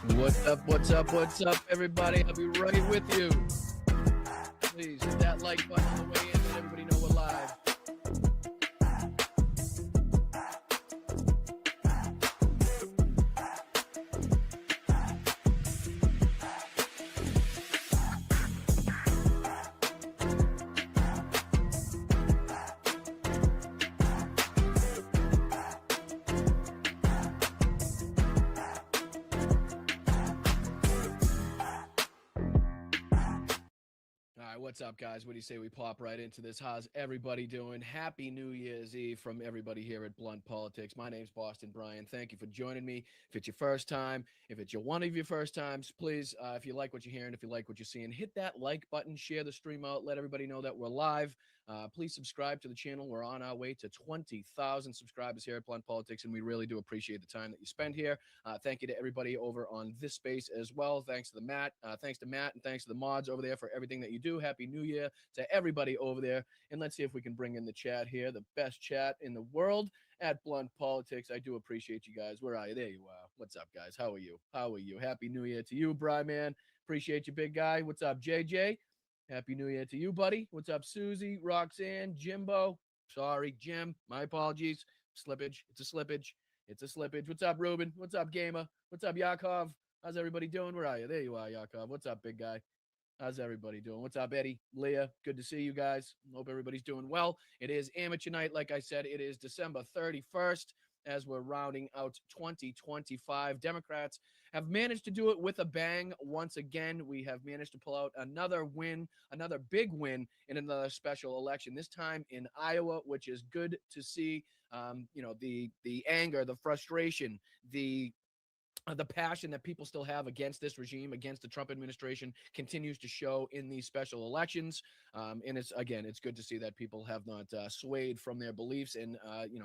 What's up, everybody? I'll be right with you. Please hit that like button on the way in, let everybody know we're live. What's up, guys? What do you say we pop right into this? How's everybody doing? Happy New Year's Eve from everybody here at Blunt Politics. My name's Boston Brian. Thank you for joining me. If it's your first time, if it's one of your first times, please, if you like what you're hearing, if you like what you're seeing, hit that like button, share the stream out, let everybody know that we're live. Please subscribe to the channel. We're on our way to 20,000 subscribers here at Blunt Politics, and we really do appreciate the time that you spend here. Thank you to everybody over on this space as well. Thanks to Matt, and thanks to the mods over there for everything that you do. Happy New Year to everybody over there. And let's see if we can bring in the chat here, the best chat in the world at Blunt Politics. I do appreciate you guys. Where are you? There you are. What's up, guys? How are you? Happy New Year to you, Bri Man. Appreciate you, big guy. What's up, JJ? Happy New Year to you, buddy. What's up, Susie, Roxanne, Jimbo? Sorry, Jim. My apologies. Slippage. It's a slippage. What's up, Ruben? What's up, Gamer? What's up, Yakov? How's everybody doing? Where are you? There you are, Yakov. What's up, big guy? How's everybody doing? What's up, Eddie? Leah, good to see you guys. Hope everybody's doing well. It is amateur night. Like I said, it is December 31st as we're rounding out 2025. Democrats have managed to do it with a bang once again. We have managed to pull out another win, another big win in another special election, this time in Iowa, which is good to see. The anger, the frustration, the passion that people still have against this regime, against the Trump administration, continues to show in these special elections. And it's good to see that people have not swayed from their beliefs and,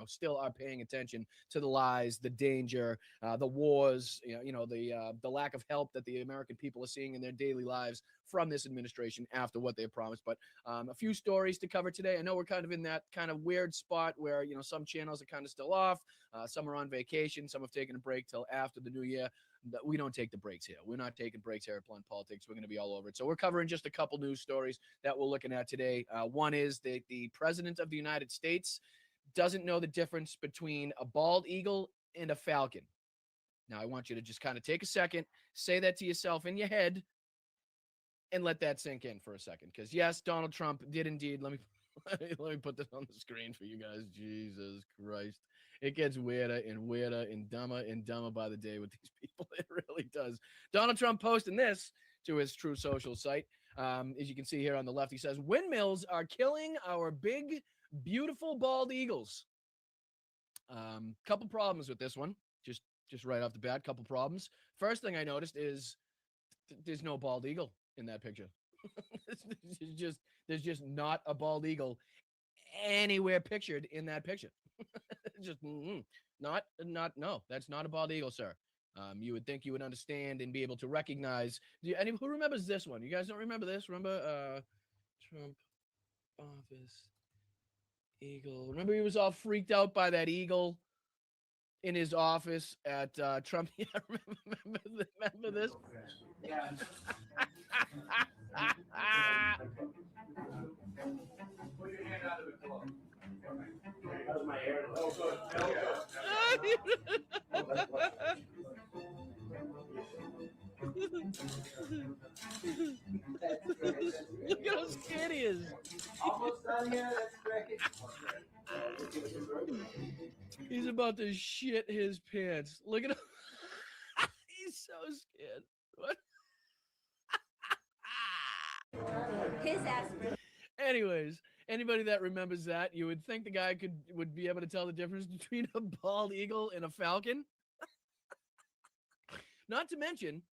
still are paying attention to the lies, the danger, the wars, the lack of help that the American people are seeing in their daily lives from this administration after what they promised. But a few stories to cover today. I know we're kind of in that kind of weird spot where, some channels are kind of still off. Some are on vacation. Some have taken a break till after the new year. We don't take the breaks here. We're not taking breaks here at Blunt Politics. We're going to be all over it. So we're covering just a couple news stories that we're looking at today. One is that the president of the United States doesn't know the difference between a bald eagle and a falcon. Now, I want you to just kind of take a second, say that to yourself in your head, and let that sink in for a second. Because, yes, Donald Trump did indeed. Let me put this on the screen for you guys. Jesus Christ. It gets weirder and dumber by the day with these people. It really does. Donald Trump posting this to his True Social site. As you can see here on the left, he says, windmills are killing our big, beautiful bald eagles. Couple problems with this one. Just right off the bat, couple problems. First thing I noticed is there's no bald eagle in that picture. There's just not a bald eagle anywhere pictured in that picture. Just no, that's not a bald eagle, sir. You would think you would understand and be able to recognize. Who remembers this one? You guys don't remember this? Remember Trump office eagle? Remember he was all freaked out by that eagle in his office at Trump. Yeah, remember this? Yeah. Put your hand out of the glove. That was my hair. Oh, good. Look at how scared he is. Almost done here. That's great. He's about to shit his pants. Look at him. He's so scared. What? His ass. Anyways, anybody that remembers that, you would think the guy would be able to tell the difference between a bald eagle and a falcon. Not to mention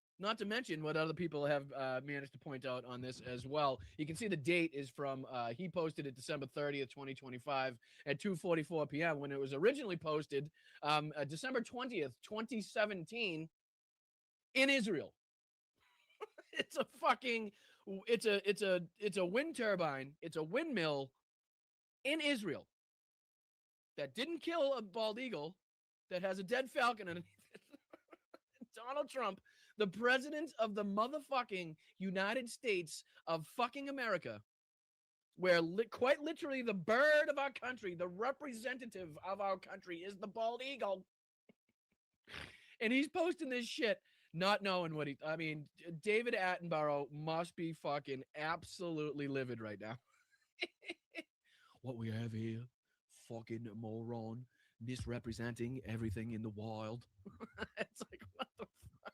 what other people have managed to point out on this as well. You can see the date is from, he posted it December 30th, 2025 at 2:44 p.m. when it was originally posted December 20th, 2017 in Israel. It's a wind turbine. It's a windmill in Israel that didn't kill a bald eagle, that has a dead falcon underneath it. Donald Trump The president of the motherfucking United States of fucking America, where quite literally the bird of our country, the representative of our country, is the bald eagle. And he's posting this shit, not knowing what I mean, David Attenborough must be fucking absolutely livid right now. What we have here, fucking moron, misrepresenting everything in the wild. It's like, what the fuck?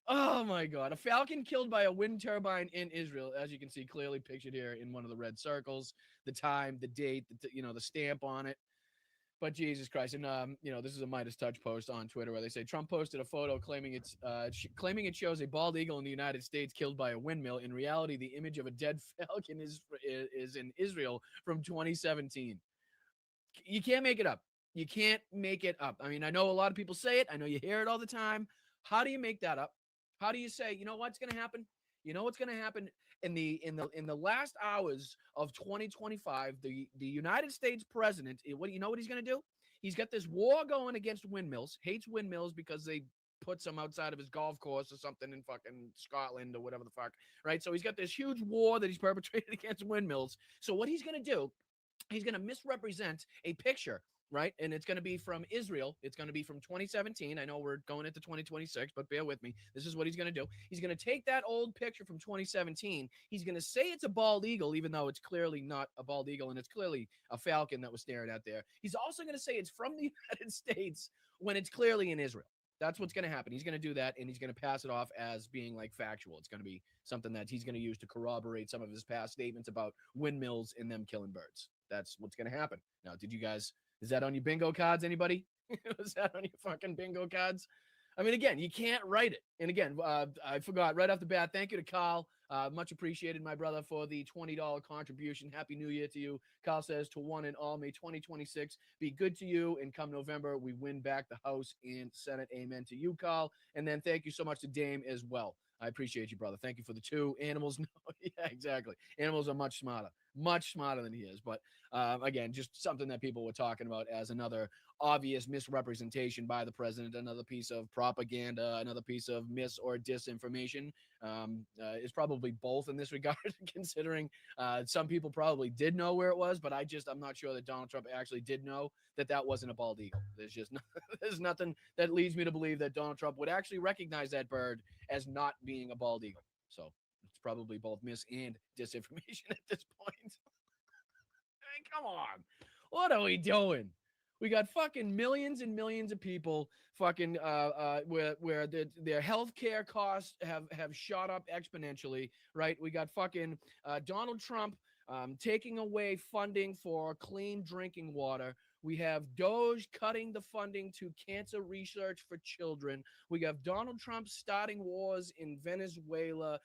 Oh my God. A falcon killed by a wind turbine in Israel, as you can see clearly pictured here in one of the red circles, the time, the date, the stamp on it. But Jesus Christ. And, this is a Midas Touch post on Twitter where they say Trump posted a photo claiming it shows a bald eagle in the United States killed by a windmill. In reality, the image of a dead falcon is in Israel from 2017. You can't make it up. You can't make it up. I mean, I know a lot of people say it. I know you hear it all the time. How do you make that up? How do you say, you know what's going to happen? You know what's going to happen in the last hours of 2025? The United States president, what he's going to do? He's got this war going against windmills. Hates windmills because they put some outside of his golf course or something in fucking Scotland or whatever the fuck, right? So he's got this huge war that he's perpetrated against windmills. So what he's going to do? He's going to misrepresent a picture, right? And it's going to be from Israel. It's going to be from 2017. I know we're going into 2026, but bear with me. This is what he's going to do. He's going to take that old picture from 2017. He's going to say it's a bald eagle, even though it's clearly not a bald eagle, and it's clearly a falcon that was staring out there. He's also going to say it's from the United States when it's clearly in Israel. That's what's going to happen. He's going to do that, and he's going to pass it off as being like factual. It's going to be something that he's going to use to corroborate some of his past statements about windmills and them killing birds. That's what's going to happen. Now, is that on your bingo cards, anybody? Was that on your fucking bingo cards? I mean, again, you can't write it. And again, I forgot right off the bat, thank you to Carl. Much appreciated, my brother, for the $20 contribution. Happy New Year to you. Carl says, to one and all, may 2026 be good to you. And come November, we win back the House and Senate. Amen to you, Carl. And then thank you so much to Dame as well. I appreciate you, brother. Thank you for the two animals. No, yeah, exactly. Animals are much smarter than he is. But again, just something that people were talking about as another obvious misrepresentation by the president, another piece of propaganda, another piece of mis or disinformation. Is probably both in this regard, considering some people probably did know where it was, but I'm not sure that Donald Trump actually did know that wasn't a bald eagle. There's nothing that leads me to believe that Donald Trump would actually recognize that bird as not being a bald eagle. So it's probably both mis and disinformation at this point. Hey, come on. What are we doing? We got fucking millions and millions of people fucking where their healthcare costs have shot up exponentially, right? We got fucking Donald Trump taking away funding for clean drinking water. We have Doge cutting the funding to cancer research for children. We have Donald Trump starting wars in Venezuela,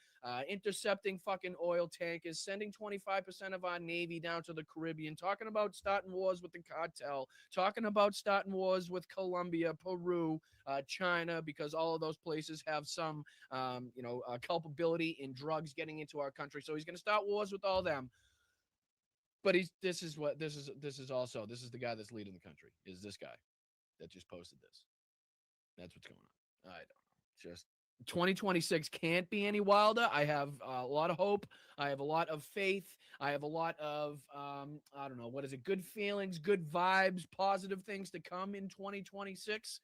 intercepting fucking oil tankers, sending 25% of our Navy down to the Caribbean, talking about starting wars with the cartel, talking about starting wars with Colombia, Peru, China, because all of those places have some, culpability in drugs getting into our country. So he's going to start wars with all them. But this is the guy that's leading the country, is this guy that just posted this. That's what's going on. I don't know. Just 2026 can't be any wilder. I have a lot of hope. I have a lot of faith. I have a lot of, good feelings, good vibes, positive things to come in 2026.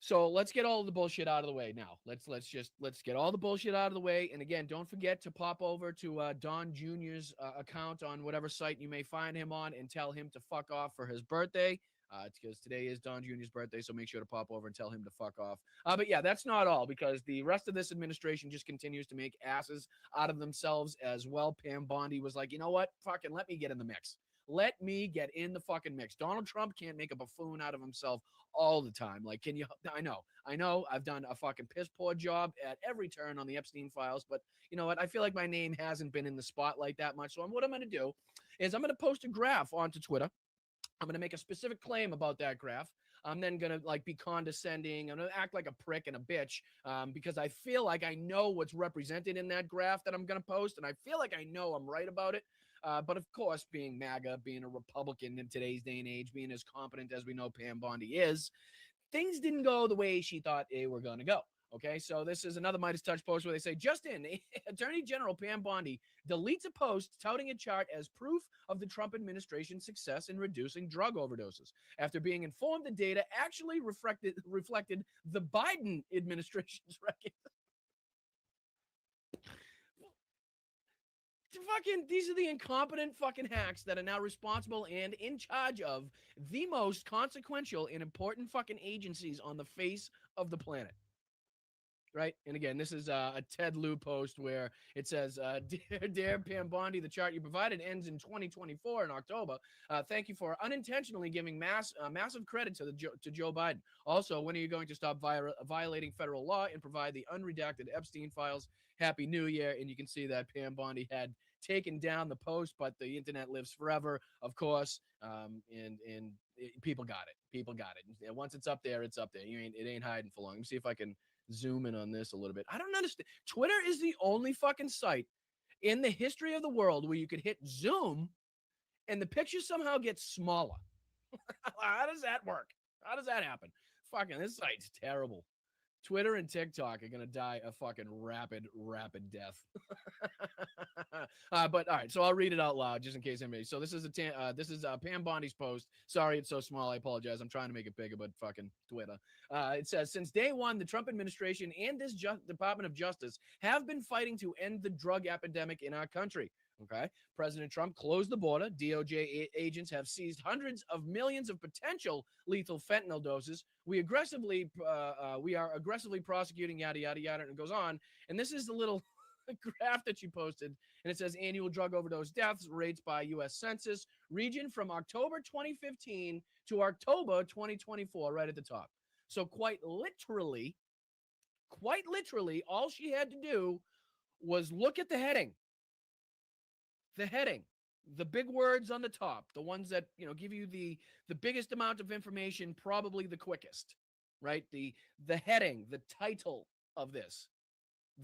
So let's get all the bullshit out of the way now. Let's get all the bullshit out of the way. And again, don't forget to pop over to Don Jr.'s account on whatever site you may find him on and tell him to fuck off for his birthday. Because today is Don Jr.'s birthday, so make sure to pop over and tell him to fuck off. But yeah, that's not all, because the rest of this administration just continues to make asses out of themselves as well. Pam Bondi was like, you know what? Fucking let me get in the mix. Let me get in the fucking mix. Donald Trump can't make a buffoon out of himself all the time. Like, can you? I know. I've done a fucking piss poor job at every turn on the Epstein files, but you know what? I feel like my name hasn't been in the spotlight that much. So what I'm going to do is I'm going to post a graph onto Twitter. I'm going to make a specific claim about that graph. I'm then going to be condescending. I'm going to act like a prick and a bitch because I feel like I know what's represented in that graph that I'm going to post. And I feel like I know I'm right about it. But of course, being MAGA, being a Republican in today's day and age, being as competent as we know Pam Bondi is, things didn't go the way she thought they were going to go. Okay, so this is another Midas Touch post where they say, just in, Attorney General Pam Bondi deletes a post touting a chart as proof of the Trump administration's success in reducing drug overdoses after being informed the data actually reflected the Biden administration's record. These are the incompetent fucking hacks that are now responsible and in charge of the most consequential and important fucking agencies on the face of the planet. Right? And again, this is a Ted Lieu post where it says, Dear Pam Bondi, the chart you provided ends in 2024 in October. Thank you for unintentionally giving massive credit to Joe Biden. Also, when are you going to stop violating federal law and provide the unredacted Epstein files? Happy New Year. And you can see that Pam Bondi had taken down the post, but the internet lives forever, of course. People got it. People got it. And once it's up there, it's up there. It ain't hiding for long. Let me see if I can zoom in on this a little bit. I don't understand. Twitter is the only fucking site in the history of the world where you could hit zoom and the picture somehow gets smaller. How does that work? How does that happen? Fucking, this site's terrible. Twitter and TikTok are going to die a fucking rapid death. But all right, so I'll read it out loud just in case anybody. So this is Pam Bondi's post. Sorry, it's so small. I apologize. I'm trying to make it bigger, but fucking Twitter. It says, since day one, the Trump administration and this Department of Justice have been fighting to end the drug epidemic in our country. Okay. President Trump closed the border. DOJ agents have seized hundreds of millions of potential lethal fentanyl doses. We are aggressively prosecuting yada, yada, yada. And it goes on. And this is the little graph that you posted. And it says annual drug overdose deaths rates by U.S. Census region from October 2015 to October 2024, right at the top. So quite literally, all she had to do was look at the heading. The heading, the big words on the top, the ones that, give you the biggest amount of information, probably the quickest, right? The heading, the title of this,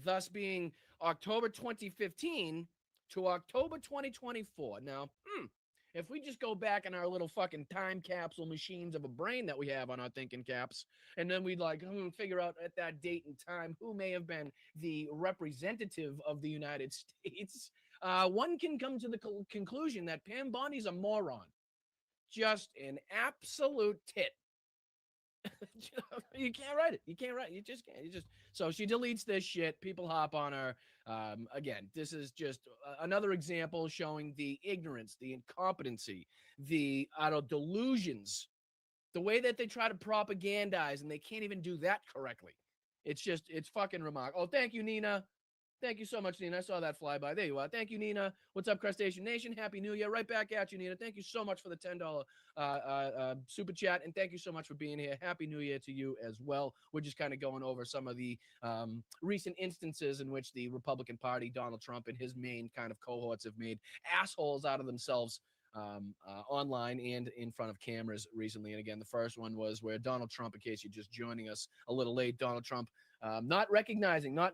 thus being October 2015 to October 2024. Now, if we just go back in our little fucking time capsule machines of a brain that we have on our thinking caps, and then we'd figure out at that date and time who may have been the representative of the United States, one can come to the conclusion that Pam Bondi's a moron. Just an absolute tit. You can't write it. You can't write it. You just can't. So she deletes this shit. People hop on her. Again, this is just another example showing the ignorance, the incompetency, the delusions, the way that they try to propagandize, and they can't even do that correctly. It's fucking remarkable. Oh, thank you, Nina. Thank you so much, Nina. I saw that fly by. There you are. Thank you, Nina. What's up, Crustacean Nation? Happy New Year. Right back at you, Nina. Thank you so much for the $10 super chat, and thank you so much for being here. Happy New Year to you as well. We're just kind of going over some of the recent instances in which the Republican Party, Donald Trump, and his main kind of cohorts have made assholes out of themselves online and in front of cameras recently. And again, the first one was where Donald Trump, in case you're just joining us a little late, Donald Trump not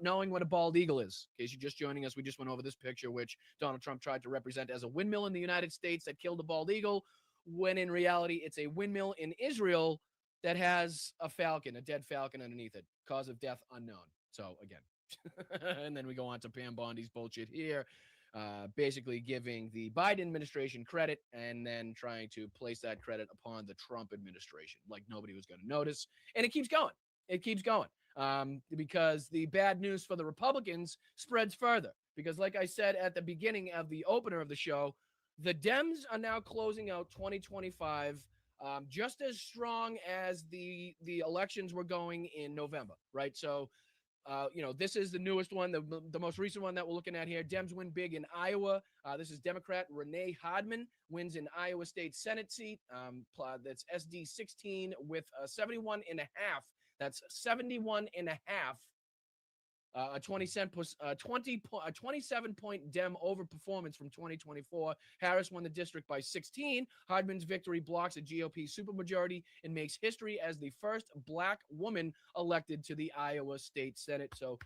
knowing what a bald eagle is. In case you're just joining us, we just went over this picture, which Donald Trump tried to represent as a windmill in the United States that killed a bald eagle, when in reality, it's a windmill in Israel that has a dead falcon underneath it. Cause of death unknown. So again, and then we go on to Pam Bondi's bullshit here, basically giving the Biden administration credit and then trying to place that credit upon the Trump administration, like nobody was going to notice. And it keeps going. Because the bad news for the Republicans spreads further. Because like I said at the beginning of the opener of the show, the Dems are now closing out 2025 just as strong as the elections were going in November, right? So, this is the newest one, the most recent one that we're looking at here. Dems win big in Iowa. This is Democrat Renee Hodman wins an Iowa State Senate seat. That's SD 16 with 71 and a half. That's 71 and a half. A 27-point Dem overperformance from 2024. Harris won the district by 16. Hodman's victory blocks a GOP supermajority and makes history as the first Black woman elected to the Iowa State Senate. So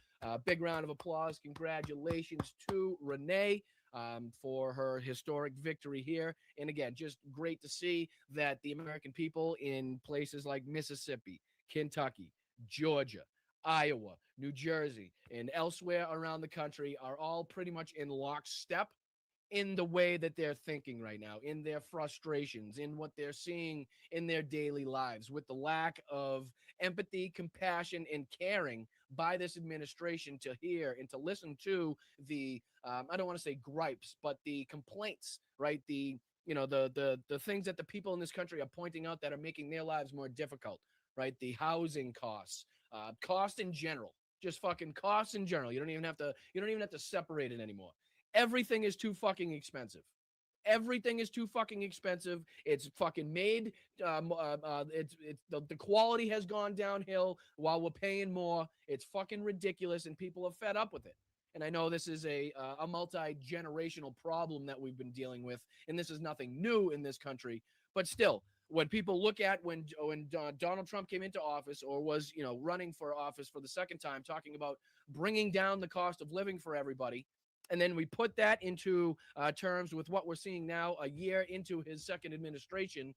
big round of applause. Congratulations to Renee for her historic victory here. And again, just great to see that the American people in places like Mississippi, Kentucky, Georgia, Iowa, New Jersey, and elsewhere around the country are all pretty much in lockstep in the way that they're thinking right now, in their frustrations, in what they're seeing in their daily lives, with the lack of empathy, compassion, and caring by this administration to hear and to listen to the, I don't want to say gripes, but the complaints, right? The things that the people in this country are pointing out that are making their lives more difficult, right? The housing costs, cost in general, just fucking costs in general. You don't even have to separate it anymore. Everything is too fucking expensive. Everything is too fucking expensive. It's fucking made. It's the quality has gone downhill while we're paying more. It's fucking ridiculous, and people are fed up with it. And I know this is a multi-generational problem that we've been dealing with, and this is nothing new in this country. But still, when people look at when Donald Trump came into office or was running for office for the second time, talking about bringing down the cost of living for everybody. And then we put that into terms with what we're seeing now, a year into his second administration.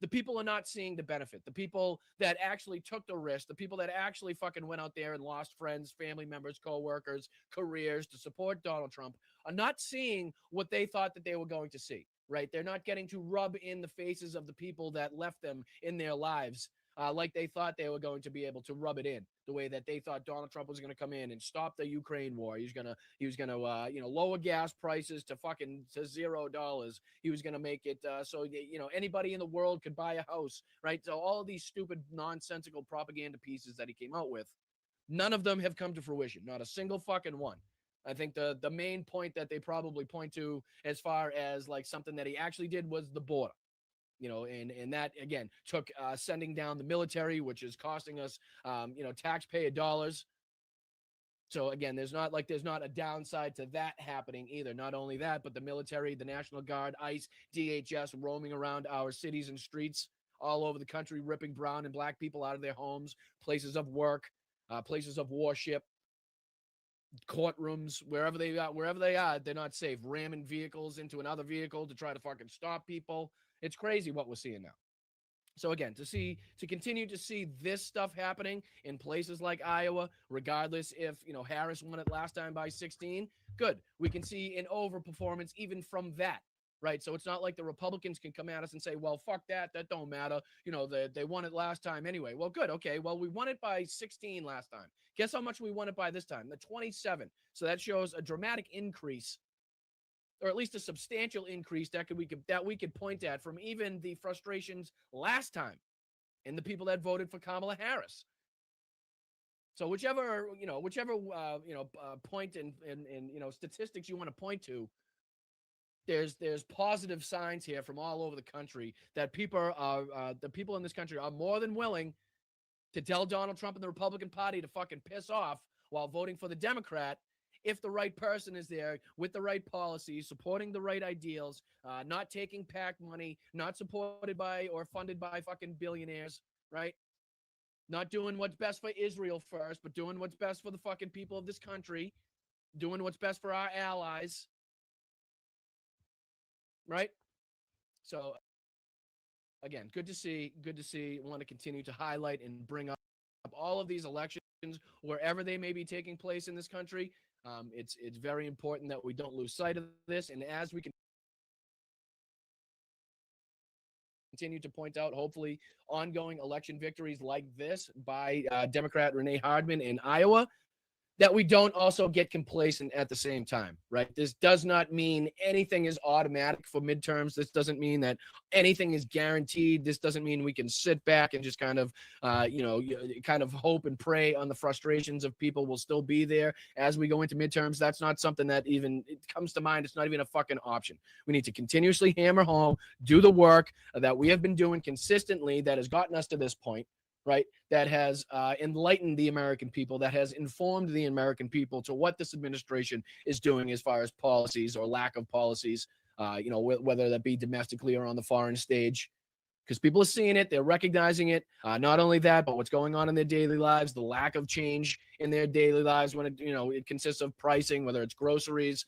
The people are not seeing the benefit. The people that actually took the risk, the people that actually fucking went out there and lost friends, family members, coworkers, careers to support Donald Trump are not seeing what they thought that they were going to see, right? They're not getting to rub in the faces of the people that left them in their lives like they thought they were going to be able to rub it in, the way that they thought Donald Trump was going to come in and stop the Ukraine war. He was gonna lower gas prices to $0. He was gonna make it so anybody in the world could buy a house, right? So all of these stupid nonsensical propaganda pieces that he came out with, none of them have come to fruition. Not a single fucking one. I think the main point that they probably point to as far as like something that he actually did was the border. And that again took sending down the military, which is costing us, taxpayer dollars. So again, there's not a downside to that happening either. Not only that, but the military, the National Guard, ICE, DHS roaming around our cities and streets all over the country, ripping brown and black people out of their homes, places of work, places of worship, courtrooms, wherever they are, they're not safe. Ramming vehicles into another vehicle to try to fucking stop people. It's crazy what we're seeing now. So again, to continue to see this stuff happening in places like Iowa, regardless if Harris won it last time by 16, good. We can see an overperformance even from that. Right. So it's not like the Republicans can come at us and say, well, fuck that. That don't matter. They won it last time anyway. Well, good. Okay. Well, we won it by 16 last time. Guess how much we won it by this time? The 27. So that shows a dramatic increase, or at least a substantial increase that we could point at from even the frustrations last time and the people that voted for Kamala Harris. So whichever point and statistics you want to point to, there's positive signs here from all over the country that the people in this country are more than willing to tell Donald Trump and the Republican Party to fucking piss off while voting for the Democrat if the right person is there with the right policies, supporting the right ideals, not taking PAC money, not supported by or funded by fucking billionaires, right? Not doing what's best for Israel first, but doing what's best for the fucking people of this country, doing what's best for our allies, right? So again, good to see. I want to continue to highlight and bring up all of these elections wherever they may be taking place in this country. It's very important that we don't lose sight of this. And as we continue to point out, hopefully, ongoing election victories like this by Democrat Renee Hardman in Iowa, that we don't also get complacent at the same time, right? This does not mean anything is automatic for midterms. This doesn't mean that anything is guaranteed. This doesn't mean we can sit back and just kind of hope and pray on the frustrations of people will still be there as we go into midterms. That's not something that even it comes to mind. It's not even a fucking option. We need to continuously hammer home, do the work that we have been doing consistently that has gotten us to this point, right, that has enlightened the American people, that has informed the American people to what this administration is doing as far as policies or lack of policies, whether that be domestically or on the foreign stage, because people are seeing it, they're recognizing it. Not only that, but what's going on in their daily lives, the lack of change in their daily lives when it consists of pricing, whether it's groceries,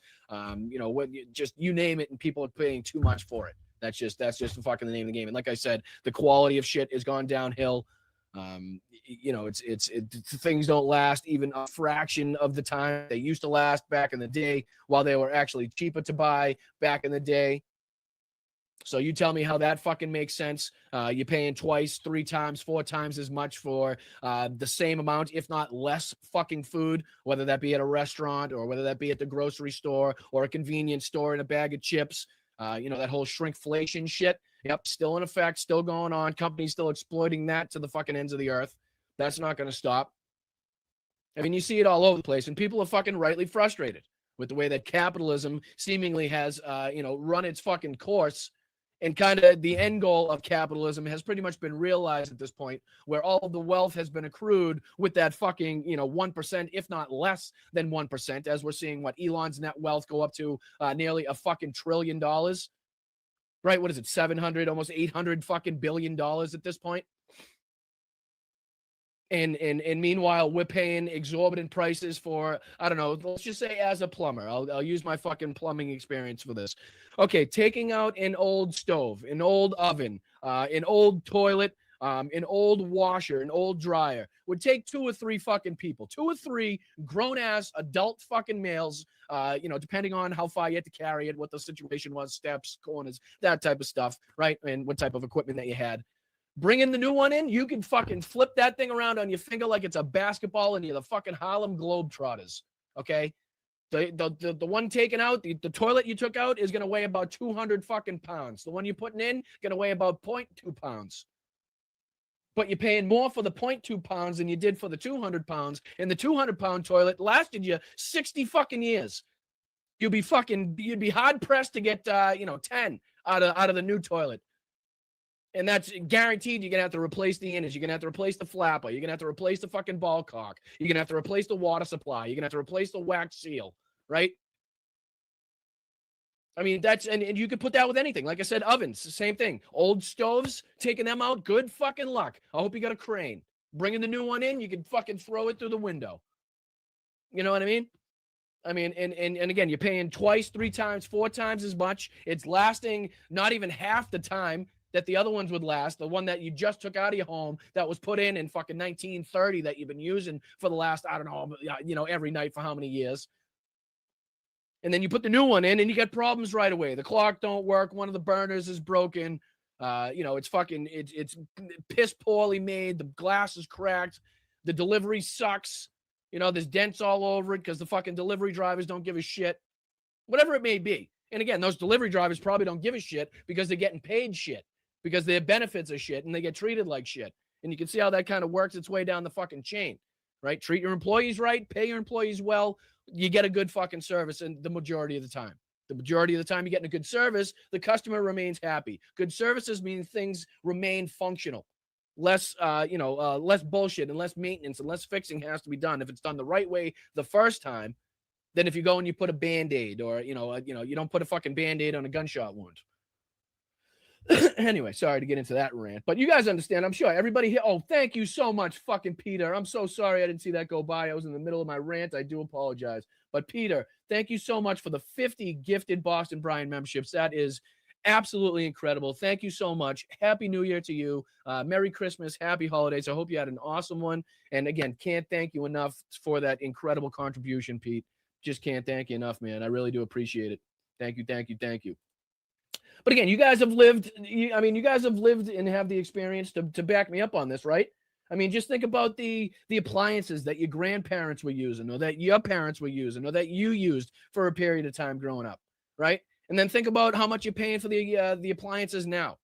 just you name it, and people are paying too much for it. That's just fucking the name of the game. And like I said, the quality of shit has gone downhill. Things don't last even a fraction of the time they used to last back in the day, while they were actually cheaper to buy back in the day. So you tell me how that fucking makes sense. You're paying twice, 3 times, 4 times as much for the same amount, if not less fucking food, whether that be at a restaurant or whether that be at the grocery store or a convenience store in a bag of chips. That whole shrinkflation shit. Yep, still in effect, still going on. Companies still exploiting that to the fucking ends of the earth. That's not going to stop. I mean, you see it all over the place, and people are fucking rightly frustrated with the way that capitalism seemingly has, run its fucking course. And kind of the end goal of capitalism has pretty much been realized at this point, where all of the wealth has been accrued with that fucking, 1%, if not less than 1%, as we're seeing Elon's net wealth go up to nearly a fucking $1 trillion. Right? What is it? 700, almost 800 fucking billion dollars at this point. And meanwhile, we're paying exorbitant prices for, I don't know, let's just say as a plumber. I'll use my fucking plumbing experience for this. Okay, taking out an old stove, an old oven, an old toilet, an old washer, an old dryer would take 2 or 3 fucking people, 2 or 3 grown-ass adult fucking males, depending on how far you had to carry it, what the situation was, steps, corners, that type of stuff, right? And what type of equipment that you had. Bringing the new one in, you can fucking flip that thing around on your finger like it's a basketball and you're the fucking Harlem Globetrotters, okay? The one taken out, the toilet you took out is going to weigh about 200 fucking pounds. The one you're putting in going to weigh about 0.2 pounds. But you're paying more for the 0.2 pounds than you did for the 200 pounds. And the 200-pound toilet lasted you 60 fucking years. You'd be hard pressed to get, 10 out of the new toilet. And that's guaranteed. You're going to have to replace the innards. You're going to have to replace the flapper. You're going to have to replace the fucking ball cock. You're going to have to replace the water supply. You're going to have to replace the wax seal, right? I mean, and you could put that with anything. Like I said, ovens, the same thing. Old stoves, taking them out, good fucking luck. I hope you got a crane. Bringing the new one in, you can fucking throw it through the window. You know what I mean? I mean, and again, you're paying twice, 3 times, 4 times as much. It's lasting not even half the time that the other ones would last. The one that you just took out of your home that was put in fucking 1930 that you've been using for the last, I don't know, every night for how many years. And then you put the new one in and you get problems right away. The clock don't work. One of the burners is broken. It's piss poorly made. The glass is cracked. The delivery sucks. There's dents all over it because the fucking delivery drivers don't give a shit. Whatever it may be. And again, those delivery drivers probably don't give a shit because they're getting paid shit. Because their benefits are shit and they get treated like shit. And you can see how that kind of works its way down the fucking chain, right? Treat your employees right, pay your employees well, you get a good fucking service and the majority of the time. The majority of the time you're getting a good service, the customer remains happy. Good services mean things remain functional. Less bullshit and less maintenance and less fixing has to be done. If it's done the right way the first time, than if you go and you put a Band-Aid or, you don't put a fucking Band-Aid on a gunshot wound. Anyway, sorry to get into that rant, but you guys understand, I'm sure everybody here. Oh, thank you so much, fucking Peter. I'm so sorry I didn't see that go by. I was in the middle of my rant. I do apologize. But Peter, thank you so much for the 50 gifted Boston Brian memberships. That is absolutely incredible. Thank you so much. Happy New Year to you. Merry Christmas. Happy holidays. I hope you had an awesome one. And again, can't thank you enough for that incredible contribution, Pete. Just can't thank you enough, man. I really do appreciate it. Thank you, thank you, thank you. But again, you guys have lived and have the experience to back me up on this, right? I mean, just think about the appliances that your grandparents were using or that your parents were using or that you used for a period of time growing up, right? And then think about how much you're paying for the appliances now.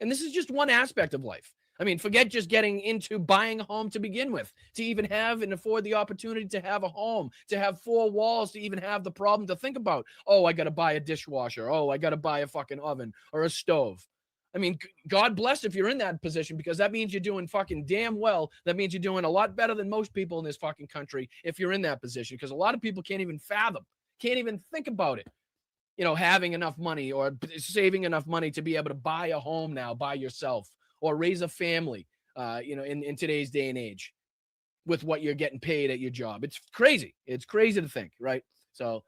And this is just one aspect of life. I mean, forget just getting into buying a home to begin with, to even have and afford the opportunity to have a home, to have 4 walls, to even have the problem to think about, oh, I got to buy a dishwasher. Oh, I got to buy a fucking oven or a stove. I mean, God bless if you're in that position, because that means you're doing fucking damn well. That means you're doing a lot better than most people in this fucking country if you're in that position, because a lot of people can't even fathom, can't even think about it. Having enough money or saving enough money to be able to buy a home now by yourself or raise a family, in today's day and age with what you're getting paid at your job. It's crazy. It's crazy to think, right? So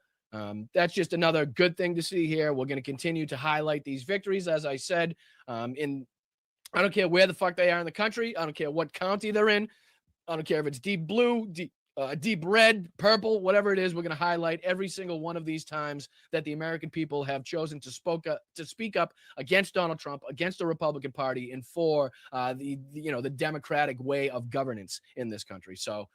that's just another good thing to see here. We're going to continue to highlight these victories, as I said, in I don't care where the fuck they are in the country. I don't care what county they're in. I don't care if it's deep blue, deep red, purple, whatever it is. We're going to highlight every single one of these times that the American people have chosen to speak up against Donald Trump, against the Republican Party, and for the Democratic way of governance in this country. So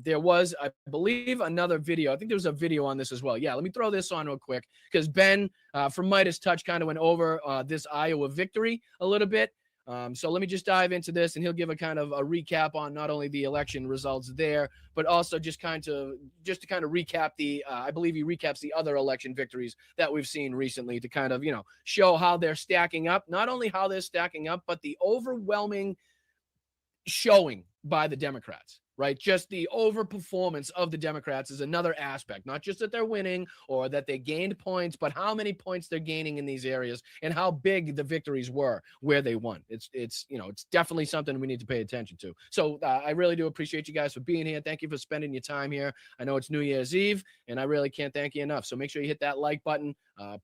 there was, I believe, another video. I think there was a video on this as well. Yeah, let me throw this on real quick because Ben from Midas Touch kind of went over this Iowa victory a little bit. So let me just dive into this, and he'll give a kind of a recap on not only the election results there, but also just to kind of recap the, I believe he recaps the other election victories that we've seen recently to kind of, show how they're stacking up, not only how they're stacking up, but the overwhelming showing by the Democrats. Right? Just the overperformance of the Democrats is another aspect, not just that they're winning or that they gained points, but how many points they're gaining in these areas and how big the victories were where they won. It's definitely something we need to pay attention to. So I really do appreciate you guys for being here. Thank you for spending your time here. I know it's New Year's Eve, and I really can't thank you enough. So make sure you hit that like button.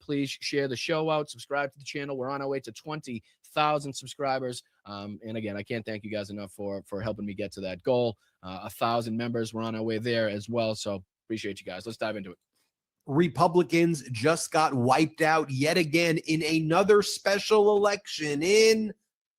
Please share the show out, subscribe to the channel. We're on our way to 20,000 subscribers. And again, I can't thank you guys enough for helping me get to that goal. 1,000 members. We're on our way there as well. So appreciate you guys. Let's dive into it. Republicans just got wiped out yet again in another special election in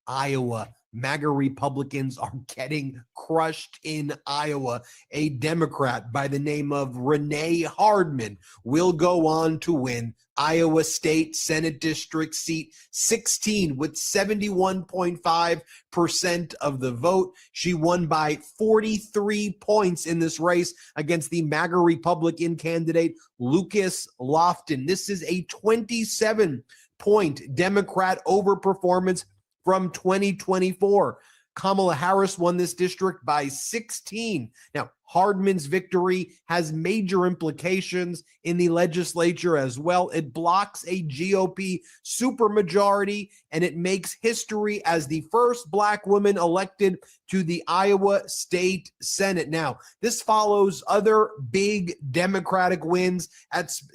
Iowa. MAGA Republicans are getting crushed in Iowa. A Democrat by the name of Renee Hardman will go on to win Iowa State Senate District Seat 16 with 71.5% of the vote. She won by 43 points in this race against the MAGA Republican candidate Lucas Lofton. This is a 27-point Democrat overperformance from 2024. Kamala Harris won this district by 16. Now, Hardman's victory has major implications in the legislature as well. It blocks a GOP supermajority, and it makes history as the first Black woman elected to the Iowa State Senate. Now, this follows other big Democratic wins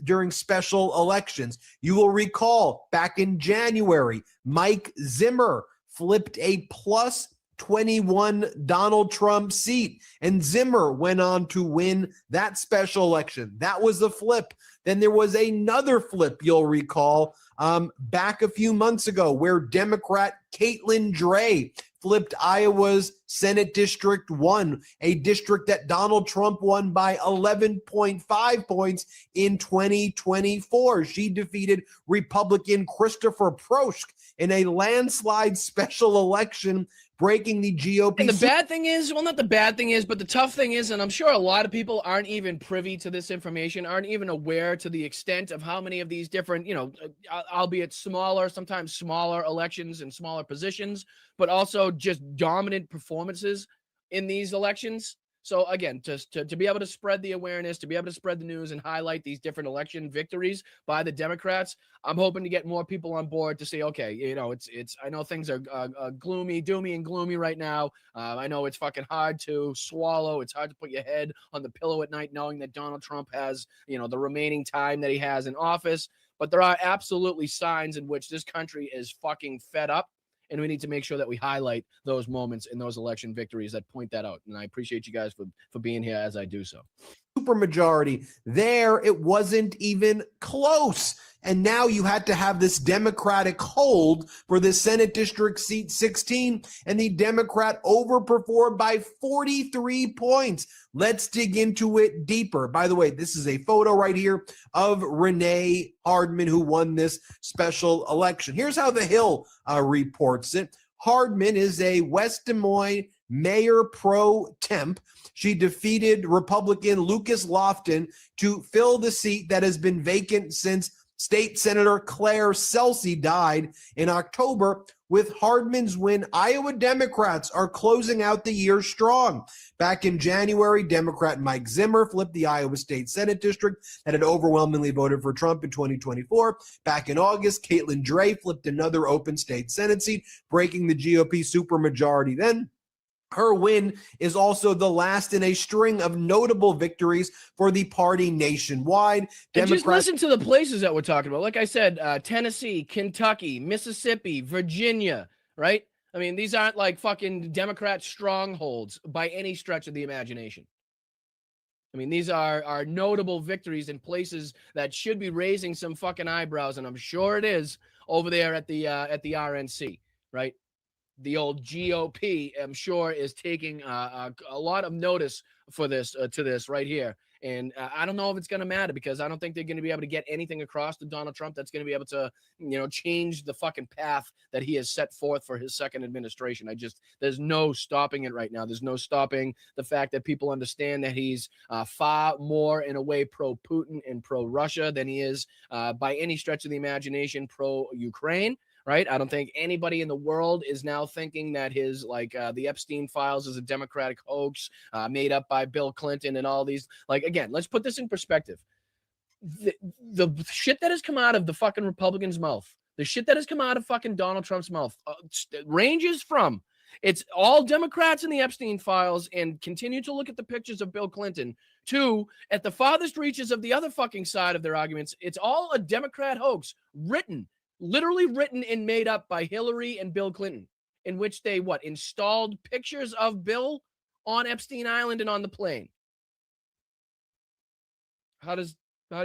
during special elections. You will recall back in January, Mike Zimmer flipped a plus 21 Donald Trump seat, and Zimmer went on to win that special election. That was a flip. Then there was another flip, you'll recall, back a few months ago, where Democrat Caitlin Dray flipped Iowa's Senate District 1, a district that Donald Trump won by 11.5 points in 2024. She defeated Republican Christopher Proschk in a landslide special election, breaking the GOP. And the bad thing is, well, not the bad thing is, but the tough thing is, and I'm sure a lot of people aren't even privy to this information, aren't even aware to the extent of how many of these different, albeit smaller, sometimes smaller elections and smaller positions, but also just dominant performances in these elections. So again, just to be able to spread the awareness, to be able to spread the news and highlight these different election victories by the Democrats, I'm hoping to get more people on board to say, okay, it's I know things are doomy and gloomy right now. I know it's fucking hard to swallow. It's hard to put your head on the pillow at night knowing that Donald Trump has, the remaining time that he has in office. But there are absolutely signs in which this country is fucking fed up. And we need to make sure that we highlight those moments in those election victories that point that out. And I appreciate you guys for being here as I do so. Supermajority. There, it wasn't even close. And now you had to have this Democratic hold for the Senate District Seat 16, and the Democrat overperformed by 43 points. Let's dig into it deeper. By the way, this is a photo right here of Renee Hardman, who won this special election. Here's how The Hill reports it. Hardman is a West Des Moines mayor pro temp. She defeated Republican Lucas Lofton to fill the seat that has been vacant since State Senator Claire Celsey died in October. With Hardman's win, Iowa Democrats are closing out the year strong. Back in January, Democrat Mike Zimmer flipped the Iowa State Senate District that had overwhelmingly voted for Trump in 2024. Back in August, Caitlin Dray flipped another open state Senate seat, breaking the GOP supermajority then. Her win is also the last in a string of notable victories for the party nationwide. And just listen to the places that we're talking about. Like I said, Tennessee, Kentucky, Mississippi, Virginia, right? I mean, these aren't like fucking Democrat strongholds by any stretch of the imagination. I mean, these are notable victories in places that should be raising some fucking eyebrows, and I'm sure it is over there at the RNC, right? The old GOP, I'm sure, is taking a lot of notice for this to this right here. And I don't know if it's going to matter because I don't think they're going to be able to get anything across to Donald Trump that's going to be able to, change the fucking path that he has set forth for his second administration. There's no stopping it right now. There's no stopping the fact that people understand that he's far more in a way pro-Putin and pro-Russia than he is by any stretch of the imagination pro-Ukraine. Right? I don't think anybody in the world is now thinking that his the Epstein files is a Democratic hoax made up by Bill Clinton and all these. Like, again, let's put this in perspective. The shit that has come out of the fucking Republicans' mouth, the shit that has come out of fucking Donald Trump's mouth ranges from it's all Democrats in the Epstein files and continue to look at the pictures of Bill Clinton to at the farthest reaches of the other fucking side of their arguments. It's all a Democrat hoax literally written and made up by Hillary and Bill Clinton, in which they installed pictures of Bill on Epstein Island and on the plane. How do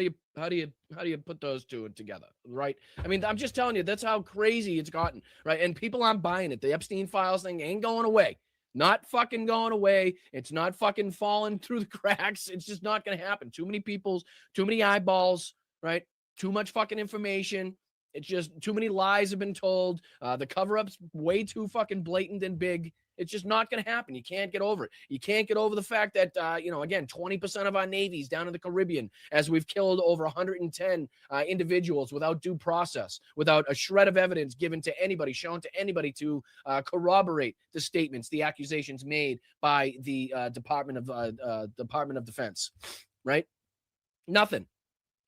you put those two together, right? I mean, I'm just telling you, that's how crazy it's gotten, right? And people aren't buying it. The Epstein files thing ain't going away. Not fucking going away. It's not fucking falling through the cracks. It's just not going to happen. Too many people's, too many eyeballs, right? Too much fucking information. It's just too many lies have been told. The cover-up's way too fucking blatant and big. It's just not going to happen. You can't get over it. You can't get over the fact that, again, 20% of our navies down in the Caribbean, as we've killed over 110 individuals without due process, without a shred of evidence given to anybody, shown to anybody to corroborate the statements, the accusations made by the Department of Defense, right? Nothing.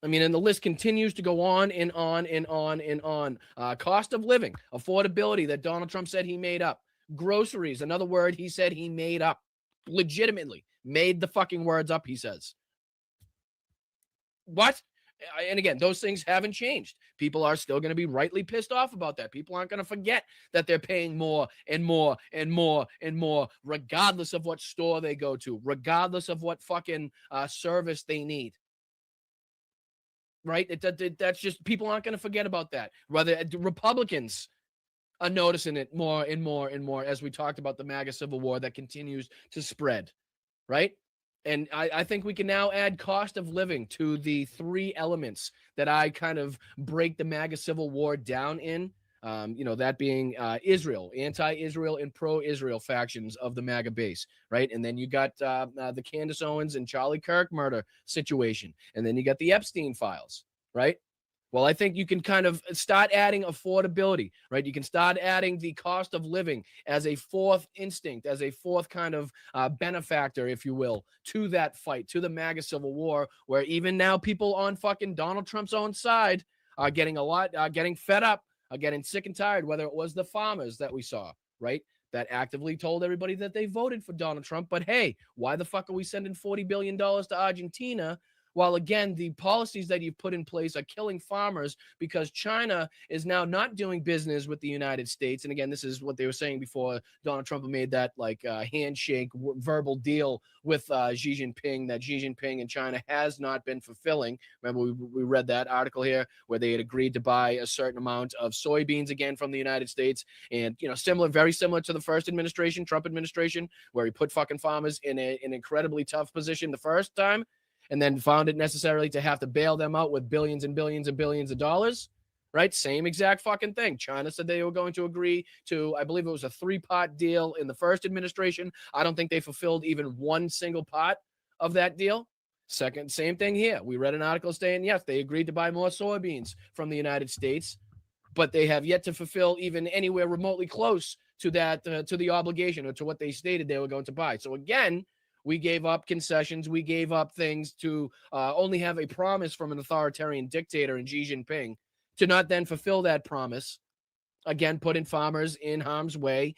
I mean, and the list continues to go on and on and on and on. Cost of living, affordability that Donald Trump said he made up. Groceries, another word he said he made up. Legitimately made the fucking words up, he says. What? And again, those things haven't changed. People are still going to be rightly pissed off about that. People aren't going to forget that they're paying more and more and more and more, regardless of what store they go to, regardless of what fucking service they need. Right? That's just, people aren't going to forget about that. Rather, Republicans are noticing it more and more and more as we talked about the MAGA civil war that continues to spread. Right? And I think we can now add cost of living to the three elements that I kind of break the MAGA civil war down in. That being Israel, anti-Israel and pro-Israel factions of the MAGA base, right? And then you got the Candace Owens and Charlie Kirk murder situation. And then you got the Epstein files, right? Well, I think you can kind of start adding affordability, right? You can start adding the cost of living as a fourth instinct, as a fourth kind of benefactor, if you will, to that fight, to the MAGA civil war, where even now people on fucking Donald Trump's own side are getting getting fed up, are getting sick and tired, whether it was the farmers that we saw, right, that actively told everybody that they voted for Donald Trump. But hey, why the fuck are we sending $40 billion to Argentina? While, again, the policies that you've put in place are killing farmers because China is now not doing business with the United States. And again, this is what they were saying before Donald Trump made that handshake verbal deal with Xi Jinping, that Xi Jinping and China has not been fulfilling. Remember, we read that article here where they had agreed to buy a certain amount of soybeans again from the United States. And, very similar to the first administration, Trump administration, where he put fucking farmers in an incredibly tough position the first time, and then found it necessarily to have to bail them out with billions and billions and billions of dollars, right? Same exact fucking thing. China said they were going to agree to, I believe it was a 3-part deal in the first administration. I don't think they fulfilled even one single part of that deal. Second, same thing here. We read an article saying, yes, they agreed to buy more soybeans from the United States, but they have yet to fulfill even anywhere remotely close to that, to the obligation or to what they stated they were going to buy. So again, we gave up concessions. We gave up things to only have a promise from an authoritarian dictator in Xi Jinping to not then fulfill that promise. Again, putting farmers in harm's way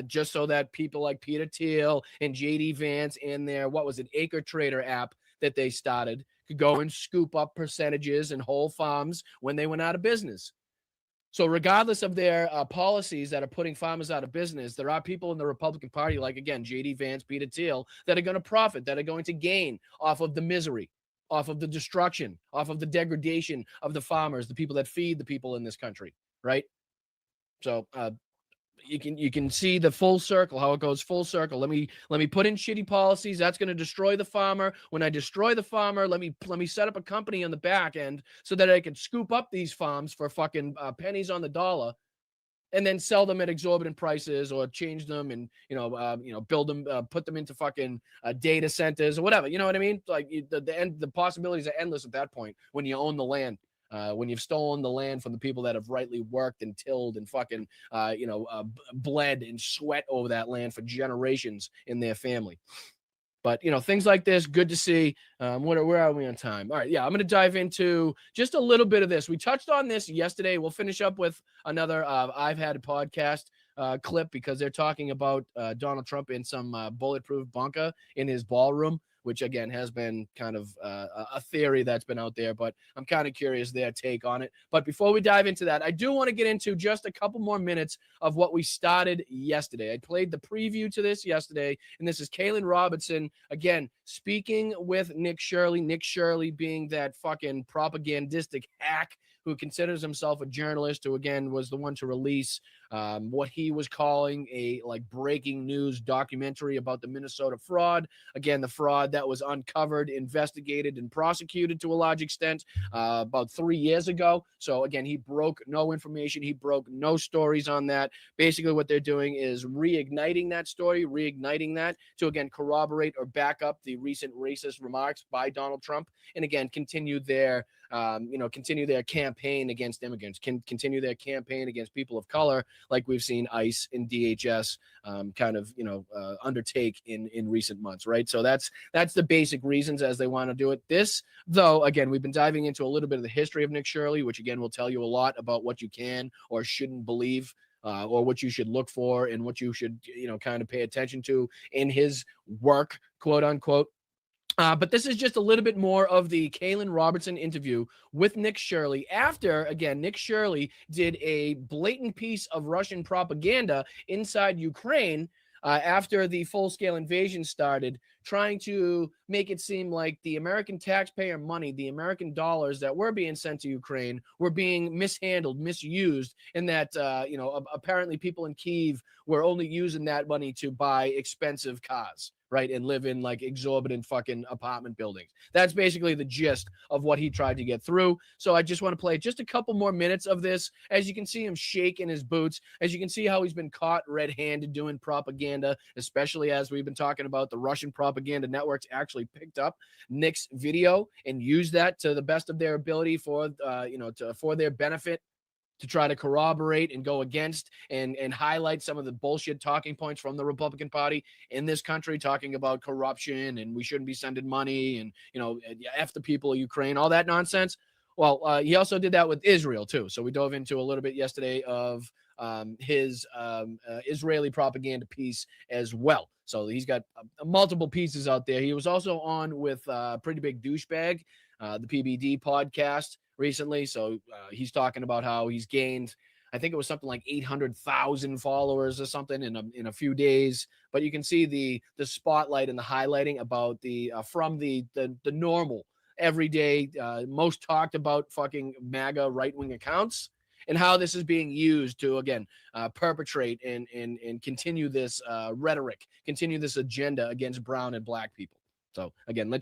just so that people like Peter Thiel and J.D. Vance and their, Acre Trader app that they started could go and scoop up percentages and whole farms when they went out of business. So regardless of their policies that are putting farmers out of business, there are people in the Republican Party, like, again, J.D. Vance, Peter Thiel, that are going to profit, that are going to gain off of the misery, off of the destruction, off of the degradation of the farmers, the people that feed the people in this country, right? So you can see the full circle, how it goes full circle. Let me put in shitty policies that's going to destroy the farmer. When I destroy the farmer, let me set up a company on the back end so that I can scoop up these farms for fucking pennies on the dollar, and then sell them at exorbitant prices, or change them and build them, put them into fucking data centers or whatever. You know what I mean? Like the possibilities are endless at that point when you own the land. When you've stolen the land from the people that have rightly worked and tilled and fucking, bled and sweat over that land for generations in their family. But, things like this, good to see. Where are we on time? All right, yeah, I'm going to dive into just a little bit of this. We touched on this yesterday. We'll finish up with another I've Had a podcast clip, because they're talking about Donald Trump in some bulletproof bunker in his ballroom, which, again, has been kind of a theory that's been out there, but I'm kind of curious their take on it. But before we dive into that, I do want to get into just a couple more minutes of what we started yesterday. I played the preview to this yesterday, and this is Kaylin Robertson, again, speaking with Nick Shirley being that fucking propagandistic hack who considers himself a journalist, who, again, was the one to release what he was calling a breaking news documentary about the Minnesota fraud. Again, the fraud that was uncovered, investigated, and prosecuted to a large extent about 3 years ago. So again, he broke no information. He broke no stories on that. Basically, what they're doing is reigniting that story, reigniting that to, again, corroborate or back up the recent racist remarks by Donald Trump, and again, continue their campaign against immigrants, can continue their campaign against people of color, like we've seen ICE and DHS undertake in recent months, right? So that's the basic reasons as they want to do it. This, though, again, we've been diving into a little bit of the history of Nick Shirley, which, again, will tell you a lot about what you can or shouldn't believe, or what you should look for and what you should, kind of pay attention to in his work, quote unquote. But this is just a little bit more of the Kaylin Robertson interview with Nick Shirley after, again, Nick Shirley did a blatant piece of Russian propaganda inside Ukraine after the full-scale invasion started, trying to make it seem like the American taxpayer money, the American dollars that were being sent to Ukraine, were being mishandled, misused, and that, apparently people in Kyiv were only using that money to buy expensive cars, right, and live in exorbitant fucking apartment buildings. That's basically the gist of what he tried to get through. So I just want to play just a couple more minutes of this. As you can see him shake in his boots, as you can see how he's been caught red-handed doing propaganda, especially as we've been talking about the Russian propaganda networks actually picked up Nick's video and used that to the best of their ability for their benefit, to try to corroborate and go against and highlight some of the bullshit talking points from the Republican Party in this country, talking about corruption and we shouldn't be sending money and, F the people of Ukraine, all that nonsense. Well, he also did that with Israel too. So we dove into a little bit yesterday of his Israeli propaganda piece as well. So he's got multiple pieces out there. He was also on with Pretty Big Douchebag, the PBD podcast recently. So he's talking about how he's gained, I think it was something like 800,000 followers or something in a few days. But you can see the spotlight and the highlighting about from the normal, everyday, most talked about fucking MAGA right-wing accounts, and how this is being used to, again, perpetrate and continue this rhetoric, continue this agenda against brown and black people. So, again,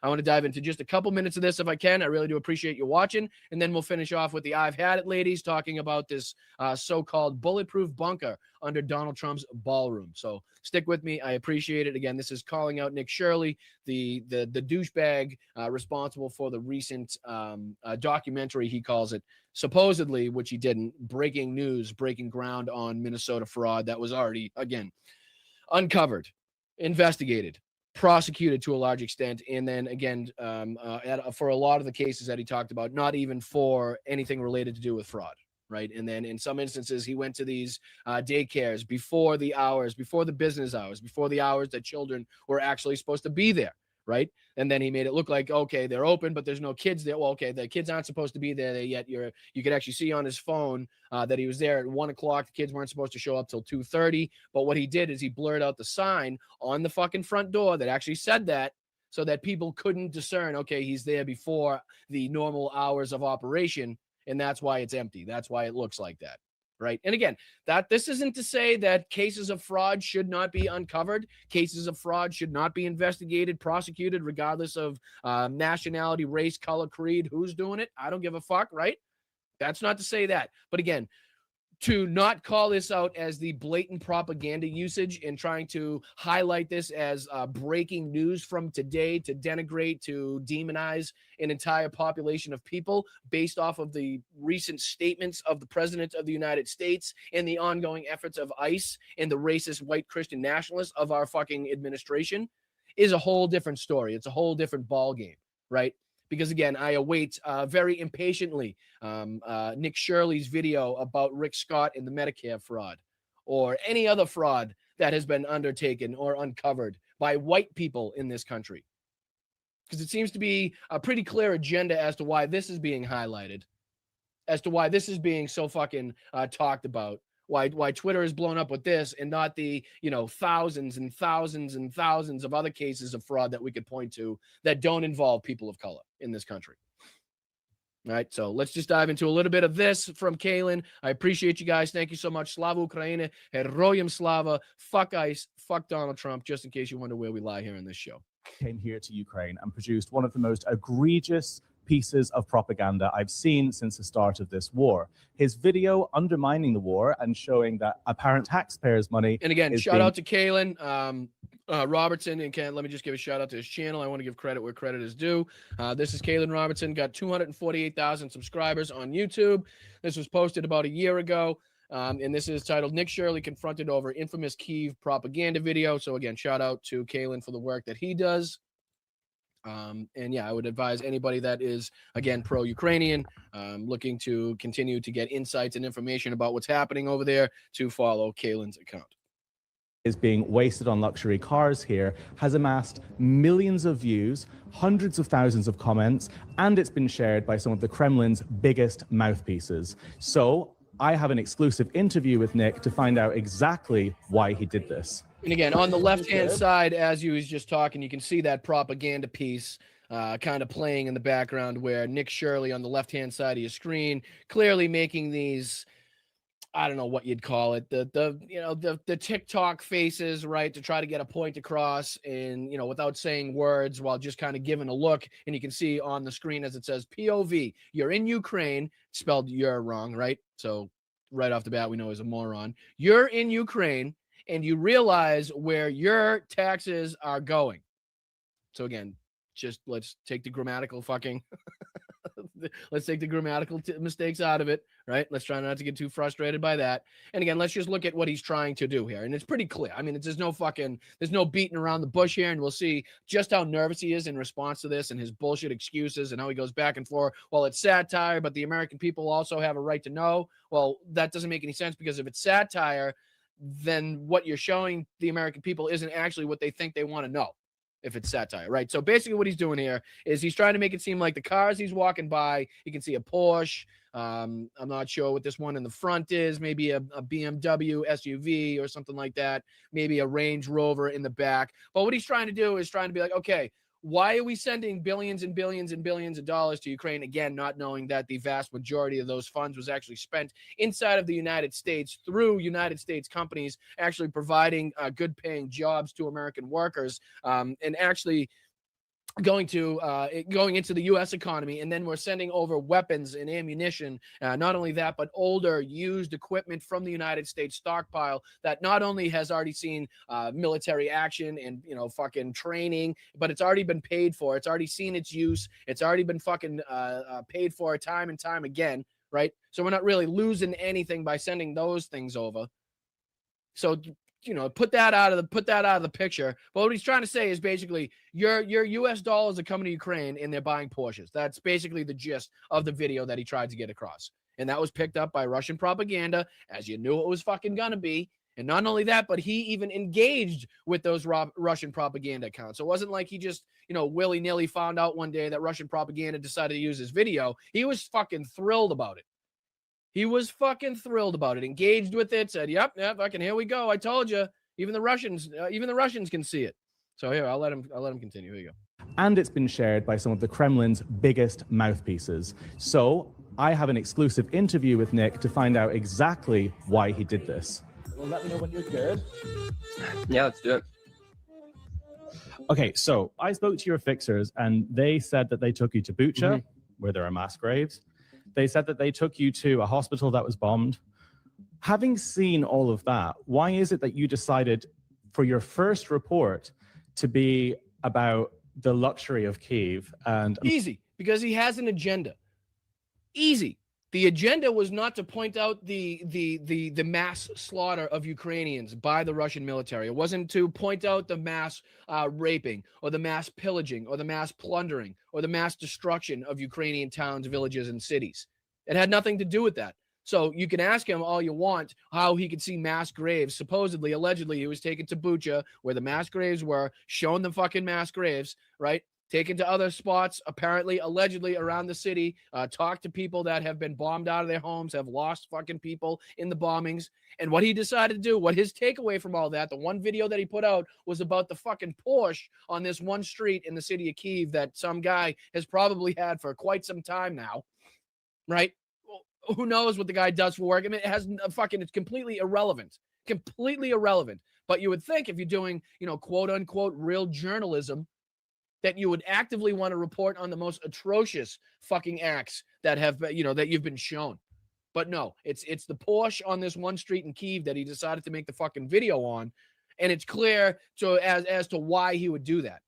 I want to dive into just a couple minutes of this if I can. I really do appreciate you watching. And then we'll finish off with the I've Had It ladies talking about this so-called bulletproof bunker under Donald Trump's ballroom. So stick with me. I appreciate it. Again, this is calling out Nick Shirley, the douchebag responsible for the recent documentary, he calls it, supposedly, which he didn't, breaking news, breaking ground on Minnesota fraud that was already, again, uncovered, investigated, prosecuted to a large extent, and then again for a lot of the cases that he talked about, not even for anything related to do with fraud, right? And then in some instances he went to these daycares before the business hours, before the hours that children were actually supposed to be there, right? And then he made it look like, okay, they're open, but there's no kids there. Well, okay, the kids aren't supposed to be there yet. You could actually see on his phone that he was there at 1 o'clock. The kids weren't supposed to show up till 2:30. But what he did is he blurred out the sign on the fucking front door that actually said that, so that people couldn't discern, okay, he's there before the normal hours of operation, and that's why it's empty. That's why it looks like that, right? And again, that this isn't to say that cases of fraud should not be uncovered. Cases of fraud should not be investigated, prosecuted, regardless of nationality, race, color, creed, who's doing it. I don't give a fuck, right? That's not to say that. But again, to not call this out as the blatant propaganda usage and trying to highlight this as breaking news from today, to denigrate, to demonize an entire population of people based off of the recent statements of the President of the United States and the ongoing efforts of ICE and the racist white Christian nationalists of our fucking administration is a whole different story. It's a whole different ball game, right? Because again, I await very impatiently Nick Shirley's video about Rick Scott and the Medicare fraud, or any other fraud that has been undertaken or uncovered by white people in this country. Because it seems to be a pretty clear agenda as to why this is being highlighted, as to why this is being so fucking talked about. Why Twitter is blown up with this and not the, thousands and thousands and thousands of other cases of fraud that we could point to that don't involve people of color in this country. All right, so let's just dive into a little bit of this from Kalen. I appreciate you guys. Thank you so much. Slava Ukraine, Heroyam Slava, fuck ICE, fuck Donald Trump, just in case you wonder where we lie here in this show. Came here to Ukraine and produced one of the most egregious pieces of propaganda I've seen since the start of this war. His video undermining the war and showing that apparent taxpayers' money. And again, shout out to Kalen Robertson. And let me just give a shout out to his channel. I want to give credit where credit is due. This is Kalen Robertson, got 248,000 subscribers on YouTube. This was posted about a year ago. And this is titled Nick Shirley Confronted Over Infamous Kyiv Propaganda Video. So again, shout out to Kalen for the work that he does. And yeah, I would advise anybody that is, again, pro-Ukrainian, looking to continue to get insights and information about what's happening over there, to follow Kalen's account. Is being wasted on luxury cars here, has amassed millions of views, hundreds of thousands of comments, and it's been shared by some of the Kremlin's biggest mouthpieces. So I have an exclusive interview with Nick to find out exactly why he did this. And again, on the left-hand side, as you was just talking, you can see that propaganda piece kind of playing in the background, where Nick Shirley on the left-hand side of your screen, clearly making these, I don't know what you'd call it, the TikTok faces, right, to try to get a point across, and without saying words, while just kind of giving a look. And you can see on the screen as it says POV, you're in Ukraine, spelled "you're" wrong, right? So right off the bat, we know he's a moron. You're in Ukraine, and you realize where your taxes are going. So again, just let's take the grammatical let's take the grammatical mistakes out of it, right? Let's try not to get too frustrated by that. And again, let's just look at what he's trying to do here. And it's pretty clear. I mean, there's no beating around the bush here. And we'll see just how nervous he is in response to this and his bullshit excuses and how he goes back and forth. Well, it's satire, but the American people also have a right to know. Well, that doesn't make any sense, because if it's satire, then what you're showing the American people isn't actually what they think they want to know, if it's satire, right? So basically what he's doing here is he's trying to make it seem like the cars he's walking by, you can see a Porsche. I'm not sure what this one in the front is, maybe a BMW SUV or something like that, maybe a Range Rover in the back. But what he's trying to do is trying to be like, okay, why are we sending billions and billions and billions of dollars to Ukraine? Again, not knowing that the vast majority of those funds was actually spent inside of the United States through United States companies actually providing good paying jobs to American workers, and actually going into the U.S. economy. And then we're sending over weapons and ammunition. Not only that, but older used equipment from the United States stockpile that not only has already seen military action and fucking training, but it's already been paid for. It's already seen its use. It's already been fucking paid for time and time again, right? So we're not really losing anything by sending those things over. So put that out of the picture. But what he's trying to say is basically your US dollars are coming to Ukraine and they're buying Porsches. That's basically the gist of the video that he tried to get across. And that was picked up by Russian propaganda, as you knew it was fucking gonna be. And not only that, but he even engaged with those Russian propaganda accounts. So it wasn't like he just, willy-nilly found out one day that Russian propaganda decided to use his video. He was fucking thrilled about it. He was fucking thrilled about it. Engaged with it. Said, "Yep, fucking here we go. I told you. Even the Russians can see it." So here, I'll let him continue. Here you go. And it's been shared by some of the Kremlin's biggest mouthpieces. So I have an exclusive interview with Nick to find out exactly why he did this. Well, let me know when you're good. Yeah, let's do it. Okay, so I spoke to your fixers, and they said that they took you to Bucha, where there are mass graves. They said that they took you to a hospital that was bombed. Having seen all of that, why is it that you decided for your first report to be about the luxury of Kyiv? And easy, because he has an agenda. Easy. The agenda was not to point out the mass slaughter of Ukrainians by the Russian military. It wasn't to point out the mass raping or the mass pillaging or the mass plundering or the mass destruction of Ukrainian towns, villages, and cities. It had nothing to do with that. So you can ask him all you want how he could see mass graves. Supposedly, allegedly, he was taken to Bucha, where the mass graves were, shown the fucking mass graves, right? Taken to other spots, apparently, allegedly, around the city, talked to people that have been bombed out of their homes, have lost fucking people in the bombings. And what he decided to do, what his takeaway from all that, the one video that he put out was about the fucking Porsche on this one street in the city of Kyiv that some guy has probably had for quite some time now, right? Who knows what the guy does for work? I mean, it's completely irrelevant. Completely irrelevant. But you would think if you're doing, quote unquote, real journalism, that you would actively want to report on the most atrocious fucking acts that have, that you've been shown. But no, it's the Porsche on this one street in Kyiv that he decided to make the fucking video on. And it's clear as to why he would do that.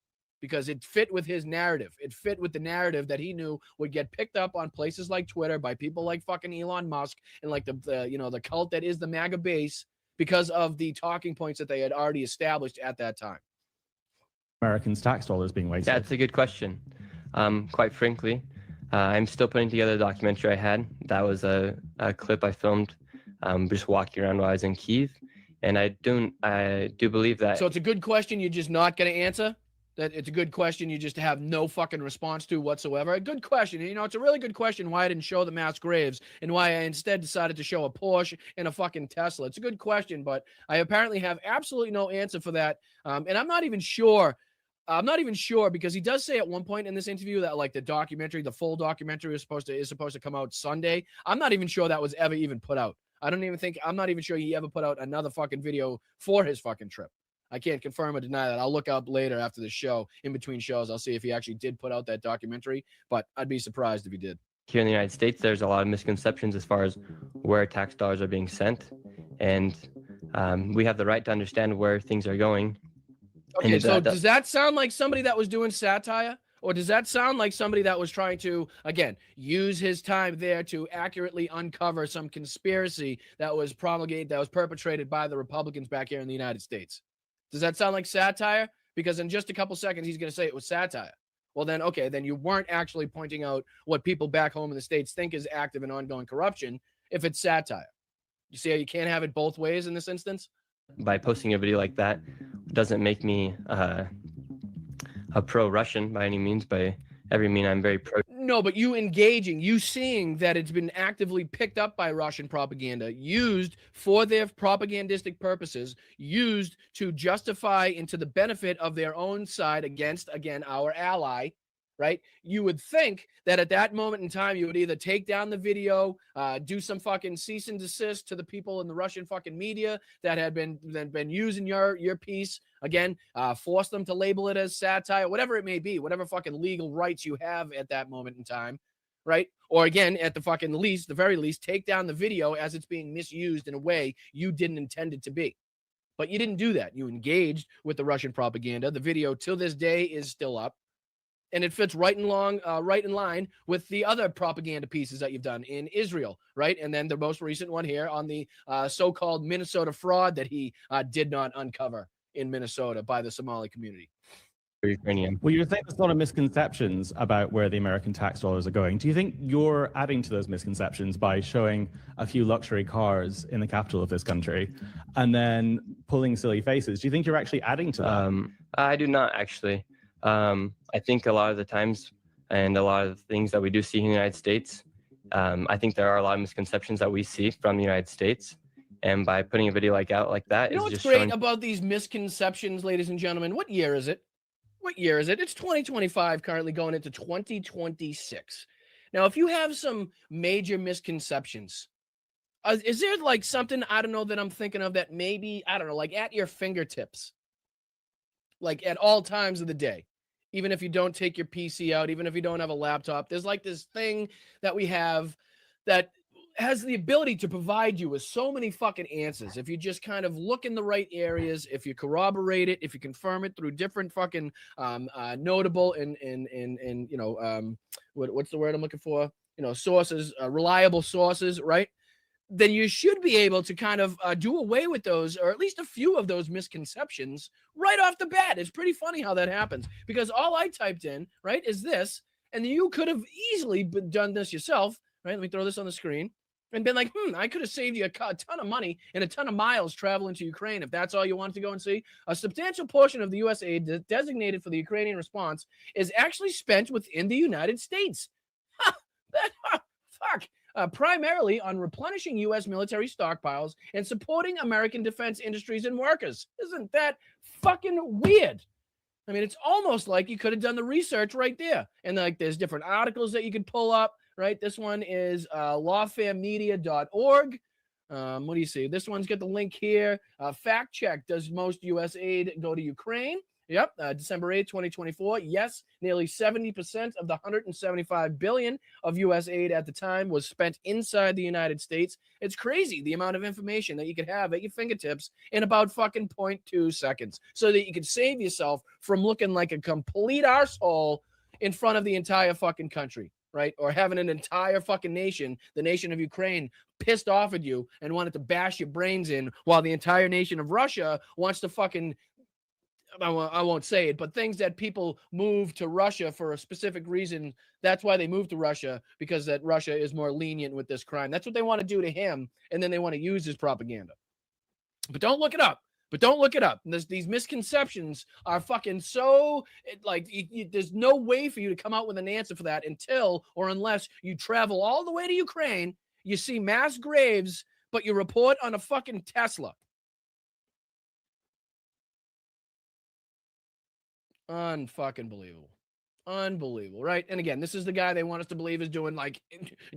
Because it fit with his narrative. It fit with the narrative that he knew would get picked up on places like Twitter by people like fucking Elon Musk and like the cult that is the MAGA base because of the talking points that they had already established at that time. Americans' tax dollars being wasted? That's a good question. Quite frankly, I'm still putting together the documentary I had. That was a clip I filmed just walking around while I was in Kyiv. And I do believe that. So it's a good question you're just not going to answer? That it's a good question you just have no fucking response to whatsoever? A good question. It's a really good question why I didn't show the mass graves and why I instead decided to show a Porsche and a fucking Tesla. It's a good question, but I apparently have absolutely no answer for that. And I'm not even sure because he does say at one point in this interview that like the full documentary is supposed to come out Sunday. I'm not even sure that was ever even put out. I'm not even sure he ever put out another fucking video for his fucking trip. I can't confirm or deny that. I'll look up later after the show, in between shows. I'll see if he actually did put out that documentary, but I'd be surprised if he did. Here in the United States, there's a lot of misconceptions as far as where tax dollars are being sent. And we have the right to understand where things are going. Okay, so does that sound like somebody that was doing satire? Or does that sound like somebody that was trying to, again, use his time there to accurately uncover some conspiracy that was perpetrated by the Republicans back here in the United States? Does that sound like satire? Because in just a couple seconds, he's going to say it was satire. Well, then, okay, then you weren't actually pointing out what people back home in the States think is active and ongoing corruption if it's satire. You see how you can't have it both ways in this instance? By posting a video like that doesn't make me a pro-Russian by any means. By every mean, I'm very pro. No, but you seeing that it's been actively picked up by Russian propaganda, used for their propagandistic purposes, used to justify and to the benefit of their own side against, again, our ally, right? You would think that at that moment in time, you would either take down the video, do some fucking cease and desist to the people in the Russian fucking media that had been using your piece, again, force them to label it as satire, whatever it may be, whatever fucking legal rights you have at that moment in time, right? Or again, at the very least, take down the video as it's being misused in a way you didn't intend it to be. But you didn't do that. You engaged with the Russian propaganda. The video till this day is still up. And it fits right in line with the other propaganda pieces that you've done in Israel, right? And then the most recent one here on the so-called Minnesota fraud that he did not uncover in Minnesota by the Somali community. for Ukrainian. Well, you're saying there's a lot of misconceptions about where the American tax dollars are going. Do you think you're adding to those misconceptions by showing a few luxury cars in the capital of this country and then pulling silly faces? Do you think you're actually adding to that? I do not actually. I think a lot of the times and a lot of the things that we do see in the United States, I think there are a lot of misconceptions that we see from the United States. And by putting a video out like that, You know what's great about these misconceptions, ladies and gentlemen? What year is it? What year is it? It's 2025, currently going into 2026. Now, if you have some major misconceptions, is there like something, I don't know, that I'm thinking of that maybe, I don't know, like at your fingertips, like at all times of the day, even if you don't take your PC out, even if you don't have a laptop, there's like this thing that we have that has the ability to provide you with so many fucking answers. If you just kind of look in the right areas, if you corroborate it, if you confirm it through different fucking notable and you know, what's the word I'm looking for? You know, sources, reliable sources, right? Then you should be able to kind of do away with those, or at least a few of those misconceptions right off the bat. It's pretty funny how that happens, because all I typed in, right, is this, and you could have easily done this yourself, right? Let me throw this on the screen. And been like, I could have saved you a ton of money and a ton of miles traveling to Ukraine if that's all you wanted to go and see. A substantial portion of the U.S. aid designated for the Ukrainian response is actually spent within the United States. Primarily on replenishing U.S. military stockpiles and supporting American defense industries and workers. Isn't that fucking weird? I mean, it's almost like you could have done the research right there. And like, there's different articles that you could pull up. Right, this one is lawfaremedia.org. What do you see? This one's got the link here. Fact check: does most U.S. aid go to Ukraine? Yep, December 8th, 2024. Yes, nearly 70% of the $175 billion of U.S. aid at the time was spent inside the United States. It's crazy the amount of information that you could have at your fingertips in about fucking 0.2 seconds, so that you could save yourself from looking like a complete arsehole in front of the entire fucking country. Right? Or having an entire fucking nation, the nation of Ukraine, pissed off at you and wanted to bash your brains in, while the entire nation of Russia wants to fucking, I won't say it, but things that people move to Russia for a specific reason. That's why they moved to Russia, because that Russia is more lenient with this crime. That's what they want to do to him, and then they want to use his propaganda. But don't look it up. These misconceptions are fucking so, like, there's no way for you to come out with an answer for that until or unless you travel all the way to Ukraine, you see mass graves, but you report on a fucking Tesla. Unfucking believable. Unbelievable, right? And again, this is the guy they want us to believe is doing like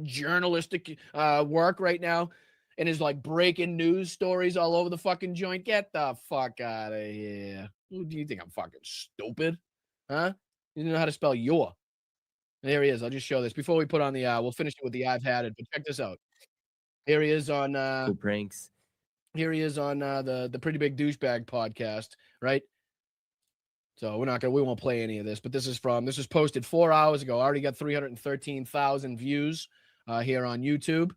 journalistic work right now, and is like breaking news stories all over the fucking joint. Get the fuck out of here. Who do you think? I'm fucking stupid? Huh? You know how to spell your. There he is. I'll just show this before we put on the we'll finish it with the I've had it, but check this out. Here he is on cool pranks. Here he is on the Pretty Big Douchebag podcast, right? So we won't play any of this, but this is posted 4 hours ago. I already got 313,000 views here on YouTube.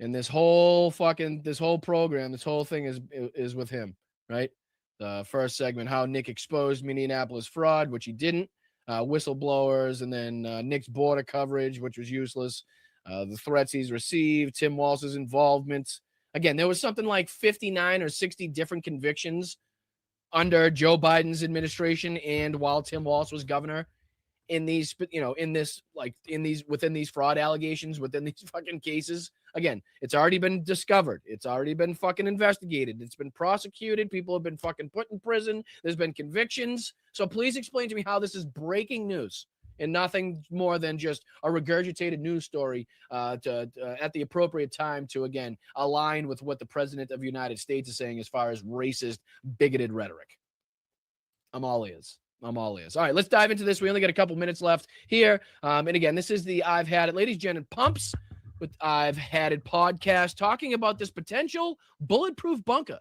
And this whole program, this whole thing is with him, right? The first segment, how Nick exposed Minneapolis fraud, which he didn't, whistleblowers, and then Nick's border coverage, which was useless, the threats he's received, Tim Walz's involvement. Again, there was something like 59 or 60 different convictions under Joe Biden's administration and while Tim Walz was governor, within these fraud allegations, within these fucking cases. Again, it's already been discovered. It's already been fucking investigated. It's been prosecuted. People have been fucking put in prison. There's been convictions. So please explain to me how this is breaking news and nothing more than just a regurgitated news story at the appropriate time to, again, align with what the president of the United States is saying as far as racist, bigoted rhetoric. I'm all ears. All right, let's dive into this. We only got a couple minutes left here. And again, this is the I've Had It. Ladies, Jen, Pumps with I've Had It podcast, talking about this potential bulletproof bunker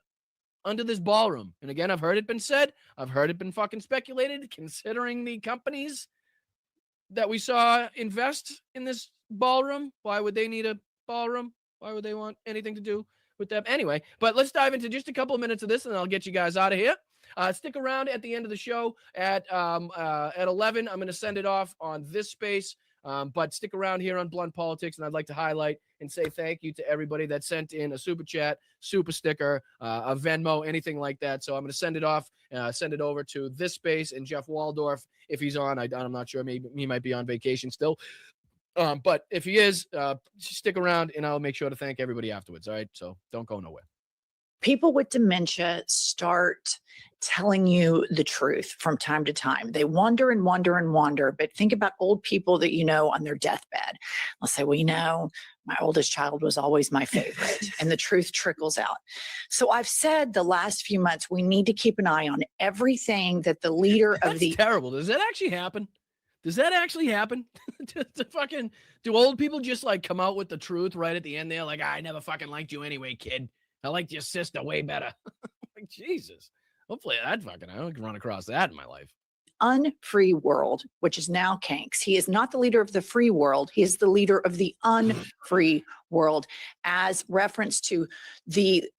under this ballroom. And again, I've heard it been said. I've heard it been fucking speculated, considering the companies that we saw invest in this ballroom. Why would they need a ballroom? Why would they want anything to do with them? Anyway, but let's dive into just a couple of minutes of this, and I'll get you guys out of here. Stick around at the end of the show at 11. I'm going to send it off on this space. But stick around here on Blunt Politics, and I'd like to highlight and say thank you to everybody that sent in a super chat, super sticker, a Venmo, anything like that. So I'm going to send it off, send it over to this space and Jeff Waldorf if he's on. I'm not sure. Maybe he might be on vacation still. But if he is, stick around, and I'll make sure to thank everybody afterwards. All right, so don't go nowhere. People with dementia start telling you the truth from time to time. They wonder and wonder and wonder, but think about old people that you know on their deathbed. They'll say, well, you know, my oldest child was always my favorite, and the truth trickles out. So I've said the last few months, we need to keep an eye on everything that the leader of the— terrible. Does that actually happen? Does that actually happen? Do old people just like come out with the truth right at the end there? Like, I never fucking liked you anyway, kid. I liked your sister way better. Like, Jesus. Hopefully I don't run across that in my life. Unfree world, which is now Kanks. He is not the leader of the free world. He is the leader of the unfree world, as reference to the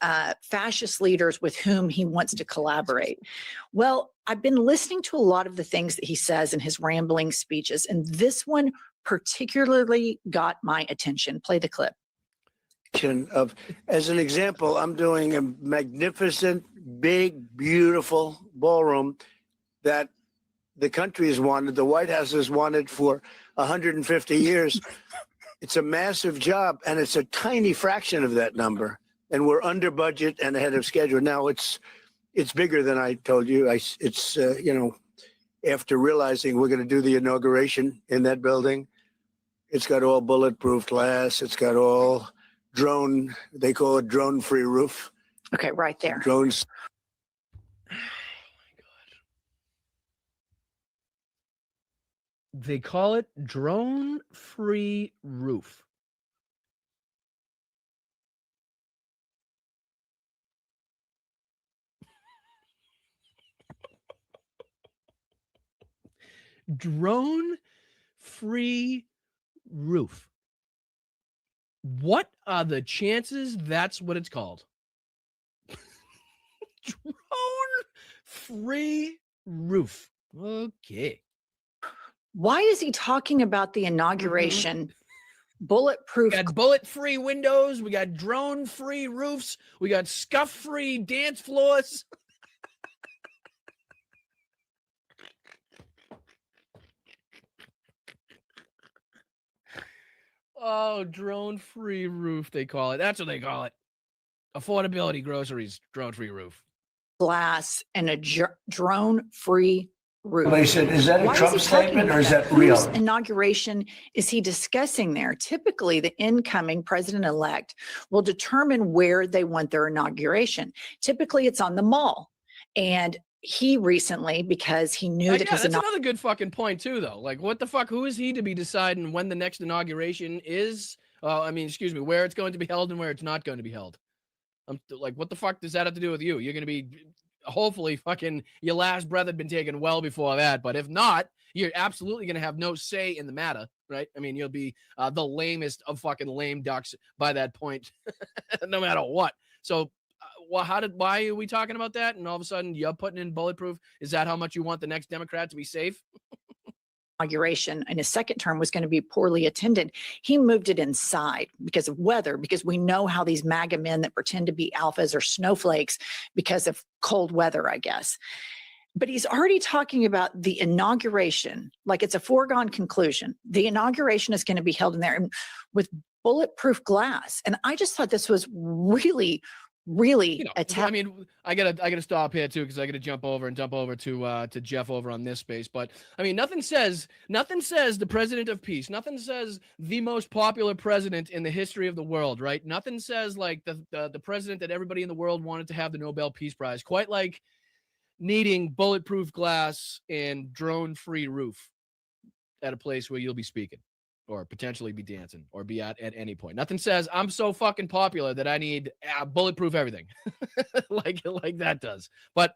fascist leaders with whom he wants to collaborate. Well, I've been listening to a lot of the things that he says in his rambling speeches, and this one particularly got my attention. Play the clip. Of, as an example, I'm doing a magnificent, big, beautiful ballroom that the country has wanted, the White House has wanted for 150 years. It's a massive job, and it's a tiny fraction of that number. And we're under budget and ahead of schedule. Now it's bigger than I told you. After realizing we're going to do the inauguration in that building, it's got all bulletproof glass. It's got all drone, they call it drone-free roof. Okay, right there. Drones. Oh my God. They call it drone-free roof. Drone-free roof. What are the chances that's what it's called? Drone-free roof. Okay. Why is he talking about the inauguration? Bulletproof. We got bullet-free windows. We got drone-free roofs. We got scuff-free dance floors. Oh, drone-free roof, they call it. That's what they call it. Affordability groceries, drone-free roof. Glass and a drone-free roof. They said, is that a Trump statement or is that real? Whose inauguration is he discussing there? Typically, the incoming president-elect will determine where they want their inauguration. Typically, it's on the mall. And he recently, because he knew that his— that's another good fucking point too, though. Like, what the fuck? Who is he to be deciding when the next inauguration is? Where it's going to be held and where it's not going to be held. I'm like, what the fuck does that have to do with you? You're going to be, hopefully, fucking your last breath had been taken well before that. But if not, you're absolutely going to have no say in the matter, right? I mean, you'll be the lamest of fucking lame ducks by that point, no matter what. So. Why are we talking about that? And all of a sudden you're putting in bulletproof. Is that how much you want the next Democrat to be safe? Inauguration in his second term was going to be poorly attended. He moved it inside because of weather, because we know how these MAGA men that pretend to be alphas are snowflakes because of cold weather, I guess. But he's already talking about the inauguration, like it's a foregone conclusion. The inauguration is going to be held in there with bulletproof glass. And I just thought this was really I mean, I gotta stop here too, because I gotta jump over to Jeff over on this space. But I mean, nothing says the president of peace, nothing says the most popular president in the history of the world, right? Nothing says like the president that everybody in the world wanted to have the Nobel Peace Prize, quite like needing bulletproof glass and drone-free roof at a place where you'll be speaking. or potentially be dancing or be at any point. Nothing says I'm so fucking popular that I need bulletproof everything like that does. But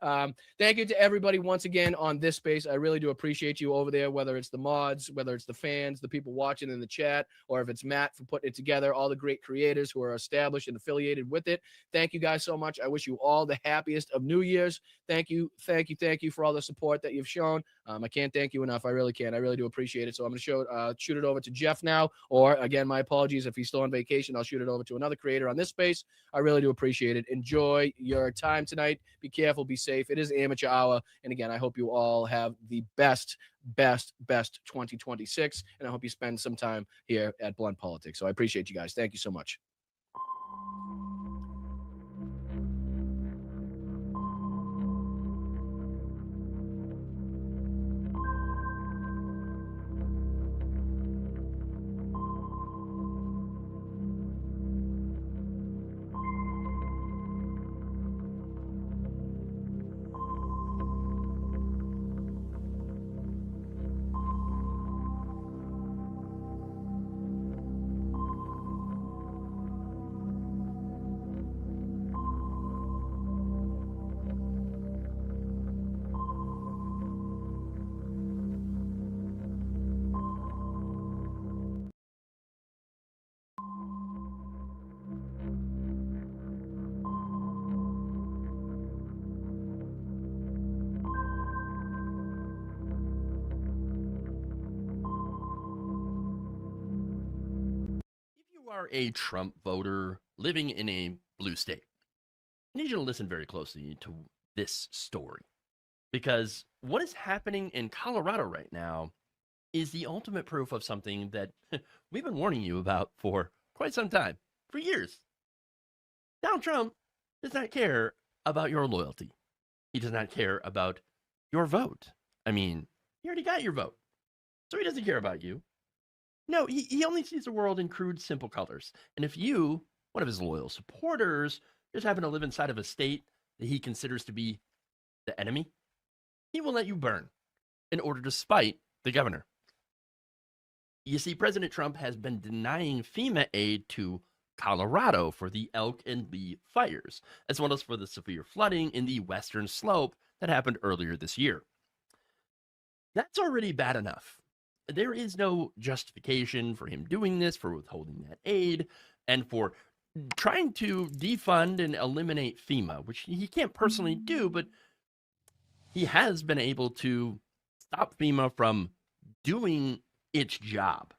thank you to everybody once again on this space. I really do appreciate you over there, whether it's the mods, whether it's the fans, the people watching in the chat, or if it's Matt for putting it together, all the great creators who are established and affiliated with it. Thank you guys so much. I wish you all the happiest of New Year's. Thank you for all the support that you've shown. I can't thank you enough. I really can't. I really do appreciate it. So I'm going to shoot it over to Jeff now, or again, my apologies if he's still on vacation. I'll shoot it over to another creator on this space. I really do appreciate it. Enjoy your time tonight. Be careful. Be safe. It is amateur hour. And again, I hope you all have the best 2026. And I hope you spend some time here at Blunt Politics. So I appreciate you guys. Thank you so much. Are a Trump voter living in a blue state, I need you to listen very closely to this story, because what is happening in Colorado right now is the ultimate proof of something that we've been warning you about for quite some time, for years. Donald Trump does not care about your loyalty. He does not care about your vote. I mean, you already got your vote, so he doesn't care about you. No, he only sees the world in crude, simple colors. And if you, one of his loyal supporters, just happen to live inside of a state that he considers to be the enemy, he will let you burn in order to spite the governor. You see, President Trump has been denying FEMA aid to Colorado for the Elk and Lee fires, as well as for the severe flooding in the western slope that happened earlier this year. That's already bad enough. There is no justification for him doing this, for withholding that aid, and for trying to defund and eliminate FEMA, which he can't personally do, but he has been able to stop FEMA from doing its job.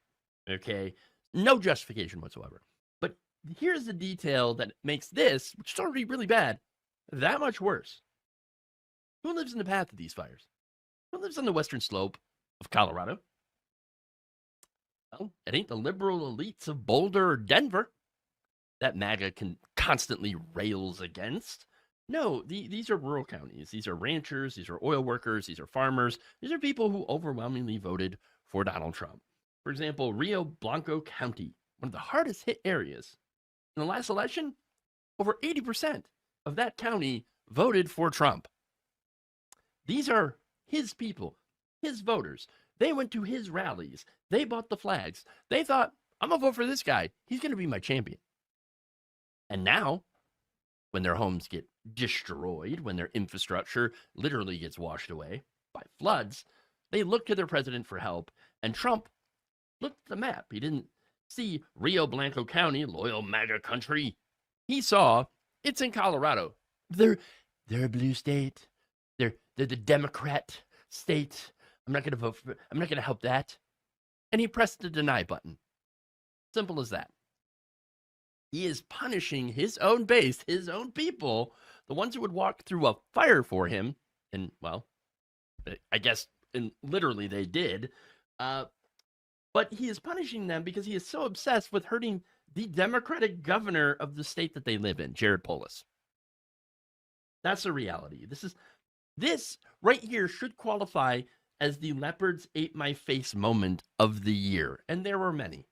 Okay? No justification whatsoever. But here's the detail that makes this, which is already really bad, that much worse. Who lives in the path of these fires? Who lives on the western slope of Colorado? Well, it ain't the liberal elites of Boulder or Denver that MAGA constantly rails against. No, these are rural counties. These are ranchers. These are oil workers. These are farmers. These are people who overwhelmingly voted for Donald Trump. For example, Rio Blanco County, one of the hardest hit areas. In the last election, over 80% of that county voted for Trump. These are his people, his voters. They went to his rallies. They bought the flags. They thought, I'm going to vote for this guy. He's going to be my champion. And now, when their homes get destroyed, when their infrastructure literally gets washed away by floods, they look to their president for help. And Trump looked at the map. He didn't see Rio Blanco County, loyal MAGA country. He saw it's in Colorado. They're a blue state. They're the Democrat state. I'm not going to vote for it. I'm not going to help that. And he pressed the deny button. Simple as that. He is punishing his own base, his own people, the ones who would walk through a fire for him. And, well, I guess literally they did. But he is punishing them because he is so obsessed with hurting the Democratic governor of the state that they live in, Jared Polis. That's the reality. This right here should qualify as the leopards ate my face moment of the year. And there were many.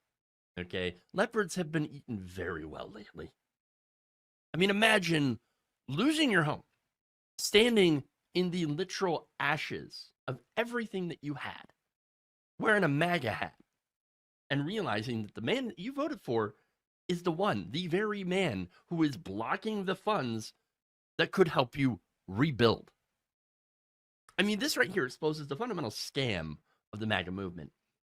Okay. Leopards have been eaten very well lately. I mean, imagine losing your home, standing in the literal ashes of everything that you had, wearing a MAGA hat, and realizing that the man that you voted for is the very man who is blocking the funds that could help you rebuild. I mean, this right here exposes the fundamental scam of the MAGA movement.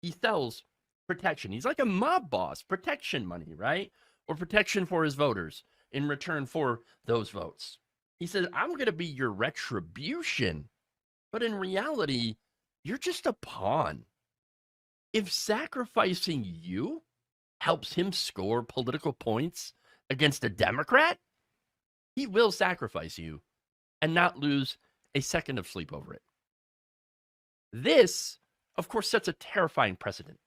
He sells protection. He's like a mob boss, protection money, right? Or protection for his voters in return for those votes. He says, I'm going to be your retribution. But in reality, you're just a pawn. If sacrificing you helps him score political points against a Democrat, he will sacrifice you and not lose a second of sleep over it. This, of course, sets a terrifying precedent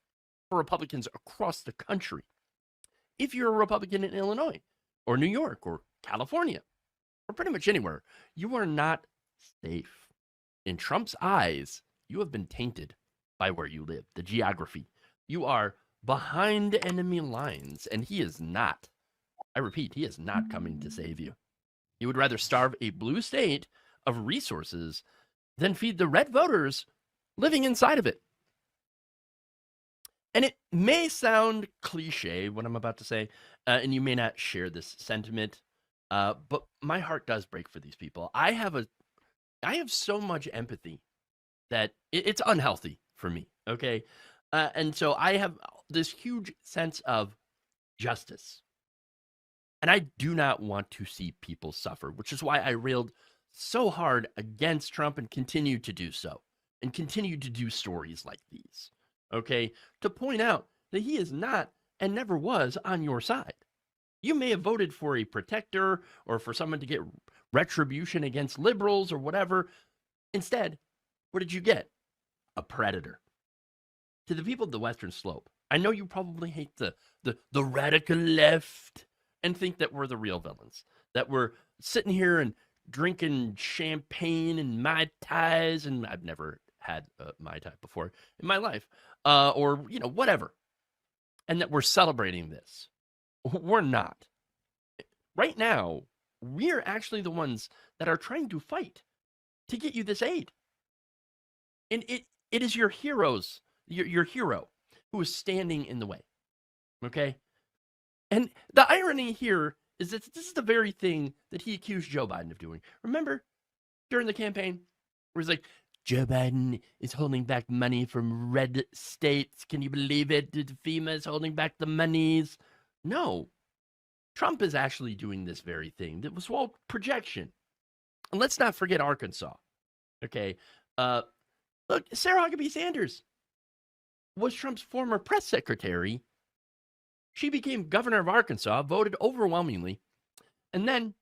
for Republicans across the country. If you're a Republican in Illinois or New York or California or pretty much anywhere, you are not safe. In Trump's eyes, you have been tainted by where you live, the geography. You are behind enemy lines, and he is not, I repeat, he is not coming to save you. He would rather starve a blue state of resources than feed the red voters living inside of it. And it may sound cliche, what I'm about to say, and you may not share this sentiment, but my heart does break for these people. I have so much empathy that it's unhealthy for me, okay? And so I have this huge sense of justice. And I do not want to see people suffer, which is why I railed so hard against Trump and continue to do so, and continue to do stories like these, okay? To point out that he is not and never was on your side. You may have voted for a protector or for someone to get retribution against liberals or whatever. Instead, what did you get? A predator. To the people of the Western Slope, I know you probably hate the radical left and think that we're the real villains, that we're sitting here and drinking champagne and Mai Tais, and I've never had a Mai Tai before in my life, or, whatever, and that we're celebrating this. We're not. Right now, we're actually the ones that are trying to fight to get you this aid. And it is your heroes, your hero, who is standing in the way. Okay? And the irony here is that this is the very thing that he accused Joe Biden of doing. Remember during the campaign where he's like, Joe Biden is holding back money from red states. Can you believe it? FEMA is holding back the monies. No. Trump is actually doing this very thing. That was all projection. And let's not forget Arkansas. Okay. Look, Sarah Huckabee Sanders was Trump's former press secretary. She became governor of Arkansas, voted overwhelmingly, and then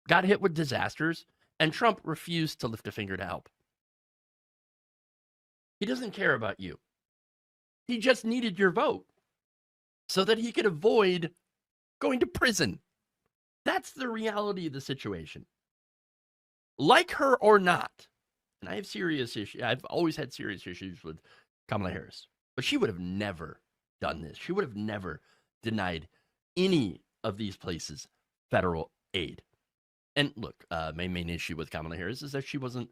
got hit with disasters, and Trump refused to lift a finger to help. He doesn't care about you. He just needed your vote so that he could avoid going to prison. That's the reality of the situation. Like her or not, and I have serious issues. I've always had serious issues with Kamala Harris, but she would have never done this. She would have never denied any of these places federal aid. And look, my main issue with Kamala Harris is that she wasn't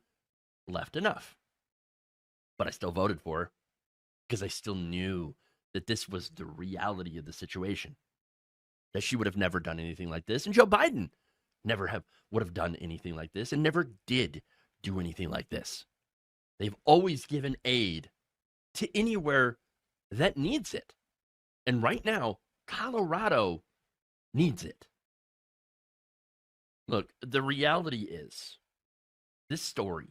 left enough. But I still voted for her because I still knew that this was the reality of the situation. That she would have never done anything like this. And Joe Biden would have done anything like this and never did do anything like this. They've always given aid to anywhere that needs it. And right now, Colorado needs it. Look, the reality is this story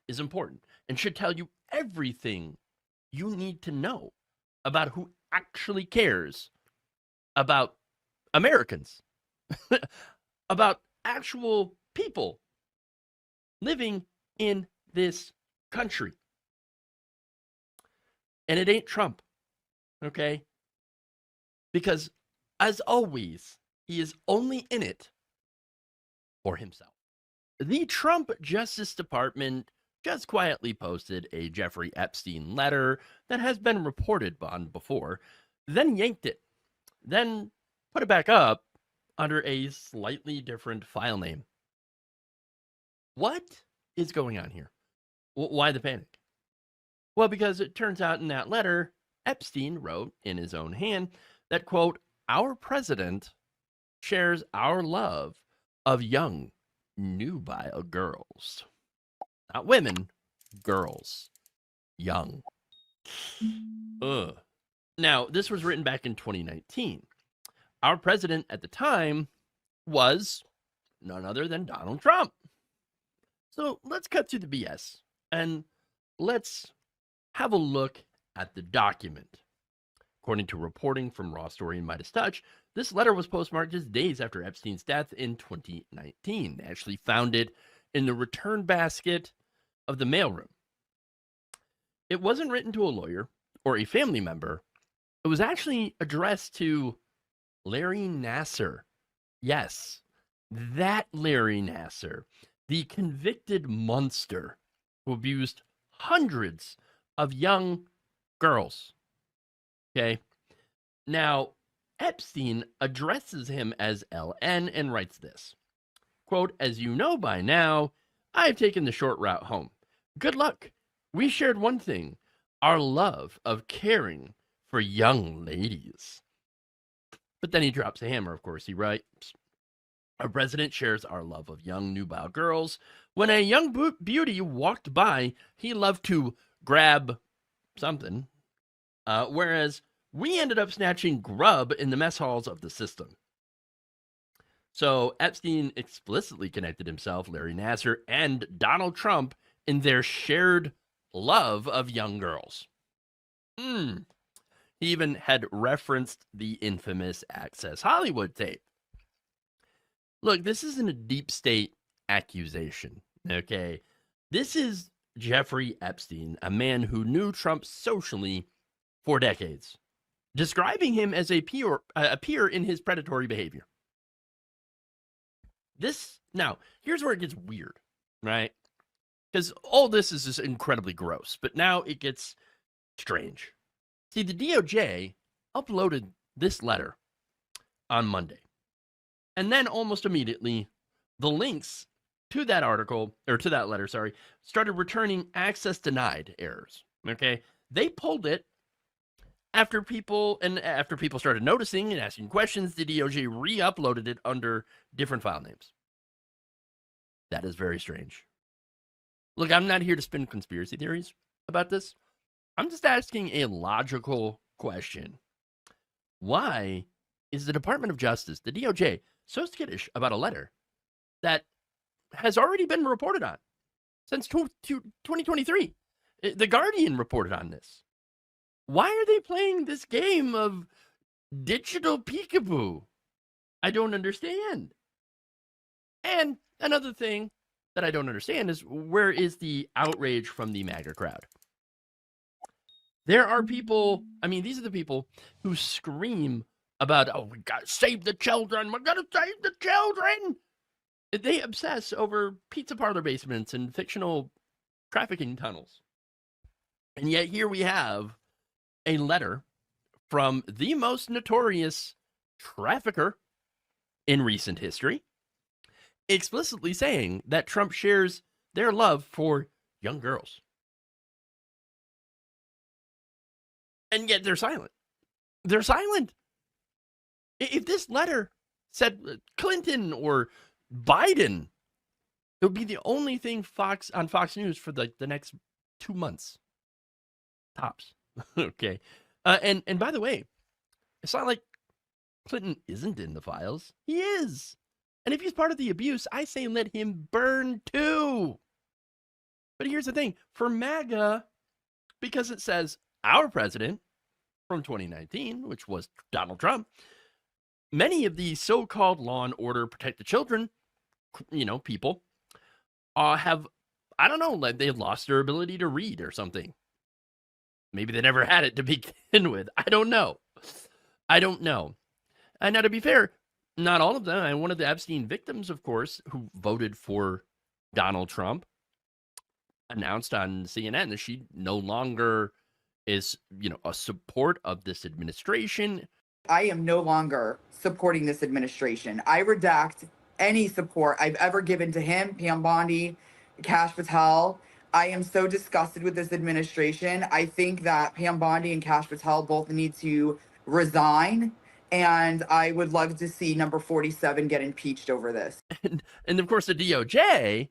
is important and should tell you everything you need to know about who actually cares about Americans, about actual people living in this country. And it ain't Trump, okay? Because, as always, he is only in it for himself. The Trump Justice Department just quietly posted a Jeffrey Epstein letter that has been reported on before, then yanked it, then put it back up under a slightly different file name. What is going on here? Why the panic? Well, because it turns out in that letter, Epstein wrote in his own hand that, quote, our president shares our love of young, nubile girls. Not women, girls. Young. Ugh. Now, this was written back in 2019. Our president at the time was none other than Donald Trump. So let's cut through the BS and let's have a look at the document. According to reporting from Raw Story and Midas Touch, this letter was postmarked just days after Epstein's death in 2019. They actually found it in the return basket of the mailroom. It wasn't written to a lawyer or a family member. It was actually addressed to Larry Nassar. Yes, that Larry Nassar, the convicted monster who abused hundreds of young girls. Okay. Now, Epstein addresses him as LN and writes this, quote, as you know by now, I've taken the short route home. Good luck. We shared one thing, our love of caring for young ladies. But then he drops a hammer, of course. He writes, our president shares our love of young, nubile girls. When a young beauty walked by, he loved to grab something, whereas we ended up snatching grub in the mess halls of the system. So Epstein explicitly connected himself, Larry Nassar, and Donald Trump in their shared love of young girls. He even had referenced the infamous Access Hollywood tape. Look, this isn't a deep state accusation, okay? This is Jeffrey Epstein, a man who knew Trump socially for decades, describing him as a peer in his predatory behavior. Now, here's where it gets weird, right? Because all this is just incredibly gross, but now it gets strange. See, the DOJ uploaded this letter on Monday. And then almost immediately, the links to that article, or to that letter, started returning access denied errors. Okay? They pulled it after people started noticing and asking questions. The DOJ re-uploaded it under different file names. That is very strange. Look, I'm not here to spin conspiracy theories about this. I'm just asking a logical question. Why is the Department of Justice, the DOJ, so skittish about a letter that has already been reported on since 2023? The Guardian reported on this. Why are they playing this game of digital peekaboo? I don't understand. And another thing that I don't understand is, where is the outrage from the MAGA crowd? There are people, these are the people who scream about, oh, we got to save the children. We're going to save the children. They obsess over pizza parlor basements and fictional trafficking tunnels. And yet here we have a letter from the most notorious trafficker in recent history, explicitly saying that Trump shares their love for young girls. And yet they're silent. They're silent. If this letter said Clinton or Biden, it would be the only thing on Fox News for the next 2 months. Tops. Okay. And by the way, it's not like Clinton isn't in the files. He is. And if he's part of the abuse, I say let him burn too. But here's the thing. For MAGA, because it says our president from 2019, which was Donald Trump, many of the so-called law and order protect the children, people, have, I don't know, like they've lost their ability to read or something. Maybe they never had it to begin with. I don't know. And now, to be fair, not all of them. And one of the Epstein victims, of course, who voted for Donald Trump, announced on CNN that she no longer is, a support of this administration. I am no longer supporting this administration. I redact any support I've ever given to him, Pam Bondi, Cash Patel. I am so disgusted with this administration. I think that Pam Bondi and Kash Patel both need to resign. And I would love to see number 47 get impeached over this. And of course, the DOJ,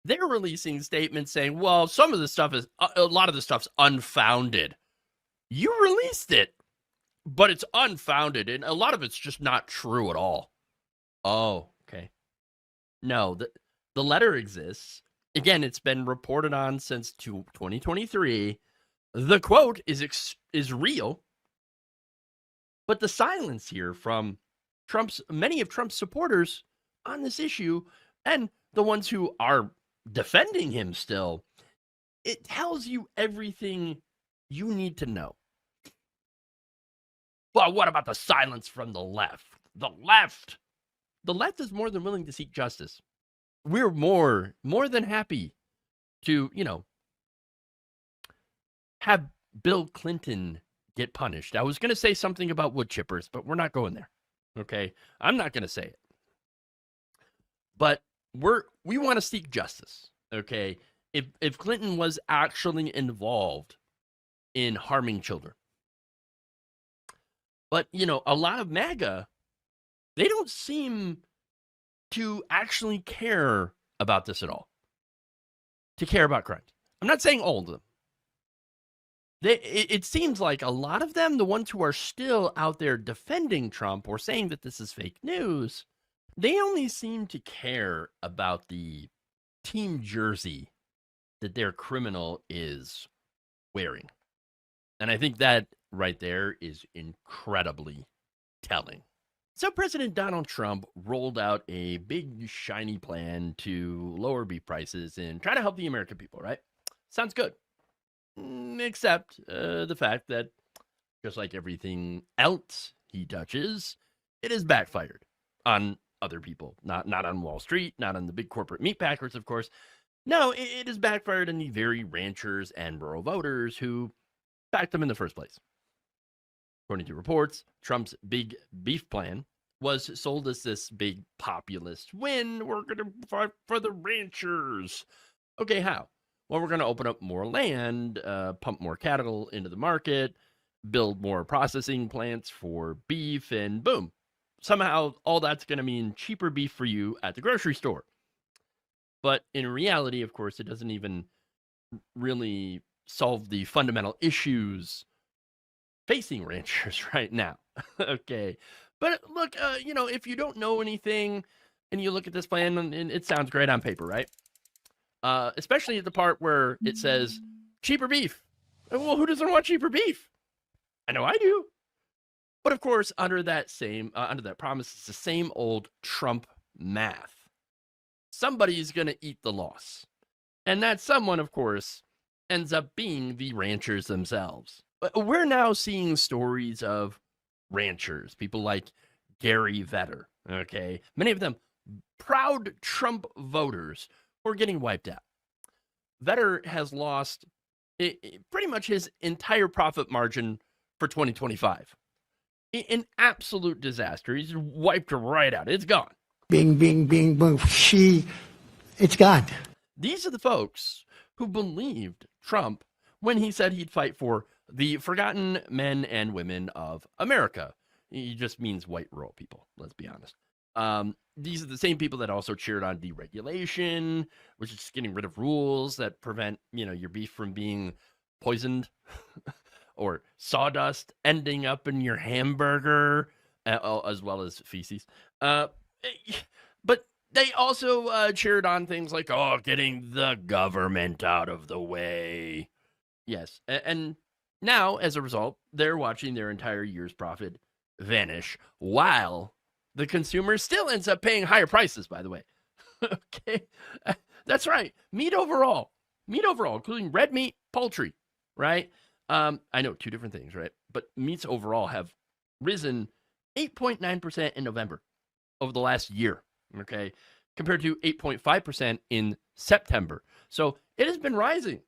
they're releasing statements saying, well, some of the stuff is, a lot of the stuff's unfounded. You released it, but it's unfounded. And a lot of it's just not true at all. Oh, okay. No, the letter exists. Again, it's been reported on since 2023. The quote is real. But the silence here from many of Trump's supporters on this issue, and the ones who are defending him still, it tells you everything you need to know. Well, what about the silence from the left? The left is more than willing to seek justice. We're more than happy to, have Bill Clinton get punished. I was going to say something about wood chippers, but we're not going there. Okay? I'm not going to say it. But we want to seek justice. Okay? If Clinton was actually involved in harming children. But, a lot of MAGA, they don't seem to actually care about this at all. To care about crimes. I'm not saying all of them. It seems like a lot of them, the ones who are still out there defending Trump or saying that this is fake news, they only seem to care about the team jersey that their criminal is wearing. And I think that right there is incredibly telling. So President Donald Trump rolled out a big, shiny plan to lower beef prices and try to help the American people, right? Sounds good. Except the fact that, just like everything else he touches, it is backfired on other people. Not on Wall Street, not on the big corporate meat packers, of course. No, it is backfired on the very ranchers and rural voters who backed them in the first place. According to reports, Trump's big beef plan was sold as this big populist win. We're going to fight for the ranchers. Okay, how? Well, we're going to open up more land, pump more cattle into the market, build more processing plants for beef, and boom. Somehow, all that's going to mean cheaper beef for you at the grocery store. But in reality, of course, it doesn't even really solve the fundamental issues facing ranchers right now. Okay. But look, if you don't know anything and you look at this plan, and it sounds great on paper, right? Especially at the part where it says cheaper beef. Well, who doesn't want cheaper beef? I know I do. But of course, under that promise, it's the same old Trump math. Somebody's going to eat the loss. And that someone, of course, ends up being the ranchers themselves. We're now seeing stories of ranchers, people like Gary Vetter, okay? Many of them proud Trump voters who are getting wiped out. Vetter has lost pretty much his entire profit margin for 2025. An absolute disaster. He's wiped right out. It's gone. Bing, bing, bing, boom. It's gone. These are the folks who believed Trump when he said he'd fight for the forgotten men and women of America. He just means white rural people, let's be honest. These are the same people that also cheered on deregulation, which is just getting rid of rules that prevent, your beef from being poisoned or sawdust ending up in your hamburger, as well as feces. But they also cheered on things like, getting the government out of the way. Yes. And now, as a result, they're watching their entire year's profit vanish while the consumer still ends up paying higher prices, by the way. Okay. That's right. Meat overall, including red meat, poultry, right? I know, two different things, right? But meats overall have risen 8.9% in November over the last year, okay, compared to 8.5% in September. So it has been rising.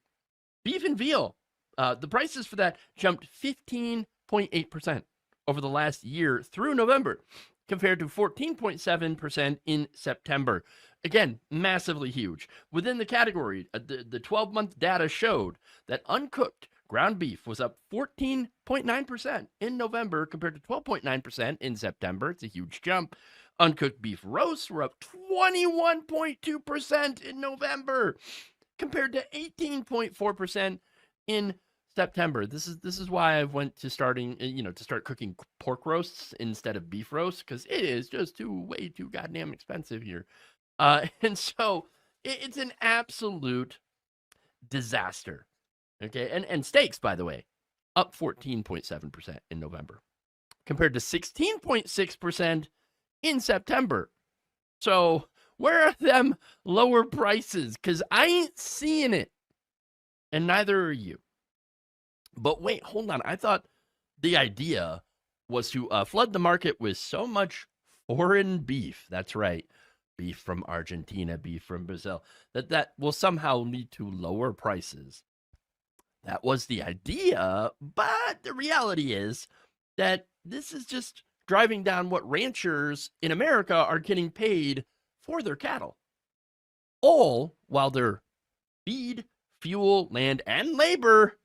Beef and veal, the prices for that jumped 15.8% over the last year through November, compared to 14.7% in September. Again, massively huge. Within the category, the 12-month data showed that uncooked ground beef was up 14.9% in November compared to 12.9% in September. It's a huge jump. Uncooked beef roasts were up 21.2% in November compared to 18.4% in September. This is why I went to start cooking pork roasts instead of beef roasts, because it is just way too goddamn expensive here. And so it's an absolute disaster. Okay. And steaks, by the way, up 14.7% in November compared to 16.6% in September. So where are them lower prices? Because I ain't seeing it. And neither are you. But wait, hold on. I thought the idea was to flood the market with so much foreign beef. That's right. Beef from Argentina, beef from Brazil, that will somehow lead to lower prices. That was the idea, but the reality is that this is just driving down what ranchers in America are getting paid for their cattle. All while their feed, fuel, land, and labor,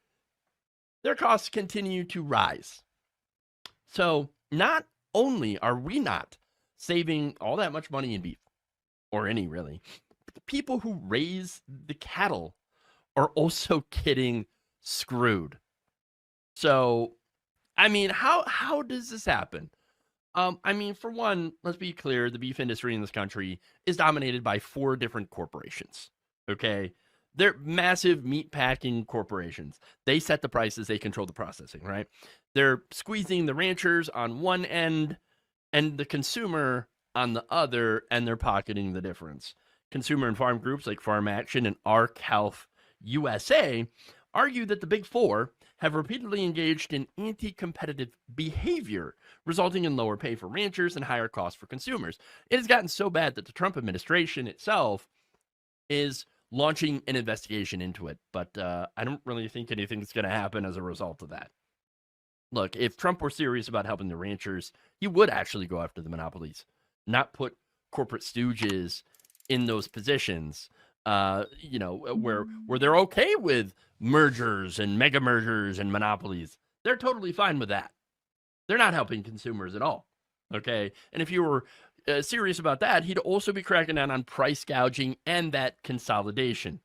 their costs continue to rise. So not only are we not saving all that much money in beef, or any really, but the people who raise the cattle are also getting screwed. So, I mean, how does this happen? I mean, for one, let's be clear, the beef industry in this country is dominated by 4 different corporations, okay? They're massive meat packing corporations. They set the prices, they control the processing, right? They're squeezing the ranchers on one end and the consumer on the other, and they're pocketing the difference. Consumer and farm groups like Farm Action and ArcHealth USA argue that the Big Four have repeatedly engaged in anti-competitive behavior, resulting in lower pay for ranchers and higher costs for consumers. It has gotten so bad that the Trump administration itself is launching an investigation into it, but I don't really think anything's going to happen as a result of that. Look, if Trump were serious about helping the ranchers, he would actually go after the monopolies, not put corporate stooges in those positions, where they're okay with mergers and mega mergers and monopolies. They're totally fine with that. They're not helping consumers at all. Okay. And if you were serious about that, he'd also be cracking down on price gouging and that consolidation.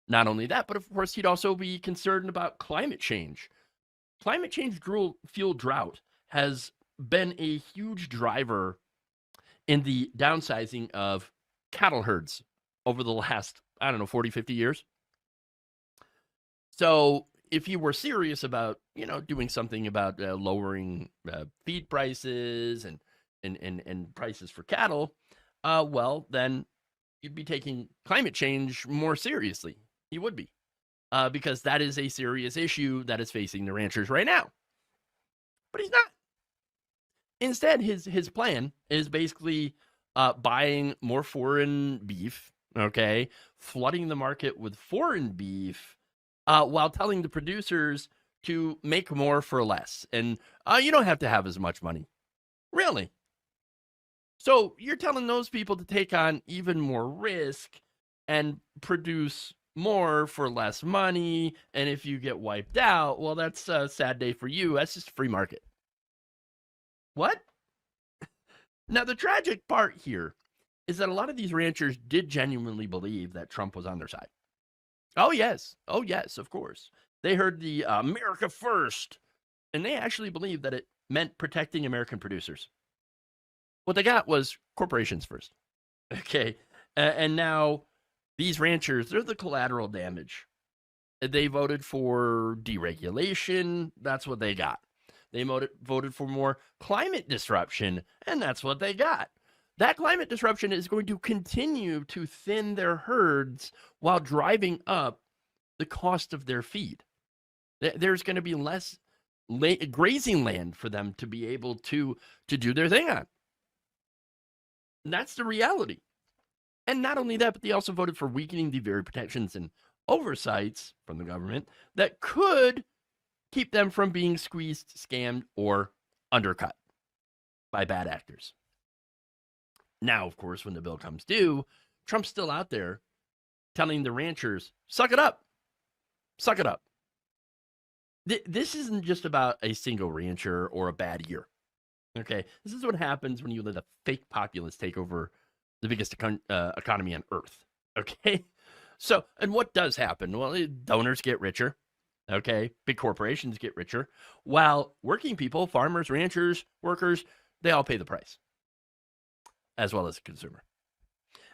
Not only that, but of course, he'd also be concerned about climate change. Climate change fueled drought has been a huge driver in the downsizing of cattle herds over the last, 40, 50 years. So if you were serious about, doing something about lowering feed prices and prices for cattle, well, then you'd be taking climate change more seriously. You would be, because that is a serious issue that is facing the ranchers right now. But he's not. Instead, his plan is basically buying more foreign beef, okay, flooding the market with foreign beef, while telling the producers to make more for less. And you don't have to have as much money. Really. So you're telling those people to take on even more risk and produce more for less money. And if you get wiped out, well, that's a sad day for you. That's just free market. What? Now, the tragic part here is that a lot of these ranchers did genuinely believe that Trump was on their side. Oh, yes. Oh, yes, of course. They heard the America first, and they actually believed that it meant protecting American producers. What they got was corporations first. Okay. And now these ranchers, they're the collateral damage. They voted for deregulation. That's what they got. They voted for more climate disruption, and that's what they got. That climate disruption is going to continue to thin their herds while driving up the cost of their feed. There's going to be less grazing land for them to be able to do their thing on. That's the reality. And not only that, but they also voted for weakening the very protections and oversights from the government that could keep them from being squeezed, scammed, or undercut by bad actors. Now, of course, when the bill comes due, Trump's still out there telling the ranchers, suck it up. Suck it up. This isn't just about a single rancher or a bad year. Okay, this is what happens when you let a fake populace take over the biggest economy on earth. Okay, so, and what does happen? Well, donors get richer. Okay, big corporations get richer, while working people, farmers, ranchers, workers, they all pay the price, as well as the consumer.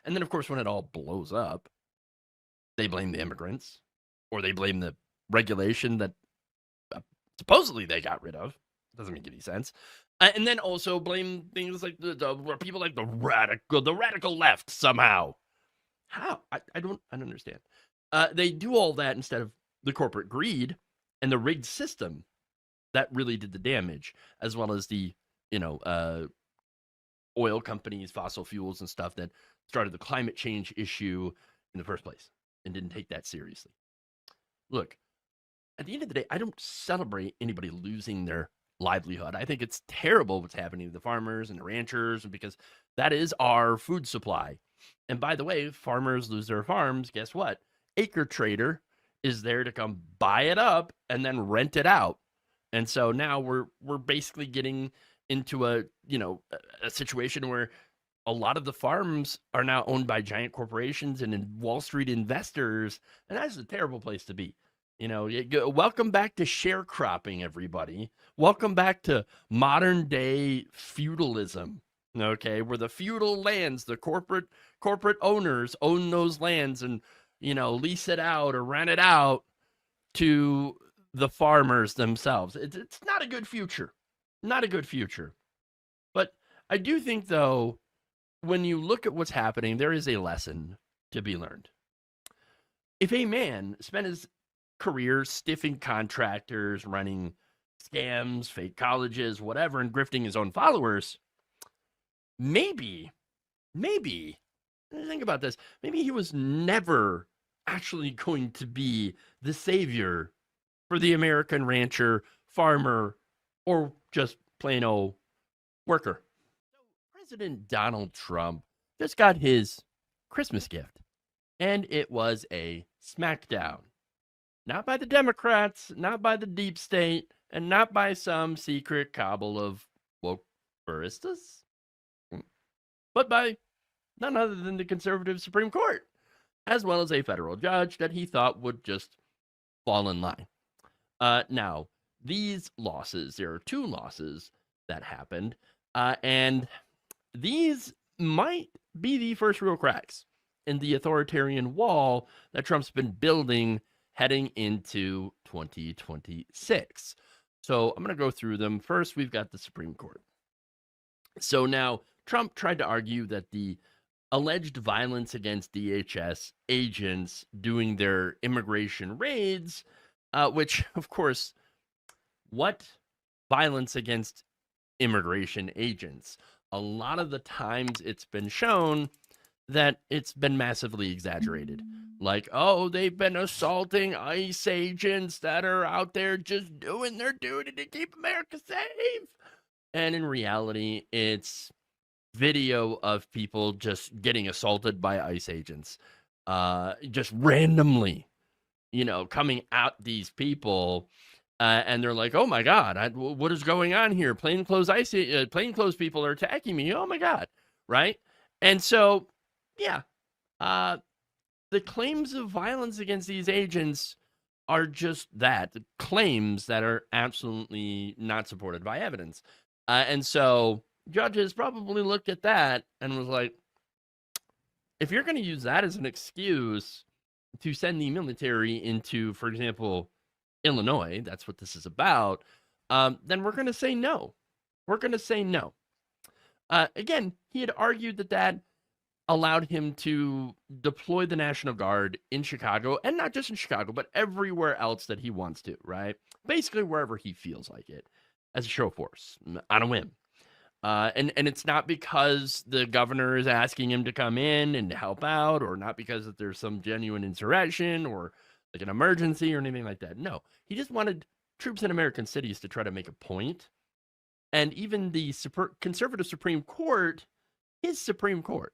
And then, of course, when it all blows up, they blame the immigrants, or they blame the regulation that supposedly they got rid of. Doesn't make any sense. And then also blame things like the people like the radical left somehow. How? I don't understand. They do all that instead of the corporate greed and the rigged system that really did the damage, as well as the oil companies, fossil fuels, and stuff that started the climate change issue in the first place and didn't take that seriously. Look, at the end of the day, I don't celebrate anybody losing their livelihood. I think it's terrible what's happening to the farmers and the ranchers, because that is our food supply. And by the way, farmers lose their farms. Guess what? Acre Trader is there to come buy it up and then rent it out. And so now we're basically getting into a situation where a lot of the farms are now owned by giant corporations and Wall Street investors, and that's a terrible place to be. Welcome back to sharecropping, everybody. Welcome back to modern day feudalism. Okay, where the feudal lands, the corporate owners own those lands and lease it out or rent it out to the farmers themselves. It's not a good future. Not a good future. But I do think, though, when you look at what's happening, there is a lesson to be learned. If a man spent his career stiffing contractors, running scams, fake colleges, whatever, and grifting his own followers, maybe, think about this, maybe he was never actually going to be the savior for the American rancher, farmer, or just plain old worker. So President Donald Trump just got his Christmas gift, and it was a smackdown. Not by the Democrats, not by the deep state, and not by some secret cabal of woke baristas, but by none other than the conservative Supreme Court, as well as a federal judge that he thought would just fall in line. Now, these losses, there are 2 losses that happened, and these might be the first real cracks in the authoritarian wall that Trump's been building heading into 2026. So I'm going to go through them. First, we've got the Supreme Court. So now Trump tried to argue that the alleged violence against DHS agents doing their immigration raids, which, of course, what violence against immigration agents? A lot of the times it's been shown that it's been massively exaggerated. Like, oh, they've been assaulting ICE agents that are out there just doing their duty to keep America safe. And in reality, it's video of people just getting assaulted by ICE agents, just randomly, coming at these people. And they're like, oh my God, what is going on here? Plainclothes people are attacking me. Oh my God. Right. And so, yeah, the claims of violence against these agents are just that, the claims that are absolutely not supported by evidence. And so judges probably looked at that and was like, if you're going to use that as an excuse to send the military into, for example, Illinois, that's what this is about, then we're going to say no. We're going to say no. Again, he had argued that allowed him to deploy the National Guard in Chicago, and not just in Chicago, but everywhere else that he wants to, right? Basically wherever he feels like it, as a show of force, on a whim. And it's not because the governor is asking him to come in and help out, or not because that there's some genuine insurrection or like an emergency or anything like that. No, he just wanted troops in American cities to try to make a point. And even the conservative Supreme Court, his Supreme Court.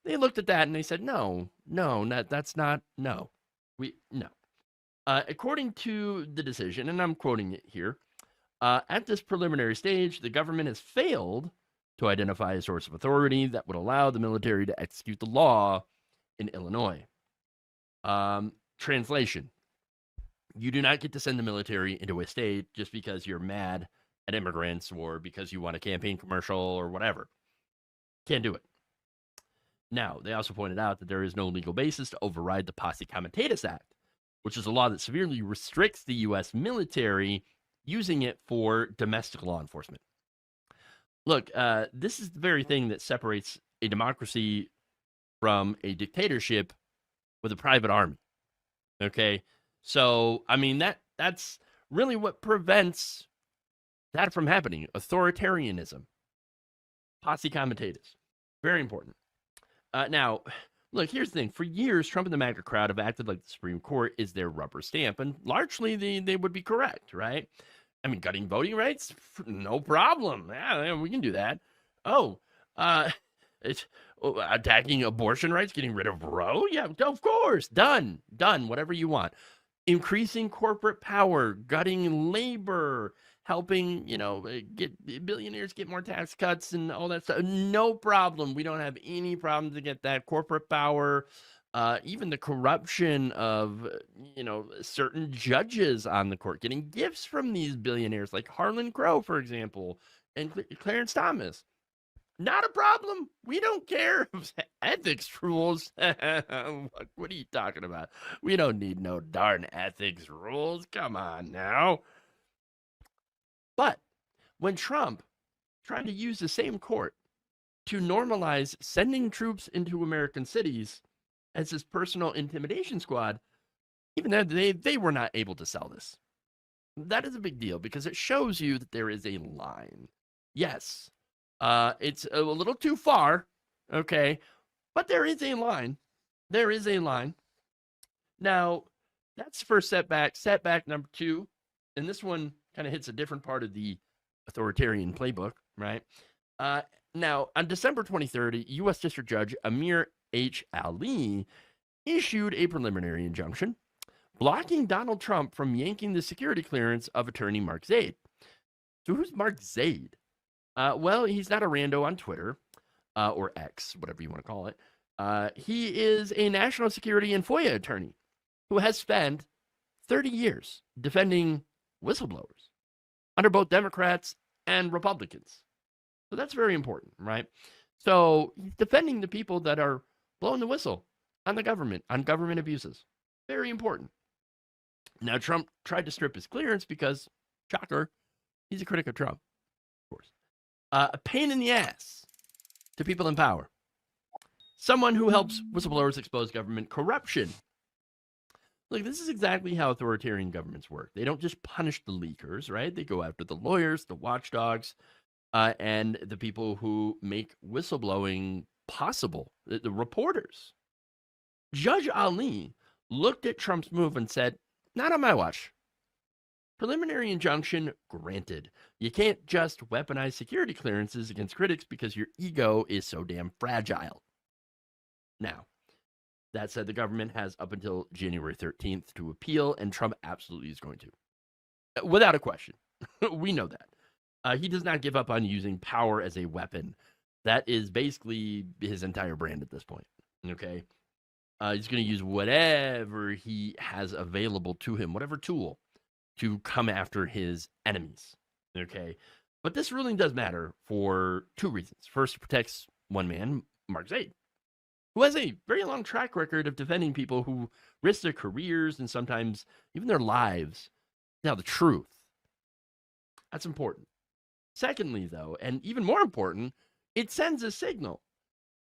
They looked at that and they said, no, that's not, no. No. According to the decision, and I'm quoting it here, at this preliminary stage, the government has failed to identify a source of authority that would allow the military to execute the law in Illinois. Translation: you do not get to send the military into a state just because you're mad at immigrants or because you want a campaign commercial or whatever. Can't do it. Now, they also pointed out that there is no legal basis to override the Posse Comitatus Act, which is a law that severely restricts the U.S. military using it for domestic law enforcement. Look, this is the very thing that separates a democracy from a dictatorship with a private army. Okay? So, I mean, that's really what prevents that from happening. Authoritarianism. Posse Comitatus. Very important. Now, look, here's the thing. For years, Trump and the MAGA crowd have acted like the Supreme Court is their rubber stamp, and largely they would be correct, right? I mean, gutting voting rights? No problem. Yeah, we can do that. It's attacking abortion rights, getting rid of Roe? Yeah, of course. Done. Whatever you want. Increasing corporate power, gutting labor, helping, get billionaires get more tax cuts and all that stuff. No problem. We don't have any problem to get that corporate power. Even the corruption of, certain judges on the court, getting gifts from these billionaires like Harlan Crow, for example, and Clarence Thomas. Not a problem. We don't care. Ethics rules. What are you talking about? We don't need no darn ethics rules. Come on now. But when Trump tried to use the same court to normalize sending troops into American cities as his personal intimidation squad, even then they were not able to sell this. That is a big deal because it shows you that there is a line. Yes, it's a little too far, okay, but there is a line. There is a line. Now, that's first setback. Setback number two, and this one kind of hits a different part of the authoritarian playbook, right? Now, on December 23rd, U.S. District Judge Amir H. Ali issued a preliminary injunction blocking Donald Trump from yanking the security clearance of attorney Mark Zaid. So who's Mark Zaid? Well, he's not a rando on Twitter or X, whatever you want to call it. He is a national security and FOIA attorney who has spent 30 years defending whistleblowers under both Democrats and Republicans. So that's very important, right? So he's defending the people that are blowing the whistle on the government, on government abuses. Very important. Now, Trump tried to strip his clearance because, shocker, he's a critic of Trump, of course. A pain in the ass to people in power. Someone who helps whistleblowers expose government corruption. Look, this is exactly how authoritarian governments work. They don't just punish the leakers, right? They go after the lawyers, the watchdogs, and the people who make whistleblowing possible, the reporters. Judge Ali looked at Trump's move and said, not on my watch. Preliminary injunction granted. You can't just weaponize security clearances against critics because your ego is so damn fragile. Now, that said, the government has up until January 13th to appeal, and Trump absolutely is going to. Without a question. We know that. He does not give up on using power as a weapon. That is basically his entire brand at this point. Okay? He's going to use whatever he has available to him, whatever tool, to come after his enemies. Okay? But this ruling does matter for two reasons. First, it protects one man, Mark Zaid, who has a very long track record of defending people who risk their careers and sometimes even their lives to tell the truth. That's important. Secondly, though, and even more important, it sends a signal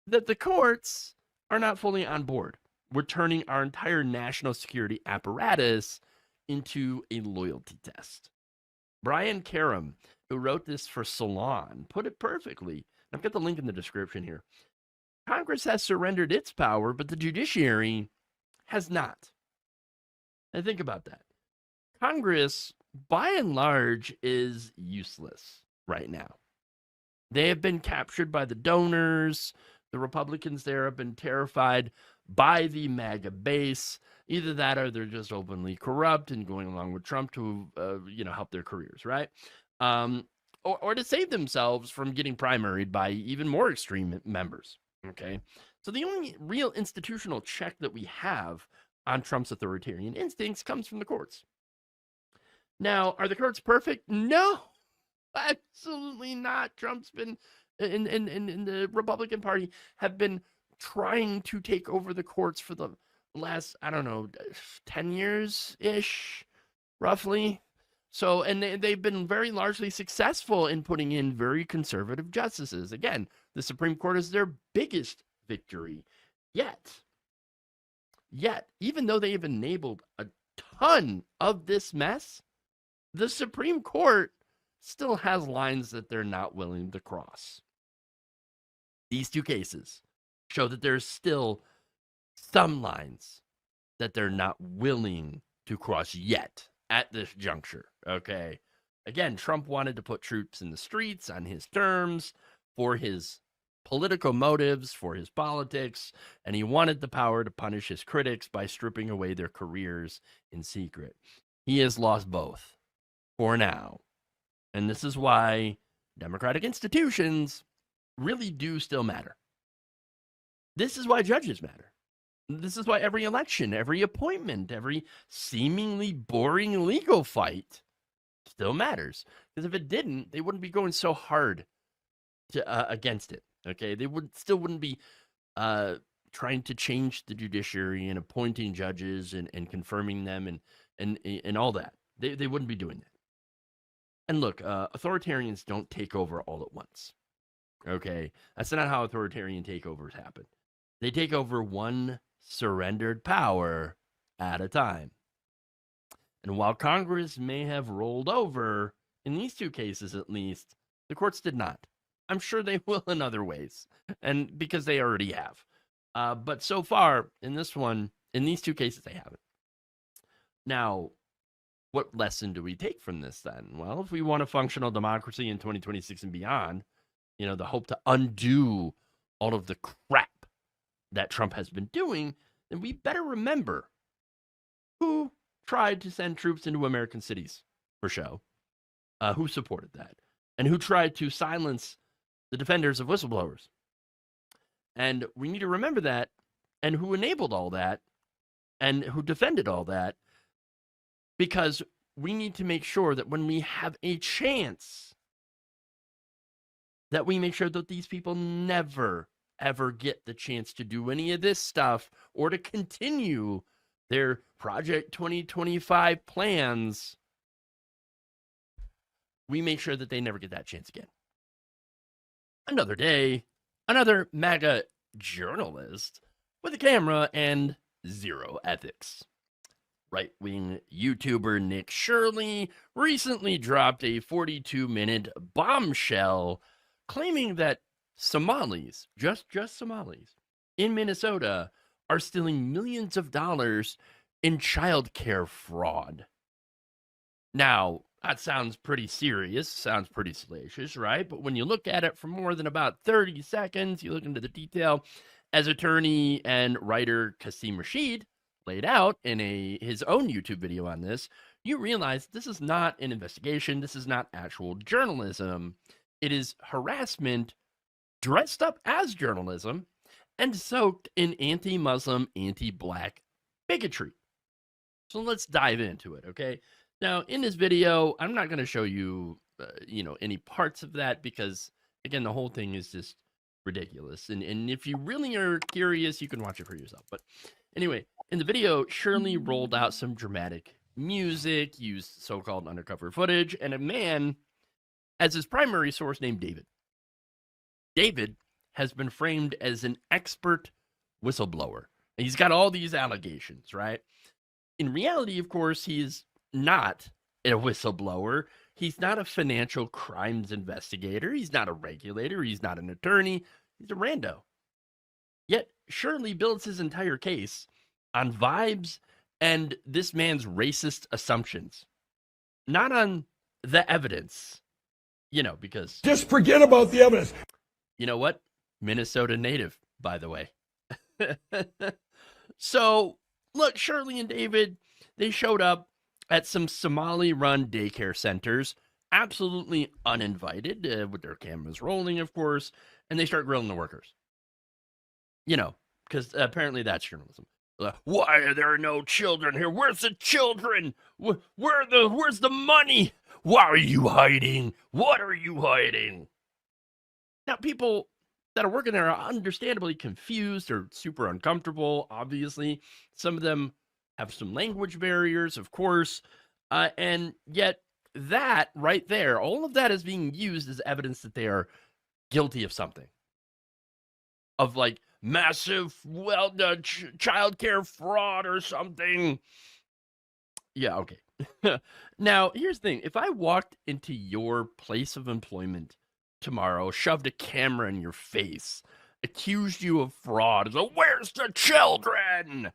that the courts are not fully on board. We're turning our entire national security apparatus into a loyalty test. Brian Karam, who wrote this for Salon, put it perfectly. I've got the link in the description here. Congress has surrendered its power, but the judiciary has not. And think about that. Congress, by and large, is useless right now. They have been captured by the donors. The Republicans there have been terrified by the MAGA base. Either that or they're just openly corrupt and going along with Trump to, help their careers, right? Or to save themselves from getting primaried by even more extreme members, okay? So the only real institutional check that we have on Trump's authoritarian instincts comes from the courts. Now, are the courts perfect? No, absolutely not. Trump's been, in the Republican Party, have been trying to take over the courts for the last, 10 years-ish, roughly. So, and they've been very largely successful in putting in very conservative justices. Again, the Supreme Court is their biggest victory yet. Even though they have enabled a ton of this mess, the Supreme Court still has lines that they're not willing to cross. These two cases show that there's still some lines that they're not willing to cross yet at this juncture, okay? Again, Trump wanted to put troops in the streets on his terms for his political motives, for his politics, and he wanted the power to punish his critics by stripping away their careers in secret. He has lost both for now. And this is why democratic institutions really do still matter. This is why judges matter. This is why every election, every appointment, every seemingly boring legal fight still matters. Because if it didn't, they wouldn't be going so hard to against it. Okay, they wouldn't be trying to change the judiciary and appointing judges and confirming them and all that. They wouldn't be doing that. And look, authoritarians don't take over all at once. Okay, that's not how authoritarian takeovers happen. They take over one surrendered power at a time. And while Congress may have rolled over, in these two cases at least, the courts did not. I'm sure they will in other ways, and because they already have. But so far, in this one, in these two cases, they haven't. Now, what lesson do we take from this then? Well, if we want a functional democracy in 2026 and beyond, the hope to undo all of the crap that Trump has been doing, then we better remember who tried to send troops into American cities for show, who supported that, and who tried to silence the defenders of whistleblowers. And we need to remember that, and who enabled all that, and who defended all that, because we need to make sure that when we have a chance, that we make sure that these people never ever get the chance to do any of this stuff or to continue their Project 2025 plans. We make sure that they never get that chance again. Another day, another MAGA journalist with a camera and zero ethics. Right-wing YouTuber Nick Shirley recently dropped a 42-minute bombshell claiming that Somalis, just Somalis, in Minnesota are stealing millions of dollars in child care fraud. Now, that sounds pretty serious, sounds pretty salacious, right? But when you look at it for more than about 30 seconds, you look into the detail, as attorney and writer Kasim Rashid laid out in his own YouTube video on this, you realize this is not an investigation, this is not actual journalism. It is harassment dressed up as journalism and soaked in anti-Muslim, anti-Black bigotry. So let's dive into it, okay? Now, in this video, I'm not going to show you, any parts of that because, again, the whole thing is just ridiculous. And if you really are curious, you can watch it for yourself. But anyway, in the video, Shirley rolled out some dramatic music, used so-called undercover footage, and a man as his primary source named David. David has been framed as an expert whistleblower. He's got all these allegations, right? In reality, of course, he's not a whistleblower. He's not a financial crimes investigator. He's not a regulator. He's not an attorney. He's a rando. Yet Shirley builds his entire case on vibes and this man's racist assumptions, not on the evidence. because Just forget about the evidence. you know what? Minnesota native, by the way. So, look, Shirley and David, they showed up at some Somali-run daycare centers, absolutely uninvited, with their cameras rolling, of course, and they start grilling the workers. Because apparently that's journalism. Why are there no children here? Where's the children? Where's the money? Why are you hiding? What are you hiding? Now, people that are working there are understandably confused or super uncomfortable, obviously. Some of them have some language barriers, of course. And yet that right there, all of that is being used as evidence that they are guilty of something. Of like massive, childcare fraud or something. Yeah, okay. Now, here's the thing. If I walked into your place of employment tomorrow, shoved a camera in your face, accused you of fraud, so where's the children?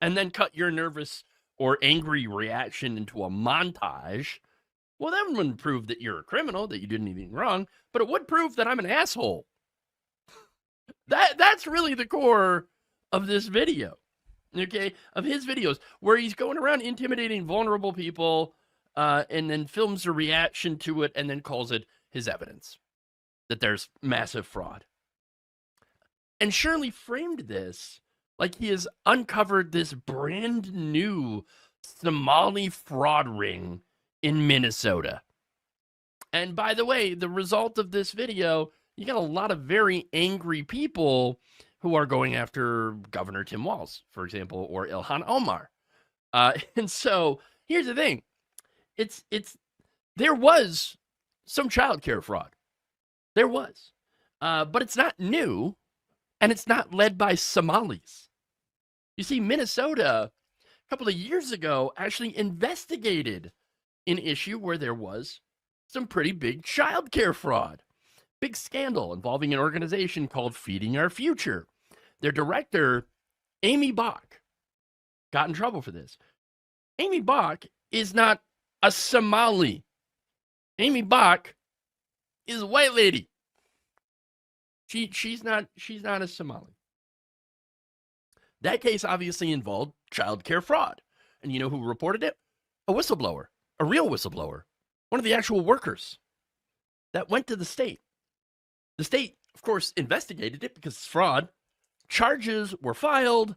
And then cut your nervous or angry reaction into a montage, well, that wouldn't prove that you're a criminal, that you did anything wrong, but it would prove that I'm an asshole. That's really the core of this video, okay? Of his videos, where he's going around intimidating vulnerable people and then films a reaction to it and then calls it his evidence that there's massive fraud. And Shirley framed this like he has uncovered this brand new Somali fraud ring in Minnesota. And by the way, the result of this video, you got a lot of very angry people who are going after Governor Tim Walz, for example, or Ilhan Omar. And so here's the thing. There was some childcare fraud. There was. But it's not new, and it's not led by Somalis. You see, Minnesota, a couple of years ago, actually investigated an issue where there was some pretty big childcare fraud. Big scandal involving an organization called Feeding Our Future. Their director, Amy Bach, got in trouble for this. Amy Bach is not a Somali. Amy Bach is a white lady. She's not a Somali. That case obviously involved childcare fraud. And you know who reported it? A whistleblower, a real whistleblower, one of the actual workers that went to the state. The state, of course, investigated it because it's fraud. Charges were filed.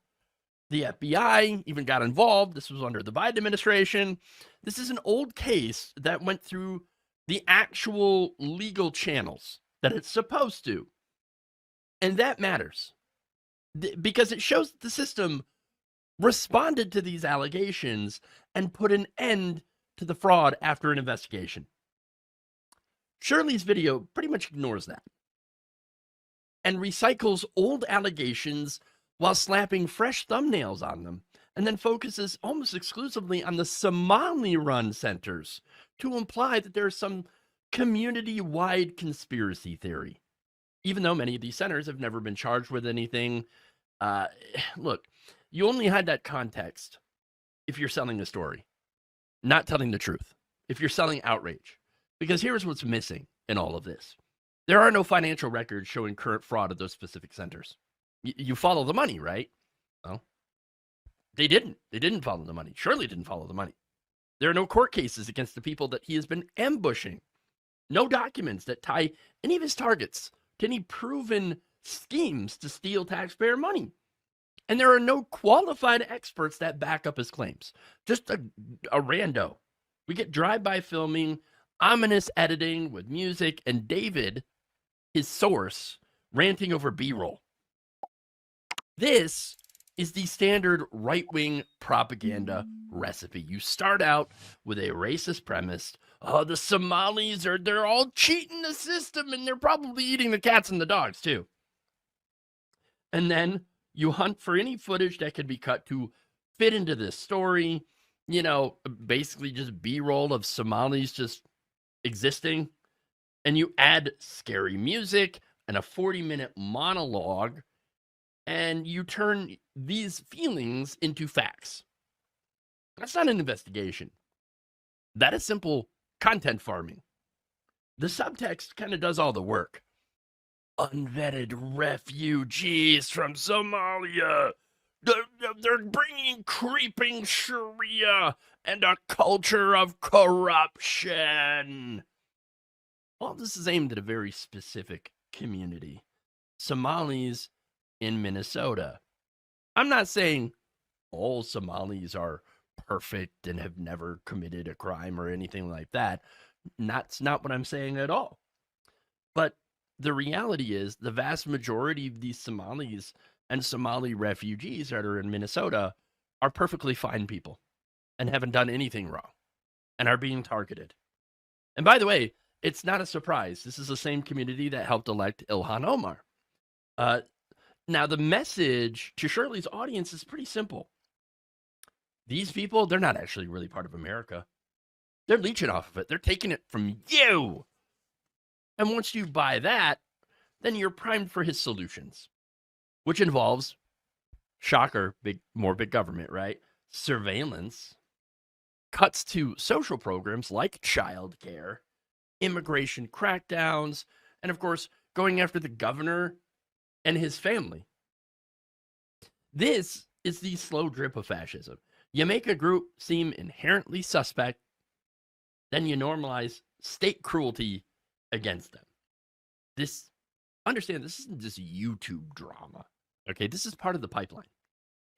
The FBI even got involved. This was under the Biden administration. This is an old case that went through the actual legal channels that it's supposed to. And that matters because it shows that the system responded to these allegations and put an end to the fraud after an investigation. Shirley's video pretty much ignores that and recycles old allegations while slapping fresh thumbnails on them, and then focuses almost exclusively on the Somali-run centers to imply that there's some community-wide conspiracy theory, even though many of these centers have never been charged with anything. Look, you only had that context if you're selling a story, not telling the truth, if you're selling outrage. Because here's what's missing in all of this. There are no financial records showing current fraud at those specific centers. You follow the money, right? Well, they didn't. They didn't follow the money. Shirley didn't follow the money. There are no court cases against the people that he has been ambushing. No documents that tie any of his targets to any proven schemes to steal taxpayer money. And there are no qualified experts that back up his claims. Just a rando. We get drive-by filming, ominous editing with music, and David, his source, ranting over B-roll. This is the standard right-wing propaganda recipe. You start out with a racist premise. Oh, the Somalis they're all cheating the system, and they're probably eating the cats and the dogs too. And then you hunt for any footage that can be cut to fit into this story. You know, basically just B-roll of Somalis just existing. And you add scary music and a 40-minute monologue, and you turn these feelings into facts. That's not an investigation. That is simple content farming. The subtext kind of does all the work. Unvetted refugees from Somalia. They're bringing creeping Sharia and a culture of corruption. All this is aimed at a very specific community. Somalis in Minnesota. I'm not saying all Somalis are perfect and have never committed a crime or anything like that. That's not what I'm saying at all. But the reality is the vast majority of these Somalis and Somali refugees that are in Minnesota are perfectly fine people and haven't done anything wrong and are being targeted. And by the way, it's not a surprise. This is the same community that helped elect Ilhan Omar. Now, the message to Shirley's audience is pretty simple. These people, they're not actually really part of America. They're leeching off of it. They're taking it from you. And once you buy that, then you're primed for his solutions, which involves, shocker, more big government, right? Surveillance, cuts to social programs like childcare, immigration crackdowns, and of course, going after the governor and his family. This is the slow drip of fascism. You make a group seem inherently suspect, then you normalize state cruelty against them. Understand, this isn't just YouTube drama. Okay, this is part of the pipeline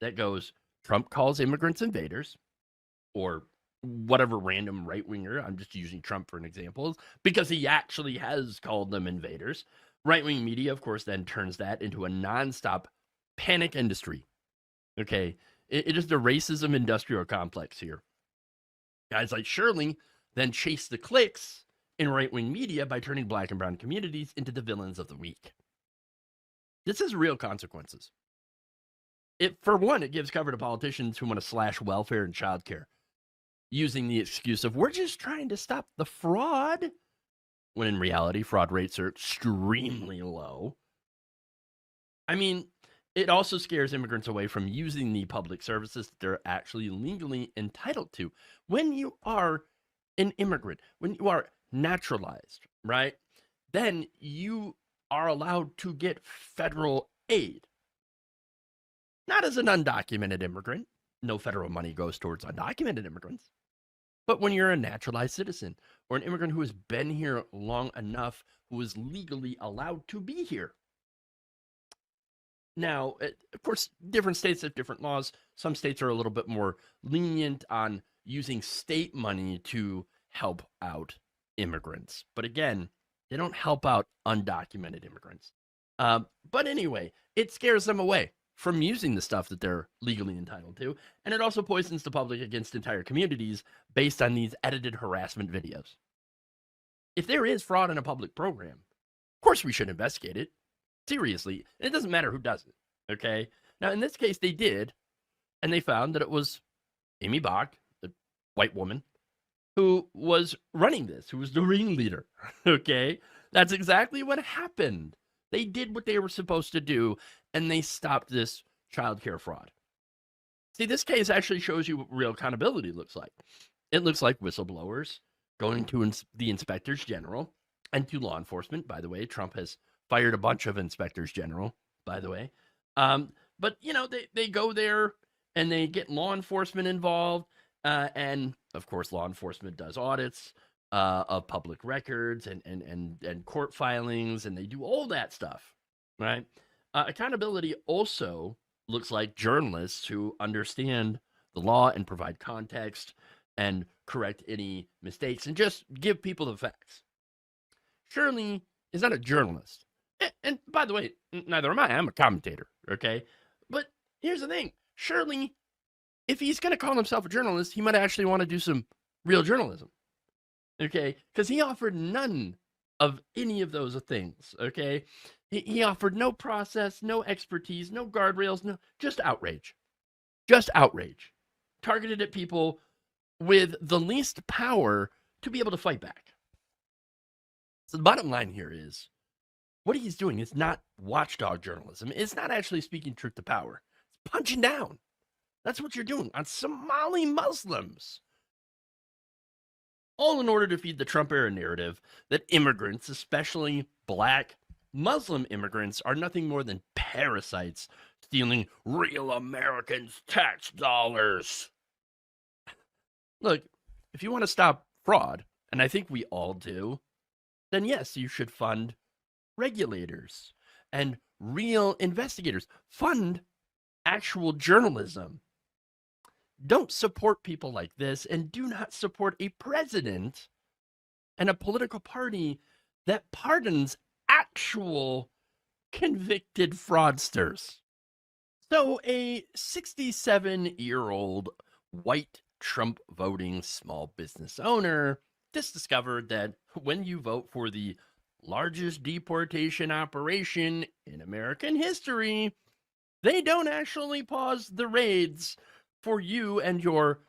that goes, Trump calls immigrants invaders, or whatever random right-winger, I'm just using Trump for an example, because he actually has called them invaders. Right-wing media, of course, then turns that into a nonstop panic industry. Okay, it is the racism industrial complex here. Guys like Shirley then chase the clicks in right-wing media by turning black and brown communities into the villains of the week. This has real consequences. For one, it gives cover to politicians who want to slash welfare and childcare, using the excuse of, we're just trying to stop the fraud, when in reality, fraud rates are extremely low. I mean, it also scares immigrants away from using the public services that they're actually legally entitled to. When you are an immigrant, when you are naturalized, right, then you are allowed to get federal aid. Not as an undocumented immigrant. No federal money goes towards undocumented immigrants. But when you're a naturalized citizen or an immigrant who has been here long enough, who is legally allowed to be here. Now, of course, different states have different laws. Some states are a little bit more lenient on using state money to help out immigrants. But again, they don't help out undocumented immigrants. But anyway, it scares them away from using the stuff that they're legally entitled to. And it also poisons the public against entire communities based on these edited harassment videos. If there is fraud in a public program, of course we should investigate it. Seriously. It doesn't matter who does it. Okay? Now, in this case, they did. And they found that it was Amy Bach, the white woman, who was running this, who was the ringleader. Okay? That's exactly what happened. They did what they were supposed to do, and they stopped this childcare fraud. See, this case actually shows you what real accountability looks like. It looks like whistleblowers going to the inspectors general and to law enforcement. By the way, Trump has fired a bunch of inspectors general, by the way. But, you know, they go there and they get law enforcement involved. And, of course, law enforcement does audits of public records and court filings, and they do all that stuff, right? Accountability also looks like journalists who understand the law and provide context and correct any mistakes and just give people the facts. Shirley is not a journalist. And by the way, neither am I. I'm a commentator, okay? But here's the thing. Shirley, if he's going to call himself a journalist, he might actually want to do some real journalism, okay? Because he offered none of any of those things, okay? He offered no process, no expertise, no guardrails, no, just outrage. Just outrage. Targeted at people with the least power to be able to fight back. So the bottom line here is, what he's doing is not watchdog journalism. It's not actually speaking truth to power. It's punching down. That's what you're doing on Somali Muslims. all in order to feed the Trump era narrative that immigrants, especially black Muslim immigrants, are nothing more than parasites stealing real Americans' tax dollars. Look, if you want to stop fraud, and I think we all do, then yes, you should fund regulators and real investigators. Fund actual journalism. Don't support people like this, and do not support a president and a political party that pardons actual convicted fraudsters. So a 67-year-old white Trump voting small business owner just discovered that when you vote for the largest deportation operation in American history, they don't actually pause the raids for you and your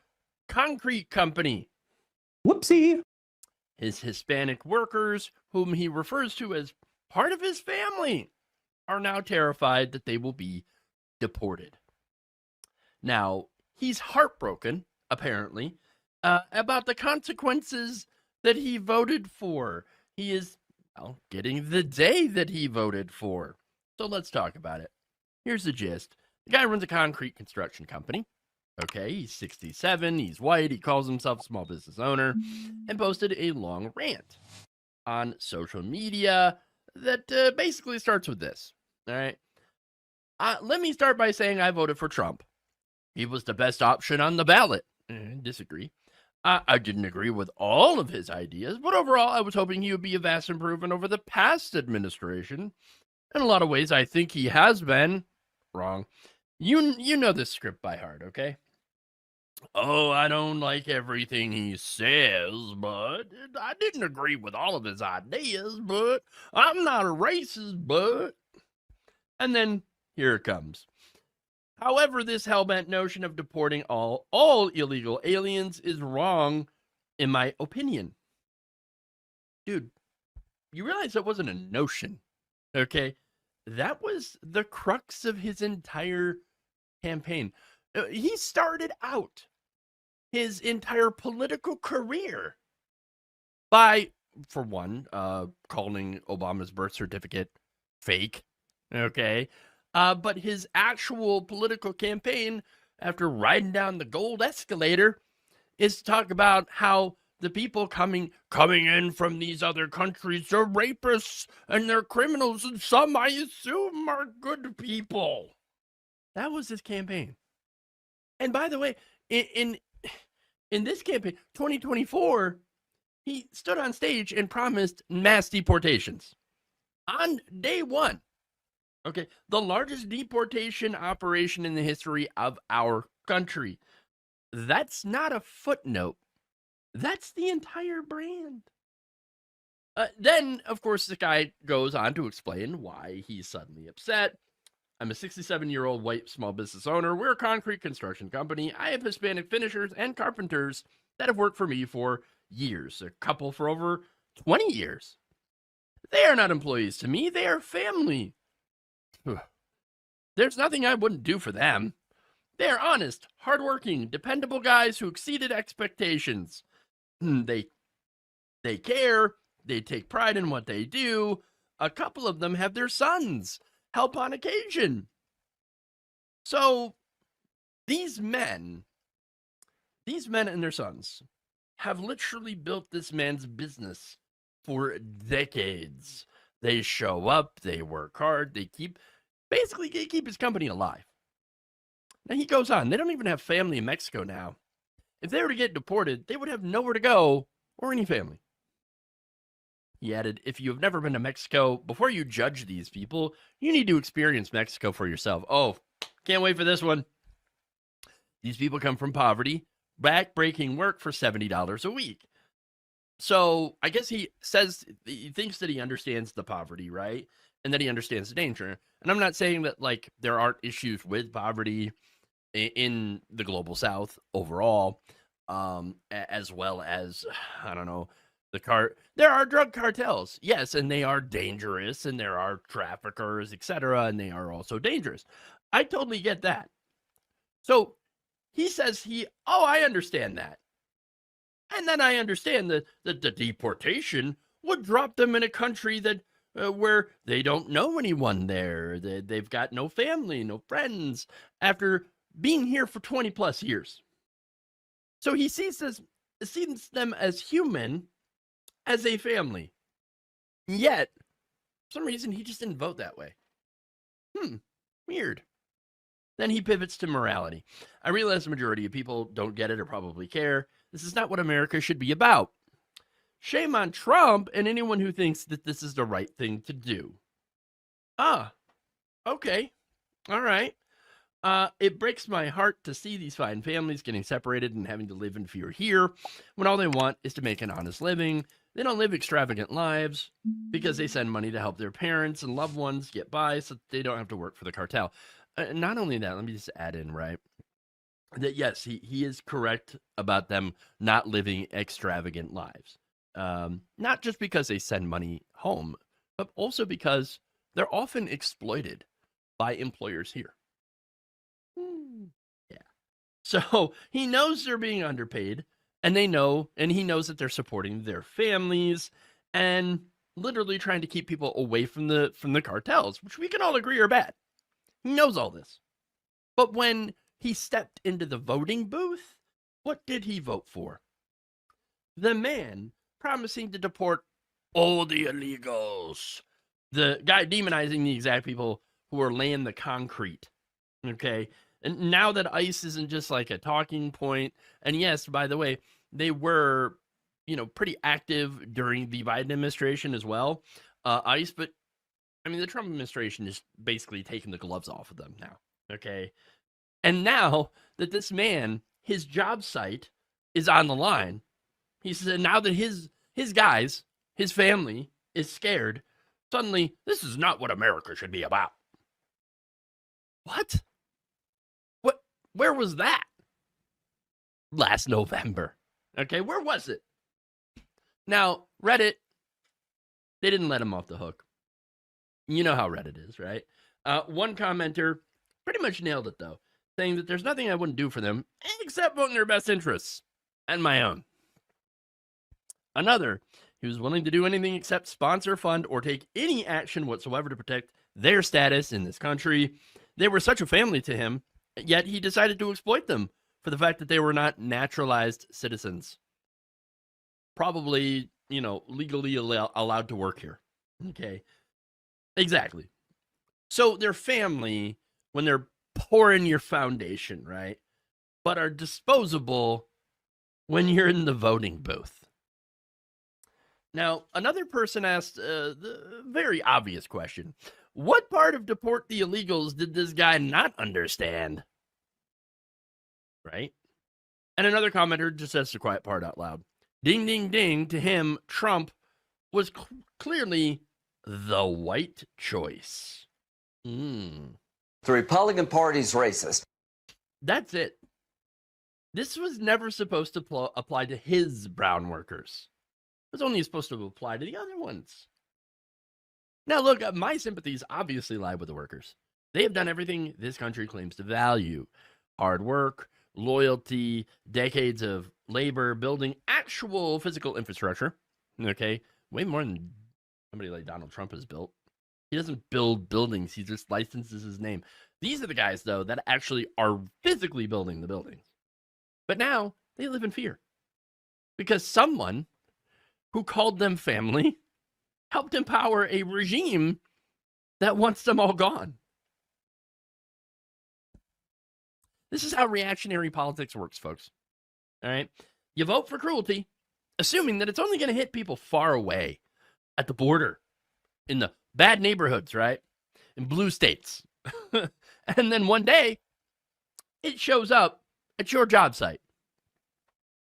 concrete company. Whoopsie. His Hispanic workers, whom he refers to as part of his family, are now terrified that they will be deported. Now, he's heartbroken, apparently, about the consequences that he voted for. He is, well, getting the day that he voted for. So let's talk about it. Here's the gist. The guy runs a concrete construction company. Okay, he's 67, he's white, he calls himself a small business owner, and posted a long rant on social media that basically starts with this. All right. Let me start by saying I voted for Trump. He was the best option on the ballot. Disagree. I didn't agree with all of his ideas, but overall, I was hoping he would be a vast improvement over the past administration. In a lot of ways, I think he has been. Wrong. You know this script by heart, okay? Oh, I don't like everything he says, but I didn't agree with all of his ideas, but I'm not a racist, but... And then here it comes. However, this hellbent notion of deporting all illegal aliens is wrong, in my opinion. Dude, you realize that wasn't a notion, okay? That was the crux of his entire campaign. He started out his entire political career by, for one, calling Obama's birth certificate fake, okay? But his actual political campaign, after riding down the gold escalator, is to talk about how the people coming in from these other countries are rapists and they're criminals, and some, I assume, are good people. That was his campaign. And by the way, in this campaign, 2024, he stood on stage and promised mass deportations on day one. Okay, the largest deportation operation in the history of our country. That's not a footnote. That's the entire brand. Then, of course, the guy goes on to explain why he's suddenly upset. I'm a 67-year-old white small business owner. We're a concrete construction company. I have Hispanic finishers and carpenters that have worked for me for years, a couple for over 20 years. They are not employees to me. They are family. There's nothing I wouldn't do for them. They are honest, hardworking, dependable guys who exceeded expectations. They care. They take pride in what they do. A couple of them have their sons help on occasion. So these men and their sons have literally built this man's business for decades. They show up, they work hard, they keep his company alive. Now he goes on, they don't even have family in Mexico now. If they were to get deported, they would have nowhere to go or any family. He added, if you have never been to Mexico, before you judge these people, you need to experience Mexico for yourself. Oh, can't wait for this one. These people come from poverty, back-breaking work for $70 a week. So I guess he thinks that he understands the poverty, right? And that he understands the danger. And I'm not saying that, like, there aren't issues with poverty in the global South overall, as well as, I don't know, there are drug cartels, yes, and they are dangerous, and there are traffickers, etc., and they are also dangerous. I totally get that. So he says I understand that. And then I understand that the deportation would drop them in a country that where they don't know anyone there. They've got no family, no friends after being here for 20 plus years. So he sees them as human, as a family. Yet, for some reason, he just didn't vote that way. Weird. Then he pivots to morality. I realize the majority of people don't get it or probably care. This is not what America should be about. Shame on Trump and anyone who thinks that this is the right thing to do. Okay. All right. It breaks my heart to see these fine families getting separated and having to live in fear here when all they want is to make an honest living. They don't live extravagant lives because they send money to help their parents and loved ones get by so they don't have to work for the cartel. Not only that, let me just add in, right, that yes, he is correct about them not living extravagant lives. Not just because they send money home, but also because they're often exploited by employers here. Yeah. So he knows they're being underpaid, and he knows that they're supporting their families and literally trying to keep people away from the cartels, which we can all agree are bad. He knows all this. But when he stepped into the voting booth, what did he vote for? The man promising to deport all the illegals. The guy demonizing the exact people who are laying the concrete. Okay? And now that ICE isn't just like a talking point, and yes, by the way, they were, pretty active during the Biden administration as well, ICE, but I mean, the Trump administration is basically taking the gloves off of them now, okay? And now that this man, his job site is on the line, he said now that his guys, his family is scared, suddenly this is not what America should be about. What? Where was that? Last November. Okay, where was it? Now, Reddit, they didn't let him off the hook. You know how Reddit is, right? One commenter pretty much nailed it, though, saying that there's nothing I wouldn't do for them except vote in their best interests and my own. Another, he was willing to do anything except sponsor, fund, or take any action whatsoever to protect their status in this country. They were such a family to him, yet he decided to exploit them for the fact that they were not naturalized citizens. Probably, legally allowed to work here. Okay. Exactly. So their family, when they're pouring your foundation, right, but are disposable when you're in the voting booth. Now, another person asked the very obvious question. What part of deport the illegals did this guy not understand? Right? And another commenter just says the quiet part out loud. Ding, ding, ding. To him, Trump was clearly the white choice. The Republican Party's racist. That's it. This was never supposed to apply to his brown workers. It was only supposed to apply to the other ones. Now, look, my sympathies obviously lie with the workers. They have done everything this country claims to value. Hard work, loyalty, decades of labor, building actual physical infrastructure. Okay? Way more than somebody like Donald Trump has built. He doesn't build buildings. He just licenses his name. These are the guys, though, that actually are physically building the buildings. But now they live in fear. Because someone who called them family helped empower a regime that wants them all gone. This is how reactionary politics works, folks. All right? You vote for cruelty, assuming that it's only going to hit people far away at the border, in the bad neighborhoods, right? In blue states. And then one day, it shows up at your job site.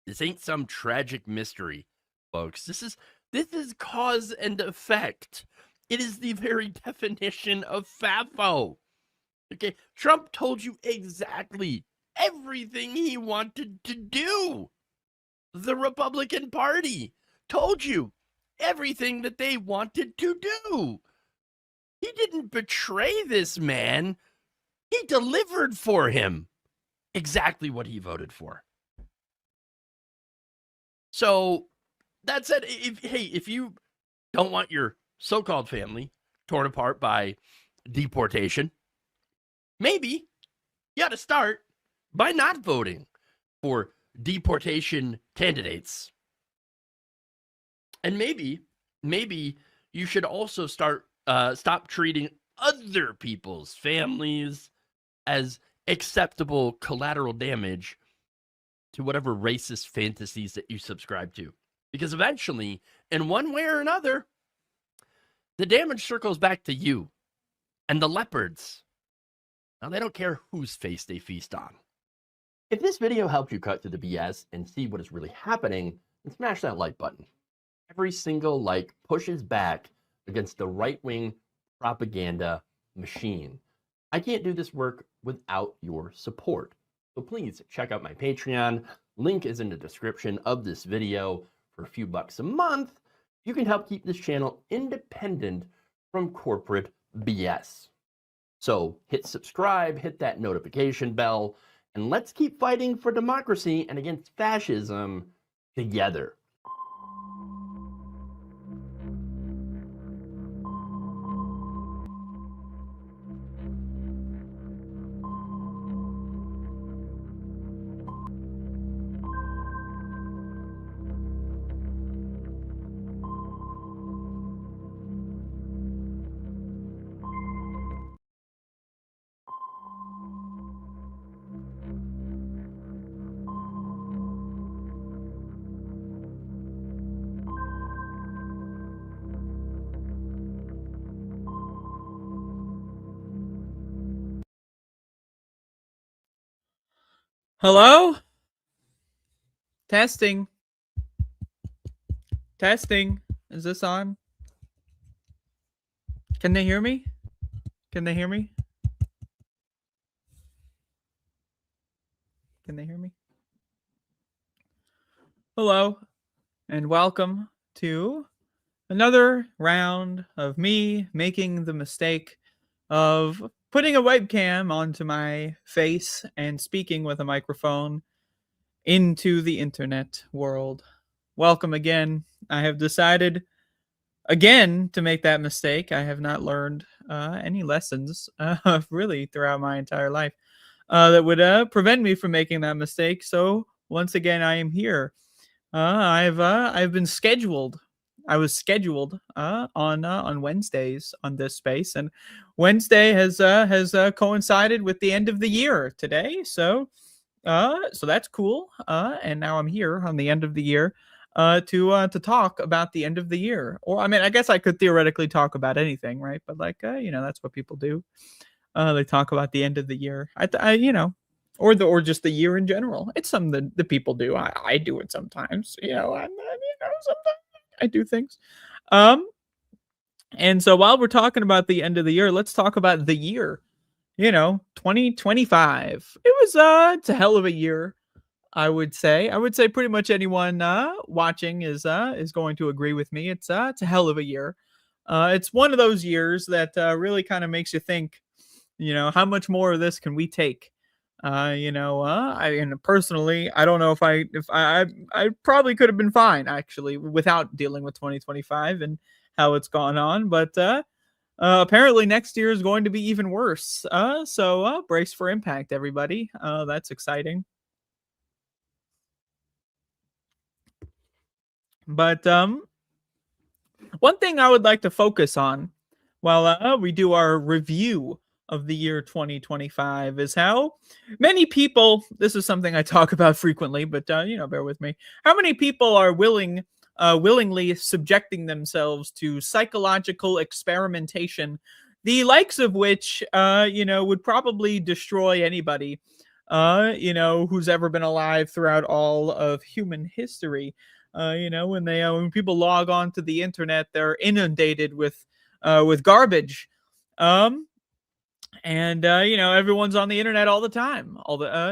This ain't some tragic mystery, folks. This is cause and effect. It is the very definition of FAFO. Okay, Trump told you exactly everything he wanted to do. The Republican Party told you everything that they wanted to do. He didn't betray this man. He delivered for him exactly what he voted for. So that said, if you don't want your so-called family torn apart by deportation, maybe you got to start by not voting for deportation candidates. And maybe you should also stop treating other people's families as acceptable collateral damage to whatever racist fantasies that you subscribe to. Because eventually, in one way or another, the damage circles back to you and the leopards. Now, they don't care whose face they feast on. If this video helped you cut through the BS and see what is really happening, then smash that like button. Every single like pushes back against the right-wing propaganda machine. I can't do this work without your support. So please check out my Patreon. Link is in the description of this video. For a few bucks a month, you can help keep this channel independent from corporate BS. So hit subscribe, hit that notification bell, and let's keep fighting for democracy and against fascism together. Hello? Testing. Testing. Is this on? Can they hear me? Can they hear me? Can they hear me? Hello, and welcome to another round of me making the mistake of putting a webcam onto my face and speaking with a microphone into the internet world. Welcome again. I have decided again to make that mistake. I have not learned any lessons really throughout my entire life that would prevent me from making that mistake. So once again, I am here. I've been scheduled. I was scheduled on Wednesdays on this space, and Wednesday has coincided with the end of the year today. So that's cool. And now I'm here on the end of the year to talk about the end of the year. Or I mean, I guess I could theoretically talk about anything, right? But like that's what people do. They talk about the end of the year. Or just the year in general. It's something that people do. I do it sometimes. Sometimes I do things. And so while we're talking about the end of the year, let's talk about the year. 2025. It's a hell of a year, I would say. I would say pretty much anyone watching is going to agree with me. It's a hell of a year. It's one of those years that really kind of makes you think, how much more of this can we take? And personally, I don't know if I probably could have been fine actually without dealing with 2025 and how it's gone on, but apparently next year is going to be even worse. So brace for impact, everybody. That's exciting. But one thing I would like to focus on while we do our review of the year 2025 is how many people, this is something I talk about frequently, but bear with me, how many people are willingly subjecting themselves to psychological experimentation, the likes of which would probably destroy anybody who's ever been alive throughout all of human history. When people log on to the internet, they're inundated with garbage. And everyone's on the internet all the time.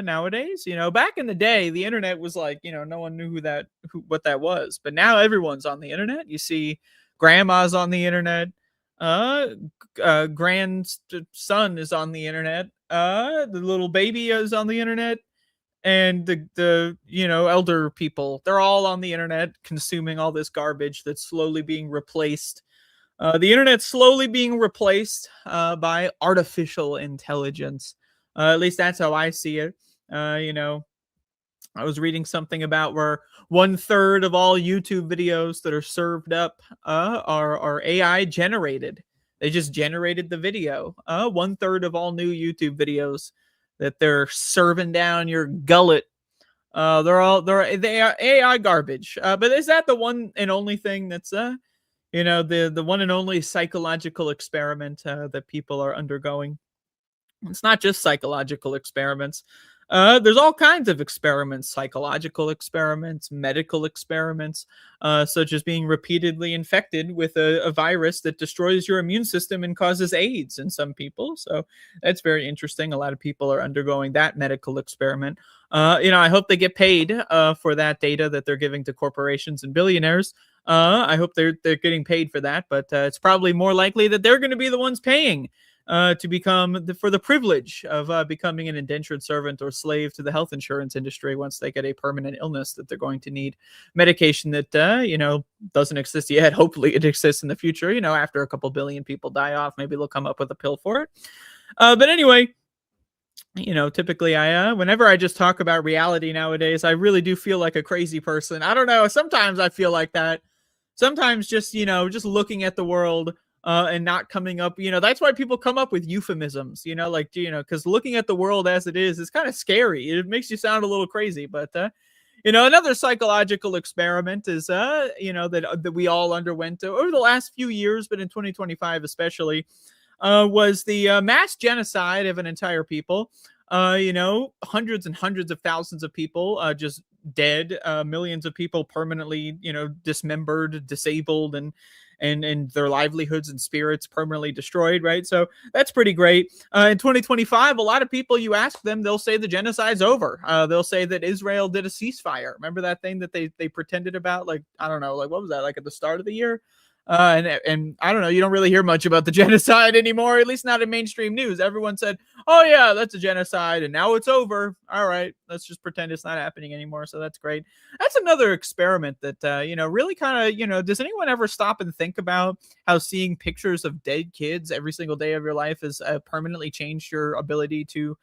Nowadays, back in the day, the internet was like, no one knew what that was. But now everyone's on the internet. You see grandma's on the internet. Grandson is on the internet. The little baby is on the internet. and the elder people, they're all on the internet consuming all this garbage that's slowly being replaced. The internet's slowly being replaced by artificial intelligence. At least that's how I see it. I was reading something about where 1/3 of all YouTube videos that are served up are AI generated. They just generated the video. 1/3 of all new YouTube videos that they're serving down your gullet. They are AI garbage. But is that the one and only thing that's the one and only psychological experiment that people are undergoing? It's not just psychological experiments. There's all kinds of experiments, psychological experiments, medical experiments, such as being repeatedly infected with a virus that destroys your immune system and causes AIDS in some people. So that's very interesting. A lot of people are undergoing that medical experiment. I hope they get paid for that data that they're giving to corporations and billionaires. I hope they're getting paid for that, but it's probably more likely that they're going to be the ones paying to become for the privilege of becoming an indentured servant or slave to the health insurance industry once they get a permanent illness that they're going to need medication that doesn't exist yet. Hopefully it exists in the future. After a couple billion people die off, maybe they'll come up with a pill for it. But anyway, typically whenever I just talk about reality nowadays, I really do feel like a crazy person. I don't know. Sometimes I feel like that. Sometimes just looking at the world and not coming up, that's why people come up with euphemisms, because looking at the world as it is kind of scary. It makes you sound a little crazy, but another psychological experiment is, that we all underwent over the last few years, but in 2025 especially, was the mass genocide of an entire people. Hundreds and hundreds of thousands of people just dead, millions of people permanently, dismembered, disabled, and their livelihoods and spirits permanently destroyed, right? So that's pretty great. In 2025, a lot of people, you ask them, they'll say the genocide's over. They'll say that Israel did a ceasefire. Remember that thing that they pretended about? Like, I don't know, like what was that, like at the start of the year? And I don't know, you don't really hear much about the genocide anymore, at least not in mainstream news. Everyone said, oh yeah, that's a genocide and now it's over. All right, let's just pretend it's not happening anymore. So that's great. That's another experiment that, really kind of, does anyone ever stop and think about how seeing pictures of dead kids every single day of your life has permanently changed your ability to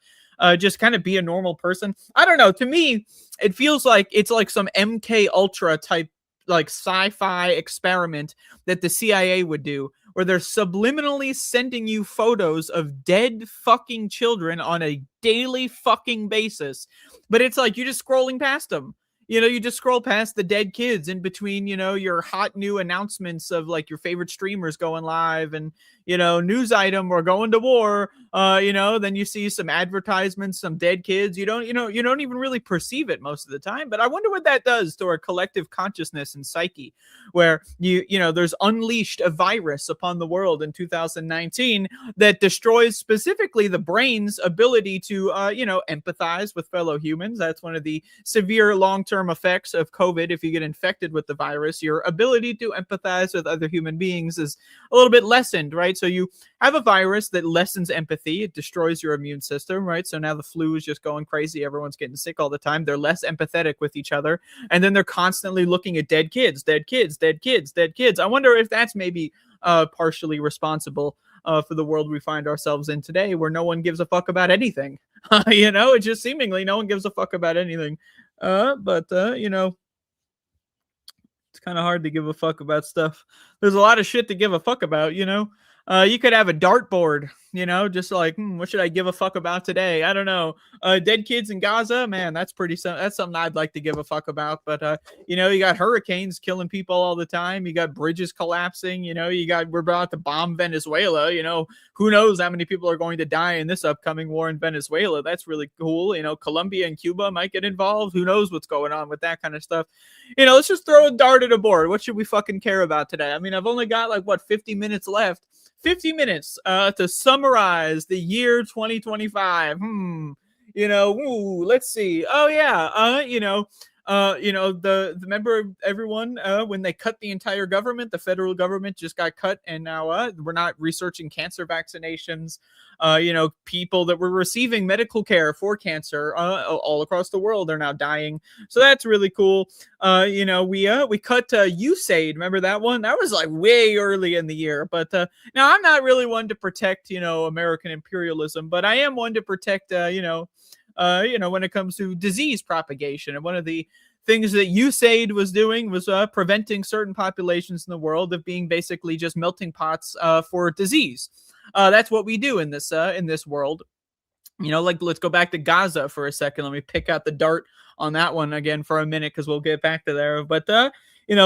just kind of be a normal person? I don't know. To me, it feels like it's like some MK Ultra type like sci-fi experiment that the CIA would do, where they're subliminally sending you photos of dead fucking children on a daily fucking basis. But it's like you're just scrolling past them. You just scroll past the dead kids in between, your hot new announcements of like your favorite streamers going live and, news item, we're going to war, then you see some advertisements, some dead kids. You don't even really perceive it most of the time. But I wonder what that does to our collective consciousness and psyche, where there's unleashed a virus upon the world in 2019 that destroys specifically the brain's ability to, empathize with fellow humans. That's one of the severe long-term effects of COVID. If you get infected with the virus, your ability to empathize with other human beings is a little bit lessened, right? So you have a virus that lessens empathy. It destroys your immune system, right? So now the flu is just going crazy. Everyone's getting sick all the time. They're less empathetic with each other. And then they're constantly looking at dead kids, dead kids, dead kids, dead kids. I wonder if that's maybe partially responsible for the world we find ourselves in today, where no one gives a fuck about anything. It's just seemingly no one gives a fuck about anything. But it's kind of hard to give a fuck about stuff. There's a lot of shit to give a fuck about, you could have a dartboard, just like, what should I give a fuck about today? I don't know. Dead kids in Gaza, man, that's something I'd like to give a fuck about. But, you got hurricanes killing people all the time. You got bridges collapsing, we're about to bomb Venezuela, who knows how many people are going to die in this upcoming war in Venezuela. That's really cool. Colombia and Cuba might get involved. Who knows what's going on with that kind of stuff. Let's just throw a dart at a board. What should we fucking care about today? I mean, I've only got 50 minutes left. 50 minutes to summarize the year 2025. Let's see. Oh yeah. remember everyone when they cut the entire government, the federal government just got cut, and now we're not researching cancer vaccinations. People that were receiving medical care for cancer all across the world are now dying. So that's really cool. We cut USAID. Remember that one? That was like way early in the year. But now I'm not really one to protect, American imperialism, but I am one to protect, when it comes to disease propagation. And one of the things that USAID was doing was preventing certain populations in the world of being basically just melting pots for disease. That's what we do in this world. Let's go back to Gaza for a second. Let me pick out the dart on that one again for a minute, because we'll get back to there. But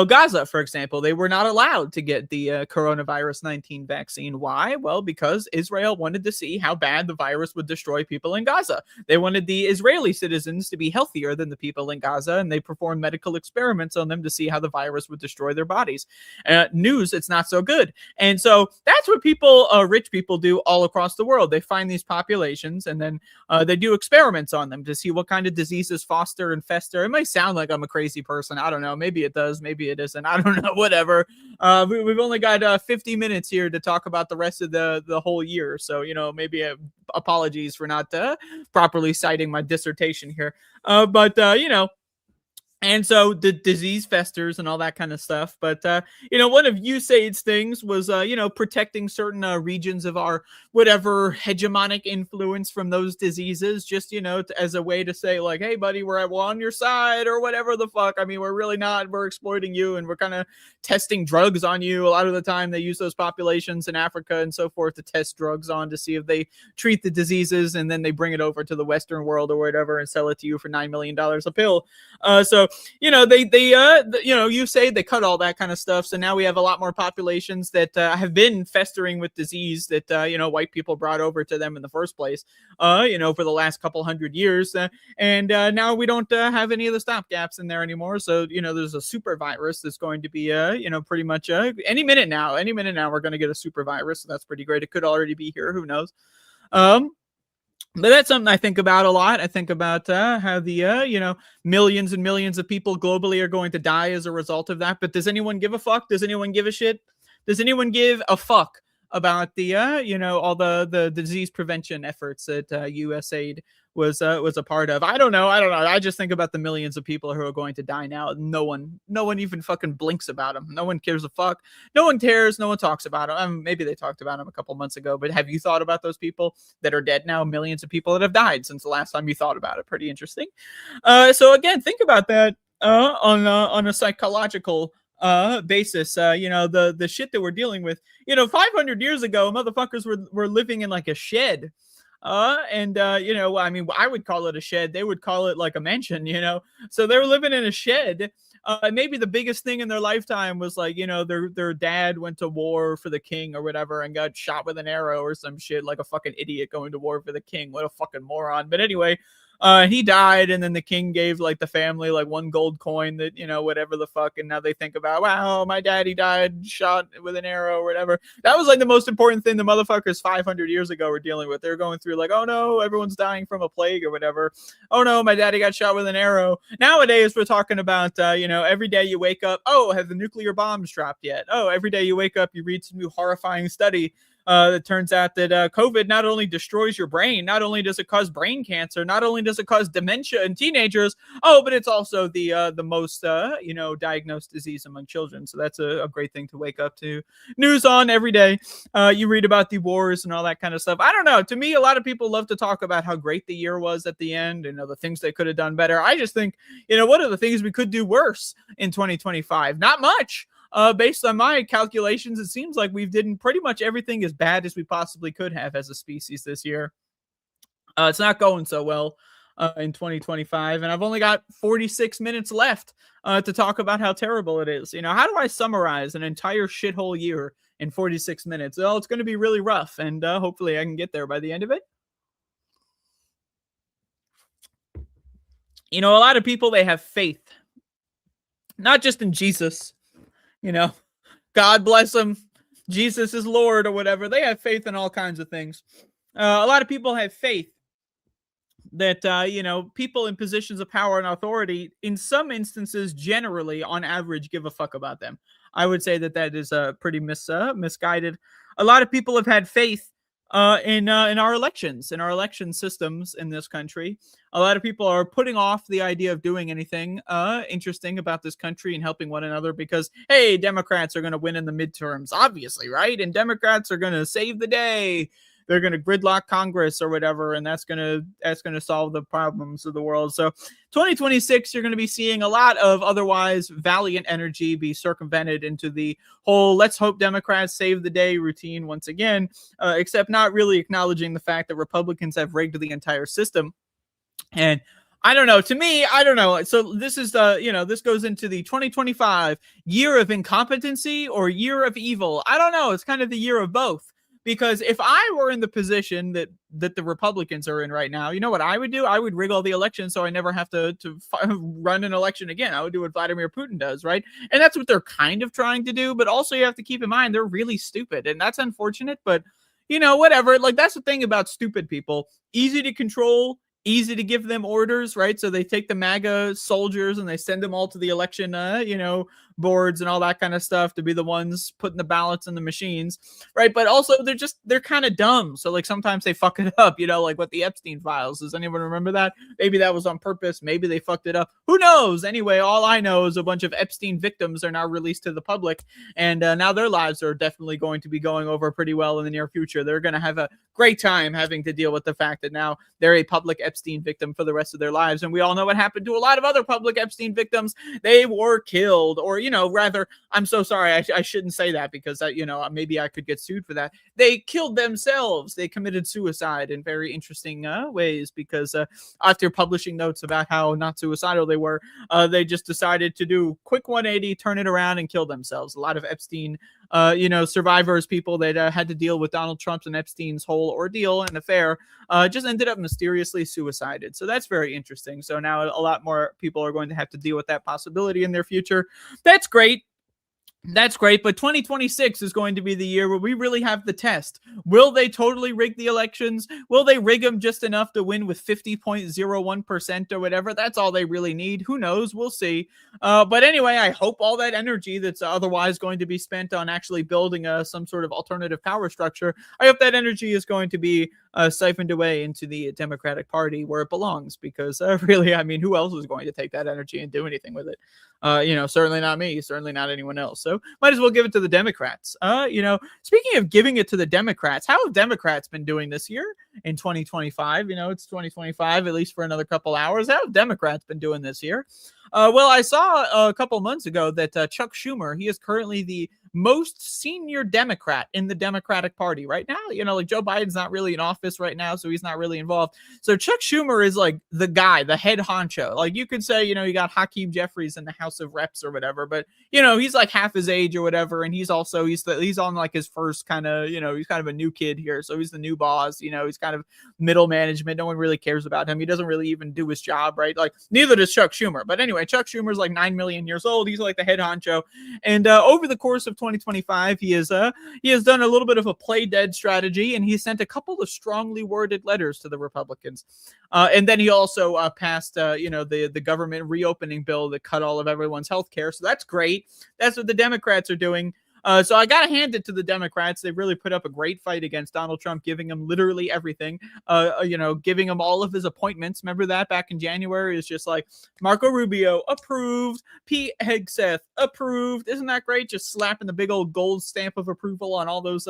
Gaza, for example, they were not allowed to get the coronavirus 19 vaccine. Why? Well, because Israel wanted to see how bad the virus would destroy people in Gaza. They wanted the Israeli citizens to be healthier than the people in Gaza, and they performed medical experiments on them to see how the virus would destroy their bodies. News, it's not so good. And so that's what rich people do all across the world. They find these populations, and then they do experiments on them to see what kind of diseases foster and fester. It might sound like I'm a crazy person. I don't know. Maybe it does. Maybe it isn't. I don't know. Whatever. We've only got 50 minutes here to talk about the rest of the whole year. So, maybe apologies for not properly citing my dissertation here. And so the disease festers and all that kind of stuff. But, one of USAID's things was, protecting certain regions of our whatever hegemonic influence from those diseases, just, as a way to say like, hey, buddy, we're on your side or whatever the fuck. I mean, we're really not. We're exploiting you, and we're kind of testing drugs on you. A lot of the time they use those populations in Africa and so forth to test drugs on to see if they treat the diseases, and then they bring it over to the Western world or whatever and sell it to you for $9 million a pill. You say they cut all that kind of stuff. So now we have a lot more populations that have been festering with disease that, white people brought over to them in the first place, for the last couple hundred years. And now we don't have any of the stopgaps in there anymore. So, there's a super virus that's going to be, pretty much any minute now we're going to get a super virus. So that's pretty great. It could already be here. Who knows? But that's something I think about a lot. I think about how the, millions and millions of people globally are going to die as a result of that. But does anyone give a fuck? Does anyone give a shit? Does anyone give a fuck about the, all the disease prevention efforts that USAID was a part of? I don't know. I just think about the millions of people who are going to die now. No one even fucking blinks about them. No one cares a fuck. No one cares. No one talks about them. Maybe they talked about them a couple months ago, but have you thought about those people that are dead now? Millions of people that have died since the last time you thought about it. Pretty interesting. So again, think about that on a psychological basis. The shit that we're dealing with. 500 years ago, motherfuckers were living in like a shed. I would call it a shed. They would call it like a mansion, So they were living in a shed. Maybe the biggest thing in their lifetime was like, their dad went to war for the king or whatever and got shot with an arrow or some shit, like a fucking idiot going to war for the king. What a fucking moron. But anyway, he died, and then the king gave like the family like one gold coin that, whatever the fuck. And now they think about, wow, my daddy died shot with an arrow or whatever. That was like the most important thing the motherfuckers 500 years ago were dealing with. They're going through like, oh no, everyone's dying from a plague or whatever. Oh no, my daddy got shot with an arrow. Nowadays we're talking about, every day you wake up, oh, have the nuclear bombs dropped yet? Oh, every day you wake up, you read some new horrifying study. It turns out that COVID not only destroys your brain, not only does it cause brain cancer, not only does it cause dementia in teenagers, but it's also the most diagnosed disease among children. So that's a great thing to wake up to news on every day. You read about the wars and all that kind of stuff. I don't know. To me, a lot of people love to talk about how great the year was at the end and the things they could have done better. I just think, what are the things we could do worse in 2025? Not much. Based on my calculations, it seems like we've done pretty much everything as bad as we possibly could have as a species this year. It's not going so well in 2025, and I've only got 46 minutes left to talk about how terrible it is. How do I summarize an entire shithole year in 46 minutes? Well, it's going to be really rough, and hopefully I can get there by the end of it. A lot of people, they have faith, not just in Jesus. God bless them. Jesus is Lord or whatever. They have faith in all kinds of things. A lot of people have faith that, people in positions of power and authority, in some instances, generally, on average, give a fuck about them. I would say that is pretty misguided. A lot of people have had faith in our elections, in our election systems in this country. A lot of people are putting off the idea of doing anything interesting about this country and helping one another because, hey, Democrats are going to win in the midterms, obviously, right? And Democrats are going to save the day. They're going to gridlock Congress or whatever, and that's going to solve the problems of the world. So 2026, you're going to be seeing a lot of otherwise valiant energy be circumvented into the whole let's hope Democrats save the day routine once again, except not really acknowledging the fact that Republicans have rigged the entire system. And I don't know. To me, I don't know. So this is this goes into the 2025 year of incompetency or year of evil. I don't know. It's kind of the year of both. Because if I were in the position that the Republicans are in right now, you know what I would do? I would rig all the elections so I never have to run an election again. I would do what Vladimir Putin does, right? And that's what they're kind of trying to do. But also you have to keep in mind they're really stupid. And that's unfortunate. But, whatever. Like, that's the thing about stupid people. Easy to control. Easy to give them orders, right? So they take the MAGA soldiers and they send them all to the election, boards and all that kind of stuff to be the ones putting the ballots in the machines, right? But also they're kind of dumb. So like sometimes they fuck it up, like with the Epstein files. Does anyone remember that? Maybe that was on purpose. Maybe they fucked it up. Who knows? Anyway, all I know is a bunch of Epstein victims are now released to the public, and now their lives are definitely going to be going over pretty well in the near future. They're going to have a great time having to deal with the fact that now they're a public Epstein victim for the rest of their lives. And we all know what happened to a lot of other public Epstein victims. They were killed, or, rather, I'm so sorry. I shouldn't say that because, maybe I could get sued for that. They killed themselves. They committed suicide in very interesting ways because after publishing notes about how not suicidal they were, they just decided to do quick 180, turn it around and kill themselves. A lot of Epstein survivors, people that had to deal with Donald Trump's and Epstein's whole ordeal and affair, just ended up mysteriously suicided. So that's very interesting. So now a lot more people are going to have to deal with that possibility in their future. That's great. That's great, but 2026 is going to be the year where we really have the test. Will they totally rig the elections? Will they rig them just enough to win with 50.01% or whatever? That's all they really need. Who knows? We'll see. But anyway, I hope all that energy that's otherwise going to be spent on actually building some sort of alternative power structure, I hope that energy is going to be siphoned away into the Democratic Party where it belongs, because really, I mean, who else is going to take that energy and do anything with it? Certainly not me, certainly not anyone else. So might as well give it to the Democrats. Speaking of giving it to the Democrats, how have Democrats been doing this year in 2025? It's 2025, at least for another couple hours. How have Democrats been doing this year? Well, I saw a couple months ago that Chuck Schumer, he is currently the most senior Democrat in the Democratic Party right now. Like Joe Biden's not really in office right now, so he's not really involved. So Chuck Schumer is like the guy, the head honcho. Like you could say, you got Hakeem Jeffries in the House of Reps or whatever, but he's like half his age or whatever, and he's on like his first kind of, he's kind of a new kid here, so he's the new boss. He's kind of middle management. No one really cares about him. He doesn't really even do his job, right? Like neither does Chuck Schumer. But anyway, Chuck Schumer's like 9 million years old. He's like the head honcho, and over the course of 2025, he has done a little bit of a play dead strategy, and he sent a couple of strongly worded letters to the Republicans. And then he also passed, the government reopening bill that cut all of everyone's health care. So that's great. That's what the Democrats are doing. So I got to hand it to the Democrats. They really put up a great fight against Donald Trump, giving him literally everything, giving him all of his appointments. Remember that back in January? It's just like Marco Rubio approved, Pete Hegseth approved. Isn't that great? Just slapping the big old gold stamp of approval on all those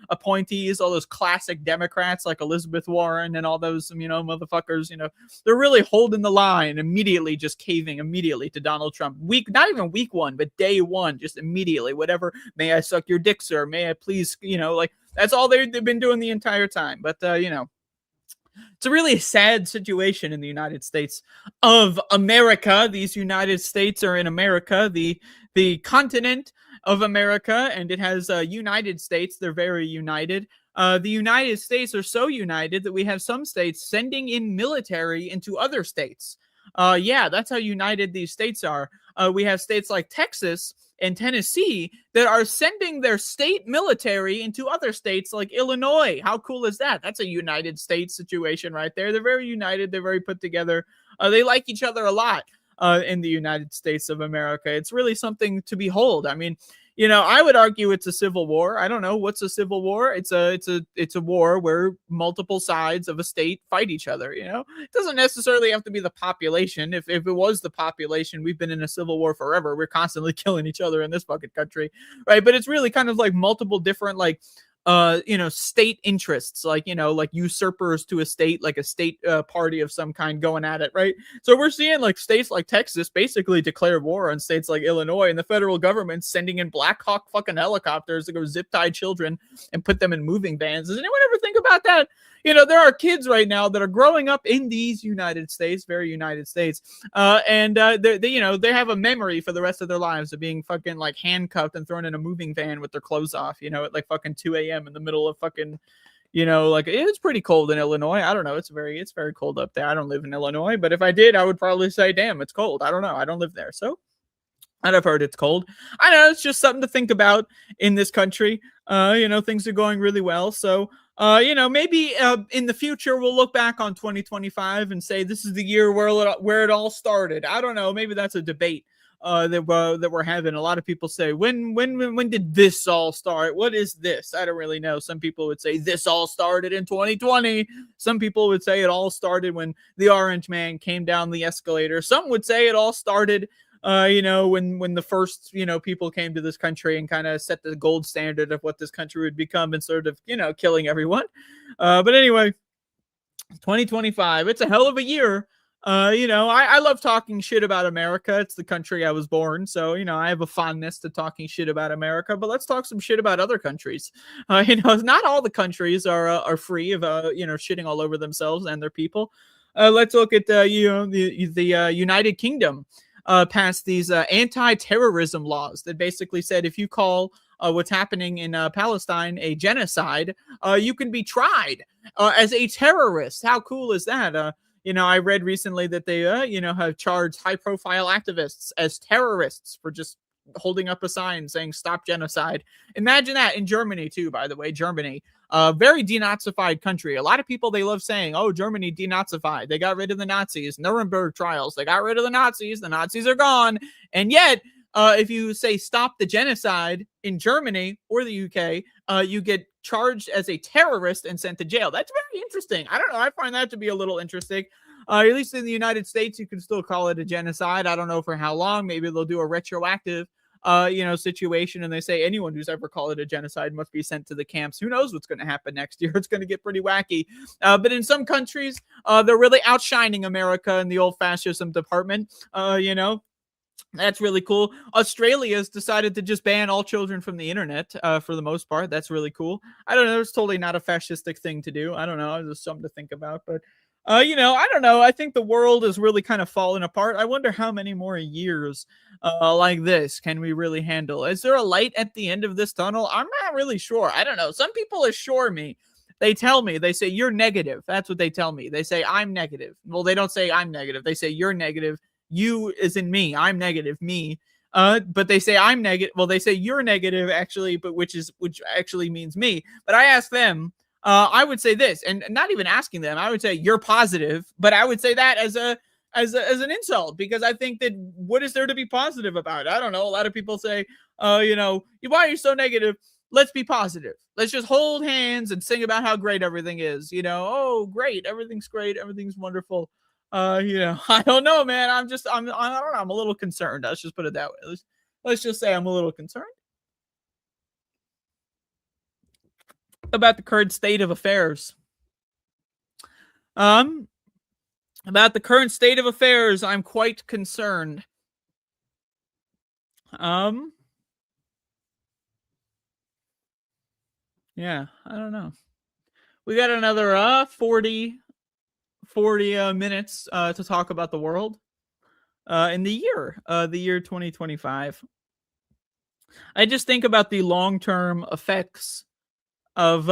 appointees, all those classic Democrats like Elizabeth Warren and all those, motherfuckers, they're really holding the line, immediately just caving immediately to Donald Trump. Not even week one, but day one, just immediately, whatever. May I suck your dick, sir? May I please, that's all they've been doing the entire time. But, it's a really sad situation in the United States of America. These United States are in America, the continent of America, and it has United States. They're very united. The United States are so united that we have some states sending in military into other states. That's how united these states are. We have states like Texas, and Tennessee that are sending their state military into other states like Illinois. How cool is that? That's a United States situation right there. They're very united. They're very put together. They like each other a lot in the United States of America. It's really something to behold. I mean, you know, I would argue it's a civil war. I don't know what's a civil war. It's a war where multiple sides of a state fight each other. You know, it doesn't necessarily have to be the population. If it was the population, we've been in a civil war forever. We're constantly killing each other in this fucking country, right? But it's really kind of like multiple different like you know, state interests, like, you know, like usurpers to a state, like a state party of some kind going at it, right? So we're seeing like states like Texas basically declare war on states like Illinois, and the federal government sending in Black Hawk fucking helicopters to go zip tie children and put them in moving vans. Does anyone ever think about that? You know, there are kids right now that are growing up in these United States, very United States, and they, you know, they have a memory for the rest of their lives of being fucking like handcuffed and thrown in a moving van with their clothes off, you know, at like fucking 2 a.m. in the middle of fucking, you know, like it's pretty cold in Illinois. I don't know. It's very cold up there. I don't live in Illinois, but if I did, I would probably say, damn, it's cold. I don't know. I don't live there. So I've heard it's cold. I know it's just something to think about in this country. You know, things are going really well. So, you know, maybe in the future, we'll look back on 2025 and say, this is the year where it all started. I don't know. Maybe that's a debate that we're having. A lot of people say, when did this all start? What is this? I don't really know. Some people would say this all started in 2020. Some people would say it all started when the orange man came down the escalator. Some would say it all started you know, when the first, you know, people came to this country and kind of set the gold standard of what this country would become and sort of, you know, killing everyone. But anyway, 2025, it's a hell of a year. You know, I love talking shit about America. It's the country I was born. So, you know, I have a fondness to talking shit about America, but let's talk some shit about other countries. You know, not all the countries are free of, you know, shitting all over themselves and their people. Let's look at, you know, the United Kingdom. Passed these anti-terrorism laws that basically said if you call what's happening in Palestine a genocide, you can be tried as a terrorist. How cool is that? You know, I read recently that they, you know, have charged high-profile activists as terrorists for just holding up a sign saying stop genocide. Imagine that in Germany too, by the way. Germany, very denazified country. A lot of people, they love saying, oh, Germany denazified. They got rid of the Nazis. Nuremberg trials. They got rid of the Nazis. The Nazis are gone. And yet, if you say stop the genocide in Germany or the UK, you get charged as a terrorist and sent to jail. That's very interesting. I don't know. I find that to be a little interesting. At least in the United States, you can still call it a genocide. I don't know for how long. Maybe they'll do a retroactive you know, situation, and they say anyone who's ever called it a genocide must be sent to the camps. Who knows what's going to happen next year? It's going to get pretty wacky. But in some countries, they're really outshining America in the old fascism department. You know, that's really cool. Australia's decided to just ban all children from the internet for the most part. That's really cool. I don't know. It's totally not a fascistic thing to do. I don't know. It's just something to think about. But you know, I don't know. I think the world is really kind of falling apart. I wonder how many more years like this can we really handle? Is there a light at the end of this tunnel? I'm not really sure. I don't know. Some people assure me. They tell me, they say, you're negative. That's what they tell me. They say, I'm negative. Well, they don't say I'm negative. They say, you're negative. You is in me. I'm negative, me. But they say I'm negative. Well, they say you're negative, actually, but which actually means me. But I ask them, I would say this, and not even asking them, I would say you're positive, but I would say that as an insult, because I think that what is there to be positive about? I don't know. A lot of people say, you know, why are you so negative? Let's be positive. Let's just hold hands and sing about how great everything is. You know, oh, great. Everything's great. Everything's wonderful. You know, I don't know, man. I don't know. I'm a little concerned. Let's just put it that way. Let's just say I'm a little concerned about the current state of affairs. About the current state of affairs, I'm quite concerned. Yeah, I don't know. We got another 40 minutes to talk about the world in the year 2025. I just think about the long-term effects of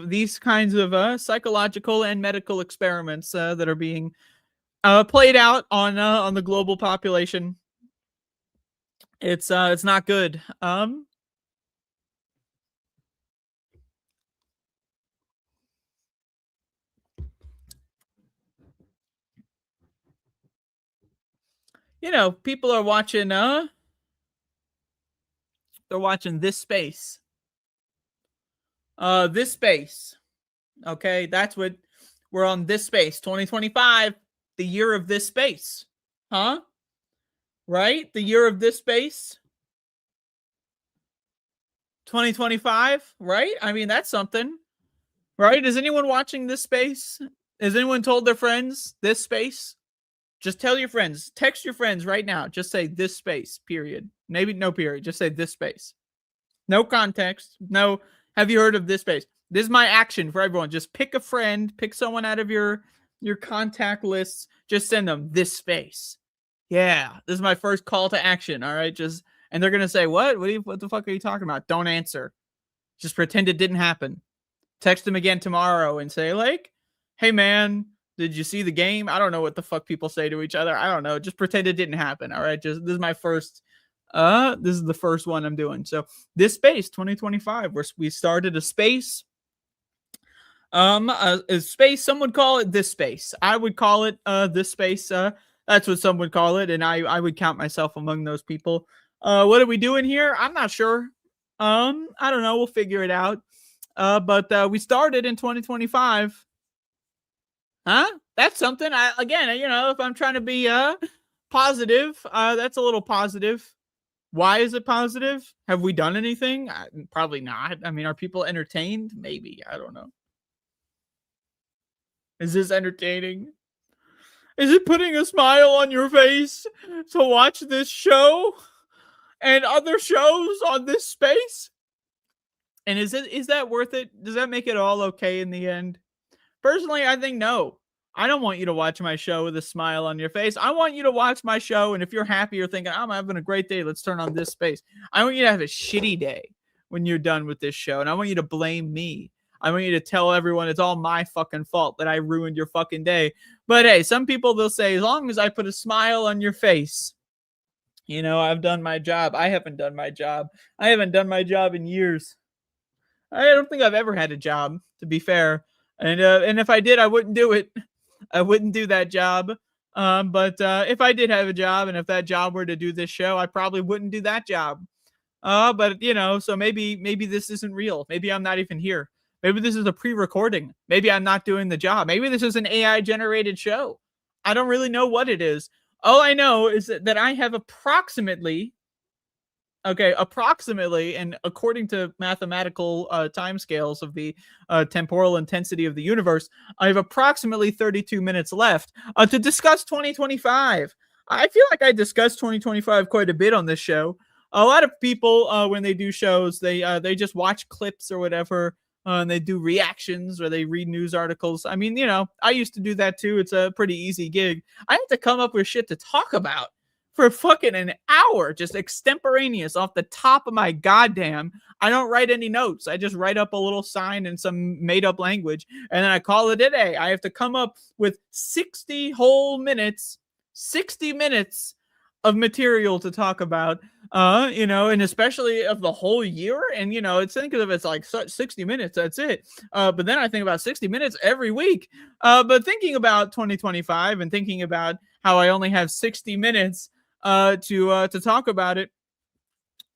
these kinds of psychological and medical experiments that are being played out on the global population. It's not good. You know, people are watching they're watching this space. This space. Okay, that's what we're on, this space. 2025, the year of this space. Huh? Right? The year of this space. 2025, right? I mean, that's something. Right? Is anyone watching this space? Has anyone told their friends this space? Just tell your friends. Text your friends right now. Just say this space, period. Maybe no period. Just say this space. No context. No, have you heard of this space? This is my action for everyone. Just pick a friend. Pick someone out of your contact lists. Just send them this space. Yeah, this is my first call to action. All right, and they're gonna say, what the fuck are you talking about? Don't answer. Just pretend it didn't happen. Text them again tomorrow and say, like, hey man, did you see the game? I don't know what the fuck people say to each other. I don't know. Just pretend it didn't happen. All right, this is my first. This is the first one I'm doing. So this space 2025, where we started a space. A space. Some would call it this space. I would call it this space. That's what some would call it, and I would count myself among those people. What are we doing here? I'm not sure. I don't know. We'll figure it out. But we started in 2025. Huh? That's something. Again, you know, if I'm trying to be positive, that's a little positive. Why is it positive? Have we done anything? Probably not. I mean, are people entertained? Maybe. I don't know. Is this entertaining? Is it putting a smile on your face to watch this show and other shows on this space? And is that worth it? Does that make it all okay in the end? Personally, I think no. I don't want you to watch my show with a smile on your face. I want you to watch my show, and if you're happy, you're thinking, I'm having a great day, let's turn on this space. I want you to have a shitty day when you're done with this show, and I want you to blame me. I want you to tell everyone it's all my fucking fault that I ruined your fucking day. But hey, some people, they'll say, as long as I put a smile on your face, you know, I've done my job. I haven't done my job. I haven't done my job in years. I don't think I've ever had a job, to be fair. And if I did, I wouldn't do it. I wouldn't do that job. But if I did have a job, and if that job were to do this show, I probably wouldn't do that job. But you know, so maybe this isn't real. Maybe I'm not even here. Maybe this is a pre-recording. Maybe I'm not doing the job. Maybe this is an AI generated show. I don't really know what it is. All I know is that I have approximately, and according to mathematical timescales of the temporal intensity of the universe, I have approximately 32 minutes left to discuss 2025. I feel like I discussed 2025 quite a bit on this show. A lot of people, when they do shows, they just watch clips or whatever, and they do reactions or they read news articles. I mean, you know, I used to do that too. It's a pretty easy gig. I have to come up with shit to talk about for fucking an hour, just extemporaneous off the top of my goddamn. I don't write any notes. I just write up a little sign in some made up language, and then I call it a day. I have to come up with 60 whole minutes, 60 minutes of material to talk about, you know, and especially of the whole year. And, you know, think of it's like 60 minutes, that's it. But then I think about 60 minutes every week. But thinking about 2025 and thinking about how I only have 60 minutes to talk about it.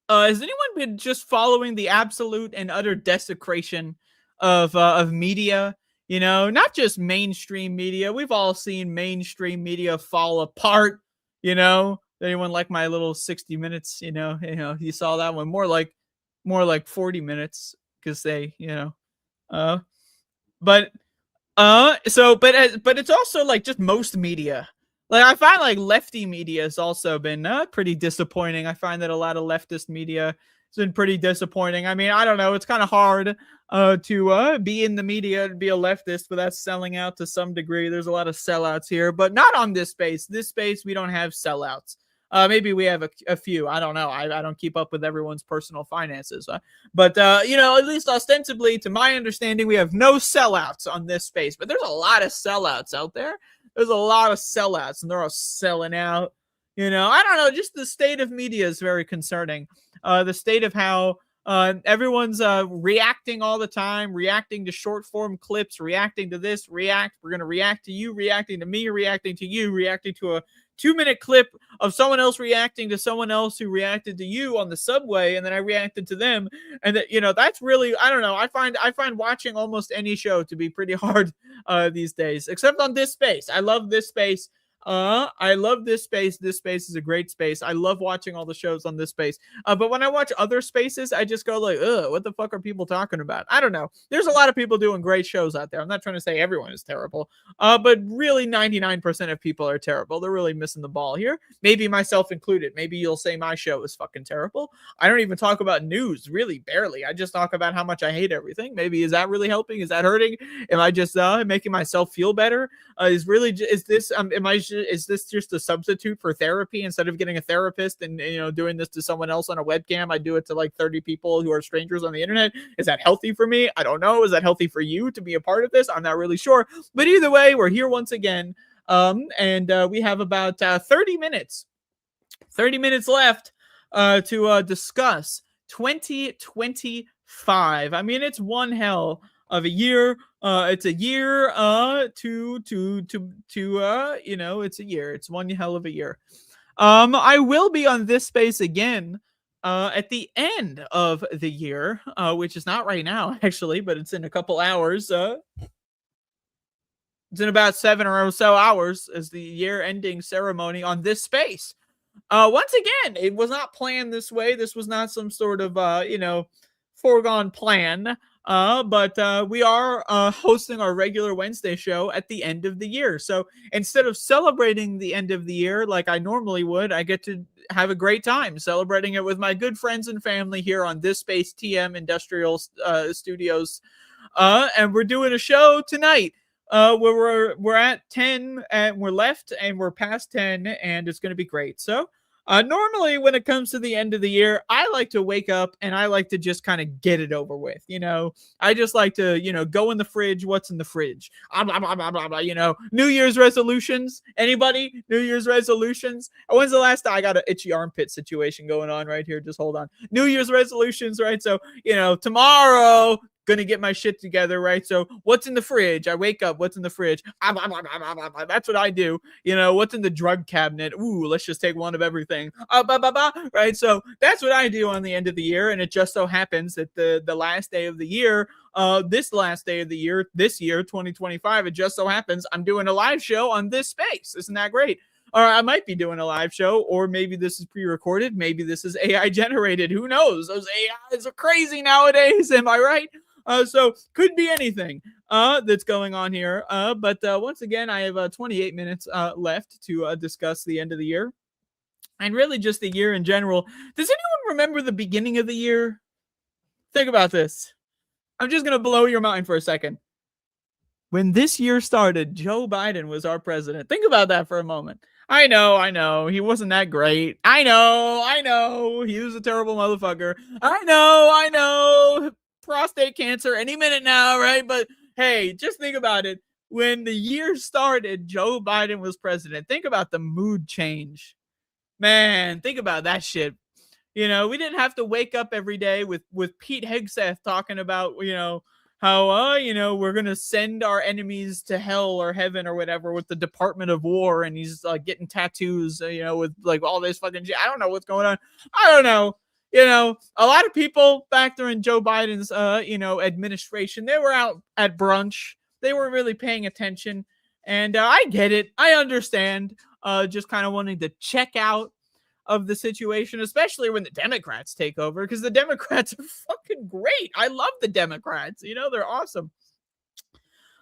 Has anyone been just following the absolute and utter desecration of media? You know, not just mainstream media. We've all seen mainstream media fall apart. You know, anyone like my little 60 minutes? You know, you saw that one. More like 40 minutes because they, you know, but it's also like just most media. Like, I find like lefty media has also been pretty disappointing. I find that a lot of leftist media has been pretty disappointing. I mean, I don't know. It's kind of hard to be in the media and be a leftist without selling out to some degree. There's a lot of sellouts here, but not on this space. This space, we don't have sellouts. Maybe we have a few. I don't know. I don't keep up with everyone's personal finances. But you know, at least ostensibly, to my understanding, we have no sellouts on this space. But there's a lot of sellouts out there. There's a lot of sellouts, and they're all selling out. You know, I don't know, just the state of media is very concerning. The state of how everyone's reacting all the time, reacting to short form clips, reacting to this, we're going to react to you, reacting to me, reacting to you, reacting to a 2-minute clip of someone else reacting to someone else who reacted to you on the subway, and then I reacted to them. And that, you know, that's really, I don't know, I find watching almost any show to be pretty hard these days, except on this space. I love this space. I love this space. This space is a great space. I love watching all the shows on this space. But when I watch other spaces, I just go like, ugh, what the fuck are people talking about? I don't know. There's a lot of people doing great shows out there. I'm not trying to say everyone is terrible. But really 99% of people are terrible. They're really missing the ball here. Maybe myself included. Maybe you'll say my show is fucking terrible. I don't even talk about news, really, barely. I just talk about how much I hate everything. Maybe is that really helping? Is that hurting? Am I just making myself feel better? Is this just a substitute for therapy? Instead of getting a therapist and, you know, doing this to someone else on a webcam, I do it to like 30 people who are strangers on the internet. Is that healthy for me? I don't know. Is that healthy for you to be a part of this? I'm not really sure. But either way, we're here once again. And we have about 30 minutes left to discuss 2025. I mean, it's one hell of a year. It's a year you know, it's a year. It's one hell of a year. I will be on this space again at the end of the year, which is not right now actually, but it's in a couple hours. It's in about 7 or so hours as the year ending ceremony on this space. Once again, it was not planned this way. This was not some sort of you know, foregone plan. But we are hosting our regular Wednesday show at the end of the year. So instead of celebrating the end of the year like I normally would, I get to have a great time celebrating it with my good friends and family here on this space TM Industrial Studios. And we're doing a show tonight where we're at 10 and we're left and we're past 10, and it's going to be great. So normally when it comes to the end of the year, I like to wake up and I like to just kind of get it over with. You know, I just like to, you know, go in the fridge. What's in the fridge? Blah, blah, blah, blah, blah, blah, you know, New Year's resolutions. Anybody? New Year's resolutions? When's the last time I got an itchy armpit situation going on right here? Just hold on. New Year's resolutions, right? So, you know, tomorrow, gonna get my shit together, right? So what's in the fridge? I wake up, what's in the fridge? That's what I do. You know, what's in the drug cabinet? Ooh, let's just take one of everything. Right? So that's what I do on the end of the year. And it just so happens that the last day of the year, this last day of the year, this year, 2025, it just so happens I'm doing a live show on this space. Isn't that great? Or I might be doing a live show, or maybe this is pre-recorded. Maybe this is AI generated. Who knows? Those AIs are crazy nowadays. Am I right? So could be anything that's going on here. But once again, I have 28 minutes left to discuss the end of the year and really just the year in general. Does anyone remember the beginning of the year? Think about this. I'm just going to blow your mind for a second. When this year started, Joe Biden was our president. Think about that for a moment. I know. He wasn't that great. I know. He was a terrible motherfucker. I know. Prostate cancer any minute now, right? But hey, just think about it. When the year started, Joe Biden was president. Think about the mood change. Man, think about that shit. You know, we didn't have to wake up every day with Pete Hegseth talking about, you know, how, you know, we're going to send our enemies to hell or heaven or whatever with the Department of War. And he's getting tattoos, you know, with like all this fucking shit. I don't know what's going on. I don't know. You know, a lot of people back during Joe Biden's, you know, administration, they were out at brunch. They weren't really paying attention. And I get it. I understand just kind of wanting to check out of the situation, especially when the Democrats take over, because the Democrats are fucking great. I love the Democrats. You know, they're awesome.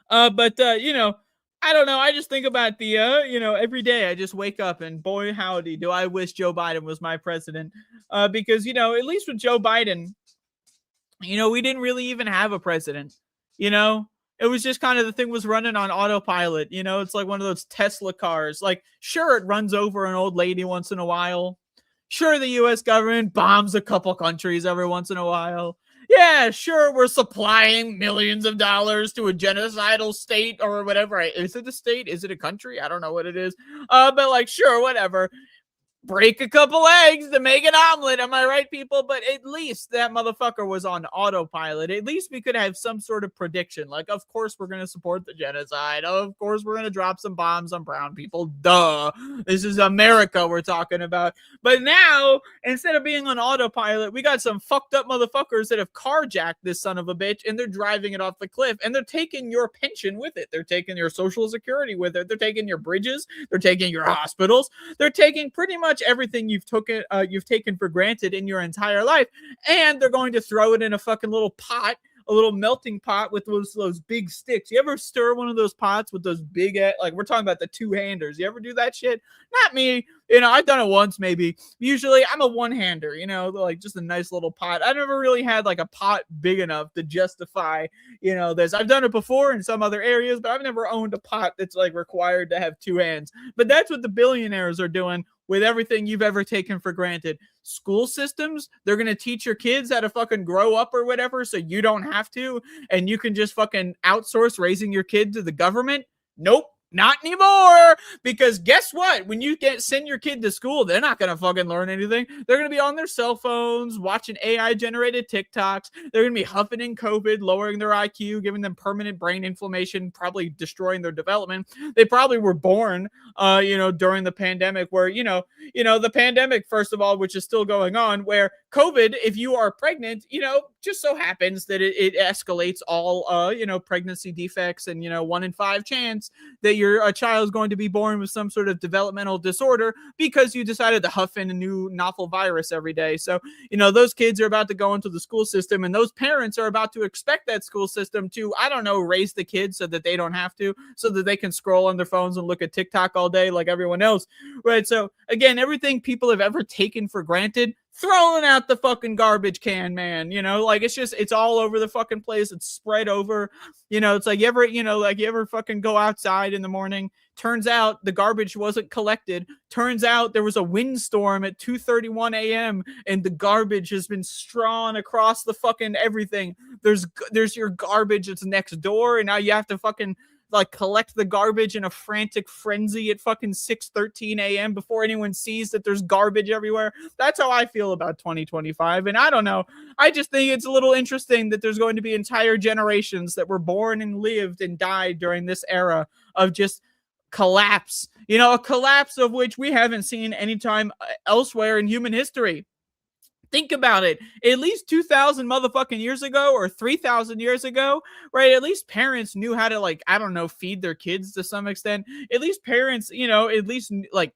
But you know, I don't know. I just think about the, you know, every day I just wake up and boy, howdy, do I wish Joe Biden was my president. Because, you know, at least with Joe Biden, you know, we didn't really even have a president. You know, it was just kind of the thing was running on autopilot. You know, it's like one of those Tesla cars. Like, sure, it runs over an old lady once in a while. Sure, the U.S. government bombs a couple countries every once in a while. Yeah, sure, we're supplying millions of dollars to a genocidal state or whatever. Is it a state? Is it a country? I don't know what it is. But like, sure, whatever. break a couple eggs to make an omelet. Am I right, people? But at least that motherfucker was on autopilot. At least we could have some sort of prediction. Like, of course, we're going to support the genocide. Of course, we're going to drop some bombs on brown people. Duh. This is America we're talking about. But now, instead of being on autopilot, we got some fucked up motherfuckers that have carjacked this son of a bitch, and they're driving it off the cliff, and they're taking your pension with it. They're taking your Social Security with it. They're taking your bridges. They're taking your hospitals. They're taking pretty much everything you've taken for granted in your entire life, and they're going to throw it in a fucking little pot, a little melting pot with those big sticks. You ever stir one of those pots with those big, like, we're talking about the two-handers? You ever do that shit? Not me. I've done it once, maybe. Usually I'm a one-hander, like just a nice little pot. I never really had like a pot big enough to justify, this. I've done it before in some other areas, but I've never owned a pot that's like required to have two hands. But that's what the billionaires are doing with everything you've ever taken for granted. School systems, they're going to teach your kids how to fucking grow up or whatever, so you don't have to, and you can just fucking outsource raising your kid to the government. Nope. Not anymore, because guess what? When you send your kid to school, they're not going to fucking learn anything. They're going to be on their cell phones, watching AI-generated TikToks. They're going to be huffing in COVID, lowering their IQ, giving them permanent brain inflammation, probably destroying their development. They probably were born, during the pandemic where, the pandemic, first of all, which is still going on, where COVID, if you are pregnant, just so happens that it escalates all, pregnancy defects and, 1 in 5 chance that your child is going to be born with some sort of developmental disorder because you decided to huff in a new novel virus every day. So, those kids are about to go into the school system, and those parents are about to expect that school system to, raise the kids so that they don't have to, so that they can scroll on their phones and look at TikTok all day like everyone else, right? So again, everything people have ever taken for granted, throwing out the fucking garbage can, man. It's all over the fucking place. It's spread over. It's like you ever fucking go outside in the morning. Turns out the garbage wasn't collected. Turns out there was a windstorm at 2:31 a.m. and the garbage has been strewn across the fucking everything. There's your garbage that's next door, and now you have to fucking collect the garbage in a frantic frenzy at fucking 6:13 a.m. before anyone sees that there's garbage everywhere. That's how I feel about 2025. And I don't know. I just think it's a little interesting that there's going to be entire generations that were born and lived and died during this era of just collapse. A collapse of which we haven't seen anytime elsewhere in human history. Think about it. At least 2,000 motherfucking years ago or 3,000 years ago, right? At least parents knew how to, feed their kids to some extent. At least parents,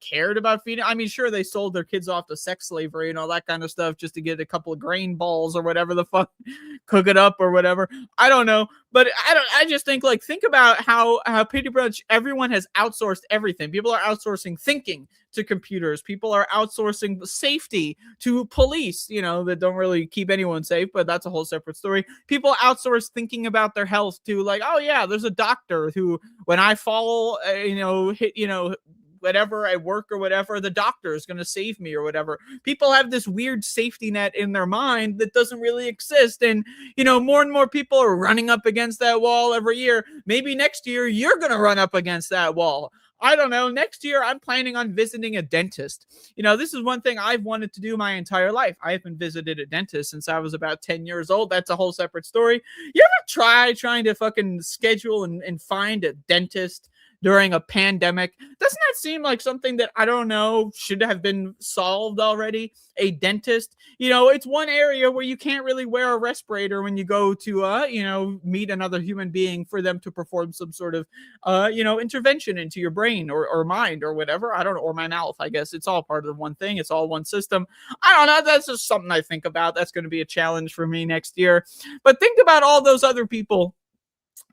cared about feeding. I mean, sure, they sold their kids off to sex slavery and all that kind of stuff just to get a couple of grain balls or whatever the fuck, cook it up or whatever. I don't know. But I just think about how pretty much everyone has outsourced everything. People are outsourcing thinking to computers. People are outsourcing safety to police, that don't really keep anyone safe, but that's a whole separate story. People outsource thinking about their health to oh yeah, there's a doctor who, when I fall, hit, whatever I work or whatever, the doctor is going to save me or whatever. People have this weird safety net in their mind that doesn't really exist. And, more and more people are running up against that wall every year. Maybe next year you're going to run up against that wall. I don't know. Next year, I'm planning on visiting a dentist. This is one thing I've wanted to do my entire life. I haven't visited a dentist since I was about 10 years old. That's a whole separate story. You ever trying to fucking schedule and find a dentist during a pandemic? Doesn't that seem like something that, I don't know, should have been solved already? A dentist, it's one area where you can't really wear a respirator when you go to, meet another human being for them to perform some sort of, intervention into your brain or mind or whatever. I don't know, or my mouth, I guess. It's all part of the one thing. It's all one system. I don't know. That's just something I think about. That's going to be a challenge for me next year. But think about all those other people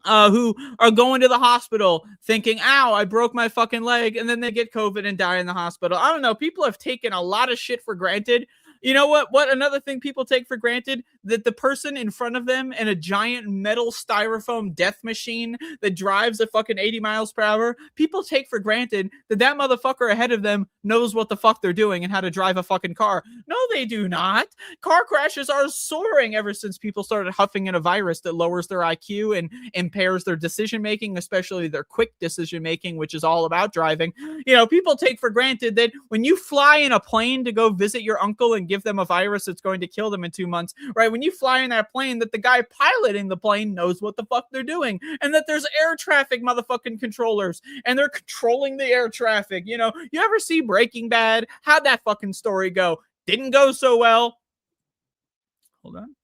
who are going to the hospital thinking, ow, I broke my fucking leg, and then they get COVID and die in the hospital. I don't know. People have taken a lot of shit for granted. You know what? What another thing people take for granted? that the person in front of them in a giant metal styrofoam death machine that drives at fucking 80 miles per hour, people take for granted that that motherfucker ahead of them knows what the fuck they're doing and how to drive a fucking car. No, they do not. Car crashes are soaring ever since people started huffing in a virus that lowers their IQ and impairs their decision making, especially their quick decision making, which is all about driving. You know, people take for granted that when you fly in a plane to go visit your uncle and give them a virus that's going to kill them in 2 months, right? When you fly in that plane, that the guy piloting the plane knows what the fuck they're doing, and that there's air traffic motherfucking controllers, and they're controlling the air traffic. You know, you ever see Breaking Bad? How'd that fucking story go? Didn't go so well. Hold on.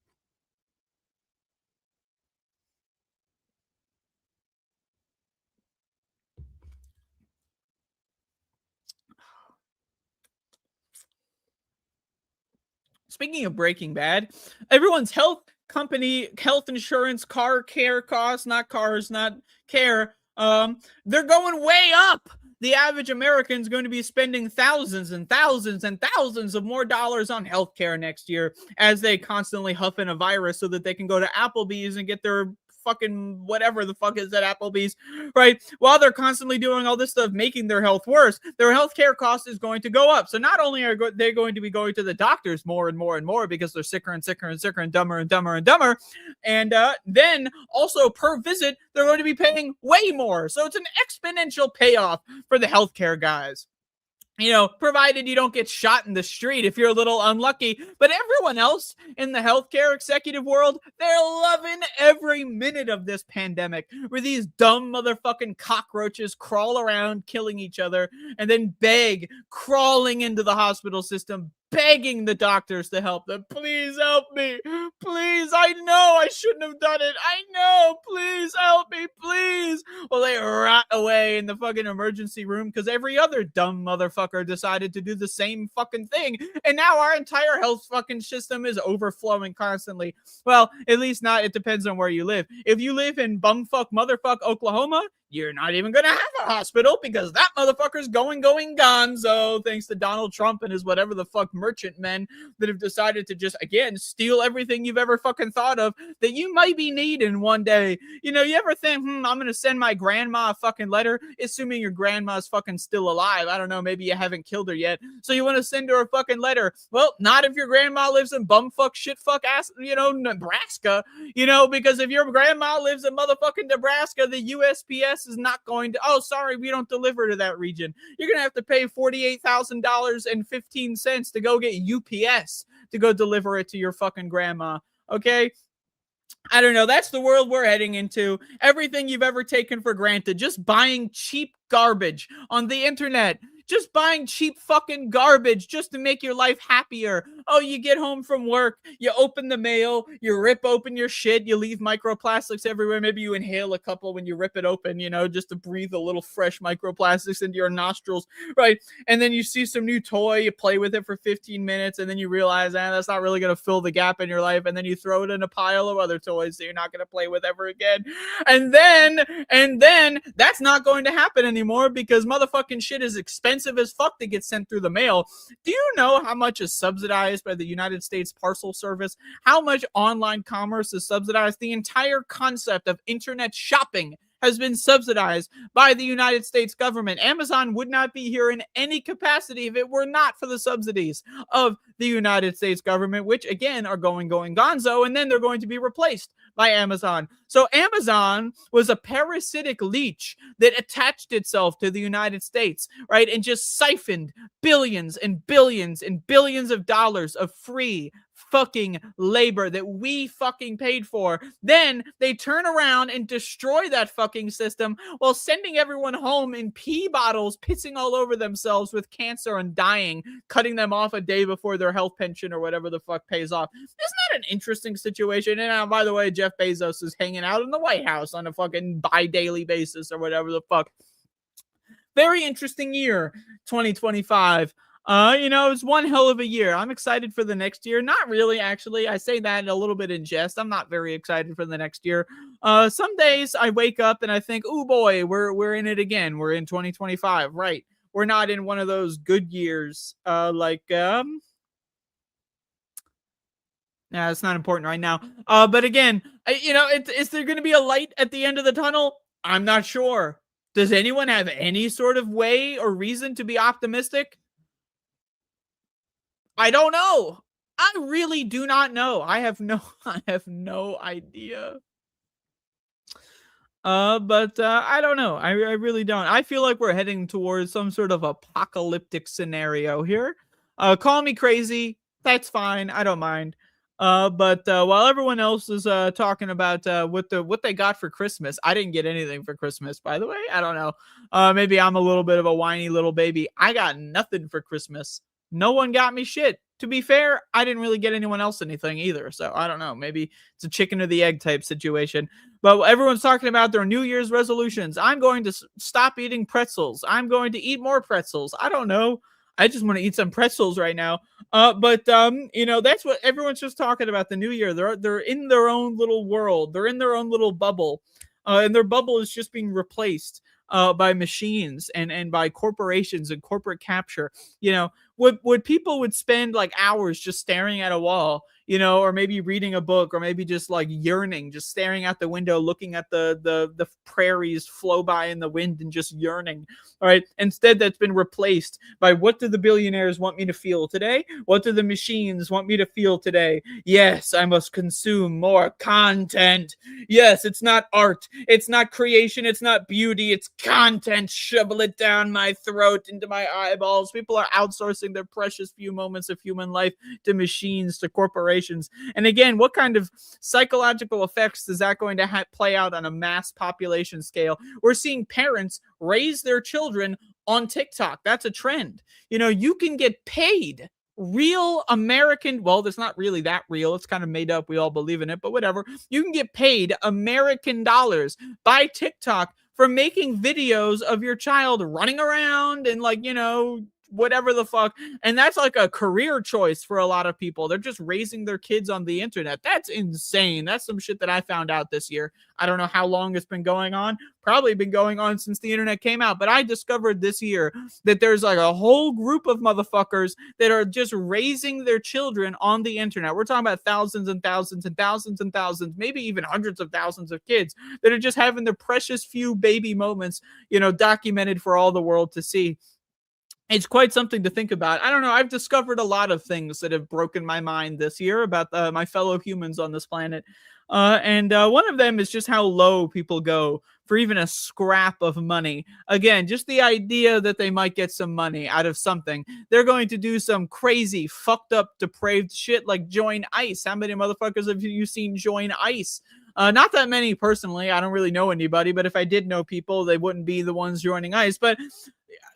Speaking of Breaking Bad, everyone's health company, health insurance, car care costs, not cars, not care, they're going way up. The average American is going to be spending thousands and thousands and thousands of more dollars on healthcare next year as they constantly huff in a virus so that they can go to Applebee's and get their fucking whatever the fuck is at Applebee's, right? While they're constantly doing all this stuff, making their health worse, their healthcare cost is going to go up. So not only are they going to be going to the doctors more and more and more because they're sicker and sicker and sicker and dumber and dumber and dumber, and then also per visit, they're going to be paying way more. So it's an exponential payoff for the healthcare guys. You know, provided you don't get shot in the street if you're a little unlucky. But everyone else in the healthcare executive world, they're loving every minute of this pandemic where these dumb motherfucking cockroaches crawl around killing each other and then beg, crawling into the hospital system, begging the doctors to help them. Please help me. Please. I know I shouldn't have done it. I know. Please help me. Please. Well, they rot away in the fucking emergency room because every other dumb motherfucker decided to do the same fucking thing. And now our entire health fucking system is overflowing constantly. Well, at least not. It depends on where you live. If you live in bumfuck motherfuck Oklahoma, you're not even going to have a hospital because that motherfucker's going gonzo thanks to Donald Trump and his whatever the fuck merchant men that have decided to just, again, steal everything you've ever fucking thought of that you might be needing one day. You know, you ever think, I'm going to send my grandma a fucking letter, assuming your grandma's fucking still alive. I don't know, maybe you haven't killed her yet. So you want to send her a fucking letter. Well, not if your grandma lives in bumfuck shitfuck ass, Nebraska, because if your grandma lives in motherfucking Nebraska, the USPS is not going to, oh, sorry, we don't deliver to that region. You're going to have to pay $48,000.15 to go get UPS to go deliver it to your fucking grandma. Okay? I don't know. That's the world we're heading into. Everything you've ever taken for granted. Just buying cheap garbage on the internet. Just buying cheap fucking garbage just to make your life happier. Oh, you get home from work, you open the mail, you rip open your shit, you leave microplastics everywhere. Maybe you inhale a couple when you rip it open, just to breathe a little fresh microplastics into your nostrils, right? And then you see some new toy, you play with it for 15 minutes, and then you realize, that's not really going to fill the gap in your life. And then you throw it in a pile of other toys that you're not going to play with ever again. And then that's not going to happen anymore because motherfucking shit is expensive as fuck to get sent through the mail. Do you know how much is subsidized by the United States Parcel Service? How much online commerce is subsidized? The entire concept of internet shopping has been subsidized by the United States government. Amazon would not be here in any capacity if it were not for the subsidies of the United States government, which again are going gonzo, and then they're going to be replaced by Amazon. So Amazon was a parasitic leech that attached itself to the United States, right? And just siphoned billions and billions and billions of dollars of free fucking labor that we fucking paid for. Then they turn around and destroy that fucking system while sending everyone home in pee bottles, pissing all over themselves with cancer and dying, cutting them off a day before their health pension or whatever the fuck pays off. Isn't that an interesting situation? And by the way, Jeff Bezos is hanging out in the White House on a fucking bi-daily basis or whatever the fuck. Very interesting year, 2025. It's one hell of a year. I'm excited for the next year. Not really, actually. I say that a little bit in jest. I'm not very excited for the next year. Some days I wake up and I think, oh boy, we're in it again. We're in 2025, right? We're not in one of those good years, like Yeah, it's not important right now. But again, is there going to be a light at the end of the tunnel? I'm not sure. Does anyone have any sort of way or reason to be optimistic? I don't know. I really do not know. I have no idea. But I don't know. I really don't. I feel like we're heading towards some sort of apocalyptic scenario here. Call me crazy. That's fine. I don't mind. But while everyone else is talking about what they got for Christmas, I didn't get anything for Christmas, by the way. I don't know. Maybe I'm a little bit of a whiny little baby. I got nothing for Christmas. No one got me shit. To be fair, I didn't really get anyone else anything either. So I don't know. Maybe it's a chicken or the egg type situation. But everyone's talking about their New Year's resolutions. I'm going to stop eating pretzels. I'm going to eat more pretzels. I don't know. I just want to eat some pretzels right now. But that's what everyone's just talking about the new year. They're in their own little world. They're in their own little bubble. And their bubble is just being replaced by machines and by corporations and corporate capture. Would people would spend like hours just staring at a wall, or maybe reading a book, or maybe just like yearning, just staring out the window, looking at the prairies flow by in the wind and just yearning. All right. Instead, that's been replaced by, what do the billionaires want me to feel today? What do the machines want me to feel today? Yes, I must consume more content. Yes, it's not art. It's not creation. It's not beauty. It's content. Shovel it down my throat, into my eyeballs. People are outsourcing their precious few moments of human life to machines, to corporations. And again, what kind of psychological effects is that going to play out on a mass population scale? We're seeing parents raise their children on TikTok. That's a trend. You can get paid real American, well, it's not really that real. It's kind of made up. We all believe in it, but whatever. You can get paid American dollars by TikTok for making videos of your child running around and whatever the fuck. And that's like a career choice for a lot of people. They're just raising their kids on the internet. That's insane. That's some shit that I found out this year. I don't know how long it's been going on. Probably been going on since the internet came out. But I discovered this year that there's like a whole group of motherfuckers that are just raising their children on the internet. We're talking about thousands and thousands and thousands and thousands, maybe even hundreds of thousands of kids that are just having their precious few baby moments, documented for all the world to see. It's quite something to think about. I don't know. I've discovered a lot of things that have broken my mind this year about my fellow humans on this planet. And one of them is just how low people go for even a scrap of money. Again, just the idea that they might get some money out of something. They're going to do some crazy, fucked up, depraved shit like join ICE. How many motherfuckers have you seen join ICE? Not that many personally. I don't really know anybody, but if I did know people, they wouldn't be the ones joining ICE. But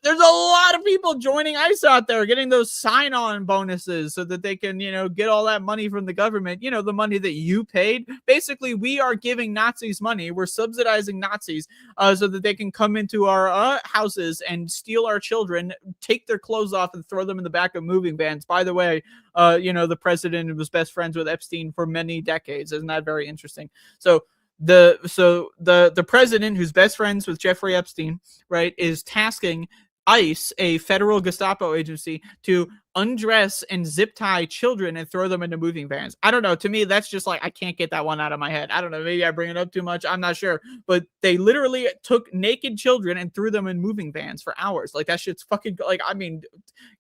there's a lot of people joining ICE out there, getting those sign-on bonuses so that they can, get all that money from the government, the money that you paid. Basically, we are giving Nazis money. We're subsidizing Nazis so that they can come into our houses and steal our children, take their clothes off and throw them in the back of moving vans. By the way, the president was best friends with Epstein for many decades. Isn't that very interesting? So the president, who's best friends with Jeffrey Epstein, right, is tasking ICE, a federal Gestapo agency, to undress and zip tie children and throw them into moving vans. I don't know. To me, that's just like, I can't get that one out of my head. I don't know. Maybe I bring it up too much. I'm not sure. But they literally took naked children and threw them in moving vans for hours. Like, that shit's fucking,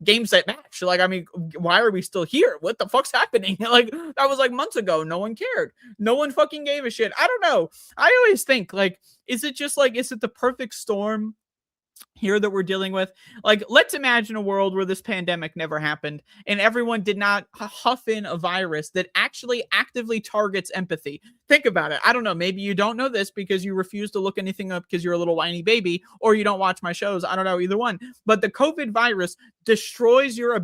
game, set, match. Why are we still here? What the fuck's happening? That was like months ago. No one cared. No one fucking gave a shit. I don't know. I always think, is it the perfect storm here that we're dealing with? Let's imagine a world where this pandemic never happened and everyone did not huff in a virus that actually actively targets empathy. Think about it. I don't know. Maybe you don't know this because you refuse to look anything up because you're a little whiny baby, or you don't watch my shows. I don't know, either one. But the COVID virus destroys your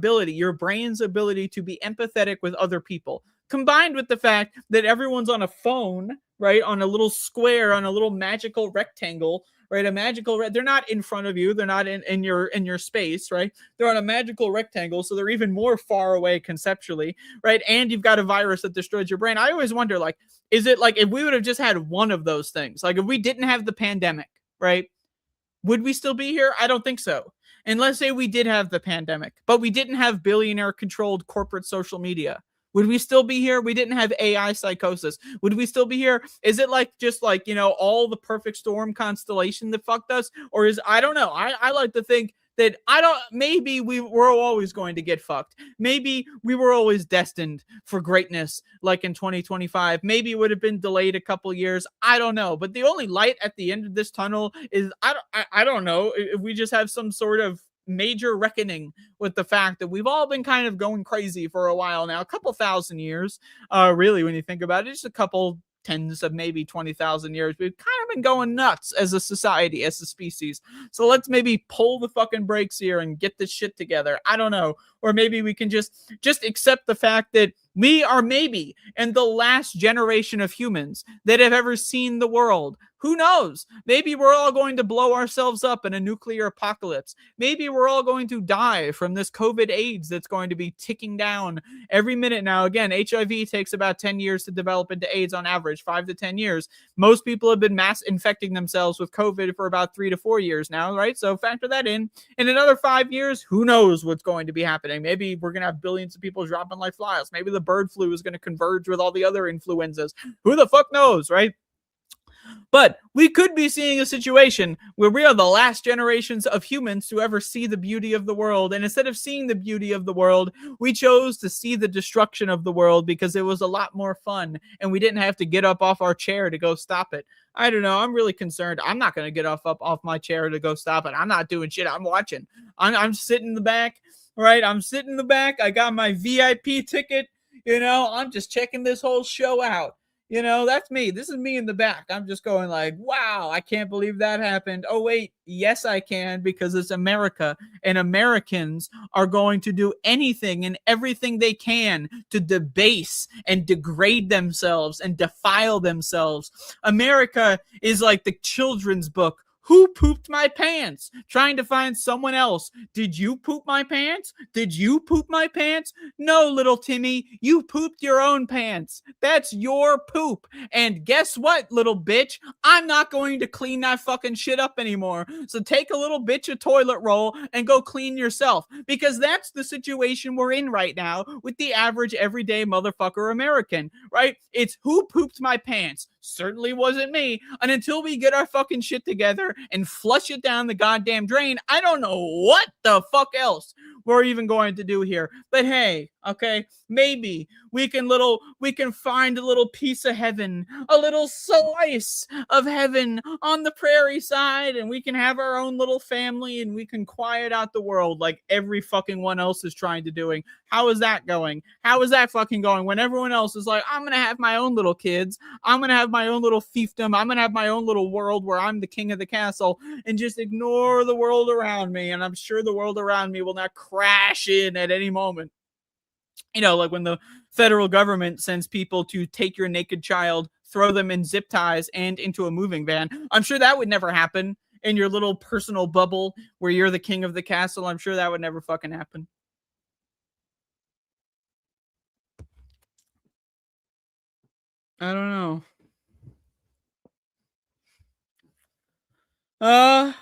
brain's ability to be empathetic with other people, combined with the fact that everyone's on a phone, right, on a little square, on a little magical rectangle, right? They're not in front of you. They're not in your space, right? They're on a magical rectangle. So they're even more far away conceptually, right? And you've got a virus that destroys your brain. I always wonder, is it if we would have just had one of those things, if we didn't have the pandemic, right? Would we still be here? I don't think so. And let's say we did have the pandemic, but we didn't have billionaire controlled corporate social media. Would we still be here? We didn't have AI psychosis. Would we still be here? Is it like just like, all the perfect storm constellation that fucked us? Or I don't know. I like to think that maybe we were always going to get fucked. Maybe we were always destined for greatness, like in 2025. Maybe it would have been delayed a couple years. I don't know. But the only light at the end of this tunnel is, I don't know, if we just have some sort of major reckoning with the fact that we've all been kind of going crazy for a while now, a couple thousand years, really, when you think about it, just a couple tens of maybe 20,000 years. We've kind of been going nuts as a society, as a species. So let's maybe pull the fucking brakes here and get this shit together. I don't know. Or maybe we can just accept the fact that we are maybe in the last generation of humans that have ever seen the world. Who knows? Maybe we're all going to blow ourselves up in a nuclear apocalypse. Maybe we're all going to die from this COVID AIDS that's going to be ticking down every minute now. Again, HIV takes about 10 years to develop into AIDS on average, 5 to 10 years. Most people have been mass infecting themselves with COVID for about 3 to 4 years now, right? So factor that in. In another 5 years, who knows what's going to be happening? Maybe we're going to have billions of people dropping like flies. Maybe the bird flu is going to converge with all the other influenzas. Who the fuck knows, right? But we could be seeing a situation where we are the last generations of humans to ever see the beauty of the world. And instead of seeing the beauty of the world, we chose to see the destruction of the world because it was a lot more fun. And we didn't have to get up off our chair to go stop it. I don't know. I'm really concerned. I'm not going to get off my chair to go stop it. I'm not doing shit. I'm watching. I'm sitting in the back, right? I'm sitting in the back. I got my VIP ticket. I'm just checking this whole show out. That's me. This is me in the back. I'm just going like, wow, I can't believe that happened. Oh, wait. Yes, I can, because it's America, and Americans are going to do anything and everything they can to debase and degrade themselves and defile themselves. America is like the children's book. Who pooped my pants? Trying to find someone else. Did you poop my pants? Did you poop my pants? No, little Timmy, you pooped your own pants. That's your poop. And guess what, little bitch? I'm not going to clean that fucking shit up anymore. So take a little bitch of toilet roll and go clean yourself. Because that's the situation we're in right now with the average everyday motherfucker American, right? It's who pooped my pants? Certainly wasn't me. And until we get our fucking shit together and flush it down the goddamn drain, I don't know what the fuck else we're even going to do here. But hey, okay, maybe we can find a little piece of heaven, a little slice of heaven on the prairie side, and we can have our own little family, and we can quiet out the world like every fucking one else is trying to doing. How is that going? How is that fucking going when everyone else is like, I'm going to have my own little kids. I'm going to have my own little fiefdom. I'm going to have my own little world where I'm the king of the castle, and just ignore the world around me. And I'm sure the world around me will not crash in at any moment. Like when the federal government sends people to take your naked child, throw them in zip ties and into a moving van. I'm sure that would never happen in your little personal bubble where you're the king of the castle. I'm sure that would never fucking happen. I don't know. I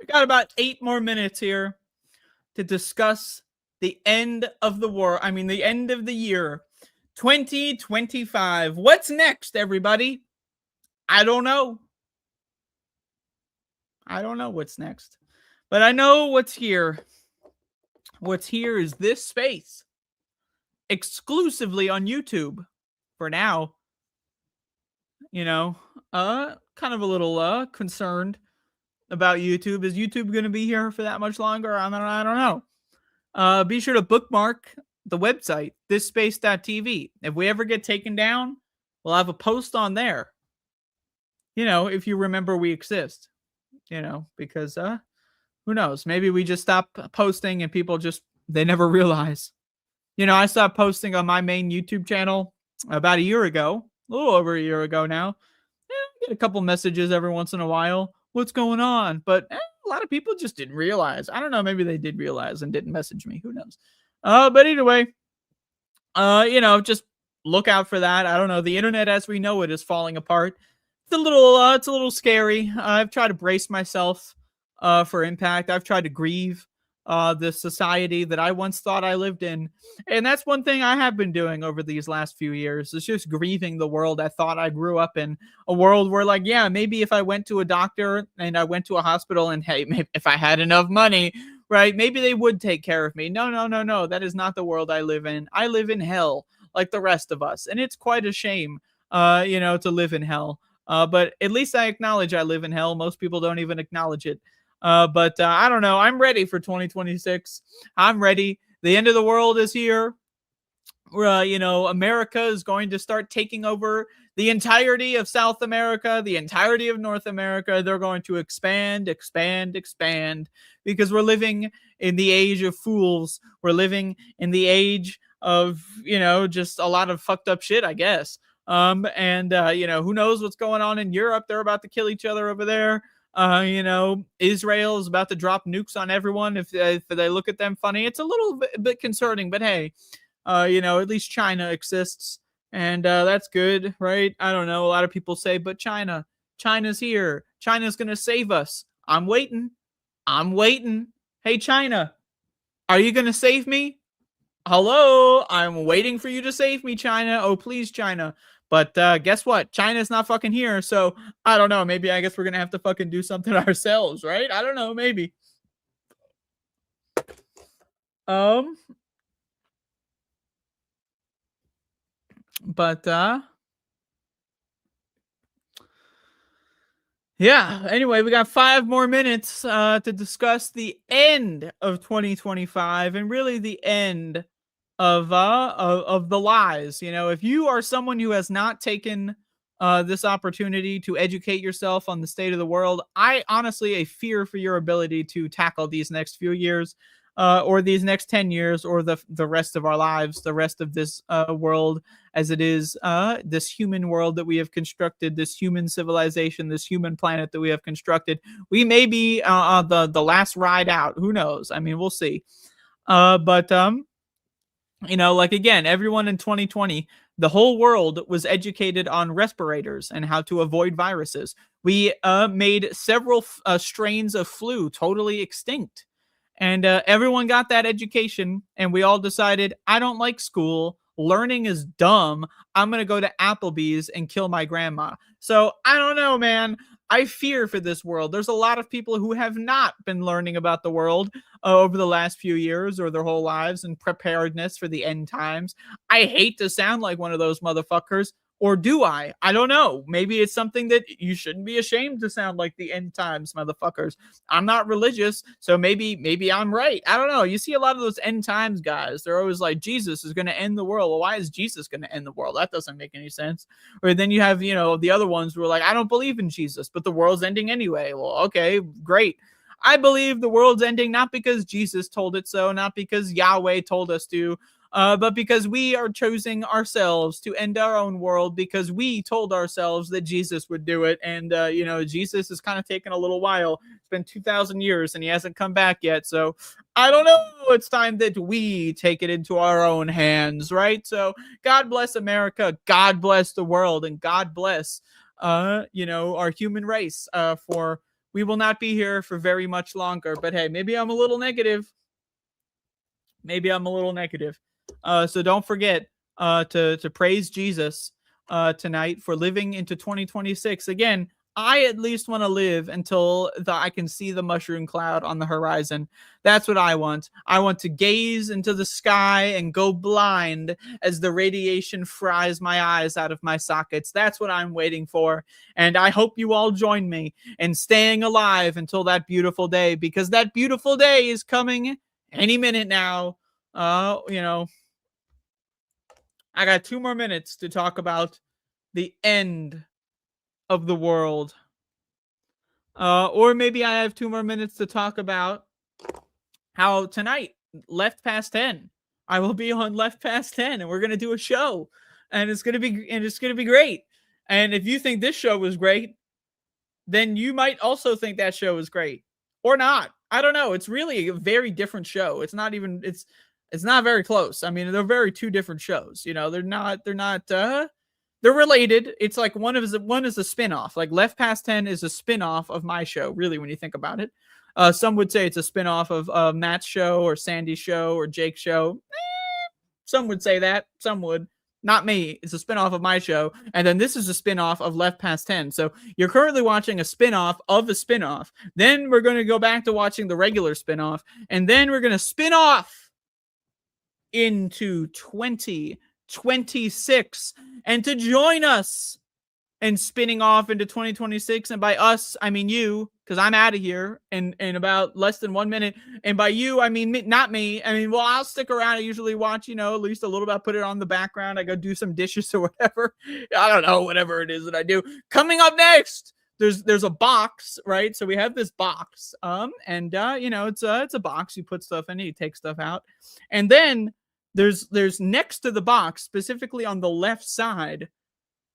got about 8 more minutes here to discuss the end of the war. I mean, the end of the year, 2025. What's next, everybody? I don't know. I don't know what's next, but I know what's here. What's here is this space, exclusively on YouTube for now. Kind of a little concerned about YouTube. Is YouTube going to be here for that much longer? I don't know. Be sure to bookmark the website, thisspace.tv. If we ever get taken down, we'll have a post on there. If you remember we exist. Because who knows? Maybe we just stop posting and people they never realize. I stopped posting on my main YouTube channel about a year ago, a little over a year ago now. I get a couple messages every once in a while. What's going on? But a lot of people just didn't realize. I don't know. Maybe they did realize and didn't message me. Who knows? But either way, just look out for that. I don't know. The internet as we know it is falling apart. It's a little scary. I've tried to brace myself for impact. I've tried to grieve this society that I once thought I lived in. And that's one thing I have been doing over these last few years. It's just grieving the world I thought I grew up in. A world where, like, yeah, maybe if I went to a doctor and I went to a hospital and, hey, maybe if I had enough money, right, maybe they would take care of me. No. That is not the world I live in. I live in hell like the rest of us. And it's quite a shame, to live in hell. But at least I acknowledge I live in hell. Most people don't even acknowledge it. But I don't know. I'm ready for 2026. I'm ready. The end of the world is here. America is going to start taking over the entirety of South America, the entirety of North America. They're going to expand, because we're living in the age of fools. We're living in the age of, just a lot of fucked up shit, I guess. Who knows what's going on in Europe? They're about to kill each other over there. Israel is about to drop nukes on everyone if they look at them funny. It's a little bit concerning, but hey, at least China exists, and that's good, right? I don't know. A lot of people say, but China's here. China's gonna save us. I'm waiting. Hey, China, are you gonna save me? Hello, I'm waiting for you to save me, China. Oh, please, China. But guess what? China's not fucking here. So I don't know. Maybe I guess we're going to have to fucking do something ourselves, right? I don't know. Maybe. Yeah. Anyway, we got 5 more minutes to discuss the end of 2025 and really the end of the lies. If you are someone who has not taken this opportunity to educate yourself on the state of the world, I honestly fear for your ability to tackle these next few years, or these next 10 years, or the rest of our lives, the rest of this world as it is, this human world that we have constructed, this human civilization, this human planet that we have constructed. We may be the last ride out. Who knows? I mean, we'll see. Again, everyone in 2020, the whole world was educated on respirators and how to avoid viruses. We made several strains of flu totally extinct. And everyone got that education, and we all decided, I don't like school. Learning is dumb. I'm going to go to Applebee's and kill my grandma. So I don't know, man. I fear for this world. There's a lot of people who have not been learning about the world over the last few years or their whole lives and preparedness for the end times. I hate to sound like one of those motherfuckers. Or do I? I don't know. Maybe it's something that you shouldn't be ashamed to sound like the end times motherfuckers. I'm not religious, so maybe I'm right. I don't know. You see a lot of those end times guys. They're always like, Jesus is going to end the world. Well, why is Jesus going to end the world? That doesn't make any sense. Or then you have, the other ones who are like, I don't believe in Jesus, but the world's ending anyway. Well, okay, great. I believe the world's ending not because Jesus told it so, not because Yahweh told us to, but because we are choosing ourselves to end our own world because we told ourselves that Jesus would do it. And, Jesus has kind of taken a little while. It's been 2,000 years and he hasn't come back yet. So I don't know. It's time that we take it into our own hands, right? So God bless America. God bless the world. And God bless, our human race, for we will not be here for very much longer. But hey, maybe I'm a little negative. So don't forget to praise Jesus tonight for living into 2026. Again, I at least want to live until I can see the mushroom cloud on the horizon. That's what I want. I want to gaze into the sky and go blind as the radiation fries my eyes out of my sockets. That's what I'm waiting for. And I hope you all join me in staying alive until that beautiful day, because that beautiful day is coming any minute now. I got 2 more minutes to talk about the end of the world. Or maybe I have 2 more minutes to talk about how tonight, Left Past 10, I will be on Left Past 10 and we're going to do a show and it's going to be great. And if you think this show was great, then you might also think that show is great or not. I don't know. It's really a very different show. It's not very close. I mean, they're very 2 different shows. They're related. It's like one is a spin-off. Like Left Past 10 is a spin-off of my show, really, when you think about it. Some would say it's a spinoff of Matt's show or Sandee's show or Jake's show. Some would say that. Some would. Not me. It's a spinoff of my show. And then this is a spinoff of Left Past 10. So you're currently watching a spinoff of a spinoff. Then we're going to go back to watching the regular spinoff. And then we're going to spin off into 2026. And to join us and spinning off into 2026, and by us, I mean you, because I'm out of here in about less than 1 minute. And by you, I mean not me. I mean, well, I'll stick around. I usually watch, at least a little bit. I put it on the background. I go do some dishes or whatever. I don't know, whatever it is that I do. Coming up next, there's a box, right? So we have this box, it's a box. You put stuff in it, you take stuff out, and then there's next to the box, specifically on the left side,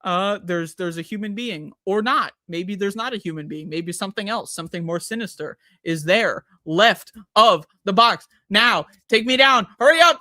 there's a human being, or not. Maybe there's not a human being. Maybe something else, something more sinister is there left of the box. Now, take me down. Hurry up.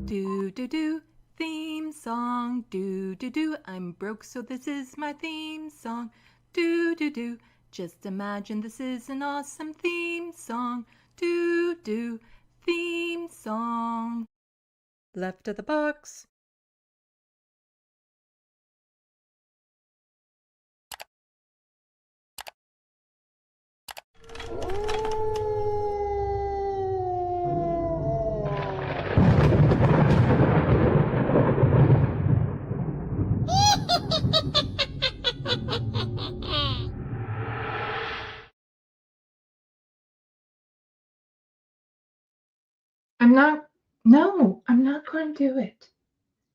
Do do do, theme song. Do do do, I'm broke, so this is my theme song. Do do do, just imagine this is an awesome theme song. Do do, theme song. Left of the box. I'm not going to do it.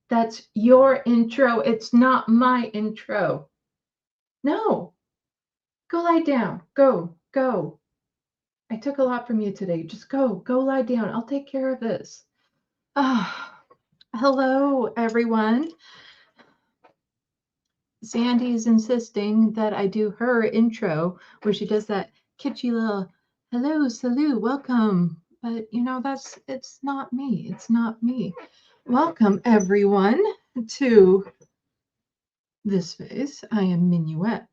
That's your intro. It's not my intro. No. Go lie down. Go. I took a lot from you today. Just go lie down. I'll take care of this. Hello, everyone. Sandee is insisting that I do her intro where she does that kitschy little hello, salute, welcome. But it's not me. It's not me. Welcome everyone to this phase. I am Minuet.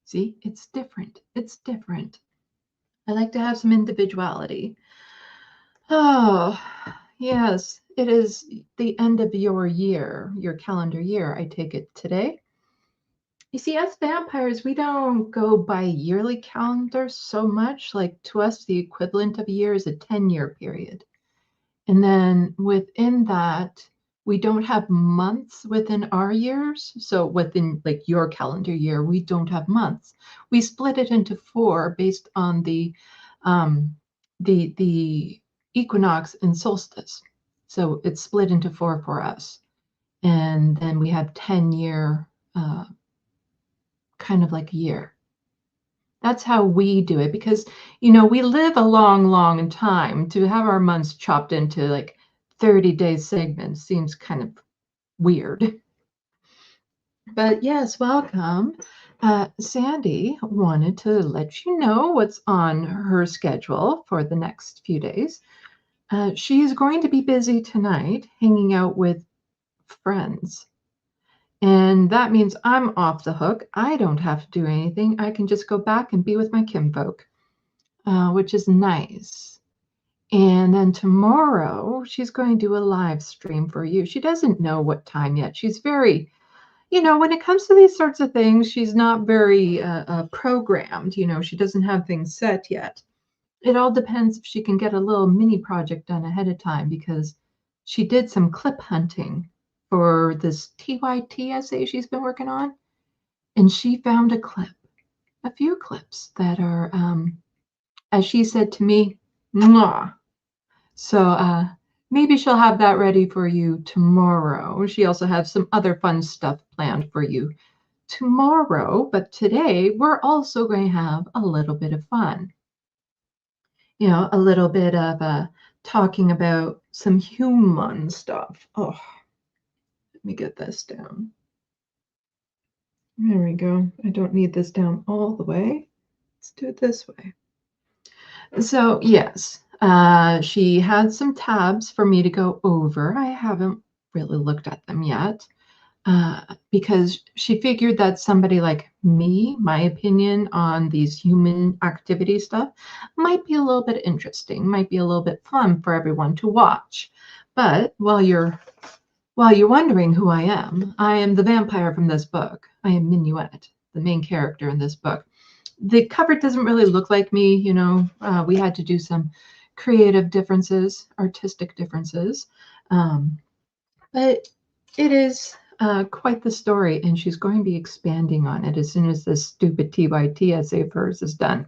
See, it's different. It's different. I like to have some individuality. Oh, yes, it is the end of your year, your calendar year. I take it today. You see, us vampires, we don't go by yearly calendars so much. Like to us, the equivalent of a year is a 10-year period. And then within that, we don't have months within our years. So within like your calendar year, we don't have months. We split it into 4 based on the equinox and solstice. So it's split into 4 for us. And then we have 10-year kind of like a year. That's how we do it because, we live a long time. To have our months chopped into like 30-day segments seems kind of weird. But yes, welcome. Sandee wanted to let you know what's on her schedule for the next few days. She's going to be busy tonight hanging out with friends. And that means I'm off the hook. I don't have to do anything. I can just go back and be with my kinfolk, which is nice. And then tomorrow, she's going to do a live stream for you. She doesn't know what time yet. She's very, when it comes to these sorts of things, she's not very programmed. She doesn't have things set yet. It all depends if she can get a little mini project done ahead of time because she did some clip hunting for this TYT essay she's been working on. And she found a few clips that are, as she said to me, mwah. So maybe she'll have that ready for you tomorrow. She also has some other fun stuff planned for you tomorrow, but today we're also going to have a little bit of fun. You know, a little bit of talking about some human stuff. Oh, let me get this down. There we go. I don't need this down all the way. Let's do it this way. So yes, she had some tabs for me to go over. I haven't really looked at them yet because she figured that somebody like me, my opinion on these human activity stuff might be a little bit interesting, might be a little bit fun for everyone to watch. But while you're wondering who I am the vampire from this book. I am Minuet, the main character in this book. The cover doesn't really look like me, you know. We had to do some creative differences, artistic differences. But it is quite the story, and she's going to be expanding on it as soon as this stupid TYT essay of hers is done.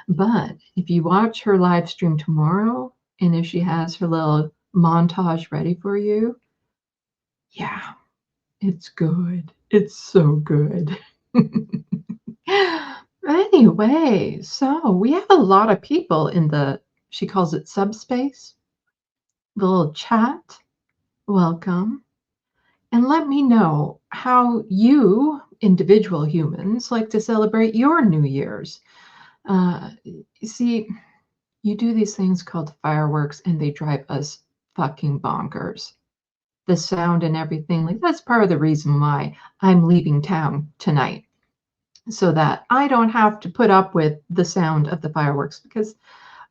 But if you watch her live stream tomorrow, and if she has her little montage ready for you, yeah, it's good. It's so good. Anyway, so we have a lot of people in the, she calls it subspace, the little chat. Welcome. And let me know how you, individual humans, like to celebrate your New Year's. You see, you do these things called fireworks, and they drive us fucking bonkers. The sound and everything, like that's part of the reason why I'm leaving town tonight, so that I don't have to put up with the sound of the fireworks, because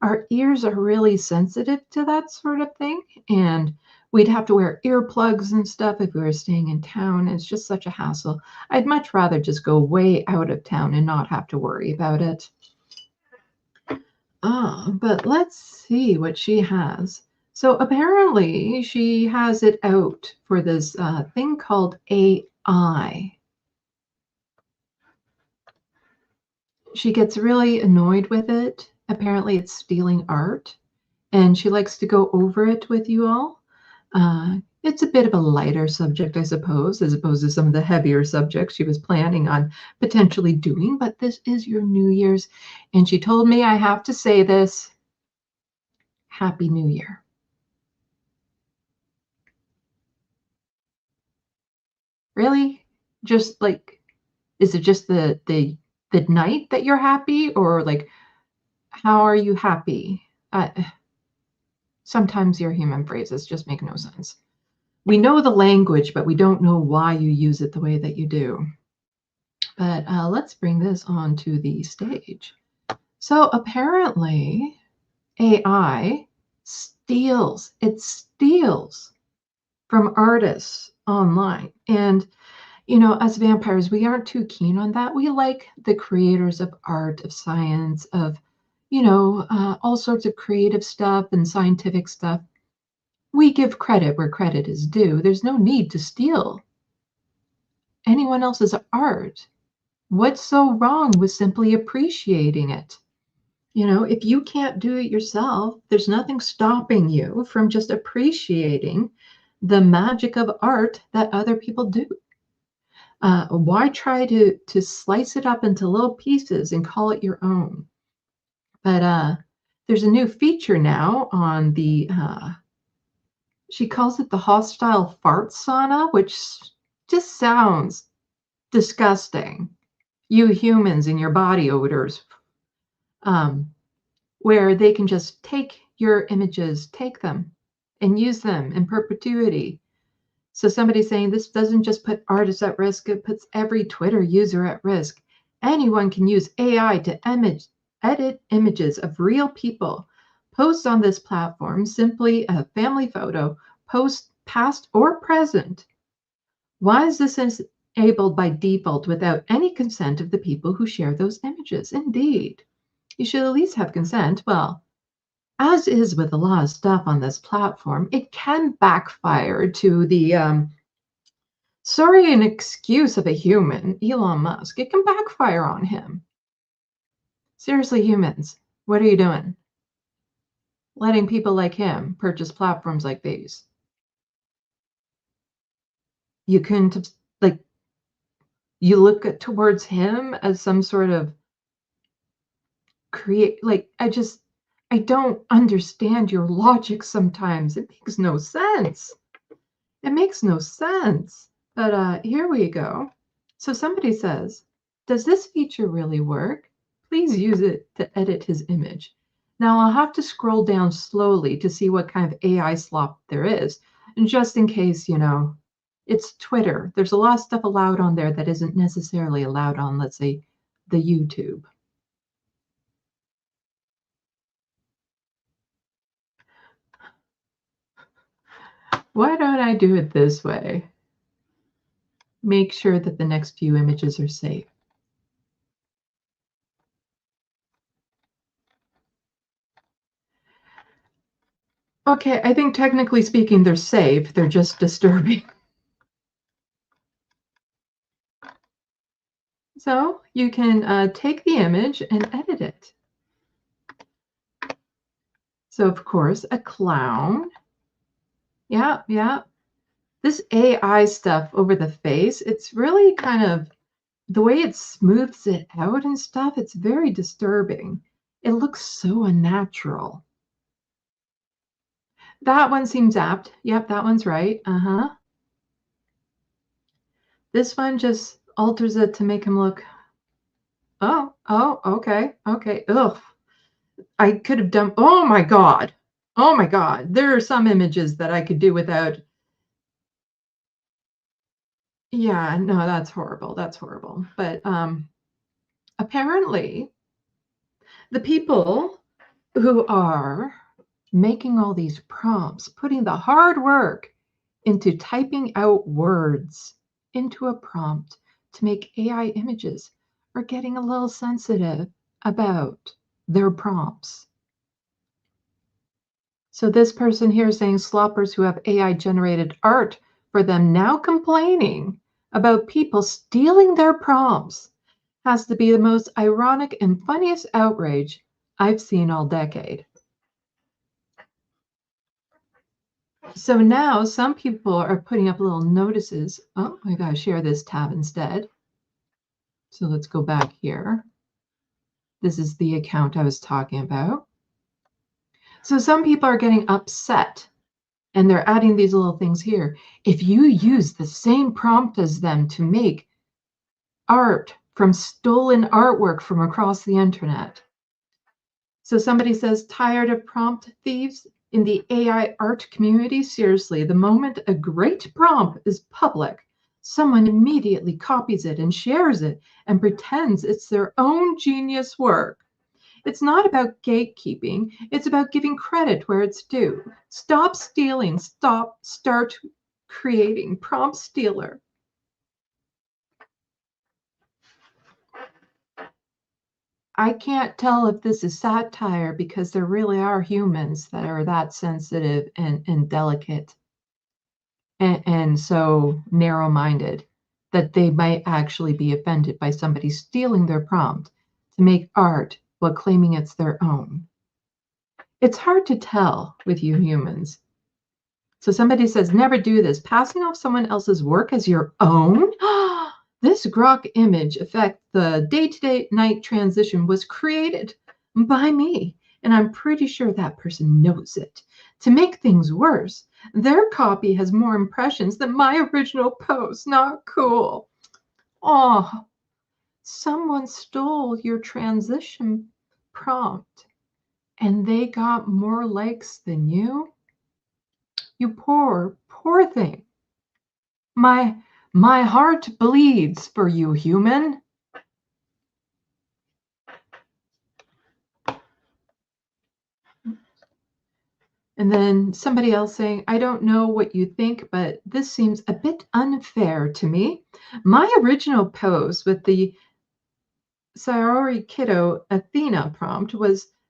our ears are really sensitive to that sort of thing, and we'd have to wear earplugs and stuff if we were staying in town. It's just such a hassle. I'd much rather just go way out of town and not have to worry about it. But let's see what she has. So apparently she has it out for this thing called AI. She gets really annoyed with it. Apparently it's stealing art, and she likes to go over it with you all. It's a bit of a lighter subject, I suppose, as opposed to some of the heavier subjects she was planning on potentially doing. But this is your New Year's, and she told me I have to say this. Happy New Year. Really? Just like, is it just the night that you're happy, or like, how are you happy? Sometimes your human phrases just make no sense. We know the language, but we don't know why you use it the way that you do. But let's bring this onto the stage. So apparently AI steals from artists online. And, you know, as vampires, we aren't too keen on that. We like the creators of art, of science, of, you know, all sorts of creative stuff and scientific stuff. We give credit where credit is due. There's no need to steal anyone else's art. What's so wrong with simply appreciating it? You know, if you can't do it yourself, there's nothing stopping you from just appreciating the magic of art that other people do. Why try to slice it up into little pieces and call it your own? But there's a new feature now on the, she calls it the hostile fart sauna, which just sounds disgusting. You humans and your body odors, where they can just take your images, take them and use them in perpetuity. So somebody's saying this doesn't just put artists at risk, it puts every Twitter user at risk. Anyone can use AI to edit images of real people. Post on this platform simply a family photo, post past or present. Why is this enabled by default without any consent of the people who share those images? Indeed, you should at least have consent. Well, as is with a lot of stuff on this platform, it can backfire to the, sorry, an excuse of a human, Elon Musk. It can backfire on him. Seriously, humans, what are you doing? Letting people like him purchase platforms like these. You couldn't, like, you look towards him as some sort of I don't understand your logic sometimes. It makes no sense. It makes no sense. But here we go. So somebody says, does this feature really work? Please use it to edit his image. Now I'll have to scroll down slowly to see what kind of AI slop there is. And just in case, it's Twitter. There's a lot of stuff allowed on there that isn't necessarily allowed on, let's say, the YouTube. Why don't I do it this way? Make sure that the next few images are safe. Okay, I think technically speaking, they're safe. They're just disturbing. So you can take the image and edit it. So of course, a clown. Yeah. This AI stuff over the face, it's really kind of, the way it smooths it out and stuff, it's very disturbing. It looks so unnatural. That one seems apt. Yep, that one's right. This one just alters it to make him look, oh, okay. Ugh. I could have done, oh my God. There are some images that I could do without. Yeah, no, that's horrible. But apparently, the people who are making all these prompts, putting the hard work into typing out words into a prompt to make AI images, are getting a little sensitive about their prompts. So this person here is saying sloppers who have AI generated art for them now complaining about people stealing their prompts has to be the most ironic and funniest outrage I've seen all decade. So now some people are putting up little notices. Oh, I gotta share this tab instead. So let's go back here. This is the account I was talking about. So some people are getting upset and they're adding these little things here. If you use the same prompt as them to make art from stolen artwork from across the internet. So somebody says, tired of prompt thieves in the AI art community? Seriously, the moment a great prompt is public, someone immediately copies it and shares it and pretends it's their own genius work. It's not about gatekeeping. It's about giving credit where it's due. Stop stealing. Start creating. Prompt stealer. I can't tell if this is satire because there really are humans that are that sensitive and delicate and so narrow-minded that they might actually be offended by somebody stealing their prompt to make art while claiming it's their own. It's hard to tell with you humans. So somebody says, never do this. Passing off someone else's work as your own? This grok image effect, the day-to-day night transition was created by me, and I'm pretty sure that person knows it. To make things worse, their copy has more impressions than my original post. Not cool. Oh, someone stole your transition prompt and they got more likes than you? You poor thing. My heart bleeds for you, human. And then somebody else saying, I don't know what you think, but this seems a bit unfair to me. My original post with the Sayori Kiddo Athena prompt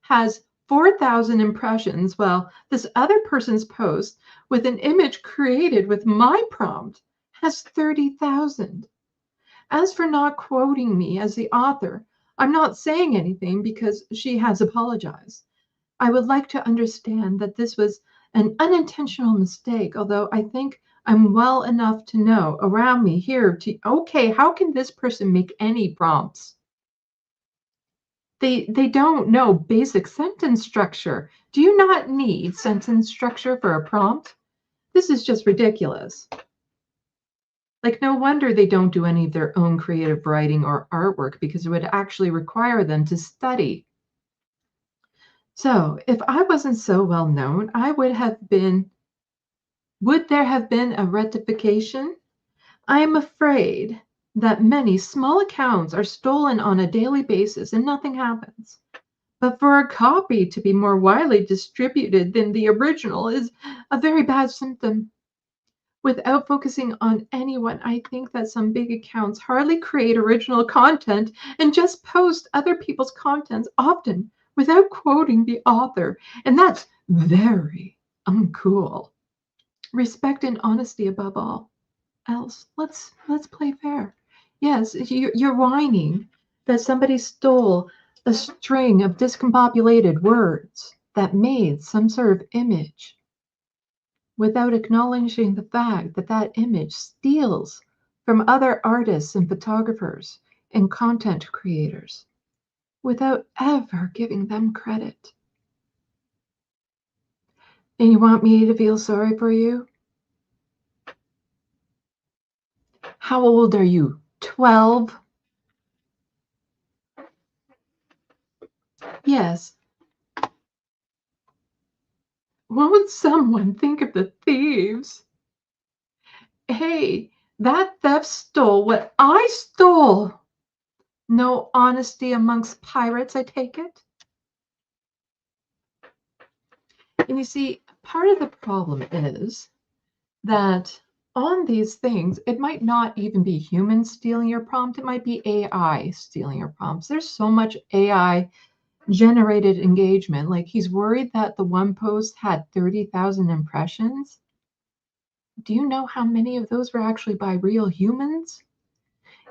has 4,000 impressions, while this other person's post with an image created with my prompt has 30,000. As for not quoting me as the author, I'm not saying anything because she has apologized. I would like to understand that this was an unintentional mistake, although I think I'm well enough to know around me here to, okay, how can this person make any prompts? They don't know basic sentence structure. Do you not need sentence structure for a prompt? This is just ridiculous. Like, no wonder they don't do any of their own creative writing or artwork, because it would actually require them to study. So if I wasn't so well known, would there have been a rectification? I am afraid that many small accounts are stolen on a daily basis and nothing happens. But for a copy to be more widely distributed than the original is a very bad symptom. Without focusing on anyone, I think that some big accounts hardly create original content and just post other people's contents, often without quoting the author. And that's very uncool. Respect and honesty above all else. Let's play fair. Yes, you're whining that somebody stole a string of discombobulated words that made some sort of image, without acknowledging the fact that that image steals from other artists and photographers and content creators, without ever giving them credit. And you want me to feel sorry for you? How old are you? 12? Yes. Won't someone think of the thieves? Hey, that theft stole what I stole. No honesty amongst pirates, I take it? And you see, part of the problem is that on these things, it might not even be humans stealing your prompt. It might be AI stealing your prompts. There's so much AI generated engagement. Like, he's worried that the one post had 30,000 impressions. Do you know how many of those were actually by real humans?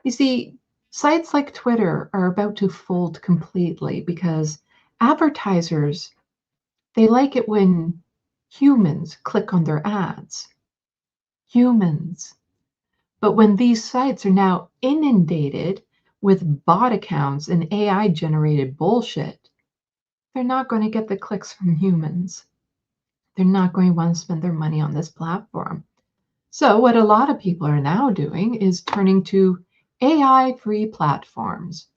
You see, sites like Twitter are about to fold completely because advertisers, they like it when humans click on their ads. Humans. But when these sites are now inundated with bot accounts and AI generated bullshit, they're not going to get the clicks from humans. They're not going to want to spend their money on this platform. So what a lot of people are now doing is turning to AI-free platforms.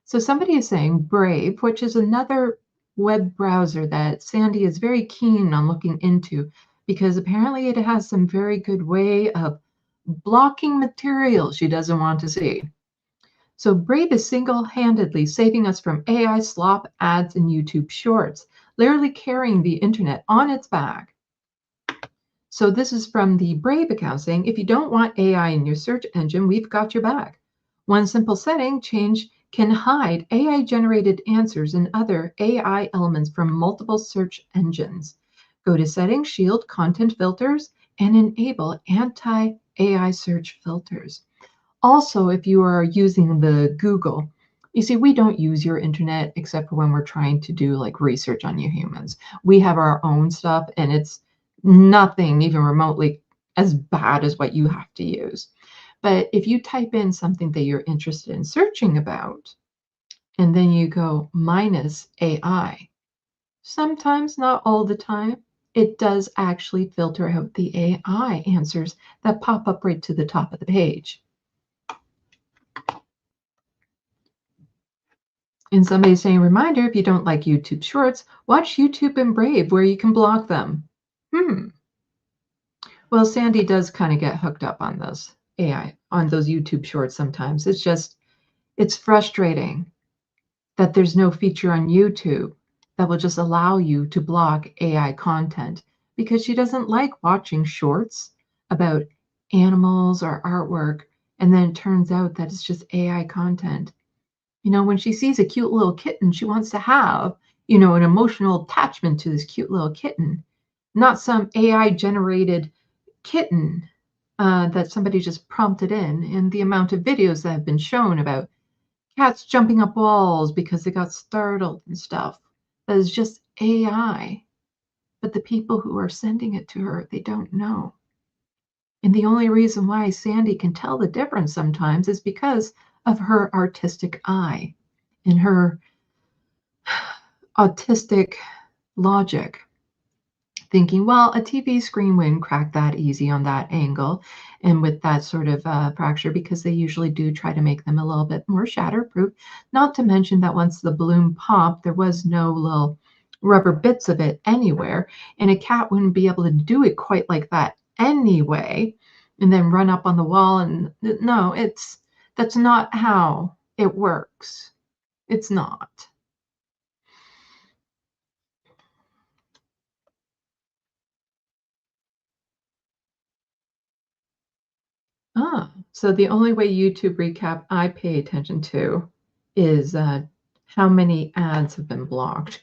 So somebody is saying Brave, which is another web browser that Sandee is very keen on looking into, because apparently it has some very good way of blocking material she doesn't want to see. So Brave is single-handedly saving us from AI slop ads and YouTube shorts, literally carrying the internet on its back. So this is from the Brave account saying, if you don't want AI in your search engine, we've got your back. One simple setting change can hide AI-generated answers and other AI elements from multiple search engines. Go to Settings, Shield Content Filters, and enable anti-AI search filters. Also, if you are using the Google, you see, we don't use your internet except for when we're trying to do like research on you humans. We have our own stuff, and it's nothing even remotely as bad as what you have to use. But if you type in something that you're interested in searching about, and then you go -AI, sometimes, not all the time, it does actually filter out the AI answers that pop up right to the top of the page. And somebody's saying, reminder, if you don't like YouTube Shorts, watch YouTube and Brave where you can block them. Well, Sandee does kind of get hooked up on those AI, on those YouTube Shorts sometimes. It's frustrating that there's no feature on YouTube that will just allow you to block AI content, because she doesn't like watching shorts about animals or artwork, and then it turns out that it's just AI content. You know, when she sees a cute little kitten, she wants to have, you know, an emotional attachment to this cute little kitten, not some AI-generated kitten that somebody just prompted in. And the amount of videos that have been shown about cats jumping up walls because they got startled and stuff, that is just AI. But the people who are sending it to her, they don't know. And the only reason why Sandee can tell the difference sometimes is because of her artistic eye and her autistic logic, thinking, well, a TV screen wouldn't crack that easy on that angle and with that sort of fracture, because they usually do try to make them a little bit more shatterproof. Not to mention that once the balloon popped, there was no little rubber bits of it anywhere, and a cat wouldn't be able to do it quite like that anyway, and then run up on the wall. And no, that's not how it works. It's not. So the only way YouTube recap I pay attention to is how many ads have been blocked.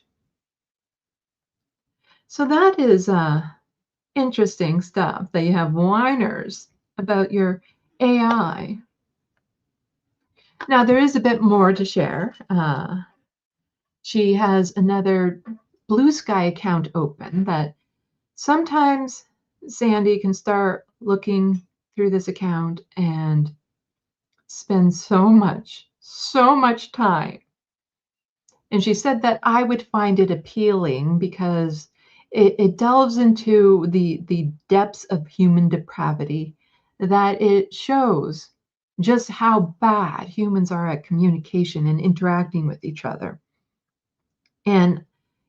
So that is interesting stuff, that you have whiners about your AI. Now, there is a bit more to share. She has another Blue Sky account open that sometimes Sandee can start looking through this account and spend so much time. And she said that I would find it appealing because it delves into the depths of human depravity, that it shows just how bad humans are at communication and interacting with each other. And,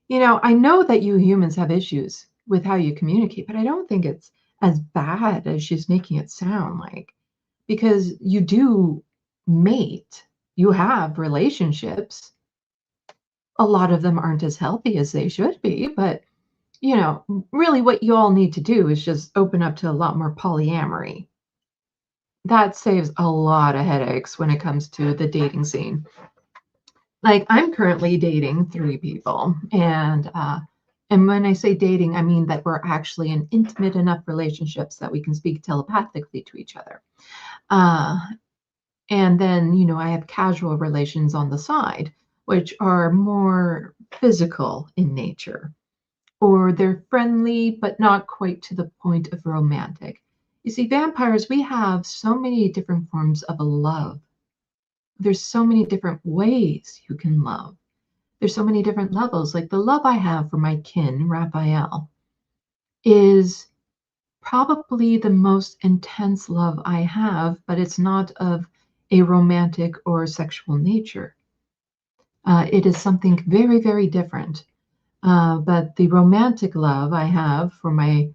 you know, I know that you humans have issues with how you communicate, but I don't think it's as bad as she's making it sound like, because you do mate, you have relationships. A lot of them aren't as healthy as they should be, but, you know, really what you all need to do is just open up to a lot more polyamory. That saves a lot of headaches when it comes to the dating scene. Like, I'm currently dating 3 people, and when I say dating, I mean that we're actually in intimate enough relationships that we can speak telepathically to each other. And then, you know, I have casual relations on the side, which are more physical in nature, or they're friendly, but not quite to the point of romantic. You see, vampires, we have so many different forms of love. There's so many different ways you can love. There's so many different levels. Like the love I have for my kin, Raphael, is probably the most intense love I have, but it's not of a romantic or sexual nature. It is something very, very different. But the romantic love I have for my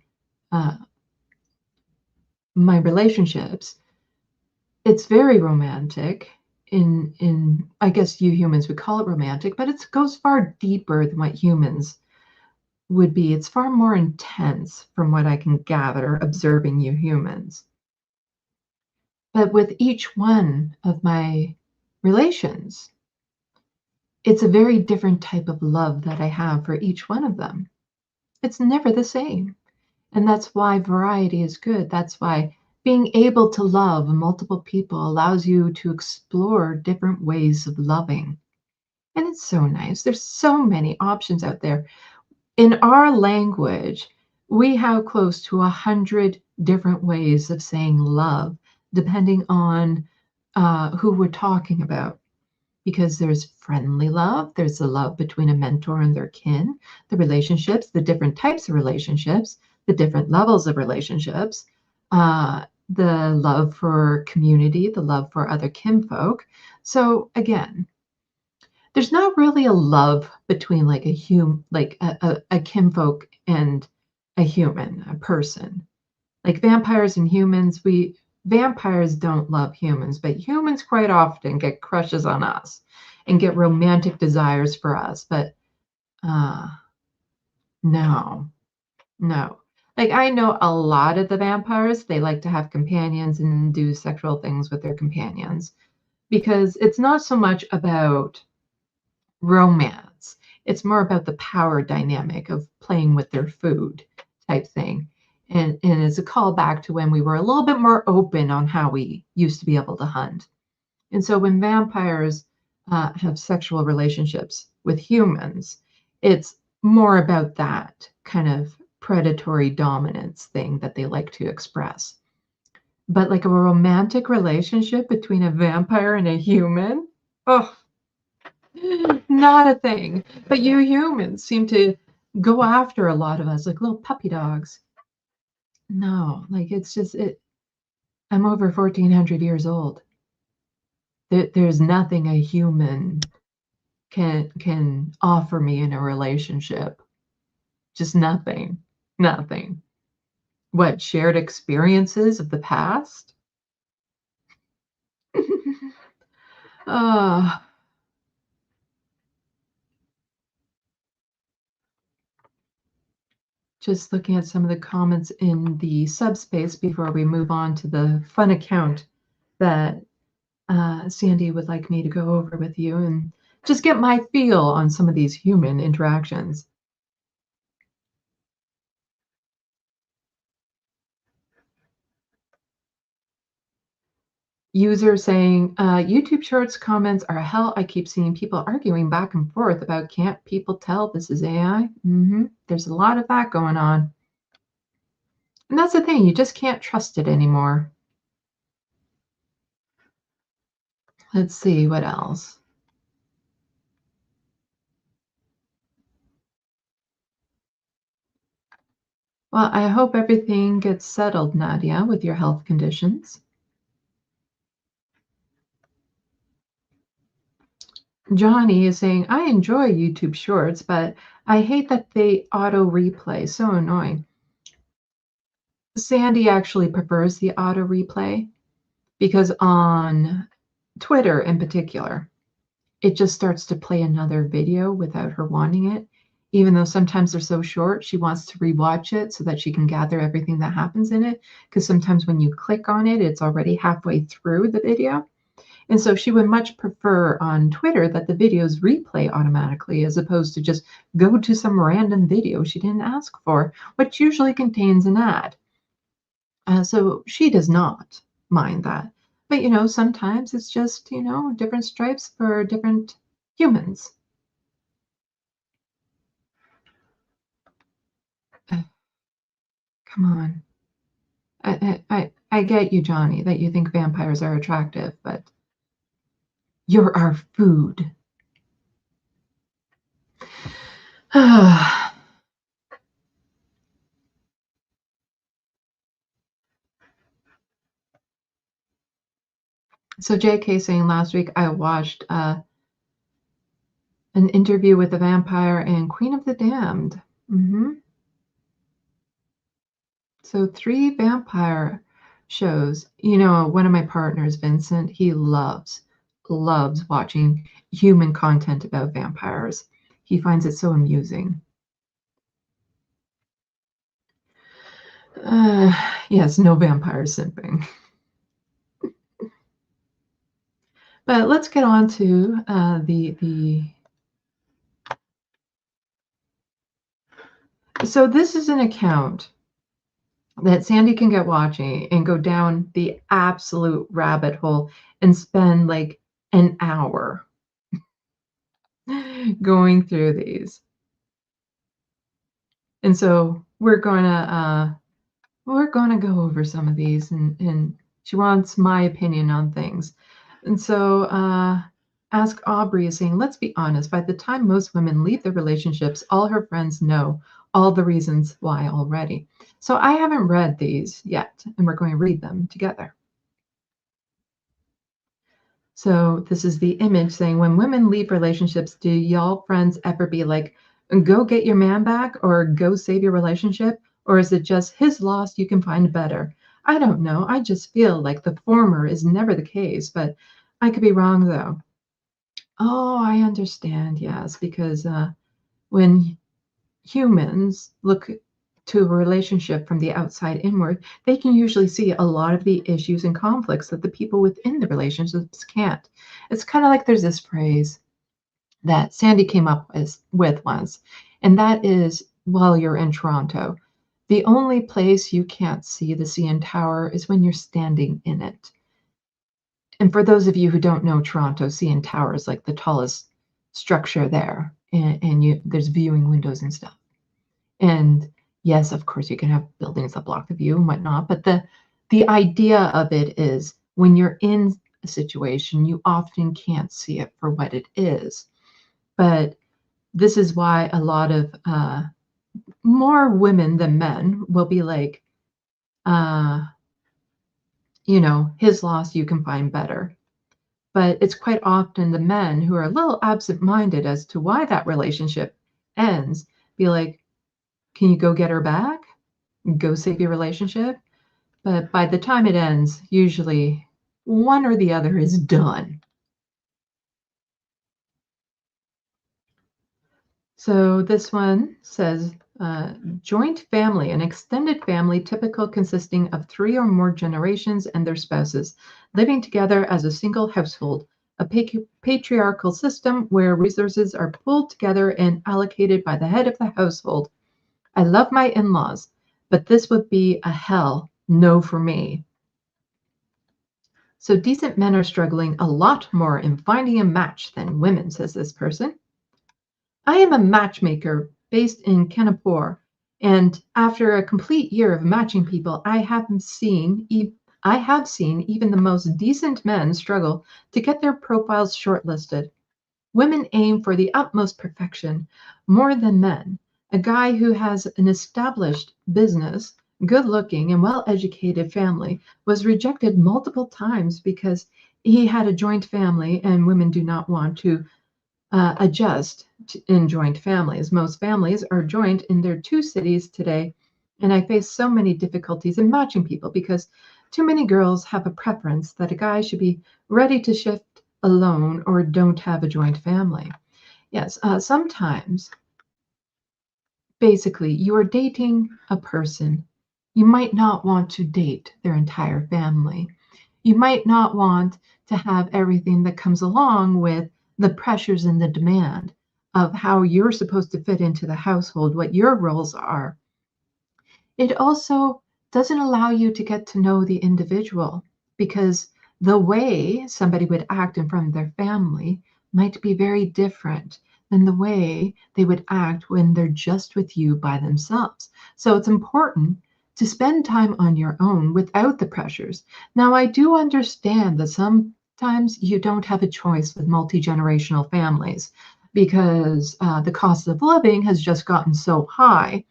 relationships, it's very romantic. In I guess you humans would call it romantic, but it goes far deeper than what humans would be. It's far more intense from what I can gather observing you humans. But with each one of my relations, it's a very different type of love that I have for each one of them. It's never the same. And that's why variety is good. That's why being able to love multiple people allows you to explore different ways of loving. And it's so nice. There's so many options out there. In our language, we have close to 100 different ways of saying love, depending on who we're talking about. Because there's friendly love, there's the love between a mentor and their kin, the relationships, the different types of relationships, the different levels of relationships, the love for community, the love for other kinfolk. So again, there's not really a love between like a kinfolk and a human, a person. Like vampires and humans, vampires don't love humans, but humans quite often get crushes on us and get romantic desires for us. But no. Like, I know a lot of the vampires, they like to have companions and do sexual things with their companions, because it's not so much about romance. It's more about the power dynamic of playing with their food type thing. And it's a callback to when we were a little bit more open on how we used to be able to hunt. And so when vampires have sexual relationships with humans, it's more about that kind of predatory dominance thing that they like to express. But like a romantic relationship between a vampire and a human? Oh, not a thing. But you humans seem to go after a lot of us like little puppy dogs. No, like it's just it. I'm over 1400 years old. There's nothing a human can offer me in a relationship. Just nothing. Nothing. What, shared experiences of the past? Ah. Just looking at some of the comments in the subspace before we move on to the fun account that Sandee would like me to go over with you and just get my feel on some of these human interactions. User saying, YouTube Shorts comments are hell. I keep seeing people arguing back and forth about can't people tell this is AI? There's a lot of that going on. And that's the thing, you just can't trust it anymore. Let's see, what else? Well, I hope everything gets settled, Nadia, with your health conditions. Johnny is saying, I enjoy YouTube Shorts, but I hate that they auto replay. So annoying. Sandee actually prefers the auto replay because on Twitter in particular, it just starts to play another video without her wanting it. Even though sometimes they're so short, she wants to rewatch it so that she can gather everything that happens in it. Because sometimes when you click on it, it's already halfway through the video. And so she would much prefer on Twitter that the videos replay automatically as opposed to just go to some random video she didn't ask for, which usually contains an ad. So she does not mind that. But, you know, sometimes it's just, you know, different stripes for different humans. Come on. I get you, Johnny, that you think vampires are attractive, but you're our food. So JK saying last week I watched an interview with a vampire and Queen of the Damned. So 3 vampire shows. You know, one of my partners, Vincent, he loves watching human content about vampires. He finds it so amusing. Yes, no vampire simping. But let's get on to So this is an account that Sandee can get watching and go down the absolute rabbit hole and spend like an hour going through these. And so we're gonna go over some of these, and she wants my opinion on things. And so Ask Aubrey is saying, let's be honest, by the time most women leave their relationships, all her friends know all the reasons why already. So I haven't read these yet, and we're going to read them together. So this is the image saying, when women leave relationships, do y'all friends ever be like, go get your man back or go save your relationship? Or is it just his loss, you can find better? I don't know. I just feel like the former is never the case, but I could be wrong though. Oh, I understand. Yes, because when humans look to a relationship from the outside inward, they can usually see a lot of the issues and conflicts that the people within the relationships can't. It's kind of like there's this phrase that Sandee came up with once, and that is, while you're in Toronto, the only place you can't see the CN Tower is when you're standing in it. And for those of you who don't know Toronto, CN Tower is like the tallest structure there, and there's viewing windows and stuff. And yes, of course, you can have buildings that block the view and whatnot, but the idea of it is when you're in a situation, you often can't see it for what it is. But this is why a lot of more women than men will be like, his loss you can find better. But it's quite often the men who are a little absent-minded as to why that relationship ends, be like, can you go get her back? Go save your relationship? But by the time it ends, usually one or the other is done. So this one says, joint family, an extended family typical consisting of 3 or more generations and their spouses, living together as a single household, a patriarchal system where resources are pulled together and allocated by the head of the household. I love my in-laws, but this would be a hell no for me. So decent men are struggling a lot more in finding a match than women, says this person. I am a matchmaker based in Kanapur, and after a complete year of matching people, I have seen even the most decent men struggle to get their profiles shortlisted. Women aim for the utmost perfection more than men. A guy who has an established business, good-looking and well-educated family was rejected multiple times because he had a joint family, and women do not want to adjust in joint families. Most families are joint in their 2 cities today, and I face so many difficulties in matching people because too many girls have a preference that a guy should be ready to shift alone or don't have a joint family. Yes, sometimes, basically, you are dating a person. You might not want to date their entire family. You might not want to have everything that comes along with the pressures and the demand of how you're supposed to fit into the household, what your roles are. It also doesn't allow you to get to know the individual, because the way somebody would act in front of their family might be very different than the way they would act when they're just with you by themselves. So it's important to spend time on your own without the pressures. Now, I do understand that sometimes you don't have a choice with multi-generational families because the cost of living has just gotten so high.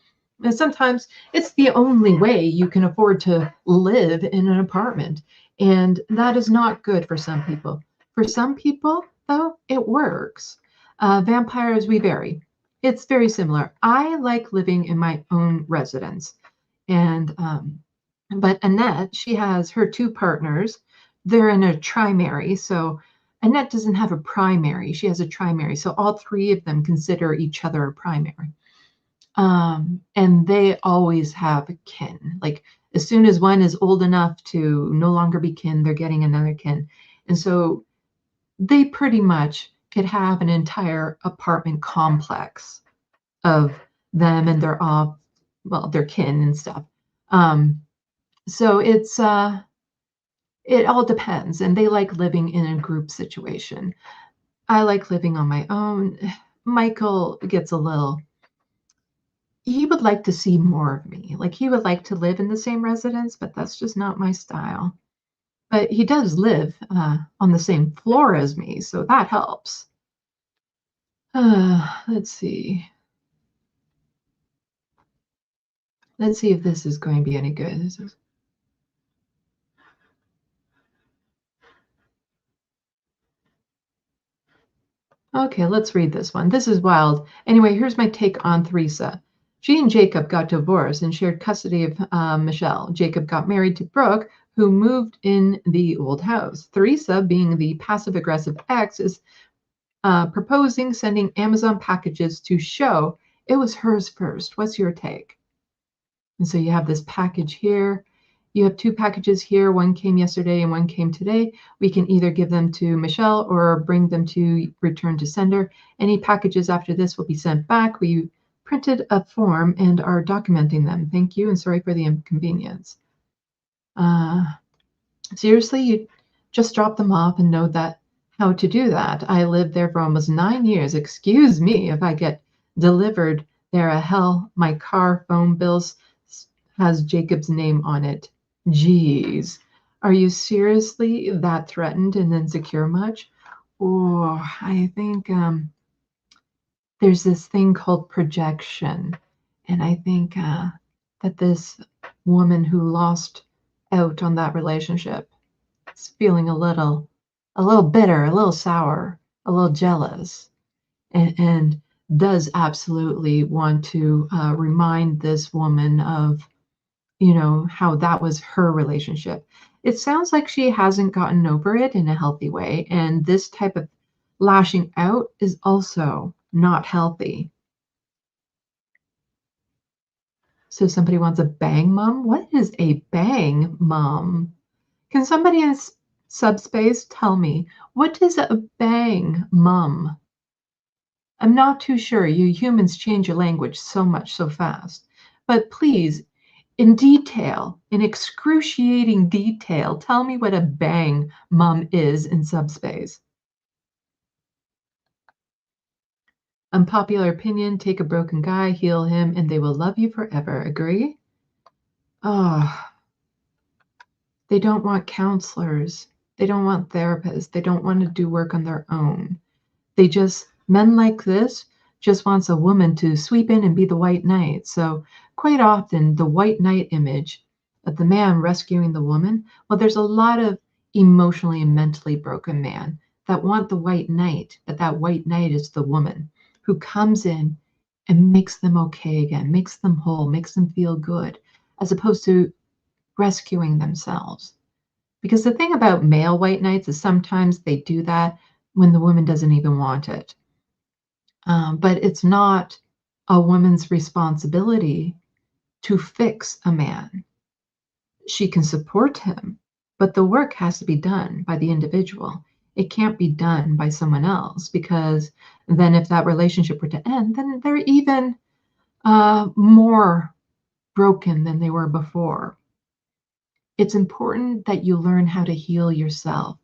And sometimes it's the only way you can afford to live in an apartment. And that is not good for some people. For some people, though, it works. Vampires, we vary. It's very similar. I like living in my own residence. And but Annette, she has her 2 partners. They're in a trimary. So Annette doesn't have a primary. She has a trimary. So all 3 of them consider each other a primary. And they always have kin. Like as soon as one is old enough to no longer be kin, they're getting another kin. And so they pretty much could have an entire apartment complex of them, and they're all, well, their kin and stuff. So it's it all depends, and they like living in a group situation. I like living on my own. Michael gets a little, he would like to see more of me. Like he would like to live in the same residence, but that's just not my style. But he does live on the same floor as me, so that helps. Let's see. Let's see if this is going to be any good. This is... Okay, let's read this one. This is wild. Anyway, here's my take on Theresa. She and Jacob got divorced and shared custody of Michelle. Jacob got married to Brooke, who moved in the old house. Theresa, being the passive-aggressive ex, is proposing sending Amazon packages to show it was hers first. What's your take? And so you have this package here. You have 2 packages here. One came yesterday and one came today. We can either give them to Michelle or bring them to return to sender. Any packages after this will be sent back. We printed a form and are documenting them. Thank you and sorry for the inconvenience. Seriously, you just drop them off and know that how to do that. I lived there for almost 9 years. Excuse me if I get delivered there. Hell, my car phone bills has Jacob's name on it. Geez, are you seriously that threatened and insecure much? Oh, I think there's this thing called projection. And I think that this woman who lost out on that relationship is feeling a little bitter, a little sour, a little jealous, and does absolutely want to remind this woman of, how that was her relationship. It sounds like she hasn't gotten over it in a healthy way. And this type of lashing out is also not healthy. So somebody wants a bang mom? What is a bang mom? Can somebody in subspace tell me, what is a bang mom? I'm not too sure. You humans change your language so much so fast. But please, in detail, in excruciating detail, tell me what a bang mom is in subspace. Unpopular opinion, take a broken guy, heal him, and they will love you forever. Agree? Oh, they don't want counselors. They don't want therapists. They don't want to do work on their own. Men like this just wants a woman to sweep in and be the white knight. So quite often the white knight image of the man rescuing the woman, well, there's a lot of emotionally and mentally broken men that want the white knight, but that white knight is the woman who comes in and makes them okay again, makes them whole, makes them feel good, as opposed to rescuing themselves. Because the thing about male white knights is sometimes they do that when the woman doesn't even want it. But it's not a woman's responsibility to fix a man. She can support him, but the work has to be done by the individual. It can't be done by someone else, because then if that relationship were to end, then they're even more broken than they were before. It's important that you learn how to heal yourself,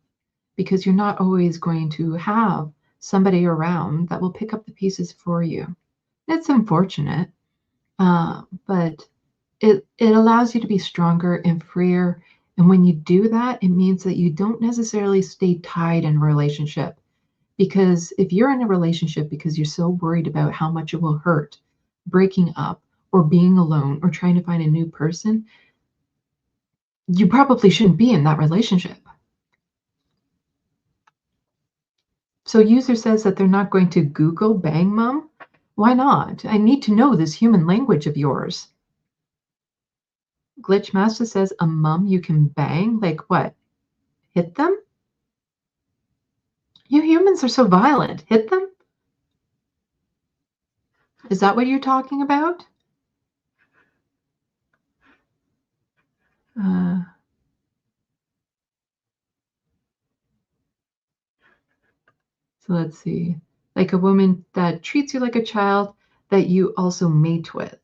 because you're not always going to have somebody around that will pick up the pieces for you. It's unfortunate, but it allows you to be stronger and freer. And when you do that, it means that you don't necessarily stay tied in a relationship. Because if you're in a relationship because you're so worried about how much it will hurt, breaking up or being alone or trying to find a new person, you probably shouldn't be in that relationship. So user says that they're not going to Google bang mom. Why not? I need to know this human language of yours. Glitch Master says a mum you can bang? Like what? Hit them? You humans are so violent. Hit them? Is that what you're talking about? So let's see. Like a woman that treats you like a child that you also mate with.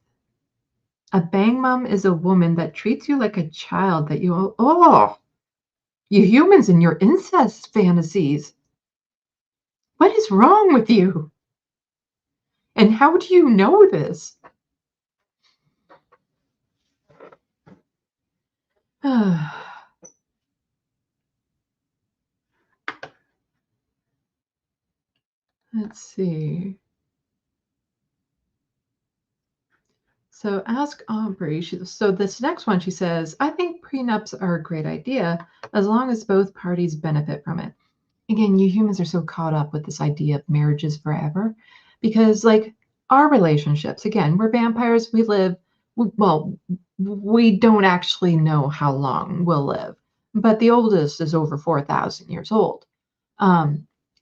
A bang mom is a woman that treats you like a child that you, you humans and your incest fantasies. What is wrong with you? And how do you know this? Let's see. So ask Aubrey. So this next one, she says, I think prenups are a great idea as long as both parties benefit from it. Again, you humans are so caught up with this idea of marriages forever because like our relationships, again, we're vampires. We live, well, we don't actually know how long we'll live, but the oldest is over 4,000 years old.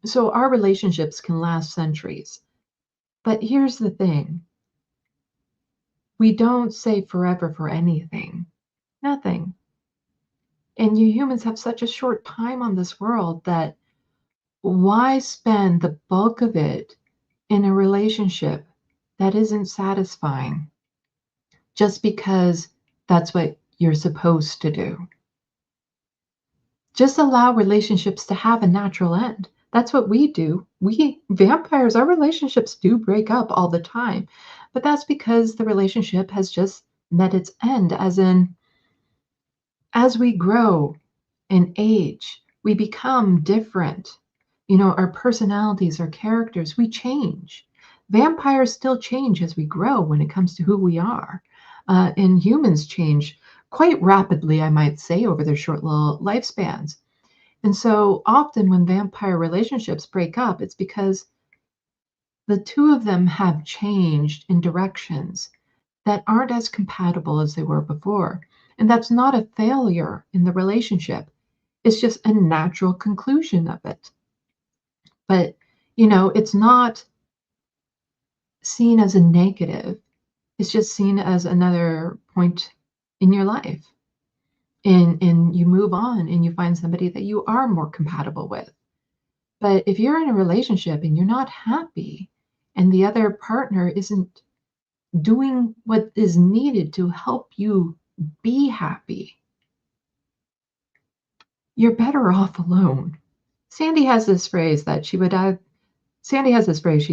So our relationships can last centuries. But here's the thing. We don't say forever for anything. Nothing. And you humans have such a short time on this world that why spend the bulk of it in a relationship that isn't satisfying just because that's what you're supposed to do? Just allow relationships to have a natural end. That's what we do. We vampires, our relationships do break up all the time, but that's because the relationship has just met its end, as in as we grow and age, we become different. Our personalities, our characters, we change. Vampires still change as we grow when it comes to who we are. And humans change quite rapidly, I might say, over their short little lifespans. And so often when vampire relationships break up, it's because the two of them have changed in directions that aren't as compatible as they were before. And that's not a failure in the relationship. It's just a natural conclusion of it. But, it's not seen as a negative. It's just seen as another point in your life. And you move on and you find somebody that you are more compatible with. But if you're in a relationship and you're not happy and the other partner isn't doing what is needed to help you be happy, you're better off alone. Sandee has this phrase she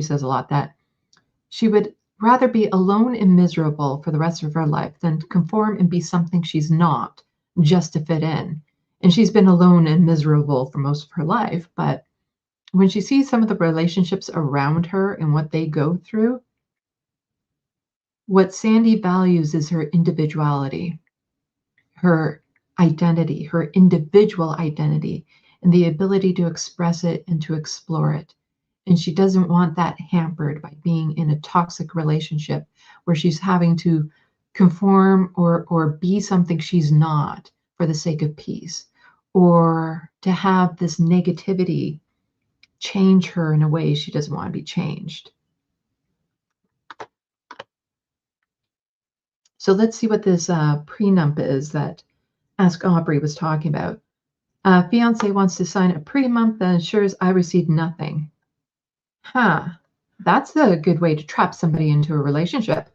says a lot, that she would rather be alone and miserable for the rest of her life than conform and be something she's not just to fit in. And she's been alone and miserable for most of her life, but when she sees some of the relationships around her and what they go through, what Sandee values is her individuality, her identity, her individual identity, and the ability to express it and to explore it. And she doesn't want that hampered by being in a toxic relationship where she's having to conform or be something she's not for the sake of peace, or to have this negativity change her in a way she doesn't want to be changed. So let's see what this prenup is that Ask Aubrey was talking about. Fiance wants to sign a prenup that ensures I receive nothing. That's a good way to trap somebody into a relationship.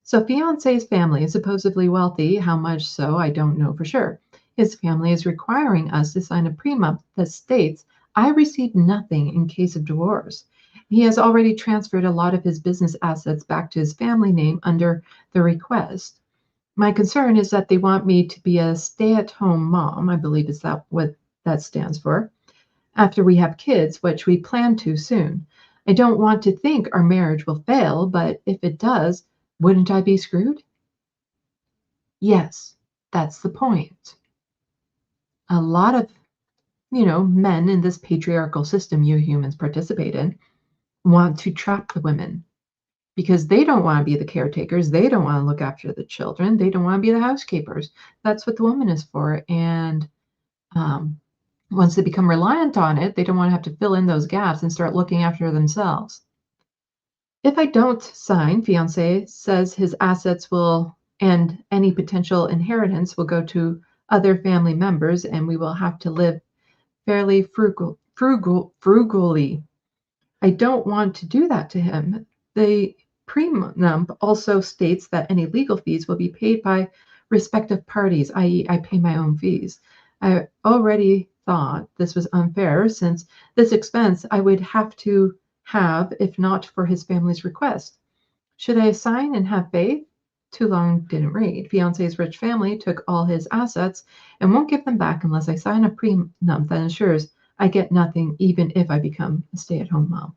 So fiance's family is supposedly wealthy. How much so, I don't know for sure. His family is requiring us to sign a prenup that states I receive nothing in case of divorce. He has already transferred a lot of his business assets back to his family name under the request. My concern is that they want me to be a stay-at-home mom, I believe is that what that stands for, after we have kids, which we plan to soon. I don't want to think our marriage will fail, but if it does, wouldn't I be screwed? Yes, that's the point. A lot of, men in this patriarchal system you humans participate in want to trap the women because they don't want to be the caretakers. They don't want to look after the children. They don't want to be the housekeepers. That's what the woman is for. And once they become reliant on it, they don't want to have to fill in those gaps and start looking after themselves. If I don't sign, fiance says his assets will and any potential inheritance will go to other family members, and we will have to live fairly frugally. I don't want to do that to him. The prenup also states that any legal fees will be paid by respective parties, i.e., I pay my own fees. I already thought this was unfair since this expense I would have to have if not for his family's request. Should I sign and have faith? Too long didn't read. Fiance's rich family took all his assets and won't give them back unless I sign a prenup that ensures I get nothing even if I become a stay-at-home mom.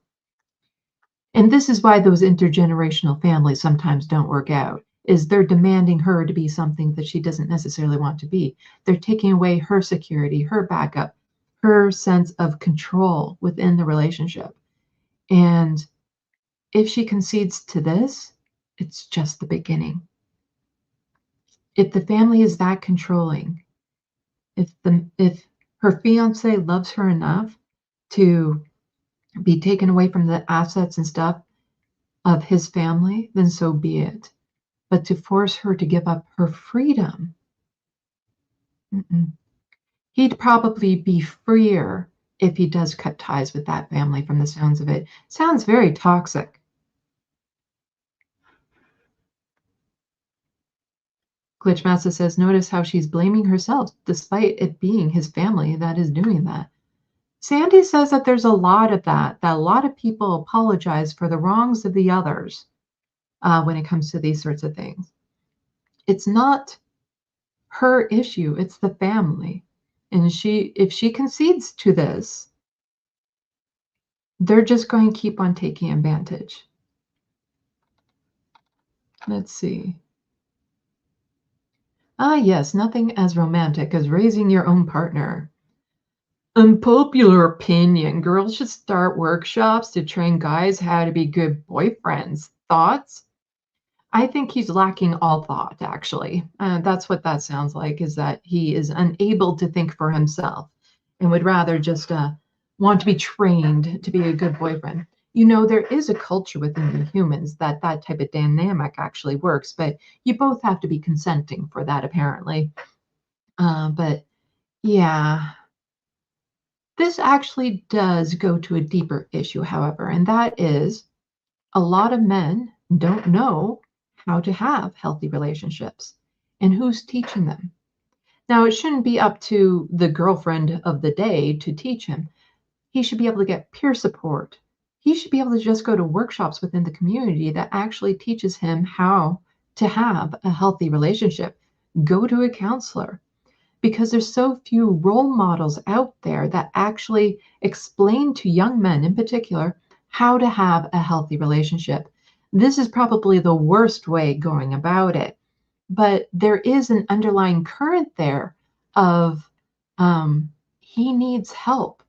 And this is why those intergenerational families sometimes don't work out, is they're demanding her to be something that she doesn't necessarily want to be. They're taking away her security, her backup, her sense of control within the relationship. And if she concedes to this, it's just the beginning. If the family is that controlling, if her fiance loves her enough to be taken away from the assets and stuff of his family, then so be it. But to force her to give up her freedom, he'd probably be freer if he does cut ties with that family from the sounds of it. Sounds very toxic. Glitchmaster says, notice how she's blaming herself despite it being his family that is doing that. Sandee says that there's a lot of that a lot of people apologize for the wrongs of the others when it comes to these sorts of things. It's not her issue. It's the family. And if she concedes to this, they're just going to keep on taking advantage. Let's see. Ah, yes, nothing as romantic as raising your own partner. Unpopular opinion. Girls should start workshops to train guys how to be good boyfriends. Thoughts? I think he's lacking all thought, actually. That's what that sounds like, is that he is unable to think for himself and would rather just want to be trained to be a good boyfriend. You know, there is a culture within the humans that type of dynamic actually works, but you both have to be consenting for that, apparently. But yeah, this actually does go to a deeper issue, however, and that is a lot of men don't know how to have healthy relationships and who's teaching them. Now, it shouldn't be up to the girlfriend of the day to teach him. He should be able to get peer support. He should be able to just go to workshops within the community that actually teaches him how to have a healthy relationship. Go to a counselor, because there's so few role models out there that actually explain to young men in particular how to have a healthy relationship. This is probably the worst way going about it, but there is an underlying current there of he needs help.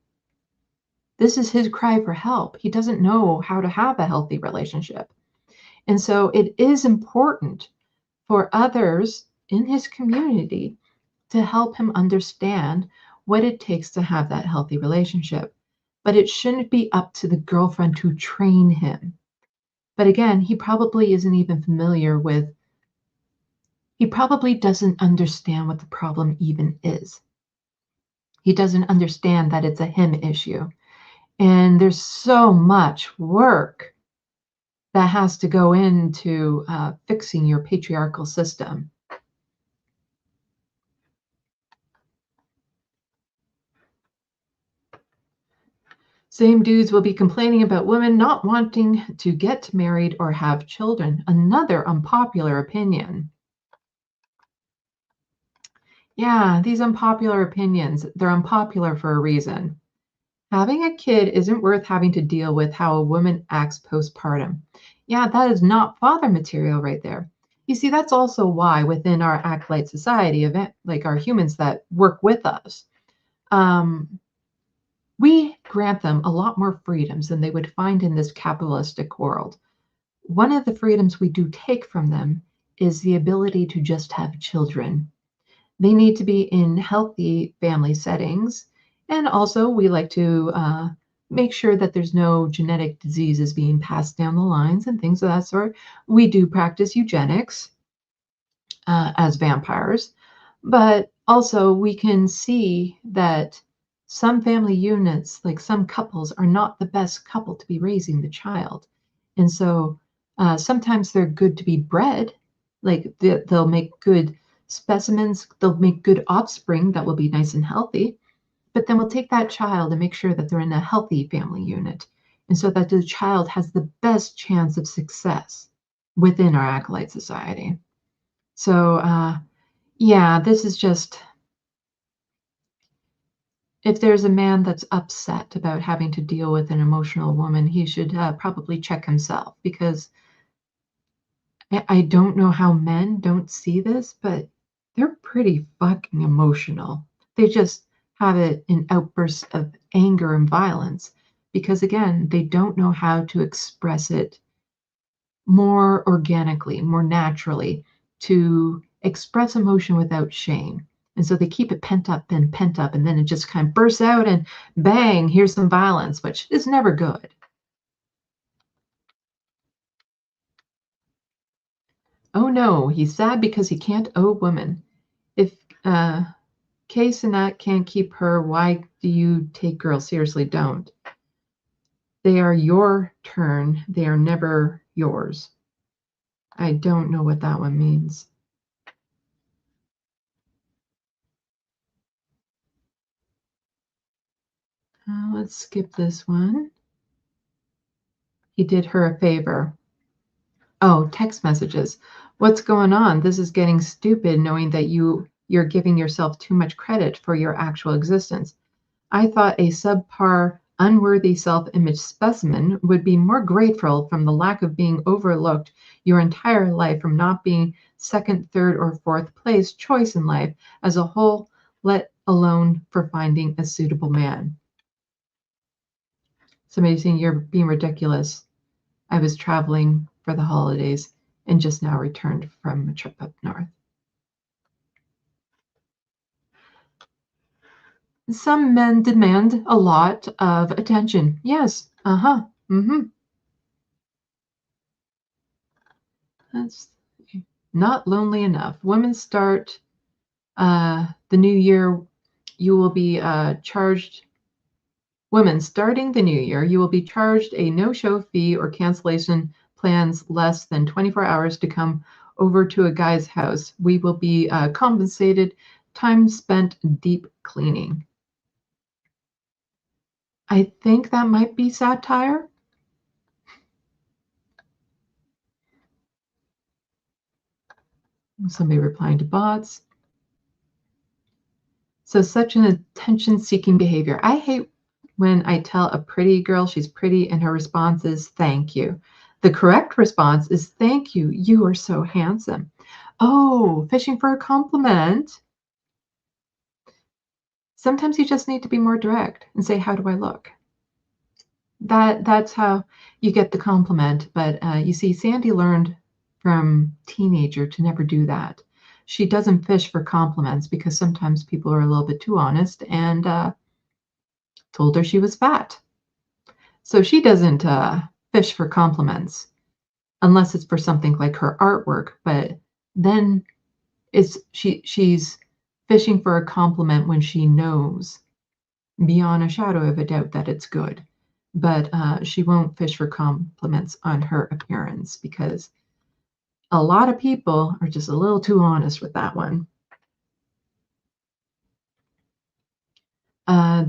This is his cry for help. He doesn't know how to have a healthy relationship. And so it is important for others in his community to help him understand what it takes to have that healthy relationship. But it shouldn't be up to the girlfriend to train him. But again, he probably isn't even familiar with, he probably doesn't understand what the problem even is. He doesn't understand that it's a him issue. And there's so much work that has to go into fixing your patriarchal system. Same dudes will be complaining about women not wanting to get married or have children. Another unpopular opinion. Yeah, these unpopular opinions, they're unpopular for a reason. Having a kid isn't worth having to deal with how a woman acts postpartum. Yeah, that is not father material right there. You see, that's also why within our acolyte society event, like our humans that work with us, we grant them a lot more freedoms than they would find in this capitalistic world. One of the freedoms we do take from them is the ability to just have children. They need to be in healthy family settings. And also we like to make sure that there's no genetic diseases being passed down the lines and things of that sort. We do practice eugenics as vampires, but also we can see that some family units, like some couples, are not the best couple to be raising the child. And so sometimes they're good to be bred, like they'll make good specimens, they'll make good offspring that will be nice and healthy, but then we'll take that child and make sure that they're in a healthy family unit, and so that the child has the best chance of success within our acolyte society. So yeah, this is just, if there's a man that's upset about having to deal with an emotional woman, he should probably check himself, because I don't know how men don't see this, but they're pretty fucking emotional. They just have it in outbursts of anger and violence because, again, they don't know how to express it more organically, more naturally, to express emotion without shame. And so they keep it pent up, and then it just kind of bursts out and bang, here's some violence, which is never good. Oh no, he's sad because he can't owe a woman. If Case and that can't keep her, why do you take girls seriously? Don't. They are your turn. They are never yours. I don't know what that one means. Let's skip this one. He did her a favor. Oh, text messages. What's going on? This is getting stupid knowing that you you're giving yourself too much credit for your actual existence. I thought a subpar, unworthy self-image specimen would be more grateful from the lack of being overlooked your entire life, from not being second, third, or fourth place choice in life as a whole, let alone for finding a suitable man. Somebody's saying you're being ridiculous. I was traveling for the holidays and just now returned from a trip up north. Some men demand a lot of attention. Yes. That's not lonely enough. Women start the new year, you will be charged. Women starting the new year, you will be charged a no-show fee or cancellation plans less than 24 hours to come over to a guy's house. We will be compensated time spent deep cleaning. I think that might be satire. Somebody replying to bots. So such an attention-seeking behavior. I hate when I tell a pretty girl she's pretty and her response is thank you. The correct response is thank you. You are so handsome. Oh, fishing for a compliment. Sometimes you just need to be more direct and say, how do I look? That's how you get the compliment. But you see, Sandee learned from teenager to never do that. She doesn't fish for compliments because sometimes people are a little bit too honest, and told her she was fat. So she doesn't fish for compliments unless it's for something like her artwork. But then she's fishing for a compliment when she knows beyond a shadow of a doubt that it's good. But she won't fish for compliments on her appearance because a lot of people are just a little too honest with that one.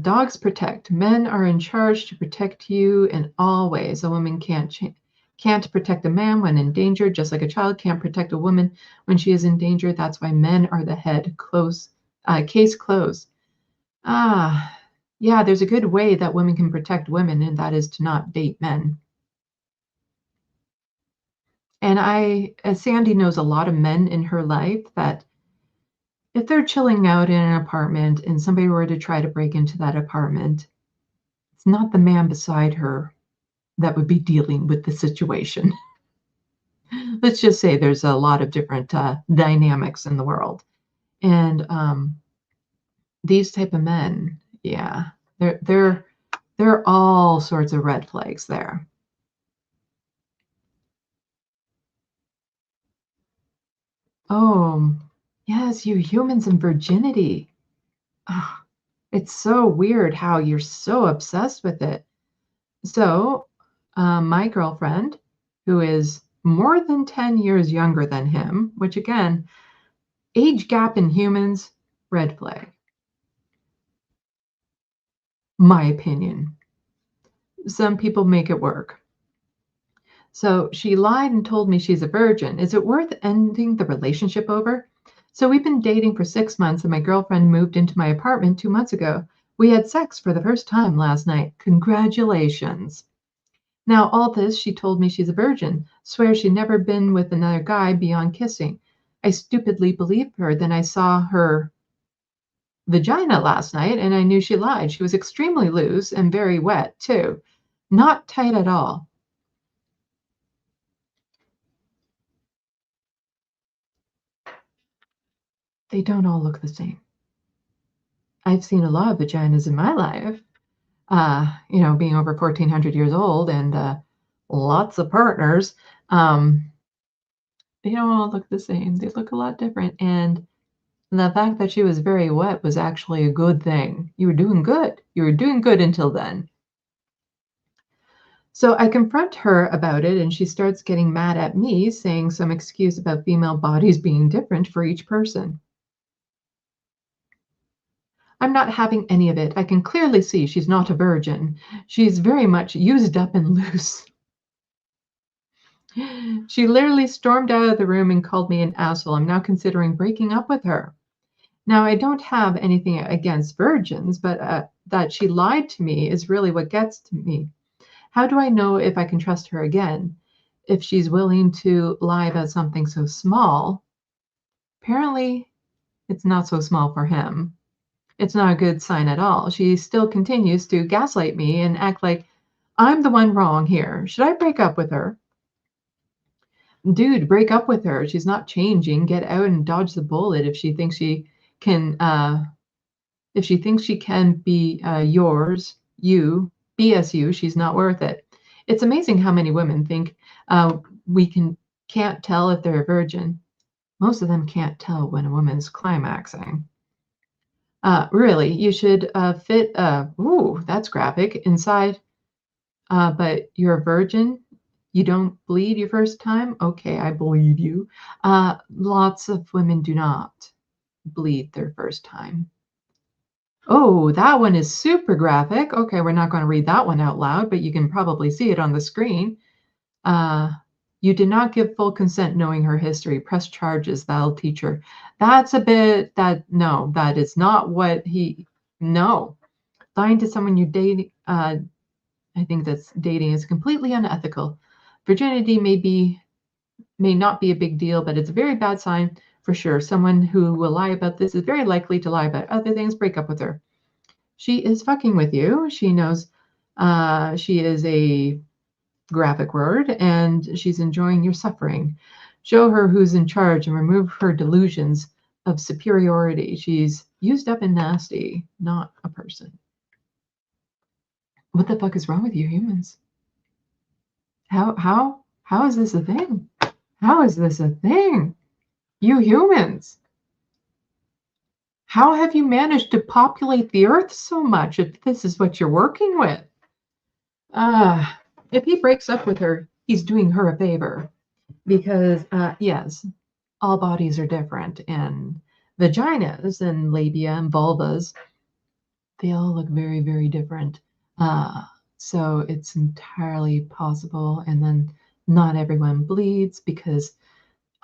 Dogs protect. Men are in charge to protect you in all ways. A woman can't protect a man when in danger, just like a child can't protect a woman when she is in danger. That's why men are the head. Case closed. Yeah, there's a good way that women can protect women, and that is to not date men. And Sandee knows a lot of men in her life that if they're chilling out in an apartment and somebody were to try to break into that apartment, it's not the man beside her that would be dealing with the situation. Let's just say there's a lot of different dynamics in the world. And these type of men, yeah, there are all sorts of red flags there. Oh, yes, you humans and virginity. Oh, it's so weird how you're so obsessed with it. So my girlfriend, who is more than 10 years younger than him, which again, age gap in humans, red flag. My opinion. Some people make it work. So she lied and told me she's a virgin. Is it worth ending the relationship over? So we've been dating for 6 months and my girlfriend moved into my apartment 2 months ago. We had sex for the first time last night. Congratulations. Now all this, she told me she's a virgin. Swears she'd never been with another guy beyond kissing. I stupidly believed her. Then I saw her vagina last night and I knew she lied. She was extremely loose and very wet too. Not tight at all. They don't all look the same. I've seen a lot of vaginas in my life, being over 1,400 years old and lots of partners. They don't all look the same. They look a lot different. And the fact that she was very wet was actually a good thing. You were doing good. You were doing good until then. So I confront her about it and she starts getting mad at me, saying some excuse about female bodies being different for each person. I'm not having any of it. I can clearly see she's not a virgin. She's very much used up and loose. She literally stormed out of the room and called me an asshole. I'm now considering breaking up with her. Now, I don't have anything against virgins, but that she lied to me is really what gets to me. How do I know if I can trust her again? If she's willing to lie about something so small, apparently it's not so small for him. It's not a good sign at all. She still continues to gaslight me and act like I'm the one wrong here. Should I break up with her? Dude, break up with her. She's not changing. Get out and dodge the bullet if she thinks she can be yours, you, BSU, she's not worth it. It's amazing how many women think can't tell if they're a virgin. Most of them can't tell when a woman's climaxing. Really, you should fit, ooh, that's graphic, inside, but you're a virgin. You don't bleed your first time? Okay, I believe you. Lots of women do not bleed their first time. Oh, that one is super graphic. Okay, we're not going to read that one out loud, but you can probably see it on the screen. You did not give full consent knowing her history. Press charges, that'll teach her. That's a bit, no, that is not what no. Lying to someone you're dating, I think that's dating is completely unethical. Virginity may not be a big deal, but it's a very bad sign for sure. Someone who will lie about this is very likely to lie about other things. Break up with her. She is fucking with you. She knows she is a graphic word and she's enjoying your suffering. Show her who's in charge and remove her delusions of superiority. She's used up and nasty, not a person. What the fuck is wrong with you humans? How is this a thing? How is this a thing? You humans. How have you managed to populate the earth so much if this is what you're working with? If he breaks up with her, he's doing her a favor. Because, yes, all bodies are different. And vaginas and labia and vulvas, they all look very, very different. So it's entirely possible. And then not everyone bleeds because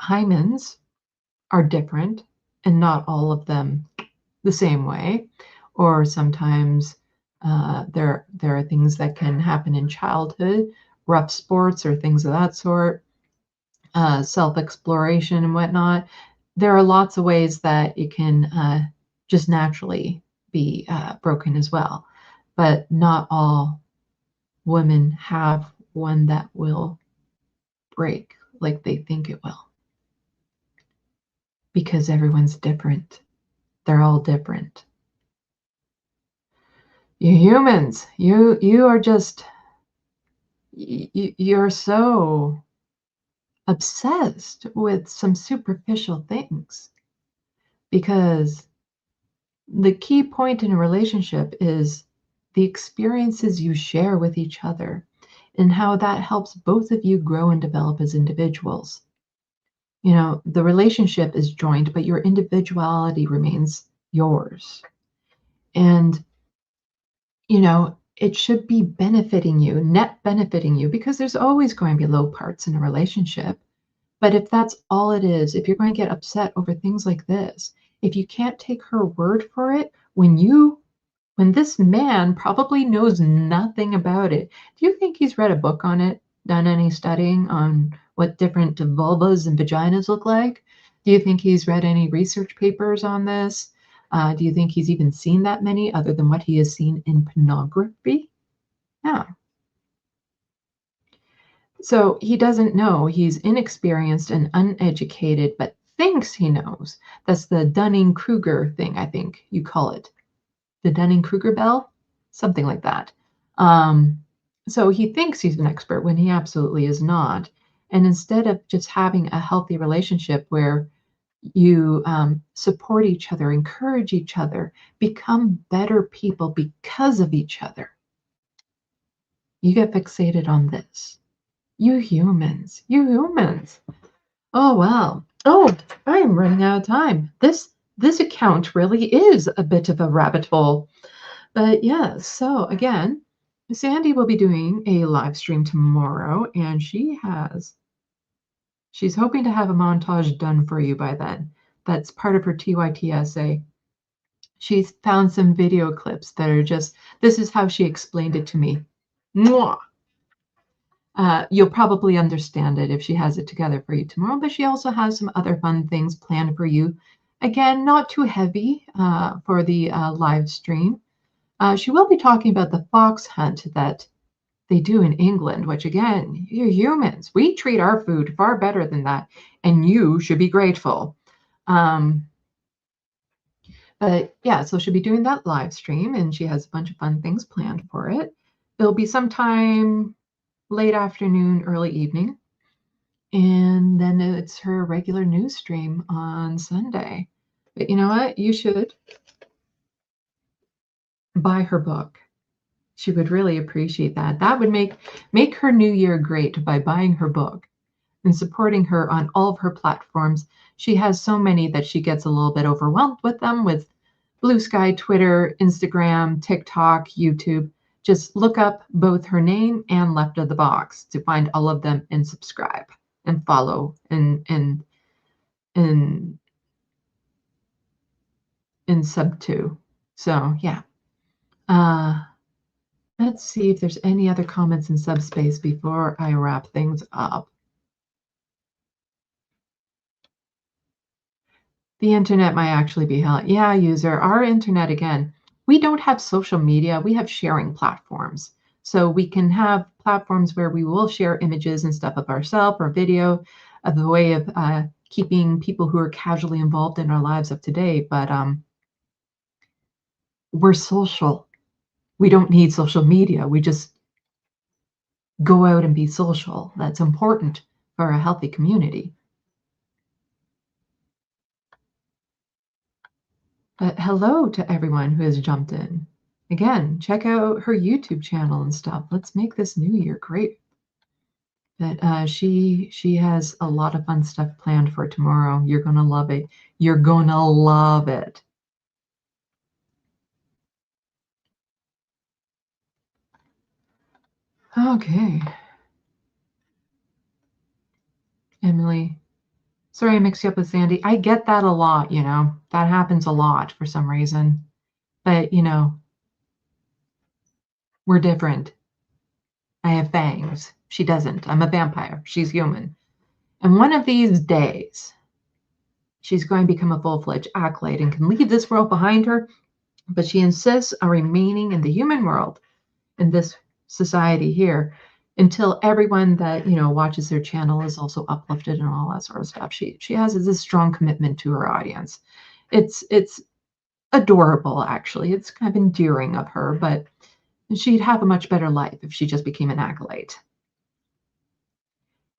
hymens are different and not all of them the same way. Or sometimes there are things that can happen in childhood, rough sports or things of that sort, self-exploration and whatnot. There are lots of ways that it can just naturally be broken as well. But not all women have one that will break like they think it will. Because everyone's different. They're all different. You humans, you are just, you're so obsessed with some superficial things. Because the key point in a relationship is the experiences you share with each other and how that helps both of you grow and develop as individuals. You know, the relationship is joined, but your individuality remains yours. And, you know, it should be benefiting you, net benefiting you, because there's always going to be low parts in a relationship. But if that's all it is, if you're going to get upset over things like this, if you can't take her word for it, when this man probably knows nothing about it, do you think he's read a book on it, done any studying on what different vulvas and vaginas look like? Do you think he's read any research papers on this? Do you think he's even seen that many other than what he has seen in pornography? No. So he doesn't know. He's inexperienced and uneducated, but thinks he knows. That's the Dunning-Kruger thing, I think you call it. The Dunning-Kruger bell? Something like that. So he thinks he's an expert when he absolutely is not. And instead of just having a healthy relationship where you support each other, encourage each other, become better people because of each other, you get fixated on this. You humans. Oh, wow. Oh, I am running out of time. This account really is a bit of a rabbit hole. But yes, so again, Sandee will be doing a live stream tomorrow, and she's hoping to have a montage done for you by then. That's part of her TYT essay. She's found some video clips that are just, this is how she explained it to me. Mwah! You'll probably understand it if she has it together for you tomorrow, but she also has some other fun things planned for you. Again, not too heavy for the live stream. She will be talking about the fox hunt that they do in England, which again, you're humans. We treat our food far better than that, and you should be grateful. But yeah, so she'll be doing that live stream, and she has a bunch of fun things planned for it. It'll be sometime late afternoon, early evening. And then it's her regular news stream on Sunday. But you know what? You should buy her book. She would really appreciate that. That would make her new year great by buying her book and supporting her on all of her platforms. She has so many that she gets a little bit overwhelmed with them, with Blue Sky, Twitter, Instagram, TikTok, YouTube. Just look up both her name and Left of the Box to find all of them and subscribe and follow and sub to. So yeah. Let's see if there's any other comments in subspace before I wrap things up. The internet might actually be hell. Yeah, user. Our internet, again, we don't have social media. We have sharing platforms. So we can have platforms where we will share images and stuff of ourselves or video of the way of keeping people who are casually involved in our lives up to date. But we're social. We don't need social media. We just go out and be social. That's important for a healthy community. But hello to everyone who has jumped in. Again, check out her YouTube channel and stuff. Let's make this new year great. But she has a lot of fun stuff planned for tomorrow. You're going to love it. You're going to love it. Okay. Emily. Sorry, I mixed you up with Sandee. I get that a lot, you know. That happens a lot for some reason. But, you know, we're different. I have fangs. She doesn't. I'm a vampire. She's human. And one of these days, she's going to become a full-fledged acolyte and can leave this world behind her. But she insists on remaining in the human world, in this society here, until everyone that, you know, watches their channel is also uplifted and all that sort of stuff. She has this strong commitment to her audience. It's adorable, actually. It's kind of endearing of her, but she'd have a much better life if she just became an acolyte.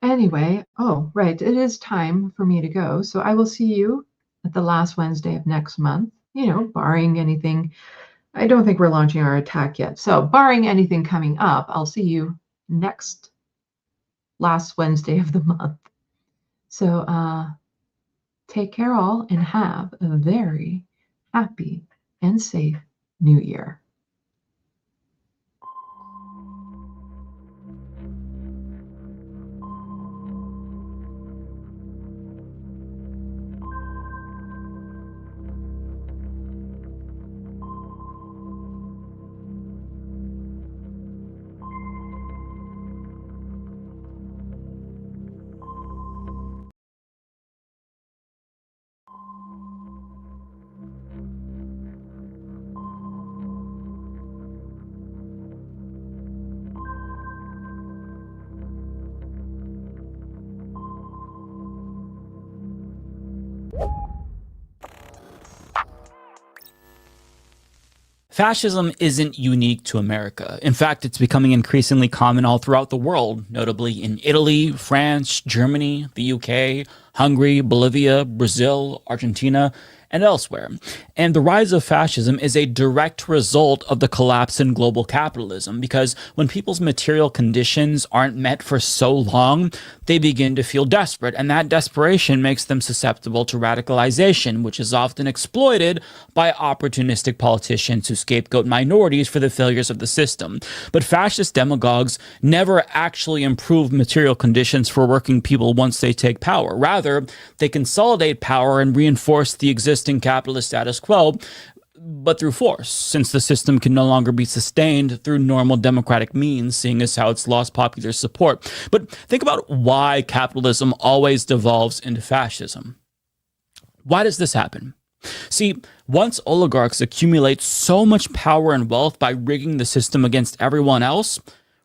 Anyway, oh, right, it is time for me to go. So I will see you at the last Wednesday of next month, you know, barring anything. I don't think we're launching our attack yet. So barring anything coming up, I'll see you next last Wednesday of the month. So take care all and have a very happy and safe new year. Fascism isn't unique to America. In fact, it's becoming increasingly common all throughout the world, notably in Italy, France, Germany, the UK, Hungary, Bolivia, Brazil, Argentina, and elsewhere. And the rise of fascism is a direct result of the collapse in global capitalism, because when people's material conditions aren't met for so long, they begin to feel desperate, and that desperation makes them susceptible to radicalization, which is often exploited by opportunistic politicians who scapegoat minorities for the failures of the system. But fascist demagogues never actually improve material conditions for working people once they take power. Rather, they consolidate power and reinforce the existing capitalist status quo, but through force, since the system can no longer be sustained through normal democratic means, seeing as how it's lost popular support. But think about why capitalism always devolves into fascism. Why does this happen? See, once oligarchs accumulate so much power and wealth by rigging the system against everyone else,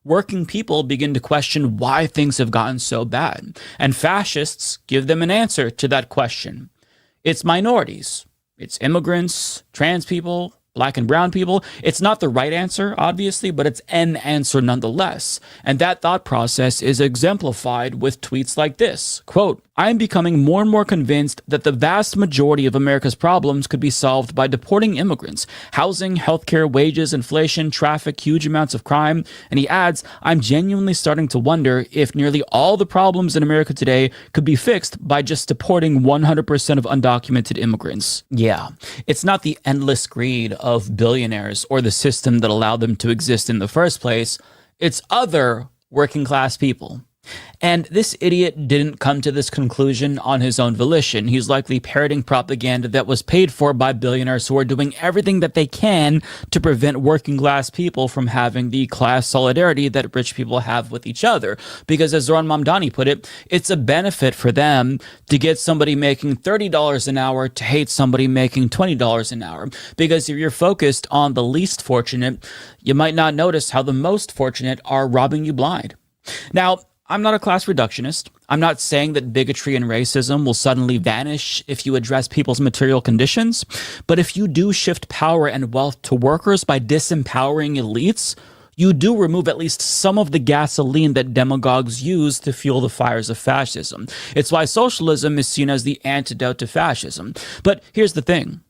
working people begin to question why things have gotten so bad. And fascists give them an answer to that question. It's minorities. It's immigrants, trans people, black and brown people. It's not the right answer, obviously, but it's an answer nonetheless. And that thought process is exemplified with tweets like this. Quote, I am becoming more and more convinced that the vast majority of America's problems could be solved by deporting immigrants. Housing, healthcare, wages, inflation, traffic, huge amounts of crime. And he adds, I'm genuinely starting to wonder if nearly all the problems in America today could be fixed by just deporting 100% of undocumented immigrants. Yeah, it's not the endless greed of billionaires or the system that allowed them to exist in the first place. It's other working class people. And this idiot didn't come to this conclusion on his own volition. He's likely parroting propaganda that was paid for by billionaires who are doing everything that they can to prevent working class people from having the class solidarity that rich people have with each other. Because as Zoran Mamdani put it, it's a benefit for them to get somebody making $30 an hour to hate somebody making $20 an hour. Because if you're focused on the least fortunate, you might not notice how the most fortunate are robbing you blind. Now, I'm not a class reductionist. I'm not saying that bigotry and racism will suddenly vanish if you address people's material conditions. But if you do shift power and wealth to workers by disempowering elites, you do remove at least some of the gasoline that demagogues use to fuel the fires of fascism. It's why socialism is seen as the antidote to fascism. But here's the thing.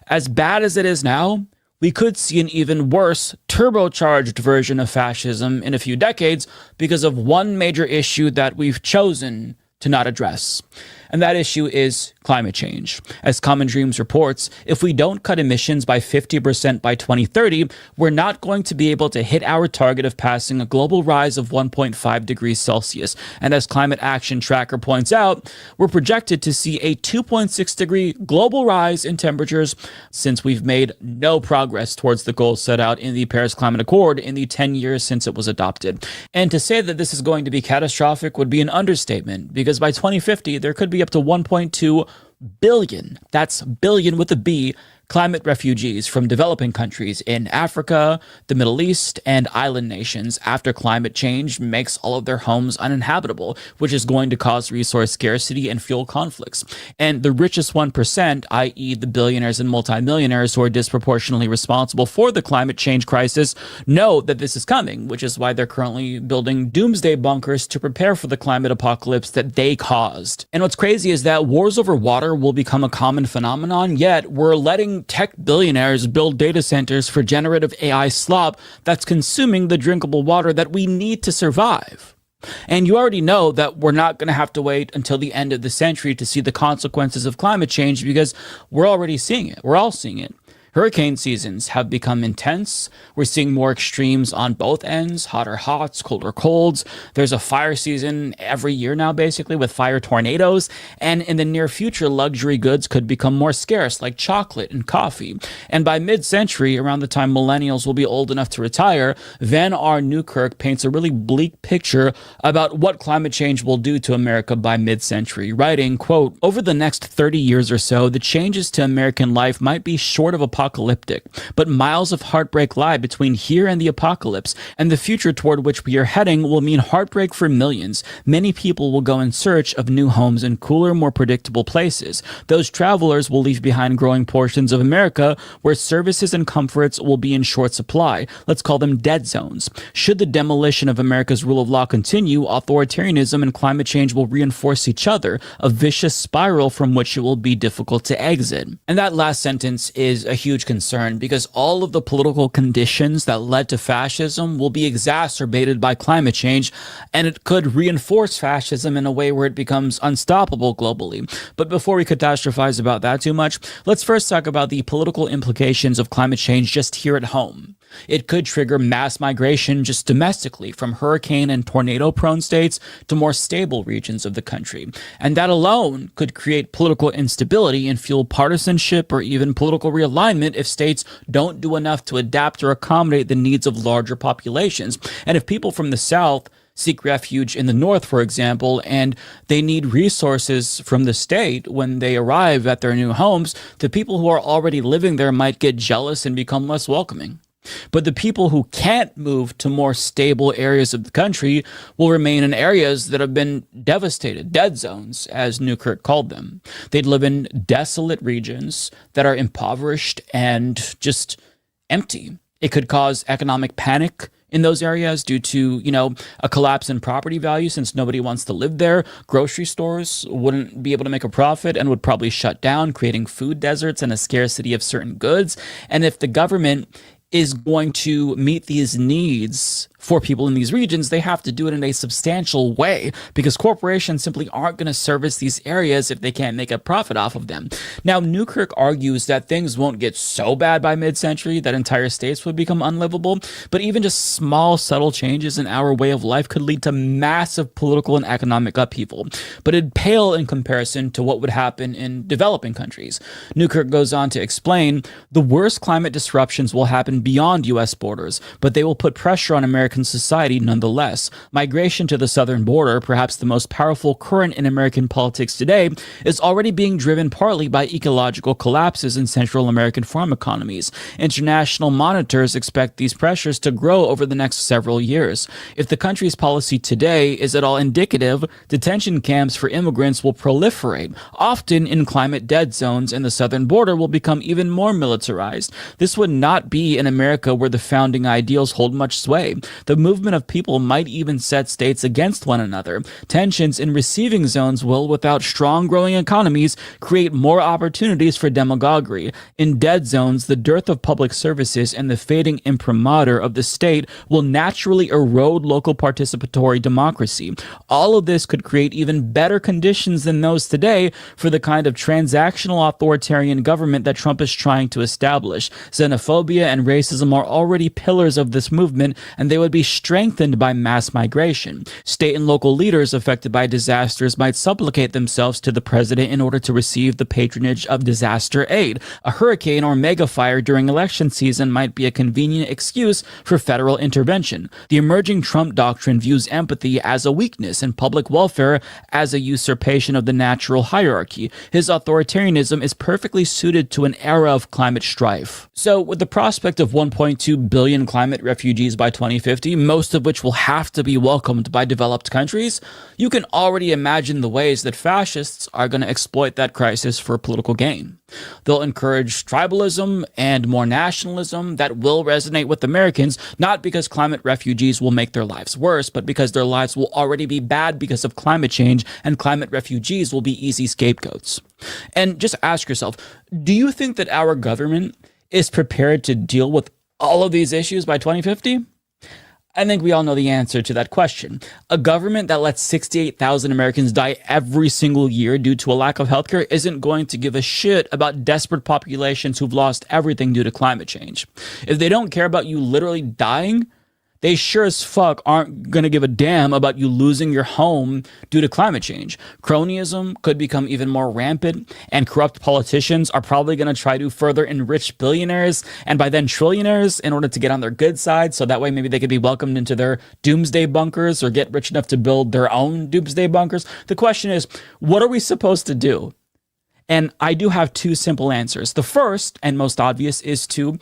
As bad as it is now, we could see an even worse, turbocharged version of fascism in a few decades because of one major issue that we've chosen to not address. And that issue is climate change. As Common Dreams reports, if we don't cut emissions by 50% by 2030, we're not going to be able to hit our target of passing a global rise of 1.5 degrees Celsius. And as Climate Action Tracker points out, we're projected to see a 2.6 degree global rise in temperatures since we've made no progress towards the goals set out in the Paris Climate Accord in the 10 years since it was adopted. And to say that this is going to be catastrophic would be an understatement, because by 2050, there could be up to 1.2 billion, that's billion with a B, climate refugees from developing countries in Africa, the Middle East, and island nations after climate change makes all of their homes uninhabitable, which is going to cause resource scarcity and fuel conflicts. And the richest 1%, i.e. the billionaires and multimillionaires who are disproportionately responsible for the climate change crisis, know that this is coming, which is why they're currently building doomsday bunkers to prepare for the climate apocalypse that they caused. And what's crazy is that wars over water will become a common phenomenon, yet we're letting tech billionaires build data centers for generative AI slop that's consuming the drinkable water that we need to survive. And you already know that we're not going to have to wait until the end of the century to see the consequences of climate change, because we're already seeing it. We're all seeing it. Hurricane seasons have become intense. We're seeing more extremes on both ends, hotter hots, colder colds. There's a fire season every year now, basically, with fire tornadoes. And in the near future, luxury goods could become more scarce, like chocolate and coffee. And by mid-century, around the time millennials will be old enough to retire, Van R. Newkirk paints a really bleak picture about what climate change will do to America by mid-century, writing, quote, over the next 30 years or so, the changes to American life might be short of apocalyptic, but miles of heartbreak lie between here and the apocalypse, and the future toward which we are heading will mean heartbreak for millions. Many people will go in search of new homes in cooler, more predictable places. Those travelers will leave behind growing portions of America where services and comforts will be in short supply. Let's call them dead zones. Should the demolition of America's rule of law continue, authoritarianism and climate change will reinforce each other, a vicious spiral from which it will be difficult to exit. And that last sentence is a huge concern, because all of the political conditions that led to fascism will be exacerbated by climate change, and it could reinforce fascism in a way where it becomes unstoppable globally. But before we catastrophize about that too much, let's first talk about the political implications of climate change just here at home. It could trigger mass migration just domestically from hurricane and tornado-prone states to more stable regions of the country. And that alone could create political instability and fuel partisanship or even political realignment if states don't do enough to adapt or accommodate the needs of larger populations. And if people from the South seek refuge in the North, for example, and they need resources from the state when they arrive at their new homes, the people who are already living there might get jealous and become less welcoming. But the people who can't move to more stable areas of the country will remain in areas that have been devastated, dead zones, as Newkirk called them. They'd live in desolate regions that are impoverished and just empty. It could cause economic panic in those areas due to, a collapse in property value since nobody wants to live there. Grocery stores wouldn't be able to make a profit and would probably shut down, creating food deserts and a scarcity of certain goods. And if the government is going to meet these needs for people in these regions, they have to do it in a substantial way because corporations simply aren't going to service these areas if they can't make a profit off of them. Now, Newkirk argues that things won't get so bad by mid-century that entire states would become unlivable, but even just small, subtle changes in our way of life could lead to massive political and economic upheaval. But it'd pale in comparison to what would happen in developing countries. Newkirk goes on to explain, the worst climate disruptions will happen beyond U.S. borders, but they will put pressure on American society nonetheless. Migration to the southern border, perhaps the most powerful current in American politics today, is already being driven partly by ecological collapses in Central American farm economies. International monitors expect these pressures to grow over the next several years. If the country's policy today is at all indicative, detention camps for immigrants will proliferate, often in climate dead zones, and the southern border will become even more militarized. This would not be an America where the founding ideals hold much sway. The movement of people might even set states against one another. Tensions in receiving zones will, without strong growing economies, create more opportunities for demagoguery. In dead zones, the dearth of public services and the fading imprimatur of the state will naturally erode local participatory democracy. All of this could create even better conditions than those today for the kind of transactional authoritarian government that Trump is trying to establish. Xenophobia and racism are already pillars of this movement, and they would be strengthened by mass migration. State and local leaders affected by disasters might supplicate themselves to the president in order to receive the patronage of disaster aid. A hurricane or mega fire during election season might be a convenient excuse for federal intervention. The emerging Trump doctrine views empathy as a weakness and public welfare as a usurpation of the natural hierarchy. His authoritarianism is perfectly suited to an era of climate strife. So, with the prospect of 1.2 billion climate refugees by 2050, most of which will have to be welcomed by developed countries, you can already imagine the ways that fascists are going to exploit that crisis for political gain. They'll encourage tribalism and more nationalism that will resonate with Americans, not because climate refugees will make their lives worse, but because their lives will already be bad because of climate change, and climate refugees will be easy scapegoats. And just ask yourself, do you think that our government is prepared to deal with all of these issues by 2050? I think we all know the answer to that question. A government that lets 68,000 Americans die every single year due to a lack of healthcare isn't going to give a shit about desperate populations who've lost everything due to climate change. If they don't care about you literally dying, they sure as fuck aren't going to give a damn about you losing your home due to climate change. Cronyism could become even more rampant, and corrupt politicians are probably going to try to further enrich billionaires and by then trillionaires in order to get on their good side, so that way maybe they could be welcomed into their doomsday bunkers or get rich enough to build their own doomsday bunkers. The question is, what are we supposed to do? And I do have two simple answers. The first and most obvious is to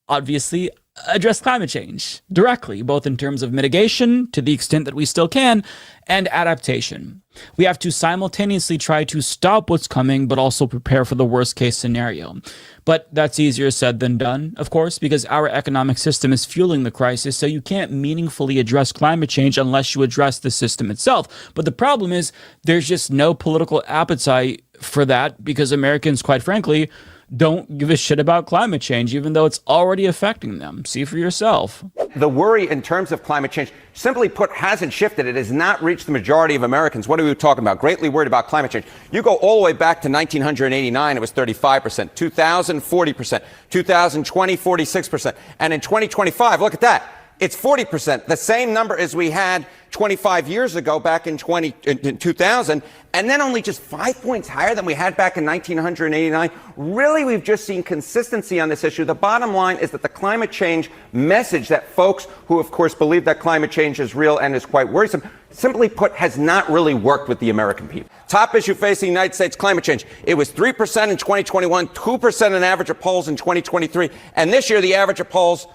obviously address climate change directly, both in terms of mitigation, to the extent that we still can, and adaptation. We have to simultaneously try to stop what's coming, but also prepare for the worst case scenario. But that's easier said than done, of course, because our economic system is fueling the crisis, so you can't meaningfully address climate change unless you address the system itself. But the problem is, there's just no political appetite for that, because Americans, quite frankly, don't give a shit about climate change, even though it's already affecting them. See for yourself. The worry in terms of climate change, simply put, hasn't shifted. It has not reached the majority of Americans. What are we talking about? Greatly worried about climate change. You go all the way back to 1989, it was 35%. 2000, 40%. 2020, 46%. And in 2025, look at that. It's 40%, the same number as we had 25 years ago back in 2000, and then only just 5 points higher than we had back in 1989. Really, we've just seen consistency on this issue. The bottom line is that the climate change message that folks who, of course, believe that climate change is real and is quite worrisome, simply put, has not really worked with the American people. Top issue facing the United States, climate change. It was 3% in 2021, 2% on average of polls in 2023, and this year the average of polls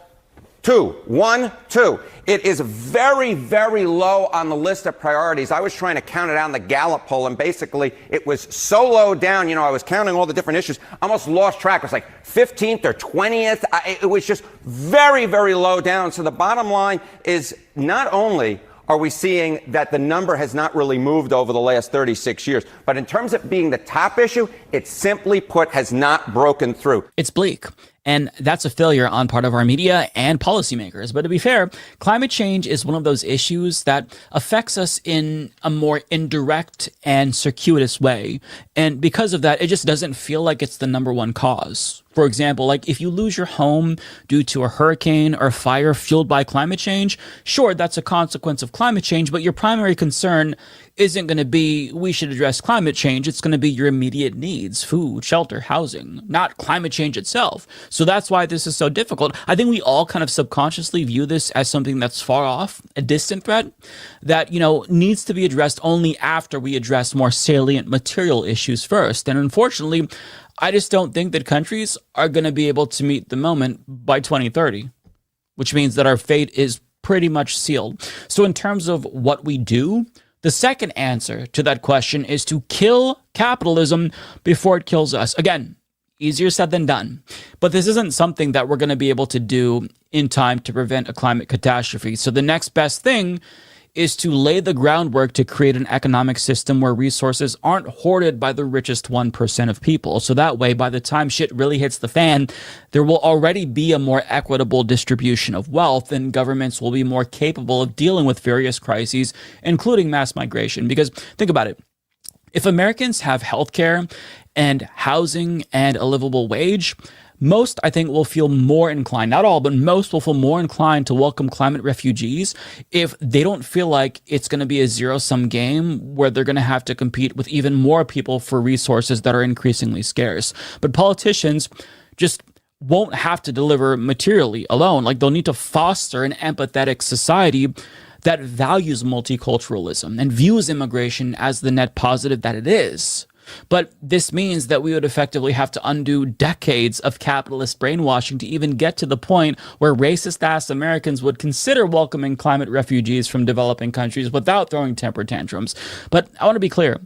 2. It is very, very low on the list of priorities. I was trying to count it out in the Gallup poll, and basically it was so low down, you know, I was counting all the different issues, I almost lost track. It was like 15th or 20th. It was just very, very low down. So the bottom line is not only are we seeing that the number has not really moved over the last 36 years, but in terms of being the top issue, it simply put has not broken through. It's bleak. And that's a failure on part of our media and policymakers. But to be fair, climate change is one of those issues that affects us in a more indirect and circuitous way. And because of that, it just doesn't feel like it's the number one cause. For example, like if you lose your home due to a hurricane or fire fueled by climate change, sure, that's a consequence of climate change, but your primary concern isn't going to be we should address climate change. It's going to be your immediate needs, food, shelter, housing, not climate change itself. So that's why this is so difficult. I think we all kind of subconsciously view this as something that's far off, a distant threat that, you know, needs to be addressed only after we address more salient material issues first. And unfortunately, I just don't think that countries are going to be able to meet the moment by 2030, which means that our fate is pretty much sealed. So in terms of what we do, the second answer to that question is to kill capitalism before it kills us. Again, easier said than done. But this isn't something that we're going to be able to do in time to prevent a climate catastrophe. So the next best thing is to lay the groundwork to create an economic system where resources aren't hoarded by the richest 1% of people. So that way, by the time shit really hits the fan, there will already be a more equitable distribution of wealth, and governments will be more capable of dealing with various crises, including mass migration. Because think about it. If Americans have healthcare and housing and a livable wage, most, I think, will feel more inclined, not all, but most will feel more inclined to welcome climate refugees if they don't feel like it's going to be a zero-sum game where they're going to have to compete with even more people for resources that are increasingly scarce. But politicians just won't have to deliver materially alone. Like, they'll need to foster an empathetic society that values multiculturalism and views immigration as the net positive that it is. But this means that we would effectively have to undo decades of capitalist brainwashing to even get to the point where racist-ass Americans would consider welcoming climate refugees from developing countries without throwing temper tantrums. But I want to be clear.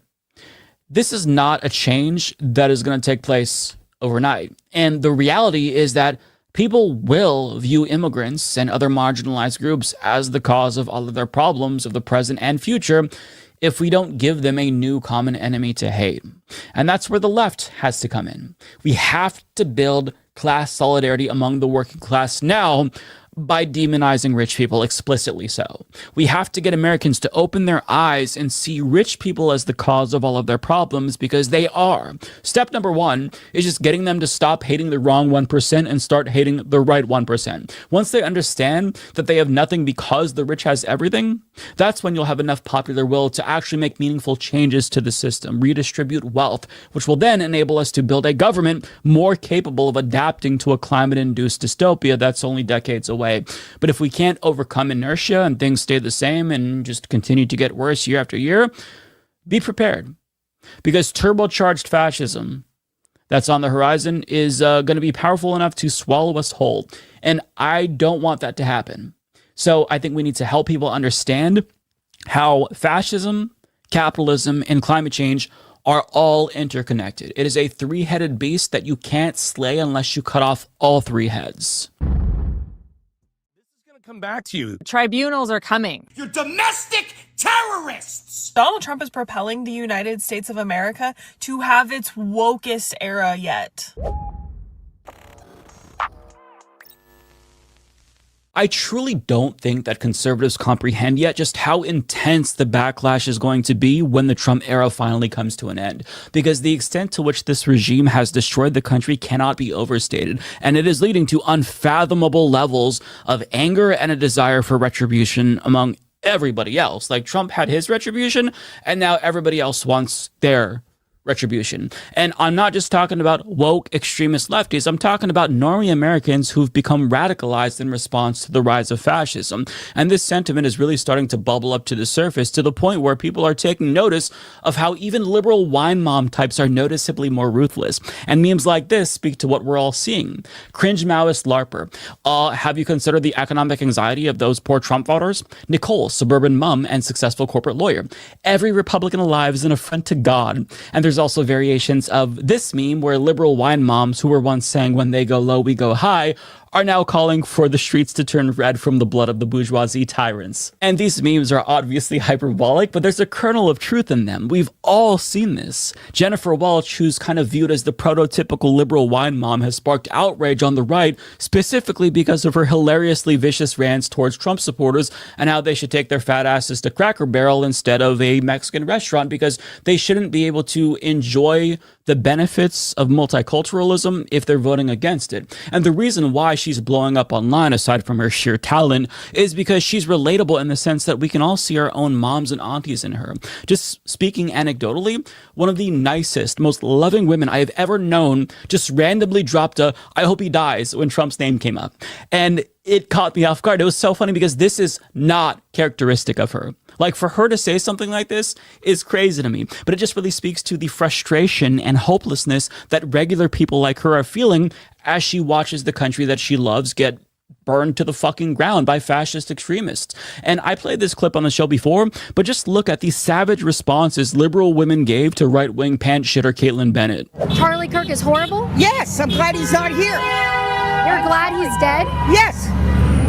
This is not a change that is going to take place overnight. And the reality is that people will view immigrants and other marginalized groups as the cause of all of their problems of the present and future if we don't give them a new common enemy to hate. And that's where the left has to come in. We have to build class solidarity among the working class now by demonizing rich people explicitly so. We have to get Americans to open their eyes and see rich people as the cause of all of their problems, because they are. Step number one is just getting them to stop hating the wrong 1% and start hating the right 1%. Once they understand that they have nothing because the rich has everything, that's when you'll have enough popular will to actually make meaningful changes to the system, redistribute wealth, which will then enable us to build a government more capable of adapting to a climate-induced dystopia that's only decades away. But if we can't overcome inertia and things stay the same and just continue to get worse year after year, be prepared. Because turbocharged fascism that's on the horizon is going to be powerful enough to swallow us whole. And I don't want that to happen. So I think we need to help people understand how fascism, capitalism, and climate change are all interconnected. It is a three-headed beast that you can't slay unless you cut off all three heads. Come back to you. Tribunals are coming. You're domestic terrorists! Donald Trump is propelling the United States of America to have its wokest era yet. I truly don't think that conservatives comprehend yet just how intense the backlash is going to be when the Trump era finally comes to an end. Because the extent to which this regime has destroyed the country cannot be overstated. And it is leading to unfathomable levels of anger and a desire for retribution among everybody else. Like Trump had his retribution, and now everybody else wants their retribution. And I'm not just talking about woke extremist lefties. I'm talking about normie Americans who've become radicalized in response to the rise of fascism. And this sentiment is really starting to bubble up to the surface to the point where people are taking notice of how even liberal wine mom types are noticeably more ruthless. And memes like this speak to what we're all seeing. Cringe Maoist LARPer. Have you considered the economic anxiety of those poor Trump voters? Nicole, suburban mom and successful corporate lawyer. Every Republican alive is an affront to God. And there's also variations of this meme where liberal wine moms who were once saying when they go low, we go high are now calling for the streets to turn red from the blood of the bourgeoisie tyrants. And these memes are obviously hyperbolic, but there's a kernel of truth in them. We've all seen this. Jennifer Welch, who's kind of viewed as the prototypical liberal wine mom, has sparked outrage on the right, specifically because of her hilariously vicious rants towards Trump supporters and how they should take their fat asses to Cracker Barrel instead of a Mexican restaurant because they shouldn't be able to enjoy the benefits of multiculturalism if they're voting against it. And the reason why she's blowing up online, aside from her sheer talent, is because she's relatable in the sense that we can all see our own moms and aunties in her. Just speaking anecdotally, one of the nicest, most loving women I have ever known just randomly dropped a "I hope he dies" when Trump's name came up. And it caught me off guard. It was so funny because this is not characteristic of her. Like, for her to say something like this is crazy to me, but it just really speaks to the frustration and hopelessness that regular people like her are feeling as she watches the country that she loves get burned to the fucking ground by fascist extremists. And I played this clip on the show before, but just look at the savage responses liberal women gave to right-wing pant shitter Caitlin Bennett. Charlie Kirk is horrible? Yes, I'm glad he's not here. You're glad he's dead? Yes.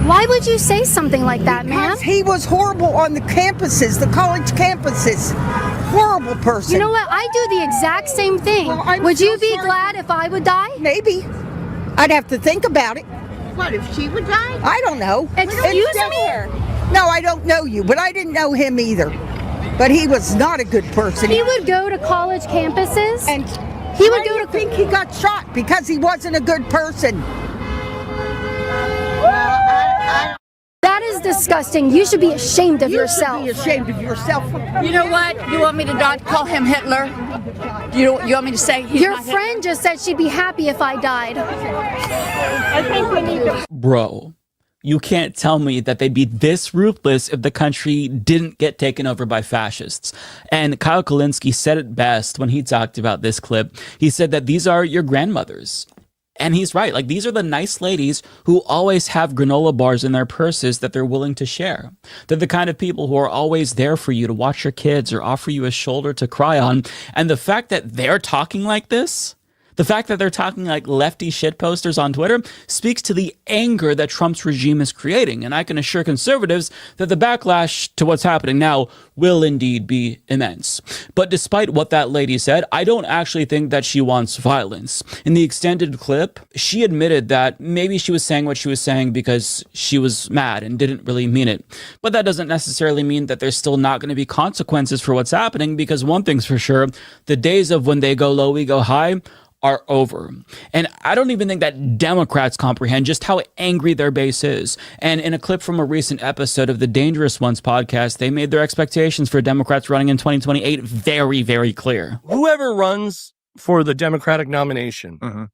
Why would you say something like that, man? Because he was horrible on the campuses, the college campuses. Horrible person. You know what? I do the exact same thing. Well, would you be glad if I would die? Maybe. I'd have to think about it. What, if she would die? I don't know. Excuse me? No, I don't know you, but I didn't know him either. But he was not a good person. He would go to college campuses? And he would go to... think he got shot because he wasn't a good person. That is disgusting. You should be ashamed of yourself. You should be ashamed of yourself. You know what? You want me to not call him Hitler? You want me to say he's Your not friend just said she'd be happy if I died. I think we need to... Bro, you can't tell me that they'd be this ruthless if the country didn't get taken over by fascists. And Kyle Kulinski said it best when he talked about this clip. He said that these are your grandmothers. And he's right. Like, these are the nice ladies who always have granola bars in their purses that they're willing to share. They're the kind of people who are always there for you to watch your kids or offer you a shoulder to cry on. And the fact that they're talking like this, the fact that they're talking like lefty shit posters on Twitter speaks to the anger that Trump's regime is creating. And I can assure conservatives that the backlash to what's happening now will indeed be immense. But despite what that lady said, I don't actually think that she wants violence. In the extended clip, she admitted that maybe she was saying what she was saying because she was mad and didn't really mean it. But that doesn't necessarily mean that there's still not going to be consequences for what's happening, because one thing's for sure, the days of when they go low, we go high are over. And I don't even think that Democrats comprehend just how angry their base is. And in a clip from a recent episode of the Dangerous Ones podcast, they made their expectations for Democrats running in 2028 very, very clear. Whoever runs for the Democratic nomination,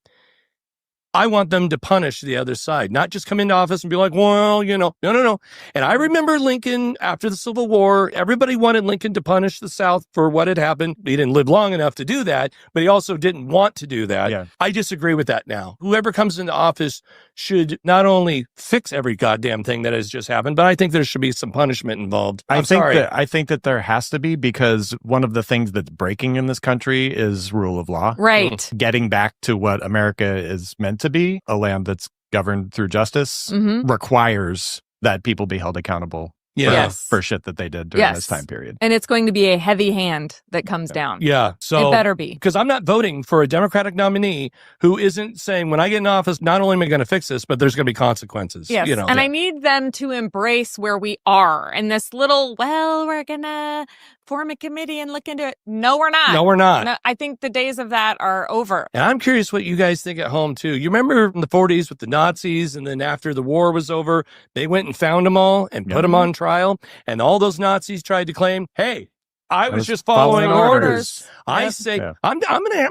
I want them to punish the other side, not just come into office and be like, well, no. And I remember Lincoln after the Civil War, everybody wanted Lincoln to punish the South for what had happened. He didn't live long enough to do that, but he also didn't want to do that. Yeah. I disagree with that now. Whoever comes into office should not only fix every goddamn thing that has just happened, but I think there should be some punishment involved. I think that there has to be, because one of the things that's breaking in this country is rule of law. Right. Getting back to what America is meant to be, a land that's governed through justice, requires that people be held accountable for shit that they did during this time period. And it's going to be a heavy hand that comes down. Yeah. So it better be. Because I'm not voting for a Democratic nominee who isn't saying, when I get in office, not only am I going to fix this, but there's going to be consequences. Yes. You know? And I need them to embrace where we are and this little, we're going to form a committee and look into it. No, we're not. No, we're not. No, I think the days of that are over. And I'm curious what you guys think at home, too. You remember in the 40s with the Nazis, and then after the war was over, they went and found them all and put them on trial. And all those Nazis tried to claim, hey, I was just following orders. I say, I'm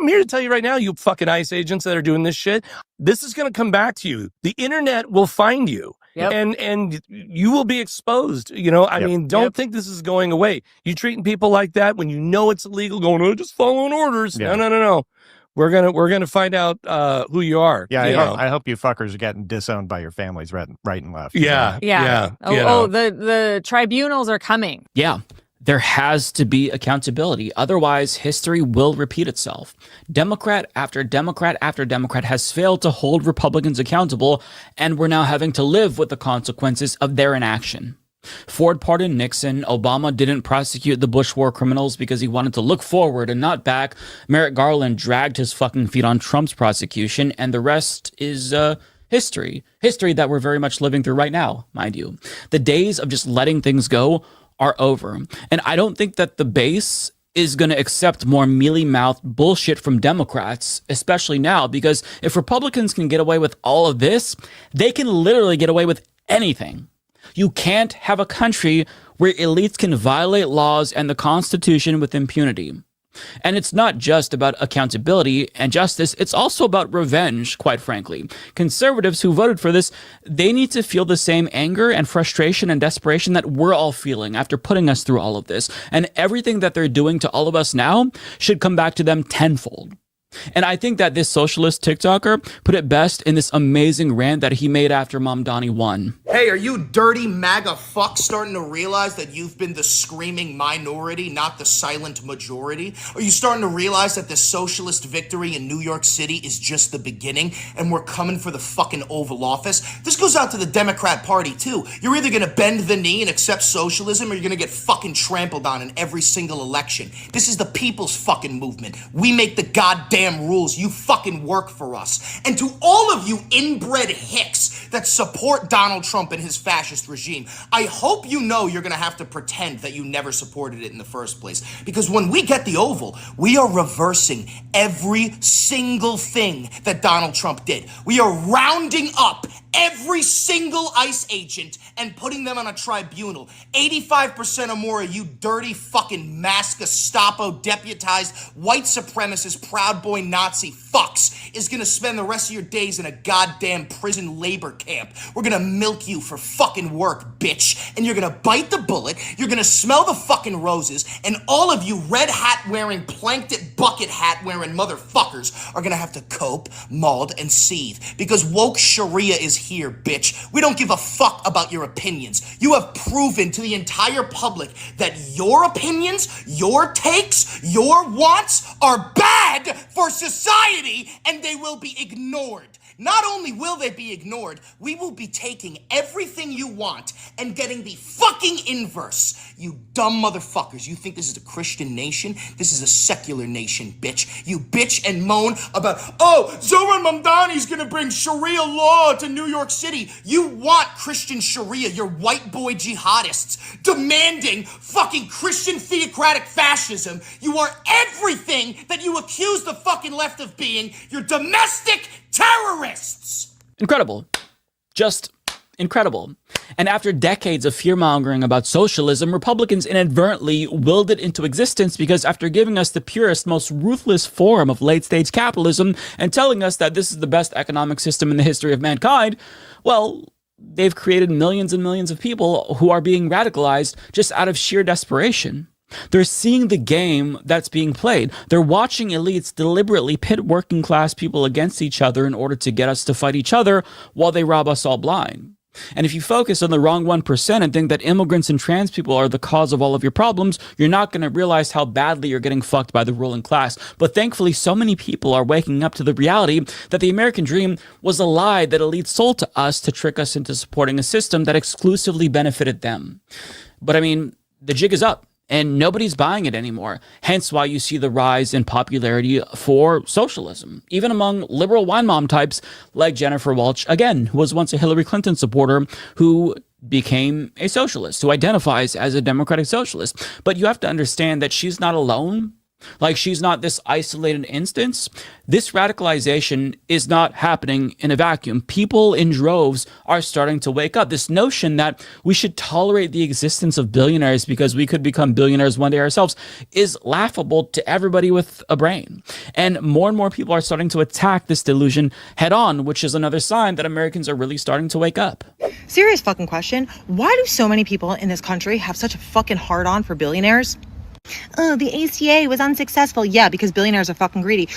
here to tell you right now, you fucking ICE agents that are doing this shit, this is going to come back to you. The internet will find you. And you will be exposed. You know, I mean, don't think this is going away. You treating people like that when you know it's illegal, going, oh, just following orders. No. We're gonna find out who you are. Yeah, I hope you fuckers are getting disowned by your families right and left. Yeah. The tribunals are coming. Yeah. There has to be accountability. Otherwise, history will repeat itself. Democrat after Democrat after Democrat has failed to hold Republicans accountable, and we're now having to live with the consequences of their inaction. Ford pardoned Nixon. Obama didn't prosecute the Bush war criminals because he wanted to look forward and not back. Merrick Garland dragged his fucking feet on Trump's prosecution, and the rest is history. History that we're very much living through right now, mind you. The days of just letting things go are over. And I don't think that the base is going to accept more mealy-mouthed bullshit from Democrats, especially now, because if Republicans can get away with all of this, they can literally get away with anything. You can't have a country where elites can violate laws and the Constitution with impunity. And it's not just about accountability and justice, it's also about revenge, quite frankly. Conservatives who voted for this, they need to feel the same anger and frustration and desperation that we're all feeling after putting us through all of this. And everything that they're doing to all of us now should come back to them tenfold. And I think that this socialist TikToker put it best in this amazing rant that he made after Mamdani won. Hey, are you dirty MAGA fucks starting to realize that you've been the screaming minority, not the silent majority? Are you starting to realize that the socialist victory in New York City is just the beginning and we're coming for the fucking Oval Office? This goes out to the Democrat Party too. You're either gonna bend the knee and accept socialism or you're gonna get fucking trampled on in every single election. This is the people's fucking movement. We make the goddamn rules. You fucking work for us. And to all of you inbred hicks that support Donald Trump and his fascist regime, I hope you know you're gonna have to pretend that you never supported it in the first place. Because when we get the Oval, we are reversing every single thing that Donald Trump did. We are rounding up every single ICE agent and putting them on a tribunal. 85% or more of you dirty fucking mass Gestapo deputized white supremacist Proud Boy Nazi fucks is gonna spend the rest of your days in a goddamn prison labor camp. We're gonna milk you for fucking work, bitch. And you're gonna bite the bullet, you're gonna smell the fucking roses, and all of you red hat wearing, plankton bucket hat wearing motherfuckers are gonna have to cope, mauled, and seethe. Because woke Sharia is here, bitch. We don't give a fuck about your opinions. You have proven to the entire public that your opinions, your takes, your wants are bad for society and they will be ignored. Not only will they be ignored, we will be taking everything you want and getting the fucking inverse. You dumb motherfuckers. You think this is a Christian nation? This is a secular nation, bitch. You bitch and moan about, oh, Zoran Mamdani's gonna bring Sharia law to New York City. You want Christian Sharia, you're white boy jihadists demanding fucking Christian theocratic fascism. You are everything that you accuse the fucking left of being. You're domestic terrorists! Incredible. Just incredible. And after decades of fear-mongering about socialism, Republicans inadvertently willed it into existence because after giving us the purest, most ruthless form of late-stage capitalism and telling us that this is the best economic system in the history of mankind, well, they've created millions and millions of people who are being radicalized just out of sheer desperation. They're seeing the game that's being played. They're watching elites deliberately pit working class people against each other in order to get us to fight each other while they rob us all blind. And if you focus on the wrong 1% and think that immigrants and trans people are the cause of all of your problems, you're not going to realize how badly you're getting fucked by the ruling class. But thankfully, so many people are waking up to the reality that the American dream was a lie that elites sold to us to trick us into supporting a system that exclusively benefited them. But I mean, the jig is up. And nobody's buying it anymore. Hence why you see the rise in popularity for socialism, even among liberal wine mom types like Jennifer Walsh, again, who was once a Hillary Clinton supporter who became a socialist, who identifies as a democratic socialist. But you have to understand that she's not alone. Like, she's not this isolated instance. This radicalization is not happening in a vacuum. People in droves are starting to wake up. This notion that we should tolerate the existence of billionaires because we could become billionaires one day ourselves is laughable to everybody with a brain. And more people are starting to attack this delusion head on, which is another sign that Americans are really starting to wake up. Serious fucking question. Why do so many people in this country have such a fucking hard-on for billionaires? The ACA was unsuccessful. Yeah, because billionaires are fucking greedy.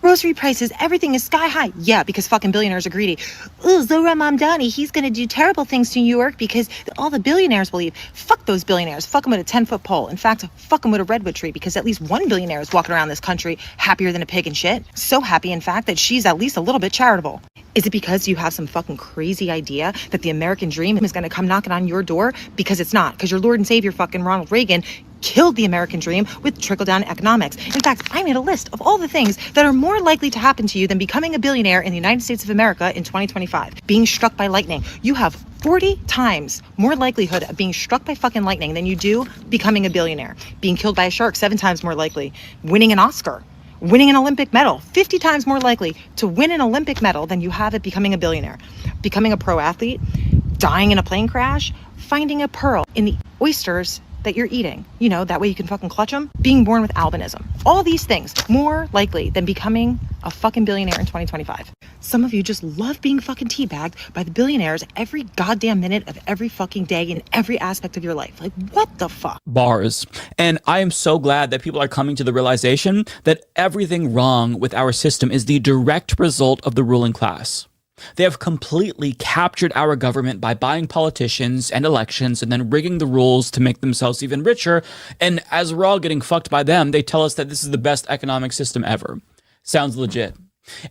Grocery prices, everything is sky high. Yeah, because fucking billionaires are greedy. Zohran Mamdani, he's gonna do terrible things to New York because all the billionaires will leave. Fuck those billionaires. Fuck them with a 10-foot pole. In fact, fuck them with a redwood tree because at least one billionaire is walking around this country happier than a pig in shit. So happy, in fact, that she's at least a little bit charitable. Is it because you have some fucking crazy idea that the American dream is gonna come knocking on your door? Because it's not. Because your Lord and Savior fucking Ronald Reagan killed the American dream with trickle-down economics. In fact, I made a list of all the things that are more likely to happen to you than becoming a billionaire in the United States of America in 2025. Being struck by lightning. You have 40 times more likelihood of being struck by fucking lightning than you do becoming a billionaire. Being killed by a shark, 7 times more likely. Winning an Oscar. Winning an Olympic medal, 50 times more likely to win an Olympic medal than you have at becoming a billionaire. Becoming a pro athlete, dying in a plane crash, finding a pearl in the oysters that you're eating. You know, that way you can fucking clutch them. Being born with albinism. All these things more likely than becoming a fucking billionaire in 2025. Some of you just love being fucking teabagged by the billionaires every goddamn minute of every fucking day in every aspect of your life. Like, what the fuck? Bars. And I am so glad that people are coming to the realization that everything wrong with our system is the direct result of the ruling class. They have completely captured our government by buying politicians and elections and then rigging the rules to make themselves even richer. And as we're all getting fucked by them, they tell us that this is the best economic system ever. Sounds legit.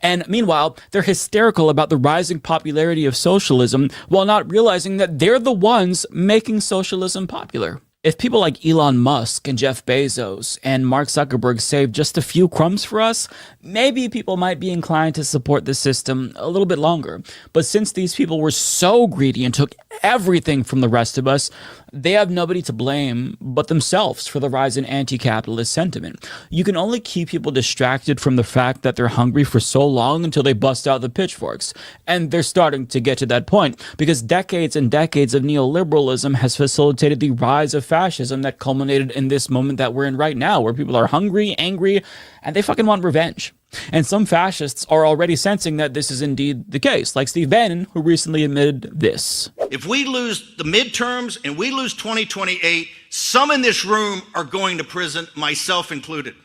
And meanwhile, they're hysterical about the rising popularity of socialism while not realizing that they're the ones making socialism popular. If people like Elon Musk and Jeff Bezos and Mark Zuckerberg save just a few crumbs for us, maybe people might be inclined to support the system a little bit longer. But since these people were so greedy and took everything from the rest of us, they have nobody to blame but themselves for the rise in anti-capitalist sentiment. You can only keep people distracted from the fact that they're hungry for so long until they bust out the pitchforks. And they're starting to get to that point because decades and decades of neoliberalism has facilitated the rise of fascism that culminated in this moment that we're in right now, where people are hungry, angry, and they fucking want revenge. And some fascists are already sensing that this is indeed the case, like Steve Bannon, who recently admitted this. If we lose the midterms and we lose 2028, some in this room are going to prison, myself included.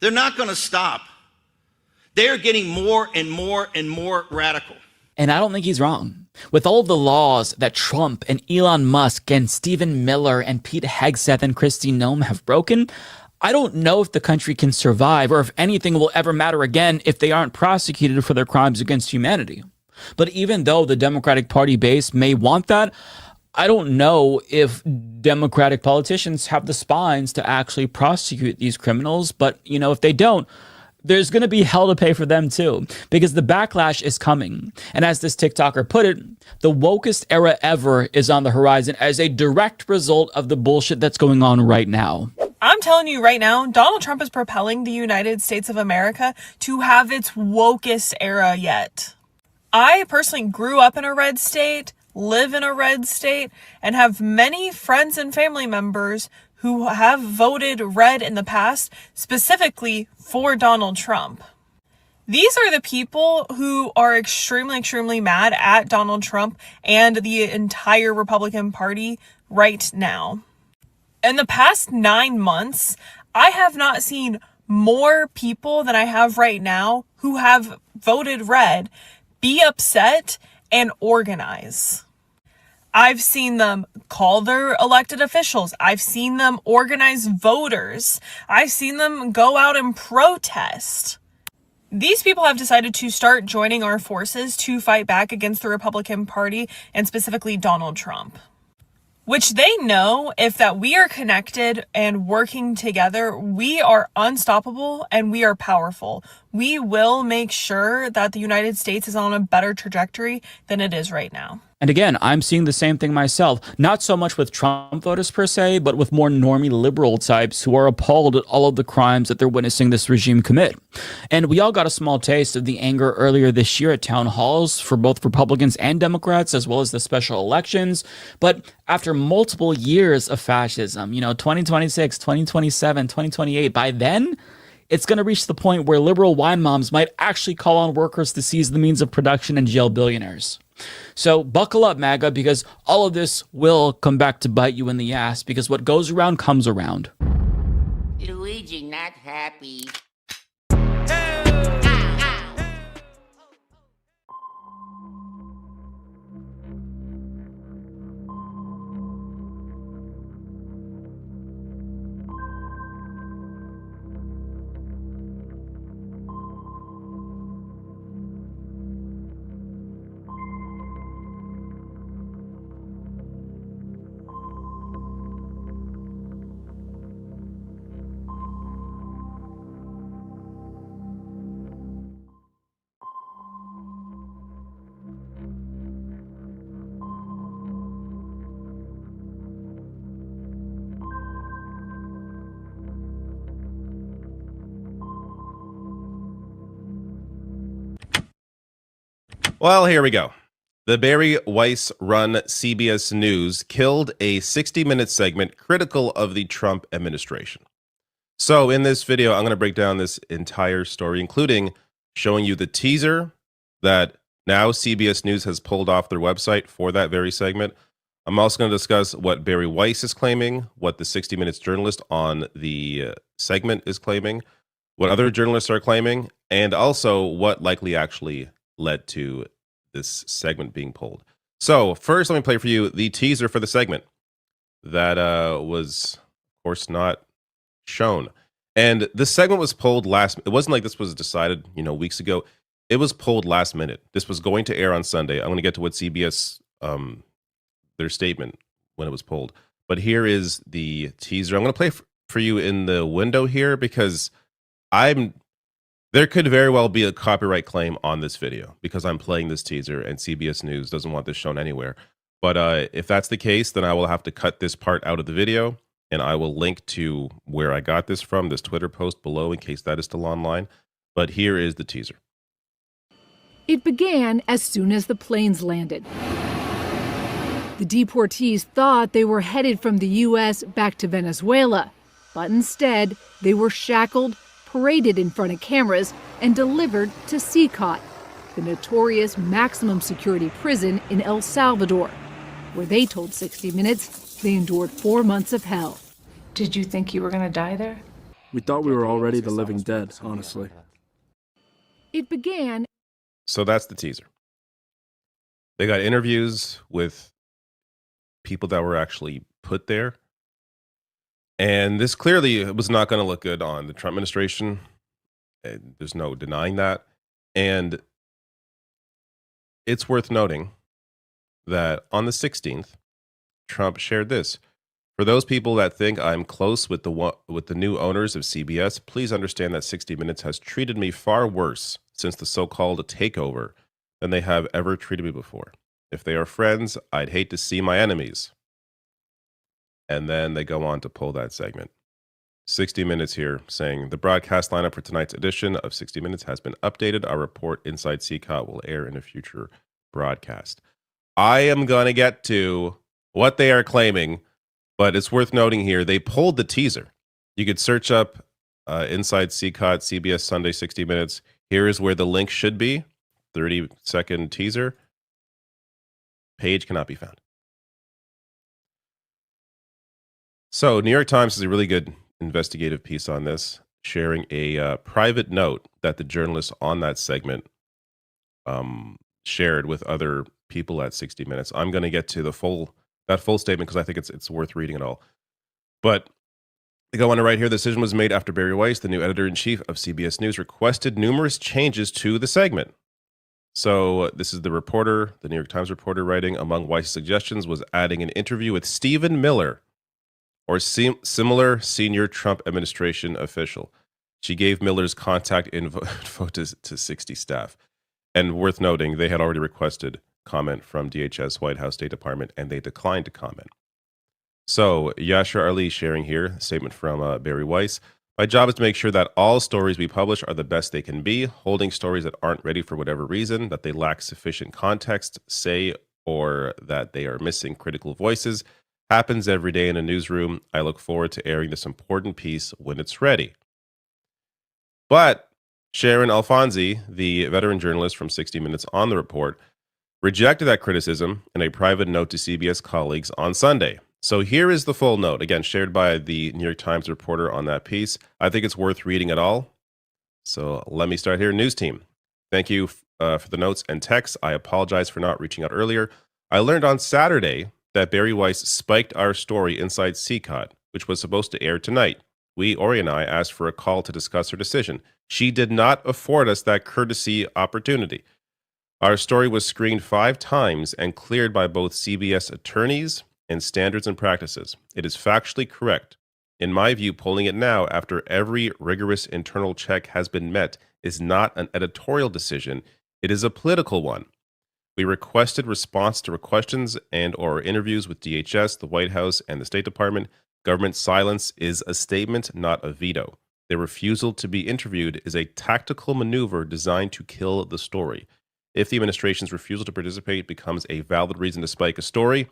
They're not going to stop. They're getting more and more and more radical. And I don't think he's wrong. With all of the laws that Trump and Elon Musk and Stephen Miller and Pete Hegseth and Kristi Noem have broken, I don't know if the country can survive or if anything will ever matter again if they aren't prosecuted for their crimes against humanity. But even though the Democratic Party base may want that, I don't know if Democratic politicians have the spines to actually prosecute these criminals. But, you know, if they don't, there's going to be hell to pay for them too, because the backlash is coming. And as this TikToker put it, the wokest era ever is on the horizon as a direct result of the bullshit that's going on right now. I'm telling you right now, Donald Trump is propelling the United States of America to have its wokest era yet. I personally grew up in a red state, live in a red state, and have many friends and family members who have voted red in the past, specifically for Donald Trump. These are the people who are extremely, extremely mad at Donald Trump and the entire Republican Party right now. In the past 9 months, I have not seen more people than I have right now who have voted red be upset and organize. I've seen them call their elected officials. I've seen them organize voters. I've seen them go out and protest. These people have decided to start joining our forces to fight back against the Republican Party and specifically Donald Trump. Which they know if that we are connected and working together, we are unstoppable and we are powerful. We will make sure that the United States is on a better trajectory than it is right now. And again, I'm seeing the same thing myself, not so much with Trump voters per se, but with more normie liberal types who are appalled at all of the crimes that they're witnessing this regime commit. And we all got a small taste of the anger earlier this year at town halls for both Republicans and Democrats, as well as the special elections. But after multiple years of fascism, 2026, 2027, 2028, by then, it's going to reach the point where liberal wine moms might actually call on workers to seize the means of production and jail billionaires. So buckle up, MAGA, because all of this will come back to bite you in the ass, because what goes around comes around. Luigi, not happy. Well, here we go. The Barry Weiss-run CBS News killed a 60-minute segment critical of the Trump administration. So in this video, I'm going to break down this entire story, including showing you the teaser that now CBS News has pulled off their website for that very segment. I'm also going to discuss what Barry Weiss is claiming, what the 60 Minutes journalist on the segment is claiming, what other journalists are claiming, and also what likely actually led to this segment being pulled. So first, let me play for you the teaser for the segment that was, of course, not shown. And this segment was pulled last. It wasn't like this was decided, weeks ago. It was pulled last minute. This was going to air on Sunday. I'm going to get to what CBS, their statement when it was pulled. But here is the teaser. I'm going to play for you in the window here because there could very well be a copyright claim on this video because I'm playing this teaser and CBS News doesn't want this shown anywhere. But if that's the case, then I will have to cut this part out of the video, and I will link to where I got this from, this Twitter post below, in case that is still online. But here is the teaser. It began as soon as the planes landed. The deportees thought they were headed from the U.S. back to Venezuela, but instead they were shackled, paraded in front of cameras, and delivered to CCOT, the notorious maximum security prison in El Salvador, where they told 60 Minutes they endured 4 months of hell. Did you think you were going to die there? We thought we were already the living dead, honestly. It began. So that's the teaser. They got interviews with people that were actually put there. And this clearly was not going to look good on the Trump administration. There's no denying that. And it's worth noting that on the 16th, Trump shared this. For those people that think I'm close with the new owners of CBS, please understand that 60 Minutes has treated me far worse since the so-called takeover than they have ever treated me before. If they are friends, I'd hate to see my enemies. And then they go on to pull that segment. 60 Minutes here saying, the broadcast lineup for tonight's edition of 60 Minutes has been updated. Our report inside CCOT will air in a future broadcast. I am going to get to what they are claiming, but it's worth noting here, they pulled the teaser. You could search up inside CCOT, CBS Sunday 60 Minutes. Here is where the link should be. 30-second teaser. Page cannot be found. So New York Times is a really good investigative piece on this, sharing a private note that the journalist on that segment shared with other people at 60 Minutes. I'm going to get to the full statement because I think it's worth reading it all. But they go on to write here, the decision was made after Barry Weiss, the new editor-in-chief of CBS News, requested numerous changes to the segment. So this is the reporter, the New York Times reporter, writing, among Weiss's suggestions was adding an interview with Stephen Miller, or similar senior Trump administration official. She gave Miller's contact info to 60 staff. And worth noting, they had already requested comment from DHS, White House, State Department, and they declined to comment. So Yashar Ali sharing here, a statement from Barry Weiss. My job is to make sure that all stories we publish are the best they can be. Holding stories that aren't ready for whatever reason, that they lack sufficient context, say, or that they are missing critical voices, happens every day in a newsroom. I look forward to airing this important piece when it's ready. But Sharon Alfonsi, the veteran journalist from 60 Minutes on the report, rejected that criticism in a private note to CBS colleagues on Sunday. So here is the full note, again, shared by the New York Times reporter on that piece. I think it's worth reading it all. So let me start here. News team, thank you for the notes and texts. I apologize for not reaching out earlier. I learned on Saturday that Barry Weiss spiked our story inside CCOT, which was supposed to air tonight. Ori and I asked for a call to discuss her decision. She did not afford us that courtesy opportunity. Our story was screened 5 times and cleared by both CBS attorneys and standards and practices. It is factually correct. In my view, pulling it now after every rigorous internal check has been met is not an editorial decision. It is a political one. We requested response to questions and or interviews with DHS, the White House, and the State Department. Government silence is a statement, not a veto. Their refusal to be interviewed is a tactical maneuver designed to kill the story. If the administration's refusal to participate becomes a valid reason to spike a story,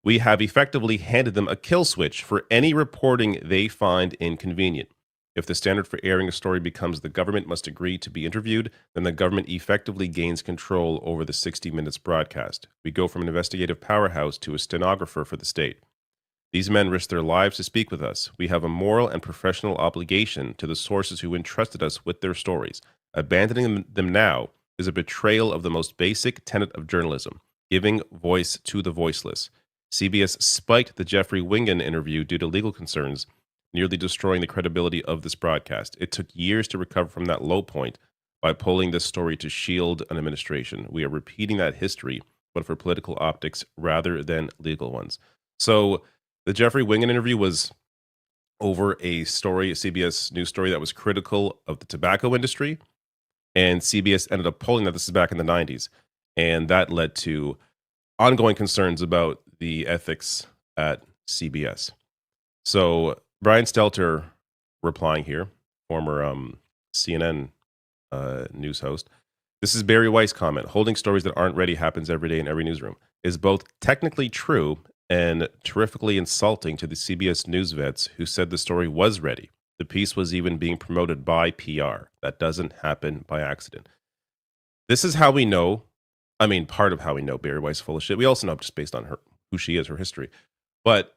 we have effectively handed them a kill switch for any reporting they find inconvenient. If the standard for airing a story becomes the government must agree to be interviewed, then the government effectively gains control over the 60 Minutes broadcast. We go from an investigative powerhouse to a stenographer for the state. These men risk their lives to speak with us. We have a moral and professional obligation to the sources who entrusted us with their stories. Abandoning them now is a betrayal of the most basic tenet of journalism, giving voice to the voiceless. CBS spiked the Jeffrey Wingen interview due to legal concerns, nearly destroying the credibility of this broadcast. It took years to recover from that low point by pulling this story to shield an administration. We are repeating that history, but for political optics rather than legal ones. So the Jeffrey Wingen interview was over a story, a CBS News story that was critical of the tobacco industry, and CBS ended up pulling that. This is back in the 90s, and that led to ongoing concerns about the ethics at CBS. So Brian Stelter replying here, former CNN news host. This is Barry Weiss' comment. Holding stories that aren't ready happens every day in every newsroom. Is both technically true and terrifically insulting to the CBS News vets who said the story was ready. The piece was even being promoted by PR. That doesn't happen by accident. This is how we know, part of how we know Barry Weiss is full of shit. We also know just based on who she is, her history. But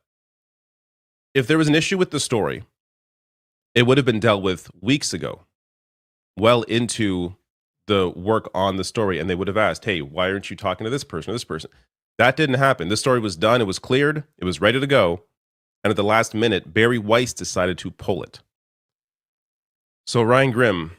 if there was an issue with the story, it would have been dealt with weeks ago, well into the work on the story, and they would have asked, hey, why aren't you talking to this person or this person? That didn't happen. The story was done. It was cleared. It was ready to go. And at the last minute, Barry Weiss decided to pull it. So Ryan Grimm,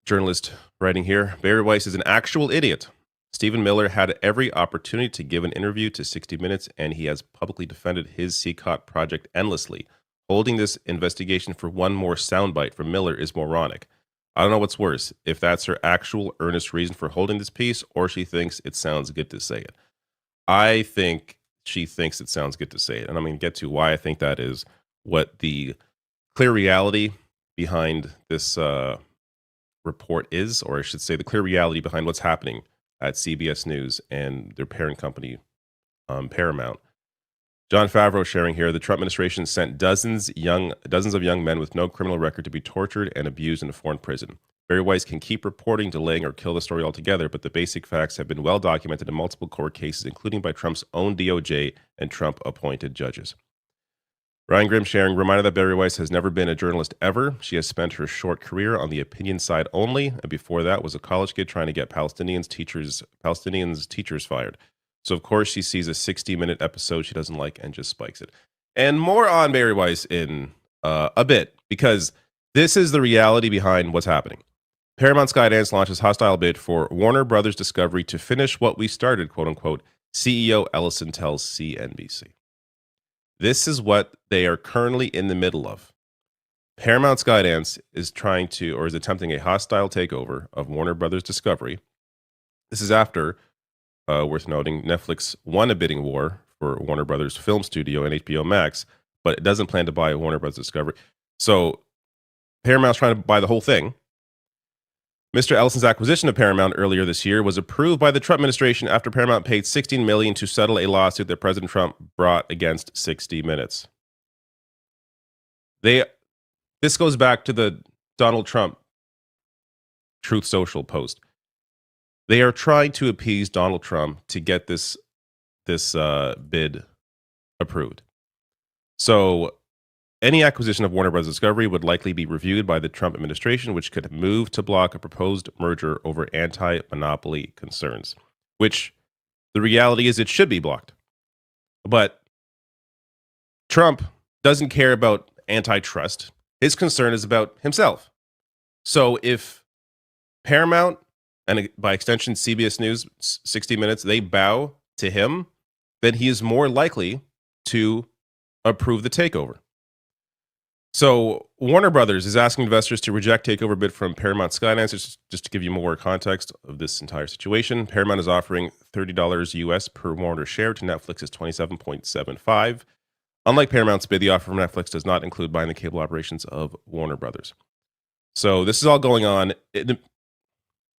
journalist writing here, Barry Weiss is an actual idiot. Stephen Miller had every opportunity to give an interview to 60 Minutes, and he has publicly defended his CCOT project endlessly. Holding this investigation for one more soundbite from Miller is moronic. I don't know what's worse, if that's her actual earnest reason for holding this piece, or she thinks it sounds good to say it. I think she thinks it sounds good to say it, and I'm going to get to why I think that is, what the clear reality behind this report is, or I should say the clear reality behind what's happening at CBS News and their parent company, Paramount. John Favreau sharing here, the Trump administration sent dozens of young men with no criminal record to be tortured and abused in a foreign prison. Barry Weiss can keep reporting, delaying, or kill the story altogether, but the basic facts have been well documented in multiple court cases, including by Trump's own DOJ and Trump-appointed judges. Ryan Grimm sharing, reminder that Bari Weiss has never been a journalist ever. She has spent her short career on the opinion side only, and before that was a college kid trying to get Palestinians teachers fired. So of course she sees a 60-minute episode she doesn't like and just spikes it. And more on Bari Weiss in a bit, because this is the reality behind what's happening. Paramount Skydance launches hostile bid for Warner Brothers Discovery to finish what we started, quote unquote, CEO Ellison tells CNBC. This is what they are currently in the middle of. Paramount Skydance is attempting a hostile takeover of Warner Brothers Discovery. This is after, worth noting, Netflix won a bidding war for Warner Brothers Film Studio and HBO Max, but it doesn't plan to buy Warner Brothers Discovery. So Paramount's trying to buy the whole thing. Mr. Ellison's acquisition of Paramount earlier this year was approved by the Trump administration after Paramount paid $16 million to settle a lawsuit that President Trump brought against 60 Minutes. This goes back to the Donald Trump Truth Social post. They are trying to appease Donald Trump to get this bid approved. So any acquisition of Warner Bros. Discovery would likely be reviewed by the Trump administration, which could move to block a proposed merger over anti-monopoly concerns, which the reality is it should be blocked. But Trump doesn't care about antitrust. His concern is about himself. So if Paramount, and by extension CBS News, 60 Minutes, they bow to him, then he is more likely to approve the takeover. So Warner Brothers is asking investors to reject takeover bid from Paramount Skydance. Just to give you more context of this entire situation, Paramount is offering $30 US per Warner share to Netflix's $27.75. Unlike Paramount's bid, the offer from Netflix does not include buying the cable operations of Warner Brothers. So this is all going on.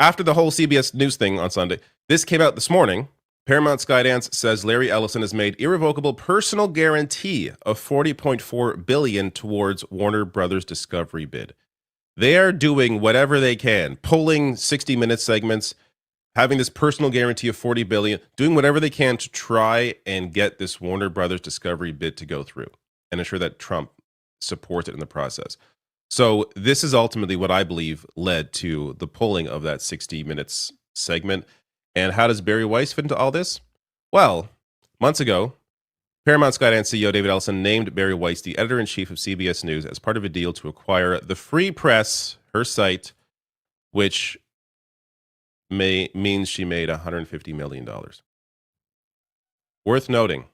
After the whole CBS News thing on Sunday, this came out this morning. Paramount Skydance says Larry Ellison has made irrevocable personal guarantee of $40.4 billion towards Warner Brothers Discovery bid. They are doing whatever they can, pulling 60-minute segments, having this personal guarantee of $40 billion, doing whatever they can to try and get this Warner Brothers Discovery bid to go through and ensure that Trump supports it in the process. So this is ultimately what I believe led to the pulling of that 60 minutes segment. And how does Bari Weiss fit into all this? Well, months ago, Paramount Skydance CEO David Ellison named Bari Weiss the editor-in-chief of CBS News as part of a deal to acquire the Free Press, her site, which means she made $150 million. Worth noting,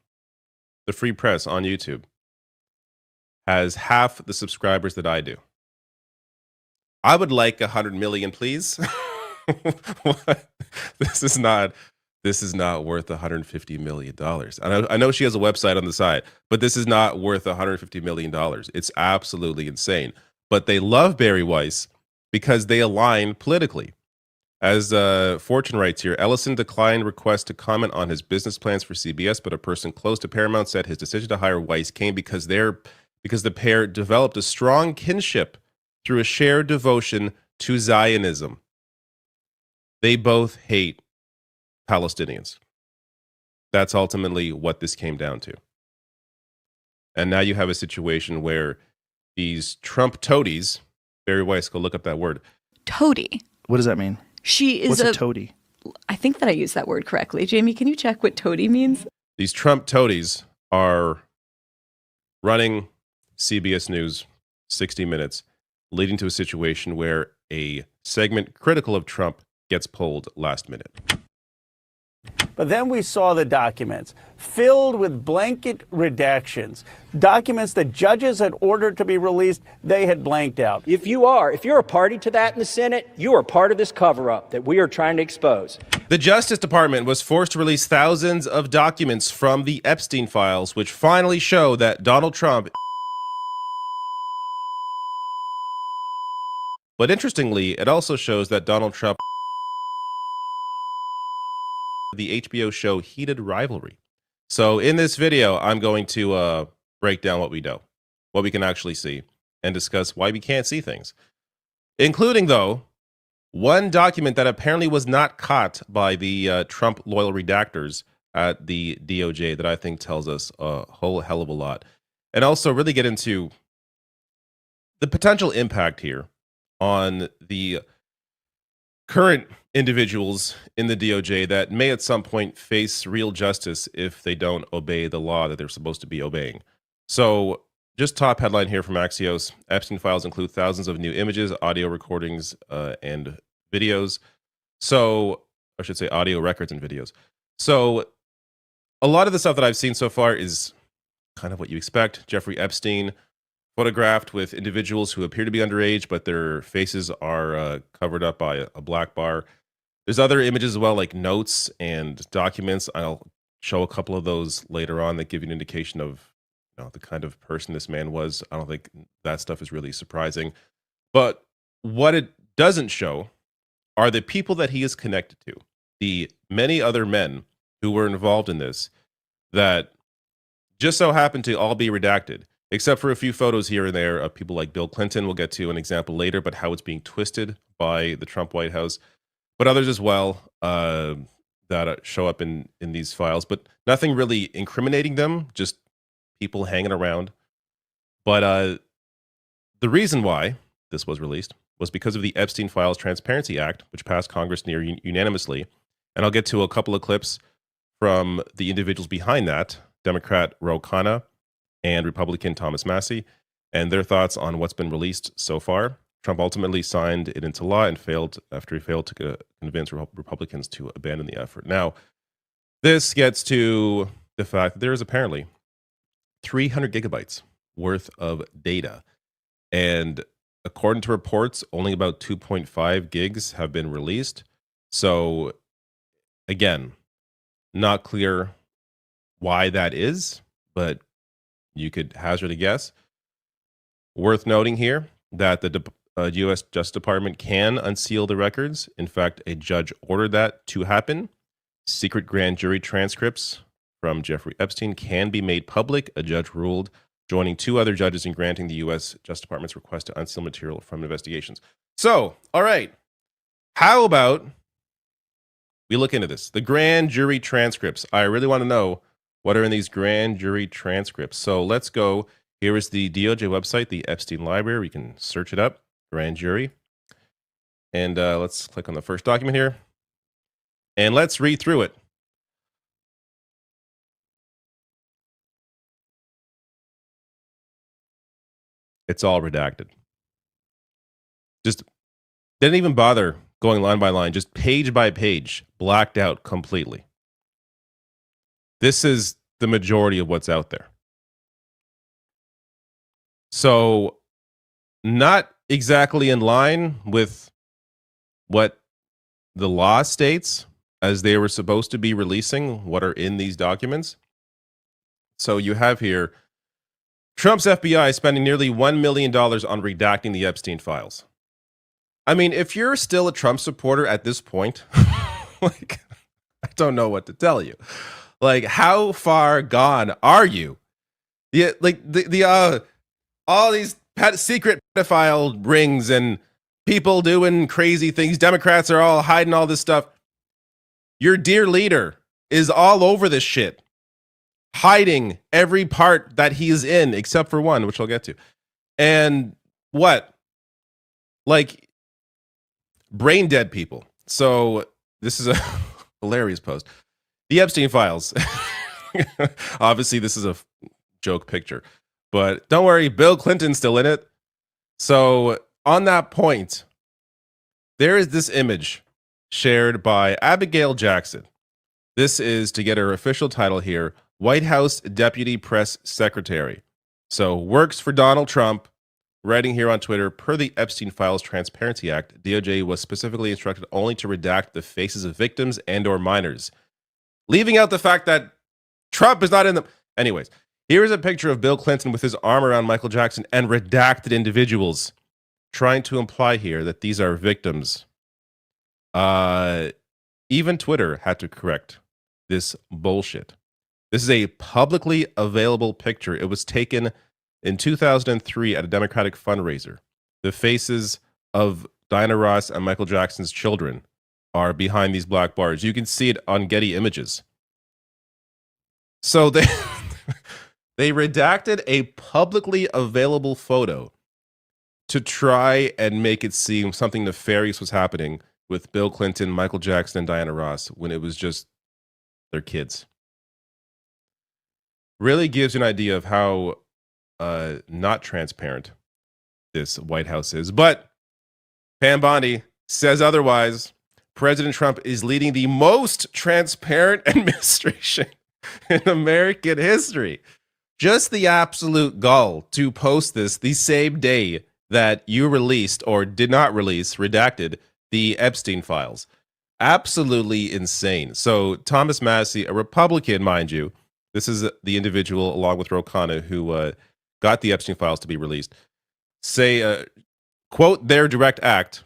the Free Press on YouTube has half the subscribers that I do. I would like 100 million, please. This is not worth $150 million. I know she has a website on the side, but this is not worth $150 million. It's absolutely insane. But they love Bari Weiss because they align politically. As Fortune writes here, Ellison declined request to comment on his business plans for CBS, but a person close to Paramount said his decision to hire Weiss came because the pair developed a strong kinship through a shared devotion to Zionism. They both hate Palestinians. That's ultimately what this came down to. And now you have a situation where these Trump toadies, Bari Weiss, go look up that word. Toady. What does that mean? She is What's a toady? I think that I used that word correctly. Jamie, can you check what toady means? These Trump toadies are running CBS News 60 Minutes, leading to a situation where a segment critical of Trump gets pulled last minute. But then we saw the documents filled with blanket redactions, documents that judges had ordered to be released, they had blanked out. If you're a party to that in the Senate, you are part of this cover-up that we are trying to expose. The Justice Department was forced to release thousands of documents from the Epstein files, which finally show that Donald Trump. But interestingly, it also shows that Donald Trump the HBO show Heated Rivalry. So in this video, I'm going to break down what we know, what we can actually see, and discuss why we can't see things. Including, though, one document that apparently was not caught by the Trump loyal redactors at the DOJ that I think tells us a whole hell of a lot. and also really get into the potential impact here on the current individuals in the DOJ that may at some point face real justice if they don't obey the law that they're supposed to be obeying. So, just top headline here from Axios. Epstein files include thousands of new images, audio recordings, and videos. So, I should say audio records and videos. So, a lot of the stuff that I've seen so far is kind of what you expect. Jeffrey Epstein photographed with individuals who appear to be underage, but their faces are covered up by a black bar. There's other images as well, like notes and documents. I'll show a couple of those later on that give you an indication of the kind of person this man was. I don't think that stuff is really surprising. But what it doesn't show are the people that he is connected to, the many other men who were involved in this that just so happen to all be redacted, except for a few photos here and there of people like Bill Clinton. We'll get to an example later, but how it's being twisted by the Trump White House, but others as well that show up in these files, but nothing really incriminating them, just people hanging around. But the reason why this was released was because of the Epstein Files Transparency Act, which passed Congress near unanimously. And I'll get to a couple of clips from the individuals behind that, Democrat Ro Khanna and Republican Thomas Massie, and their thoughts on what's been released so far. Trump ultimately signed it into law and failed after he failed to convince Republicans to abandon the effort. Now, this gets to the fact that there is apparently 300 gigabytes worth of data. And according to reports, only about 2.5 gigs have been released. So, again, not clear why that is, but you could hazard a guess. Worth noting here that the U.S. Justice Department can unseal the records. In fact, a judge ordered that to happen. Secret grand jury transcripts from Jeffrey Epstein can be made public, a judge ruled, joining two other judges in granting the U.S. Justice Department's request to unseal material from investigations. So, all right, how about we look into this? The grand jury transcripts. I really want to know what are in these grand jury transcripts. So let's go. Here is the DOJ website, the Epstein Library. You can search it up, grand jury. And let's click on the first document here. And let's read through it. It's all redacted. Just didn't even bother going line by line, just page by page, blacked out completely. This is the majority of what's out there. So, not exactly in line with what the law states as they were supposed to be releasing what are in these documents. So you have here Trump's FBI spending nearly $1 million on redacting the Epstein files. I mean, if you're still a Trump supporter at this point, like, I don't know what to tell you. Like, how far gone are you? Yeah, like the all these secret pedophile rings and people doing crazy things. Democrats are all hiding all this stuff. Your dear leader is all over this shit, hiding every part that he's in except for one, which I'll get to. And what? Like, brain dead people. So this is a hilarious post. The Epstein files. Obviously, this is a joke picture, but don't worry, Bill Clinton's still in it. So on that point, there is this image shared by Abigail Jackson. This is, to get her official title here, White House Deputy Press Secretary. So works for Donald Trump. Writing here on Twitter, per the Epstein Files Transparency Act, DOJ was specifically instructed only to redact the faces of victims and or minors, leaving out the fact that Trump is not in them. Anyways, here is a picture of Bill Clinton with his arm around Michael Jackson and redacted individuals, trying to imply here that these are victims. Even Twitter had to correct this bullshit. This is a publicly available picture. It was taken in 2003 at a Democratic fundraiser. The faces of Diana Ross and Michael Jackson's children are behind these black bars. You can see it on Getty Images. So they They redacted a publicly available photo to try and make it seem something nefarious was happening with Bill Clinton, Michael Jackson, and Diana Ross when it was just their kids. Really gives you an idea of how not transparent this White House is. But Pam Bondi says otherwise. President Trump is leading the most transparent administration in American history. Just the absolute gall to post this the same day that you released or did not release, redacted, the Epstein files. Absolutely insane. So Thomas Massie, a Republican, mind you, this is the individual along with Ro Khanna who got the Epstein files to be released, say, quote, their direct act,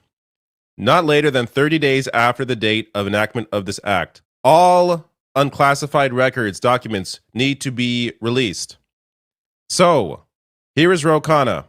not later than 30 days after the date of enactment of this act. All unclassified records, documents need to be released. So here is Ro Khanna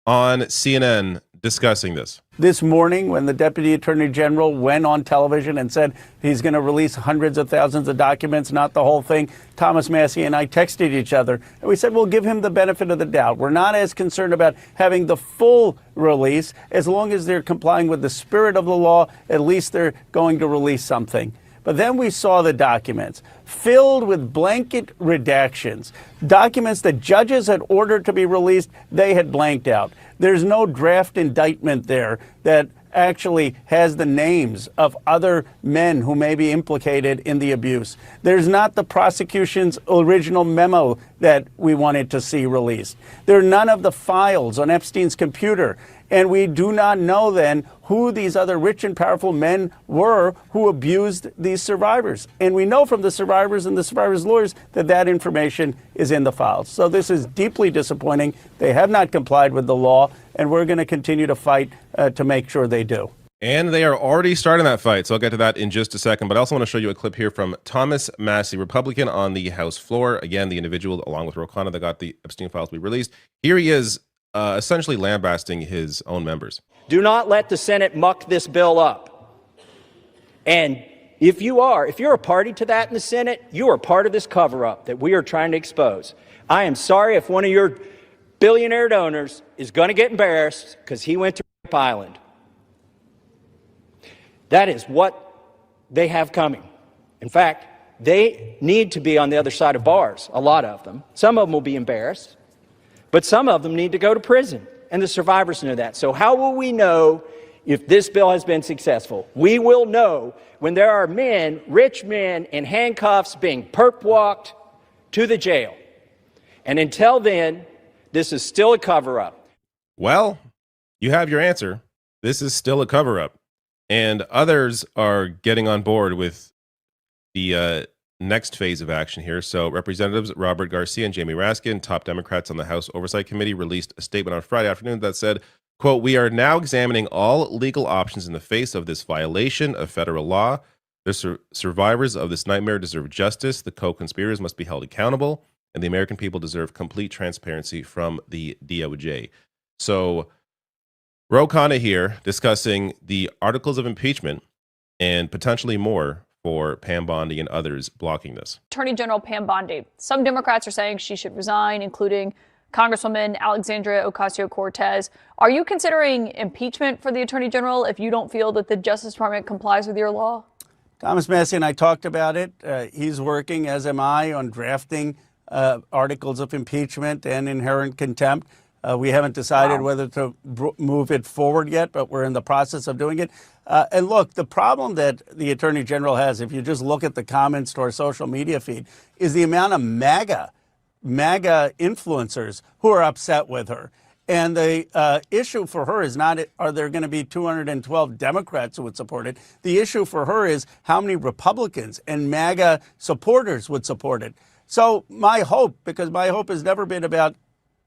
on CNN discussing this. This morning, when the Deputy Attorney General went on television and said he's going to release hundreds of thousands of documents, not the whole thing, Thomas Massie and I texted each other, and we said we'll give him the benefit of the doubt. We're not as concerned about having the full release. As long as they're complying with the spirit of the law, at least they're going to release something. But then we saw the documents filled with blanket redactions, documents that judges had ordered to be released, they had blanked out. There's no draft indictment there that actually has the names of other men who may be implicated in the abuse. There's not the prosecution's original memo that we wanted to see released. There are none of the files on Epstein's computer. And we do not know then who these other rich and powerful men were who abused these survivors. And we know from the survivors and the survivors' lawyers that that information is in the files. So this is deeply disappointing. They have not complied with the law, and we're going to continue to fight to make sure they do. And they are already starting that fight, so I'll get to that in just a second. But I also want to show you a clip here from Thomas Massie, Republican on the House floor. Again, the individual, along with Ro Khanna, that got the Epstein files to be released. Here he is, essentially lambasting his own members. Do not let the Senate muck this bill up. And if you're a party to that in the Senate, you are part of this cover-up that we are trying to expose. I am sorry if one of your billionaire donors is going to get embarrassed because he went to Rape Island. That is what they have coming. In fact, they need to be on the other side of bars, a lot of them. Some of them will be embarrassed, but some of them need to go to prison, and the survivors know that. So how will we know if this bill has been successful? We will know when there are men, rich men, in handcuffs being perp-walked to the jail. And until then, this is still a cover-up. Well, you have your answer. This is still a cover-up. And others are getting on board with the next phase of action here. So Representatives Robert Garcia and Jamie Raskin, top Democrats on the House Oversight Committee, released a statement on Friday afternoon that said, quote, "We are now examining all legal options in the face of this violation of federal law. The survivors of this nightmare deserve justice. The co-conspirators must be held accountable, and the American people deserve complete transparency from the DOJ." So Ro Khanna here discussing the articles of impeachment and potentially more for Pam Bondi and others blocking this. Attorney General Pam Bondi. Some Democrats are saying she should resign, including Congresswoman Alexandria Ocasio-Cortez. Are you considering impeachment for the Attorney General if you don't feel that the Justice Department complies with your law? Thomas Massie and I talked about it. He's working, as am I, on drafting articles of impeachment and inherent contempt. We haven't decided whether to move it forward yet, but we're in the process of doing it. And look, the problem that the Attorney General has, if you just look at the comments to our social media feed, is the amount of MAGA influencers who are upset with her. And the issue for her is not, are there going to be 212 Democrats who would support it? The issue for her is how many Republicans and MAGA supporters would support it. So my hope, because my hope has never been about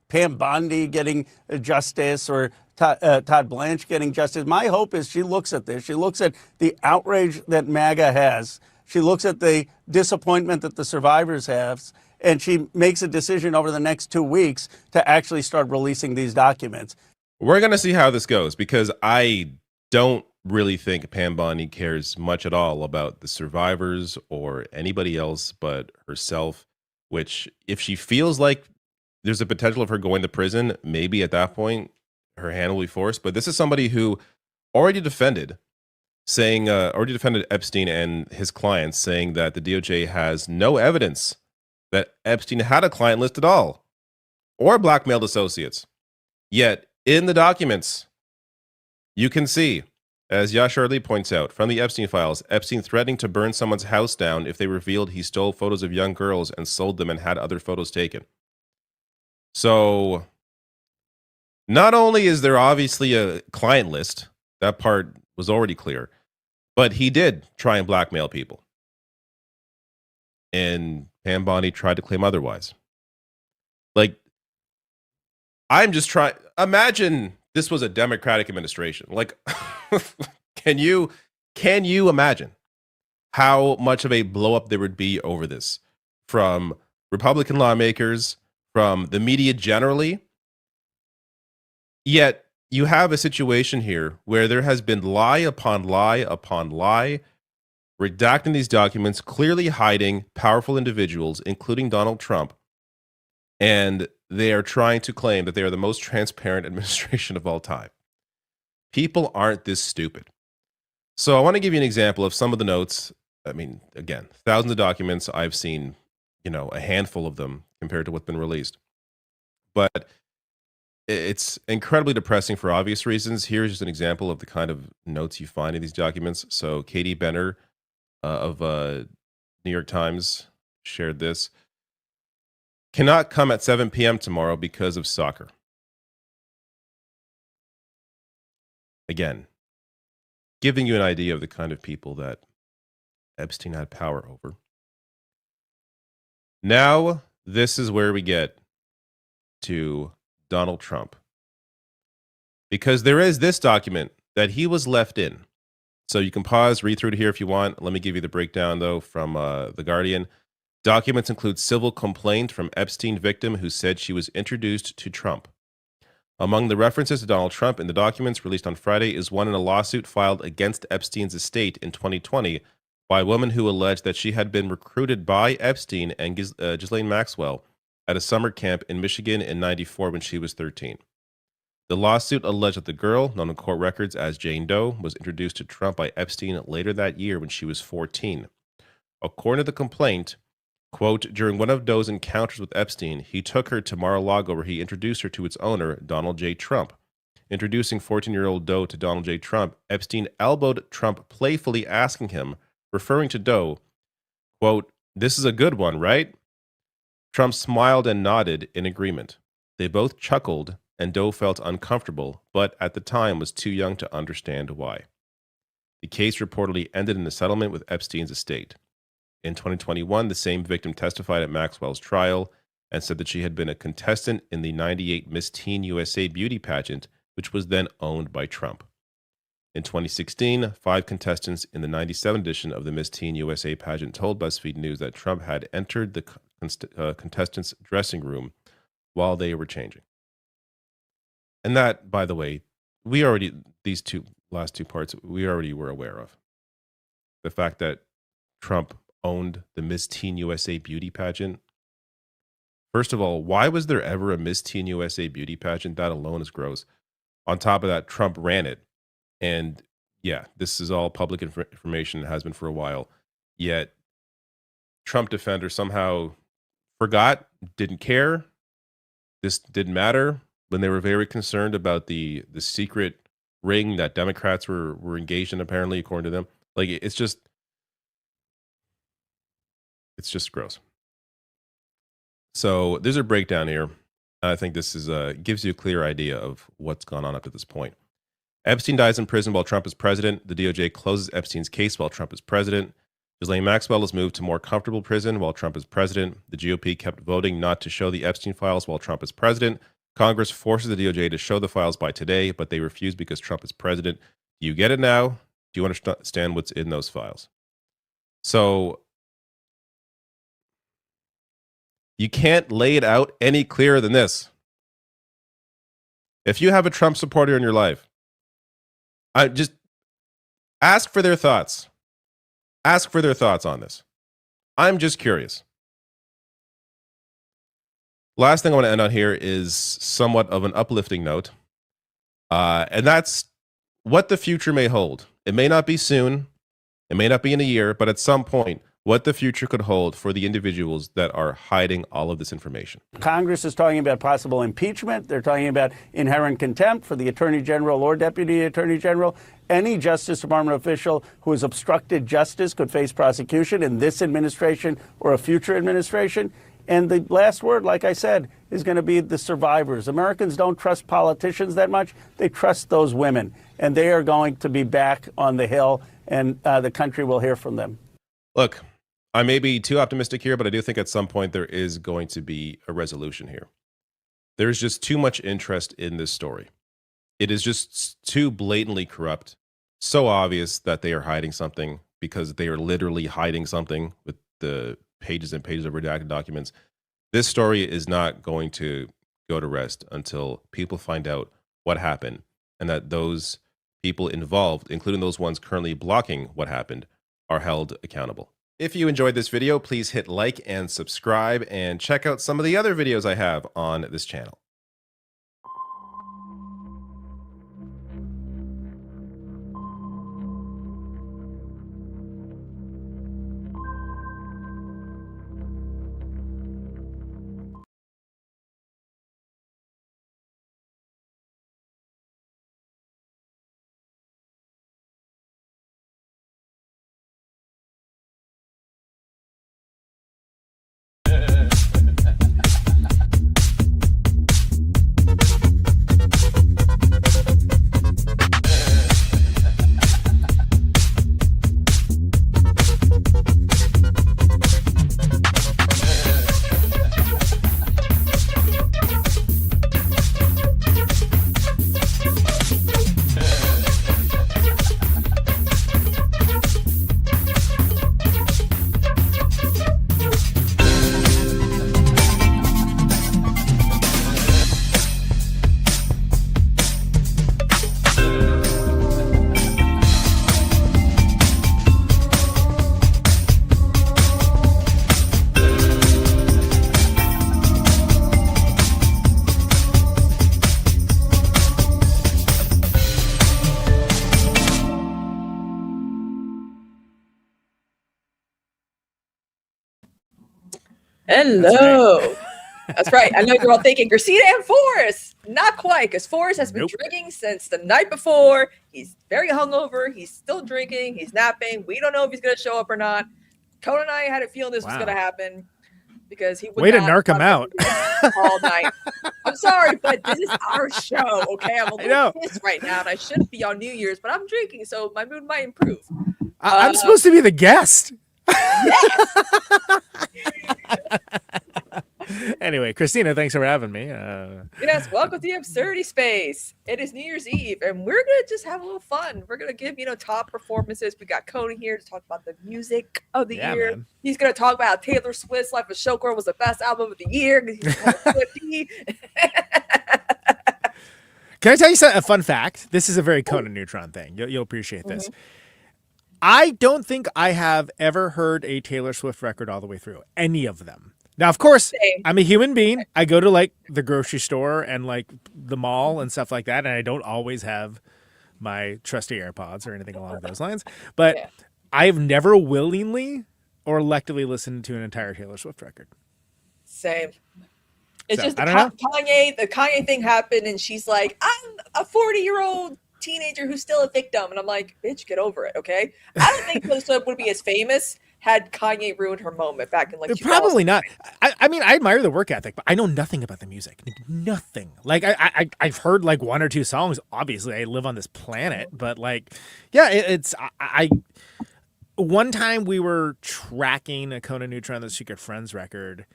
Pam Bondi getting justice or Todd Blanche getting justice. My hope is she looks at this. She looks at the outrage that MAGA has. She looks at the disappointment that the survivors have. And she makes a decision over the next 2 weeks to actually start releasing these documents. We're going to see how this goes, because I don't really think Pam Bondi cares much at all about the survivors or anybody else but herself, which if she feels like there's a potential of her going to prison. Maybe at that point, her hand will be forced. But this is somebody who already defended Epstein and his clients, saying that the DOJ has no evidence that Epstein had a client list at all or blackmailed associates. Yet, in the documents, you can see, as Yashar Lee points out, from the Epstein files, Epstein threatening to burn someone's house down if they revealed he stole photos of young girls and sold them and had other photos taken. So, not only is there obviously a client list, that part was already clear, but he did try and blackmail people. And Pam Bondi tried to claim otherwise. Like, I'm just trying, imagine this was a Democratic administration. Like, can you imagine how much of a blow up there would be over this from Republican lawmakers, from the media generally? Yet you have a situation here where there has been lie upon lie upon lie, redacting these documents, clearly hiding powerful individuals, including Donald Trump, and they are trying to claim that they are the most transparent administration of all time. People aren't this stupid. So I want to give you an example of some of the notes. I mean, again, thousands of documents. I've seen, a handful of them compared to what's been released. But it's incredibly depressing for obvious reasons. Here's just an example of the kind of notes you find in these documents. So Katie Benner of New York Times shared this. Cannot come at 7 p.m. tomorrow because of soccer. Again, giving you an idea of the kind of people that Epstein had power over. Now, this is where we get to Donald Trump. Because there is this document that he was left in. So you can pause, read through it here if you want. Let me give you the breakdown, though, from The Guardian. Documents include civil complaint from Epstein victim who said she was introduced to Trump. Among the references to Donald Trump in the documents released on Friday is one in a lawsuit filed against Epstein's estate in 2020 by a woman who alleged that she had been recruited by Epstein and Ghislaine Maxwell at a summer camp in Michigan in '94 when she was 13. The lawsuit alleged that the girl, known in court records as Jane Doe, was introduced to Trump by Epstein later that year when she was 14. According to the complaint, quote, during one of Doe's encounters with Epstein, he took her to Mar-a-Lago where he introduced her to its owner, Donald J. Trump. Introducing 14-year-old Doe to Donald J. Trump, Epstein elbowed Trump, playfully asking him, referring to Doe, quote, this is a good one, right? Trump smiled and nodded in agreement. They both chuckled, and Doe felt uncomfortable, but at the time was too young to understand why. The case reportedly ended in a settlement with Epstein's estate. In 2021, the same victim testified at Maxwell's trial and said that she had been a contestant in the '98 Miss Teen USA beauty pageant, which was then owned by Trump. In 2016, 5 contestants in the '97 edition of the Miss Teen USA pageant told BuzzFeed News that Trump had entered the contestants' dressing room while they were changing. And that, by the way, these last two parts, we already were aware of. The fact that Trump owned the Miss Teen USA beauty pageant. First of all, why was there ever a Miss Teen USA beauty pageant? That alone is gross. On top of that, Trump ran it. And yeah, this is all public information. It has been for a while. Yet, Trump defenders somehow forgot, didn't care. This didn't matter when they were very concerned about the secret ring that Democrats were engaged in, apparently, according to them. Like, it's just gross. So there's a breakdown here. I think this is gives you a clear idea of what's gone on up to this point. Epstein dies in prison while Trump is president. The DOJ closes Epstein's case while Trump is president. Ghislaine Maxwell is moved to more comfortable prison while Trump is president. The GOP kept voting not to show the Epstein files while Trump is president. Congress forces the DOJ to show the files by today, but they refuse because Trump is president. Do you get it now? Do you understand what's in those files? So you can't lay it out any clearer than this. If you have a Trump supporter in your life, I just ask for their thoughts. Ask for their thoughts on this. I'm just curious. Last thing I want to end on here is somewhat of an uplifting note. And that's what the future may hold. It may not be soon. It may not be in a year, but at some point, what the future could hold for the individuals that are hiding all of this information. Congress is talking about possible impeachment. They're talking about inherent contempt for the Attorney General or Deputy Attorney General. Any Justice Department official who has obstructed justice could face prosecution in this administration or a future administration. And the last word, like I said, is going to be the survivors. Americans don't trust politicians that much. They trust those women. And they are going to be back on the Hill, and the country will hear from them. Look, I may be too optimistic here, but I do think at some point there is going to be a resolution here. There's just too much interest in this story. It is just too blatantly corrupt, so obvious that they are hiding something because they are literally hiding something with the pages and pages of redacted documents. This story is not going to go to rest until people find out what happened and that those people involved, including those ones currently blocking what happened, are held accountable. If you enjoyed this video, please hit like and subscribe and check out some of the other videos I have on this channel. Hello. That's right. I know you're all thinking Christina and Forrest. Not quite, because Forrest has been drinking since the night before. He's very hungover. He's still drinking. He's napping. We don't know if he's going to show up or not. Conan and I had a feeling this was going to happen because he would way to narc him out all night. I'm sorry, but this is our show. Okay, I'm a little pissed right now, and I shouldn't be on New Year's, but I'm drinking, so my mood might improve. I'm supposed to be the guest. Yes. Anyway, Christina, thanks for having me. Yes, welcome to the Absurdity Space. It is New Year's Eve, and we're gonna just have a little fun. We're gonna give top performances. We got Conan here to talk about the music of the year. Man. He's gonna talk about how Taylor Swift's "Life of a Showgirl" was the best album of the year. He's Swiftie. Can I tell you a fun fact? This is a very Conan Neutron thing. You'll appreciate this. I don't think I have ever heard a Taylor Swift record all the way through, any of them. Now, of course, I'm a human being. I go to like the grocery store and like the mall and stuff like that, and I don't always have my trusty AirPods or anything along those lines. But I've never willingly or electively listened to an entire Taylor Swift record. Same. It's So, just I don't know. the Kanye thing happened, and she's like, I'm a 40-year-old teenager who's still a victim. And I'm like, bitch, get over it, okay? I don't think Taylor Swift would be as famous had Kanye ruined her moment back in like 2000. Probably not. I mean, I admire the work ethic, but I know nothing about the music. Nothing. Like I've heard like one or two songs. Obviously, I live on this planet, but like, yeah, it's one time we were tracking a Conan Neutron The Secret Friends record,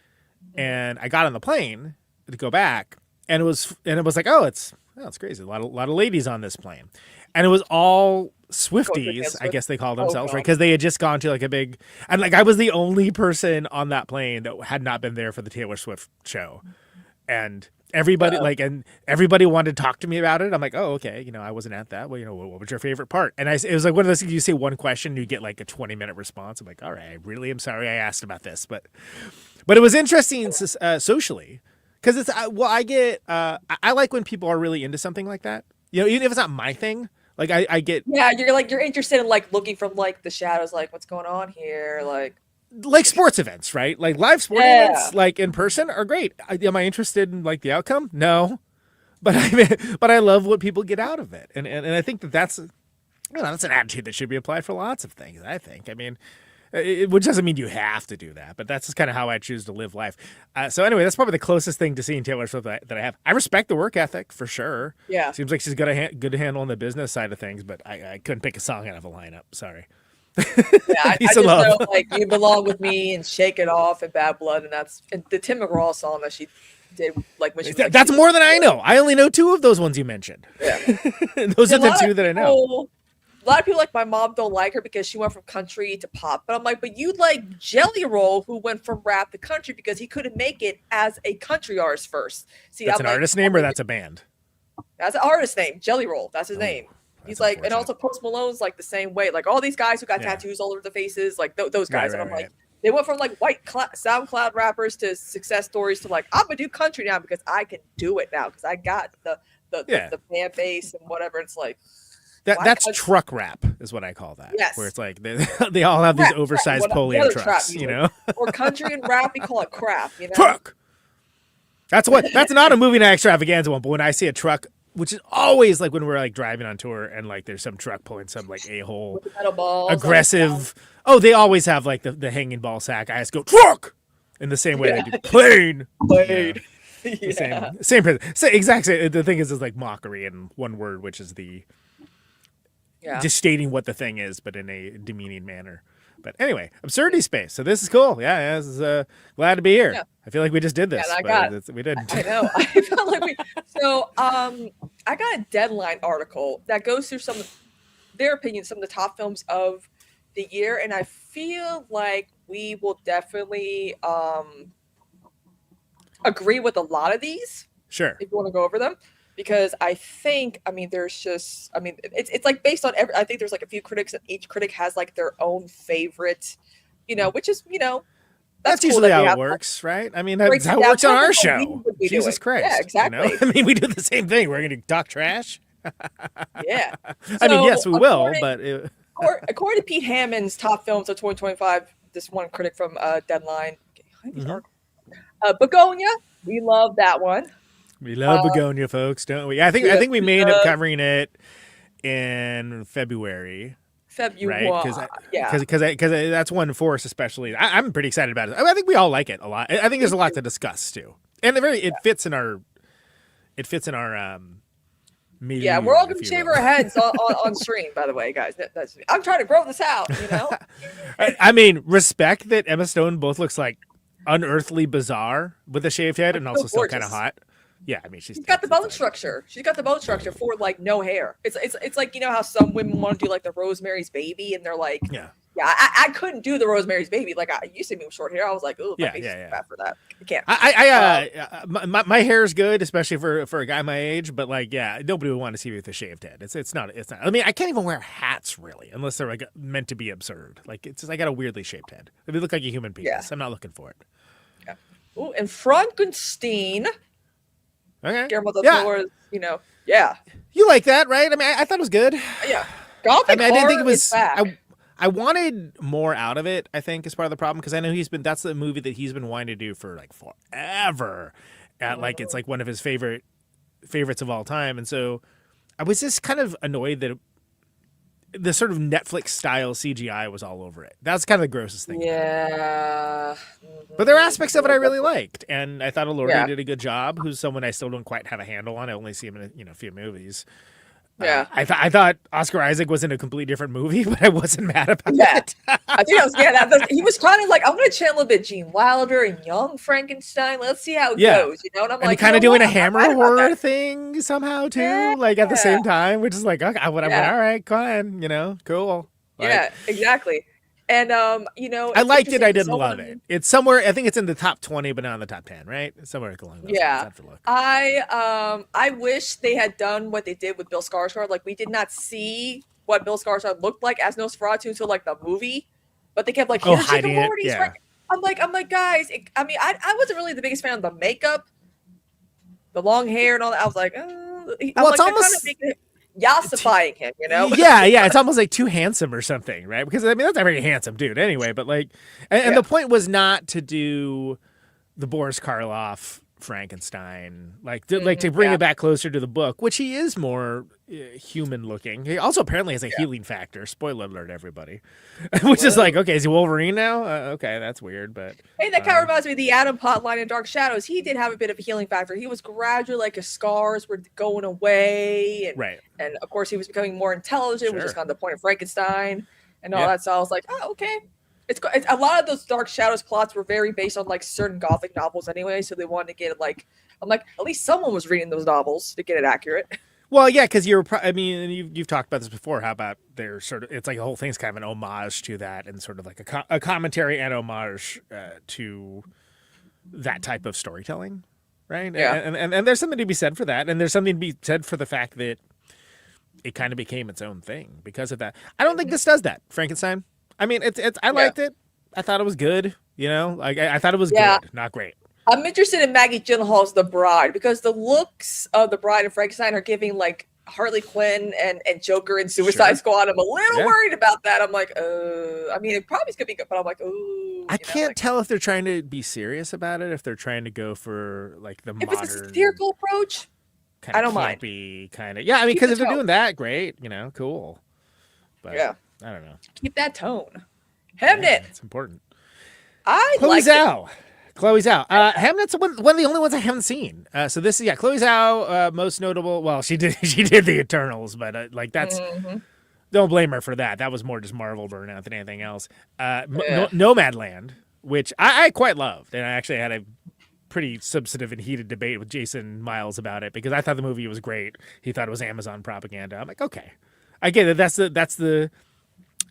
and I got on the plane to go back, and it was like, oh, it's crazy. A lot of ladies on this plane, and it was all Swifties, I guess they call themselves, right? Because they had just gone to like a big, and like I was the only person on that plane that had not been there for the Taylor Swift show, and everybody everybody wanted to talk to me about it. I'm like, oh, okay, I wasn't at that. Well, what was your favorite part? And it was like one of those things, you say one question, you get like a 20-minute response. I'm like, all right, I really am sorry I asked about this, but it was interesting socially. Because it's I get I like when people are really into something like that. You know, even if it's not my thing. Like I get. Yeah, you're interested in like looking from like the shadows, like what's going on here, like sports events, right? Like live sporting events, like in person, are great. Am I interested in like the outcome? No, but I love what people get out of it, and I think that's an attitude that should be applied for lots of things. I think. I mean, which doesn't mean you have to do that, but that's just kind of how I choose to live life. So anyway, that's probably the closest thing to seeing Taylor Swift that I have. I respect the work ethic for sure. Yeah, seems like she's got a good handle on the business side of things, but I couldn't pick a song out of a lineup. Sorry. Yeah, I just know like You Belong With Me and Shake It Off and Bad Blood, and that's the Tim McGraw song that she did. Like when she was, that's more than I know. I only know 2 of those ones you mentioned. Yeah, those are the 2 that I know. A lot of people like my mom don't like her because she went from country to pop, but I'm like, but you like Jelly Roll, who went from rap to country because he couldn't make it as a country artist first. See, that's an artist name or that's a band? That's an artist name, Jelly Roll. That's his name. He's like, and also Post Malone's like the same way. Like all these guys who got tattoos all over their faces, like those guys. And I'm like, they went from like white SoundCloud rappers to success stories to like, I'm gonna do country now because I can do it now because I got the fan base and whatever. It's like that's truck rap is what I call that. Yes, where it's like they all have these oversized polio trucks, you know. Or country and rap, we call it crap. You know, truck. That's not a movie night extravaganza one, but when I see a truck. Which is always like when we're like driving on tour and like there's some truck pulling some like a-hole aggressive. Oh, they always have like the hanging ball sack. I just go truck in the same way they do plane. Yeah. Same exact same. The thing is like mockery in one word, which is just stating what the thing is, but in a demeaning manner. But anyway, absurdity space. So this is cool. Yeah, this is glad to be here. Yeah. I feel like we just did this. Yeah, we didn't. I know. I felt like So I got a Deadline article that goes through some of their opinions, some of the top films of the year, and I feel like we will definitely agree with a lot of these. Sure. If you want to go over them. Because I think, there's just, it's like based on I think there's like a few critics and each critic has like their own favorite, which is, that's cool usually how it works, right? I mean, that's how it works on our show. Jesus Christ. Yeah, exactly. I mean, we do the same thing. We're going to talk trash. Yeah. I mean, yes, we will, but. According to Pete Hammond's top films of 2025, this one critic from Deadline, Begonia, we love that one. We love Begonia, folks, don't we? I think we may end up covering it in February. Right? Because that's one for us especially. I'm pretty excited about it. I think we all like it a lot. I think there's a lot to discuss too, and it fits in our milieu. Yeah, we're all gonna shave our heads on stream. By the way, guys, I'm trying to grow this out. I mean, respect that Emma Stone both looks like unearthly bizarre with a shaved head and also still kind of hot. Yeah, I mean, she's got the bone structure. She's got the bone structure for like no hair. It's like how some women want to do like the Rosemary's Baby, and they're like, I couldn't do the Rosemary's Baby. Like I used to be with short hair. I was like, oh, my face is bad for that. I can't. My hair is good, especially for a guy my age. But like, nobody would want to see me with a shaved head. It's not. I mean, I can't even wear hats really, unless they're like meant to be absurd. Like I got a weirdly shaped head. It would look like a human penis. Yeah. I'm not looking for it. Yeah. Oh, and Frankenstein. Okay. Guillermo del Toro's, You like that, right? I mean, I thought it was good. Yeah. Gothic I didn't think it was. is back. I wanted more out of it. I think is part of the problem because I know that's the movie that he's been wanting to do for like forever. Like it's like one of his favorites of all time, and so I was just kind of annoyed that the sort of Netflix style CGI was all over it. That's kind of the grossest thing. Yeah. But there are aspects of it I really liked, and I thought Elordi did a good job. Who's someone I still don't quite have a handle on. I only see him in a few movies. Yeah. I thought Oscar Isaac was in a completely different movie, but I wasn't mad about it. I think he was kind of like, I'm going to channel a bit Gene Wilder and Young Frankenstein. Let's see how it goes. And I'm like, kind of doing a Hammer horror thing somehow too, like at the same time, which is like, okay, whatever. All right, go on, cool. Yeah, exactly. And I liked it. I didn't love it. It's somewhere. I think it's in the top 20, but not in the top 10. Right? Somewhere along those lines. I have to look. I wish they had done what they did with Bill Skarsgård. Like we did not see what Bill Skarsgård looked like as Nosferatu until like the movie, but they kept like hiding it. Right? I'm like guys. I wasn't really the biggest fan of the makeup, the long hair and all that. I was like, Well, I'm it's like, almost- kind of yassifying him, you know? yeah, it's almost like too handsome or something, right? Because I mean that's a very handsome dude anyway. But like, and the point was not to do the Boris Karloff Frankenstein, like to bring it back closer to the book, which he is more human looking. He also apparently has a healing factor. Spoiler alert, everybody. Which is like, okay, is he Wolverine now? Okay, that's weird, but Hey, that kind of reminds me of the Adam Potline in Dark Shadows. He did have a bit of a healing factor. He was gradually, like, his scars were going away. And, right. And, of course, he was becoming more intelligent, which is kind of the point of Frankenstein and all Yeah. that. So I was like, oh, okay. It's a lot of those Dark Shadows plots were very based on, like, certain Gothic novels anyway. So they wanted to get it, like, I'm like, at least someone was reading those novels to get it accurate. Well, yeah, because I mean, you've talked about this before. How about their sort of? It's like the whole thing's kind of an homage to that, and sort of like a commentary and homage to that type of storytelling, right? Yeah. And there's something to be said for that, and there's something to be said for the fact that it kind of became its own thing because of that. I don't think this does that, Frankenstein. I mean, I liked it. I thought it was good. You know, like I thought it was good, not great. I'm interested in Maggie Gyllenhaal's The Bride because the looks of The Bride and Frankenstein are giving like Harley Quinn and Joker and Suicide Squad. I'm a little worried about that. I'm like, I mean, it probably is gonna be good, but I'm like, oh. I can't tell if they're trying to be serious about it, if they're trying to go for like the If modern, it's a satirical approach, I don't mind. Kind of, yeah. I mean, Keep because the if they're tone. doing that, great, you know, cool. But Yeah. I don't know. Keep that tone. Hamnet. It's important. I Chloe like Zhao. Chloe Zhao. Hamnet's one of the only ones I haven't seen. So this is Chloe Zhao, most notable. Well, she did the Eternals, but like that's don't blame her for that. That was more just Marvel burnout than anything else. Nomadland, which I quite loved, and I actually had a pretty substantive and heated debate with Jason Miles about it because I thought the movie was great. He thought it was Amazon propaganda. I'm like, okay, I get it. That's the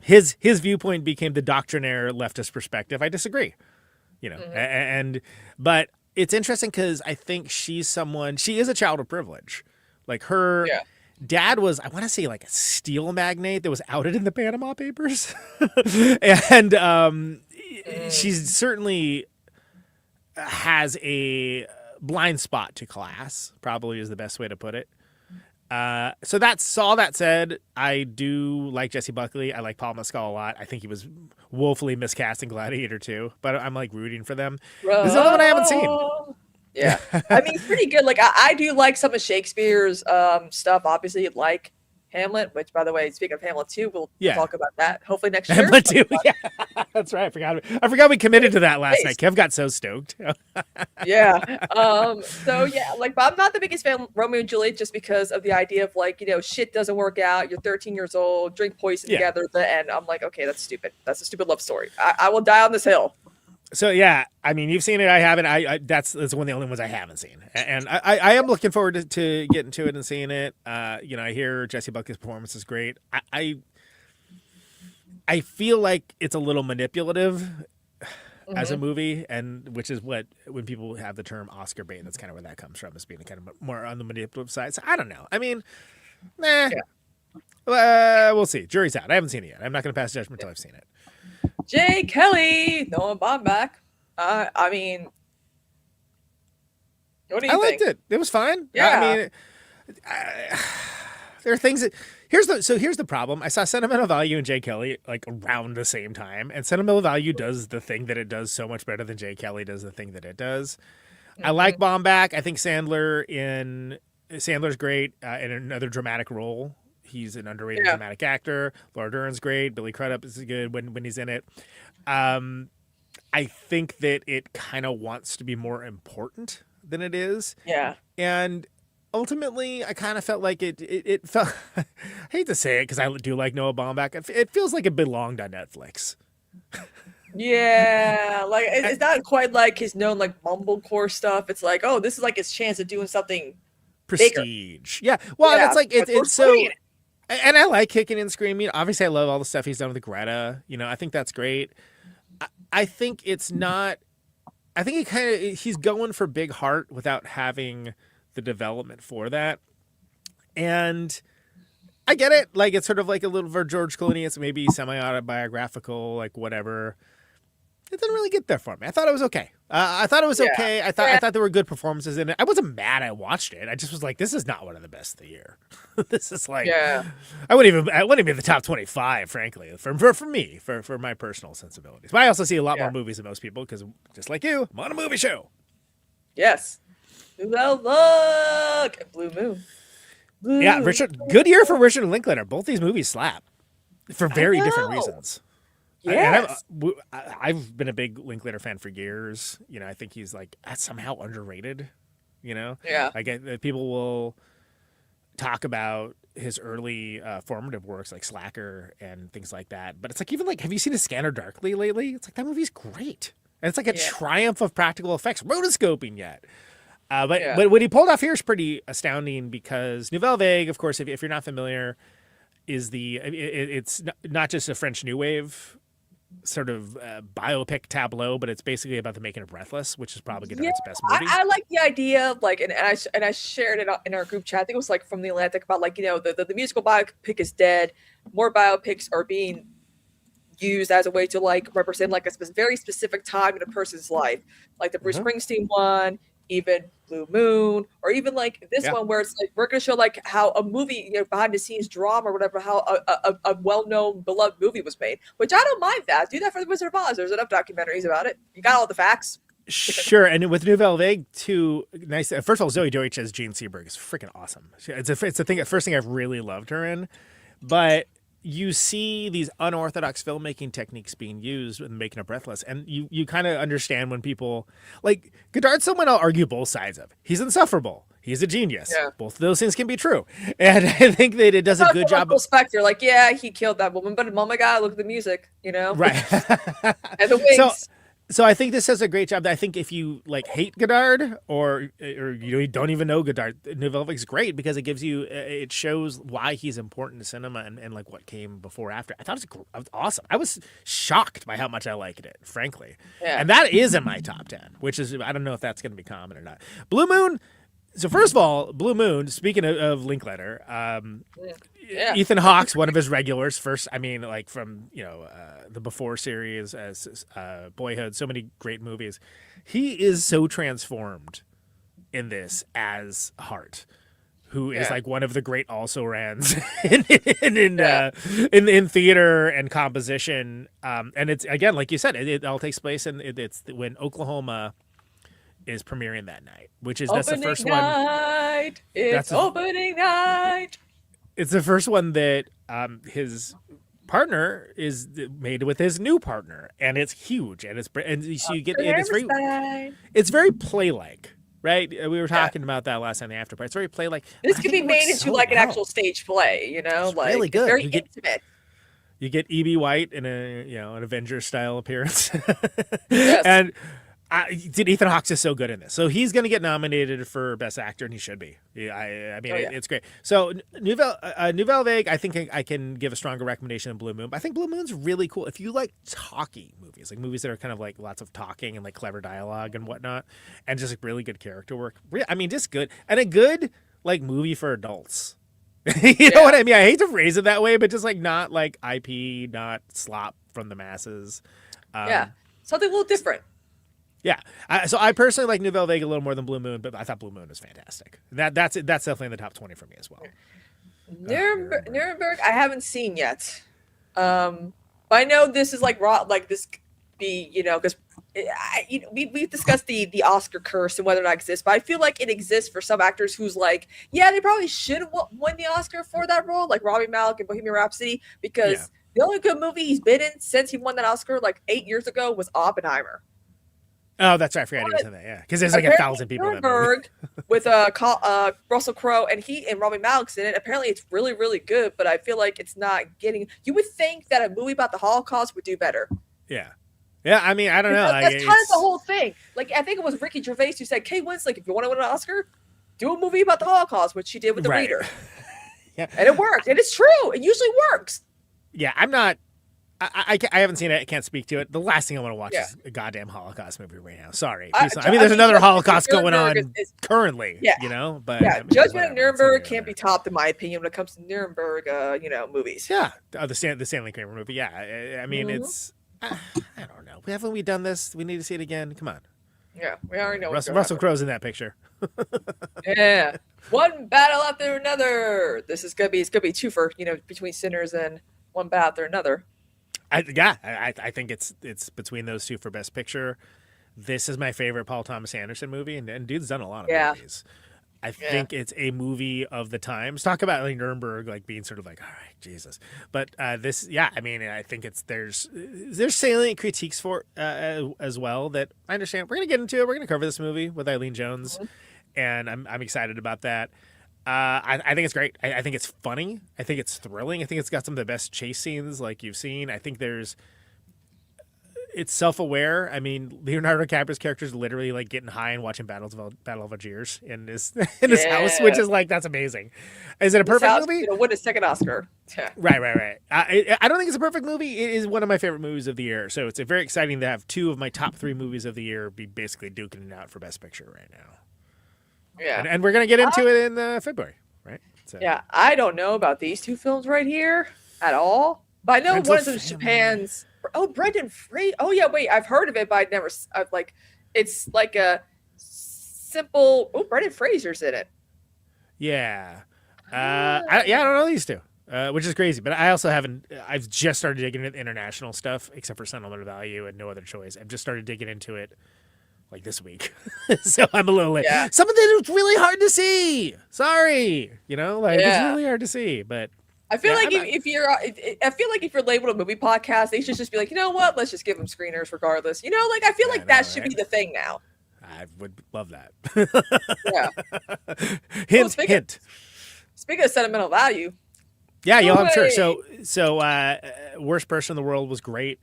his viewpoint became the doctrinaire leftist perspective. I disagree. You know, but it's interesting because I think she is a child of privilege. Like her dad was, I want to say like a steel magnate that was outed in the Panama Papers. And she certainly has a blind spot to class, probably is the best way to put it. So all that said, I do like Jesse Buckley. I like Paul Mescal a lot. I think he was woefully miscast in Gladiator 2, but I'm like rooting for them. This is another one I haven't seen. Yeah. I mean, it's pretty good. Like I do like some of Shakespeare's stuff, obviously, like Hamlet, which by the way, speaking of Hamlet 2, we'll talk about that hopefully next year. Hamlet 2, yeah. That's right. I forgot we committed to that last night. Kev got so stoked. Yeah. So yeah, like, but I'm not the biggest fan of Romeo and Juliet just because of the idea of like, you know, shit doesn't work out. You're 13 years old, drink poison together at the end. I'm like, okay, that's stupid. That's a stupid love story. I will die on this hill. So yeah, I mean, you've seen it. I haven't. That's one of the only ones I haven't seen, and I am looking forward to getting to it and seeing it. You know, I hear Jesse Buckley's performance is great. I feel like it's a little manipulative as a movie, and which is when people have the term Oscar bait, that's kind of where that comes from, as being kind of more on the manipulative side. So I don't know. I mean, we'll see. Jury's out. I haven't seen it yet. I'm not going to pass judgment until I've seen it. Jay Kelly, Noah Baumbach. I mean, what do you think? I liked it. It was fine. Yeah. I mean, there are things that here's the problem. I saw Sentimental Value and Jay Kelly like around the same time, and Sentimental Value does the thing that it does so much better than Jay Kelly does the thing that it does. I like Baumbach. I think Sandler's great in another dramatic role. He's an underrated dramatic actor. Laura Dern's great. Billy Crudup is good when he's in it. I think that it kind of wants to be more important than it is. Yeah. And ultimately, I kind of felt like it felt. I hate to say it because I do like Noah Baumbach. It feels like it belonged on Netflix. Yeah, like it's not quite like his known like mumblecore stuff. It's like, oh, this is like his chance of doing something prestige. Yeah. Well, yeah, it's like it's so. Screen. And I like kicking and screaming. Obviously, I love all the stuff he's done with Greta. You know, I think that's great. I think it's not. I think he's going for big heart without having the development for that. And I get it. Like, it's sort of like a little for George Clooney. It's maybe semi-autobiographical, like whatever. it didn't really get there for me. I thought it was okay. I thought it was okay. I thought there were good performances in it. I wasn't mad I watched it. I just was like, this is not one of the best of the year. This is like, I wouldn't even be in the top 25, frankly, for me, for my personal sensibilities. But I also see a lot more movies than most people because, just like you, I'm on a movie show. Yes. Well, look, Blue Moon. Yeah, good year for Richard Linklater. Both these movies slap for very different reasons. Yes. I've been a big Linklater fan for years. You know, I think he's like somehow underrated. You know, like people will talk about his early formative works like Slacker and things like that, but it's like even like, have you seen A Scanner Darkly lately? It's like that movie's great, and it's like a triumph of practical effects, rotoscoping yet. But what he pulled off here is pretty astounding because Nouvelle Vague, of course, if you're not familiar, is it's not just a French New Wave sort of biopic tableau, but it's basically about the making of Breathless, which is probably Godard's best movie. I like the idea of like, and I shared it in our group chat. I think it was like from The Atlantic about like, you know, the musical biopic is dead. More biopics are being used as a way to like represent like a very specific time in a person's life, like the Bruce Springsteen one, even Blue Moon, or even like this one where it's like we're gonna show like how a movie, you know, behind the scenes drama or whatever, how a well-known beloved movie was made, which I don't mind that. Do that for The Wizard of Oz. There's enough documentaries about it. You got all the facts. Sure, and with Nouvelle Vague too, nice. First of all, Zoe Deutsch as Jean Seberg is freaking awesome. It's a thing. First thing I've really loved her in, but you see these unorthodox filmmaking techniques being used in making a Breathless, and you kind of understand when people like Godard's someone I'll argue both sides of. He's insufferable. He's a genius. Yeah. Both of those things can be true, and I think that it does a good job. Spectre, like, yeah, he killed that woman, but oh my god, look at the music, you know, right? And the wings. So I think this does a great job. I think if you like hate Godard or you don't even know Godard, Nouvelle Vague is great because it gives you, it shows why he's important to cinema and like what came before after. I thought it was awesome. I was shocked by how much I liked it, frankly. Yeah. And that is in my top 10, which is, I don't know if that's going to be common or not. Blue Moon. So first of all, Blue Moon, speaking of Linklater, Ethan Hawke's one of his regulars. First, I mean, like from, you know, the Before series, as Boyhood, so many great movies. He is so transformed in this as Hart, who is like one of the great also-rans in theater and composition. And it's, again, like you said, it all takes place and it's when Oklahoma is premiering that night, which is that's the first one. It's opening night. It's the first one that his partner is made with his new partner, and it's huge, and so you get it's very play-like, right? We were talking about that last time in the after party. It's very play-like. This could be made into like an actual stage play, you know, like really good. It's very intimate. You get E.B. White in an Avengers style appearance, Yes. And. Ethan Hawke is so good in this, so he's going to get nominated for Best Actor, and he should be. I mean, it's great. So Nouvelle Vague, I think I can give a stronger recommendation than Blue Moon. But I think Blue Moon's really cool if you like talky movies, like movies that are kind of like lots of talking and like clever dialogue and whatnot, and just like really good character work. I mean, just good and a good like movie for adults. You know what I mean? I hate to phrase it that way, but just like not like IP, not slop from the masses. Something a little different. Yeah, so I personally like Nouvelle Vague a little more than Blue Moon, but I thought Blue Moon was fantastic. That's definitely in the top 20 for me as well. Nuremberg, I haven't seen yet. But I know this is like raw, like this could be, you know, because we've discussed the Oscar curse and whether or not it exists, but I feel like it exists for some actors who's like, yeah, they probably should have won the Oscar for that role, like Rami Malek in Bohemian Rhapsody, because the only good movie he's been in since he won that Oscar like 8 years ago was Oppenheimer. Oh, that's right. I forgot he was in that. Yeah, because there's like 1,000 people in that movie. With Russell Crowe and Rami Malek's in it. Apparently, it's really, really good. But I feel like it's not getting. You would think that a movie about the Holocaust would do better. Yeah. I mean, I don't know. That's kind of the whole thing. Like, I think it was Ricky Gervais who said, "Kate Winslet, if you want to win an Oscar, do a movie about the Holocaust," which she did with The Reader. And it worked. And it's true. It usually works. Yeah, I'm not. I haven't seen it. I can't speak to it. The last thing I want to watch is a goddamn Holocaust movie right now. Sorry. There's another Holocaust going on currently, you know? But Judgment of Nuremberg can't be topped, in my opinion, when it comes to Nuremberg, movies. Yeah. The Stanley Kramer movie. Yeah. I mean, it's, I don't know. haven't we done this? We need to see it again. Come on. Yeah, we already know. Russell Crowe's in that picture. Yeah, one battle after another. This is gonna be twofer, between Sinners and one battle after another. I think it's between those two for Best Picture. This is my favorite Paul Thomas Anderson movie, and dude's done a lot of movies. I think it's a movie of the times. Talk about like Nuremberg, like being sort of like, all right, Jesus. But this, I mean, I think there's salient critiques for as well that I understand. We're gonna get into it. We're gonna cover this movie with Eileen Jones, and I'm excited about that. I think it's great. I think it's funny. I think it's thrilling. I think it's got some of the best chase scenes like you've seen. I think it's self-aware. I mean, Leonardo DiCaprio's character is literally like getting high and watching Battle of Algiers in his house, which is like, that's amazing. Is it a perfect movie? Win a second Oscar. Yeah. Right. I don't think it's a perfect movie. It is one of my favorite movies of the year. So it's very exciting to have two of my top 3 movies of the year be basically duking it out for Best Picture right now. Yeah, and we're gonna get into it in February, right? So. Yeah, I don't know about these two films right here at all, but I know one of them is Japan's. Oh, Brendan Fraser. Oh yeah, wait, I've heard of it, but it's like a simple. Oh, Brendan Fraser's in it. Yeah, I don't know these two, which is crazy. But I also haven't. I've just started digging into international stuff, except for Sentimental Value and No Other Choice. I've just started digging into it. Like this week. So I'm a little late. Yeah. Some of it's really hard to see. Sorry. It's really hard to see, but I feel like if you're labeled a movie podcast, they should just be like, you know what? Let's just give them screeners regardless. I feel like that should be the thing now. I would love that. Yeah. Hint. Speaking of Sentimental Value. Yeah, I'm sure. So Worst Person in the World was great.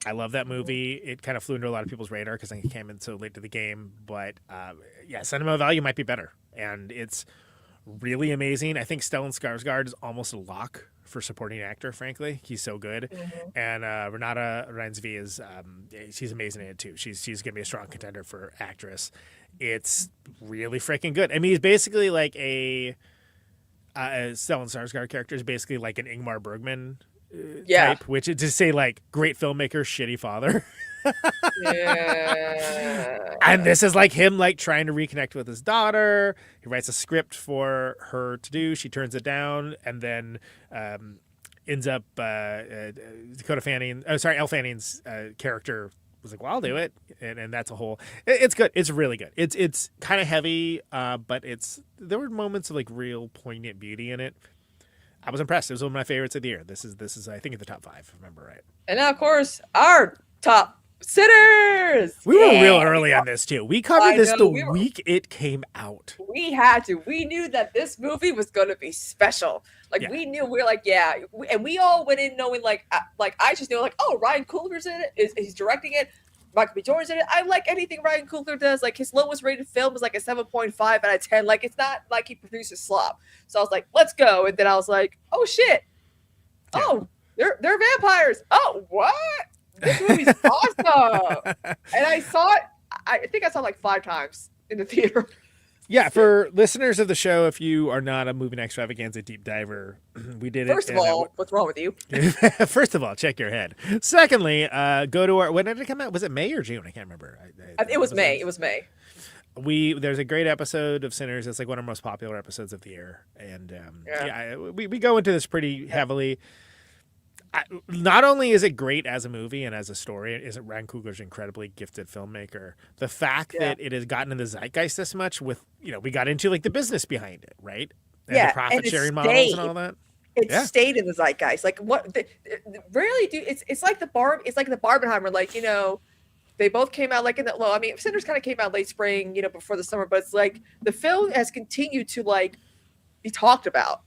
I love that movie. It kind of flew into a lot of people's radar because I think it came in so late to the game. But Sentimental Value might be better. And it's really amazing. I think Stellan Skarsgård is almost a lock for supporting actor, frankly. He's so good. Mm-hmm. And Renata Reinsve is she's amazing in it too. She's going to be a strong contender for actress. It's really freaking good. I mean, he's basically like Stellan Skarsgård character is basically like an Ingmar Bergman type, which is to say like great filmmaker, shitty father. Yeah. And this is like him like trying to reconnect with his daughter. He writes a script for her to do. She turns it down and then ends up Elle Fanning's character was like, well, I'll do it. And that's a whole it's good. It's really good. It's kind of heavy, but there were moments of like real poignant beauty in it. I was impressed. It was one of my favorites of the year. This is I think in the top 5, if I remember right. And now, of course, our top Sinners. We were real early on this too. We covered this week it came out. We had to. We knew that this movie was going to be special. We knew. We were like, and we all went in knowing I just knew oh, Ryan Coogler's in it. He's directing it. Michael B. Jordan's in it. I like anything Ryan Coogler does. Like his lowest rated film is like a 7.5 out of 10. Like it's not like he produces slop. So I was like, let's go. And then I was like, oh shit. Yeah. Oh, they're vampires. Oh, what? This movie's awesome. And I saw it. I think I saw it like 5 times in the theater. Yeah, for listeners of the show, if you are not a Movie Extravaganza deep diver, we did it. First of all, what's wrong with you? First of all, check your head. Secondly, go to when did it come out? Was it May or June? I can't remember. It was May. It was May. There's a great episode of Sinners. It's like one of our most popular episodes of the year, and we go into this pretty heavily. Not only is it great as a movie and as a story, isn't Ryan Coogler's incredibly gifted filmmaker. The fact that it has gotten in the zeitgeist this much with, we got into like the business behind it, right? And the profit sharing models and all that. It stayed in the zeitgeist. Like what rarely do it's like the Barbenheimer, they both came out like in the Sinners kind of came out late spring, before the summer, but it's like the film has continued to like be talked about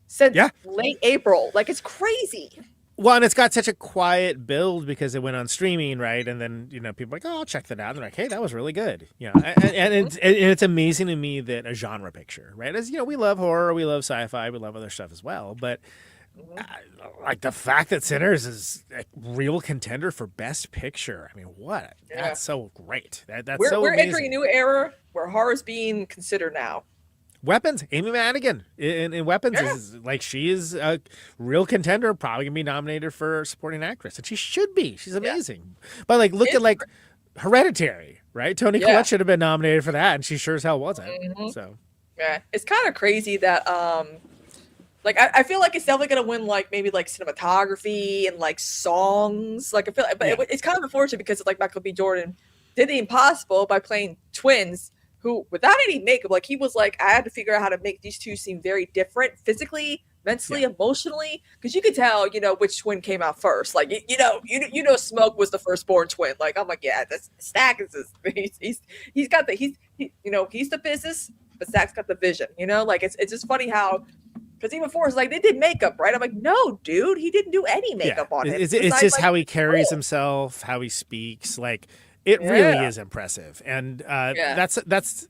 since late April. Like it's crazy. Well, and it's got such a quiet build because it went on streaming, right? And then, people are like, oh, I'll check that out. And they're like, hey, that was really good. And it's amazing to me that a genre picture, right? As we love horror, we love sci-fi, we love other stuff as well. But like the fact that Sinners is a real contender for Best Picture. I mean, what? Yeah. That's so great. We're entering a new era where horror is being considered now. Weapons, Amy Madigan in Weapons is like, she is a real contender, probably gonna be nominated for supporting actress, and she should be. She's amazing. But like, look at like Hereditary, right? Toni Collette should have been nominated for that, and she sure as hell wasn't. So yeah, it's kind of crazy that like I feel like it's definitely gonna win like maybe like cinematography and like songs. Like I feel like, but it's kind of unfortunate because like Michael B. Jordan did the impossible by playing twins who, without any makeup, like he was like, I had to figure out how to make these two seem very different physically, mentally, emotionally, because you could tell, you know, which twin came out first. Like, you know, Smoke was the firstborn twin. Like, I'm like, yeah, that's Stack is he's got the he's the business, but Stack's got the vision. You know, like it's just funny how. Because even before, it's like they did makeup, right? I'm like, no, dude, he didn't do any makeup on him. It's just like, how he carries himself, how he speaks. Like, it really is impressive. And that's,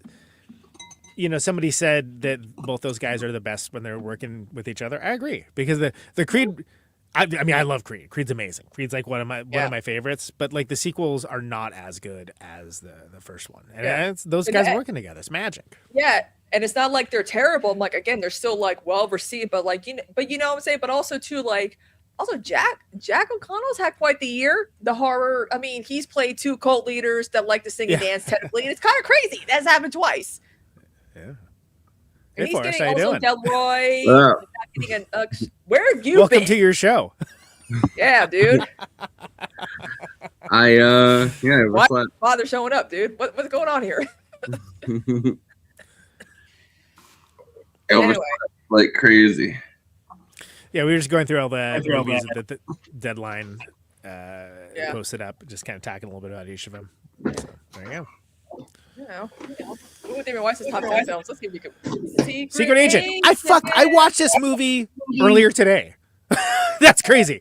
you know, somebody said that both those guys are the best when they're working with each other. I agree. Because the Creed, I mean, I love Creed. Creed's amazing. Creed's like one of my favorites. But like the sequels are not as good as the first one. And it's those guys working together. It's magic. Yeah. And it's not like they're terrible. I'm like, again, they're still like well received, but like, you know what I'm saying? But also too, like, Jack O'Connell's had quite the year. The horror. I mean, he's played two cult leaders that like to sing and dance technically, and it's kind of crazy. That's happened twice. Yeah. And he's Forrest, getting also Delroy. Where have you Welcome been? to your show. Yeah, dude. What's Why bother showing up, dude? What's going on here? Anyway. Like crazy. Yeah, we were just going through all the movies that the Deadline posted up, just kind of talking a little bit about each of them. So, there you go. Ooh, David Weiss's top 10 films. Let's see if we can. Secret Agent. I watched this movie earlier today. That's crazy.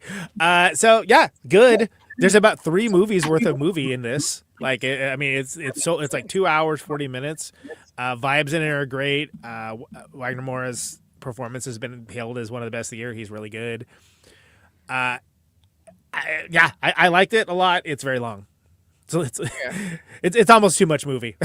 So yeah, good. There's about 3 movies worth of movie in this. Like, I mean, it's like 2 hours, 40 minutes. Vibes in it are great. Wagner Moura's performance has been hailed as one of the best of the year. He's really good. I liked it a lot. It's very long, so it's almost too much movie.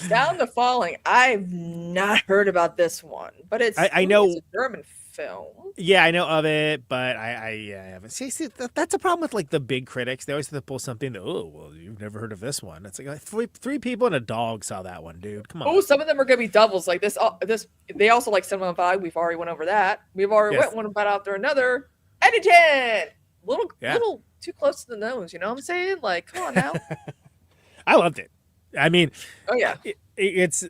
Down the Falling. I've not heard about this one, but I know it's a German film. Yeah, I know of it, but I haven't. See, that's a problem with like the big critics. They always have to pull something. You've never heard of this one. It's like 3 people and a dog saw that one, dude. Come on. Oh, some of them are gonna be doubles. Like this. They also like Cinema Vibe. We've already went over that. We've already went one about after another. Edited. Little too close to the nose. You know what I'm saying? Like, come on now. I loved it. I mean, oh yeah, it's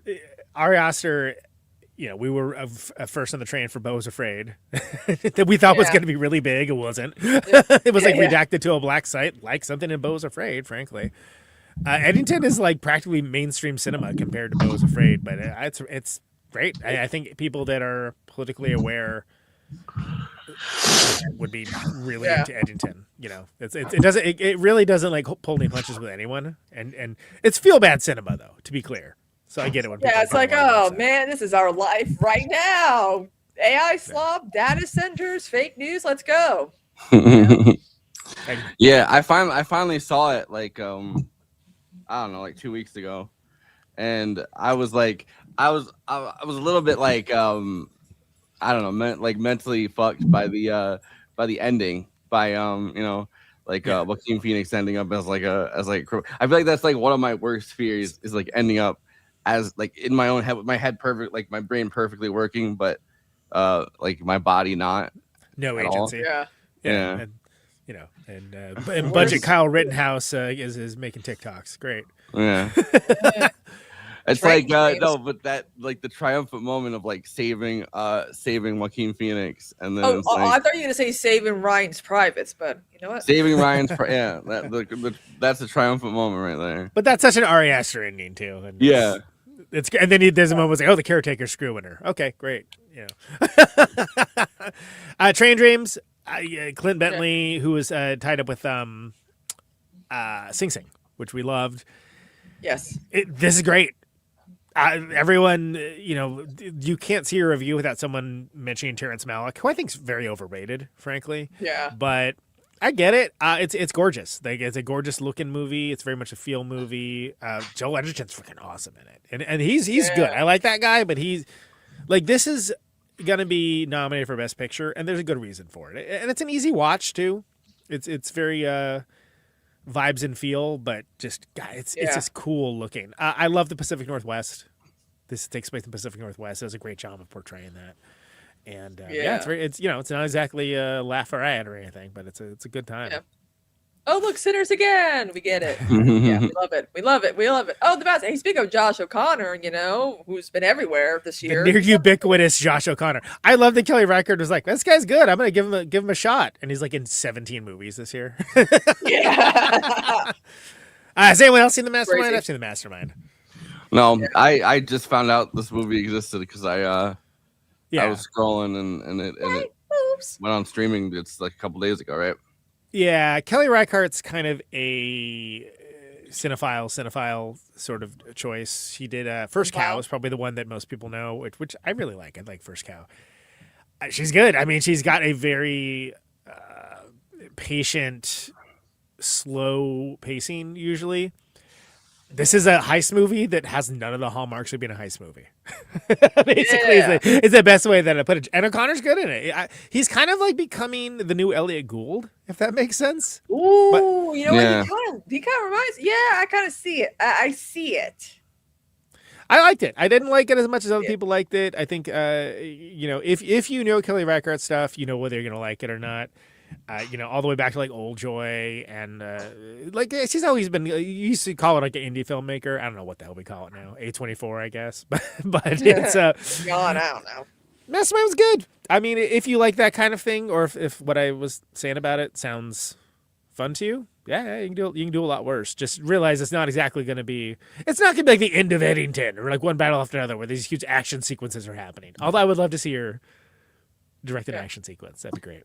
Ari Aster. You know, we were first on the train for Beau Was Afraid that we thought was going to be really big. It wasn't. It was like redacted to a black site, like something in Beau Was Afraid, frankly. Eddington is like practically mainstream cinema compared to Beau Was Afraid, but it's great. I think people that are politically aware would be really into Eddington. You know, it really doesn't like pull any punches with anyone, and it's feel bad cinema though, to be clear. So I get it. When it's like, oh man, this is our life right now. AI slop, data centers, fake news. Let's go. Yeah, I finally saw it like I don't know, like 2 weeks ago, and I was like, I was a little bit like I don't know, like mentally fucked by the ending, by Joaquin Phoenix ending up as like I feel like that's like one of my worst fears, is like ending up as like in my own head, with my head perfect, like my brain perfectly working, but like my body not. No agency. All. Yeah. And, you know, and budget Kyle Rittenhouse is making TikToks. Great. Yeah. It's like no, but that like the triumphant moment of like saving Joaquin Phoenix, and then I thought you were gonna say saving Ryan's privates, but you know what? Saving Ryan's that's a triumphant moment right there. But that's such an Ari Aster ending too. And and then there's a moment like, the caretaker's screwing her. Okay, great. You know. Train Dreams. Clint Bentley, who was tied up with Sing Sing, which we loved. Yes. This is great. Everyone, you know, you can't see a review without someone mentioning Terrence Malick, who I think is very overrated, frankly. Yeah. But I get it. It's gorgeous. Like, it's a gorgeous looking movie. It's very much a feel movie. Joel Edgerton's freaking awesome in it, and he's good. I like that guy, but he's like, this is gonna be nominated for Best Picture, and there's a good reason for it. And it's an easy watch too. It's very vibes and feel, but just it's just cool looking. I love the Pacific Northwest. This takes place in the Pacific Northwest. It does a great job of portraying that. And it's not exactly laugh or riot or anything, but it's a good time. Yeah. Oh, look, Sinners again. We get it. Yeah, we love it. We love it. We love it. Oh, the best. Hey, speak of Josh O'Connor, who's been everywhere this year. The near ubiquitous Josh O'Connor. I love that Kelly Reichardt was like, this guy's good. I'm gonna give him a shot. And he's like in 17 movies this year. Yeah. Has anyone else seen The Mastermind? Crazy. I've seen The Mastermind. No, I just found out this movie existed because I was scrolling and it went on streaming. It's like a couple days ago, right? Yeah, Kelly Reichardt's kind of a cinephile sort of choice. She did First Cow is probably the one that most people know, which I really like. I like First Cow. She's good. I mean, she's got a very patient, slow pacing usually. This is a heist movie that has none of the hallmarks of being a heist movie. Basically, it's the best way that I put it. And O'Connor's good in it. He's kind of like becoming the new Elliot Gould, if that makes sense. Ooh, what? He kind of reminds. Yeah, I kind of see it. I see it. I liked it. I didn't like it as much as other people liked it. I think, if you know Kelly Reichardt stuff, you know whether you're going to like it or not. All the way back to like Old Joy and she's always been. You used to call it like an indie filmmaker. I don't know what the hell we call it now. A24, I guess. but it's God, I don't know. Mastermind was good. I mean, if you like that kind of thing, or if what I was saying about it sounds fun to you, yeah, you can do a lot worse. Just realize it's not exactly going to be. It's not going to be like the end of Eddington or like One Battle After Another, where these huge action sequences are happening. Although I would love to see your directed action sequence. That'd be great.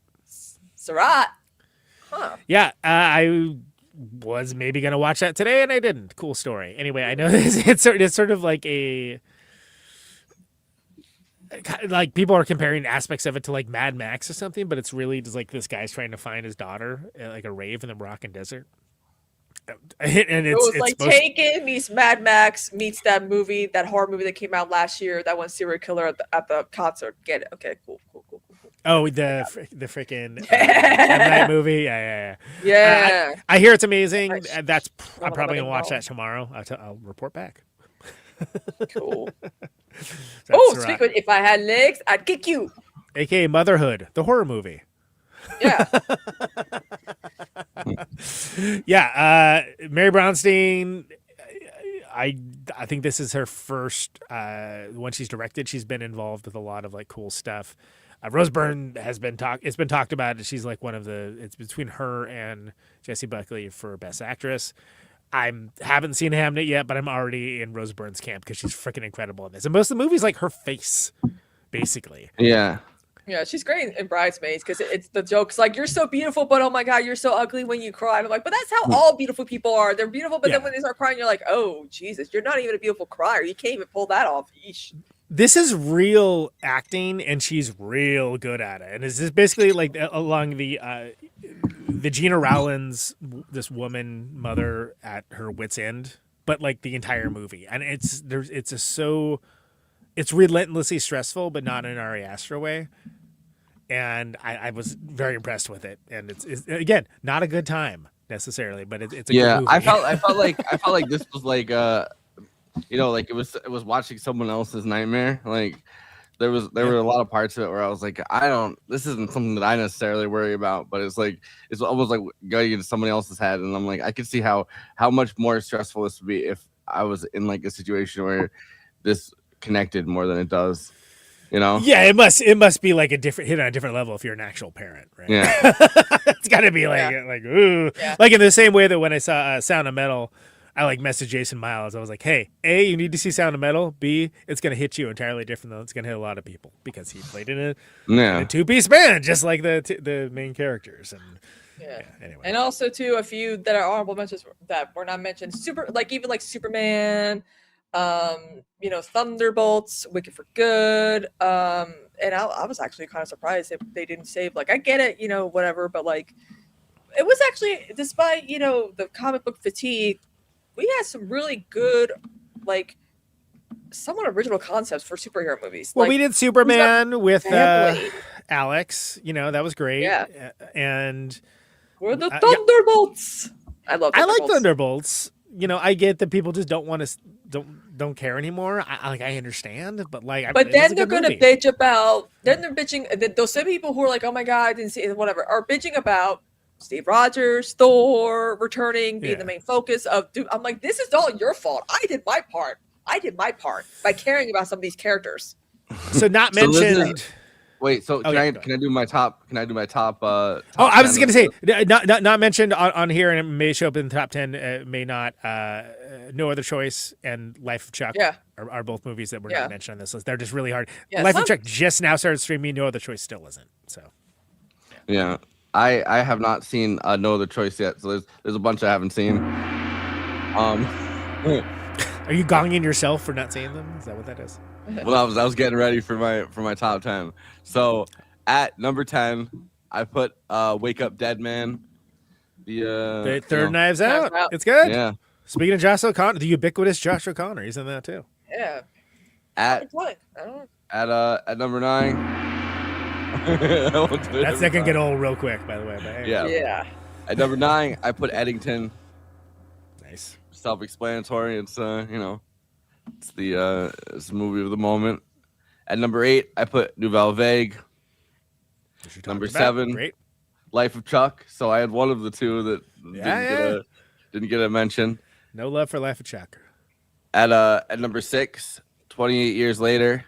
Sarat. Huh. Yeah, I was maybe going to watch that today, and I didn't. Cool story. Anyway, I know it's sort of like like people are comparing aspects of it to like Mad Max or something, but it's really just like this guy's trying to find his daughter at like a rave in the Moroccan desert. And it's like Taken meets Mad Max meets that horror movie that came out last year, that one serial killer at the concert. Get it? Okay, cool. Oh, the freaking night movie, yeah. I hear it's amazing. I'm probably gonna watch that tomorrow. I'll report back. Cool. Speak with if I had legs, I'd kick you. AKA Motherhood, the horror movie. Yeah. Mary Brownstein. I think this is her first one she's directed. She's been involved with a lot of like cool stuff. Rose Byrne has been it's been talked about. She's like it's between her and Jessie Buckley for Best Actress. I haven't seen Hamnet yet, but I'm already in Rose Byrne's camp because she's freaking incredible in this. And most of the movie's like her face, basically. Yeah. Yeah, she's great in Bridesmaids because it's the jokes like, you're so beautiful, but oh my God, you're so ugly when you cry. And I'm like, but that's how all beautiful people are. They're beautiful, but then when they start crying, you're like, oh, Jesus, you're not even a beautiful crier. You can't even pull that off. Yeesh. This is real acting, and she's real good at it. And it's just basically like along the Gina Rowlands, this woman mother at her wit's end, but like the entire movie. And it's relentlessly stressful, but not in an Ari Aster way. And I was very impressed with it. And it's again, not a good time necessarily, but it's a good movie. I felt like this was like like it was watching someone else's nightmare. Like there were a lot of parts of it where I was like, this isn't something that I necessarily worry about, but it's almost like going into somebody else's head. And I'm like, I could see how much more stressful this would be if I was in like a situation where this connected more than it does. Yeah, it must be like hit on a different level if you're an actual parent, right? Yeah. It's got to be like ooh. Yeah. Like in the same way that when I saw Sound of Metal, I like messaged Jason Miles. I was like, hey, A, you need to see Sound of Metal. B, it's going to hit you entirely different than it's going to hit a lot of people because he played in a two-piece band, just like the main characters. And anyway. And also too, a few that are honorable mentions that were not mentioned. Even Superman, Thunderbolts, Wicked for Good. And I was actually kind of surprised if they didn't save. Like, I get it, whatever, but like, actually, despite the comic book fatigue, we had some really good, like, somewhat original concepts for superhero movies. Well, like, we did Superman with family. Alex. That was great. Yeah. And we're the Thunderbolts. I love. I Thunderbolts. like Thunderbolts. I get that people just don't want to don't care anymore. I understand, but But then they're gonna bitch about. Then they're bitching. Those same people who are like, "Oh my god, I didn't see it," whatever, are bitching about Steve Rogers, Thor returning, being the main focus of. Dude, I'm like, this is all your fault. I did my part by caring about some of these characters. So not mentioned. Wait, so can I do my top? Can I do my top? I was just gonna say not mentioned on here, and it may show up in the top 10. May not. No Other Choice and Life of Chuck are both movies that were not mentioned on this list. They're just really hard. Life of Chuck just now started streaming. No Other Choice still isn't. So. Yeah, I have not seen No Other Choice yet. So there's a bunch I haven't seen. Are you gonging yourself for not seeing them? Is that what that is? Well, I was getting ready for my top 10. So at number 10, I put Wake Up Dead Man. The third Knives Out. It's good. Yeah. Speaking of Josh O'Connor, the ubiquitous Josh O'Connor, he's in that too. Yeah. At number 9. That's not gonna get old real quick, by the way. But yeah. At number 9, I put Eddington. Nice. Self-explanatory. It's it's the movie of the moment. At number 8, I put Nouvelle Vague. Number 7, great. Life of Chuck. So I had one of the two that didn't get a mention. No love for Life of Chuck. At number 6, 28 Years Later,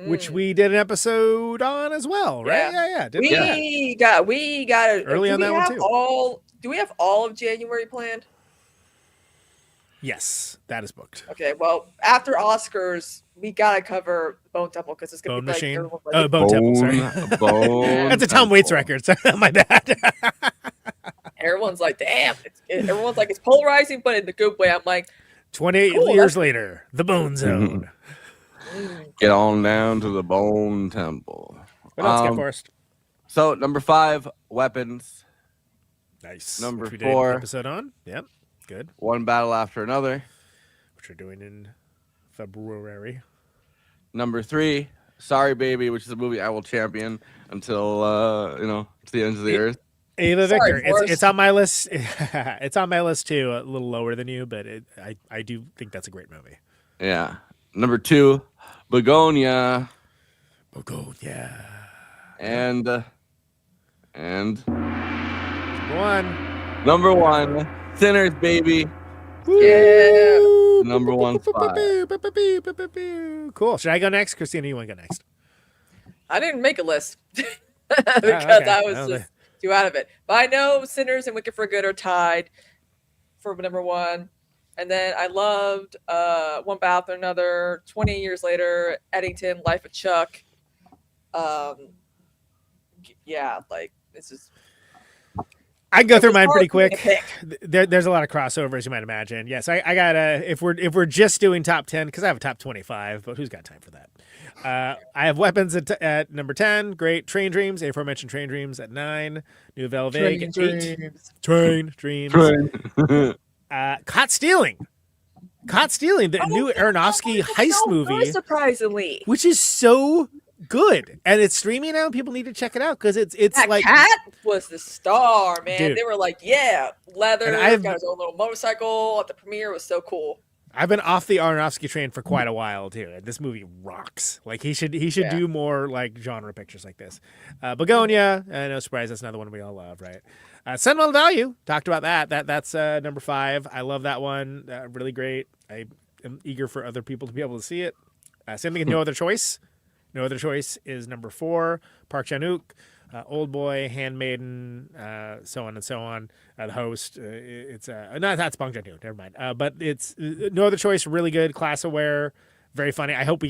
which we did an episode on as well, right? Yeah. We got it early on that one too. Do we have all of January planned? Yes, that is booked. Okay, well, after Oscars, we gotta cover Bone Temple because it's gonna Bone be Machine. Like, Bone Temple. Sorry, That's a Tom Waits record. Sorry, my bad. Everyone's like, "Damn!" Everyone's like, "It's polarizing," but in the good way. I'm like, 28 years later, the Bone Zone. Get on down to the Bone Temple. What else get first? So number 5, Weapons. Nice. Number which we 4, did an episode on. Yep. Good. One Battle After Another, which we're doing in February. Number 3, Sorry Baby, which is a movie I will champion until to the ends of the earth. Ava Victor. It's on my list. It's on my list too. A little lower than you, but I do think that's a great movie. Yeah. Number 2, Begonia. And number 1, Sinners, baby. Yeah. Number 1 spot. Cool. Should I go next? Christina, you want to go next? I didn't make a list because I was just too out of it. But I know Sinners and Wicked for Good are tied for number 1. And then I loved One Battle After Another, 20 Years Later, Eddington, Life of Chuck. Yeah, like this is. I can go through mine pretty quick. There's a lot of crossover, as you might imagine. Yes, I got if we're just doing top 10, because I have a top 25, but who's got time for that? I have Weapons at number 10. Great. Train Dreams, aforementioned Train Dreams at 9. Nouvelle Vague at 8. Train Dreams. Caught Stealing, the new Aronofsky heist movie, surprisingly, which is so good, and it's streaming now. People need to check it out because it's that like cat was the star, man. Dude. They were like, yeah, leather, And got his own little motorcycle at the premiere. It was so cool. I've been off the Aronofsky train for quite a while too, and this movie rocks. Like he should do more like genre pictures like this. Begonia, no surprise, that's another one we all love, right? Sentimental Value, talked about that's number 5. I love that one, really great. I am eager for other people to be able to see it. Same thing with No Other Choice. No Other Choice is number 4. Park Chan-wook, Old Boy, Handmaiden, so on and so on. The Host, it's no, that's Bong Joon-ho. Never mind. But it's No Other Choice, really good, class aware, very funny. I hope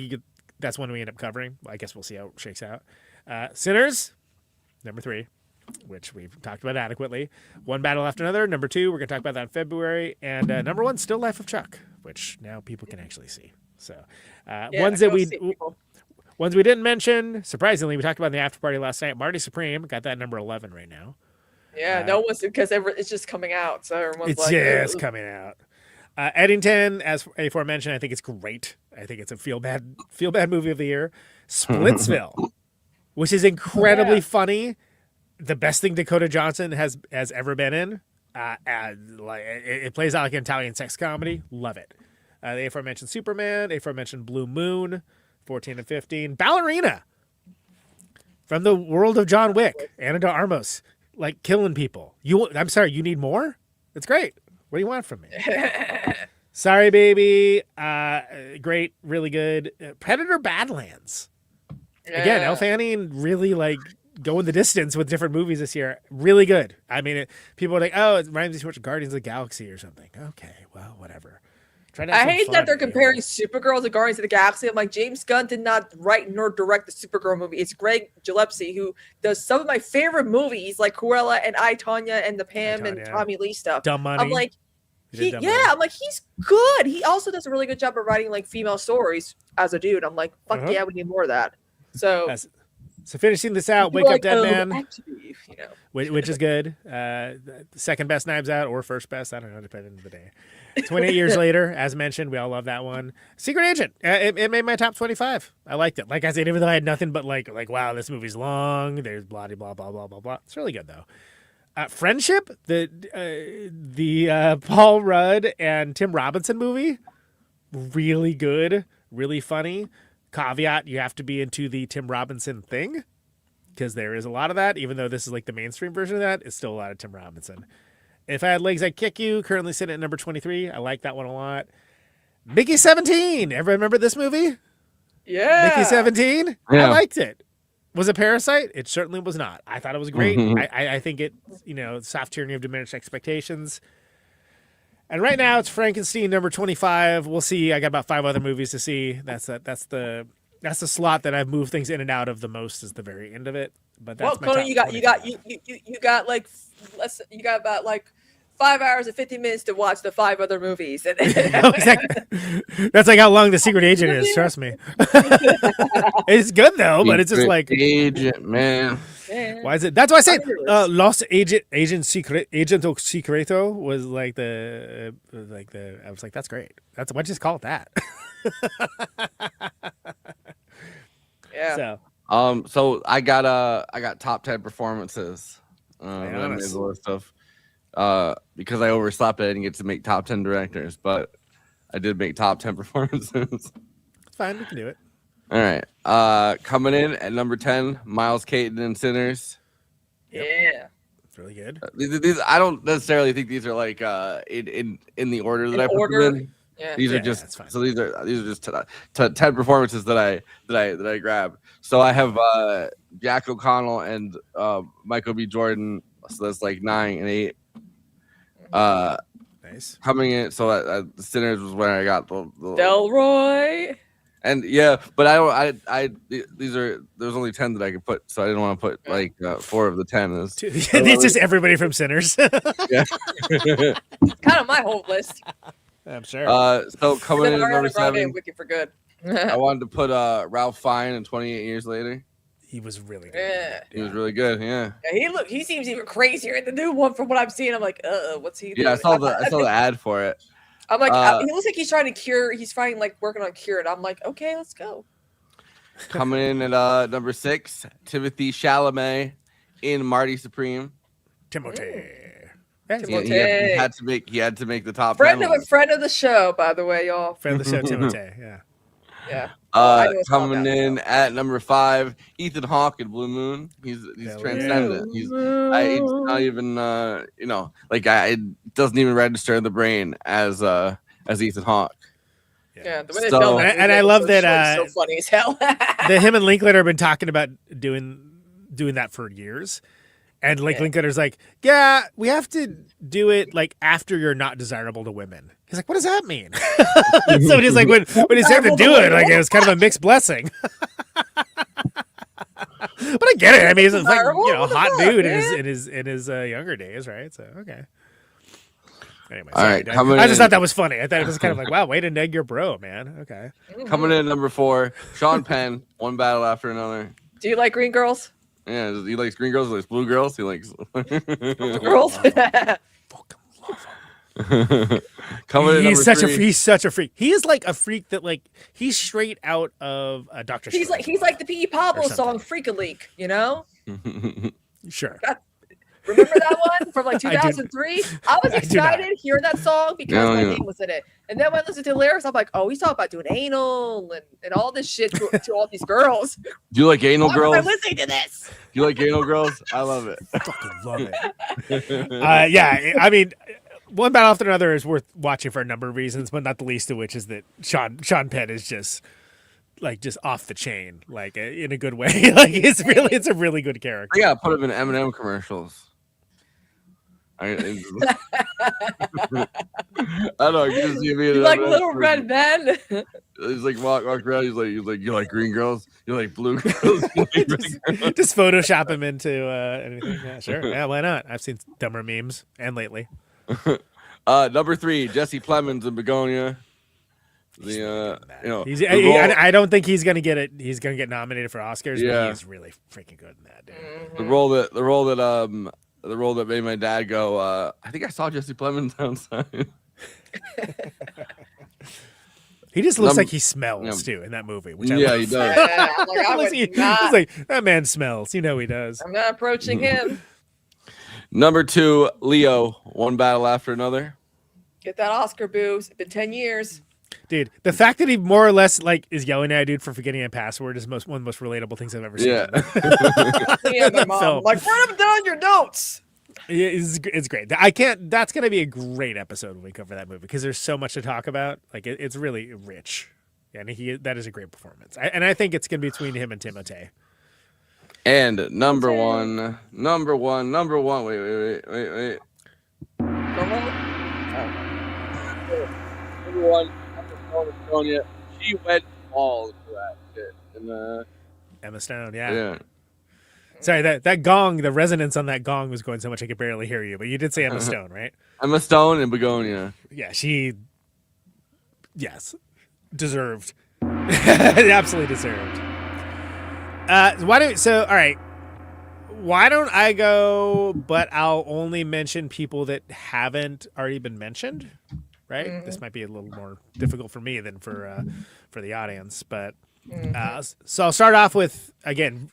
that's one we end up covering. I guess we'll see how it shakes out. Sinners, number 3, which we've talked about adequately. One Battle After Another, number 2. We're gonna talk about that in February. And number 1, still Life of Chuck, which now people can actually see. So ones we didn't mention, surprisingly, we talked about in the after party last night. Marty Supreme got that number 11 right now. Yeah, no one's because it's just coming out, so everyone's It's like, just coming out. Eddington, as aforementioned, I think it's great. I think it's a feel bad movie of the year. Splitsville, which is incredibly funny. The best thing Dakota Johnson has ever been in. It plays out like an Italian sex comedy. Love it. The aforementioned Superman, aforementioned Blue Moon, 14 and 15. Ballerina, from the world of John Wick, Ana de Armas, like killing people. I'm sorry, you need more? It's great. What do you want from me? Sorry, Baby. Great, really good. Predator Badlands. Again, Elle Fanning really like going the distance with different movies this year. Really good. I mean, people are like, oh, it reminds me too much of Guardians of the Galaxy or something. Okay, well, whatever. I hate that they're comparing Supergirl to Guardians of the Galaxy. I'm like, James Gunn did not write nor direct the Supergirl movie. It's Greg Gillespie who does some of my favorite movies, like Cruella and I, Tonya and the Pam and Tommy Lee stuff. Dumb Money. I'm like, I'm like, he's good. He also does a really good job of writing like female stories as a dude. I'm like, fuck yeah, we need more of that. So. So finishing this out, Wake Up Dead Man, which is good. Second best Knives Out or first best, I don't know, depending on the day. 28 years later, as mentioned, we all love that one. Secret Agent, it made my top 25. I liked it. Like I said, even though I had nothing but like wow, this movie's long. There's blah blah blah blah blah blah. It's really good though. Friendship, the Paul Rudd and Tim Robinson movie, really good, really funny. Caveat, you have to be into the Tim Robinson thing because there is a lot of that, even though this is like the mainstream version of that, it's still a lot of Tim Robinson. If I Had Legs, I'd Kick You, currently sitting at number 23. I like that one a lot. Mickey 17. Ever remember this movie? Yeah. Mickey 17? Yeah. I liked it. Was it Parasite? It certainly was not. I thought it was great. I think it, soft tyranny of diminished expectations. And right now it's Frankenstein number 25. We'll see. I got about 5 other movies to see. That's the slot that I've moved things in and out of the most is the very end of it. But that's my Conan, top you got about like 5 hours and 50 minutes to watch the 5 other movies. Exactly. That's like how long The Secret Agent is. Trust me. It's good though, but it's just like Agent, man. Why is it? That's why I said Los Agent Secreto was like the I was like, that's great. That's why just call it that. Yeah. So I got top 10 performances. I made the list of because I overslept, I didn't get to make top 10 directors, but I did make top 10 performances. It's fine, we can do it. All right. Coming in at number 10, Miles Caton and Sinners. Yeah. It's really good. These I don't necessarily think these are like in the order that I put them in. Yeah. These are just so these are just 10 performances that I grabbed. So I have Jack O'Connell and Michael B. Jordan. So that's like 9 and 8. Nice. Coming in, so Sinners was where I got the Delroy. And yeah, but there's only 10 that I could put, so I didn't want to put like 4 of the 10. It's just everybody from Sinners. Yeah. Kind of my whole list. I'm sure. So coming in at number 7, Wicked for Good. I wanted to put Ralph Fiennes and 28 Years Later. He was really good. Yeah. He was really good. Yeah. He seems even crazier in the new one from what I'm seeing. I'm like, what's he doing? Yeah, I saw the ad for it. I'm like, he looks like he's trying to cure. He's trying like working on cure, and I'm like, okay, let's go. Coming in at number 6, Timothy Chalamet in Marty Supreme. Timothy. He had to make the top. Friend of the show, by the way, y'all. Friend of the show, Timothy. Yeah. Yeah. Coming in at number 5, Ethan Hawke in Blue Moon. He's transcendent. He's not even it doesn't even register in the brain as Ethan Hawke. Yeah, the way they filmed it, and I love that so funny as hell. that him and Linklater have been talking about doing that for years. And like Linklater's like, yeah, we have to do it like after you're not desirable to women. He's like, what does that mean? So he's like, when he started to do it, like it was kind of a mixed blessing. But I get it. I mean, he's like a hot dude in his younger days, right? So okay. Anyway, all right. I just thought that was funny. I thought it was kind of like, wow, way to neg your bro, man. Okay. Coming in at number 4, Sean Penn, One Battle After Another. Do you like Green Girls? Yeah, he likes green girls. He likes blue girls. He likes girls. Coming in He's such number 3. he's such a freak. He is like a freak that like he's straight out of Dr. He's like the P.E. Pablo song "Freak a Leak," you know? Sure. Remember that one from like 2003? I was excited hearing that song because my name was in it. And then when I listened to the lyrics, I'm like, oh, he's talking about doing anal and all this shit to all these girls. Do you like anal girls? Why am I listening to this? Do you like anal girls? I love it. Fucking love it. Yeah, I mean, One Battle After Another is worth watching for a number of reasons, but not the least of which is that Sean Penn is just off the chain, like in a good way. Like it's a really good character. I gotta put him in M&M commercials. I don't know. You just see me in like Little Red Men. He's like walk around. He's like you like green girls. You like blue girls. You like red girls. Just Photoshop him into anything. Yeah, sure. Yeah, why not? I've seen dumber memes and lately. Number 3, Jesse Plemons in Begonia. I don't think he's gonna get it. He's gonna get nominated for Oscars. But he's really freaking good in that. Dude. The role that made my dad go, I think I saw Jesse Plemons outside. He just looks like he smells too in that movie. Which he does. He's like, that man smells. You know he does. I'm not approaching him. Number 2, Leo, One Battle After Another. Get that Oscar, boo. It's been 10 years. Dude, the fact that he more or less like is yelling at a dude for forgetting a password is one of the most relatable things I've ever seen. Yeah, my mom. Like, write them down your notes. It's great. That's gonna be a great episode when we cover that movie because there's so much to talk about. Like it's really rich, and that is a great performance. I think it's gonna be between him and Timothée. And number one. Wait. Number 1. She went all into that shit. Emma Stone, yeah. Sorry, that gong, the resonance on that gong was going so much I could barely hear you, but you did say Emma Stone, right? Emma Stone and Begonia. Yeah, deserved. Absolutely deserved. All right. Why don't I go, but I'll only mention people that haven't already been mentioned? Right? Mm-hmm. This might be a little more difficult for me than for the audience, but so I'll start off with, again,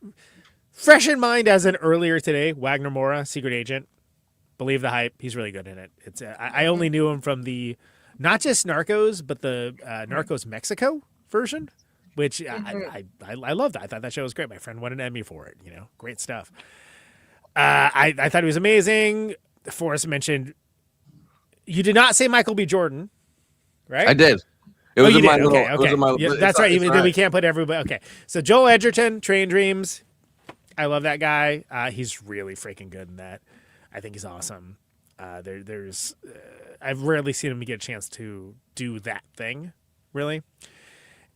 fresh in mind as an earlier today, Wagner Moura, Secret Agent. Believe the hype. He's really good in it. It's I only knew him from the not just Narcos, but the Narcos Mexico version, which I loved. I thought that show was great. My friend won an Emmy for it. Great stuff. I thought he was amazing. Forrest mentioned. You did not say Michael B. Jordan, right? I did. It was in my little. Okay. That's right. Then we can't put everybody. Okay. So Joel Edgerton, Train Dreams. I love that guy. He's really freaking good in that. I think he's awesome. I've rarely seen him get a chance to do that thing, really.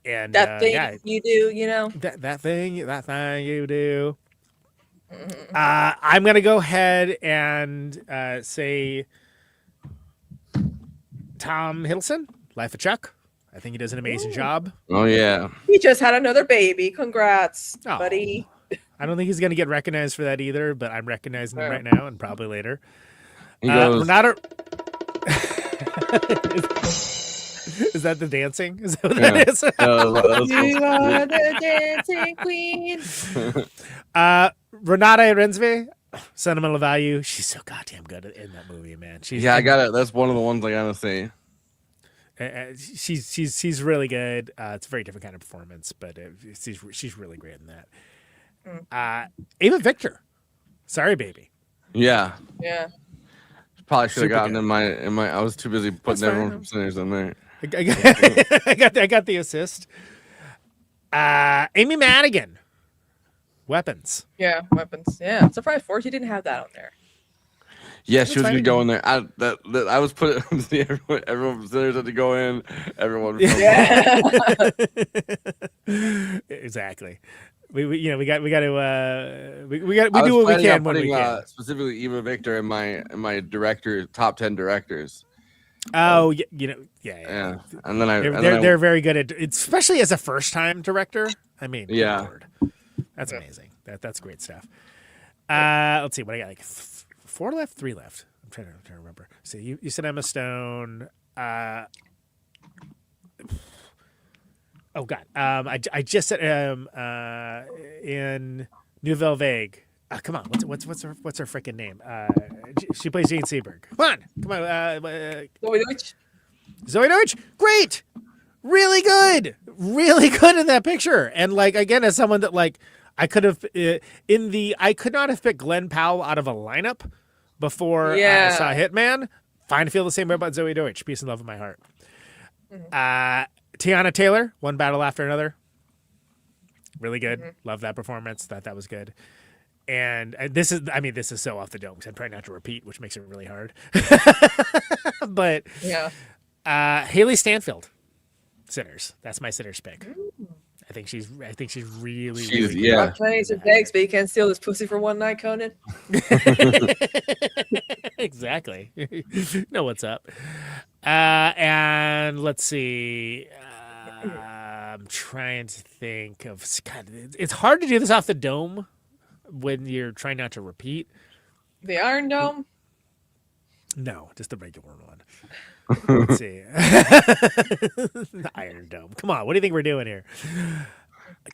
And that thing you do, that thing you do. I'm gonna go ahead and say Tom Hiddleston, Life of Chuck. I think he does an amazing job. Oh yeah, he just had another baby. Congrats, buddy. I don't think he's gonna get recognized for that either, but I'm recognizing him right now and probably later. Renato. Is that the dancing? Is that what that is? You are the dancing queen. Renata Rensve, Sentimental Value. She's so goddamn good in that movie, man. I got it. That's one of the ones I gotta say. She's really good. It's a very different kind of performance, but she's really great in that. Ava Victor, Sorry Baby. Yeah. Probably should have gotten in my. I was too busy putting everyone from Sinners in there. I got the assist. Amy Madigan, Weapons. Yeah, Weapons. Yeah, I'm surprised Forrest didn't have that on there. Yeah, she was gonna go in there. I was putting everyone from Sinners had to go in. Everyone. Exactly. We do what we can when we can. Specifically, Eva Victor in my top 10 directors. Oh, yeah. And then they're very good at it, especially as a first time director. I mean, yeah, that's amazing. That's great stuff. Let's see what I got. Like 4 left, 3 left. I'm trying to remember. So you said Emma Stone. Oh God. I just said in Nouvelle Vague. Come on. What's her freaking name? She plays Jane Seberg. Come on. Zoe Deutsch. Great. Really good in that picture. And like again, as someone that like I could have I could not have picked Glenn Powell out of a lineup before I saw Hitman. Fine to feel the same way about Zoe Deutsch. Peace and love in my heart. Tiana Taylor, One Battle After Another. Really good. Love that performance. Thought that was good. And this is so off the dome because I'm trying not to repeat, which makes it really hard. But Haley Stanfield, Sinners. That's my Sinners pick. I think she's really good. Yeah. Plenty of bags, but you can't steal this pussy for one night, Conan. Exactly. Know what's up. And let's see. I'm trying to think of. God, it's hard to do this off the dome when you're trying not to repeat. The Iron Dome? No, just the regular one. Let's see. The Iron Dome. Come on, what do you think we're doing here?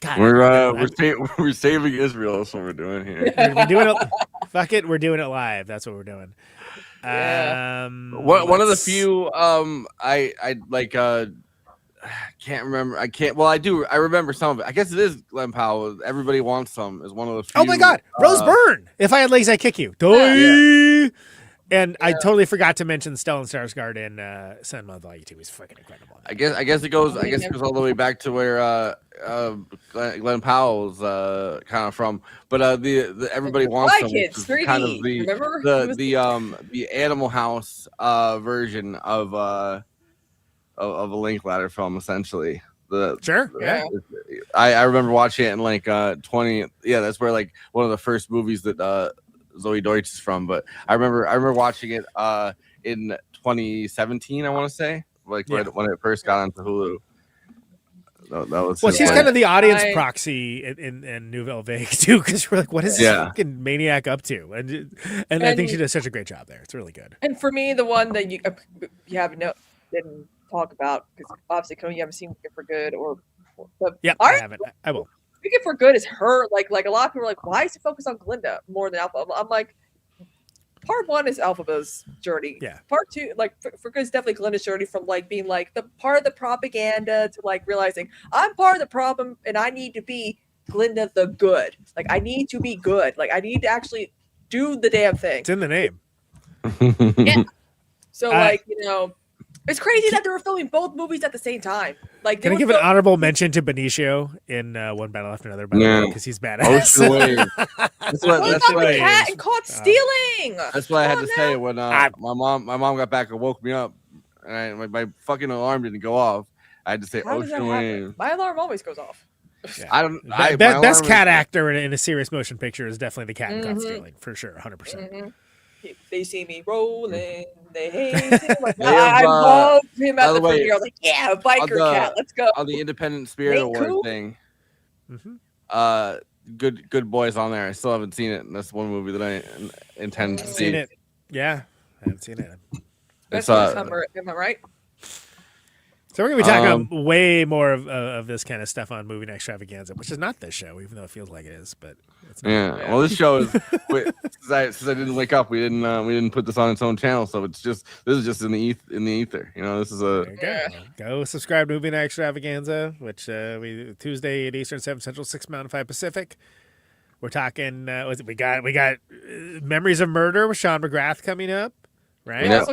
God, we're saving Israel. That's what we're doing here. We're doing it. Fuck it, we're doing it live. That's what we're doing. One of the few I like can't remember. I do. I remember some of it. I guess it is Glenn Powell. Everybody Wants Some is one of the few. Oh my God, Rose Byrne. If I Had Legs, I Kick You. And I totally forgot to mention Stellan Skarsgård in Cinema Volume 2. He's freaking incredible. I guess it goes all the way back to where Glenn Powell's kind of from. But the Everybody Wants Some is kind of the Animal House version of a Linklater film, essentially. I remember watching it in like 20. Yeah, that's where like one of the first movies that Zoe Deutsch is from. But I remember watching it in 2017. I want to say when it first got onto Hulu. That was she's kind of the audience proxy in Nouvelle Vague too, because we're like, what is this fucking maniac up to? And I think she does such a great job there. It's really good. And for me, the one that you didn't talk about, because obviously Conan, you haven't seen Wicked for Good I haven't. I will. Wicked for Good is her. Like a lot of people are like, why is he focused on Glinda more than Alpha? I'm like, part 1 is Alphaba's journey. Yeah. Part 2, like for Good, is definitely Glinda's journey from like being like the part of the propaganda to like realizing I'm part of the problem and I need to be Glinda the good. Like I need to be good. Like I need to actually do the damn thing. It's in the name. Yeah. So it's crazy that they were filming both movies at the same time. Like, can I give an honorable mention to Benicio in One Battle After Another? Because he's badass. That's the cat and caught stealing. That's what I had to say when my mom got back and woke me up, and my fucking alarm didn't go off. I had to say, Ocean Wave. My alarm always goes off. Yeah. Best cat actor in a serious motion picture is definitely the cat and caught stealing, for sure, 100%. They see me rolling. They hate him. Like, I love him at the premiere. I was like, yeah, biker cat. Let's go. On the Independent Spirit Award thing, good boys on there. I still haven't seen it, and that's one movie that I intend to see. Seen it? Yeah, I haven't seen it. That's summer. Am I right? So we're going to be talking way more of this kind of stuff on Movie Night Extravaganza, which is not this show, even though it feels like it is. But it's not. Yeah. Well, this show is since I didn't wake up, we didn't put this on its own channel, so this is just in the ether. This is go subscribe to Movie Night Extravaganza, which we Tuesday at Eastern, 7 Central, 6 Mountain, 5 Pacific. We're talking. We got Memories of Murder with Sean McGrath coming up. Right.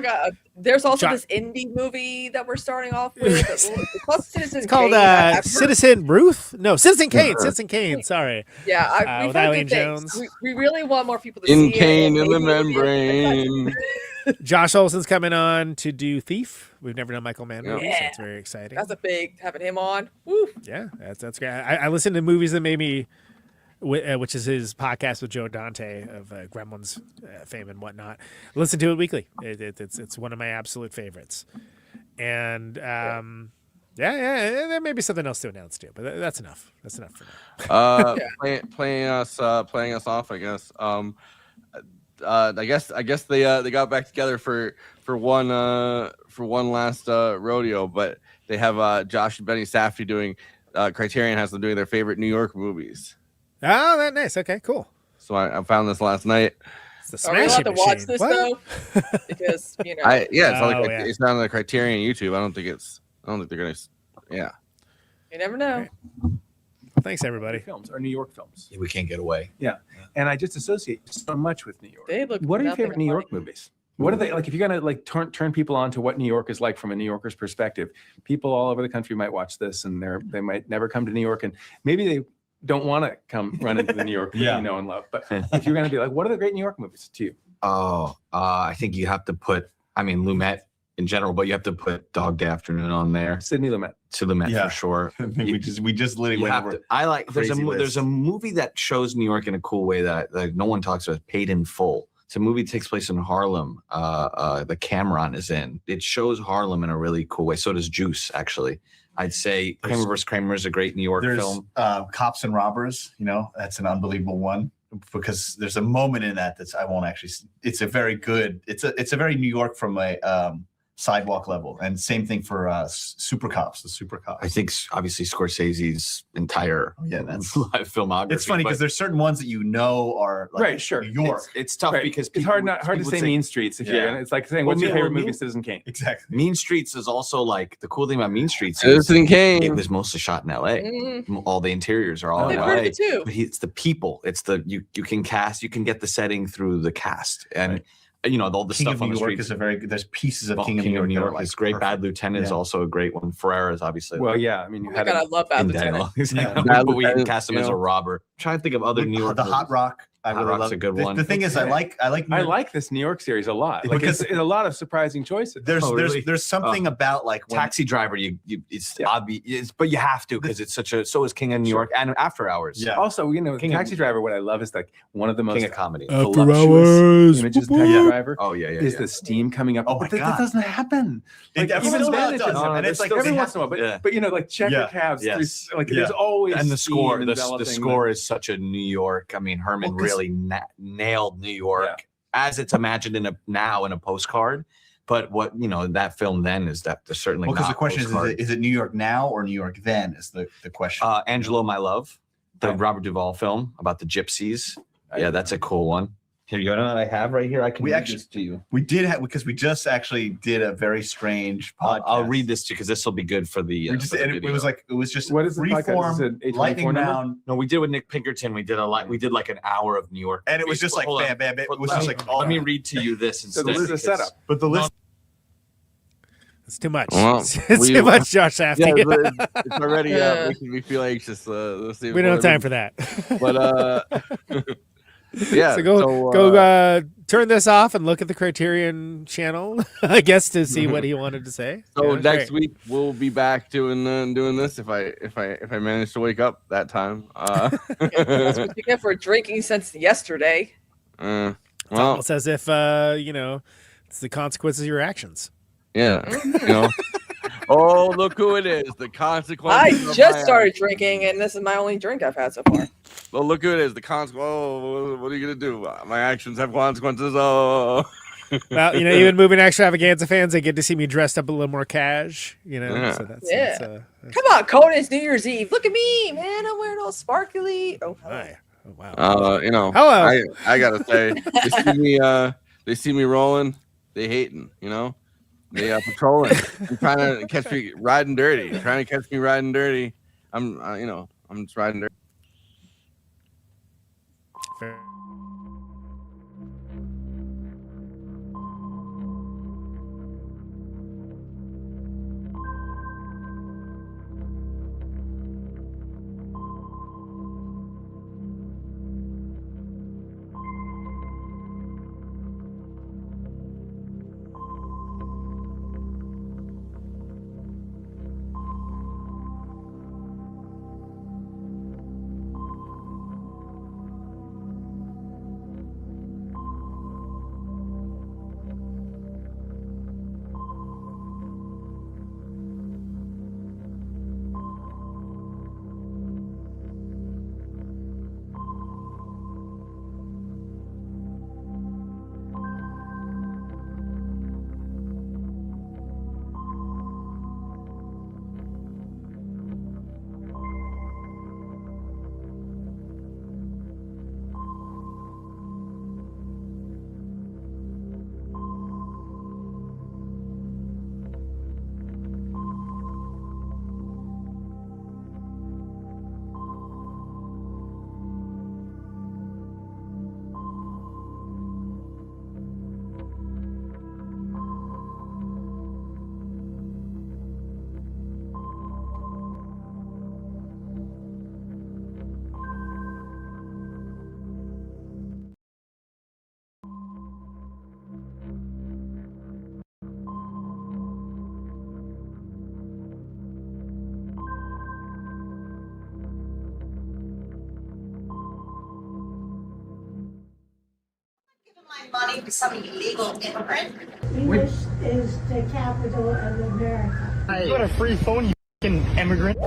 There's also this indie movie that we're starting off with. It's called Citizen Ruth. No, Citizen Kane. Citizen Kane. Sorry. Yeah, with Eileen Jones. We really want more people to see it. Kane in the membrane. Josh Olson's coming on to do Thief. We've never done Michael Mann movies, so it's very exciting. That's a big having him on. Woo. Yeah, that's great. I listened to movies that made me. Which is his podcast with Joe Dante of Gremlins fame and whatnot. I listen to it weekly. It's one of my absolute favorites. And Yeah. There may be something else to announce too, but that's enough. That's enough for now. Playing us off, I guess. I guess they got back together for one last rodeo, but they have Josh and Benny Safdie doing. Criterion has them doing their favorite New York movies. Oh, that's nice. Okay, cool. So I found this last night. It's the Are we allowed to watch machine. this What? though? Because It's not on the Criterion YouTube. I don't think they're gonna. Yeah. You never know. Thanks, everybody. Films are New York films. We can't get away. Yeah. And I just associate so much with New York. They look What are your nothing favorite New York movies? What are they like? If you're gonna like turn people on to what New York is like from a New Yorker's perspective, people all over the country might watch this, and they might never come to New York, and maybe they don't want to come run into the New York that you know and love. But if you're gonna be like, what are the great New York movies to you? Oh, I think you have to put. I mean, Lumet in general, but you have to put Dog Day Afternoon on there. Sidney Lumet. For sure. we just literally went over. I like. There's There's a movie that shows New York in a cool way that no one talks about. Paid in Full. It's a movie that takes place in Harlem. The Cameron is in. It shows Harlem in a really cool way. So does Juice, actually. I'd say Kramer vs. Kramer is a great New York film. Cops and Robbers. That's an unbelievable one because there's a moment in that I won't actually. It's a very good. It's a very New York from a sidewalk level, and same thing for Super Cops. The Super Cops. I think obviously Scorsese's entire that's filmography. It's funny because there's certain ones that are like right, sure. New York. It's tough because it's hard to say Mean Streets if you're gonna. It's like saying what's your favorite movie, Citizen Kane. Exactly. Mean Streets is also like the cool thing about Mean Streets. Citizen Kane. It was mostly shot in L.A. All the interiors are all in They've heard of L.A. it too. But it's the people. It's the you can cast. You can get the setting through the cast and. All the King stuff of on New the York streets. is a very good. There's pieces of Well, King of New York. is great. Bad Lieutenant is also a great one. Ferrer is obviously. Well, yeah. I mean, you Oh my God, I love Bad Lieutenant. But we can cast him as a robber. I'm trying to think of other New York. The Hot Rock. I Hot really Rock's love a good one. The thing is, I like this New York series a lot because it's a lot of surprising choices. There's something about like Taxi Driver. It's obvious, but you have to because it's so is King of New York and After Hours. Yeah. Also, Taxi Driver. What I love is like one of the most King of comedy. voluptuous images of Taxi Driver. Oh yeah. Is the steam coming up? Oh my but God. that doesn't happen. Like, Every once in a while it does, and it's like every once in a while. But like checker cabs. Yes. There's always and the score. steam The enveloping score is such a New York. I mean, Herman really nailed New York as it's imagined in a postcard. But what that film then is that there's certainly because not the question postcard. is it New York now or New York then is the question. Angelo, My Love, the Robert Duvall film about the gypsies. Yeah, that's a cool one. Here you go. That I have right here. I can read this to you. We did have because we just actually did a very strange podcast. I'll read this to you because this will be good for the. It was just what is the freeform podcast? lightning round. No, we did with Nick Pinkerton. We did like an hour of New York, and it was just like bam, bam, bam. It was just like let me read to you this instead. So this is a setup, but the list. It's too much. Well, it's too much, Josh Safdie. Yeah, it's already making me feel anxious. Let's see. We don't have time for that. But yeah. So go turn this off and look at the Criterion channel, I guess, to see what he wanted to say. So next week we'll be back doing this if I manage to wake up that time. That's what you get for drinking since yesterday. It's almost as if it's the consequences of your actions. Yeah. Oh, look who it is. The consequences. I just started drinking, and this is my only drink I've had so far. Well, look who it is. The consequence. Oh, what are you going to do? My actions have consequences. Oh. Well, even moving extravaganza fans, they get to see me dressed up a little more cash, Yeah. So that's Come on, Conan's New Year's Eve. Look at me, man. I'm wearing all sparkly. Oh, hi. Oh, wow. Hello. I got to say, they see me rolling. They hating, They patrolling. They're trying to catch me riding dirty. I'm just riding dirty. Fair. money to some illegal immigrant. English is the capital of America. You got a free phone, you fucking immigrant.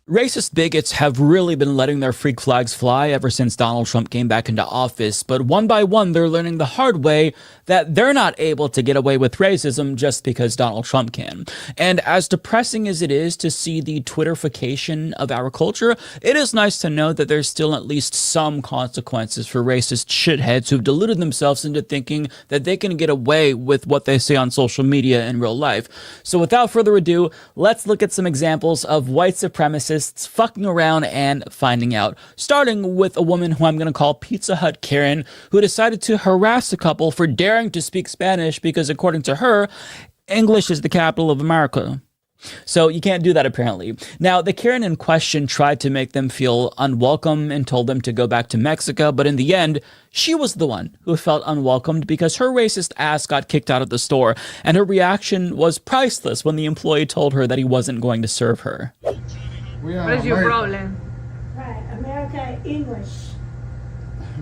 Racist bigots have really been letting their freak flags fly ever since Donald Trump came back into office, but one by one they're learning the hard way that they're not able to get away with racism just because Donald Trump can. And as depressing as it is to see the Twitterification of our culture, it is nice to know that there's still at least some consequences for racist shitheads who've deluded themselves into thinking that they can get away with what they say on social media in real life. So without further ado, let's look at some examples of white supremacists fucking around and finding out, starting with a woman who I'm going to call Pizza Hut Karen, who decided to harass a couple for daring to speak Spanish because, according to her, English is the capital of America. So you can't do that, apparently. Now, the Karen in question tried to make them feel unwelcome and told them to go back to Mexico, but in the end, she was the one who felt unwelcomed because her racist ass got kicked out of the store, and her reaction was priceless when the employee told her that he wasn't going to serve her. What is your problem? Right, America, English.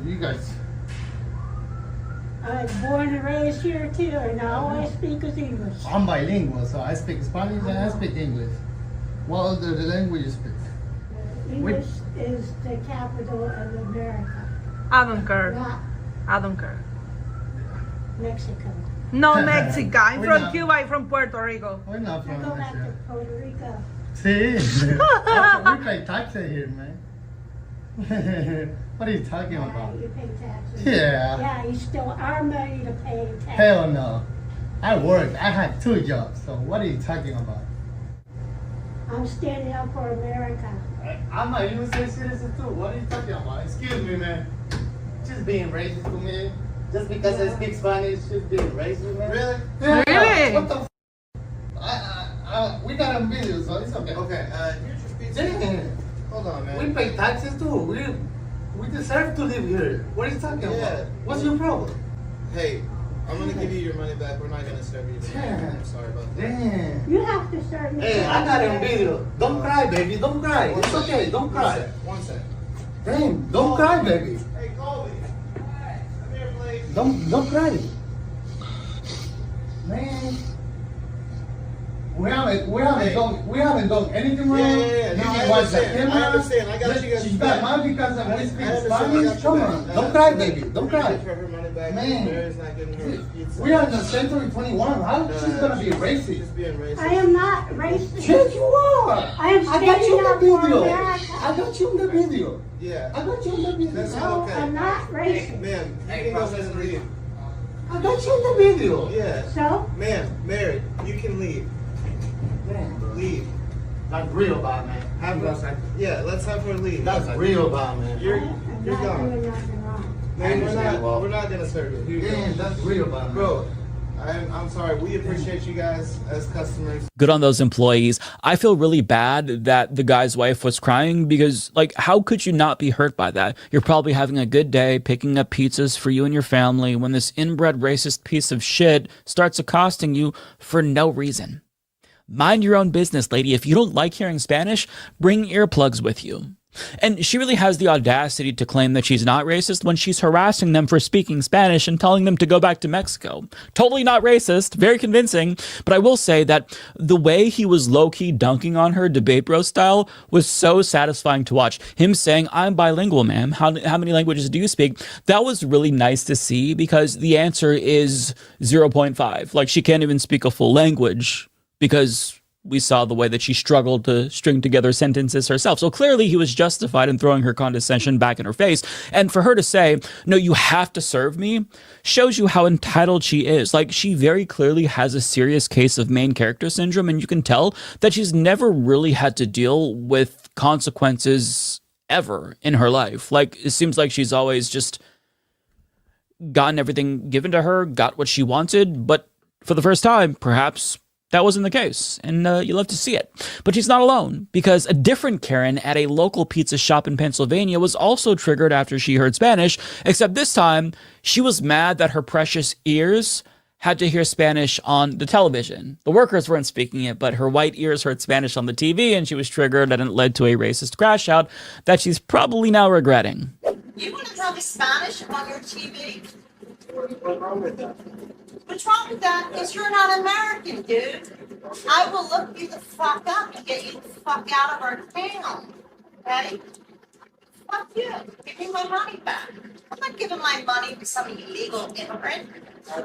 You guys. I was born and raised here too, and all I speak is English. I'm bilingual, so I speak Spanish and I speak English. What other language you speak? English is the capital of America. I don't care. Not I don't care. Mexico. No, Mexico. I'm We're from not- Cuba. I'm from Puerto Rico. We're not I from go back Mexico. to Puerto Rico. See? We pay taxes here, man. What are you talking about? You pay taxes. Yeah. Yeah, you still our money to pay taxes. Hell no. I worked. I had 2 jobs. So what are you talking about? I'm standing up for America. I'm a USA citizen too. What are you talking about? Excuse me, man. Just being racist to me. Just because I speak Spanish, just being racist, man. Really? Yeah. Really? What the f? We got a video, so it's okay. Okay, here's your pizza. Hold on, man. We pay taxes too. We deserve to live here. What are you talking about? What's your problem? Hey, I'm gonna give you your money back. We're not gonna serve you. Damn. I'm sorry about that. Damn. You have to serve me. Hey, I got a video. Don't cry, baby. Don't cry. It's okay. Don't cry. One sec. Damn. Don't cry, baby. Hey, Colby. Come here, please. Don't cry. Man. We haven't done anything wrong. Yeah. No, I understand. I understand. I got you guys. She's got mad because of we speak I understand. Spanish. Come on. Don't cry, baby. Don't cry. For her money back. Man. Mary's not getting her pizza. We are in the century 21. How she's gonna be racist? She's being racist. I am not racist. Yes, you are. I am I got you standing up in the for video. America. I got you in the video. Yeah. I got you in the video. That's No, okay. I'm not racist. Hey, ma'am, you can go ahead and leave. I got you in the video. Yeah. So? Ma'am, Mary, you can leave. Damn. Leave. That's real bad, man. Have her. Yeah, let's have her leave. That's real bad, man. You're I'm you're not gone. doing nothing wrong. Man, understand, well. we're not gonna serve you. Here you Damn, go. that's real bad, man. Bro, I'm sorry. We appreciate you guys as customers. Good on those employees. I feel really bad that the guy's wife was crying because, like, how could you not be hurt by that? You're probably having a good day picking up pizzas for you and your family when this inbred racist piece of shit starts accosting you for no reason. Mind your own business, lady. If you don't like hearing Spanish, bring earplugs with you. And she really has the audacity to claim that she's not racist when she's harassing them for speaking Spanish and telling them to go back to Mexico. Totally not racist, very convincing, but I will say that the way he was low-key dunking on her debate bro style was so satisfying to watch. Him saying, "I'm bilingual, ma'am. How many languages do you speak?" That was really nice to see because the answer is 0.5. Like, she can't even speak a full language because we saw the way that she struggled to string together sentences herself. So clearly he was justified in throwing her condescension back in her face. And for her to say, "No, you have to serve me," shows you how entitled she is. Like, she very clearly has a serious case of main character syndrome, and you can tell that she's never really had to deal with consequences ever in her life. Like, it seems like she's always just gotten everything given to her, got what she wanted, but for the first time, perhaps, that wasn't the case, and you love to see it. But she's not alone, because a different Karen at a local pizza shop in Pennsylvania was also triggered after she heard Spanish, except this time, she was mad that her precious ears had to hear Spanish on the television. The workers weren't speaking it, but her white ears heard Spanish on the TV, and she was triggered, and it led to a racist crash out that she's probably now regretting. You want to tell me Spanish on your TV? What's wrong with that? What's wrong with that? Because you're not American, dude. I will look you the fuck up and get you the fuck out of our town. Okay? Fuck you. Give me my money back. I'm not giving my money to some illegal immigrant. I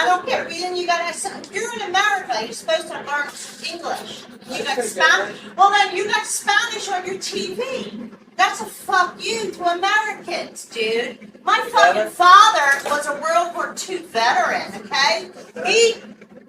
don't care. Then you gotta. You're in America. You're supposed to learn English. You got Spanish. Well, then you got Spanish on your TV. That's a fuck you to Americans, dude. My fucking father was a World War II veteran. Okay,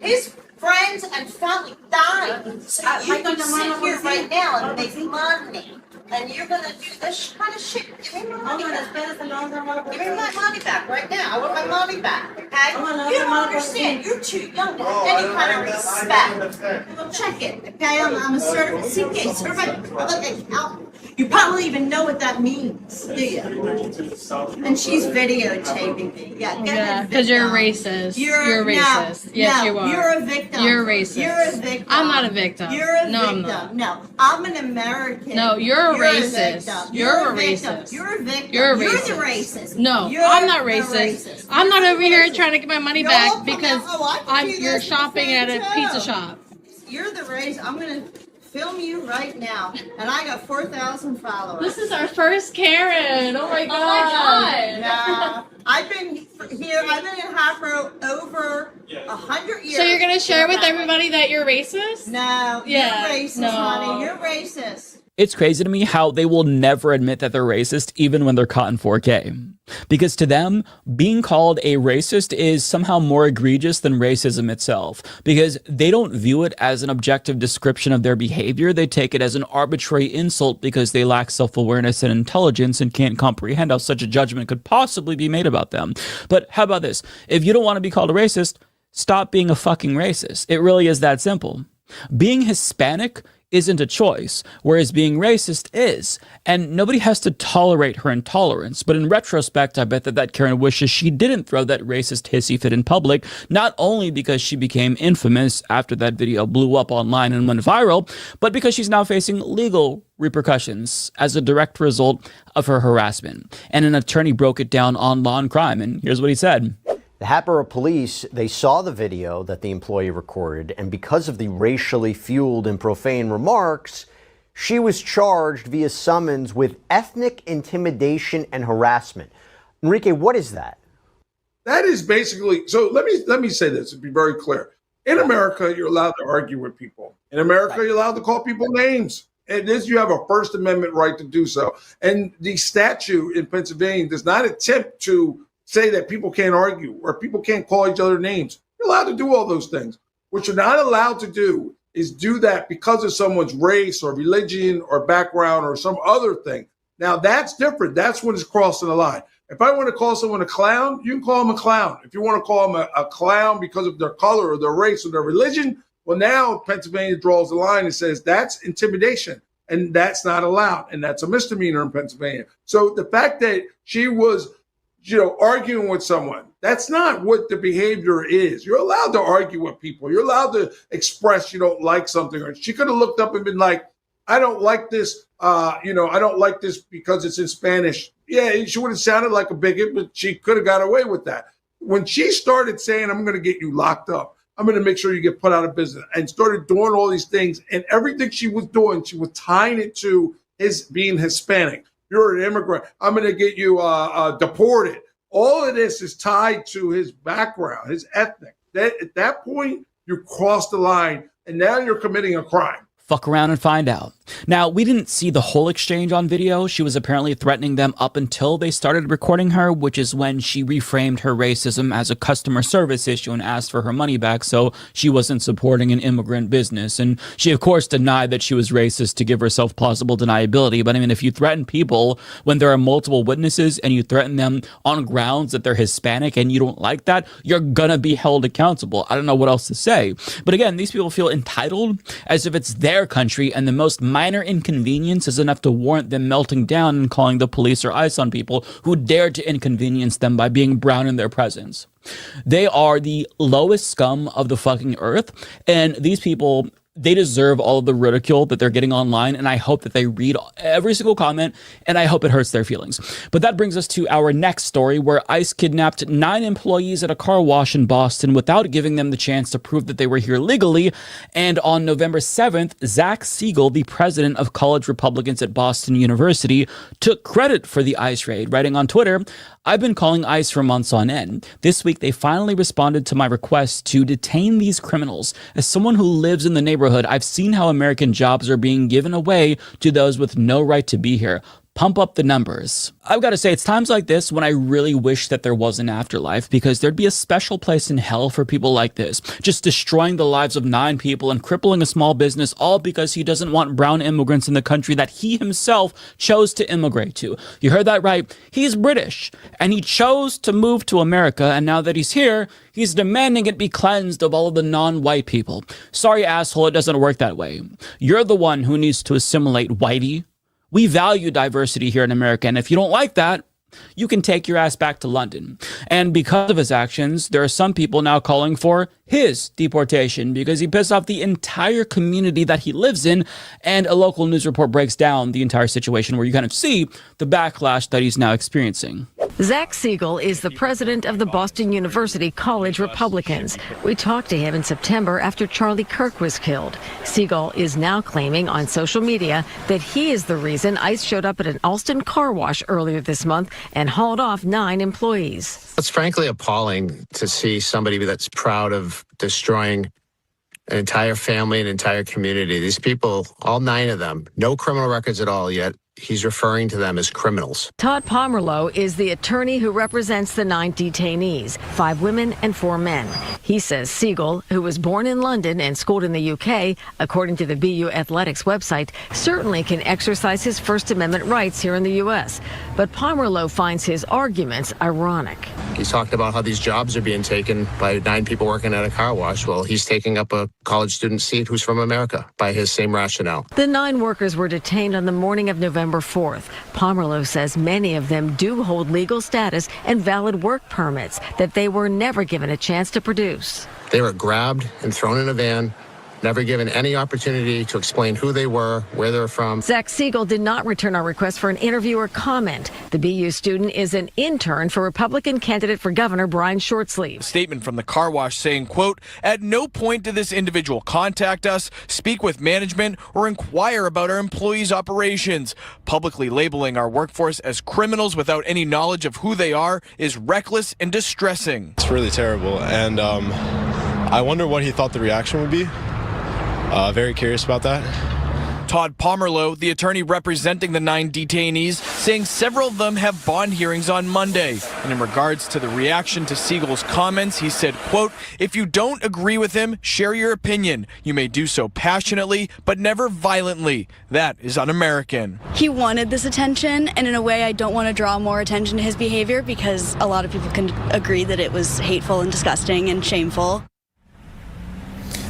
his friends and family died, so you can sit here right now and make money. And you're gonna do this kind of shit. Give me my money back. Give me my money back right now. I want my money back, okay? You don't understand. You're too young to have any kind of respect. Well, check it, okay? I'm a certified CPA, certified public accountant. You probably even know what that means, do you? And she's videotaping me. Yeah, because you're racist. You're racist. Yes, you are. You're a victim. You're racist. You're a victim. I'm not a victim. You're a no, victim. I'm not. No, I'm an American. No, you're a racist. victim. You're a victim. racist. You're a victim. You're a You're racist. the racist. No, You're I'm not the racist. I'm not over here trying to get my money No, back come because on. Oh, I can do you're this shopping at a too. pizza shop. You're the racist. I'm gonna film you right now, and I got 4,000 followers. This is our first Karen. Oh my god. Nah, I've been here. I've been in Hafro over 100 years. So you're gonna share with everybody that you're racist? No, Yeah, you're racist, no. honey. You're racist. It's crazy to me how they will never admit that they're racist, even when they're caught in 4K. Because to them, being called a racist is somehow more egregious than racism itself. Because they don't view it as an objective description of their behavior. They take it as an arbitrary insult because they lack self-awareness and intelligence and can't comprehend how such a judgment could possibly be made about them. But how about this? If you don't want to be called a racist, stop being a fucking racist. It really is that simple. Being Hispanic isn't a choice, whereas being racist is. And nobody has to tolerate her intolerance. But in retrospect, I bet that Karen wishes she didn't throw that racist hissy fit in public, not only because she became infamous after that video blew up online and went viral, but because she's now facing legal repercussions as a direct result of her harassment. And an attorney broke it down on Law and Crime, and here's what he said. The Hatboro police, they saw the video that the employee recorded, and because of the racially fueled and profane remarks, she was charged via summons with ethnic intimidation and harassment. Enrique, what is that? That is basically, so let me say this to be very clear. In America, you're allowed to argue with people. In America, you're allowed to call people names. And this, you have a First Amendment right to do so. And the statute in Pennsylvania does not attempt to say that people can't argue or people can't call each other names. You're allowed to do all those things. What you're not allowed to do is do that because of someone's race or religion or background or some other thing. Now, that's different. That's when it's crossing the line. If I want to call someone a clown, you can call them a clown. If you want to call them a clown because of their color or their race or their religion, well, now Pennsylvania draws the line and says that's intimidation. And that's not allowed. And that's a misdemeanor in Pennsylvania. So the fact that she was arguing with someone, that's not what the behavior is. You're allowed to argue with people. You're allowed to express you don't like something. Or she could have looked up and been like, I don't like this. I don't like this because it's in Spanish. Yeah, she would have sounded like a bigot, but she could have got away with that. When she started saying, I'm going to get you locked up, I'm going to make sure you get put out of business, and started doing all these things, and everything she was doing, she was tying it to his being Hispanic. You're an immigrant. I'm going to get you deported. All of this is tied to his background, his ethnic. At that point, you cross the line, and now you're committing a crime. Fuck around and find out. Now, we didn't see the whole exchange on video. She was apparently threatening them up until they started recording her, which is when she reframed her racism as a customer service issue and asked for her money back, so she wasn't supporting an immigrant business. And she, of course, denied that she was racist to give herself plausible deniability. But I mean, if you threaten people when there are multiple witnesses and you threaten them on grounds that they're Hispanic and you don't like that, you're gonna be held accountable. I don't know what else to say. But again, these people feel entitled as if it's their country, and the most minor inconvenience is enough to warrant them melting down and calling the police or ICE on people who dared to inconvenience them by being brown in their presence. They are the lowest scum of the fucking earth. And these people, they deserve all of the ridicule that they're getting online, and I hope that they read every single comment, and I hope it hurts their feelings. But that brings us to our next story, where ICE kidnapped 9 employees at a car wash in Boston without giving them the chance to prove that they were here legally. And on November 7th, Zach Siegel, the president of college Republicans at Boston University, took credit for the ICE raid, writing on Twitter, "I've been calling ICE for months on end. This week, they finally responded to my request to detain these criminals. As someone who lives in the neighborhood, I've seen how American jobs are being given away to those with no right to be here. Pump up the numbers." I've got to say, it's times like this when I really wish that there was an afterlife, because there'd be a special place in hell for people like this, just destroying the lives of 9 people and crippling a small business, all because he doesn't want brown immigrants in the country that he himself chose to immigrate to. You heard that right. He's British, and he chose to move to America, and now that he's here, he's demanding it be cleansed of all of the non-white people. Sorry, asshole, it doesn't work that way. You're the one who needs to assimilate, whitey. We value diversity here in America, and if you don't like that, you can take your ass back to London. And because of his actions, there are some people now calling for his deportation because he pissed off the entire community that he lives in. And a local news report breaks down the entire situation, where you kind of see the backlash that he's now experiencing. Zach Siegel is the president of the Boston University College Republicans. We talked to him in September after Charlie Kirk was killed. Siegel is now claiming on social media that he is the reason ICE showed up at an Alston car wash earlier this month and hauled off 9 employees. It's frankly appalling to see somebody that's proud of destroying an entire family, an entire community. These people, all 9 of them, no criminal records at all, yet he's referring to them as criminals. Todd Pomerleau is the attorney who represents the 9 detainees, 5 women and 4 men. He says Siegel, who was born in London and schooled in the UK, according to the BU Athletics website, certainly can exercise his First Amendment rights here in the U.S. But Pomerleau finds his arguments ironic. He's talked about how these jobs are being taken by 9 people working at a car wash. Well, he's taking up a college student seat who's from America by his same rationale. The 9 workers were detained on the morning of November 4th. Pomerleau says many of them do hold legal status and valid work permits that they were never given a chance to produce. They were grabbed and thrown in a van, never given any opportunity to explain who they were, where they're from. Zach Siegel did not return our request for an interview or comment. The BU student is an intern for Republican candidate for governor Brian Shortsleeve. A statement from the car wash saying, quote, "At no point did this individual contact us, speak with management, or inquire about our employees' operations. Publicly labeling our workforce as criminals without any knowledge of who they are is reckless and distressing." It's really terrible, and I wonder what he thought the reaction would be. Very curious about that. Todd Pomerleau, the attorney representing the 9 detainees, saying several of them have bond hearings on Monday. And in regards to the reaction to Siegel's comments, he said, quote, "If you don't agree with him, share your opinion. You may do so passionately, but never violently. That is un-American." He wanted this attention, and in a way I don't want to draw more attention to his behavior, because a lot of people can agree that it was hateful and disgusting and shameful.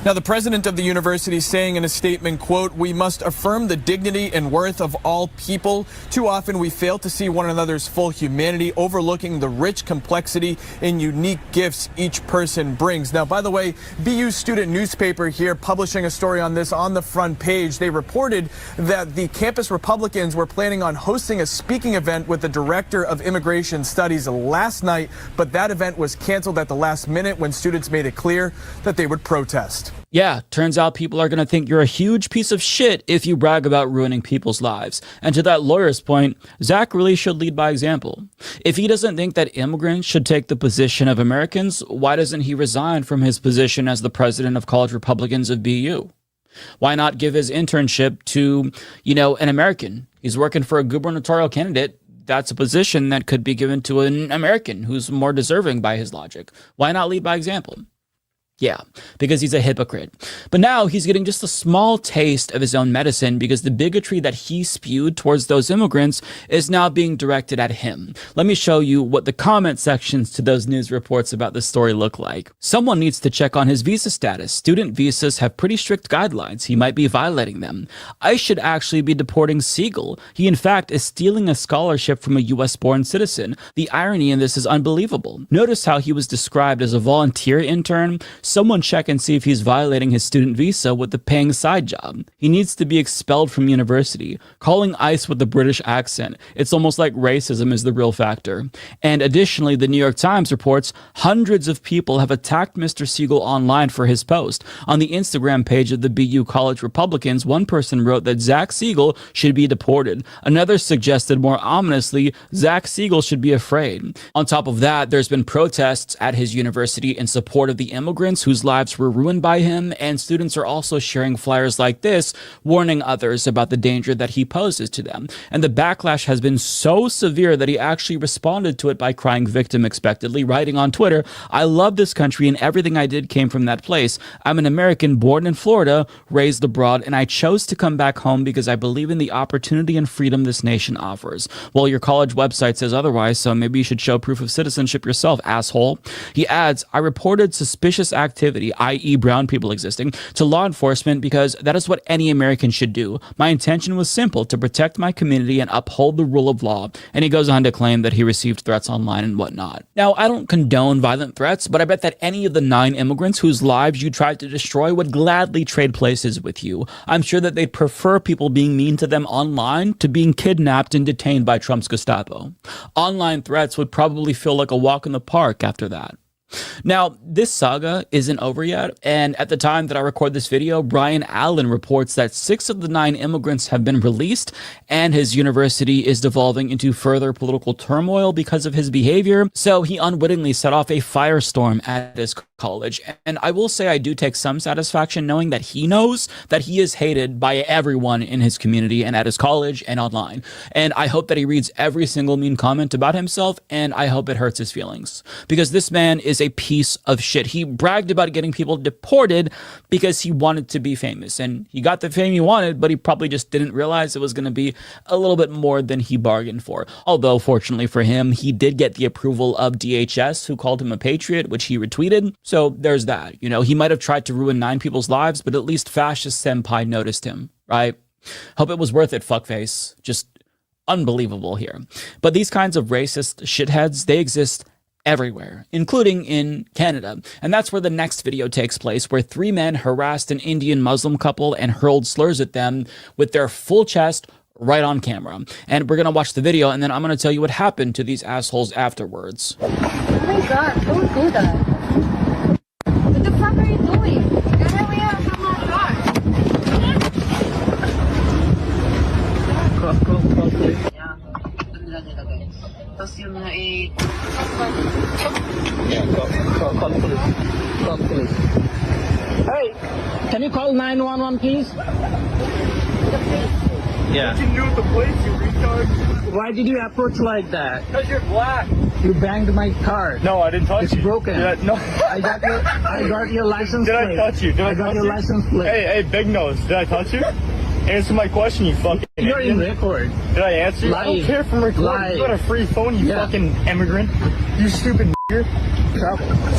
Now, the president of the university saying in a statement, quote, "We must affirm the dignity and worth of all people. Too often we fail to see one another's full humanity, overlooking the rich complexity and unique gifts each person brings." Now, by the way, BU student newspaper here publishing a story on this on the front page. They reported that the campus Republicans were planning on hosting a speaking event with the director of immigration studies last night, but that event was canceled at the last minute when students made it clear that they would protest. Yeah, turns out people are going to think you're a huge piece of shit if you brag about ruining people's lives. And to that lawyer's point, Zach really should lead by example. If he doesn't think that immigrants should take the position of Americans, why doesn't he resign from his position as the president of College Republicans of BU? Why not give his internship to, an American? He's working for a gubernatorial candidate. That's a position that could be given to an American who's more deserving by his logic. Why not lead by example? Yeah, because he's a hypocrite. But now he's getting just a small taste of his own medicine because the bigotry that he spewed towards those immigrants is now being directed at him. Let me show you what the comment sections to those news reports about this story look like. Someone needs to check on his visa status. Student visas have pretty strict guidelines. He might be violating them. ICE should actually be deporting Siegel. He in fact is stealing a scholarship from a US-born citizen. The irony in this is unbelievable. Notice how he was described as a volunteer intern. Someone check and see if he's violating his student visa with a paying side job. He needs to be expelled from university. Calling ICE with a British accent, it's almost like racism is the real factor. And additionally, the New York Times reports hundreds of people have attacked Mr. Siegel online for his post. On the Instagram page of the BU College Republicans, one person wrote that Zach Siegel should be deported. Another suggested more ominously, Zach Siegel should be afraid. On top of that, there's been protests at his university in support of the immigrants whose lives were ruined by him, and students are also sharing flyers like this, warning others about the danger that he poses to them. And the backlash has been so severe that he actually responded to it by crying victim expectedly, writing on Twitter, "I love this country and everything I did came from that place. I'm an American born in Florida, raised abroad, and I chose to come back home because I believe in the opportunity and freedom this nation offers." Well, your college website says otherwise, so maybe you should show proof of citizenship yourself, asshole. He adds, "I reported suspicious activity, i.e. brown people existing, to law enforcement because that is what any American should do. My intention was simple, to protect my community and uphold the rule of law." And he goes on to claim that he received threats online and whatnot. Now, I don't condone violent threats, but I bet that any of the 9 immigrants whose lives you tried to destroy would gladly trade places with you. I'm sure that they'd prefer people being mean to them online to being kidnapped and detained by Trump's Gestapo. Online threats would probably feel like a walk in the park after that. Now, this saga isn't over yet, and at the time that I record this video, Brian Allen reports that 6 of the 9 immigrants have been released, and his university is devolving into further political turmoil because of his behavior, so he unwittingly set off a firestorm at his college. And I will say I do take some satisfaction knowing that he knows that he is hated by everyone in his community and at his college and online. And I hope that he reads every single mean comment about himself, and I hope it hurts his feelings. Because this man is a piece of shit. He bragged about getting people deported because he wanted to be famous, and he got the fame he wanted, but he probably just didn't realize it was going to be a little bit more than he bargained for. Although, fortunately for him, he did get the approval of DHS, who called him a patriot, which he retweeted. So there's that. You know, he might have tried to ruin 9 people's lives, but at least Fascist Senpai noticed him, right? Hope it was worth it, fuckface. Just unbelievable here. But these kinds of racist shitheads, they exist everywhere, including in Canada. And that's where the next video takes place, where 3 men harassed an Indian Muslim couple and hurled slurs at them with their full chest right on camera. And we're going to watch the video, and then I'm going to tell you what happened to these assholes afterwards. Oh my god, don't do that. What the fuck are you doing? Get away from my car. Call police. Yeah. Tapos yung call police. Call police. Hey, can you call 911 please? Yeah. What you do with the plates, you retard? Why did you approach like that? Because you're black. You banged my car. No, I didn't touch you. It's broken. No. I got your license plate. Did I touch you? I got your license plate. Hey, Big Nose, did I touch you? Answer my question, you fucking You're idiot. In record. Did I answer you? I don't care if I'm recording. You got a free phone, you fucking immigrant. You stupid nigger.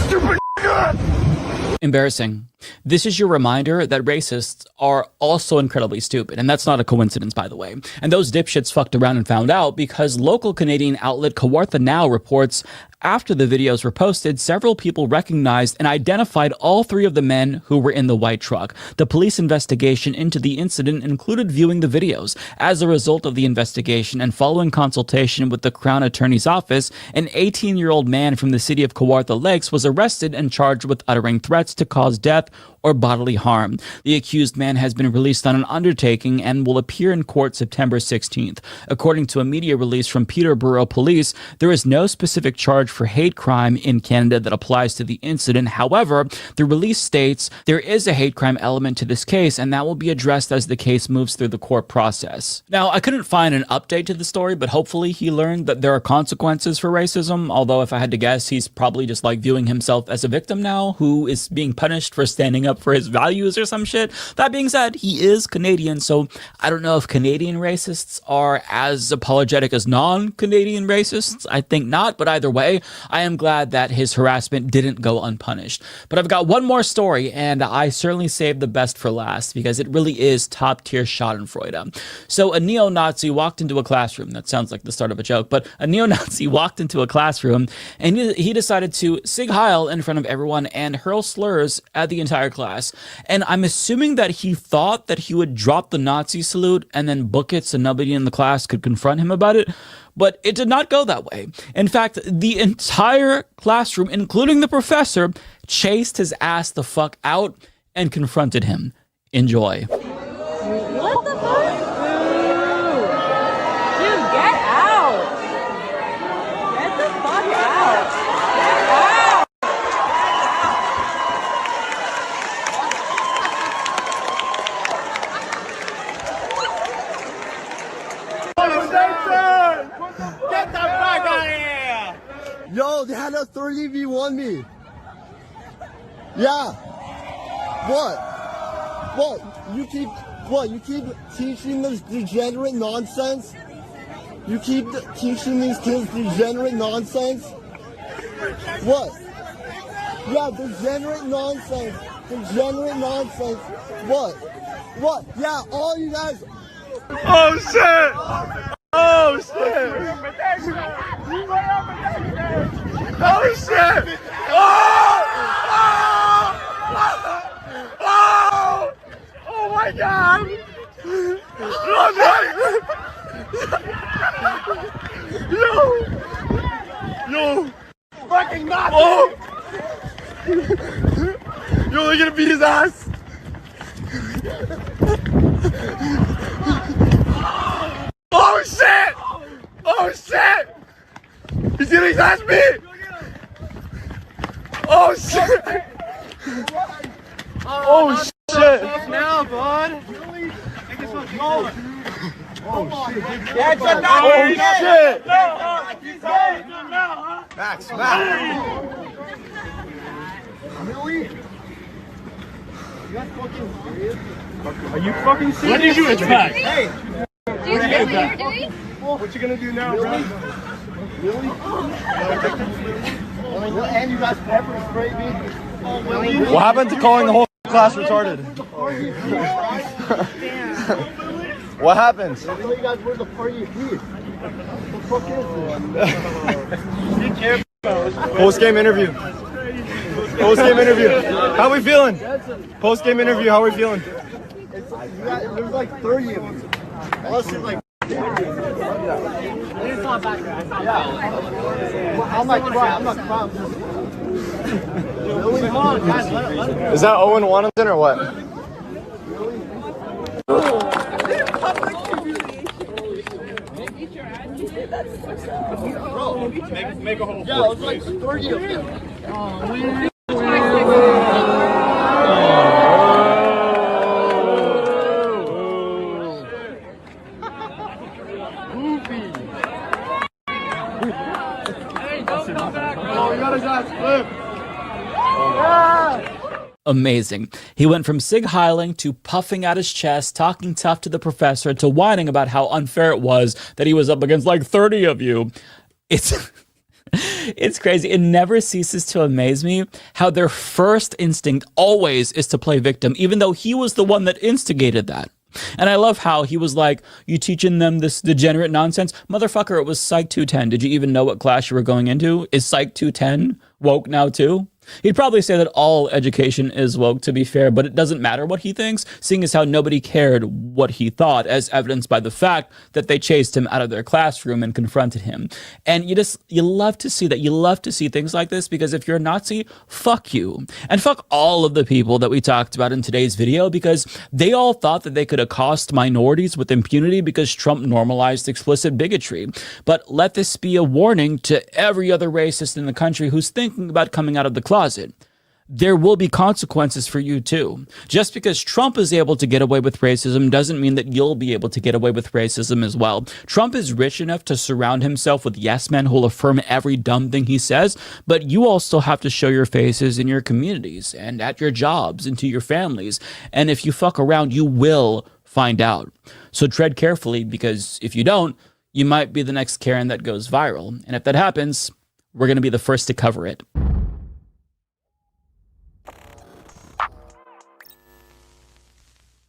Stupid nigger! Embarrassing. This is your reminder that racists are also incredibly stupid, and that's not a coincidence, by the way. And those dipshits fucked around and found out because local Canadian outlet Kawartha Now reports after the videos were posted, several people recognized and identified all 3 of the men who were in the white truck. The police investigation into the incident included viewing the videos. As a result of the investigation and following consultation with the Crown Attorney's Office, an 18-year-old man from the city of Kawartha Lakes was arrested and charged with uttering threats to cause death or bodily harm. The accused man has been released on an undertaking and will appear in court September 16th. According to a media release from Peterborough Police, there is no specific charge for hate crime in Canada that applies to the incident. However, the release states there is a hate crime element to this case, and that will be addressed as the case moves through the court process. Now, I couldn't find an update to the story, but hopefully he learned that there are consequences for racism, although if I had to guess, he's probably just like viewing himself as a victim now who is being punished for standing up for his values or some shit. That being said, he is Canadian, so I don't know if Canadian racists are as apologetic as non-Canadian racists. I think not, but either way, I am glad that his harassment didn't go unpunished. But I've got one more story, and I certainly saved the best for last because it really is top-tier schadenfreude. So a neo-Nazi walked into a classroom. That sounds like the start of a joke, but a neo-Nazi walked into a classroom, and he decided to Sig Heil in front of everyone and hurl slurs at the entire class. And I'm assuming that he thought that he would drop the Nazi salute and then book it so nobody in the class could confront him about it. But it did not go that way. In fact, the entire classroom, including the professor, chased his ass the fuck out and confronted him. Enjoy. What the fuck? Dude, get out! Get the fuck out! Get out! Get the fuck out of here! Yo, they had a 30v1 me. Yeah. What? You keep teaching this degenerate nonsense? You keep teaching these kids degenerate nonsense? What? Yeah, degenerate nonsense. Degenerate nonsense. What? Yeah, all you guys. Oh shit! Oh shit! Oh shit! Oh my god! Yo! Fucking Nazi! Oh! Yo, they're gonna beat his ass! Oh shit! Oh shit! He's getting his ass beat! Oh shit! Oh shit! Now, bud! Oh shit! Oh shit! Max! Really? Are you fucking serious? What did you expect? Hey! Do you know what you're doing? What you gonna do now, bro? Really? And you guys pepper spray me? What happened to calling the whole class retarded? What happened? You guys were the party of peace. What the fuck is this? Be careful. Post-game interview. How we feeling? Post-game interview, how we feeling? There's like 30 of you. Unless it's like... It's not back there. I'm not crying. Really? Come on, guys. Let Is that Owen Wanamson or what? Bro, make a whole. Yeah, it was like 30 of you. Amazing. He went from Sig Heiling to puffing out his chest, talking tough to the professor, to whining about how unfair it was that he was up against like 30 of you. It's crazy. It never ceases to amaze me how their first instinct always is to play victim, even though he was the one that instigated that. And I love how he was like, you teaching them this degenerate nonsense? Motherfucker, it was Psych 210. Did you even know what class you were going into? Is Psych 210 woke now too? He'd probably say that all education is woke, to be fair, but it doesn't matter what he thinks, seeing as how nobody cared what he thought, as evidenced by the fact that they chased him out of their classroom and confronted him. And you love to see that. You love to see things like this, because if you're a Nazi, fuck you. And fuck all of the people that we talked about in today's video, because they all thought that they could accost minorities with impunity because Trump normalized explicit bigotry. But let this be a warning to every other racist in the country who's thinking about coming out of the closet. There will be consequences for you too. Just because Trump is able to get away with racism doesn't mean that you'll be able to get away with racism as well. Trump is rich enough to surround himself with yes men who'll affirm every dumb thing he says, but you also have to show your faces in your communities and at your jobs and to your families. And if you fuck around, you will find out. So tread carefully, because if you don't, you might be the next Karen that goes viral. And if that happens, we're going to be the first to cover it.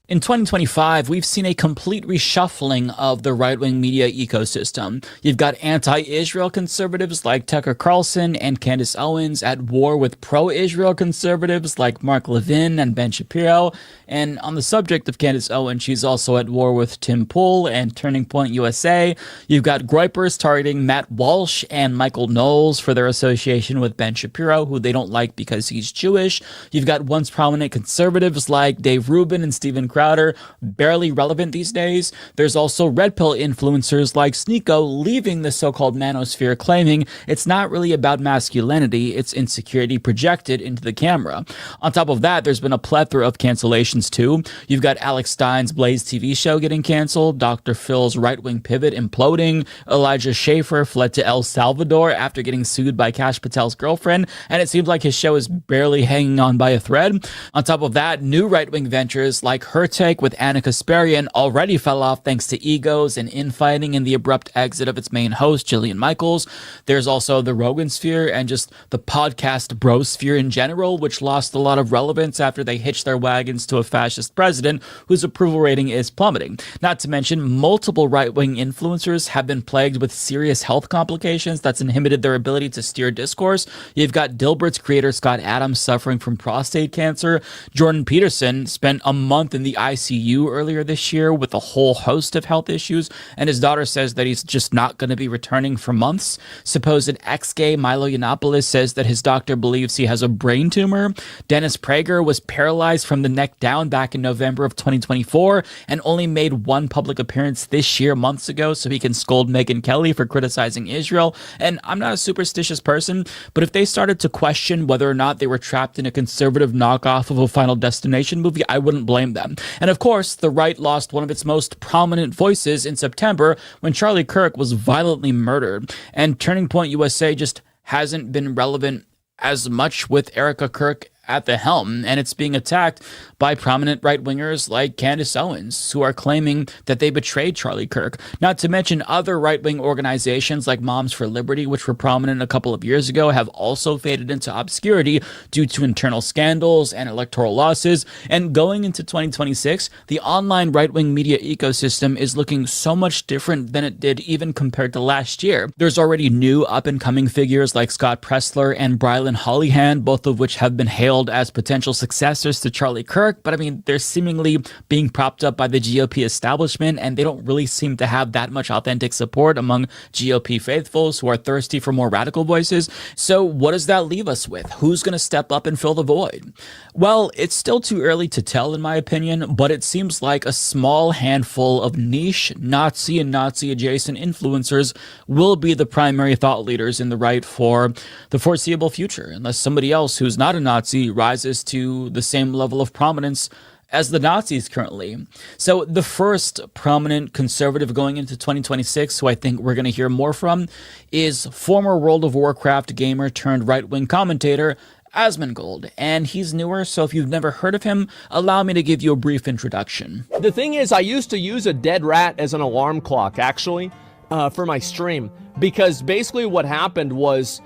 In 2025, we've seen a complete reshuffling of the right-wing media ecosystem. You've got anti-Israel conservatives like Tucker Carlson and Candace Owens at war with pro-Israel conservatives like Mark Levin and Ben Shapiro. And on the subject of Candace Owens, she's also at war with Tim Pool and Turning Point USA. You've got Groypers targeting Matt Walsh and Michael Knowles for their association with Ben Shapiro, who they don't like because he's Jewish. You've got once prominent conservatives like Dave Rubin and Stephen Crowder, barely relevant these days. There's also red pill influencers like Sneeko leaving the so-called manosphere, claiming it's not really about masculinity, it's insecurity projected into the camera. On top of that, there's been a plethora of cancellations too. You've got Alex Stein's Blaze TV show getting canceled, Dr. Phil's right-wing pivot imploding, Elijah Schaffer fled to El Salvador after getting sued by Kash Patel's girlfriend, and it seems like his show is barely hanging on by a thread. On top of that, new right-wing ventures like Her Take with Anna Kasparian already fell off thanks to egos and infighting and the abrupt exit of its main host, Jillian Michaels. There's also the Rogan sphere and just the podcast bro sphere in general, which lost a lot of relevance after they hitched their wagons to a fascist president whose approval rating is plummeting. Not to mention, multiple right-wing influencers have been plagued with serious health complications that's inhibited their ability to steer discourse. You've got Dilbert's creator Scott Adams suffering from prostate cancer. Jordan Peterson spent a month in the ICU earlier this year with a whole host of health issues, and his daughter says that he's just not going to be returning for months. Supposed ex-gay Milo Yiannopoulos says that his doctor believes he has a brain tumor. Dennis Prager was paralyzed from the neck down back in November of 2024 and only made one public appearance this year months ago so he can scold Megyn Kelly for criticizing Israel. And I'm not a superstitious person, but if they started to question whether or not they were trapped in a conservative knockoff of a Final Destination movie, I wouldn't blame them. And of course, the right lost one of its most prominent voices in September when Charlie Kirk was violently murdered. And Turning Point USA just hasn't been relevant as much with Erica Kirk at the helm, and it's being attacked by prominent right-wingers like Candace Owens, who are claiming that they betrayed Charlie Kirk. Not to mention other right-wing organizations like Moms for Liberty, which were prominent a couple of years ago, have also faded into obscurity due to internal scandals and electoral losses. And going into 2026, the online right-wing media ecosystem is looking so much different than it did even compared to last year. There's already new up-and-coming figures like Scott Pressler and Brylan Hollyhan, both of which have been hailed as potential successors to Charlie Kirk, but I mean, they're seemingly being propped up by the GOP establishment, and they don't really seem to have that much authentic support among GOP faithfuls who are thirsty for more radical voices. So what does that leave us with? Who's going to step up and fill the void? Well, it's still too early to tell in my opinion, but it seems like a small handful of niche Nazi and Nazi-adjacent influencers will be the primary thought leaders in the right for the foreseeable future, unless somebody else who's not a Nazi rises to the same level of prominence as the Nazis currently. So the first prominent conservative going into 2026, who I think we're going to hear more from, is former World of Warcraft gamer turned right-wing commentator Asmongold, and he's newer, so if you've never heard of him, allow me to give you a brief introduction. The thing is, I used to use a dead rat as an alarm clock, actually, for my stream, because basically what happened was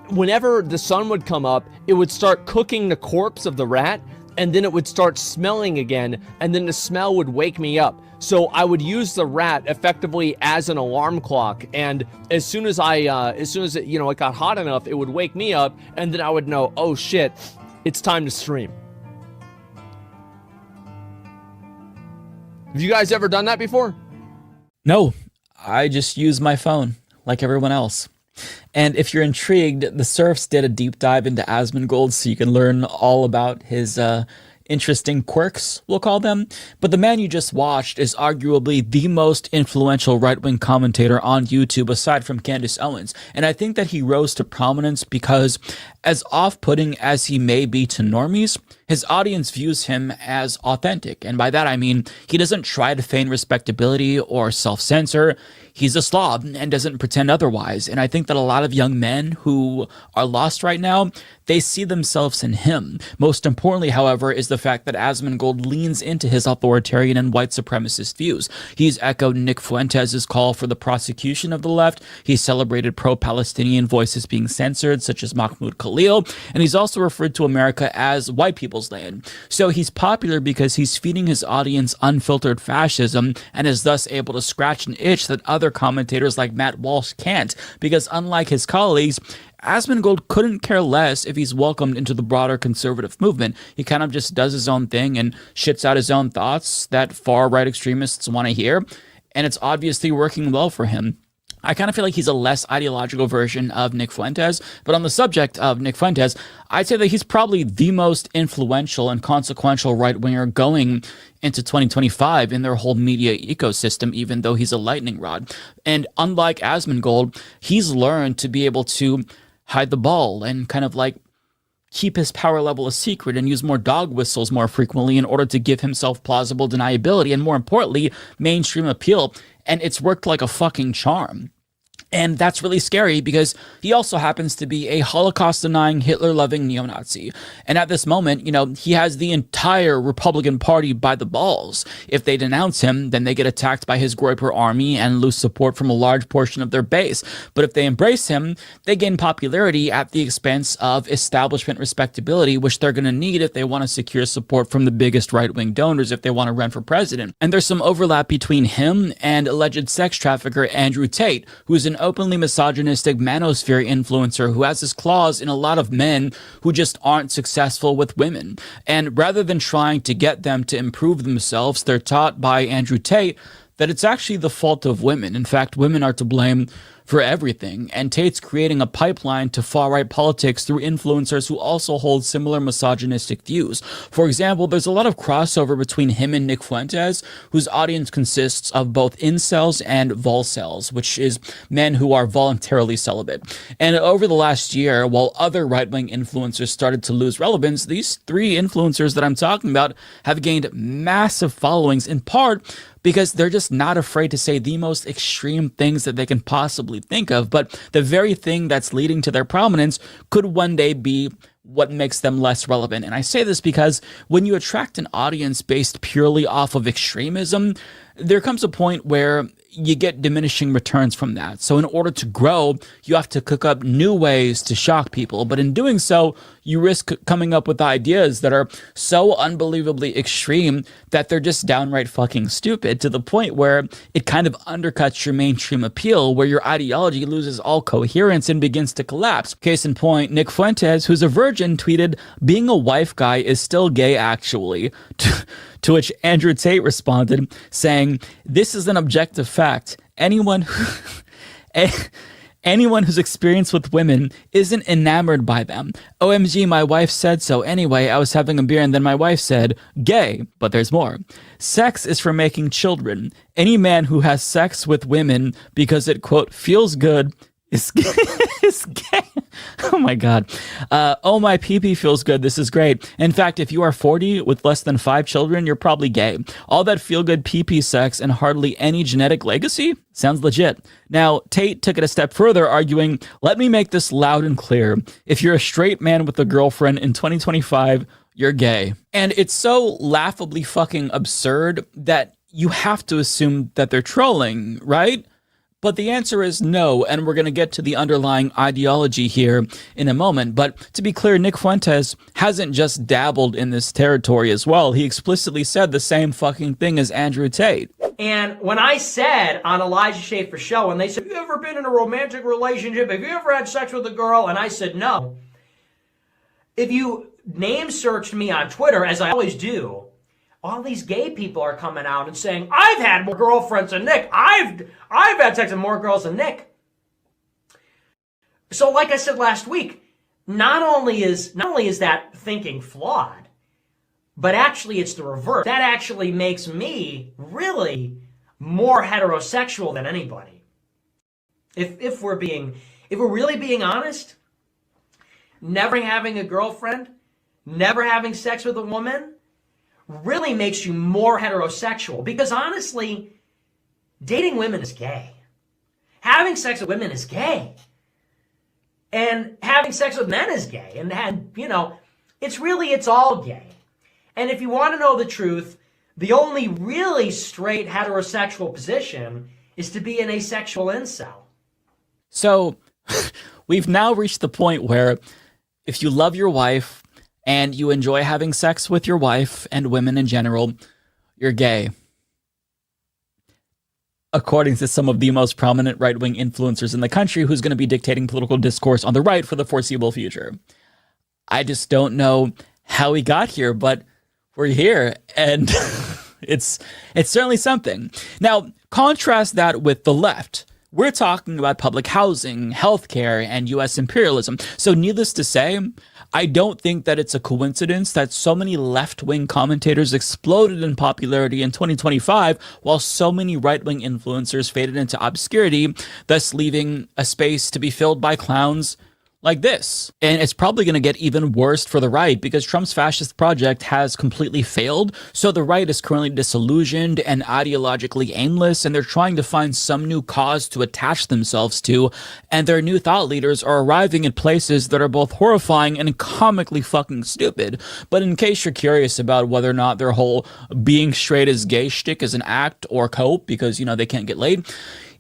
whenever the sun would come up, it would start cooking the corpse of the rat and then it would start smelling again, and then the smell would wake me up. So I would use the rat effectively as an alarm clock, and as soon as it, you know, it got hot enough, it would wake me up, and then I would know, oh shit, it's time to stream. Have you guys ever done that before? No, I just use my phone like everyone else. And if you're intrigued, the Surfs did a deep dive into Asmongold, so you can learn all about his interesting quirks, we'll call them. But the man you just watched is arguably the most influential right-wing commentator on YouTube aside from Candace Owens. And I think that he rose to prominence because, as off-putting as he may be to normies, his audience views him as authentic. And by that I mean he doesn't try to feign respectability or self-censor. He's a slob and doesn't pretend otherwise. And I think that a lot of young men who are lost right now, they see themselves in him. Most importantly, however, is the fact that Asmongold leans into his authoritarian and white supremacist views. He's echoed Nick Fuentes' call for the prosecution of the left. He's celebrated pro-Palestinian voices being censored, such as Mahmoud Khalil. And he's also referred to America as white people's land. So he's popular because he's feeding his audience unfiltered fascism and is thus able to scratch an itch that other commentators like Matt Walsh can't, because unlike his colleagues, Asmongold couldn't care less if he's welcomed into the broader conservative movement. He kind of just does his own thing and shits out his own thoughts that far-right extremists want to hear, and it's obviously working well for him. I kind of feel like he's a less ideological version of Nick Fuentes, but on the subject of Nick Fuentes, I'd say that he's probably the most influential and consequential right-winger going into 2025 in their whole media ecosystem, even though he's a lightning rod. And unlike Asmongold, he's learned to be able to hide the ball and kind of like keep his power level a secret and use more dog whistles more frequently in order to give himself plausible deniability and, more importantly, mainstream appeal. And it's worked like a fucking charm. And that's really scary because he also happens to be a Holocaust-denying, Hitler-loving neo-Nazi. And at this moment, you know, he has the entire Republican Party by the balls. If they denounce him, then they get attacked by his Groyper army and lose support from a large portion of their base. But if they embrace him, they gain popularity at the expense of establishment respectability, which they're going to need if they want to secure support from the biggest right-wing donors if they want to run for president. And there's some overlap between him and alleged sex trafficker Andrew Tate, who's an openly misogynistic manosphere influencer who has his claws in a lot of men who just aren't successful with women. And rather than trying to get them to improve themselves, they're taught by Andrew Tate that it's actually the fault of women. In fact, women are to blame for everything, and Tate's creating a pipeline to far-right politics through influencers who also hold similar misogynistic views. For example, there's a lot of crossover between him and Nick Fuentes, whose audience consists of both incels and volcels, which is men who are voluntarily celibate. And over the last year, while other right-wing influencers started to lose relevance, these three influencers that I'm talking about have gained massive followings, in part because they're just not afraid to say the most extreme things that they can possibly think of. But the very thing that's leading to their prominence could one day be what makes them less relevant. And I say this because when you attract an audience based purely off of extremism, there comes a point where you get diminishing returns from that. So in order to grow, you have to cook up new ways to shock people. But in doing so, you risk coming up with ideas that are so unbelievably extreme that they're just downright fucking stupid, to the point where it kind of undercuts your mainstream appeal, where your ideology loses all coherence and begins to collapse. Case in point, Nick Fuentes, who's a virgin, tweeted, "Being a wife guy is still gay, actually." To which Andrew Tate responded, saying, "This is an objective fact. Anyone who's experienced with women isn't enamored by them. OMG, my wife said so. Anyway, I was having a beer and then my wife said, gay, but there's more. Sex is for making children. Any man who has sex with women because it, quote, feels good is gay." Oh my God. Oh, my pee-pee feels good. This is great. In fact, if you are 40 with less than 5 children, you're probably gay. All that feel-good pee-pee sex and hardly any genetic legacy? Sounds legit. Now, Tate took it a step further, arguing, "Let me make this loud and clear. If you're a straight man with a girlfriend in 2025, you're gay." And it's so laughably fucking absurd that you have to assume that they're trolling, right? But the answer is no, and we're going to get to the underlying ideology here in a moment. But to be clear, Nick Fuentes hasn't just dabbled in this territory as well. He explicitly said the same fucking thing as Andrew Tate. And when I said on Elijah Schaefer's show, and they said, have you ever been in a romantic relationship? Have you ever had sex with a girl? And I said, no. If you name searched me on Twitter, as I always do, all these gay people are coming out and saying, I've had more girlfriends than Nick. I've had sex with more girls than Nick. So like I said last week, not only is that thinking flawed, but actually it's the reverse. That actually makes me really more heterosexual than anybody. If we're really being honest, never having a girlfriend, never having sex with a woman, really makes you more heterosexual, because honestly, dating women is gay. Having sex with women is gay. And having sex with men is gay. And you know, it's all gay. And if you want to know the truth, the only really straight heterosexual position is to be an asexual incel. So we've now reached the point where if you love your wife and you enjoy having sex with your wife and women in general, you're gay. According to some of the most prominent right-wing influencers in the country, who's going to be dictating political discourse on the right for the foreseeable future. I just don't know how we got here, but we're here, and it's certainly something. Now, contrast that with the left. We're talking about public housing, healthcare, and U.S. imperialism. So needless to say, I don't think that it's a coincidence that so many left-wing commentators exploded in popularity in 2025, while so many right-wing influencers faded into obscurity, thus leaving a space to be filled by clowns like this. And it's probably going to get even worse for the right, because Trump's fascist project has completely failed. So the right is currently disillusioned and ideologically aimless, and they're trying to find some new cause to attach themselves to. And their new thought leaders are arriving in places that are both horrifying and comically fucking stupid. But in case you're curious about whether or not their whole being straight is gay shtick is an act or cope because, you know, they can't get laid,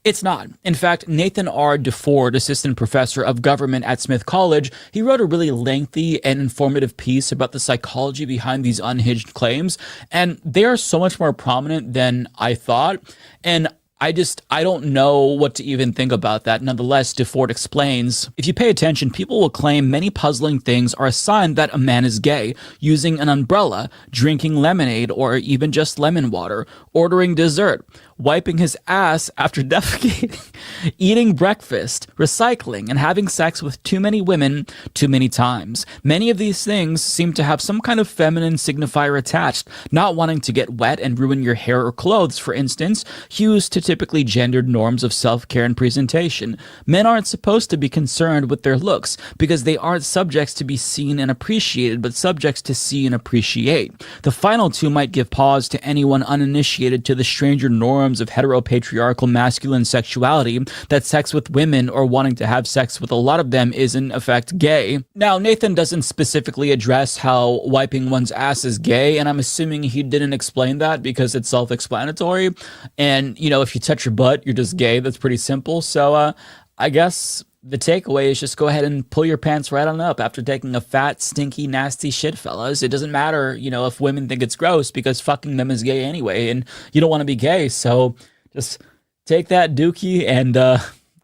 it's not. In fact, Nathan R. DeFord, assistant professor of government at Smith College, he wrote a really lengthy and informative piece about the psychology behind these unhinged claims, and they are so much more prominent than I thought, and I don't know what to even think about that. Nonetheless, DeFord explains, if you pay attention, people will claim many puzzling things are a sign that a man is gay, using an umbrella, drinking lemonade or even just lemon water, ordering dessert, wiping his ass after defecating, eating breakfast, recycling, and having sex with too many women too many times. Many of these things seem to have some kind of feminine signifier attached, not wanting to get wet and ruin your hair or clothes, for instance, hues to typically gendered norms of self-care and presentation. Men aren't supposed to be concerned with their looks because they aren't subjects to be seen and appreciated, but subjects to see and appreciate. The final two might give pause to anyone uninitiated to the stranger norms of heteropatriarchal masculine sexuality, that sex with women or wanting to have sex with a lot of them is in effect gay. Now, Nathan doesn't specifically address how wiping one's ass is gay, and I'm assuming he didn't explain that because it's self-explanatory. And, you know, if you touch your butt, you're just gay. That's pretty simple. So I guess the takeaway is just go ahead and pull your pants right on up after taking a fat, stinky, nasty shit, fellas. It doesn't matter, you know, if women think it's gross because fucking them is gay anyway, and you don't want to be gay. So just take that dookie and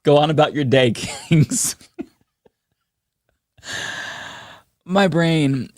go on about your day, kings. My brain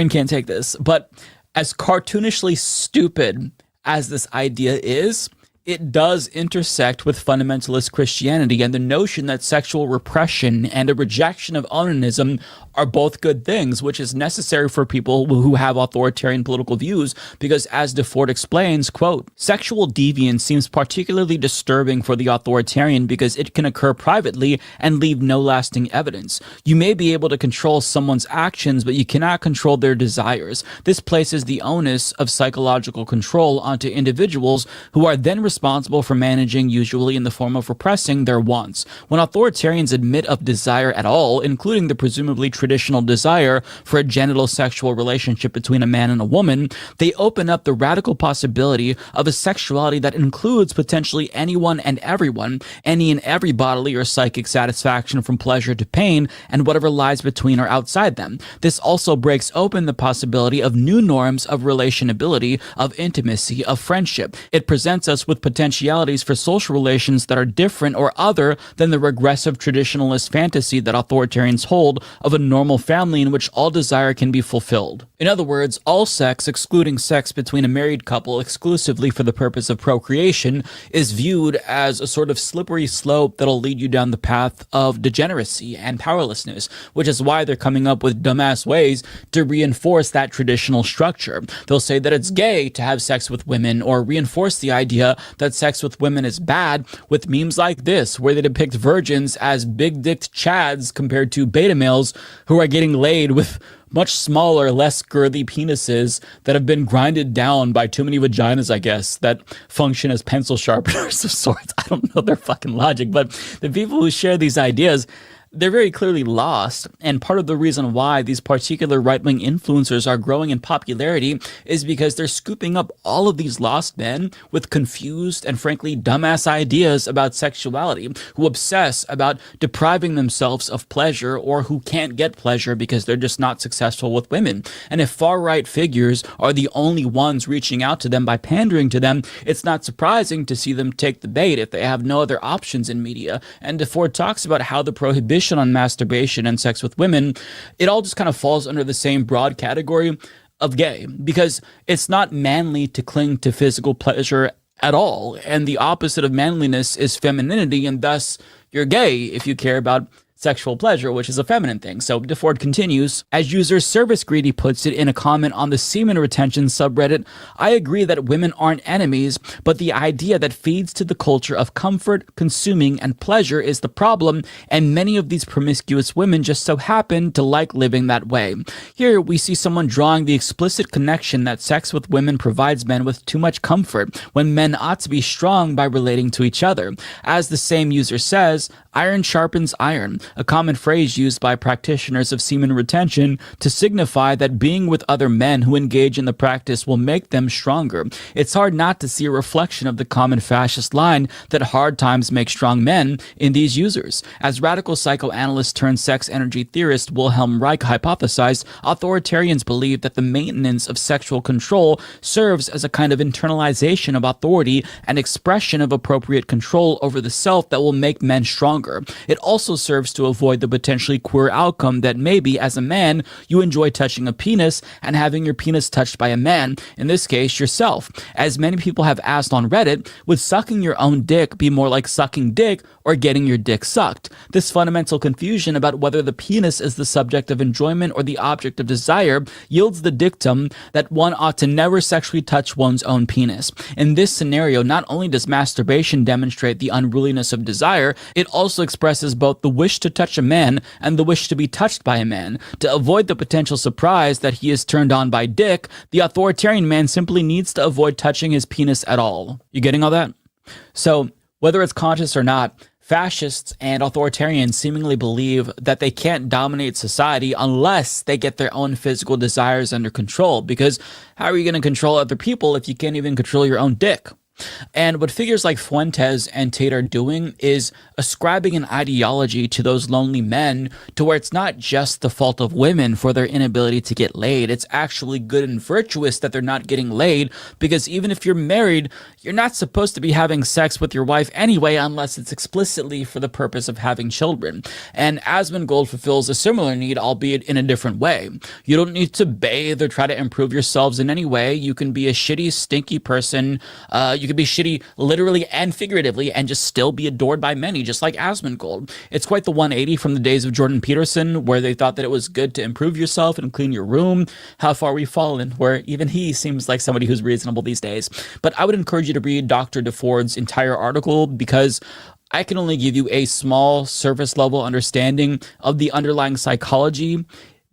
can't take this. But as cartoonishly stupid as this idea is, it does intersect with fundamentalist Christianity and the notion that sexual repression and a rejection of onanism are both good things, which is necessary for people who have authoritarian political views, because as DeFord explains, quote, sexual deviance seems particularly disturbing for the authoritarian because it can occur privately and leave no lasting evidence. You may be able to control someone's actions, but you cannot control their desires. This places the onus of psychological control onto individuals who are then responsible for managing, usually in the form of repressing their wants. When authoritarians admit of desire at all, including the presumably traditional desire for a genital sexual relationship between a man and a woman, they open up the radical possibility of a sexuality that includes potentially anyone and everyone, any and every bodily or psychic satisfaction from pleasure to pain, and whatever lies between or outside them. This also breaks open the possibility of new norms of relationability, of intimacy, of friendship. It presents us with potentialities for social relations that are different or other than the regressive traditionalist fantasy that authoritarians hold of a normal family in which all desire can be fulfilled. In other words, all sex, excluding sex between a married couple exclusively for the purpose of procreation, is viewed as a sort of slippery slope that'll lead you down the path of degeneracy and powerlessness, which is why they're coming up with dumbass ways to reinforce that traditional structure. They'll say that it's gay to have sex with women, or reinforce the idea that sex with women is bad with memes like this, where they depict virgins as big-dicked chads compared to beta males who are getting laid with much smaller, less girthy penises that have been grinded down by too many vaginas, I guess, that function as pencil sharpeners of sorts. I don't know their fucking logic, but the people who share these ideas, they're very clearly lost, and part of the reason why these particular right-wing influencers are growing in popularity is because they're scooping up all of these lost men with confused and frankly dumbass ideas about sexuality, who obsess about depriving themselves of pleasure or who can't get pleasure because they're just not successful with women. And if far-right figures are the only ones reaching out to them by pandering to them, it's not surprising to see them take the bait if they have no other options in media. And DeFord talks about how the prohibition on masturbation and sex with women, it all just kind of falls under the same broad category of gay, because it's not manly to cling to physical pleasure at all, and the opposite of manliness is femininity, and thus you're gay if you care about sexual pleasure, which is a feminine thing. So DeFord continues, as user Service Greedy puts it in a comment on the semen retention subreddit, I agree that women aren't enemies, but the idea that feeds to the culture of comfort, consuming, and pleasure is the problem, and many of these promiscuous women just so happen to like living that way. Here we see someone drawing the explicit connection that sex with women provides men with too much comfort, when men ought to be strong by relating to each other. As the same user says, iron sharpens iron, a common phrase used by practitioners of semen retention to signify that being with other men who engage in the practice will make them stronger. It's hard not to see a reflection of the common fascist line that hard times make strong men in these users. As radical psychoanalyst turned sex energy theorist Wilhelm Reich hypothesized, authoritarians believe that the maintenance of sexual control serves as a kind of internalization of authority and expression of appropriate control over the self that will make men stronger. It also serves to avoid the potentially queer outcome that maybe, as a man, you enjoy touching a penis and having your penis touched by a man, in this case, yourself. As many people have asked on Reddit, would sucking your own dick be more like sucking dick or getting your dick sucked? This fundamental confusion about whether the penis is the subject of enjoyment or the object of desire yields the dictum that one ought to never sexually touch one's own penis. In this scenario, not only does masturbation demonstrate the unruliness of desire, it also expresses both the wish to touch a man and the wish to be touched by a man. To avoid the potential surprise that he is turned on by dick, the authoritarian man simply needs to avoid touching his penis at all. You getting all that? So, whether it's conscious or not, fascists and authoritarians seemingly believe that they can't dominate society unless they get their own physical desires under control, because how are you going to control other people if you can't even control your own dick? And what figures like Fuentes and Tate are doing is ascribing an ideology to those lonely men to where it's not just the fault of women for their inability to get laid. It's actually good and virtuous that they're not getting laid, because even if you're married, you're not supposed to be having sex with your wife anyway unless it's explicitly for the purpose of having children. And Asmongold fulfills a similar need, albeit in a different way. You don't need to bathe or try to improve yourselves in any way. You can be a shitty, stinky person. You can be shitty literally and figuratively and just still be adored by many, just like Asmongold. It's quite the 180 from the days of Jordan Peterson, where they thought that it was good to improve yourself and clean your room. How far we've fallen, where even he seems like somebody who's reasonable these days. But I would encourage you to read Dr. DeFord's entire article, because I can only give you a small surface level understanding of the underlying psychology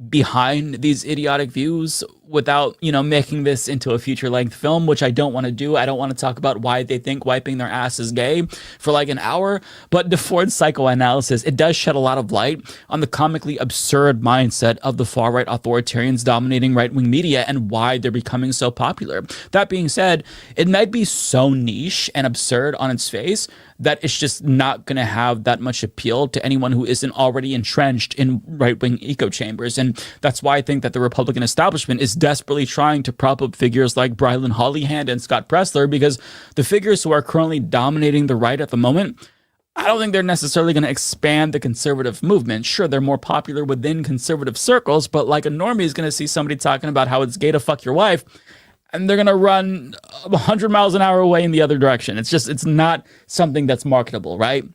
behind these idiotic views, without, making this into a feature-length film, which I don't want to do. I don't want to talk about why they think wiping their ass is gay for like an hour. But DeFord's psychoanalysis, it does shed a lot of light on the comically absurd mindset of the far-right authoritarians dominating right-wing media and why they're becoming so popular. That being said, it might be so niche and absurd on its face that it's just not going to have that much appeal to anyone who isn't already entrenched in right-wing echo chambers. And that's why I think that the Republican establishment is desperately trying to prop up figures like Brylan Hollyhand and Scott Pressler, because the figures who are currently dominating the right at the moment, I don't think they're necessarily going to expand the conservative movement. Sure, they're more popular within conservative circles, but like a normie is going to see somebody talking about how it's gay to fuck your wife, and they're going to run 100 miles an hour away in the other direction. It's not something that's marketable, right?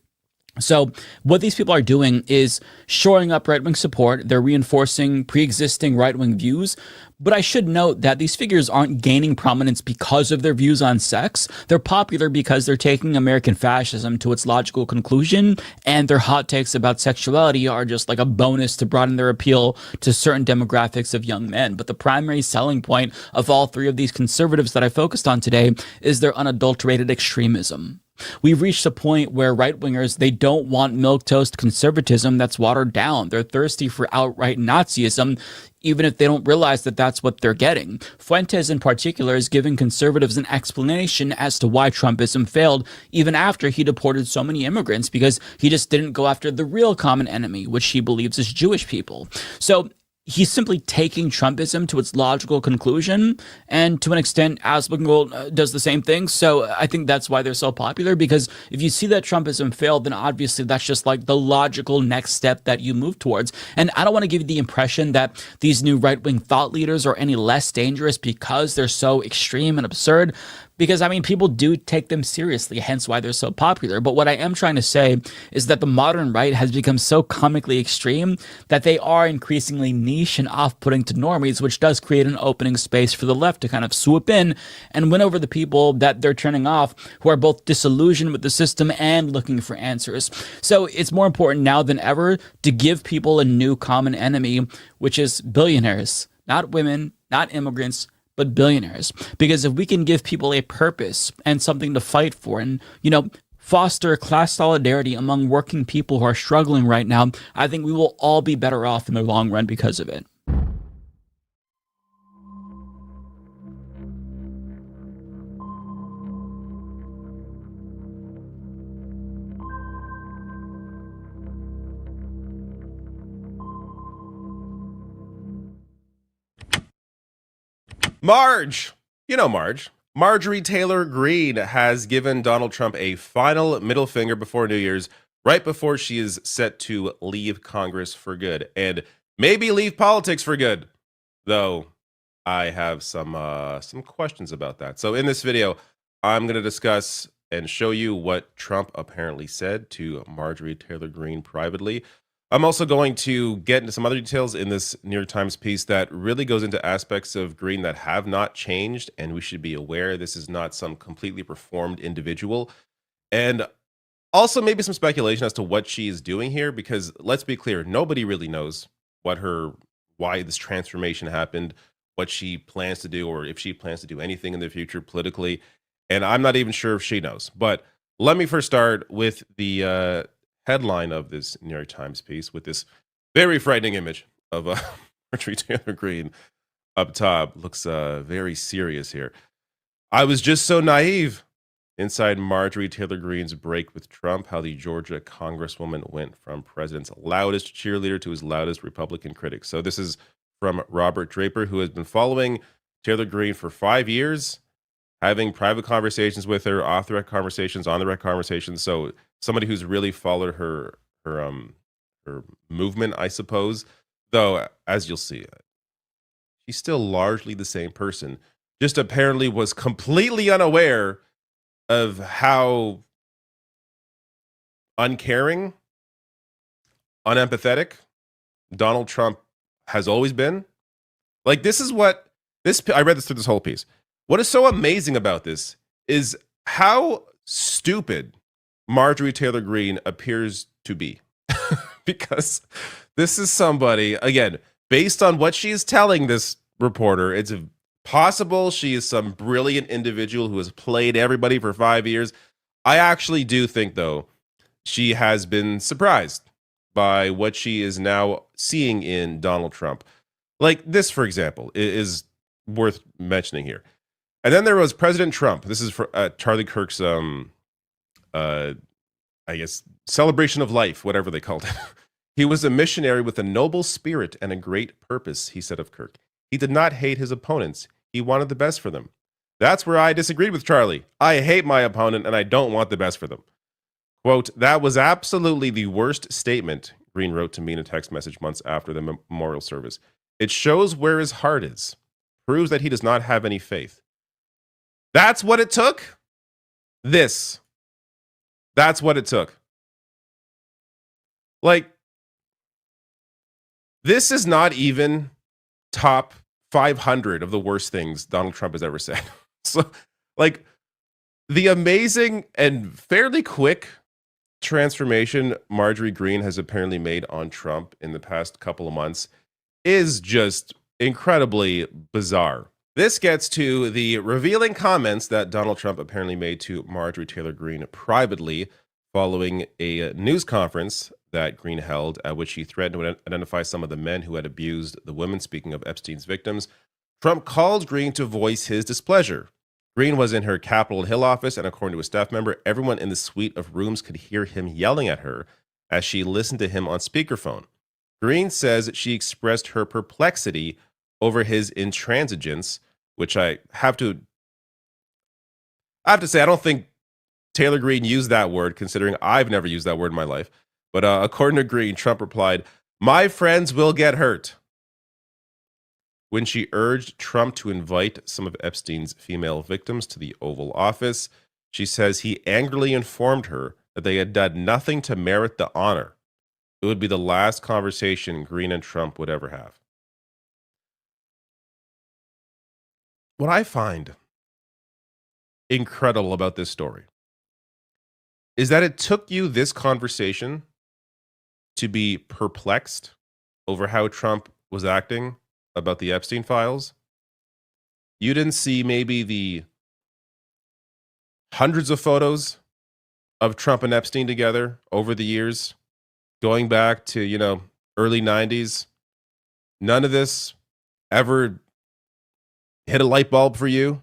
So what these people are doing is shoring up right-wing support. They're reinforcing pre-existing right-wing views. But I should note that these figures aren't gaining prominence because of their views on sex. They're popular because they're taking American fascism to its logical conclusion, and their hot takes about sexuality are just like a bonus to broaden their appeal to certain demographics of young men. But the primary selling point of all three of these conservatives that I focused on today is their unadulterated extremism. We've reached a point where right-wingers, they don't want milquetoast conservatism that's watered down. They're thirsty for outright Nazism, even if they don't realize that that's what they're getting. Fuentes, in particular, is giving conservatives an explanation as to why Trumpism failed, even after he deported so many immigrants, because he just didn't go after the real common enemy, which he believes is Jewish people. So he's simply taking Trumpism to its logical conclusion, and to an extent, Asmongold does the same thing. So I think that's why they're so popular, because if you see that Trumpism failed, then obviously that's just like the logical next step that you move towards. And I don't want to give you the impression that these new right-wing thought leaders are any less dangerous because they're so extreme and absurd, because, I mean, people do take them seriously, hence why they're so popular. But what I am trying to say is that the modern right has become so comically extreme that they are increasingly niche and off-putting to normies, which does create an opening space for the left to kind of swoop in and win over the people that they're turning off, who are both disillusioned with the system and looking for answers. So it's more important now than ever to give people a new common enemy, which is billionaires, not women, not immigrants, but billionaires. Because if we can give people a purpose and something to fight for, and, foster class solidarity among working people who are struggling right now, I think we will all be better off in the long run because of it. Marge! Marjorie Taylor Greene has given Donald Trump a final middle finger before New Year's, right before she is set to leave Congress for good, and maybe leave politics for good. Though I have some questions about that. So in this video, I'm going to discuss and show you what Trump apparently said to Marjorie Taylor Greene privately. I'm also going to get into some other details in this New York Times piece that really goes into aspects of Greene that have not changed, and we should be aware this is not some completely reformed individual. And also maybe some speculation as to what she is doing here, because let's be clear, nobody really knows why this transformation happened, what she plans to do, or if she plans to do anything in the future politically. And I'm not even sure if she knows. But let me first start with the headline of this New York Times piece, with this very frightening image of Marjorie Taylor Greene up top. Looks very serious here. I was just so naive. Inside Marjorie Taylor Greene's break with Trump, how the Georgia congresswoman went from president's loudest cheerleader to his loudest Republican critic. So this is from Robert Draper, who has been following Taylor Greene for 5 years, having private conversations with her, off-the-record conversations, on-the-record conversations. So somebody who's really followed her movement, I suppose. Though, as you'll see, she's still largely the same person. Just apparently was completely unaware of how uncaring, unempathetic Donald Trump has always been. Like, this is what I read this through this whole piece. What is so amazing about this is how stupid Marjorie Taylor Greene appears to be. Because this is somebody, again, based on what she is telling this reporter. It's possible she is some brilliant individual who has played everybody for 5 years. I actually do think, though, she has been surprised by what she is now seeing in Donald Trump. Like this, for example, is worth mentioning here. And then there was President Trump. This is for Charlie Kirk's, I guess, celebration of life, whatever they called it. He was a missionary with a noble spirit and a great purpose, he said of Kirk. He did not hate his opponents. He wanted the best for them. That's where I disagreed with Charlie. I hate my opponent and I don't want the best for them. Quote, that was absolutely the worst statement, Green wrote to me in a text message months after the memorial service. It shows where his heart is. Proves that he does not have any faith. That's what it took? That's what it took. Like, this is not even top 500 of the worst things Donald Trump has ever said. So, like, the amazing and fairly quick transformation Marjorie Greene has apparently made on Trump in the past couple of months is just incredibly bizarre. This gets to the revealing comments that Donald Trump apparently made to Marjorie Taylor Greene privately following a news conference that Greene held, at which he threatened to identify some of the men who had abused the women. Speaking of Epstein's victims, Trump called Greene to voice his displeasure. Greene was in her Capitol Hill office, and according to a staff member, everyone in the suite of rooms could hear him yelling at her as she listened to him on speakerphone. Greene says she expressed her perplexity over his intransigence, which I have to say, I don't think Taylor Greene used that word, considering I've never used that word in my life. But according to Greene, Trump replied, "My friends will get hurt." When she urged Trump to invite some of Epstein's female victims to the Oval Office, she says he angrily informed her that they had done nothing to merit the honor. It would be the last conversation Greene and Trump would ever have. What I find incredible about this story is that it took you this conversation to be perplexed over how Trump was acting about the Epstein files. You didn't see maybe the hundreds of photos of Trump and Epstein together over the years, going back to, early 90s. None of this ever hit a light bulb for you.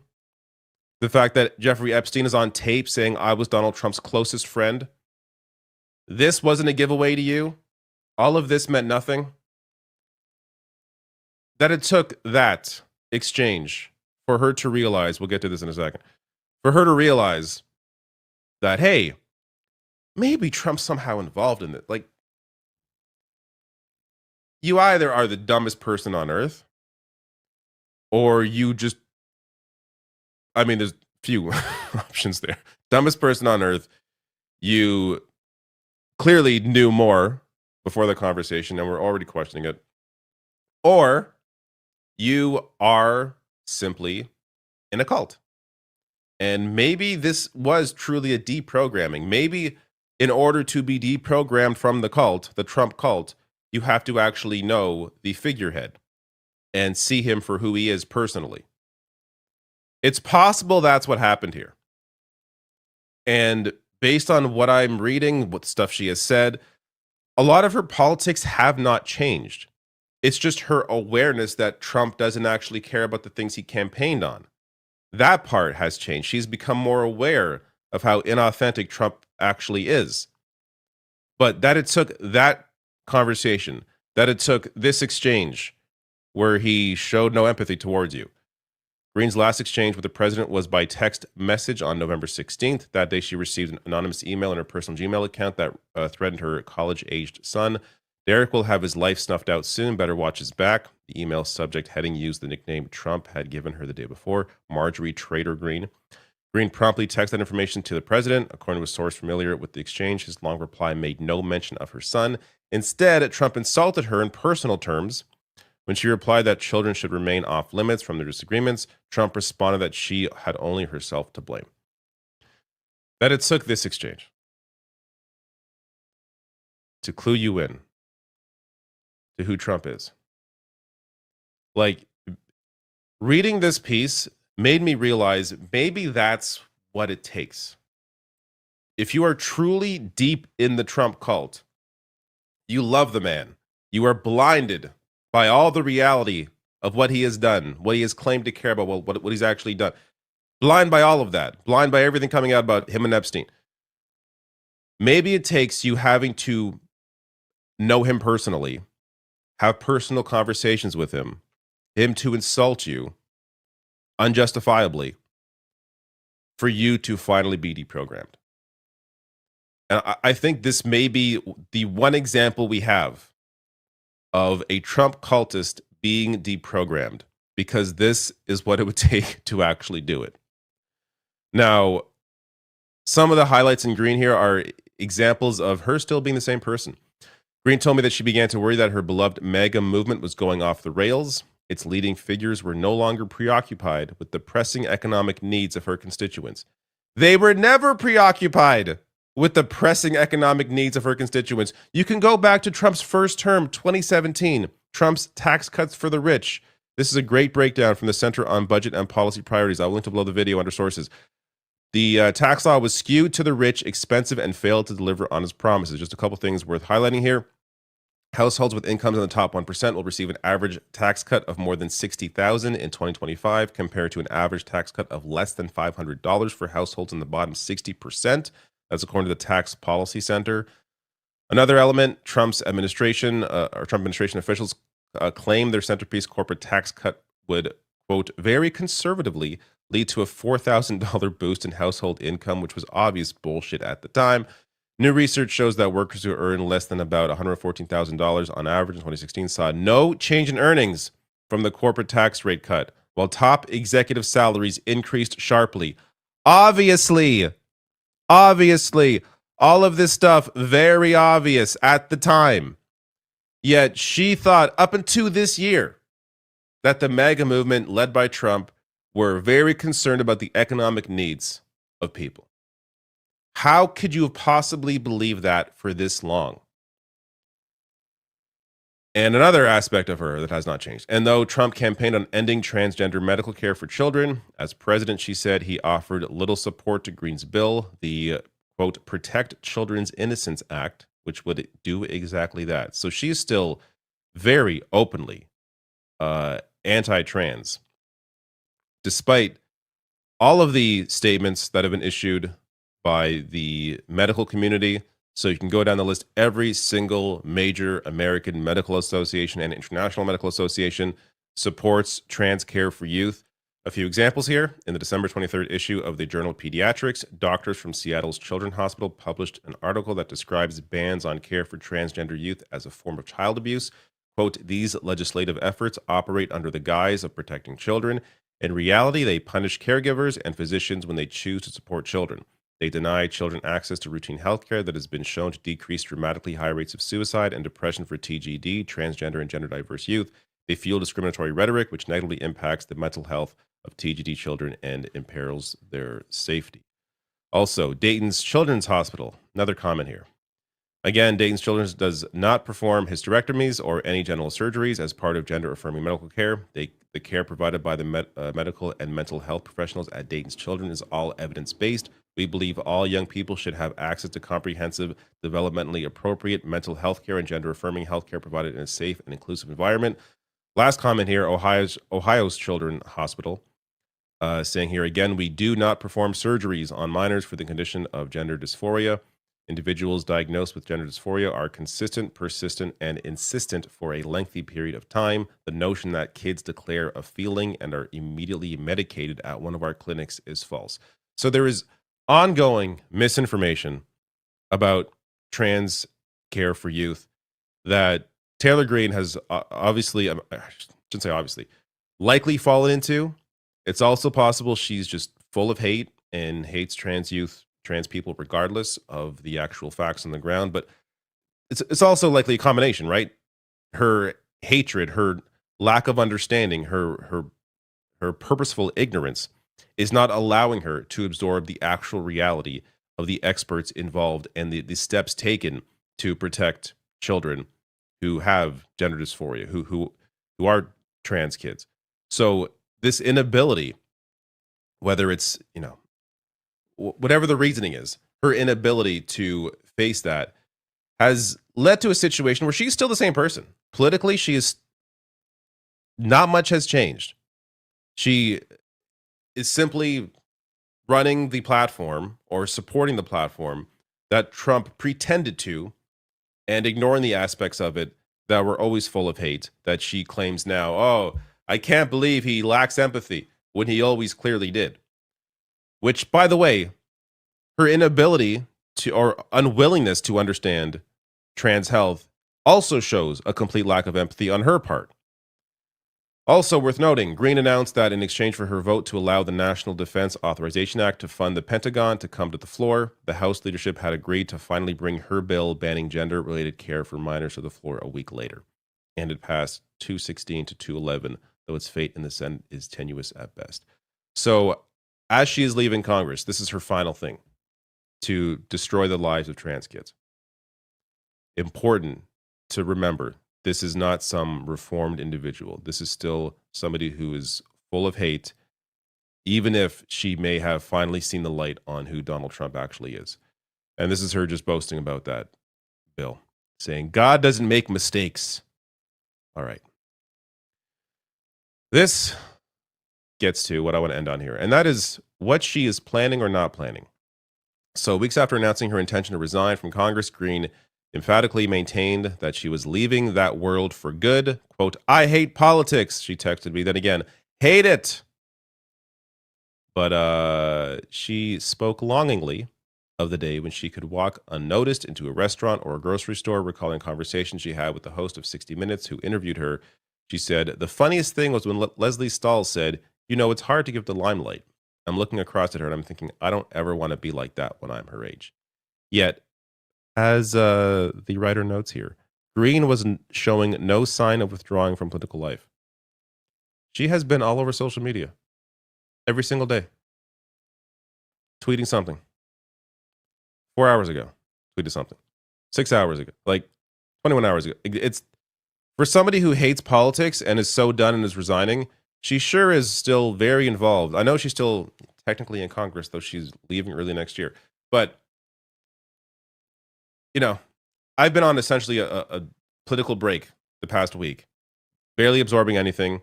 The fact that Jeffrey Epstein is on tape saying I was Donald Trump's closest friend. This wasn't a giveaway to you. All of this meant nothing. That it took that exchange for her to realize, we'll get to this in a second, for her to realize that, hey, maybe Trump's somehow involved in it. Like, you either are the dumbest person on earth, or you just, there's few options there. Dumbest person on earth, you clearly knew more before the conversation and were already questioning it. Or you are simply in a cult. And maybe this was truly a deprogramming. Maybe in order to be deprogrammed from the cult, the Trump cult, you have to actually know the figurehead and see him for who he is personally. It's possible that's what happened here. And based on what I'm reading, what stuff she has said, a lot of her politics have not changed. It's just her awareness that Trump doesn't actually care about the things he campaigned on. That part has changed. She's become more aware of how inauthentic Trump actually is. But that it took that conversation, that it took this exchange where he showed no empathy towards you. Greene's last exchange with the president was by text message on November 16th. That day, she received an anonymous email in her personal Gmail account that threatened her college-aged son. Derek will have his life snuffed out soon. Better watch his back. The email subject heading used the nickname Trump had given her the day before, Marjorie Traitor Greene. Greene promptly texted that information to the president. According to a source familiar with the exchange, his long reply made no mention of her son. Instead, Trump insulted her in personal terms. When she replied that children should remain off limits from their disagreements, Trump responded that she had only herself to blame. That it took this exchange to clue you in to who Trump is. Like, reading this piece made me realize maybe that's what it takes. If you are truly deep in the Trump cult, you love the man, you are blinded by all the reality of what he has done, what he has claimed to care about, what he's actually done. Blind by all of that, blind by everything coming out about him and Epstein. Maybe it takes you having to know him personally, have personal conversations with him to insult you unjustifiably, for you to finally be deprogrammed. And I think this may be the one example we have of a Trump cultist being deprogrammed, because this is what it would take to actually do it. Now, some of the highlights in green here are examples of her still being the same person. Green told me that she began to worry that her beloved MAGA movement was going off the rails. Its leading figures were no longer preoccupied with the pressing economic needs of her constituents. They were never preoccupied with the pressing economic needs of her constituents. You can go back to Trump's first term, 2017, Trump's tax cuts for the rich. This is a great breakdown from the Center on Budget and Policy Priorities. I'll link to below the video under sources. The tax law was skewed to the rich, expensive, and failed to deliver on its promises. Just a couple things worth highlighting here. Households with incomes in the top 1% will receive an average tax cut of more than $60,000 in 2025, compared to an average tax cut of less than $500 for households in the bottom 60%. That's according to the Tax Policy Center. Another element, Trump administration officials claim their centerpiece corporate tax cut would, quote, very conservatively lead to a $4,000 boost in household income, which was obvious bullshit at the time. New research shows that workers who earn less than about $114,000 on average in 2016 saw no change in earnings from the corporate tax rate cut, while top executive salaries increased sharply. Obviously, all of this stuff very obvious at the time. Yet she thought up until this year that the MAGA movement led by Trump were very concerned about the economic needs of people. How could you have possibly believed that for this long? And another aspect of her that has not changed. And though Trump campaigned on ending transgender medical care for children, as president, she said he offered little support to Green's bill, the, quote, Protect Children's Innocence Act, which would do exactly that. So she's still very openly anti-trans, despite all of the statements that have been issued by the medical community. So you can go down the list. Every single major American medical association and international medical association supports trans care for youth. A few examples here. In the December 23rd issue of the Journal of Pediatrics, doctors from Seattle's Children's Hospital published an article that describes bans on care for transgender youth as a form of child abuse. Quote, these legislative efforts operate under the guise of protecting children. In reality, they punish caregivers and physicians when they choose to support children. They deny children access to routine health care that has been shown to decrease dramatically high rates of suicide and depression for TGD, transgender and gender diverse youth. They fuel discriminatory rhetoric, which negatively impacts the mental health of TGD children and imperils their safety. Also, Dayton's Children's Hospital, another comment here. Again, Dayton's Children's does not perform hysterectomies or any genital surgeries as part of gender-affirming medical care. The care provided by the medical and mental health professionals at Dayton's Children is all evidence-based. We believe all young people should have access to comprehensive, developmentally appropriate mental health care and gender-affirming health care provided in a safe and inclusive environment. Last comment here, Ohio's Children's Hospital, saying here again, we do not perform surgeries on minors for the condition of gender dysphoria. Individuals diagnosed with gender dysphoria are consistent, persistent, and insistent for a lengthy period of time. The notion that kids declare a feeling and are immediately medicated at one of our clinics is false. So there is ongoing misinformation about trans care for youth that Taylor Greene has obviously, I shouldn't say obviously, likely fallen into. It's also possible she's just full of hate and hates trans youth, trans people, regardless of the actual facts on the ground. But it's also likely a combination, right? Her hatred, her lack of understanding, her purposeful ignorance is not allowing her to absorb the actual reality of the experts involved and the steps taken to protect children who have gender dysphoria, who are trans kids. So this inability, whether it's, whatever the reasoning is, her inability to face that has led to a situation where she's still the same person. Politically, not much has changed. She is simply running the platform or supporting the platform that Trump pretended to, and ignoring the aspects of it that were always full of hate that she claims now, oh, I can't believe he lacks empathy, when he always clearly did. Which, by the way, her inability to, or unwillingness to understand trans health also shows a complete lack of empathy on her part. Also worth noting, Green announced that in exchange for her vote to allow the National Defense Authorization Act to fund the Pentagon to come to the floor, the House leadership had agreed to finally bring her bill banning gender-related care for minors to the floor a week later. And it passed 216 to 211, though its fate in the Senate is tenuous at best. So, as she is leaving Congress, this is her final thing, to destroy the lives of trans kids. Important to remember, this is not some reformed individual. This is still somebody who is full of hate, even if she may have finally seen the light on who Donald Trump actually is. And this is her just boasting about that bill, saying, God doesn't make mistakes. All right. This gets to what I want to end on here, and that is what she is planning or not planning. So weeks after announcing her intention to resign from Congress, Green emphatically maintained that she was leaving that world for good. Quote, I hate politics, she texted me. Then again, hate it. But she spoke longingly of the day when she could walk unnoticed into a restaurant or a grocery store, recalling conversations she had with the host of 60 Minutes who interviewed her. She said, the funniest thing was when Leslie Stahl said, it's hard to give the limelight. I'm looking across at her and I'm thinking, I don't ever want to be like that when I'm her age. Yet, as the writer notes here, Green was showing no sign of withdrawing from political life. She has been all over social media every single day, tweeting something. 4 hours ago, tweeted something. 6 hours ago, like 21 hours ago. It's for somebody who hates politics and is so done and is resigning. She sure is still very involved. I know she's still technically in Congress, though she's leaving early next year. But I've been on essentially a political break the past week, barely absorbing anything.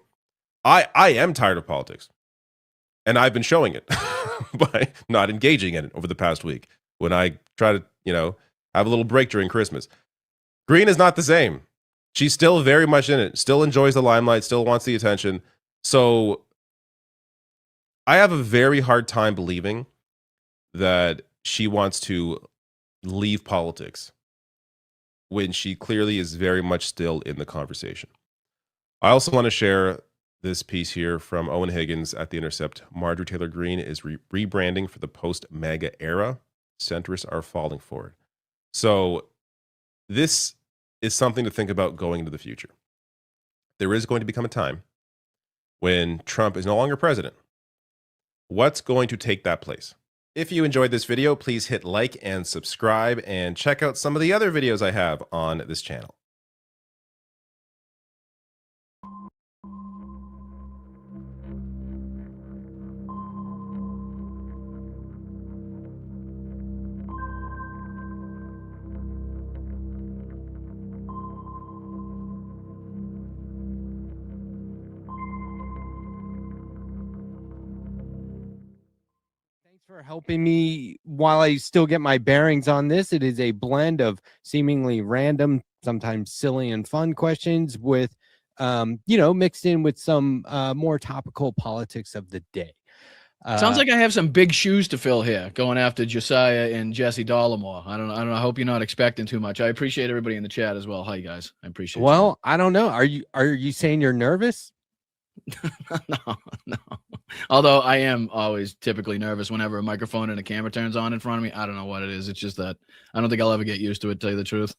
I am tired of politics, and I've been showing it by not engaging in it over the past week when I try to, have a little break during Christmas. Green is not the same. She's still very much in it, still enjoys the limelight, still wants the attention. So I have a very hard time believing that she wants to leave politics when she clearly is very much still in the conversation. I also want to share this piece here from Owen Higgins at The Intercept. Marjorie Taylor Greene is rebranding for the post-MAGA era. Centrists are falling for it. So this is something to think about going into the future. There is going to become a time when Trump is no longer president. What's going to take that place? If you enjoyed this video, please hit like and subscribe and check out some of the other videos I have on this channel. For helping me while I still get my bearings on this. It is a blend of seemingly random, sometimes silly and fun questions with, mixed in with some more topical politics of the day. Sounds like I have some big shoes to fill here, going after Josiah and Jesse Dollemore. I don't know. I hope you're not expecting too much. I appreciate everybody in the chat as well. Hi guys, I appreciate. Well, I don't know. Are you saying you're nervous? No. Although I am always typically nervous whenever a microphone and a camera turns on in front of me. I don't know what it is. It's just that I don't think I'll ever get used to it, to tell you the truth.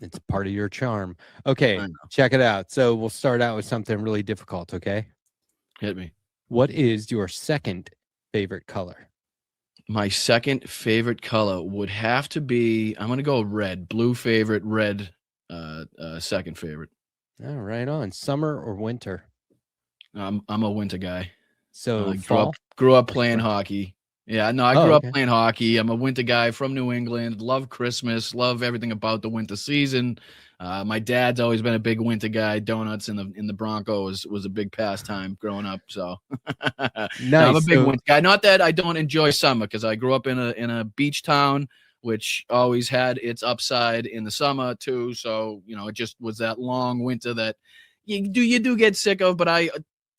It's part of your charm. Okay, check it out. So we'll start out with something really difficult, okay? Hit me. What is your second favorite color? My second favorite color would have to be, I'm going to go red. Blue favorite, red second favorite. All right on. Summer or winter? I'm a winter guy. So I fall? grew up playing hockey. Yeah, no, I grew up okay. playing hockey. I'm a winter guy from New England. Love Christmas. Love everything about the winter season. My dad's always been a big winter guy. Donuts in the Bronco was a big pastime growing up. So no, I'm a big winter guy. Not that I don't enjoy summer, because I grew up in a beach town, which always had its upside in the summer too. So it just was that long winter that you do get sick of. But I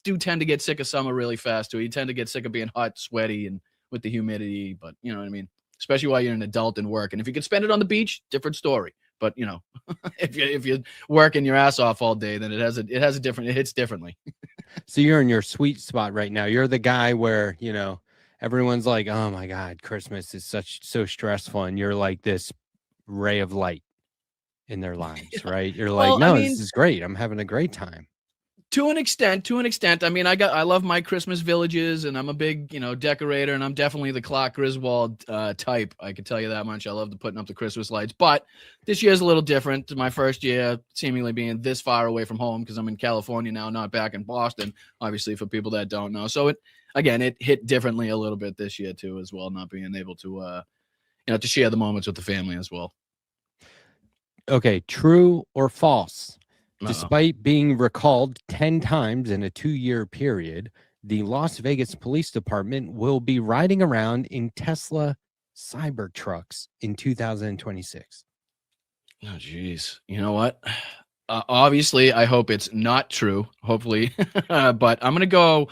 do tend to get sick of summer really fast too. You tend to get sick of being hot, sweaty, and with the humidity. But you know what I mean. Especially while you're an adult and work. And if you could spend it on the beach, different story. But if you're working your ass off all day, then it hits differently. So you're in your sweet spot right now. You're the guy where everyone's like, "Oh my God, Christmas is so stressful," and you're like this ray of light in their lives, right? You're like, "No, this is great. I'm having a great time." To an extent. I mean, I love my Christmas villages, and I'm a big, decorator, and I'm definitely the Clark Griswold type. I can tell you that much. I love putting up the Christmas lights, but this year's a little different. My first year seemingly being this far away from home, because I'm in California now, not back in Boston, obviously, for people that don't know. So it hit differently a little bit this year too, as well, not being able to, to share the moments with the family as well. Okay, true or false? Uh-oh. Despite being recalled 10 times in a 2-year period, the Las Vegas Police Department will be riding around in Tesla Cybertrucks in 2026. Oh, geez. You know what? Obviously, I hope it's not true. Hopefully, but I'm gonna go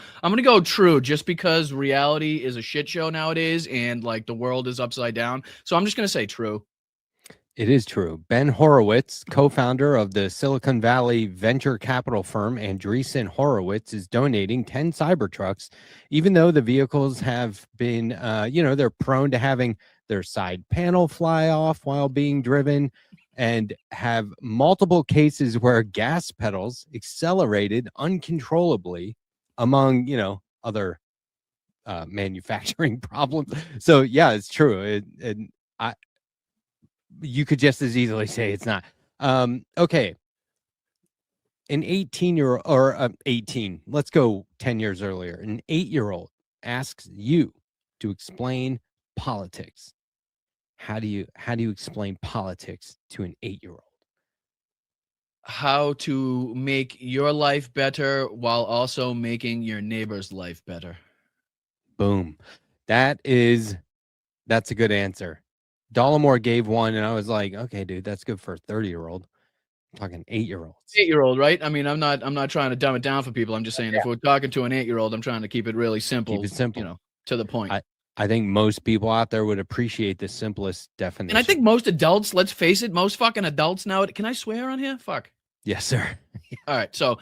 true, just because reality is a shit show nowadays, and like the world is upside down. So I'm just gonna say true. It is true. Ben Horowitz, co-founder of the Silicon Valley venture capital firm Andreessen Horowitz, is donating 10 Cybertrucks, even though the vehicles have been, they're prone to having their side panel fly off while being driven, and have multiple cases where gas pedals accelerated uncontrollably, among, other manufacturing problems. So yeah, it's true. You could just as easily say it's not. Okay. An 18-year-old, or 18, let's go 10 years earlier. An 8-year-old asks you to explain politics. How do you explain politics to an 8-year-old? How to make your life better while also making your neighbor's life better. Boom. That's a good answer. Dollamore gave one, and I was like, okay, dude, that's good for a 30-year-old. I'm talking 8-year-olds. 8-year-old, right? I mean, I'm not trying to dumb it down for people. I'm just saying, if we're talking to an 8-year-old, I'm trying to keep it really simple. Keep it simple. To the point. I think most people out there would appreciate the simplest definition. And I think most adults, let's face it, most fucking adults now. Can I swear on here? Fuck. Yes, sir. All right. So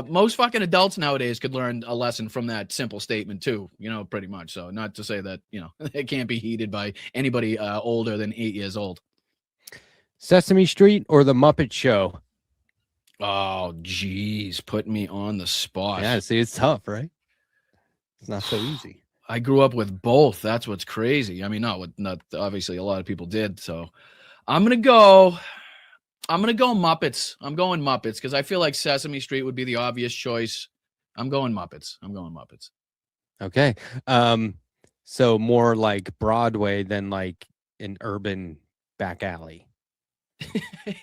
most fucking adults nowadays could learn a lesson from that simple statement too, pretty much. So not to say that, it can't be heeded by anybody older than 8 years old. Sesame Street or The Muppet Show? Oh, geez. Put me on the spot. Yeah, see, it's tough, right? It's not so easy. I grew up with both. That's what's crazy. I mean, not obviously a lot of people did. So I'm going to go Muppets. I'm going Muppets because I feel like Sesame Street would be the obvious choice. I'm going Muppets. Okay. So more like Broadway than like an urban back alley.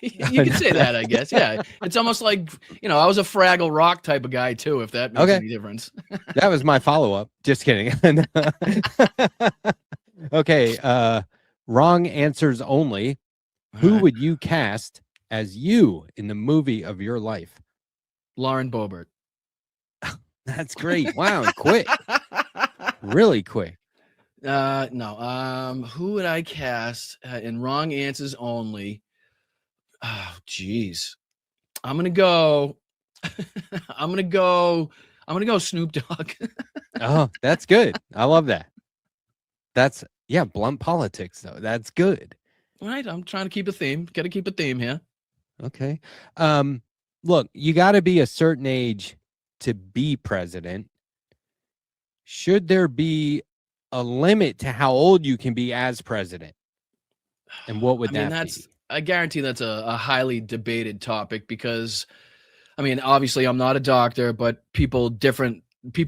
You can say that, I guess. Yeah. It's almost like, I was a Fraggle Rock type of guy too, if that makes any difference. That was my follow-up. Just kidding. Okay. Wrong answers only. Who would you cast as you in the movie of your life? Lauren Boebert. That's great. Wow, quick. Really quick. No. Who would I cast in wrong answers only? Oh, geez. I'm gonna go Snoop Dogg. Oh, that's good. I love that. That's blunt politics though. That's good. Right. I'm trying to keep a theme. Got to keep a theme here. Okay. Look, you got to be a certain age to be president. Should there be a limit to how old you can be as president? And what would that be? I guarantee that's a highly debated topic because I mean, obviously I'm not a doctor, but people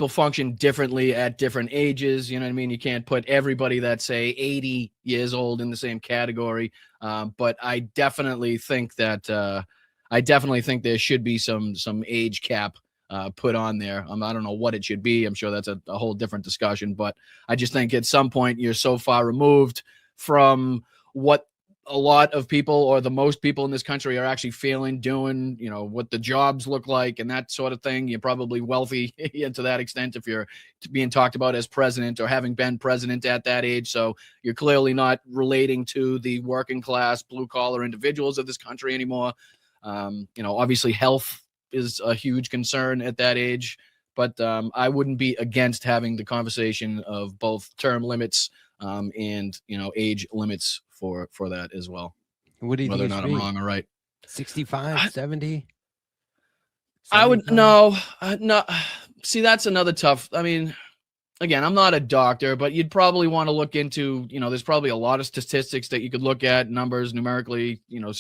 function differently at different ages. You know what I mean? You can't put everybody that's say 80 years old in the same category. But I definitely think that there should be some age cap put on there. I don't know what it should be. I'm sure that's a whole different discussion, but I just think at some point you're so far removed from what a lot of people or the most people in this country are actually feeling, doing, you know, what the jobs look like and that sort of thing. You're probably wealthy to that extent if you're being talked about as president or having been president at that age. So you're clearly not relating to the working class, blue collar individuals of this country anymore. You know, obviously health is a huge concern at that age, but I wouldn't be against having the conversation of both term limits and, you know, age limits for that as well. What do you Whether or think not I'm wrong or right? 65, 70? I would no. See, that's another tough. I mean, again, I'm not a doctor, but you'd probably want to look into, you know, there's probably a lot of statistics that you could look at, numbers numerically, you know,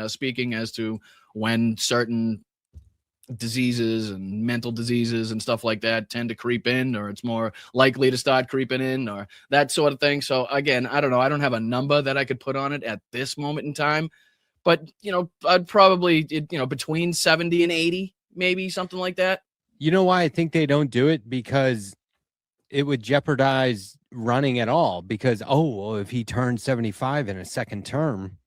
speaking as to when certain diseases and mental diseases and stuff like that tend to creep in, or it's more likely to start creeping in, or that sort of thing. So again, I don't know. I don't have a number that I could put on it at this moment in time, but you know, I'd probably, you know, between 70 and 80, maybe something like that. You know why I think they don't do it? Because it would jeopardize running at all. Because, well, if he turns 75 in a second term,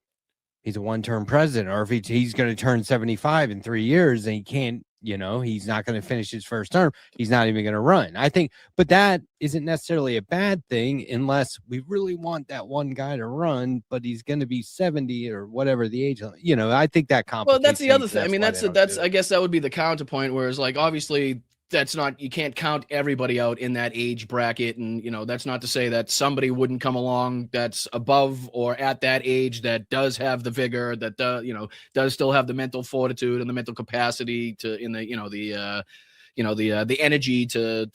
he's a one-term president. Or if he's going to turn 75 in 3 years and he can't, you know, he's not going to finish his first term, he's not even going to run. I think, but that isn't necessarily a bad thing unless we really want that one guy to run, but he's going to be 70 or whatever the age, you know, I think that complicates. Well, that's the other things. thing. I mean, that's I guess that would be the counterpoint, whereas like, obviously that's not, you can't count everybody out in that age bracket. And, you know, that's not to say that somebody wouldn't come along that's above or at that age that does have the vigor, that, you know, does still have the mental fortitude and the mental capacity to, in the, you know, the energy to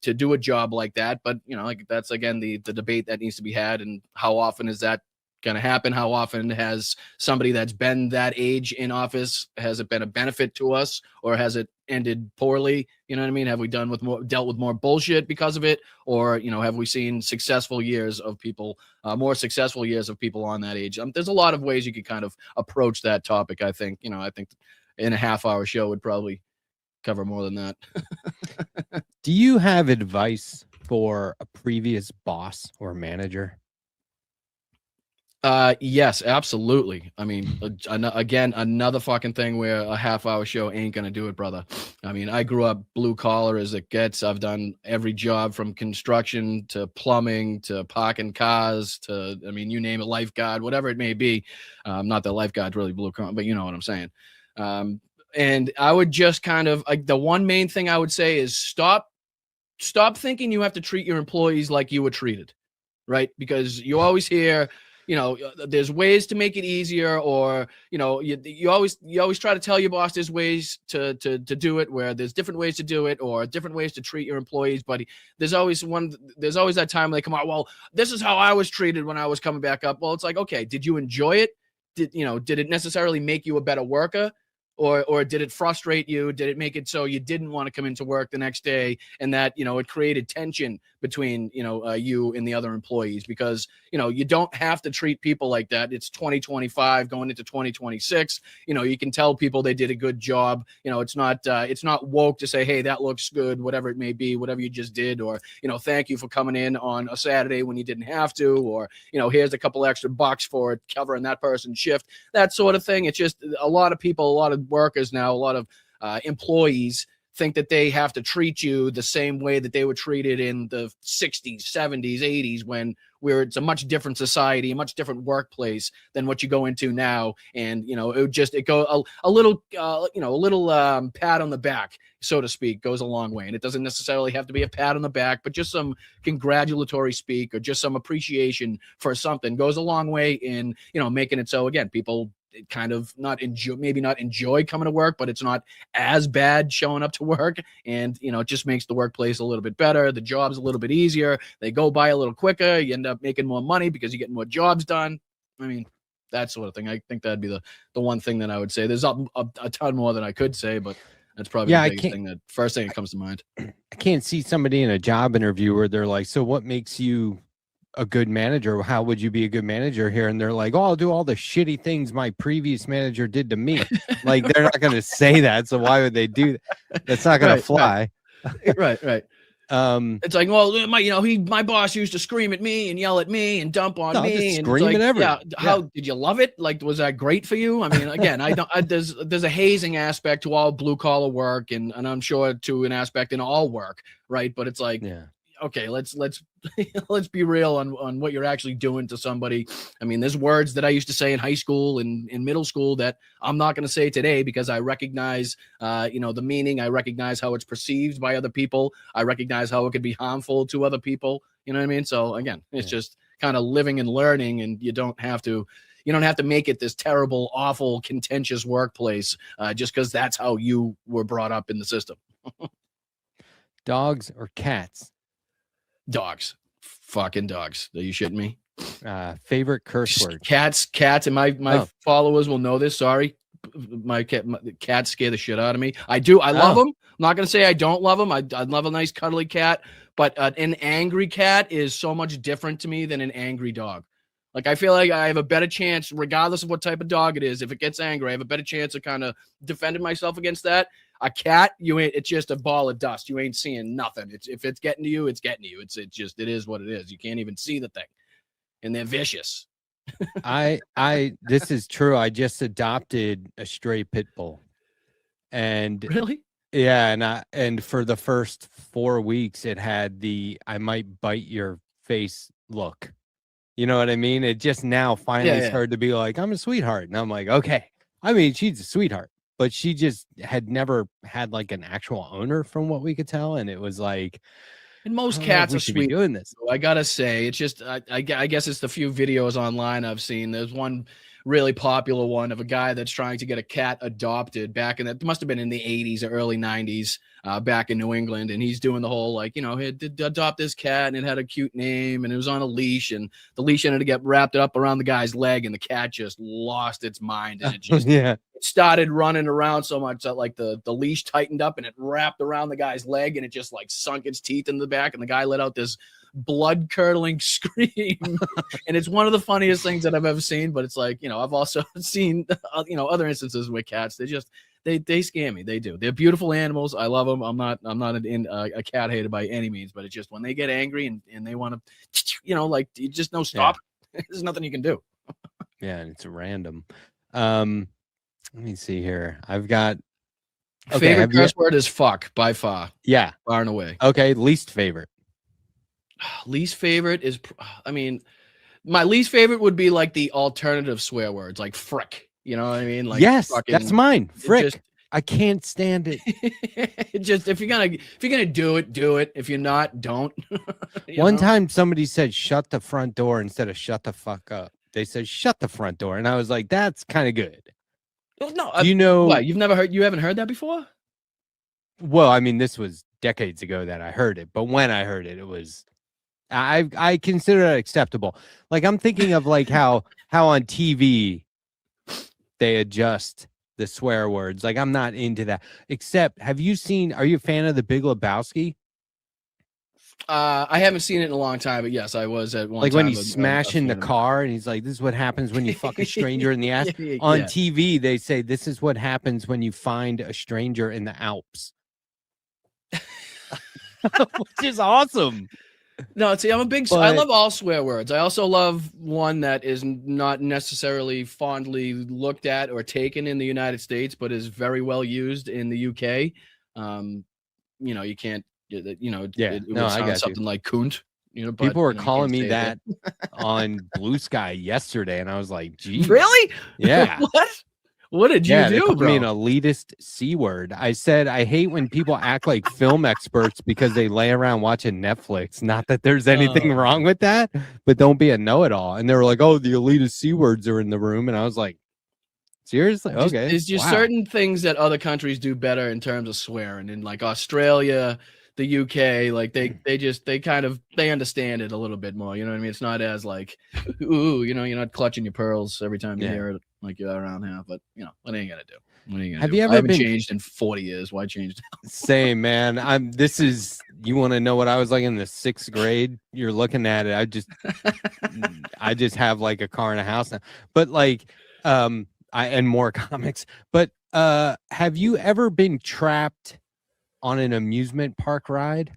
do a job like that. But, you know, like that's, again, the debate that needs to be had. And how often is that going to happen? How often has somebody that's been that age in office, has it been a benefit to us, or has it ended poorly? You know what I mean? Have we dealt with more bullshit because of it? Or, you know, have we seen successful years of people, more successful years of people on that age? There's a lot of ways you could kind of approach that topic. I think in a half-hour show would probably cover more than that. Do you have advice for a previous boss or manager? Yes, absolutely. I mean, again, another fucking thing where a half-hour show ain't gonna do it, brother. I mean, I grew up blue collar as it gets. I've done every job from construction to plumbing to parking cars to, I mean, you name it, lifeguard, whatever it may be. Not that lifeguard's really blue collar, but you know what I'm saying. And I would just kind of, like, the one main thing I would say is stop thinking you have to treat your employees like you were treated, right? Because you always hear, you know, there's ways to make it easier, or, you know, you always try to tell your boss there's ways to do it, where there's different ways to do it, or different ways to treat your employees. But there's always that time when they come out, well, this is how I was treated when I was coming back up. Well, it's like, okay, did you enjoy it? Did it necessarily make you a better worker? Or did it frustrate you? Did it make it so you didn't want to come into work the next day, and that, you know, it created tension between, you know, you and the other employees? Because, you know, you don't have to treat people like that. It's 2025 going into 2026. You know, you can tell people they did a good job. You know, it's not woke to say, hey, that looks good, whatever it may be, whatever you just did, or, you know, thank you for coming in on a Saturday when you didn't have to, or, you know, here's a couple extra bucks for covering that person's shift, that sort of thing. It's just a lot of people, a lot of workers now, a lot of employees think that they have to treat you the same way that they were treated in the 60s, 70s, 80s, where it's a much different society, a much different workplace than what you go into now. And, you know, it go a little pat on the back, so to speak, goes a long way. And it doesn't necessarily have to be a pat on the back, but just some congratulatory speak or just some appreciation for something goes a long way in, you know, making it so, again, people kind of not enjoy coming to work, but it's not as bad showing up to work. And, you know, it just makes the workplace a little bit better. The job's a little bit easier. They go by a little quicker. You end up making more money because you're getting more jobs done. I mean, that sort of thing. I think that'd be the one thing that I would say. There's a ton more than I could say, but that's probably the biggest thing, first thing that comes to mind. I can't see somebody in a job interview where they're like, so what makes you a good manager? How would you be a good manager here? And they're like, oh, I'll do all the shitty things my previous manager did to me. Like, they're not going to say that. So why would they do that? That's not going to fly. Right. It's like, well, my boss used to scream at me and yell at me and dump on me and scream and everything. How did you love it? Like, was that great for you? I mean, again, there's a hazing aspect to all blue collar work, and I'm sure to an aspect in all work, right? But it's like, okay, let's let's be real on what you're actually doing to somebody. I mean, there's words that I used to say in high school and in middle school that I'm not going to say today because I recognize, the meaning. I recognize how it's perceived by other people. I recognize how it could be harmful to other people. You know what I mean? So again, it's just kind of living and learning, and you don't have to make it this terrible, awful, contentious workplace just because that's how you were brought up in the system. Dogs or cats? Dogs. Fucking dogs. Are you shitting me? Favorite curse word? Cats, and my followers will know this. Sorry. My cats scare the shit out of me. I love them. I'm not going to say I don't love them. I love a nice cuddly cat, but an angry cat is so much different to me than an angry dog. Like, I feel like I have a better chance, regardless of what type of dog it is. If it gets angry, I have a better chance of kind of defending myself against that. A cat, it's just a ball of dust. You ain't seeing nothing. If it's getting to you, it's getting to you. It is what it is. You can't even see the thing, and they're vicious. This is true. I just adopted a stray pit bull, and really, yeah, and for the first 4 weeks, it had the "I might bite your face" look. You know what I mean? It just now finally started to be like, I'm a sweetheart, and I'm like, okay. I mean, she's a sweetheart. But she just had never had like an actual owner from what we could tell. And it was like, and most cats are sweet. Doing this. I gotta say, it's just, I guess it's the few videos online I've seen. There's one really popular one of a guy that's trying to get a cat adopted back in it must have been in the 80s or early 90s back in New England. And he's doing the whole, like, he had to adopt this cat and it had a cute name and it was on a leash and the leash ended to get wrapped up around the guy's leg and the cat just lost its mind. And it just it started running around so much that like the leash tightened up and it wrapped around the guy's leg and it just like sunk its teeth in the back and the guy let out this blood curdling scream. And it's one of the funniest things that I've ever seen, but it's like, I've also seen, other instances with cats. They scare me. They do. They're beautiful animals. I love them. I'm not a cat hater by any means, but it's just when they get angry and they want to, like, you just no stop. There's nothing you can do. Yeah. And it's random. Let me see here. I've got favorite curse word is fuck by far. Yeah. Far and away. Okay. Least favorite. Least favorite is, my least favorite would be like the alternative swear words, like frick. You know what I mean? Like, yes, that's mine. Frick. I can't stand it. Just if you're gonna do it, do it. If you're not, don't. One time somebody said shut the front door instead of shut the fuck up. They said shut the front door, and I was like, that's kind of good. Well, no, what, you haven't heard that before? Well, I mean, this was decades ago that I heard it, but when I heard it, it was. I consider it acceptable. Like, I'm thinking of like how on TV they adjust the swear words. Like, I'm not into that. Except, are you a fan of The Big Lebowski? I haven't seen it in a long time, but yes, I was at one like time. When he's smashing the car and he's like, this is what happens when you fuck a stranger in the ass. On TV, they say this is what happens when you find a stranger in the Alps. Which is awesome. No, see, I love all swear words. I also love one that is not necessarily fondly looked at or taken in the United States, but is very well used in the UK. You can't, it would sound something like coont. But, people were calling me that on Blue Sky yesterday, and I was like, geez. Really? Yeah. What did you do, they called bro? me an elitist C word. I said, I hate when people act like film experts because they lay around watching Netflix. Not that there's anything wrong with that, but don't be a know-it-all. And they were like, oh, the elitist C words are in the room. And I was like, seriously? Okay. There's just certain things that other countries do better in terms of swearing. In like Australia, the UK, like they kind of understand it a little bit more. You know what I mean? It's not as like, ooh, you know, you're not clutching your pearls every time you hear it like you're around here. But you know, what are you gonna do? What are you gonna Have do? you ever I haven't been changed in 40 years? Why change now? Same, man. You want to know what I was like in the 6th grade? You're looking at it. I just have like a car and a house now. But like, and more comics. But have you ever been trapped on an amusement park ride?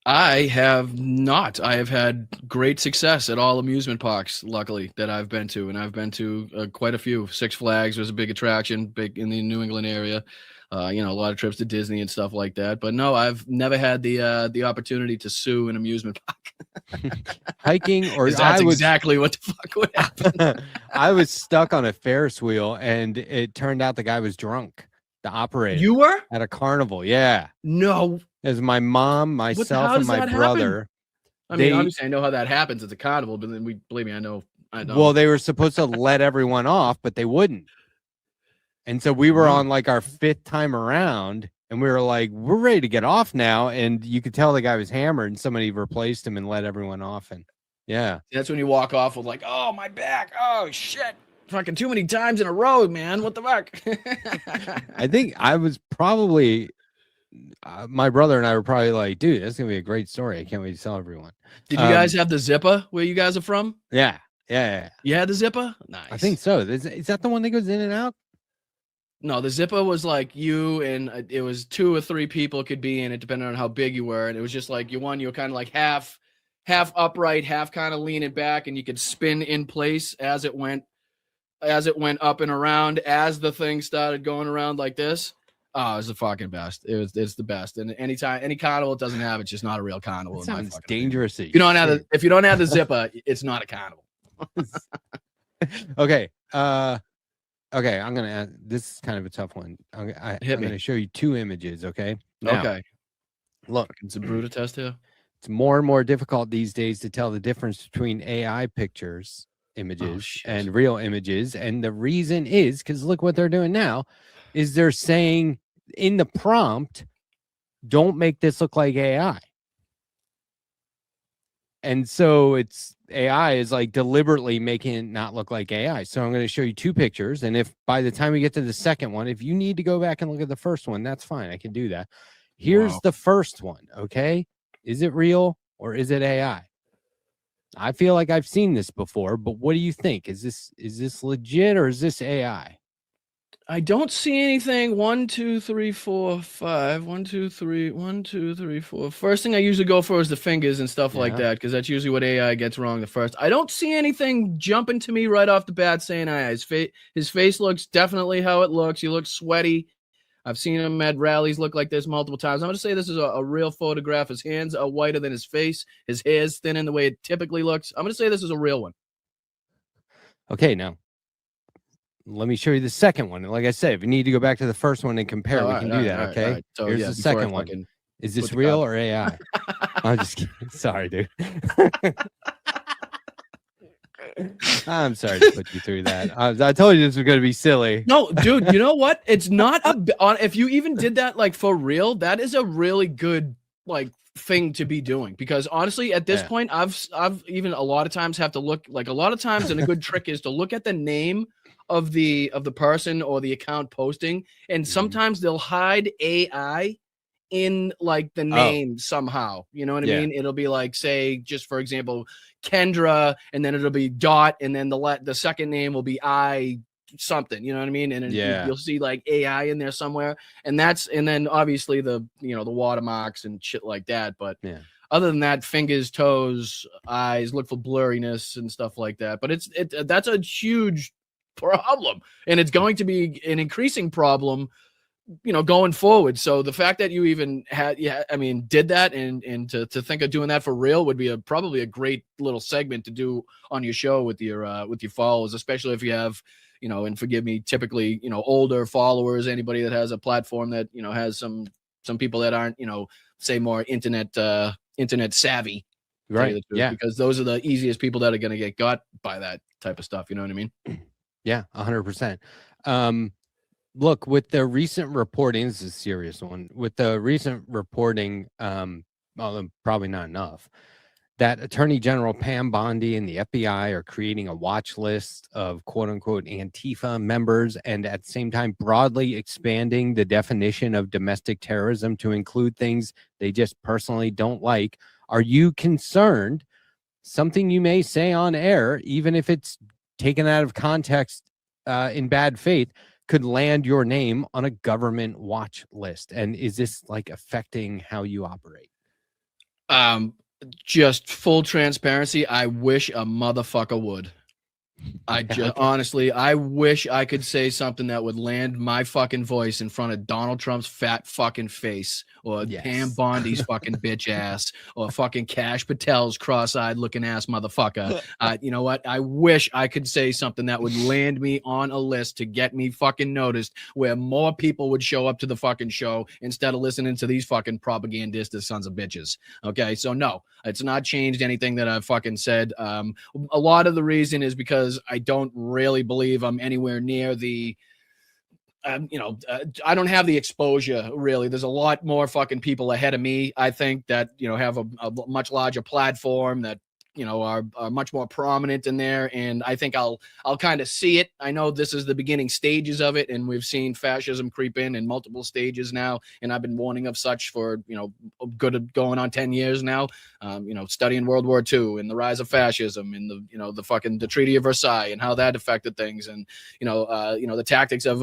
I have not. I have had great success at all amusement parks, luckily, that I've been to, and I've been to quite a few. Six Flags was a big attraction, big in the New England area. You know, a lot of trips to Disney and stuff like that. But no, I've never had the opportunity to sue an amusement park. Hiking, or that's exactly what the fuck would happen. I was stuck on a Ferris wheel, and it turned out the guy was drunk. The operator. You were at a carnival. Yeah. No. It was my mom, myself, and my brother. I mean, obviously, I know how that happens at the carnival, but then believe me, I know. Well, they were supposed to let everyone off, but they wouldn't. And so we were on like our 5th time around, and we were like, we're ready to get off now. And you could tell the guy was hammered, and somebody replaced him and let everyone off. And yeah, that's when you walk off with like, oh, my back. Oh, shit. Fucking too many times in a row, man. What the fuck? I think I was probably, my brother and I were probably like, dude, that's going to be a great story. I can't wait to tell everyone. Did you guys have the zipper where you guys are from? Yeah. Yeah. You had the zipper? Nice. I think so. Is that the one that goes in and out? No, the zipper was like you and it was 2 or 3 people could be in it depending on how big you were. And it was just like you were kind of like half upright, half kind of leaning back, and you could spin in place as it went up and around as the thing started going around like this. Oh, it was the fucking best. It's the best. And any carnival it doesn't have, it's just not a real carnival. It sounds dangerous. If you don't have the zipper, it's not a carnival. Okay. Okay, I'm gonna ask. This is kind of a tough one. I'm gonna show you 2 images. Okay. Now, okay. Look, it's a brutal test here. It's more and more difficult these days to tell the difference between AI pictures, images, and real images. And the reason is because look what they're doing now, is they're saying in the prompt, "Don't make this look like AI." And so AI is like deliberately making it not look like AI. So I'm going to show you 2 pictures. And if by the time we get to the second one, if you need to go back and look at the first one, that's fine. I can do that. Here's the first one. Okay. Is it real or is it AI? I feel like I've seen this before, but what do you think? Is this legit or is this AI? I don't see anything. 1, 2, 3, 4, 5. 1, 2, 3. 1, 2, 3, 4. First thing I usually go for is the fingers and stuff like that, because that's usually what AI gets wrong the first. I don't see anything jumping to me right off the bat saying AI. His face looks definitely how it looks. He looks sweaty. I've seen him at rallies look like this multiple times. I'm going to say this is a real photograph. His hands are whiter than his face. His hair's thinning the way it typically looks. I'm going to say this is a real one. Okay, now let me show you the second one. And like I said, if you need to go back to the first one and compare, we can do that. Okay. Right. So, here's the second one. Is this real or AI? I'm just kidding. Sorry, dude. I'm sorry to put you through that. I told you this was going to be silly. No, dude, you know what? It's not if you even did that like for real, that is a really good like thing to be doing, because honestly at this point I've even a lot of times have to look, like a lot of times, and a good trick is to look at the name of the person or the account posting, and sometimes they'll hide AI in like the name somehow, you know what I mean? It'll be like, say, just for example, Kendra, and then it'll be dot, and then the second name will be I something, you know what I mean? And you'll see like AI in there somewhere, and then obviously the the watermarks and shit like that. But other than that, fingers, toes, eyes, look for blurriness and stuff like that. But that's a huge problem, and it's going to be an increasing problem going forward. So the fact that you even did that and to think of doing that for real would be probably a great little segment to do on your show with your followers, especially if you have and forgive me, typically older followers, anybody that has a platform that has some people that aren't say more internet savvy, right? Yeah, because those are the easiest people that are going to get got by that type of stuff, you know what I mean? Yeah, 100%. look, with the recent reporting, this is a serious one. With the recent reporting, well, probably not enough, that Attorney General Pam Bondi and the FBI are creating a watch list of quote unquote Antifa members, and at the same time broadly expanding the definition of domestic terrorism to include things they just personally don't like. Are you concerned something you may say on air, even if it's taken out of context in bad faith, could land your name on a government watch list? And is this like affecting how you operate? Just full transparency, I wish a motherfucker would. I just honestly, I wish I could say something that would land my fucking voice in front of Donald Trump's fat fucking face, or Pam Bondi's fucking bitch ass, or fucking Kash Patel's cross-eyed looking ass motherfucker. You know what? I wish I could say something that would land me on a list to get me fucking noticed, where more people would show up to the fucking show instead of listening to these fucking propagandistas sons of bitches. Okay, so no, it's not changed anything that I've fucking said. A lot of the reason is because I don't really believe I'm anywhere near the, I don't have the exposure really. There's a lot more fucking people ahead of me, I think, that, have a much larger platform, that, are much more prominent in there. And I think I'll kind of see it. I know this is the beginning stages of it, and we've seen fascism creep in multiple stages now. And I've been warning of such for, good going on 10 years now. Studying World War II and the rise of fascism and the Treaty of Versailles and how that affected things. And, the tactics of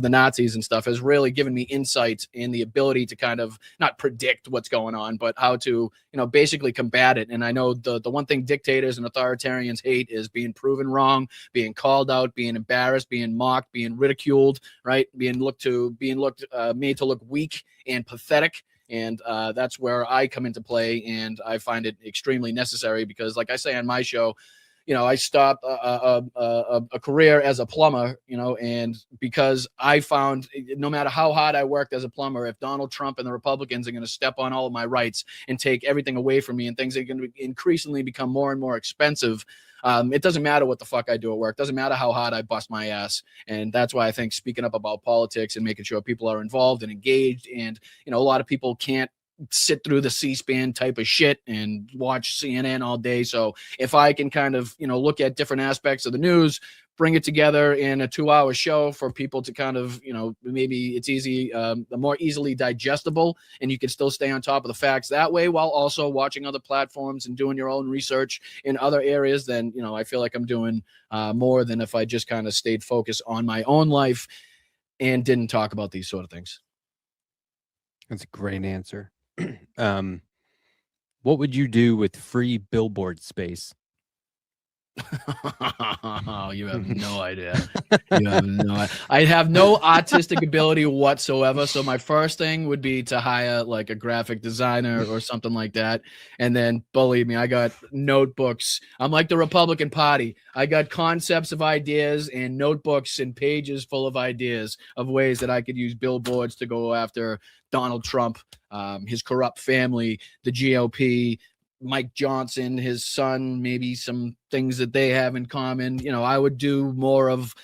the Nazis and stuff has really given me insight in the ability to kind of not predict what's going on, but how to, basically combat it. And I know the one thing dictators and authoritarians hate is being proven wrong, being called out, being embarrassed, being mocked, being ridiculed, right? Being made to look weak and pathetic. And that's where I come into play, and I find it extremely necessary because, like I say on my show, I stopped a career as a plumber, and because I found no matter how hard I worked as a plumber, if Donald Trump and the Republicans are going to step on all of my rights and take everything away from me, and things are going to increasingly become more and more expensive, it doesn't matter what the fuck I do at work. Doesn't matter how hard I bust my ass. And that's why I think speaking up about politics and making sure people are involved and engaged, and, a lot of people can't sit through the C-SPAN type of shit and watch CNN all day. So if I can kind of, look at different aspects of the news, bring it together in a 2-hour show for people to kind of, maybe it's easy, more easily digestible, and you can still stay on top of the facts that way while also watching other platforms and doing your own research in other areas, then, I feel like I'm doing more than if I just kind of stayed focused on my own life and didn't talk about these sort of things. That's a great answer. What would you do with free billboard space? You have no idea. I have no artistic ability whatsoever. So my first thing would be to hire like a graphic designer or something like that. And then believe me, I got notebooks. I'm like the Republican Party. I got concepts of ideas and notebooks and pages full of ideas of ways that I could use billboards to go after Donald Trump, his corrupt family, the GOP, Mike Johnson, his son, maybe some things that they have in common. I would do more of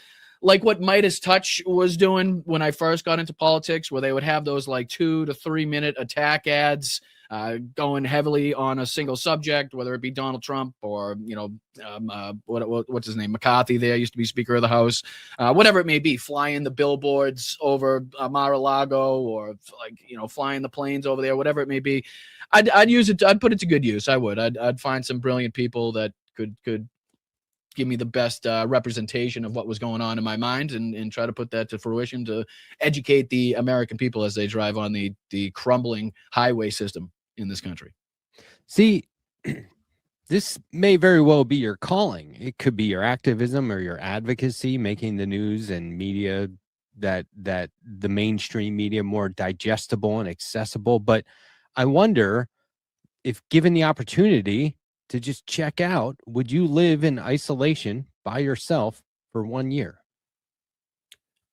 like what Midas Touch was doing when I first got into politics, where they would have those like 2 to 3 minute attack ads going heavily on a single subject, whether it be Donald Trump or, what's his name? McCarthy there used to be Speaker of the House, whatever it may be, flying the billboards over Mar-a-Lago, or like, flying the planes over there, whatever it may be. I'd use it. I'd put it to good use. I would. I'd find some brilliant people that could give me the best representation of what was going on in my mind, and try to put that to fruition to educate the American people as they drive on the crumbling highway system in this country. See, this may very well be your calling. It could be your activism or your advocacy, making the news and media that the mainstream media more digestible and accessible. But I wonder if given the opportunity to just check out, would you live in isolation by yourself for 1 year?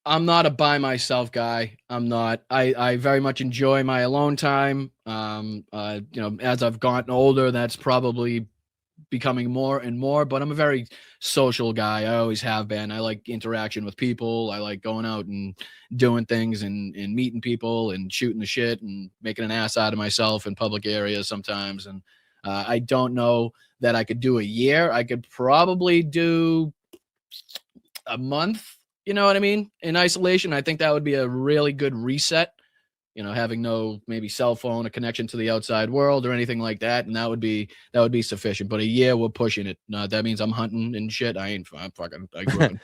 I'm not a by myself guy. I'm not. I very much enjoy my alone time. As I've gotten older, that's probably becoming more and more, but I'm a very social guy. I always have been. I like interaction with people. I like going out and doing things and meeting people and shooting the shit and making an ass out of myself in public areas sometimes. And I don't know that I could do a year. I could probably do a month, you know what I mean, in isolation. I think that would be a really good reset, you know, having no maybe cell phone, a connection to the outside world or anything like that. And that would be sufficient. But a year, we're pushing it. That means I'm hunting and shit. I'm fucking, I grew up in,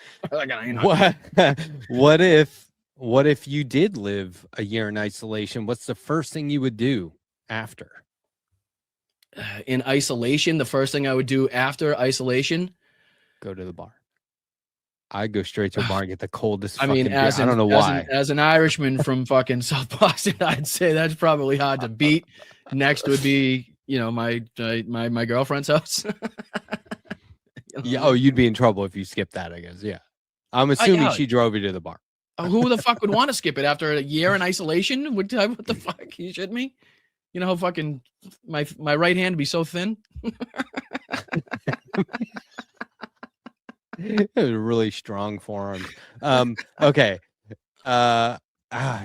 what if you did live a year in isolation? What's the first thing you would do after? In isolation, the first thing I would do after isolation, go to the bar. I'd go straight to a bar and get the coldest. I mean, I don't know why. As an Irishman from fucking South Boston, I'd say that's probably hard to beat. Next would be, you know, my girlfriend's house. Yeah. Oh, you'd be in trouble if you skipped that, I guess. Yeah. I'm assuming she drove you to the bar. Who the fuck would want to skip it after a year in isolation? What the fuck? You shitting me? You know how fucking my right hand would be so thin? Really strong forearms. Okay.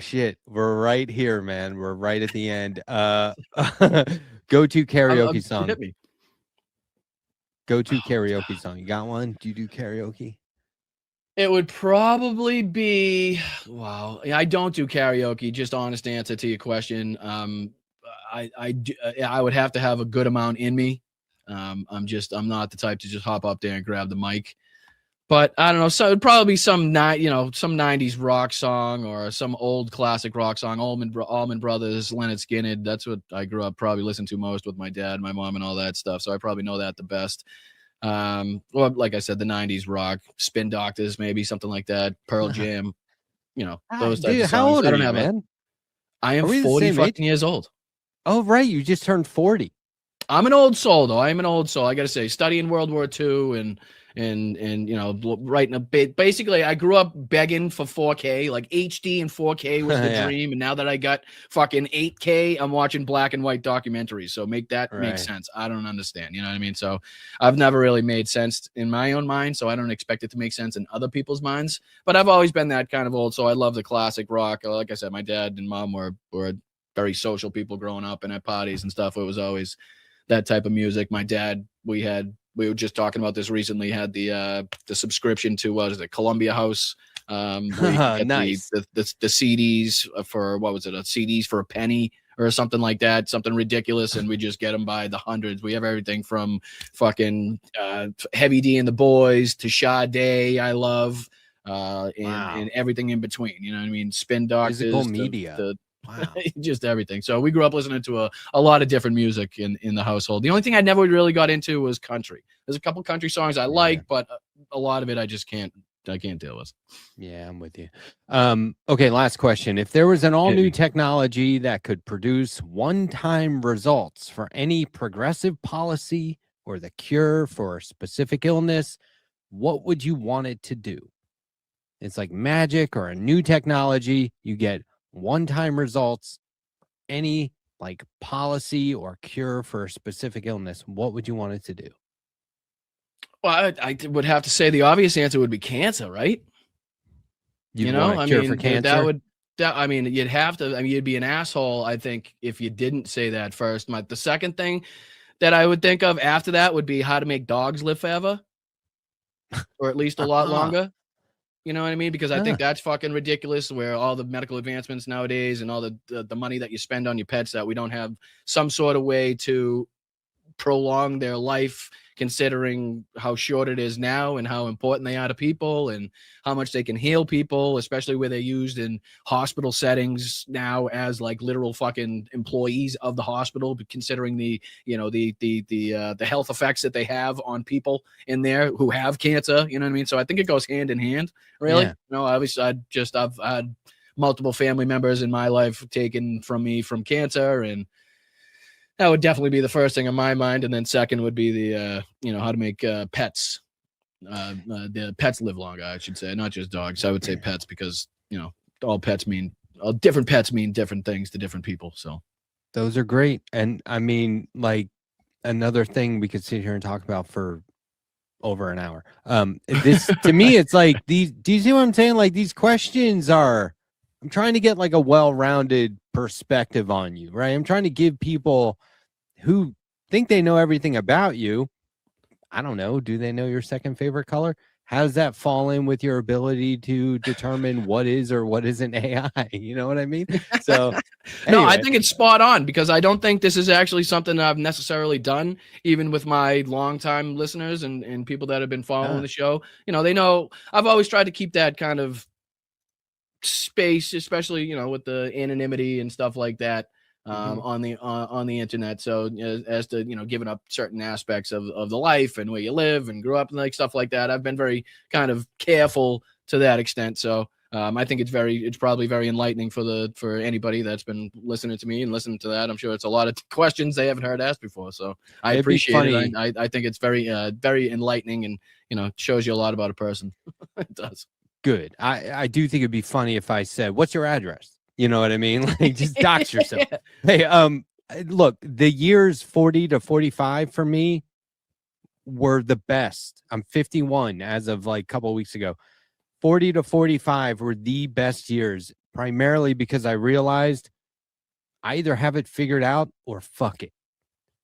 Shit. We're right here, man. We're right at the end. Go to karaoke song. Hit me. Go to karaoke song. You got one? Do you do karaoke? It would probably be, wow. I don't do karaoke. Just honest answer to your question. I would have to have a good amount in me. I'm not the type to just hop up there and grab the mic. But I don't know. So it'd probably be some 90s rock song or some old classic rock song. Allman Brothers, Leonard Skinner. That's what I grew up probably listening to most with my dad, my mom, and all that stuff. So I probably know that the best. Well, like I said, the 90s rock, Spin Doctors, maybe something like that. Pearl Jam. You know, those types of songs. How old are you, man? I am 40 fucking years old. Oh, right. You just turned 40. I'm an old soul, though. I'm an old soul. I got to say, studying World War II and you know, writing a bit. Basically, I grew up begging for 4K, like HD and 4K was the dream. And now that I got fucking 8K, I'm watching black and white documentaries. So make sense. I don't understand. You know what I mean? So I've never really made sense in my own mind. So I don't expect it to make sense in other people's minds. But I've always been that kind of old. So I love the classic rock. Like I said, my dad and mom were very social people growing up, and at parties and stuff, it was always that type of music. My dad, we were just talking about this recently, had the subscription to Columbia House. Nice. The CDs for, what was it? CDs for a penny or something like that, something ridiculous. And we just get them by the hundreds. We have everything from fucking Heavy D and the Boys to Sade, I love, and everything in between. You know what I mean? Spin Doctors. Physical media. Wow. Just everything. So we grew up listening to a lot of different music in the household. The only thing I never really got into was country. There's a couple country songs I like, but a lot of it I can't deal with. Yeah, I'm with you. Okay, last question. If there was an all-new technology that could produce one-time results for any progressive policy or the cure for a specific illness, what would you want it to do? It's like magic or a new technology. You get one-time results, any like policy or cure for a specific illness. What would you want it to do? Well, I would have to say the obvious answer would be cancer, right? You'd want a cure for cancer? You'd have to. I mean, you'd be an asshole, I think, if you didn't say that first. The second thing that I would think of after that would be how to make dogs live forever, or at least a lot longer. You know what I mean? Because I think that's fucking ridiculous, where all the medical advancements nowadays and all the money that you spend on your pets, that we don't have some sort of way to prolong their life, considering how short it is now and how important they are to people and how much they can heal people, especially where they're used in hospital settings now as like literal fucking employees of the hospital, considering the health effects that they have on people in there who have cancer. You know what I mean? So I think it goes hand in hand, really. Yeah. You know, obviously I've had multiple family members in my life taken from me from cancer, and that would definitely be the first thing on my mind. And then second would be the, how to make pets, the pets live longer, I should say, not just dogs. I would say pets because, all different pets mean different things to different people. So those are great. And I mean, like, another thing we could sit here and talk about for over an hour. This to me, it's like these. Do you see what I'm saying? Like these questions are. I'm trying to get like a well-rounded perspective on you, right? I'm trying to give people who think they know everything about you. I don't know. Do they know your second favorite color? How does that fall in with your ability to determine what is or what isn't AI? You know what I mean? So No, I anyway. think it's spot on because I don't think this is actually something I've necessarily done, even with my longtime listeners and people that have been following the show. You know, they know I've always tried to keep that kind of space, especially, you know, with the anonymity and stuff like that. On the internet, so as to, you know, giving up certain aspects of the life and where you live and grew up and like stuff like that, I've been very kind of careful to that extent. So I think it's probably very enlightening for anybody that's been listening to me and listening to that. I'm sure it's a lot of questions they haven't heard asked before, so I appreciate it. I think it's very very enlightening, and you know, shows you a lot about a person. It does. Good. I do think it'd be funny if I said, "What's your address?" You know what I mean? Like, just dox yourself. Hey, look, the years 40 to 45 for me were the best. I'm 51 as of like a couple of weeks ago. 40 to 45 were the best years, primarily because I realized I either have it figured out or fuck it.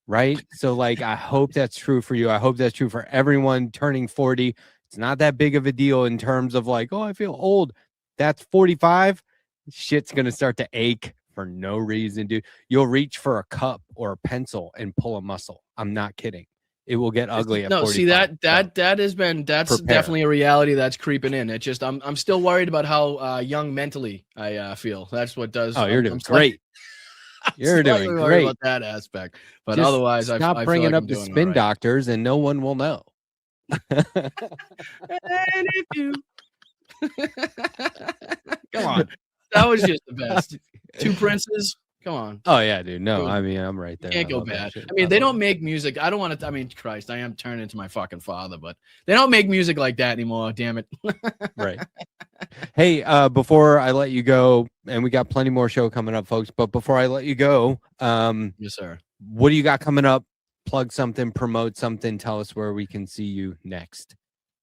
Right? So, like, I hope that's true for you. I hope that's true for everyone turning 40. It's not that big of a deal in terms of like, oh, I feel old. That's 45. Shit's gonna start to ache for no reason, dude. You'll reach for a cup or a pencil and pull a muscle. I'm not kidding. It will get ugly at 45. See that's definitely a reality that's creeping in. It just I'm still worried about how young mentally I feel. That's what does. Oh, you're doing great. You're doing great about that aspect, but just otherwise, stop I bringing feel like up the spin doctors, and no one will know. And if you come on. That was just the best. Two Princes. Come on. Oh yeah, dude. No, I mean, I'm right there. Can't go bad. I mean, they don't make music. I don't want to. I mean, Christ, I am turning into my fucking father, but they don't make music like that anymore. Damn it. Right. Hey, before I let you go, and we got plenty more show coming up, folks. But before I let you go, yes, sir. What do you got coming up? Plug something, promote something. Tell us where we can see you next.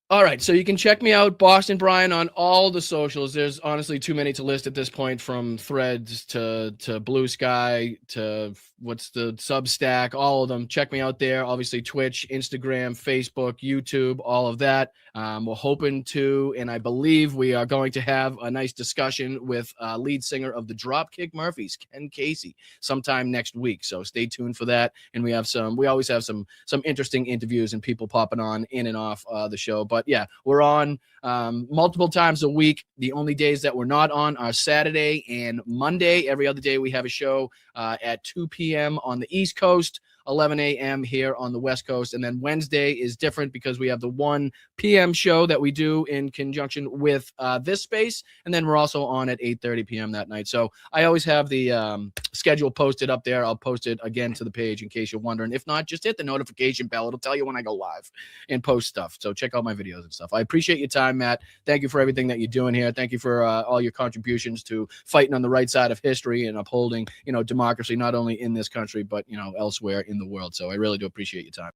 All right, so you can check me out, Boston Brian, on all the socials. There's honestly too many to list at this point, from Threads to Blue Sky to what's the Substack, all of them. Check me out there. Obviously, Twitch, Instagram, Facebook, YouTube, all of that. We're hoping to, and I believe we are going to have a nice discussion with lead singer of the Dropkick Murphys, Ken Casey, sometime next week. So stay tuned for that. And we always have some interesting interviews and people popping on in and off the show. But yeah, we're on multiple times a week. The only days that we're not on are Saturday and Monday. Every other day we have a show at 2 p.m. on the East Coast, 11 a.m. here on the West Coast. And then Wednesday is different because we have the 1 p.m. show that we do in conjunction with this space. And then we're also on at 8:30 p.m. that night. So I always have the schedule posted up there. I'll post it again to the page in case you're wondering. If not, just hit the notification bell. It'll tell you when I go live and post stuff. So check out my videos and stuff. I appreciate your time, Matt. Thank you for everything that you're doing here. Thank you for all your contributions to fighting on the right side of history and upholding, democracy, not only in this country, but, elsewhere in the world. So I really do appreciate your time.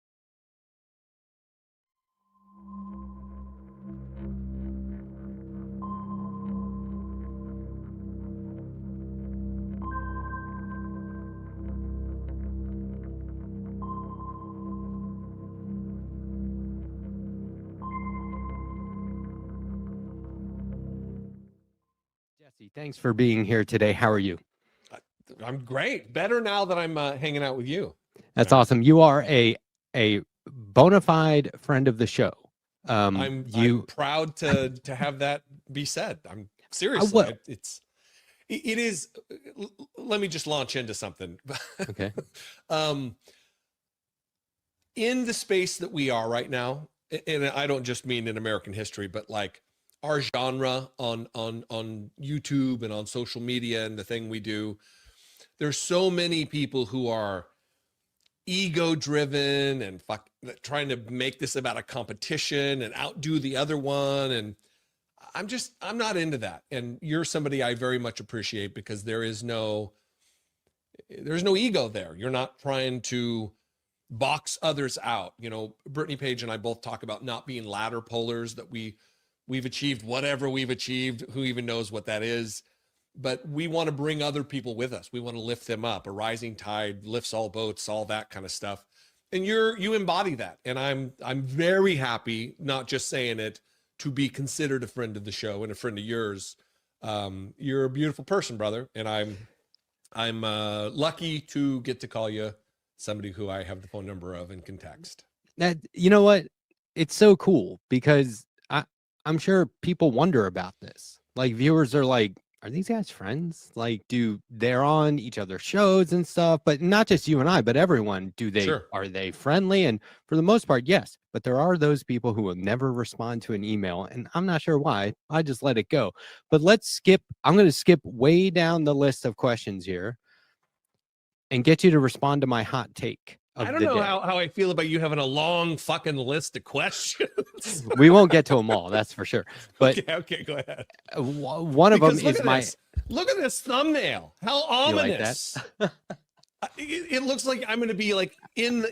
Jesse, thanks for being here today. How are you? I'm great. Better now that I'm hanging out with you. That's awesome. You are a bona fide friend of the show. I'm proud to have that be said. I'm seriously. It is. Let me just launch into something. Okay. In the space that we are right now, and I don't just mean in American history, but like our genre on YouTube and on social media and the thing we do, there's so many people who are ego driven and trying to make this about a competition and outdo the other one. And I'm not into that. And you're somebody I very much appreciate because there's no ego there. You're not trying to box others out. You know, Brittany Page and I both talk about not being ladder pullers, that we've achieved whatever we've achieved. Who even knows what that is? But we want to bring other people with us. We want to lift them up. A rising tide lifts all boats, all that kind of stuff. And you embody that. And I'm very happy, not just saying it, to be considered a friend of the show and a friend of yours. You're a beautiful person, brother. And I'm lucky to get to call you somebody who I have the phone number of and can text. That, you know what? It's so cool because I'm sure people wonder about this. Like, viewers are like, are these guys friends? Like, they're on each other's shows and stuff, but not just you and I, but everyone. Are they friendly? And for the most part, yes. But there are those people who will never respond to an email, and I'm not sure why. I just let it go. But I'm going to skip way down the list of questions here and get you to respond to my hot take. I don't know how I feel about you having a long fucking list of questions. We won't get to them all, that's for sure. But okay, go ahead. One of them is Look at this thumbnail. How ominous! Like it looks like I'm going to be like in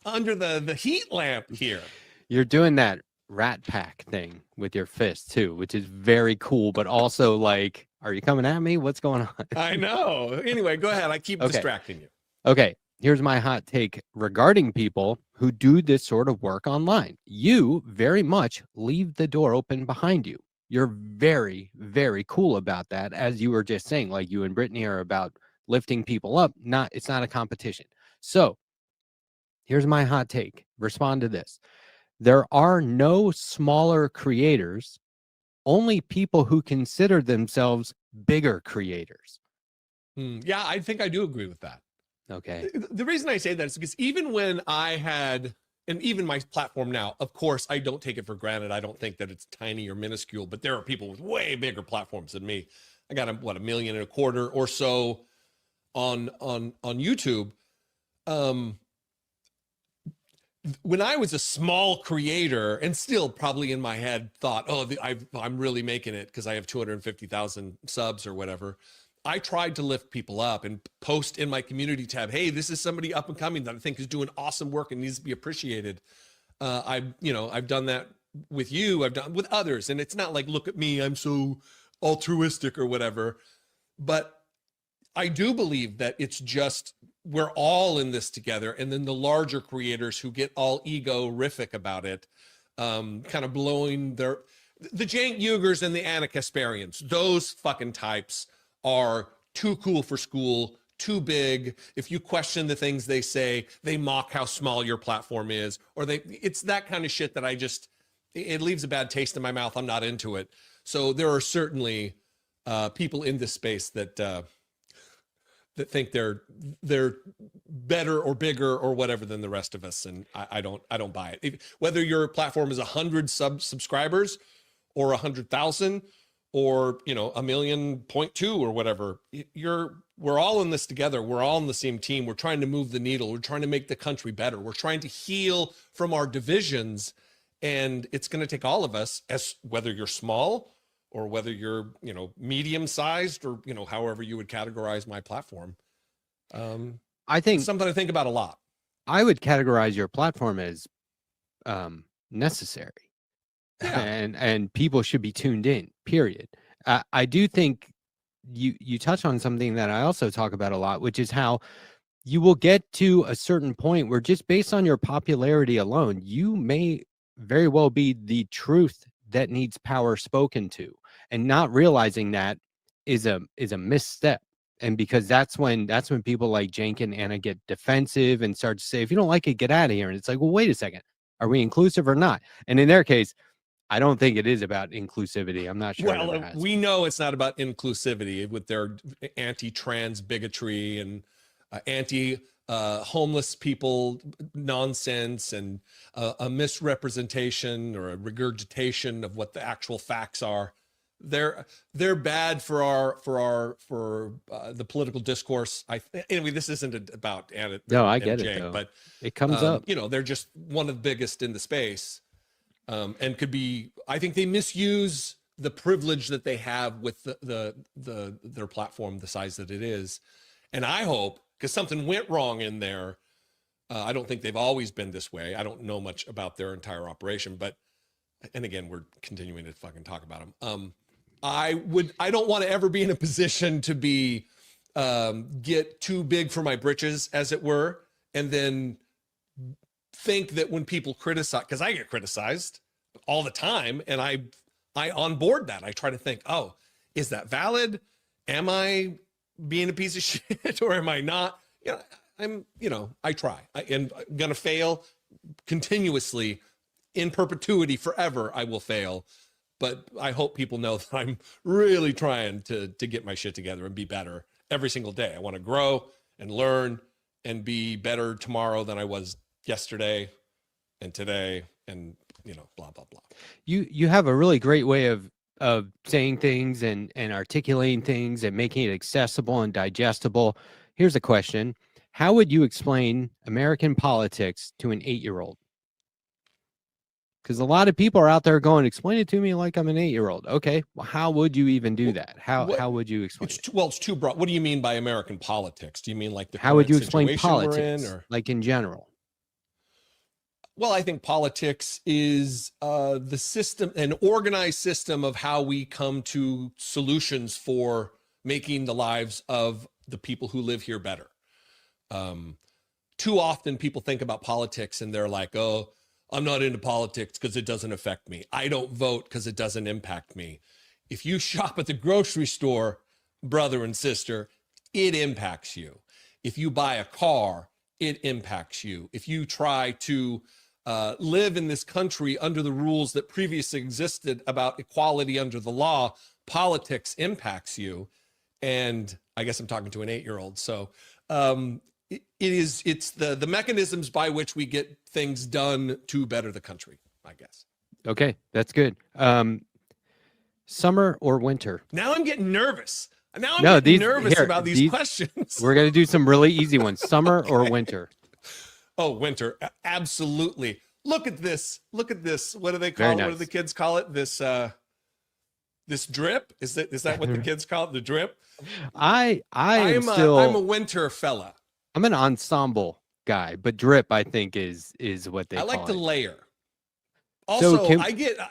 under the heat lamp here. You're doing that Rat Pack thing with your fist too, which is very cool, but also like, are you coming at me? What's going on? I know. Anyway, go ahead. I keep distracting you. Okay. Here's my hot take regarding people who do this sort of work online. You very much leave the door open behind you. You're very, very cool about that. As you were just saying, like you and Brittany are about lifting people up. It's not a competition. So here's my hot take. Respond to this. There are no smaller creators, only people who consider themselves bigger creators. Yeah, I think I do agree with that. Okay. The reason I say that is because even when I had, and even my platform now, of course, I don't take it for granted. I don't think that it's tiny or minuscule, but there are people with way bigger platforms than me. I got $1.25 million or so on YouTube. When I was a small creator and still probably in my head thought, I'm really making it because I have 250,000 subs or whatever. I tried to lift people up and post in my community tab, hey, this is somebody up and coming that I think is doing awesome work and needs to be appreciated. I've done that with you. I've done with others. And it's not like, look at me, I'm so altruistic or whatever. But I do believe that it's just, we're all in this together. And then the larger creators who get all ego-rific about it, kind of blowing the Cenk Uygurs and the Anna Kasparians, those fucking types are too cool for school, too big. If you question the things they say, they mock how small your platform is, or it's that kind of shit that it leaves a bad taste in my mouth. I'm not into it. So there are certainly people in this space that think they're better or bigger or whatever than the rest of us. And I don't buy it. Whether your platform is 100 subscribers or 100,000, or 1.2 million or whatever, we're all in this together. We're all on the same team. We're trying to move the needle. We're trying to make the country better. We're trying to heal from our divisions, and it's going to take all of us, as whether you're small or whether you're medium sized or however you would categorize my platform. I think something to think about a lot. I would categorize your platform as necessary. Yeah. And people should be tuned in, period. I do think you touch on something that I also talk about a lot, which is how you will get to a certain point where just based on your popularity alone, you may very well be the truth that needs power spoken to, and not realizing that is a misstep. And because that's when people like Cenk and Anna get defensive and start to say, if you don't like it, get out of here. And it's like, well, wait a second, are we inclusive or not? And in their case, I don't think it is about inclusivity. I'm not sure. Well, we know it's not about inclusivity with their anti-trans bigotry and anti-homeless people nonsense and a misrepresentation or a regurgitation of what the actual facts are. They're bad for the political discourse. Anyway, this isn't about Anna. No, I get Cenk, it, though. But it comes up. They're just one of the biggest in the space. And could be, I think they misuse the privilege that they have with their platform, the size that it is. And I hope, because something went wrong in there, I don't think they've always been this way. I don't know much about their entire operation, but, and again, we're continuing to fucking talk about them. I don't want to ever be in a position to be, get too big for my britches, as it were, and then think that when people criticize, because I get criticized all the time, and I onboard that. I try to think, oh, is that valid? Am I being a piece of shit or am I not? I try. I'm gonna fail continuously, in perpetuity, forever. I will fail, but I hope people know that I'm really trying to get my shit together and be better every single day. I want to grow and learn and be better tomorrow than I was yesterday and today, and blah blah blah. You have a really great way of saying things and articulating things and making it accessible and digestible. Here's a question: how would you explain American politics to an 8-year-old? Because a lot of people are out there going, explain it to me like I'm an 8-year-old. Okay, well, how would you even do that? How would you explain it? Well, it's too broad. What do you mean by American politics? Do you mean like the how would you explain situation we're politics, in, or? like in general? Well, I think politics is the system, an organized system of how we come to solutions for making the lives of the people who live here better. Too often people think about politics and they're like, oh, I'm not into politics because it doesn't affect me. I don't vote because it doesn't impact me. If you shop at the grocery store, brother and sister, it impacts you. If you buy a car, it impacts you. If you try to live in this country under the rules that previously existed about equality under the law, politics impacts you. And I guess I'm talking to an 8-year-old. So it's the mechanisms by which we get things done to better the country, I guess. Okay, that's good. Summer or winter? Now I'm getting nervous. Now I'm getting nervous about these questions. We're going to do some really easy ones. Summer or winter? Oh, winter. Absolutely. Look at this. Look at this. What do they call it? Nice. What do the kids call it? This drip? Is that what the kids call it? The drip? I'm I'm a winter fella. I'm an ensemble guy, but drip I think is what they I call like to it. layer. Also, So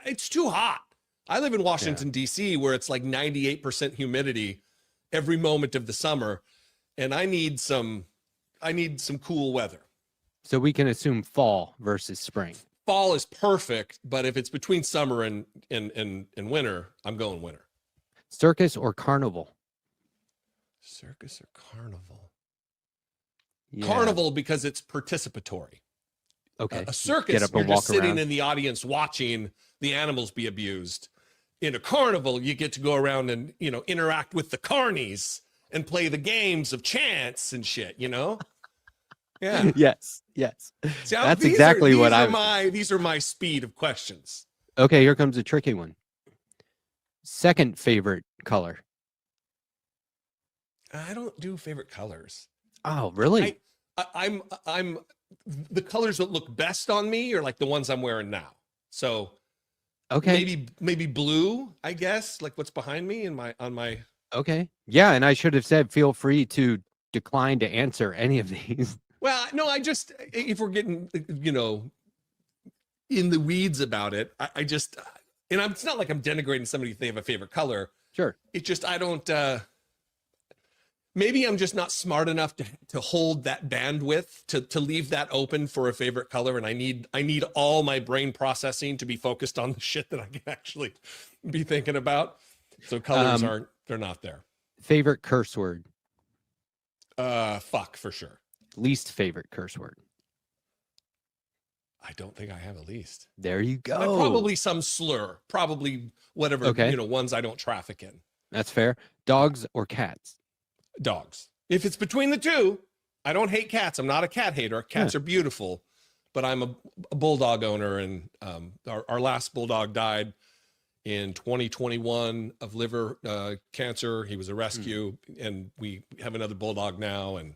it's too hot. I live in Washington, D.C., where it's like 98% humidity every moment of the summer, and I need some cool weather. So we can assume fall versus spring. Fall is perfect, but if it's between summer and winter, I'm going winter. Circus or carnival? Circus or carnival? Yeah. Carnival, because it's participatory. Okay. A circus, Get up you're and just walk sitting around. in the audience watching the animals be abused. In a carnival, you get to go around and, interact with the carnies and play the games of chance and shit, Yeah. Yes. See, That's exactly what these are my speed of questions. Okay, here comes a tricky one. Second favorite color? I don't do favorite colors. Oh, really? I'm the colors that look best on me are like the ones I'm wearing now. So okay, maybe blue, I guess, like what's behind me on my. Okay. Yeah, and I should have said feel free to decline to answer any of these. Well, no, if we're getting, in the weeds about it, it's not like I'm denigrating somebody if they have a favorite color. Sure. It's just, I don't, maybe I'm just not smart enough to hold that bandwidth, to leave that open for a favorite color. And I need all my brain processing to be focused on the shit that I can actually be thinking about. So colors they're not there. Favorite curse word? Fuck, for sure. Least favorite curse word? I don't think I have a least. There you go. Probably some slur, probably whatever, ones I don't traffic in. That's fair. Dogs or cats? Dogs. If it's between the two, I don't hate cats. I'm not a cat hater. Cats are beautiful, but I'm a bulldog owner, and our last bulldog died in 2021 of liver cancer. He was a rescue, and we have another bulldog now, and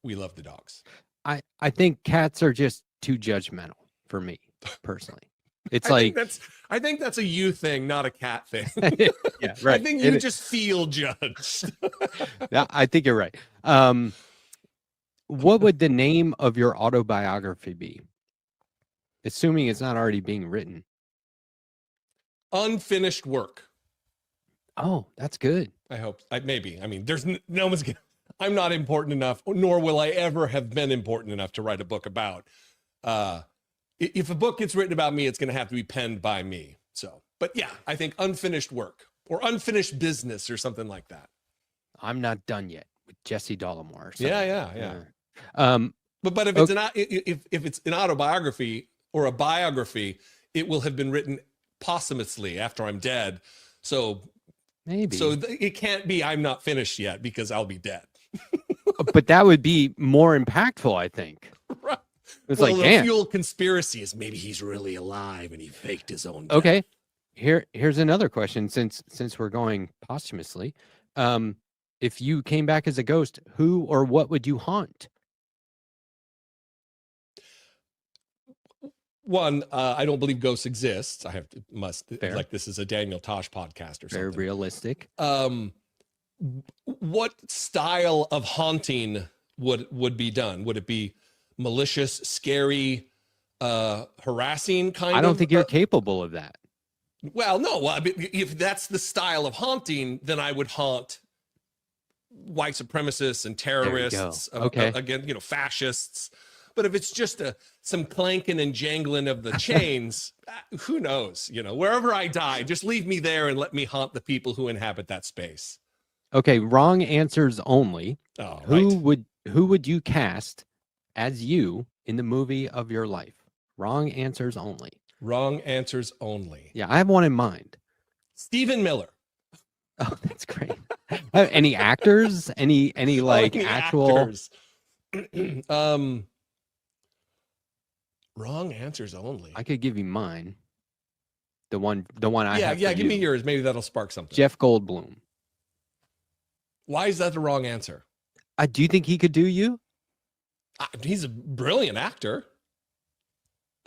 we love the dogs. I think cats are just too judgmental for me personally. It's I think that's a you thing, not a cat thing. Yeah, right. I think you just feel judged. Yeah, I think you're right. What would the name of your autobiography be? Assuming it's not already being written. Unfinished work. Oh, that's good. I hope. Maybe. I mean, there's no one's gonna. I'm not important enough, nor will I ever have been important enough to write a book about. If a book gets written about me, it's going to have to be penned by me. So, but yeah, I think unfinished work or unfinished business or something like that. I'm not done yet with Jesse Dollamore. Yeah. But if it's an autobiography or a biography, it will have been written posthumously after I'm dead. So maybe. So it can't be I'm not finished yet because I'll be dead. But that would be more impactful, I think. Right. It's well, like, the damn. fuel conspiracy is maybe he's really alive and he faked his own death. Okay. Here's another question since we're going posthumously. If you came back as a ghost, who or what would you haunt? One, I don't believe ghosts exist. Fair. Like this is a Daniel Tosh podcast or something. Very realistic. What style of haunting would be done? Would it be malicious, scary, harassing kind of? I don't think you're capable of that. Well, no. I mean, if that's the style of haunting, then I would haunt white supremacists and terrorists. Okay. Again, fascists. But if it's just some clanking and jangling of the chains, who knows? Wherever I die, just leave me there and let me haunt the people who inhabit that space. Okay, wrong answers only. Oh, who would you cast as you in the movie of your life? Wrong answers only. Wrong answers only. Yeah, I have one in mind. Stephen Miller. Oh, that's great. Any actors? Any like actual actors? Wrong answers only. I could give you mine. The one I have. Yeah, for give you. me yours. Maybe that'll spark something. Jeff Goldblum. Why is that the wrong answer? Do you think he could do you? He's a brilliant actor.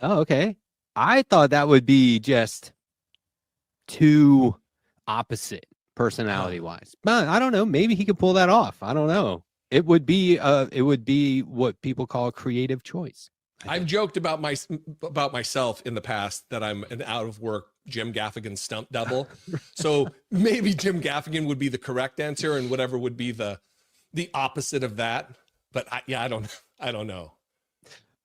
Oh, okay. I thought that would be just too opposite personality wise. But I don't know. Maybe he could pull that off. I don't know. It would be what people call a creative choice. I've joked about myself in the past that I'm an out of work Jim Gaffigan stunt double. So maybe Jim Gaffigan would be the correct answer, and whatever would be the opposite of that. But I don't know.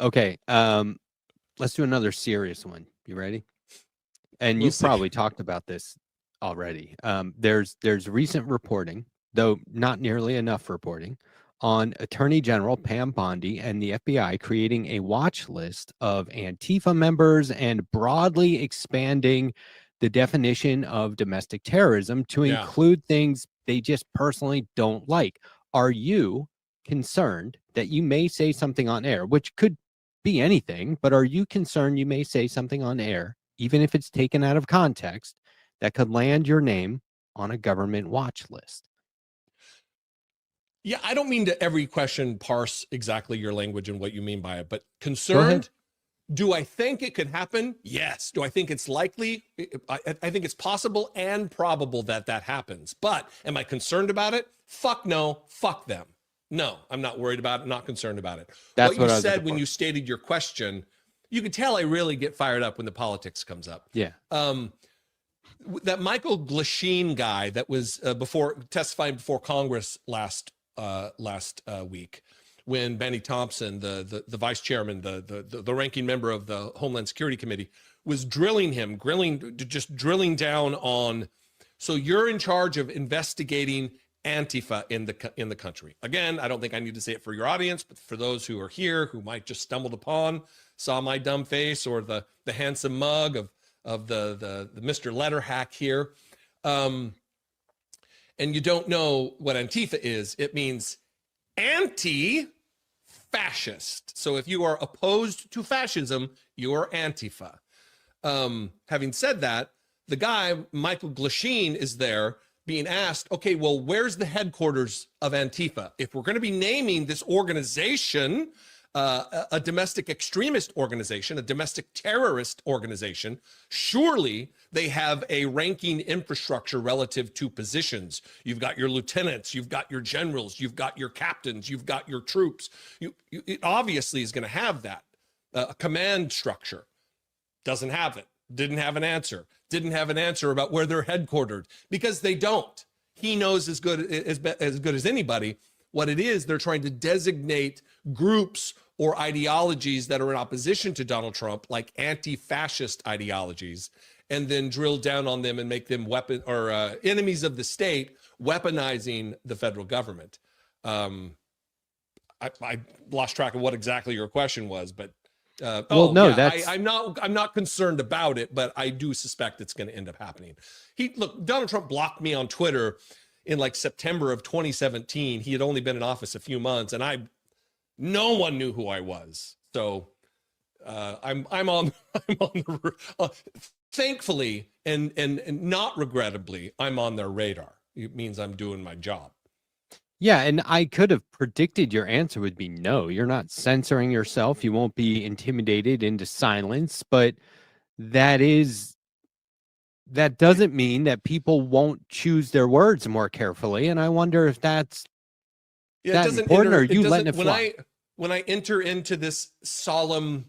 Okay, let's do another serious one. You ready? And We'll you've see. probably talked about this already. There's recent reporting, though not nearly enough reporting, on Attorney General Pam Bondi and the FBI creating a watch list of Antifa members and broadly expanding the definition of domestic terrorism to include things they just personally don't like. Are you concerned that you may say something on air, which could be anything, but are you concerned you may say something on air, even if it's taken out of context, that could land your name on a government watch list? Yeah, I don't mean to every question parse exactly your language and what you mean by it, but concerned, do I think it could happen? Yes. Do I think it's likely? I think it's possible and probable that happens. But am I concerned about it? Fuck no. Fuck them. No, I'm not worried about it. Not concerned about it. That's what you said when you stated your question, you could tell I really get fired up when the politics comes up. Yeah. That Michael Glasheen guy that was testifying before Congress last week, when Benny Thompson, the vice chairman, the ranking member of the Homeland Security Committee, was drilling down on, so you're in charge of investigating Antifa in the country. Again, I don't think I need to say it for your audience, but for those who are here who might just stumbled upon, saw my dumb face or the handsome mug of the Mr. Letterhack here, and you don't know what Antifa is, it means anti-fascist. So if you are opposed to fascism, you're Antifa. Having said that, the guy, Michael Glasheen, is there being asked, okay, well, where's the headquarters of Antifa? If we're going to be naming this organization, a domestic extremist organization, a domestic terrorist organization, surely they have a ranking infrastructure relative to positions. You've got your lieutenants, you've got your generals, you've got your captains, you've got your troops. It obviously is going to have that. A command structure. Doesn't have it. Didn't have an answer. Didn't have an answer about where they're headquartered, because they don't. He knows as good as anybody what it is. They're trying to designate groups or ideologies that are in opposition to Donald Trump, like anti-fascist ideologies, and then drill down on them and make them enemies of the state, weaponizing the federal government. I lost track of what exactly your question was, but I'm not concerned about it, but I do suspect it's going to end up happening. Donald Trump blocked me on Twitter in like September of 2017. He had only been in office a few months, and no one knew who I was. So I'm on the thankfully and not regrettably, I'm on their radar. It means I'm doing my job. Yeah, and I could have predicted your answer would be no. You're not censoring yourself. You won't be intimidated into silence, but that doesn't mean that people won't choose their words more carefully. And I wonder if that's important, or you letting it fly? When I enter into this solemn,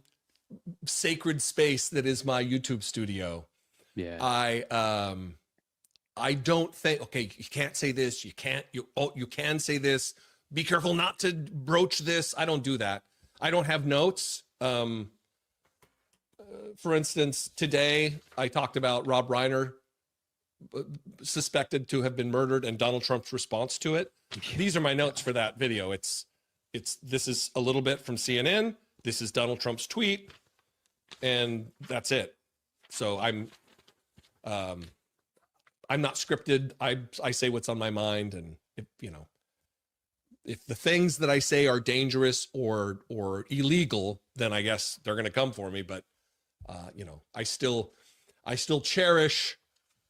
sacred space that is my YouTube studio, I don't think, okay, you can't say this, you can say this, be careful not to broach this. I don't do that. I don't have notes. For instance, today I talked about Rob Reiner suspected to have been murdered and Donald Trump's response to it. These are my notes for that video. This is a little bit from CNN. This is Donald Trump's tweet, and that's it. So I'm not scripted. I say what's on my mind, and if the things that I say are dangerous or illegal, then I guess they're going to come for me. But I still cherish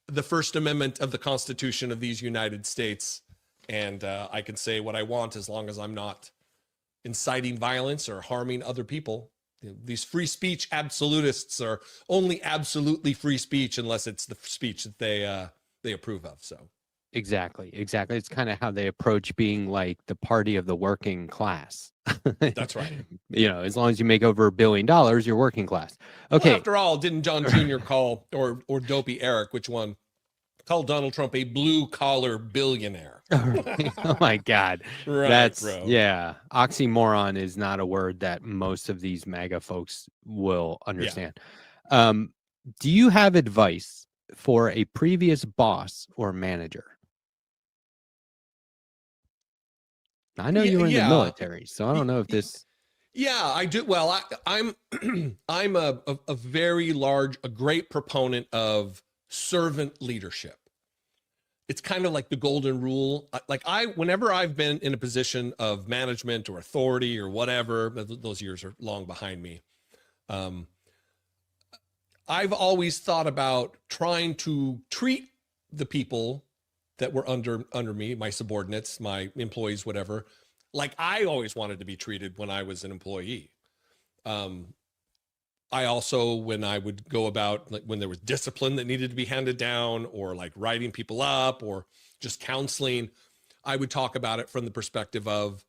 the First Amendment of the Constitution of these United States, and I can say what I want as long as I'm not inciting violence or harming other people. These free speech absolutists are only absolutely free speech unless it's the speech that they approve of. So exactly. It's kind of how they approach being like the party of the working class. That's right. As long as you make over $1 billion, you're working class. Okay. Well, after all, didn't John Jr. call or Dopey Eric, which one, called Donald Trump a blue collar billionaire? Oh my God. Right, That's bro. Yeah. Oxymoron is not a word that most of these MAGA folks will understand. Yeah. Do you have advice for a previous boss or manager? I know you were in the military, so I don't know if this. Yeah, I do. Well, I'm a very a great proponent of servant leadership. It's kind of like the golden rule. Whenever I've been in a position of management or authority or whatever, those years are long behind me. I've always thought about trying to treat the people that were under me, my subordinates, my employees, whatever, like I always wanted to be treated when I was an employee. I also, when I would go about, like when there was discipline that needed to be handed down, or like writing people up, or just counseling, I would talk about it from the perspective of,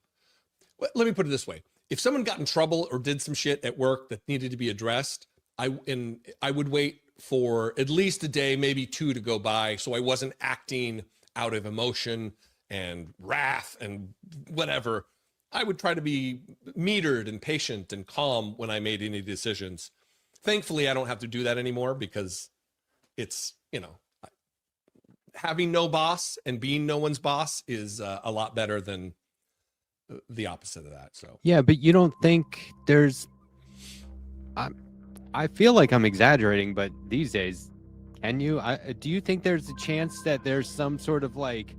let me put it this way. If someone got in trouble or did some shit at work that needed to be addressed, I would wait for at least a day, maybe two, to go by, so I wasn't acting out of emotion and wrath and whatever. I would try to be metered and patient and calm when I made any decisions. Thankfully, I don't have to do that anymore, because it's, having no boss and being no one's boss is a lot better than the opposite of that. So yeah, but you don't think there's, I feel like I'm exaggerating, but these days, can you? Do you think there's a chance that there's some sort of like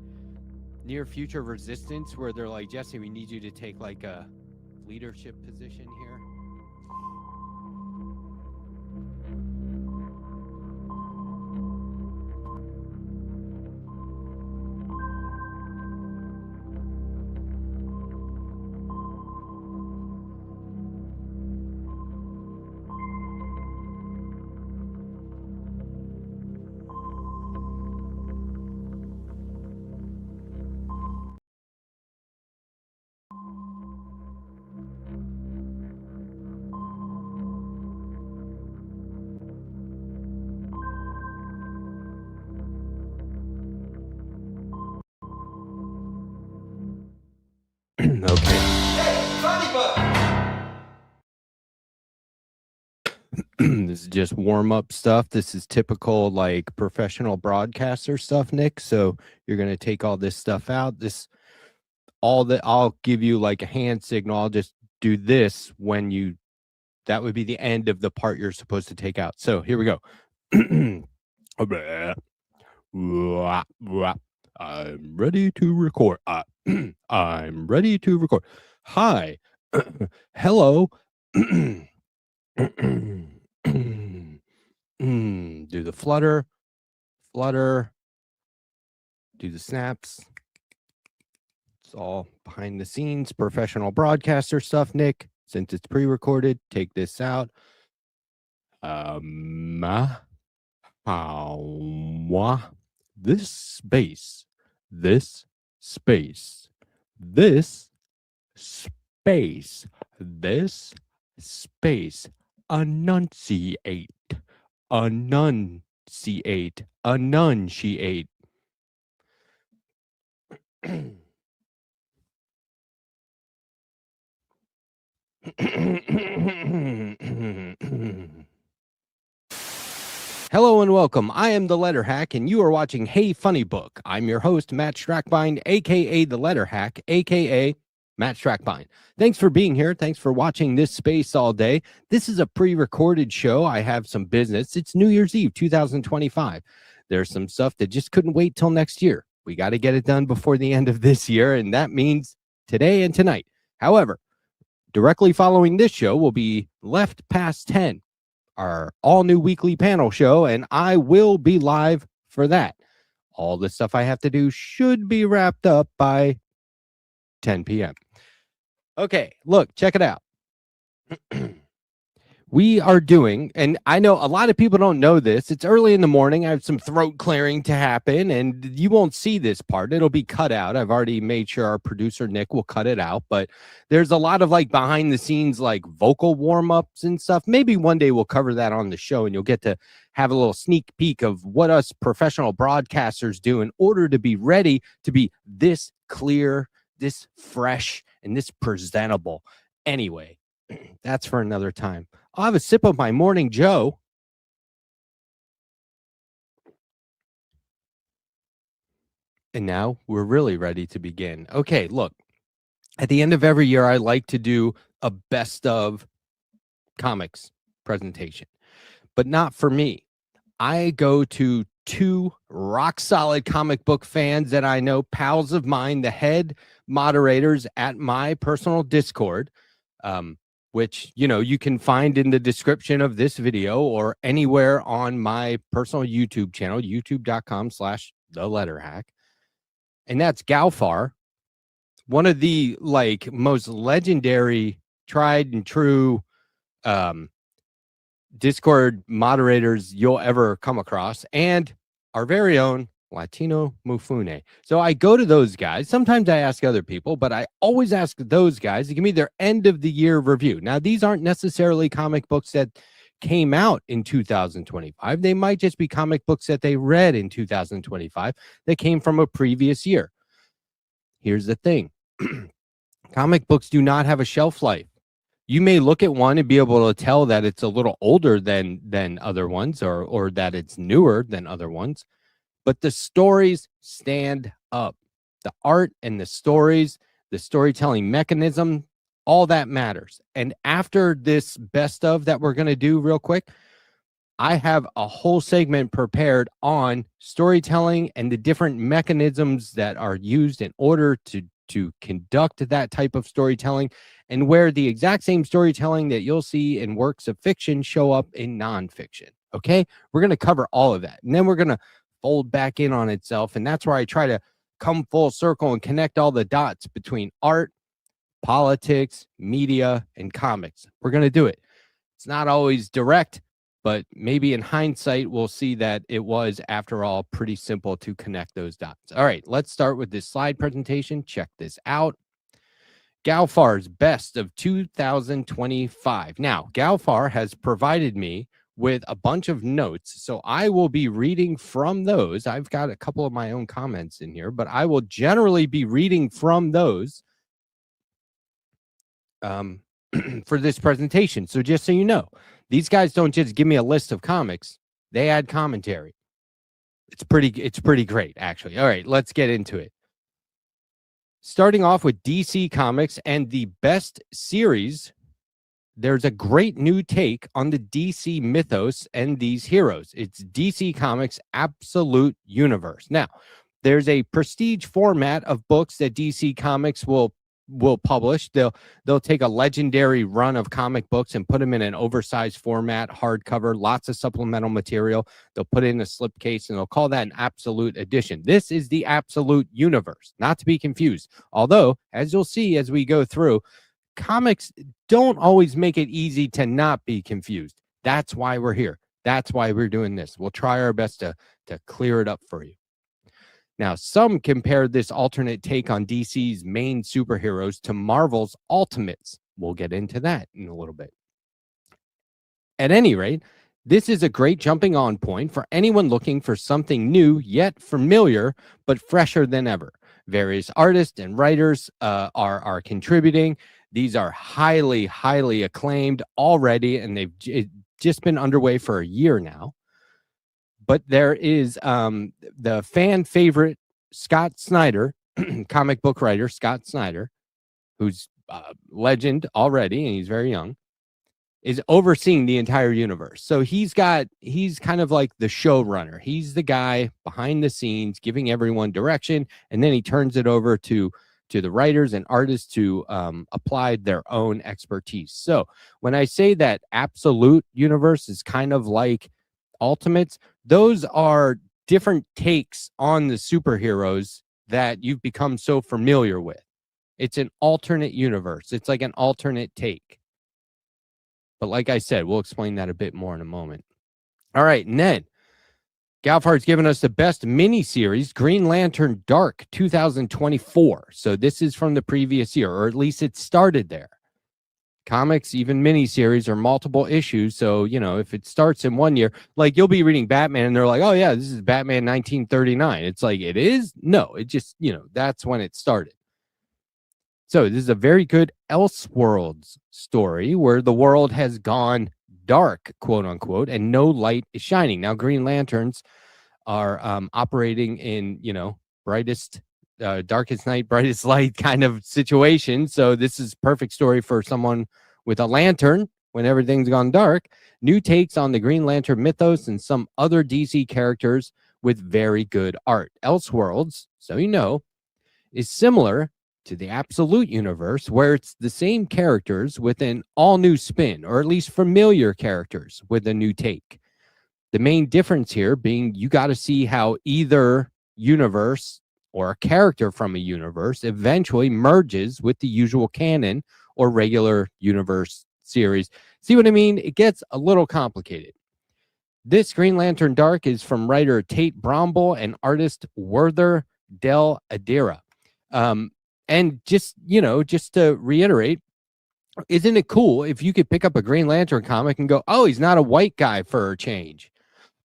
near future resistance where they're like, Jesse, we need you to take like a leadership position here? This is just warm-up stuff. This is typical like professional broadcaster stuff, Nick. So you're gonna take all this stuff out. I'll give you like a hand signal. I'll just do this when you. That would be the end of the part you're supposed to take out. So here we go. I'm ready to record. I'm ready to record. Hi. Hello. Do the flutter. Do the snaps. It's all behind the scenes professional broadcaster stuff, Nick. Since it's pre-recorded, take this out. This space, this space, this space, this space, enunciate, enunciate, enunciate. Hello and welcome. I am the Letterhack, and you are watching Hey Funny Book. I'm your host, Matt Strackbein, aka the Letterhack, aka Matt Strackbein. Thanks for being here. Thanks for watching this space all day. This is a pre-recorded show. I have some business. It's New Year's Eve, 2025. There's some stuff that just couldn't wait till next year. We got to get it done before the end of this year, and that means today and tonight. However, directly following this show will be Left Past 10, our all-new weekly panel show, and I will be live for that. All the stuff I have to do should be wrapped up by 10 p.m. Okay, look, check it out. We are doing, and I know a lot of people don't know this. It's early in the morning. I have some throat clearing to happen, and you won't see this part. It'll be cut out. I've already made sure our producer, Nick, will cut it out. But there's a lot of like behind the scenes, like vocal warm-ups and stuff. Maybe one day we'll cover that on the show, and you'll get to have a little sneak peek of what us professional broadcasters do in order to be ready to be this clear, this fresh, and this presentable. Anyway, that's for another time. I'll have a sip of my Morning Joe. And now we're really ready to begin. Okay, look. At the end of every year, I like to do a best of comics presentation. But not for me. I go to two rock-solid comic book fans that I know, pals of mine, the head moderators at my personal Discord, which, you know, you can find in the description of this video or anywhere on my personal YouTube channel, youtube.com/theletterhack. And that's Galfar, one of the like most legendary, tried and true Discord moderators you'll ever come across, and our very own Latino Mufune. So I go to those guys. Sometimes I ask other people, but I always ask those guys to give me their end of the year review. Now, these aren't necessarily comic books that came out in 2025. They might just be comic books that they read in 2025 that came from a previous year. Here's the thing. Comic books do not have a shelf life. You may look at one and be able to tell that it's a little older than other ones, or that it's newer than other ones. But the stories stand up. The art and the stories, the storytelling mechanism, all that matters. And after this best of that we're going to do real quick, I have a whole segment prepared on storytelling and the different mechanisms that are used in order to conduct that type of storytelling, and where the exact same storytelling that you'll see in works of fiction show up in nonfiction. Okay? We're going to cover all of that. And then we're going to fold back in on itself. And that's where I try to come full circle and connect all the dots between art, politics, media, and comics. We're going to do it. It's not always direct, but maybe in hindsight, we'll see that it was, after all, pretty simple to connect those dots. All right, let's start with this slide presentation. Check this out. Galfar's best of 2025. Now, Galfar has provided me with a bunch of notes, so I will be reading from those. I've got a couple of my own comments in here, but I will generally be reading from those for this presentation. So just so you know, these guys don't just give me a list of comics; they add commentary. It's pretty great, actually. All right, let's get into it. Starting off with DC Comics and the best series, there's a great new take on the DC mythos and these heroes. It's DC Comics Absolute Universe. Now, there's a prestige format of books that DC Comics will publish. They'll take a legendary run of comic books and put them in an oversized format, hardcover, lots of supplemental material. They'll put it in a slipcase and they'll call that an absolute edition. This is the Absolute Universe, not to be confused. Although, as you'll see as we go through, comics don't always make it easy to not be confused. That's why we're here. That's why we're doing this. We'll try our best to clear it up for you. Now, some compare this alternate take on DC's main superheroes to Marvel's Ultimates. We'll get into that in a little bit. At any rate, this is a great jumping on point for anyone looking for something new yet familiar, but fresher than ever. Various artists and writers are contributing. These are highly, highly acclaimed already, and they've just been underway for a year now. But there is the fan favorite Scott Snyder, comic book writer Scott Snyder, who's a legend already, and he's very young, is overseeing the entire universe. So he's kind of like the showrunner. He's the guy behind the scenes giving everyone direction, and then he turns it over to the writers and artists to apply their own expertise. So when I say that Absolute Universe is kind of like Ultimates, those are different takes on the superheroes that you've become so familiar with. It's an alternate universe. It's like an alternate take. But like I said, we'll explain that a bit more in a moment. All right, and then Galfard's given us the best miniseries, Green Lantern Dark 2024. So this is from the previous year, or at least it started there. Comics, even miniseries, are multiple issues. So, you know, if it starts in one year, like you'll be reading Batman and they're like, oh, yeah, this is Batman 1939. It's like, it is? No, it just, you know, that's when it started. So this is a very good Elseworlds story where the world has gone dark, quote unquote, and no light is shining. Now, Green Lanterns are operating in, you know, brightest darkest night, brightest light kind of situation. So this is perfect story for someone with a lantern when everything's gone dark. New takes on the Green Lantern mythos and some other DC characters with very good art. Elseworlds, so you know, is similar to the Absolute Universe, where it's the same characters with an all-new spin, or at least familiar characters with a new take. The main difference here being you got to see how either universe or a character from a universe eventually merges with the usual canon or regular universe series. See what I mean? It gets a little complicated. This Green Lantern Dark is from writer Tate Bromble and artist Werther Del Adira. And just, you know, just to reiterate, isn't it cool if you could pick up a Green Lantern comic and go, oh, he's not a white guy for a change.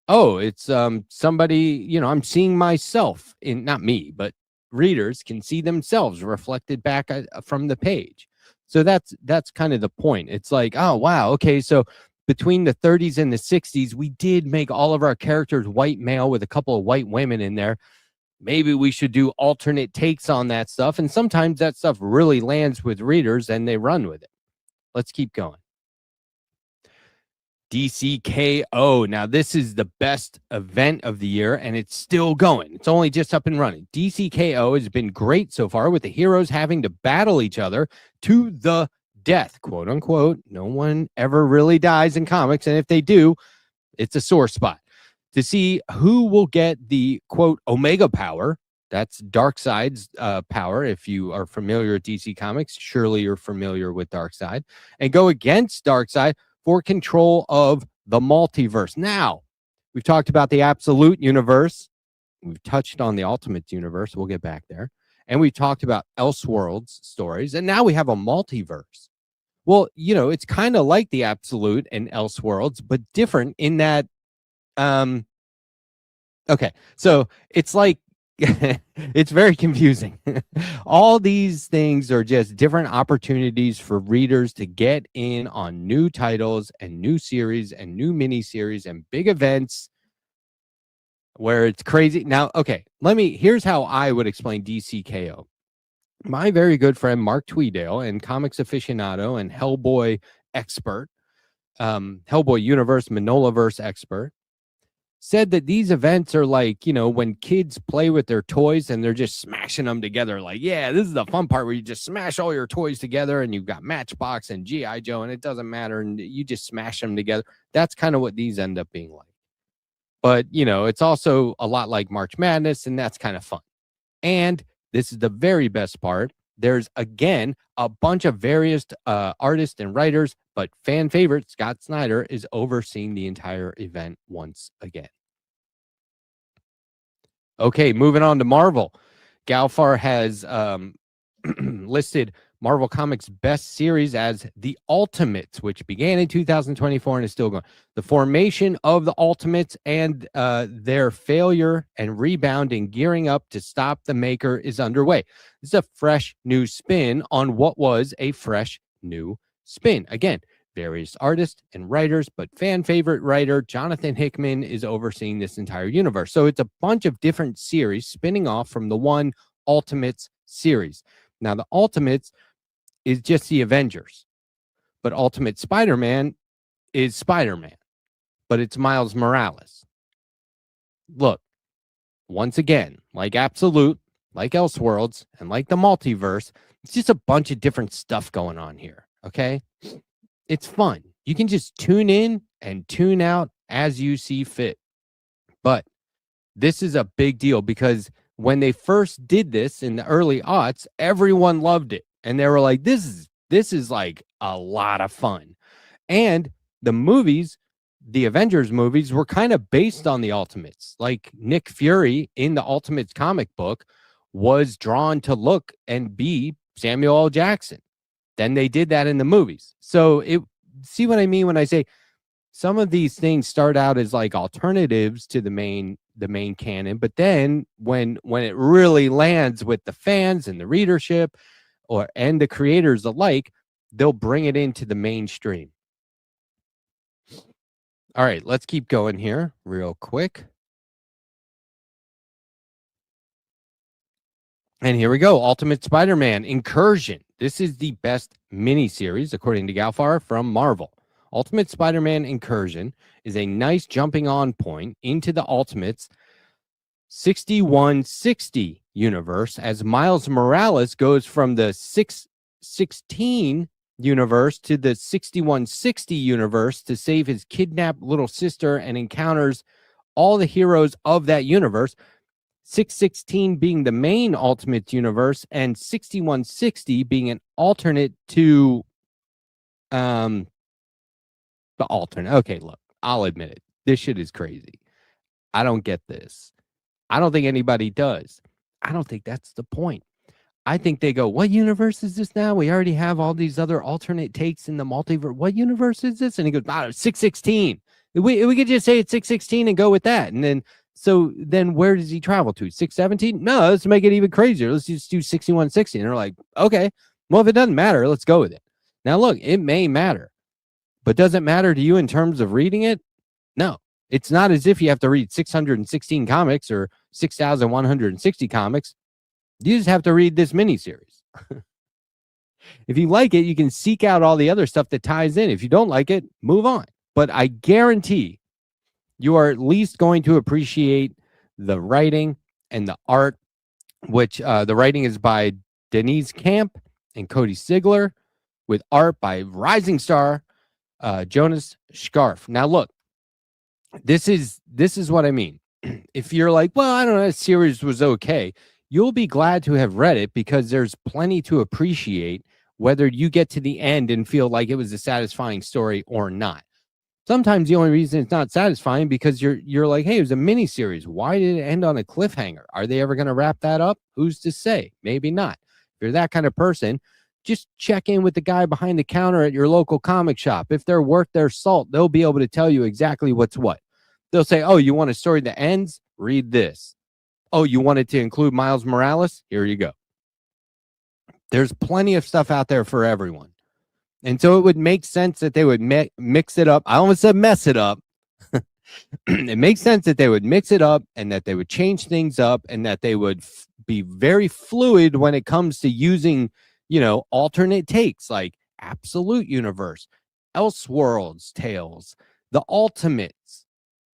Oh, it's somebody, you know, I'm seeing myself in, not me, but readers can see themselves reflected back from the page. So that's kind of the point. It's like, oh, wow. Okay. So between the 30s and the 60s, we did make all of our characters white male with a couple of white women in there. Maybe we should do alternate takes on that stuff. And sometimes that stuff really lands with readers and they run with it. Let's keep going. DCKO. Now, this is the best event of the year, and it's still going. It's only just up and running. DCKO has been great so far, with the heroes having to battle each other to the death, quote unquote. No one ever really dies in comics, and if they do, it's a sore spot. To see who will get the, quote, Omega power, that's Darkseid's power. If you are familiar with DC Comics, surely you're familiar with Darkseid, and go against Darkseid for control of the multiverse. Now, we've talked about the Absolute Universe. We've touched on the Ultimate Universe. We'll get back there. And we talked about Elseworlds stories. And now we have a multiverse. Well, you know, it's kind of like the Absolute and Elseworlds, but different in that, okay, so it's like it's very confusing. All these things are just different opportunities for readers to get in on new titles and new series and new miniseries and big events where it's crazy. Now, okay, here's how I would explain DCKO. My very good friend Mark Tweedale and comics aficionado and Hellboy expert, Hellboy universe, Manolaverse expert, said that these events are like, when kids play with their toys and they're just smashing them together. Like, yeah, this is the fun part where you just smash all your toys together and you've got Matchbox and G.I. Joe and it doesn't matter. And you just smash them together. That's kind of what these end up being like. But, it's also a lot like March Madness, and that's kind of fun. And this is the very best part. There's, again, a bunch of various artists and writers, but fan favorite Scott Snyder is overseeing the entire event once again. Okay, moving on to Marvel. Galfar has listed Marvel Comics' best series as The Ultimates, which began in 2024 and is still going. The formation of the Ultimates and their failure and rebound and gearing up to stop the maker is underway. This is a fresh new spin on what was a fresh new spin. Again, various artists and writers, but fan favorite writer Jonathan Hickman is overseeing this entire universe. So it's a bunch of different series spinning off from the one Ultimates series. Now, the Ultimates is just the Avengers, but Ultimate Spider-Man is Spider-Man, but it's Miles Morales. Look, once again, like Absolute, like Elseworlds, and like the multiverse, it's just a bunch of different stuff going on here, okay? It's fun. You can just tune in and tune out as you see fit. But this is a big deal because when they first did this in the early aughts, everyone loved it. And they were like, this is like a lot of fun. And the movies, the Avengers movies, were kind of based on the Ultimates. Like Nick Fury in the Ultimates comic book was drawn to look and be Samuel L. Jackson. Then they did that in the movies. So see what I mean when I say some of these things start out as like alternatives to the main canon, but then when it really lands with the fans and the readership and the creators alike, they'll bring it into the mainstream. All right, let's keep going here real quick. And here we go. Ultimate Spider-Man Incursion. This is the best miniseries, according to Galfar, from Marvel. Ultimate Spider-Man Incursion is a nice jumping on point into the Ultimates 6160 universe as Miles Morales goes from the 616 universe to the 6160 universe to save his kidnapped little sister and encounters all the heroes of that universe. 616 being the main Ultimate universe and 6160 being an alternate to the alternate. Okay, look, I'll admit it. This shit is crazy. I don't get this. I don't think anybody does. I don't think that's the point. I think they go, what universe is this now? We already have all these other alternate takes in the multiverse. What universe is this? And he goes, 616. We could just say it's 616 and go with that. And then where does he travel to? 617? No, let's make it even crazier. Let's just do 6160. And they're like, okay, well, if it doesn't matter, let's go with it. Now, look, it may matter, but does it matter to you in terms of reading it? No. It's not as if you have to read 616 comics or 6,160 comics. You just have to read this miniseries. If you like it, you can seek out all the other stuff that ties in. If you don't like it, move on. But I guarantee you are at least going to appreciate the writing and the art, which the writing is by Denise Camp and Cody Sigler, with art by rising star Jonas Scarf. Now, look, this is what I mean. If you're like, well, I don't know, that series was okay, you'll be glad to have read it because there's plenty to appreciate, whether you get to the end and feel like it was a satisfying story or not. Sometimes the only reason it's not satisfying because you're like, hey, it was a mini series. Why did it end on a cliffhanger? Are they ever going to wrap that up? Who's to say? Maybe not. If you're that kind of person, just check in with the guy behind the counter at your local comic shop. If they're worth their salt, they'll be able to tell you exactly what's what. They'll say, oh, you want a story that ends? Read this. Oh, you wanted to include Miles Morales? Here you go. There's plenty of stuff out there for everyone. And so it would make sense that they would mix it up. I almost said mess it up. It makes sense that they would mix it up and that they would change things up and that they would be very fluid when it comes to using, alternate takes like Absolute Universe, Elseworlds Tales, the Ultimates,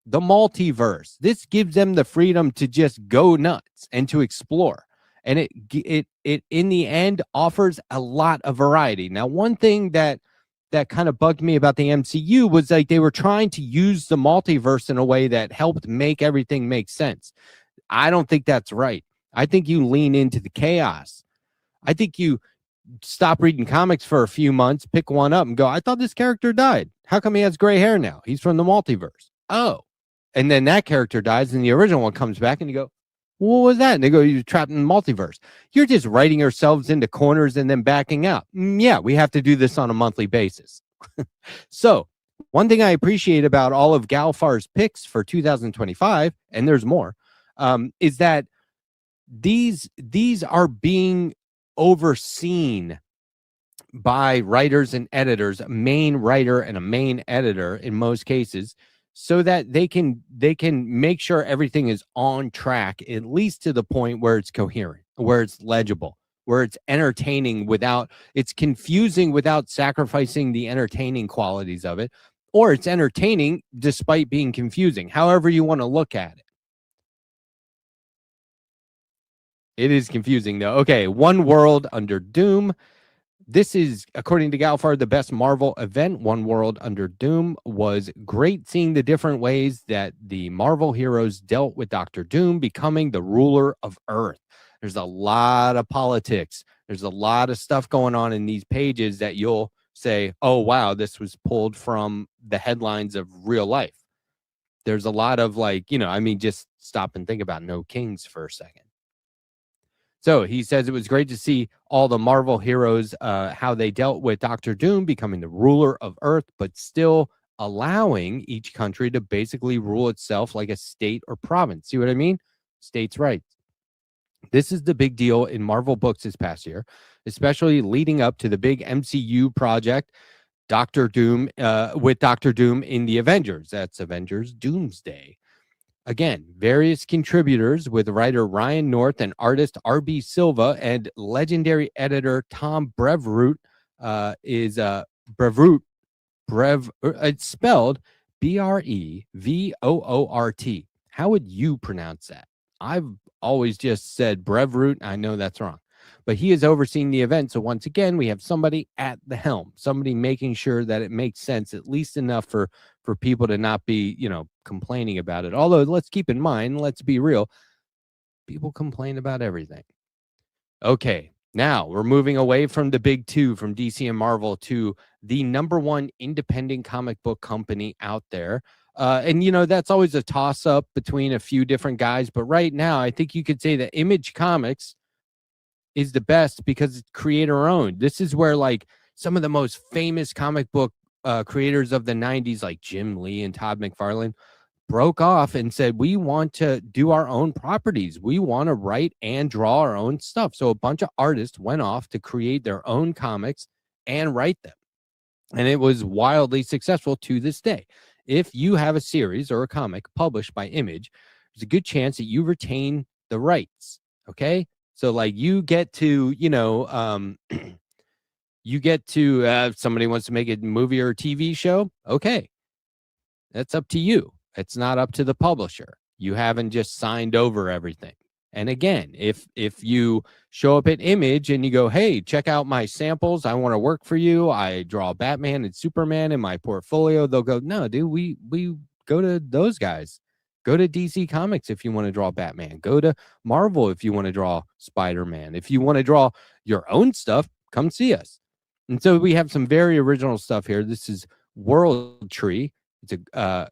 the Multiverse. This gives them the freedom to just go nuts and to explore. And it in the end offers a lot of variety. Now, one thing that kind of bugged me about the MCU was like they were trying to use the multiverse in a way that helped make everything make sense. I don't think that's right. I think you lean into the chaos. I think you stop reading comics for a few months, pick one up and go, I thought this character died. How come he has gray hair now? He's from the multiverse. Oh. And then that character dies and the original one comes back and you go, what was that? And they go, you're trapped in the multiverse. You're just writing yourselves into corners and then backing out. Yeah, we have to do this on a monthly basis. So one thing I appreciate about all of Galfar's picks for 2025, and there's more, is that these are being overseen by writers and editors, a main writer and a main editor in most cases, so that they can make sure everything is on track, at least to the point where it's coherent, where it's legible, where it's entertaining without, it's confusing without sacrificing the entertaining qualities of it, or it's entertaining despite being confusing, however you want to look at it. It is confusing though. Okay, One World Under Doom. This is, according to Galfar, the best Marvel event. One World Under Doom was great, seeing the different ways that the Marvel heroes dealt with Dr. Doom becoming the ruler of Earth. There's a lot of politics. There's a lot of stuff going on in these pages that you'll say, oh, wow, this was pulled from the headlines of real life. There's a lot of just stop and think about No Kings for a second. So he says it was great to see all the Marvel heroes, how they dealt with Dr. Doom becoming the ruler of Earth, but still allowing each country to basically rule itself like a state or province. See what I mean? States' rights. This is the big deal in Marvel books this past year, especially leading up to the big MCU project, Dr. Doom, with Dr. Doom in the Avengers. That's Avengers Doomsday. Again, various contributors with writer Ryan North and artist R.B. Silva and legendary editor Tom Brevoort it's spelled Brevoort. How would you pronounce that? I've always just said Brevoort. I know that's wrong. But he is overseeing the event. So once again, we have somebody at the helm, somebody making sure that it makes sense, at least enough for people to not be, complaining about it. Although let's keep in mind, let's be real, people complain about everything. Okay, now we're moving away from the big two, from DC and Marvel, to the #1 independent comic book company out there. And that's always a toss-up between a few different guys. But right now, I think you could say that Image Comics is the best because it's creator-owned. This is where some of the most famous comic book creators of the 90s, like Jim Lee and Todd McFarlane, broke off and said, we want to do our own properties. We want to write and draw our own stuff. So a bunch of artists went off to create their own comics and write them. And it was wildly successful to this day. If you have a series or a comic published by Image, there's a good chance that you retain the rights. Okay? So you get to, you get to, if somebody wants to make a movie or a TV show, okay, that's up to you. It's not up to the publisher. You haven't just signed over everything. And again, if you show up at Image and you go, hey, check out my samples, I want to work for you, I draw Batman and Superman in my portfolio, they'll go, no, dude, we go to those guys. Go to DC Comics if you want to draw Batman. Go to Marvel if you want to draw Spider-Man. If you want to draw your own stuff, come see us. And so we have some very original stuff here. This is World Tree. It's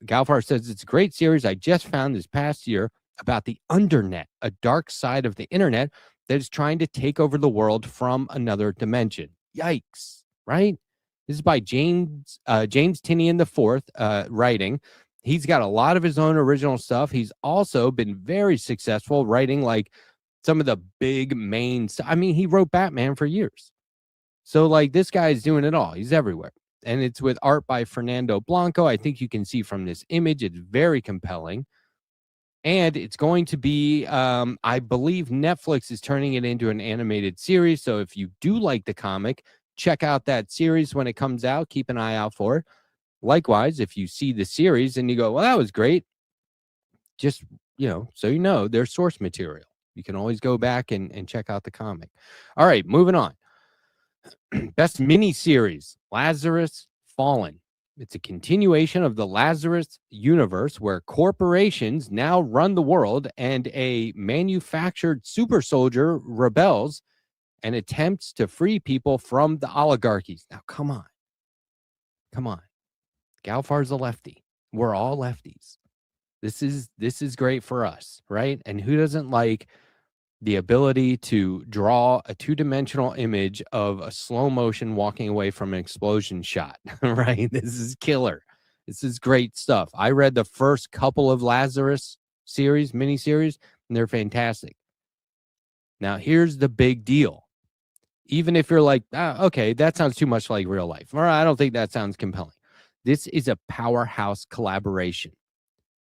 Galfar says it's a great series I just found this past year about the Undernet, a dark side of the internet that is trying to take over the world from another dimension. Yikes, right? This is by James Tinian IV, writing. He's got a lot of his own original stuff. He's also been very successful writing like some of the big main stuff. I mean, he wrote Batman for years. So like this guy is doing it all. He's everywhere. And it's with art by Fernando Blanco. I think you can see from this image, it's very compelling. And it's going to be, I believe Netflix is turning it into an animated series. So if you do like the comic, check out that series when it comes out. Keep an eye out for it. Likewise, if you see the series and you go, well, that was great, just, so you know, there's source material. You can always go back and check out the comic. All right, moving on. Best miniseries, Lazarus Fallen. It's a continuation of the Lazarus universe where corporations now run the world and a manufactured super soldier rebels and attempts to free people from the oligarchies. Now, come on. Galfar's a lefty. We're all lefties. This is great for us, right? And who doesn't like the ability to draw a two-dimensional image of a slow motion walking away from an explosion shot, right? This is killer. This is great stuff. I read the first couple of Lazarus miniseries, and they're fantastic. Now, here's the big deal. Even if you're like, okay, that sounds too much like real life, or I don't think that sounds compelling. This is a powerhouse collaboration.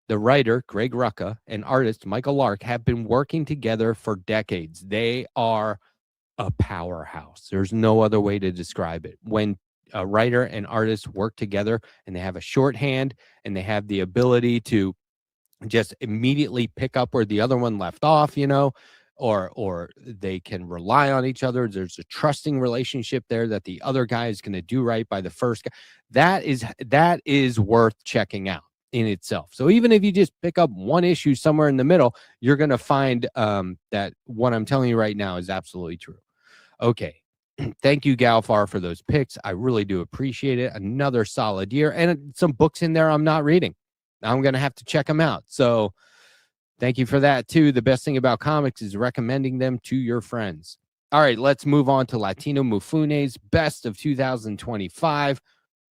The writer, Greg Rucka, and artist, Michael Lark, have been working together for decades. They are a powerhouse. There's no other way to describe it. When a writer and artist work together and they have a shorthand and they have the ability to just immediately pick up where the other one left off, or they can rely on each other. There's a trusting relationship there that the other guy is going to do right by the first guy. That is worth checking out in itself. So even if you just pick up one issue somewhere in the middle, you're going to find that what I'm telling you right now is absolutely true. Okay. Thank you, Galfar, for those picks. I really do appreciate it. Another solid year, and some books in there I'm not reading. I'm going to have to check them out. So thank you for that, too. The best thing about comics is recommending them to your friends. All right, let's move on to Latino Mufune's Best of 2025.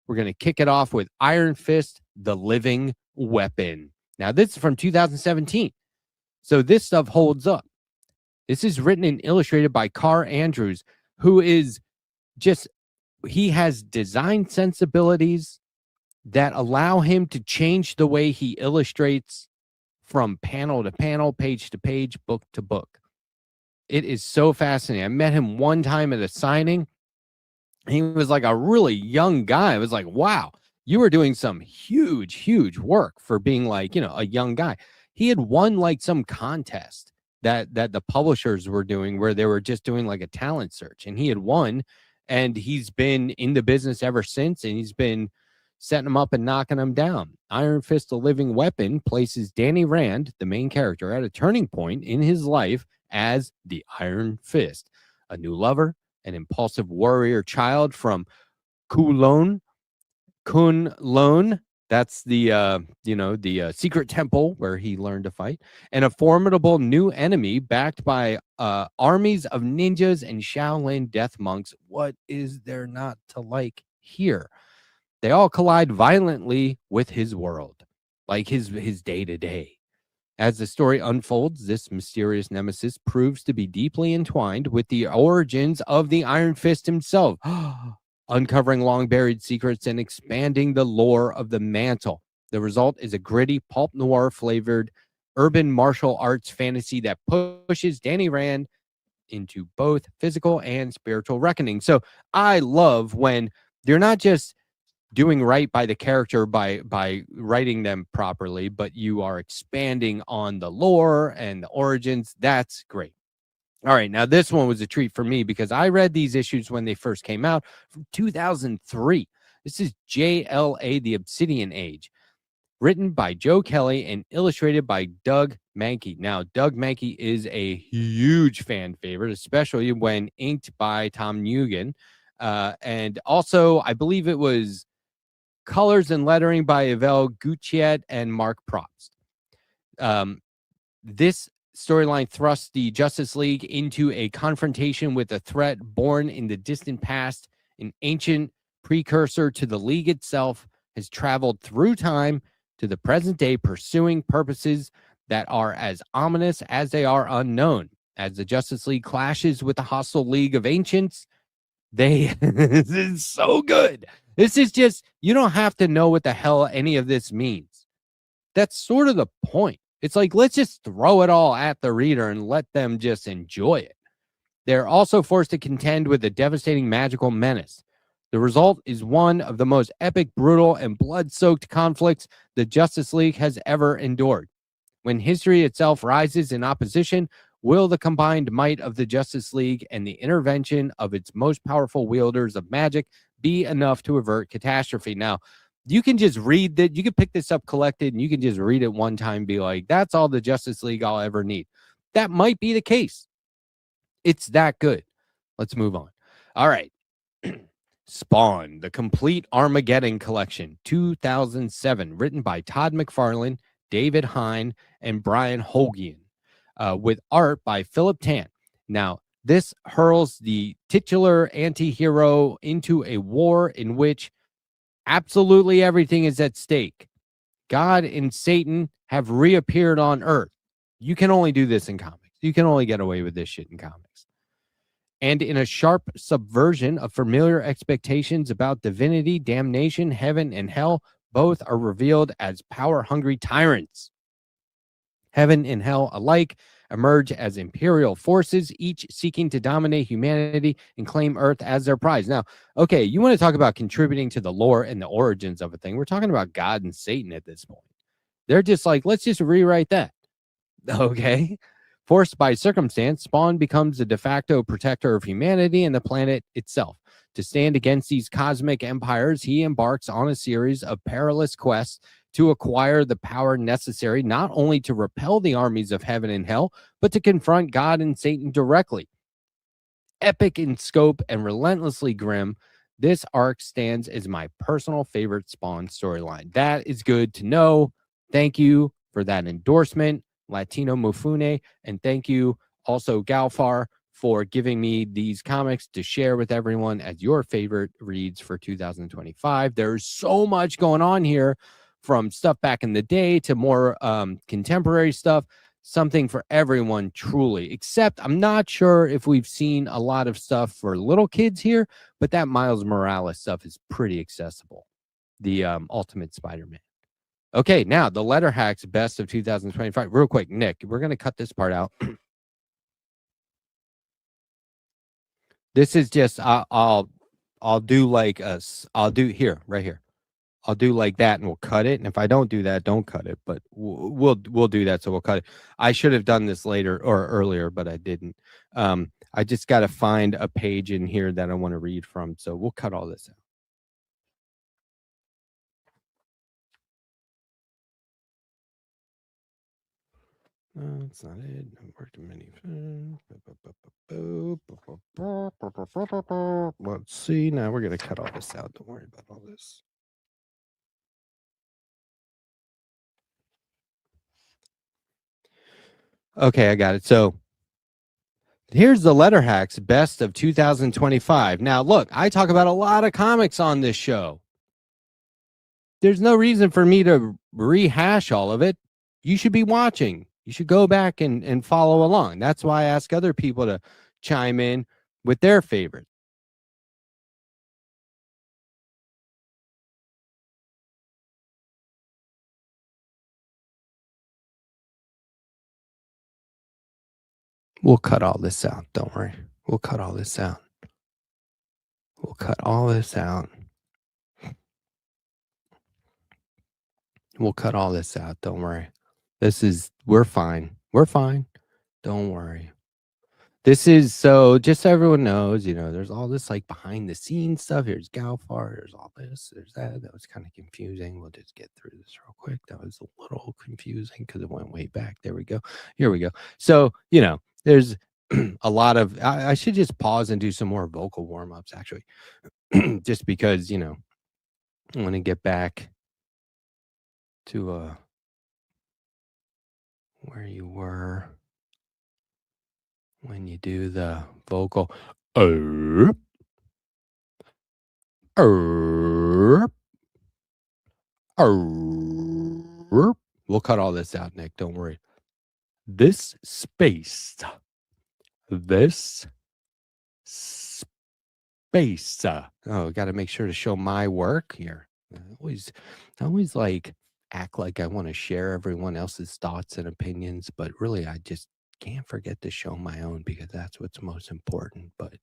We're going to kick it off with Iron Fist, The Living Weapon. Now, this is from 2017. So this stuff holds up. This is written and illustrated by Carr Andrews, who is he has design sensibilities that allow him to change the way he illustrates from panel to panel, page to page, book to book. It is so fascinating. I met him one time at a signing. He was like a really young guy. I was like, wow, you were doing some huge, huge work for being like, a young guy. He had won like some contest that the publishers were doing where they were just doing like a talent search, and he had won, and he's been in the business ever since, and he's been setting them up and knocking them down. Iron Fist, The Living Weapon places Danny Rand, the main character, at a turning point in his life as the Iron Fist, a new lover, an impulsive warrior child from Kunlun. That's the secret temple where he learned to fight, and a formidable new enemy backed by armies of ninjas and Shaolin death monks. What is there not to like here? They all collide violently with his world, like his day-to-day. As the story unfolds, this mysterious nemesis proves to be deeply entwined with the origins of the Iron Fist himself, uncovering long-buried secrets and expanding the lore of the mantle. The result is a gritty, pulp noir-flavored urban martial arts fantasy that pushes Danny Rand into both physical and spiritual reckoning. So I love when they're not just doing right by the character by writing them properly, but you are expanding on the lore and the origins. That's great. All right, now this one was a treat for me because I read these issues when they first came out from 2003. This is JLA, The Obsidian Age, written by Joe Kelly and illustrated by Doug Mankey. Now, Doug Mankey is a huge fan favorite, especially when inked by Tom Nugent. And also, I believe it was colors and lettering by Yvel Gutierrez and Mark Probst. This storyline thrusts the Justice League into a confrontation with a threat born in the distant past. An ancient precursor to the League itself has traveled through time to the present day, pursuing purposes that are as ominous as they are unknown. As the Justice League clashes with the hostile League of Ancients, this is so good. This is just, you don't have to know what the hell any of this means. That's sort of the point. It's like, let's just throw it all at the reader and let them just enjoy it. They're also forced to contend with a devastating magical menace. The result is one of the most epic, brutal, and blood-soaked conflicts the Justice League has ever endured. When history itself rises in opposition, will the combined might of the Justice League and the intervention of its most powerful wielders of magic be enough to avert catastrophe? Now, you can just read that. You can pick this up collected and you can just read it one time and be like, that's all the Justice League I'll ever need. That might be the case. It's that good. Let's move on. All right. Spawn, the Complete Armageddon Collection, 2007, written by Todd McFarlane, David Hine, and Brian Hogian, with art by Philip Tan. Now, this hurls the titular anti-hero into a war in which absolutely everything is at stake. God and Satan have reappeared on Earth. You can only do this in comics. You can only get away with this shit in comics. And in a sharp subversion of familiar expectations about divinity, damnation, heaven, and hell, both are revealed as power-hungry tyrants. Heaven and hell alike emerge as imperial forces, each seeking to dominate humanity and claim Earth as their prize. Now, okay, you want to talk about contributing to the lore and the origins of a thing. We're talking about God and Satan at this point. They're just like, let's just rewrite that. Okay? Forced by circumstance, Spawn becomes the de facto protector of humanity and the planet itself. To stand against these cosmic empires, he embarks on a series of perilous quests to acquire the power necessary not only to repel the armies of heaven and hell, but to confront God and Satan directly. Epic in scope and relentlessly grim, this arc stands as my personal favorite Spawn storyline. That is good to know. Thank you for that endorsement, Latino Mufune, and thank you also Galfar for giving me these comics to share with everyone as your favorite reads for 2025. There's so much going on here, from stuff back in the day to more contemporary stuff, something for everyone truly, except I'm not sure if we've seen a lot of stuff for little kids here, but that Miles Morales stuff is pretty accessible. The Ultimate Spider-Man. Okay, now the Letterhack's best of 2025. Real quick, Nick, we're going to cut this part out. This is just, I'll do like I'll do here, right here. I'll do like that and we'll cut it. And if I don't do that, don't cut it, but we'll do that. So we'll cut it. I should have done this later or earlier, but I didn't. I just got to find a page in here that I want to read from. So we'll cut all this out. That's not it. I've worked in many. Let's see. Now we're going to cut all this out. Don't worry about all this. Okay, I got it. So here's the Letterhack's best of 2025. Now, look, I talk about a lot of comics on this show. There's no reason for me to rehash all of it. You should be watching. You should go back and follow along. That's why I ask other people to chime in with their favorite. We'll cut all this out. Don't worry. We'll cut all this out. We'll cut all this out. We'll cut all this out. Don't worry. We're fine. We're fine. Don't worry. This is, so just so everyone knows, there's all this like behind the scenes stuff. Here's Galfar. There's all this. There's that. That was kind of confusing. We'll just get through this real quick. That was a little confusing because it went way back. There we go. Here we go. So, there's a lot of, I should just pause and do some more vocal warm-ups actually, just because, I want to get back to where you were when you do the vocal. We'll cut all this out, Nick. Don't worry. This space. This space. Oh, got to make sure to show my work here. I always like act like I want to share everyone else's thoughts and opinions, but really I just can't forget to show my own because that's what's most important. But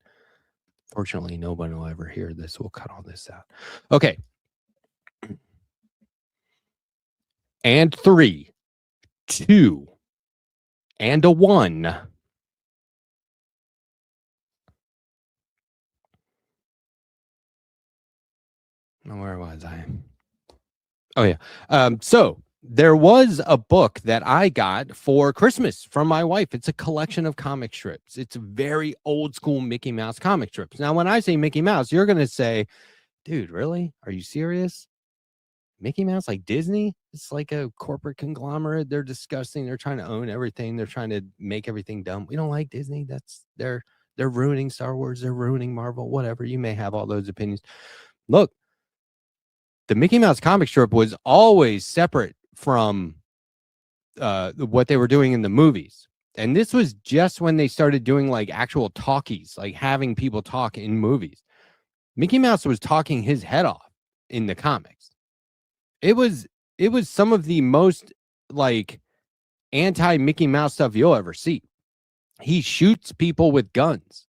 fortunately, nobody will ever hear this. We'll cut all this out. Okay. And 3, 2, and a 1. Where was I? Oh, yeah. So there was a book that I got for Christmas from my wife. It's a collection of comic strips. It's very old school Mickey Mouse comic strips. Now, when I say Mickey Mouse, you're going to say, dude, really? Are you serious? Mickey Mouse, like Disney? It's like a corporate conglomerate. They're disgusting. They're trying to own everything. They're trying to make everything dumb. We don't like Disney. They're ruining Star Wars. They're ruining Marvel, whatever. You may have all those opinions. Look, the Mickey Mouse comic strip was always separate from what they were doing in the movies. And this was just when they started doing like actual talkies, like having people talk in movies. Mickey Mouse was talking his head off in the comics. It was some of the most like anti-Mickey Mouse stuff you'll ever see. He shoots people with guns.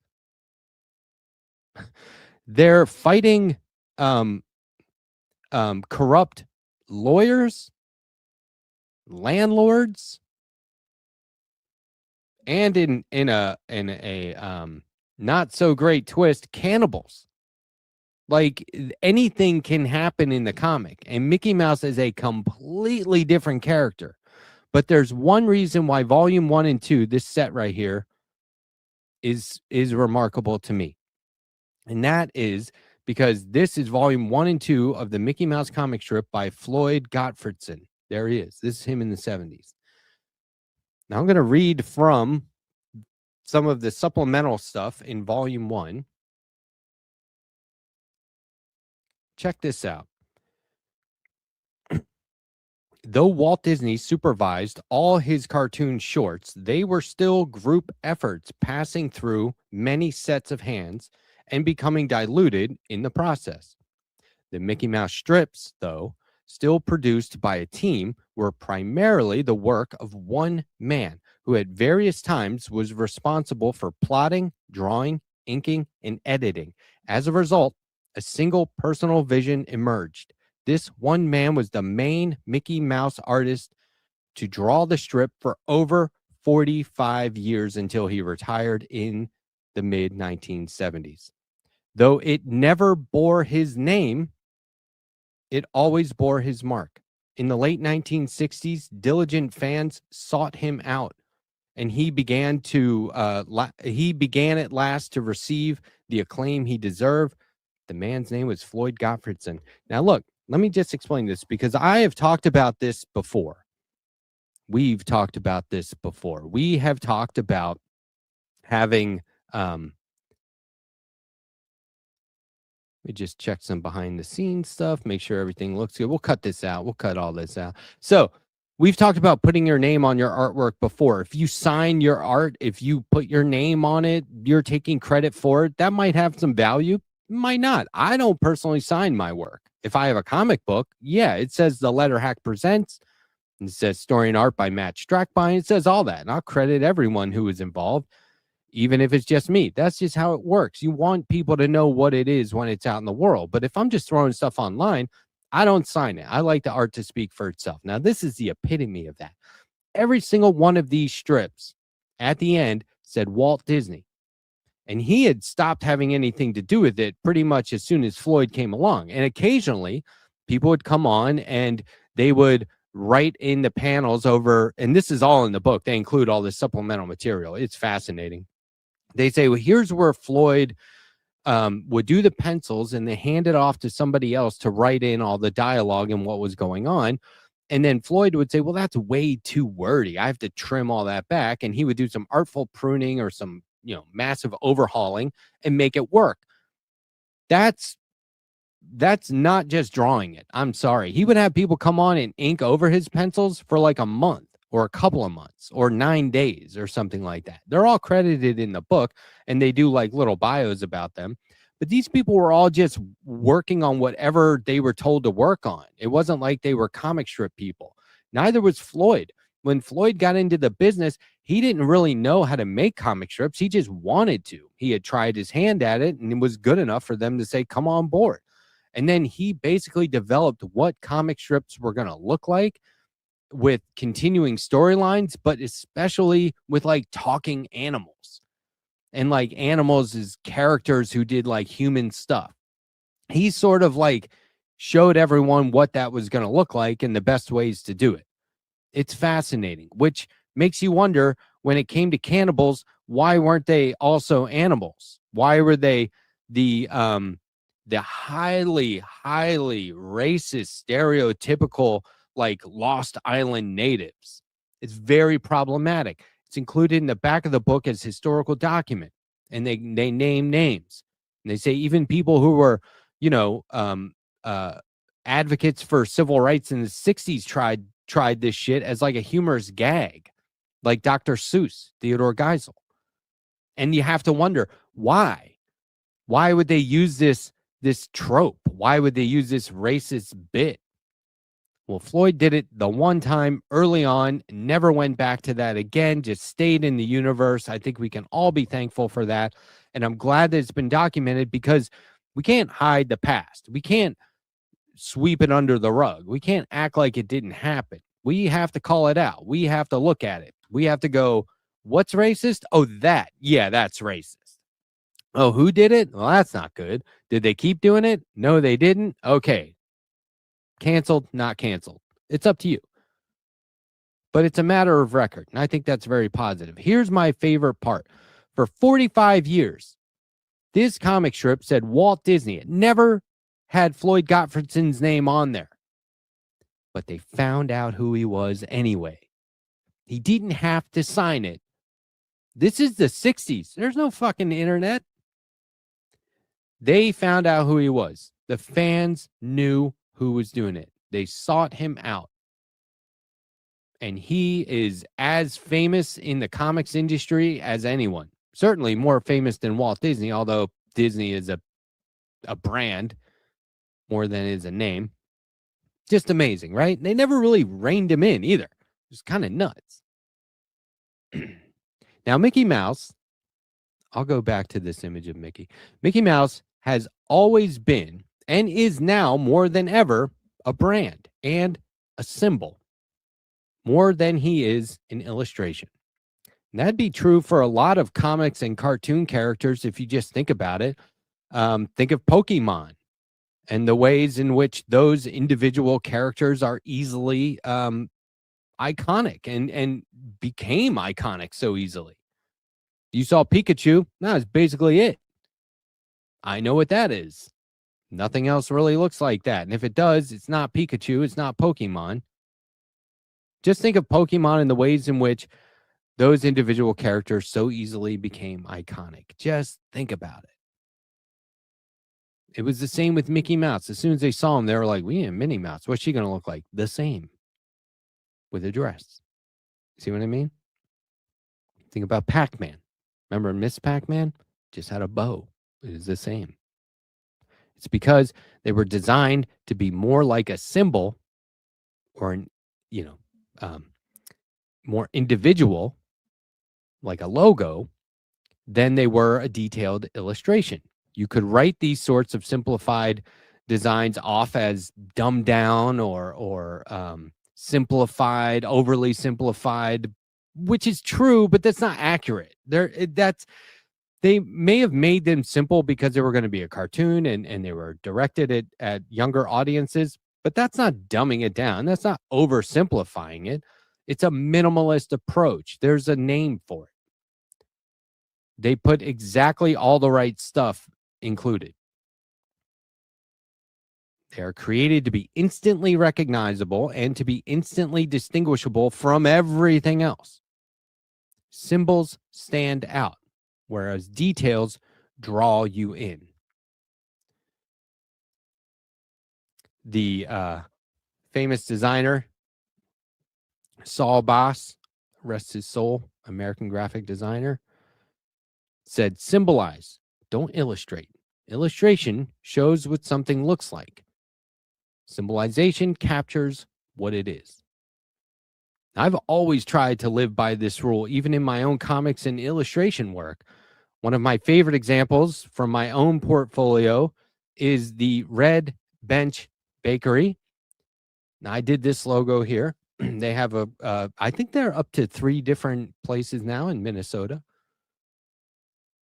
They're fighting corrupt lawyers, landlords, and in a not so great twist, cannibals. Like anything can happen in the comic, and Mickey Mouse is a completely different character. But there's one reason why volume 1 and 2, this set right here, is remarkable to me. And that is because this is volume 1 and 2 of the Mickey Mouse comic strip by Floyd Gottfredson. There he is. This is him in the 70s. Now I'm going to read from some of the supplemental stuff in volume 1. Check this out. Though Walt Disney supervised all his cartoon shorts, they were still group efforts passing through many sets of hands and becoming diluted in the process. The Mickey Mouse strips, though, still produced by a team, were primarily the work of one man who at various times was responsible for plotting, drawing, inking, and editing. As a result, a single personal vision emerged. This one man was the main Mickey Mouse artist to draw the strip for over 45 years until he retired in the mid-1970s. Though it never bore his name, it always bore his mark. In the late 1960s, diligent fans sought him out, and he began at last to receive the acclaim he deserved. The man's name was Floyd Gottfredson. Now, look, let me just explain this because I have talked about this before. We've talked about this before. We have talked about having, we just check some behind the scenes stuff, make sure everything looks good. We'll cut this out. We'll cut all this out. So we've talked about putting your name on your artwork before. If you sign your art, if you put your name on it, you're taking credit for it. That might have some value. Might not. I don't personally sign my work. If I have a comic book, yeah, it says the Letterhack presents. It says story and art by Matt Strackbein. It says all that. And I'll credit everyone who is involved, even if it's just me. That's just how it works. You want people to know what it is when it's out in the world. But if I'm just throwing stuff online, I don't sign it. I like the art to speak for itself. Now, this is the epitome of that. Every single one of these strips at the end said Walt Disney. And he had stopped having anything to do with it pretty much as soon as Floyd came along. And occasionally people would come on and they would write in the panels over, and this is all in the book. They include all this supplemental material. It's fascinating. They say, well, here's where Floyd would do the pencils and they hand it off to somebody else to write in all the dialogue and what was going on. And then Floyd would say, well, that's way too wordy. I have to trim all that back. And he would do some artful pruning or some, massive overhauling and make it work. That's that's not just drawing it. I'm sorry. He would have people come on and ink over his pencils for like a month or a couple of months or 9 days or something like that. They're all credited in the book, and they do like little bios about them. But these people were all just working on whatever they were told to work on. It wasn't like they were comic strip people. Neither was Floyd. When Floyd got into the business, he didn't really know how to make comic strips. He just wanted to. He had tried his hand at it, and it was good enough for them to say, come on board. And then he basically developed what comic strips were going to look like with continuing storylines, but especially with like talking animals and like animals as characters who did like human stuff. He sort of like showed everyone what that was going to look like and the best ways to do it. It's fascinating, which makes you wonder, when it came to cannibals, why weren't they also animals? Why were they the highly, highly racist, stereotypical, like Lost Island natives? It's very problematic. It's included in the back of the book as historical document, and they name names. And they say even people who were, advocates for civil rights in the 60s tried this shit as like a humorous gag, like Dr. Seuss, Theodore Geisel. And you have to wonder, why? Why would they use this trope? Why would they use this racist bit? Well, Floyd did it the one time early on, never went back to that again, just stayed in the universe. I think we can all be thankful for that. And I'm glad that it's been documented, because we can't hide the past. We can't sweep it under the rug. We can't act like it didn't happen. We have to call it out. We have to look at it. We have to go, what's racist? Oh, that. Yeah, that's racist. Oh, who did it? Well, that's not good. Did they keep doing it? No, they didn't. Okay. Canceled, not canceled. It's up to you. But it's a matter of record, and I think that's very positive. Here's my favorite part. For 45 years, this comic strip said Walt Disney. It never had Floyd Gottfredson's name on there. But they found out who he was anyway. He didn't have to sign it. This is the 60s. There's no fucking internet. They found out who he was. The fans knew who was doing it. They sought him out. And he is as famous in the comics industry as anyone. Certainly more famous than Walt Disney, although Disney is a brand more than it is a name. Just amazing, right? They never really reined him in either. It's kind of nuts. Now, Mickey Mouse, I'll go back to this image of Mickey. Mickey Mouse has always been, and is now more than ever, a brand and a symbol, more than he is an illustration. And that'd be true for a lot of comics and cartoon characters if you just think about it. Think of Pokemon and the ways in which those individual characters are easily iconic and became iconic so easily. You saw Pikachu, that's basically it. I know what that is. Nothing else really looks like that. And if it does, it's not Pikachu, it's not Pokemon. Just think of Pokemon and the ways in which those individual characters so easily became iconic. Just think about it. It was the same with Mickey Mouse. As soon as they saw him, they were like, we need a Minnie Mouse. What's she going to look like? The same. With a dress. See what I mean? Think about Pac-Man. Remember Miss Pac-Man? Just had a bow. It is the same. It's because they were designed to be more like a symbol or more individual, like a logo, than they were a detailed illustration. You could write these sorts of simplified designs off as dumbed down or simplified, overly simplified, which is true, but that's not accurate. They may have made them simple because they were going to be a cartoon and they were directed at younger audiences, but that's not dumbing it down. That's not oversimplifying it. It's a minimalist approach. There's a name for it. They put exactly all the right stuff included. They are created to be instantly recognizable and to be instantly distinguishable from everything else. Symbols stand out, whereas details draw you in. the famous designer Saul Bass, rest his soul, American graphic designer, said, symbolize, don't illustrate. Illustration shows what something looks like. Symbolization captures what it is. I've always tried to live by this rule, even in my own comics and illustration work. One of my favorite examples from my own portfolio is the Red Bench Bakery. Now, I did this logo here. They have I think they're up to 3 different places now in Minnesota.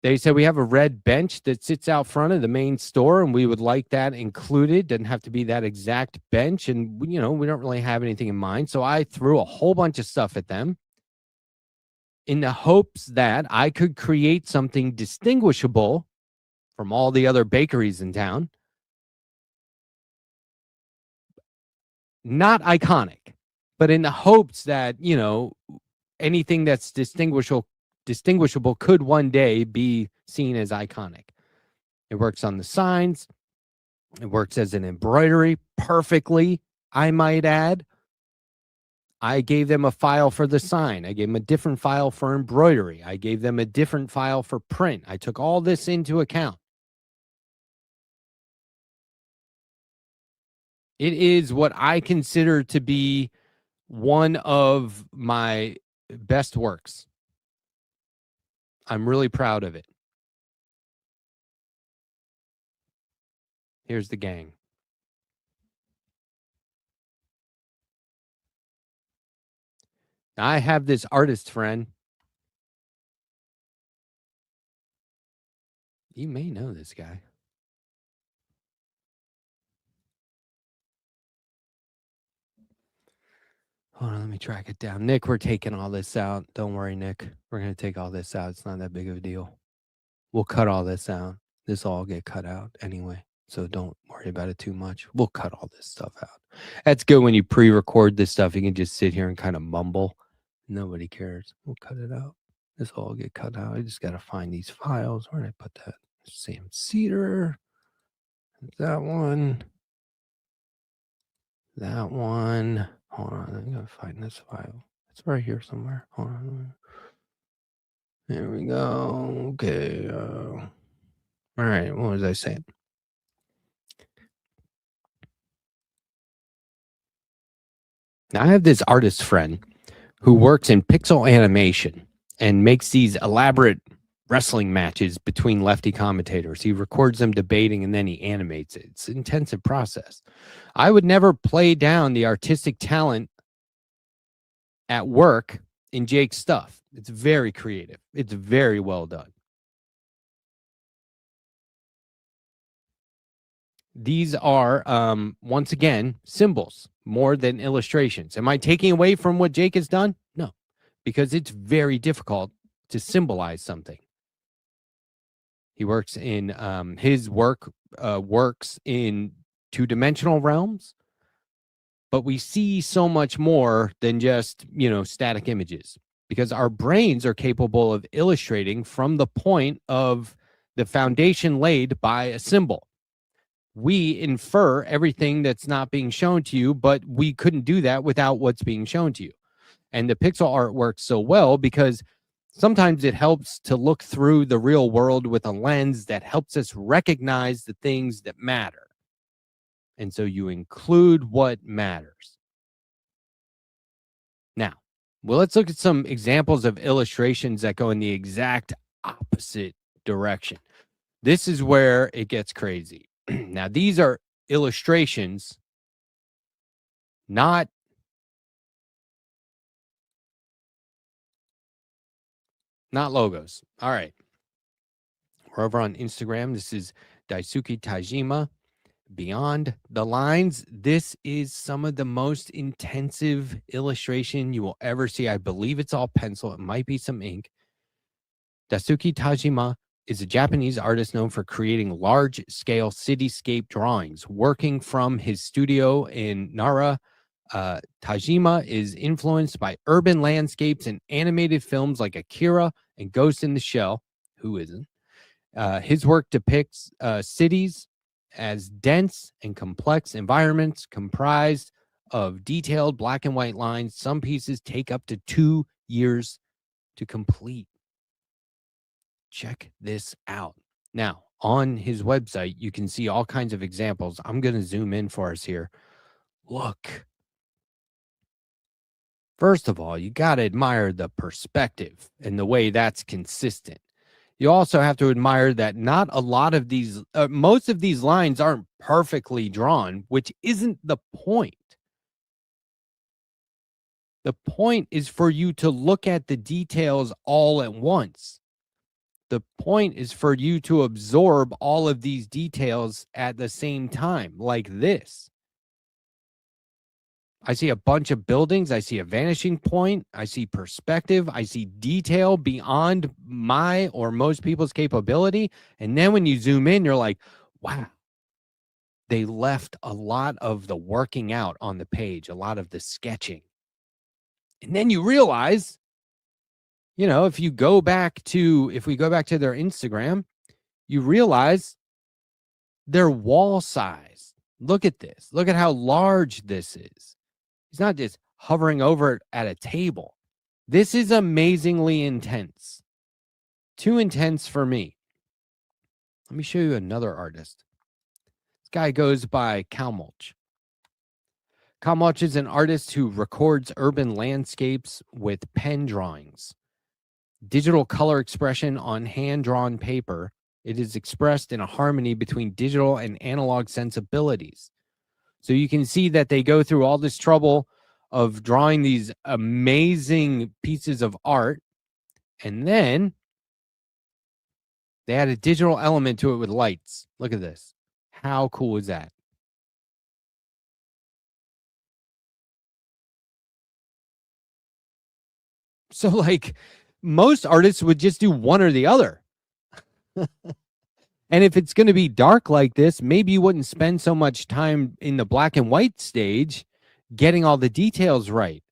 They said we have a red bench that sits out front of the main store, and we would like that included. Doesn't have to be that exact bench. And, we don't really have anything in mind. So I threw a whole bunch of stuff at them in the hopes that I could create something distinguishable from all the other bakeries in town. Not iconic, but in the hopes that, anything that's distinguishable could one day be seen as iconic. It works on the signs. It works as an embroidery perfectly, I might add. I gave them a file for the sign. I gave them a different file for embroidery. I gave them a different file for print. I took all this into account. It is what I consider to be one of my best works. I'm really proud of it. Here's the gang. Now, I have this artist friend. You may know this guy. Hold on, let me track it down. Nick, we're taking all this out. Don't worry, Nick. We're going to take all this out. It's not that big of a deal. We'll cut all this out. This will all get cut out anyway. So don't worry about it too much. We'll cut all this stuff out. That's good when you pre-record this stuff. You can just sit here and kind of mumble. Nobody cares. We'll cut it out. This will all get cut out. I just got to find these files. Where did I put that? Sam Cedar. That one. That one. Hold on. I got to find this file. It's right here somewhere. Hold on. There we go. Okay. All right. What was I saying? Now, I have this artist friend who works in pixel animation and makes these elaborate wrestling matches between lefty commentators. He records them debating and then he animates it. It's an intensive process. I would never play down the artistic talent at work in Jake's stuff. It's very creative. It's very well done. These are, once again, symbols more than illustrations. Am I taking away from what Jake has done? No, because it's very difficult to symbolize something. He works in, his work works in two-dimensional realms, but we see so much more than just, static images, because our brains are capable of illustrating from the point of the foundation laid by a symbol. We infer everything that's not being shown to you, but we couldn't do that without what's being shown to you. And the pixel art works so well because sometimes it helps to look through the real world with a lens that helps us recognize the things that matter. And so you include what matters. Now, well, let's look at some examples of illustrations that go in the exact opposite direction. This is where it gets crazy. Now, these are illustrations, not logos. All right. We're over on Instagram. This is Daisuke Tajima, Beyond the Lines. This is some of the most intensive illustration you will ever see. I believe it's all pencil. It might be some ink. Daisuke Tajima is a Japanese artist known for creating large-scale cityscape drawings. Working from his studio in Nara, Tajima is influenced by urban landscapes and animated films like Akira and Ghost in the Shell. Who isn't? His work depicts cities as dense and complex environments comprised of detailed black and white lines. Some pieces take up to 2 years to complete. Check this out. Now, on his website, you can see all kinds of examples. I'm going to zoom in for us here. Look. First of all, you got to admire the perspective and the way that's consistent. You also have to admire that not a lot of these, most of these lines aren't perfectly drawn, which isn't the point. The point is for you to look at the details all at once. The point is for you to absorb all of these details at the same time, like this. I see a bunch of buildings. I see a vanishing point. I see perspective. I see detail beyond my or most people's capability. And then when you zoom in, you're like, wow, they left a lot of the working out on the page, a lot of the sketching. And then you realize, you know, if we go back to their Instagram, you realize their wall size. Look at this. Look at how large this is. He's not just hovering over it at a table. This is amazingly intense. Too intense for me. Let me show you another artist. This guy goes by Calmulch. Calmulch is an artist who records urban landscapes with pen drawings. Digital color expression on hand-drawn paper. It is expressed in a harmony between digital and analog sensibilities. So you can see that they go through all this trouble of drawing these amazing pieces of art, and then they add a digital element to it with lights. Look at this. How cool is that? So, like, most artists would just do one or the other. And if it's going to be dark like this, maybe you wouldn't spend so much time in the black and white stage getting all the details right.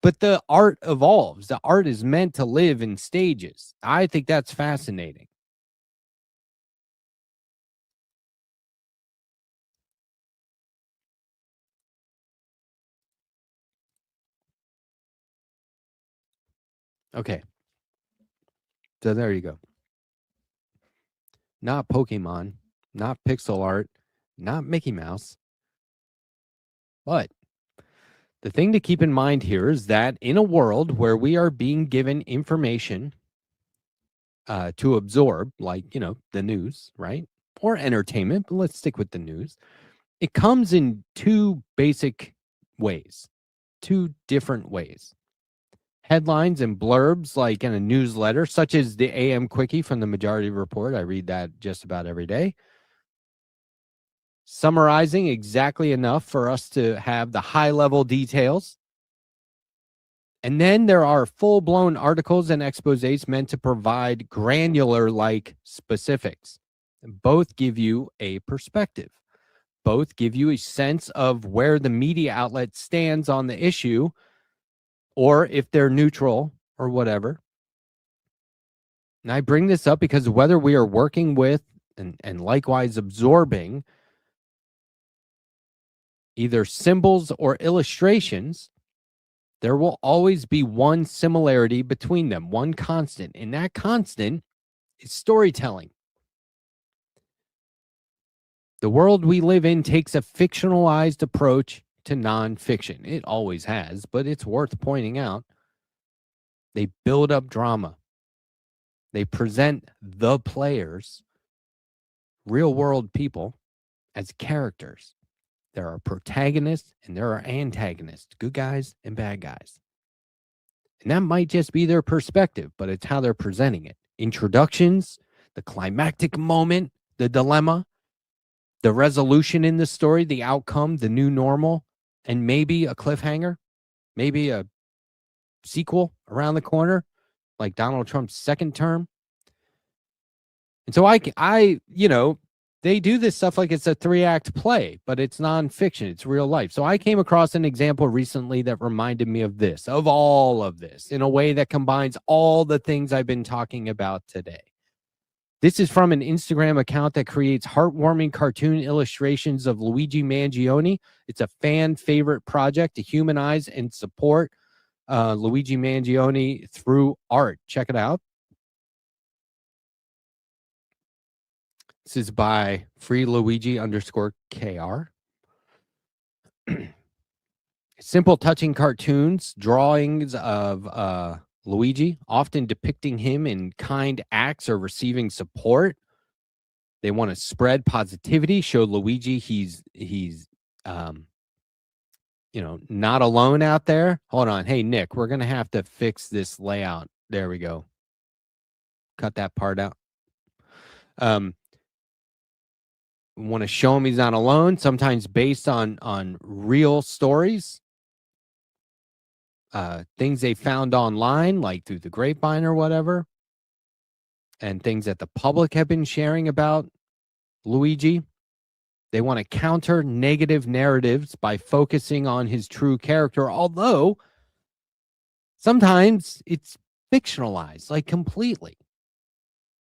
But the art evolves. The art is meant to live in stages. I think that's fascinating. Okay. So there you go. Not Pokemon, not pixel art, not Mickey Mouse. But the thing to keep in mind here is that in a world where we are being given information to absorb, like, you know, the news, right? Or entertainment, but let's stick with the news. It comes in two basic ways, two different ways. Headlines and blurbs like in a newsletter, such as the AM Quickie from the Majority Report. I read that just about every day. Summarizing exactly enough for us to have the high-level details. And then there are full-blown articles and exposés meant to provide granular-like specifics. Both give you a perspective. Both give you a sense of where the media outlet stands on the issue, or if they're neutral or whatever. And I bring this up because whether we are working with and likewise absorbing either symbols or illustrations, there will always be one similarity between them, one constant. And that constant is storytelling. The world we live in takes a fictionalized approach to nonfiction. It always has, but it's worth pointing out. They build up drama. They present the players, real world people, as characters. There are protagonists and there are antagonists, good guys and bad guys. And that might just be their perspective, but it's how they're presenting it. Introductions, the climactic moment, the dilemma, the resolution in the story, the outcome, the new normal, and maybe a cliffhanger, maybe a sequel around the corner, like Donald Trump's second term. And so I, you know, they do this stuff like it's a 3-act play, but it's nonfiction. It's real life. So I came across an example recently that reminded me of this, of all of this, in a way that combines all the things I've been talking about today. This is from an Instagram account that creates heartwarming cartoon illustrations of Luigi Mangione. It's a fan favorite project to humanize and support Luigi Mangione through art. Check it out. This is by freeluigi_kr. Simple, touching cartoons, drawings of Luigi, often depicting him in kind acts or receiving support. They want to spread positivity, show Luigi he's not alone out there. Hold on. Hey, Nick, we're going to have to fix this layout. There we go. Cut that part out. Want to show him he's not alone, sometimes based on real stories. Things they found online, like through the grapevine or whatever, and things that the public have been sharing about Luigi. They want to counter negative narratives by focusing on his true character, although sometimes it's fictionalized, like completely.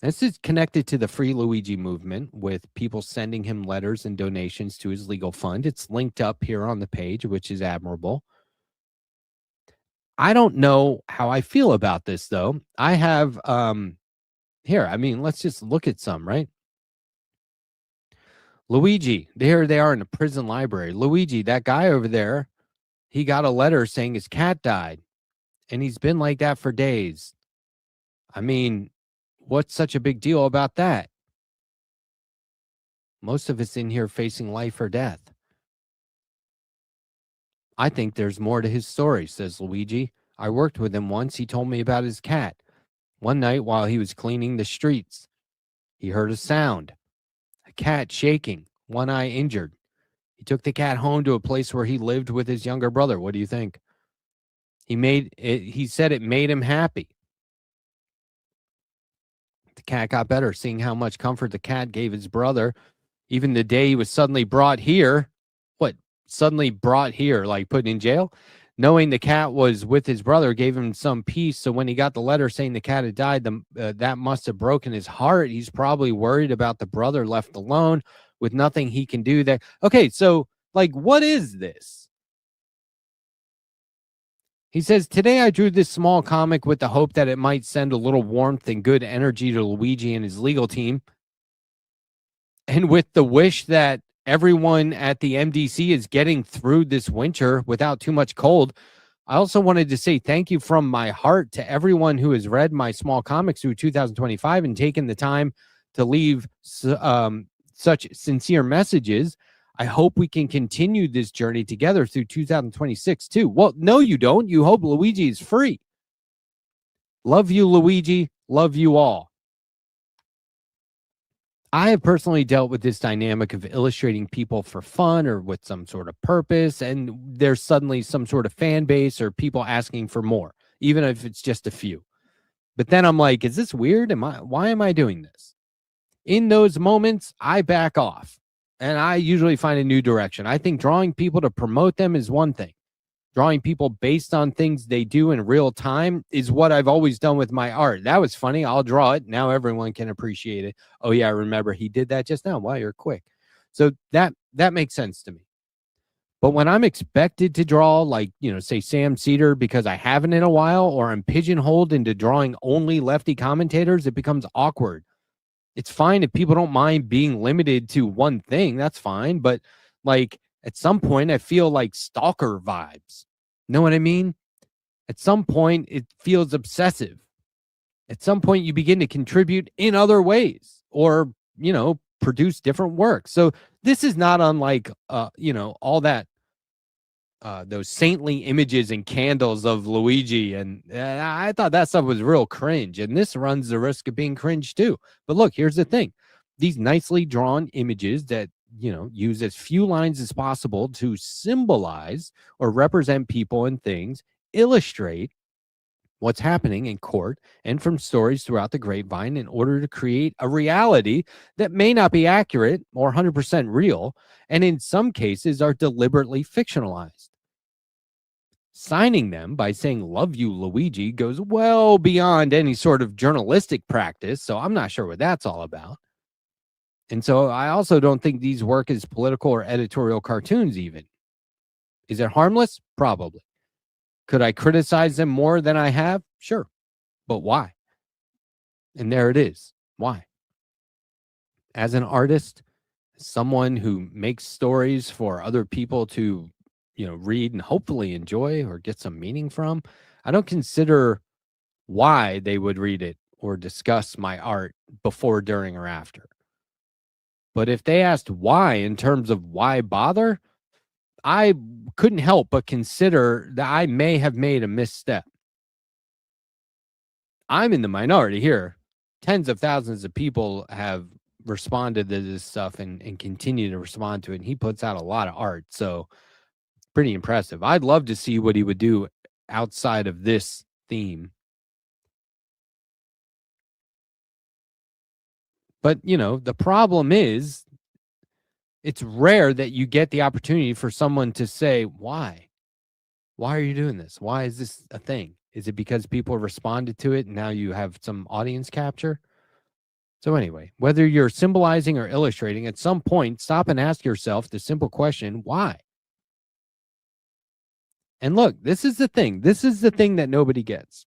This is connected to the Free Luigi movement, with people sending him letters and donations to his legal fund. It's linked up here on the page, which is admirable. I don't know how I feel about this, though. I have, here, I mean, let's just look at some, right? Luigi, there they are in the prison library. Luigi, that guy over there, he got a letter saying his cat died, and he's been like that for days. I mean, what's such a big deal about that? Most of us in here facing life or death. I think there's more to his story, says Luigi. I worked with him once. He told me about his cat. One night while he was cleaning the streets, he heard a sound. A cat shaking, one eye injured. He took the cat home to a place where he lived with his younger brother. What do you think? He said it made him happy. The cat got better, seeing how much comfort the cat gave his brother. Even the day he was suddenly brought here. What? Suddenly brought here, like put in jail? Knowing the cat was with his brother gave him some peace. So when he got the letter saying the cat had died, that must have broken his heart. He's probably worried about the brother left alone with nothing he can do there. Okay, so like, what is this? He says, today I drew this small comic with the hope that it might send a little warmth and good energy to Luigi and his legal team. And with the wish that everyone at the MDC is getting through this winter without too much cold. I also wanted to say thank you from my heart to everyone who has read my small comics through 2025 and taken the time to leave such sincere messages. I hope we can continue this journey together through 2026 too. Well, no, you don't. You hope Luigi is free. Love you, Luigi. Love you all. I have personally dealt with this dynamic of illustrating people for fun or with some sort of purpose, and there's suddenly some sort of fan base or people asking for more, even if it's just a few. But then I'm like, is this weird? Why am I doing this? In those moments, I back off, and I usually find a new direction. I think drawing people to promote them is one thing. Drawing people based on things they do in real time is what I've always done with my art. That was funny. I'll draw it. Now everyone can appreciate it. Oh, yeah, remember he did that just now. Wow, you're quick. So that makes sense to me. But when I'm expected to draw, like, say Sam Cedar because I haven't in a while, or I'm pigeonholed into drawing only lefty commentators, it becomes awkward. It's fine if people don't mind being limited to one thing. That's fine. But like, at some point, I feel like stalker vibes. Know what I mean? At some point, it feels obsessive. At some point, you begin to contribute in other ways or, produce different work. So this is not unlike, all that, those saintly images and candles of Luigi. And I thought that stuff was real cringe. And this runs the risk of being cringe too. But look, here's the thing. These nicely drawn images that, use as few lines as possible to symbolize or represent people and things, illustrate what's happening in court and from stories throughout the grapevine in order to create a reality that may not be accurate or 100% real, and in some cases are deliberately fictionalized. Signing them by saying "Love you, Luigi" goes well beyond any sort of journalistic practice, so I'm not sure what that's all about. And so I also don't think these work as political or editorial cartoons even. Is it harmless? Probably. Could I criticize them more than I have? Sure. But why? And there it is. Why? As an artist, someone who makes stories for other people to, read and hopefully enjoy or get some meaning from, I don't consider why they would read it or discuss my art before, during, or after. But if they asked why, in terms of why bother, I couldn't help but consider that I may have made a misstep. I'm in the minority here. Tens of thousands of people have responded to this stuff and continue to respond to it. And he puts out a lot of art. So pretty impressive. I'd love to see what he would do outside of this theme. But, the problem is it's rare that you get the opportunity for someone to say, why? Why are you doing this? Why is this a thing? Is it because people responded to it and now you have some audience capture? So anyway, whether you're symbolizing or illustrating, at some point, stop and ask yourself the simple question, why? And look, this is the thing. This is the thing that nobody gets.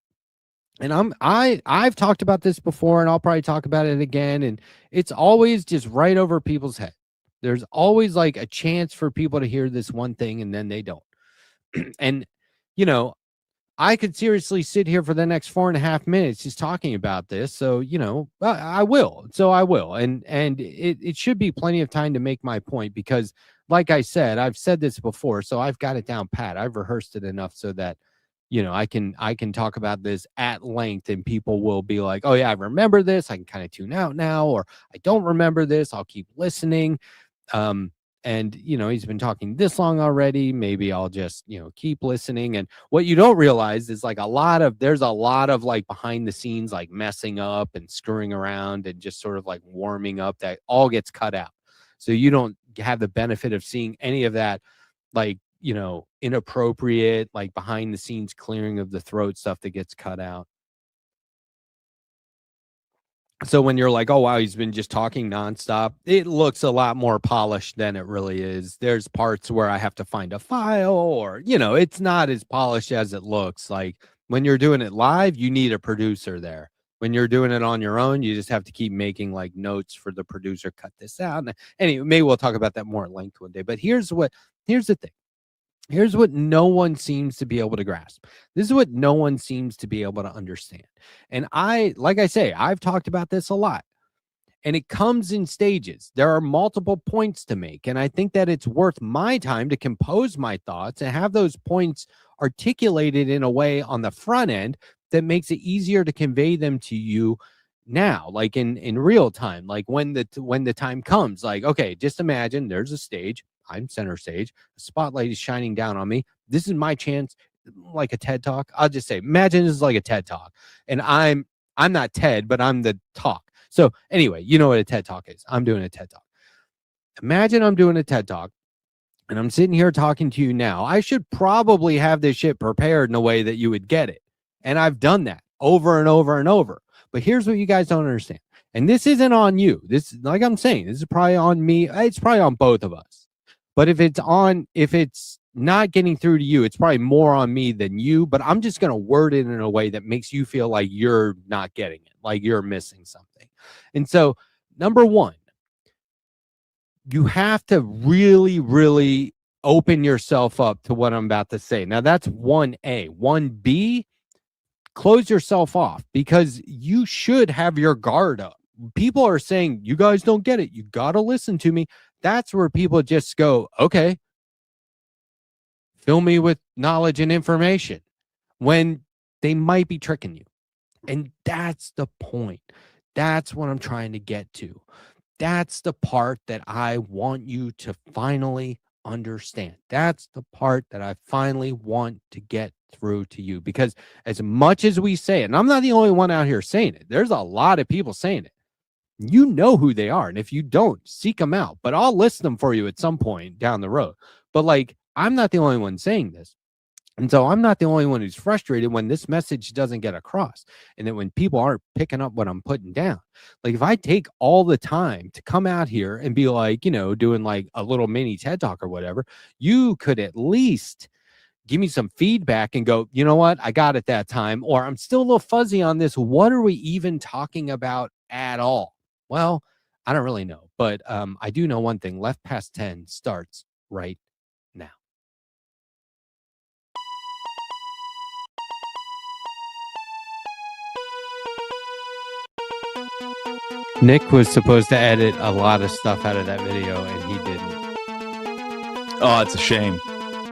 And I've talked about this before, and I'll probably talk about it again. And it's always just right over people's head. There's always like a chance for people to hear this one thing and then they don't. And, I could seriously sit here for the next 4.5 minutes just talking about this. So, I will. So I will. And it should be plenty of time to make my point because, like I said, I've said this before, so I've got it down pat. I've rehearsed it enough so that, I can talk about this at length and people will be like, oh yeah, I remember this. I can kind of tune out now, or I don't remember this. I'll keep listening. And, he's been talking this long already. Maybe I'll just, keep listening. And what you don't realize is like there's a lot of like behind the scenes, like messing up and screwing around and just sort of like warming up that all gets cut out. So you don't have the benefit of seeing any of that, like, inappropriate, like behind the scenes clearing of the throat stuff that gets cut out. So when you're like, oh, wow, he's been just talking nonstop, it looks a lot more polished than it really is. There's parts where I have to find a file or, it's not as polished as it looks. Like when you're doing it live, you need a producer there. When you're doing it on your own, you just have to keep making like notes for the producer, cut this out. Anyway, maybe we'll talk about that more at length one day. But here's the thing. Here's what no one seems to be able to grasp. This is what no one seems to be able to understand. And like I say, I've talked about this a lot. And it comes in stages. There are multiple points to make. And I think that it's worth my time to compose my thoughts and have those points articulated in a way on the front end that makes it easier to convey them to you now, like in real time, like when the time comes. Like, okay, just imagine there's a stage. I'm center stage. The spotlight is shining down on me. This is my chance, like a TED Talk. I'll just say, imagine this is like a TED Talk. And I'm not TED, but I'm the talk. So anyway, you know what a TED Talk is. I'm doing a TED Talk. Imagine I'm doing a TED Talk and I'm sitting here talking to you now. I should probably have this shit prepared in a way that you would get it. And I've done that over and over and over. But here's what you guys don't understand. And this isn't on you. This, like I'm saying, this is probably on me. It's probably on both of us. But if it's not getting through to you, it's probably more on me than you. But I'm just going to word it in a way that makes you feel like you're not getting it, like you're missing something. And so, number one, you have to really, really open yourself up to what I'm about to say. Now, that's 1A. 1B, close yourself off because you should have your guard up. People are saying, you guys don't get it. You got to listen to me. That's where people just go, okay, fill me with knowledge and information, when they might be tricking you. And that's the point. That's what I'm trying to get to. That's the part that I want you to finally understand. That's the part that I finally want to get through to you. Because as much as we say it, and I'm not the only one out here saying it, there's a lot of people saying it. You know who they are. And if you don't, seek them out. But I'll list them for you at some point down the road. But like, I'm not the only one saying this. And so I'm not the only one who's frustrated when this message doesn't get across, and that when people aren't picking up what I'm putting down. Like, if I take all the time to come out here and be like, you know, doing like a little mini TED Talk or whatever, you could at least give me some feedback and go, you know what, I got it that time, or I'm still a little fuzzy on this. What are we even talking about at all? Well, I don't really know, but I do know one thing. Left Past 10 starts right now. Nick was supposed to edit a lot of stuff out of that video, and he didn't. Oh, it's a shame.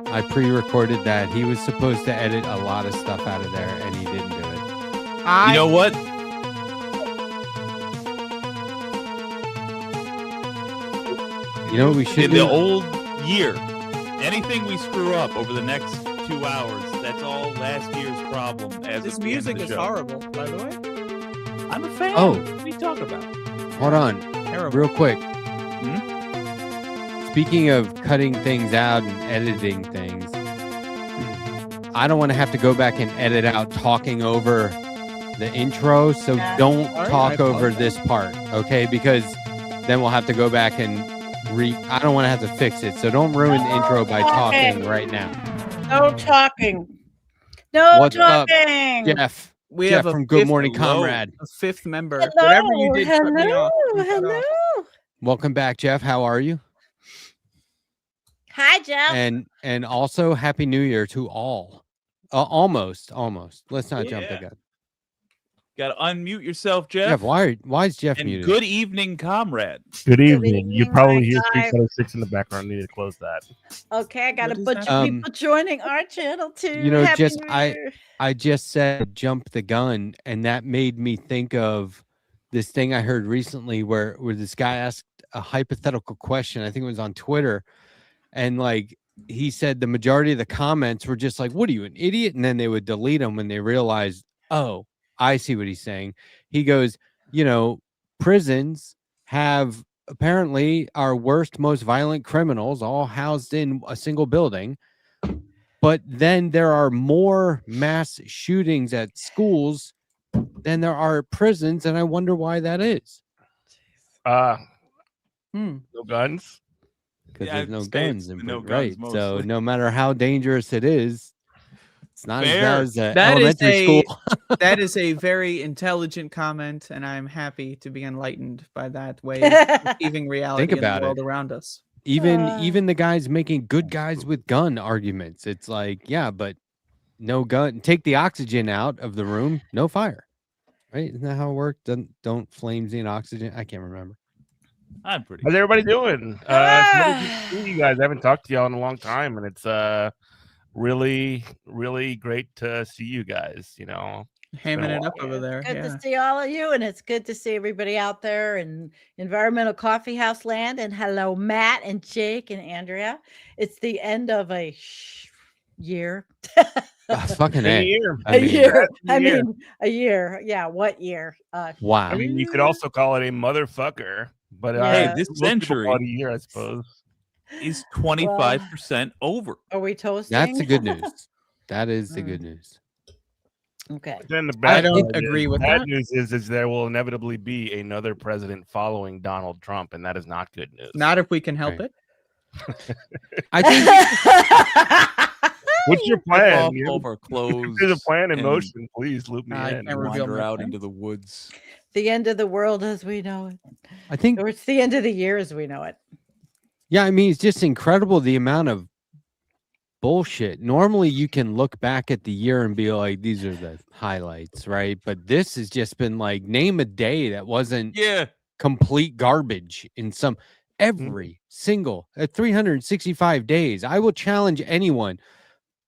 I pre-recorded that. He was supposed to edit a lot of stuff out of there, and he didn't do it. You know what? You know what we should In do? the old year, anything we screw up over the next 2 hours, that's all last year's problem. As This of the end of music the is show. horrible, by the way. I'm a fan. Oh. What are you talking about? Hold on, Terrible. real quick. Hmm? Speaking of cutting things out and editing things, I don't want to have to go back and edit out talking over the intro, so don't All right, talk I over apologize. this part, okay? Because then we'll have to go back and I don't want to have to fix it, so don't ruin the intro by talking right now. No talking. No What's up, talking. Jeff? We Jeff have a from Good fifth- Morning Comrade. A fifth member. Hello, Whatever you did, cut me off. You cut hello. off. Welcome back, Jeff. How are you? Hi, Jeff. And also Happy New Year to all. Almost. Let's not jump the gun. Got to unmute yourself, Jeff. Jeff, why is Jeff and muted? good evening, comrade. Good evening. You evening, probably my hear guy. 376 in the background. I need to close that. Okay, I got What a is bunch that? of people joining our channel too. You know, Happy just New Year. I just said jump the gun, and that made me think of this thing I heard recently where this guy asked a hypothetical question. I think it was on Twitter, and like he said the majority of the comments were just like, "What are you, an idiot?" And then they would delete them when they realized, "Oh, I see what he's saying." He goes, "You know, prisons have apparently our worst, most violent criminals all housed in a single building. But then there are more mass shootings at schools than there are prisons, and I wonder why that is." No guns. Because Yeah, there's no States, guns in no prison, guns right? So mostly. no matter how dangerous it is, it's not as Fair. bad as That is elementary school. that is a very intelligent comment, and I'm happy to be enlightened by that way of perceiving reality Think in about the world it. around us. Even the guys making good guys with gun arguments, it's like, yeah, but no gun. Take the oxygen out of the room, no fire. Right? Isn't that how it worked? Don't flames need oxygen? I can't remember. I'm pretty. How's everybody doing? It's really good to see you guys. I haven't talked to y'all in a long time, and it's really, really great to see you guys. You know, Hamming it up over there. Good Yeah. to see all of you, and it's good to see everybody out there in Environmental Coffee House land. And hello, Matt and Jake and Andrea. It's the end of a year. Fucking New A. year. I A mean, year. New I year. mean, a year. Yeah, what year? wow. I mean, you could also call it a motherfucker, but Yeah. Hey, this most people century call it a year, I suppose. is 25% over. Are we toasting? That's the good news. That is the good news. Okay. Then the bad don't part agree is, with bad that. news is there will inevitably be another president following Donald Trump, and that is not good news. Not if we can help Right. it. I think What's your Rip plan? off You- all of our If clothes. there's a plan in and motion, please loop me I in. can't reveal wander my out plan. into the woods. The end of the world as we know it. I think Or it's the end of the year as we know it. yeah, I mean, it's just incredible the amount of bullshit. Normally you can look back at the year and be like, these are the highlights, right? But this has just been like, name a day that wasn't Yeah. complete garbage in some every single 365 days. I will challenge anyone.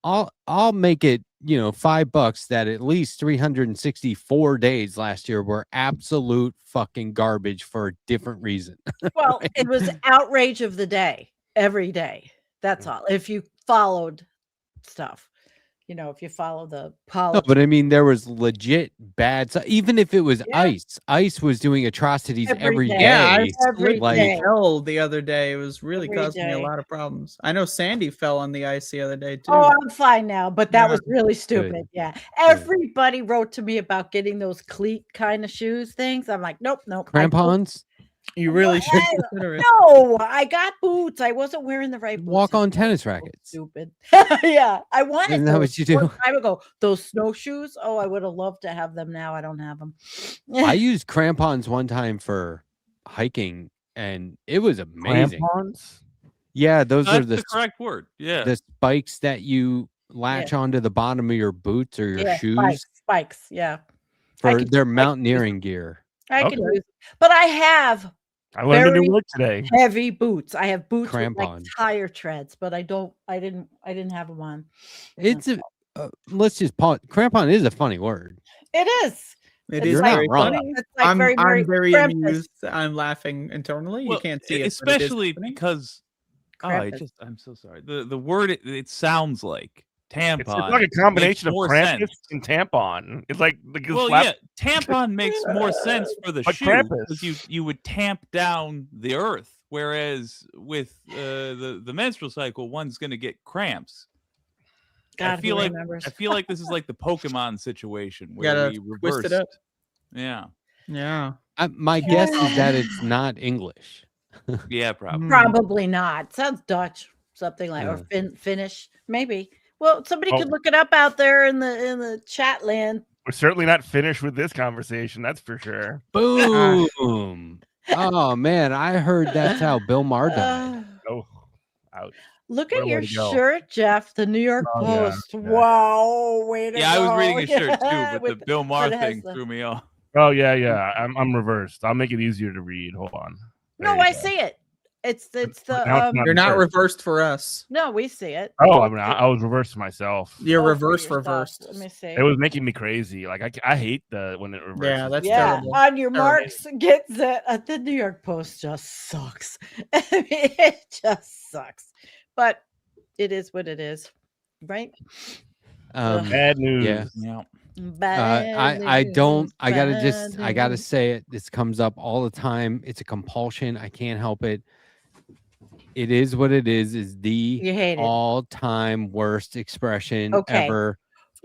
I'll make it, you know, $5 that at least 364 days last year were absolute fucking garbage for a different reason. Well, it was outrage of the day every day. That's all. If you followed stuff, you know, if you follow the No, politics. but I mean, there was legit bad. So even if it was ICE was doing atrocities every day. Yeah, I Every slipped day. and fell the other day. It was really Every causing me a day. lot of problems. I know Sandy fell on the ice the other day too. Oh, I'm fine now, but that was Yeah. really stupid. Yeah. Everybody wrote to me about getting those cleat kind of shoes things. I'm like, nope. I don't- Crampons. You really should I- consider it. No, I got boots. I wasn't wearing the right boots. Walk on tennis rackets. Stupid. Yeah, I wanted Isn't that those what you a long do? time ago. Those snowshoes. Oh, I would have loved to have them now. I don't have them. I used crampons one time for hiking, and it was amazing. Crampons? Yeah, those are That's the correct word. Yeah. the spikes that you latch onto the bottom of your boots or your Yeah, shoes spikes. Yeah, for could their use- mountaineering gear. I can use, but I have. I learned a very new word today. Heavy boots. I have boots with like Crampons. tire treads, but I didn't have them on. It's a let's just pause. Crampon is a funny word. It is. It It's is not very wrong. funny. It's like I'm very very Krampus. amused. I'm laughing internally. Well, you can't see it, but it is especially happening. because Krampus. I'm so sorry. The word it sounds like tampon. It's like a combination of makes more Krampus sense. and tampon. It's like the Well, slap- yeah, tampon makes more sense for the Like shoe Krampus. because you would tamp down the earth, whereas with the menstrual cycle, one's going to get cramps. God, I feel who like remembers? I feel like this is like the Pokemon situation You where gotta we twist reversed. it up. Yeah, Yeah. My guess is that it's not English. yeah, probably. Probably not. Sounds Dutch, something like or Finnish, maybe. Well, somebody Oh. could look it up out there in the chat land. We're certainly not finished with this conversation. That's for sure. Boom. Oh man, I heard that's how Bill Maher died. Oh, ouch. Look What at a your way to go. shirt, Jeff. The New York Oh, yeah, Post. yeah. Wow, way to Yeah, I was go. reading a shirt too, Yeah, but with the Bill Maher but it has thing the- threw me off. Oh yeah. I'm reversed. I'll make it easier to read. Hold on. There No, you I go. see it. It's the Now it's not You're not reversed. reversed for us. no, we see it. Oh, I mean, I was reversed myself. You're Oh, for reverse yourself. reversed. Let me see. It was making me crazy. Like I hate when it reverses. Yeah, that's yeah, terrible. on your Terrible. marks, get set. The New York Post just sucks. I mean, it just sucks. But it is what it is, right? Bad news. Yeah. Yeah. Bad I don't news, I gotta bad I gotta news. say it. This comes up all the time. It's a compulsion. I can't help it. It is what it is the You hate it. all-time worst expression Okay. ever.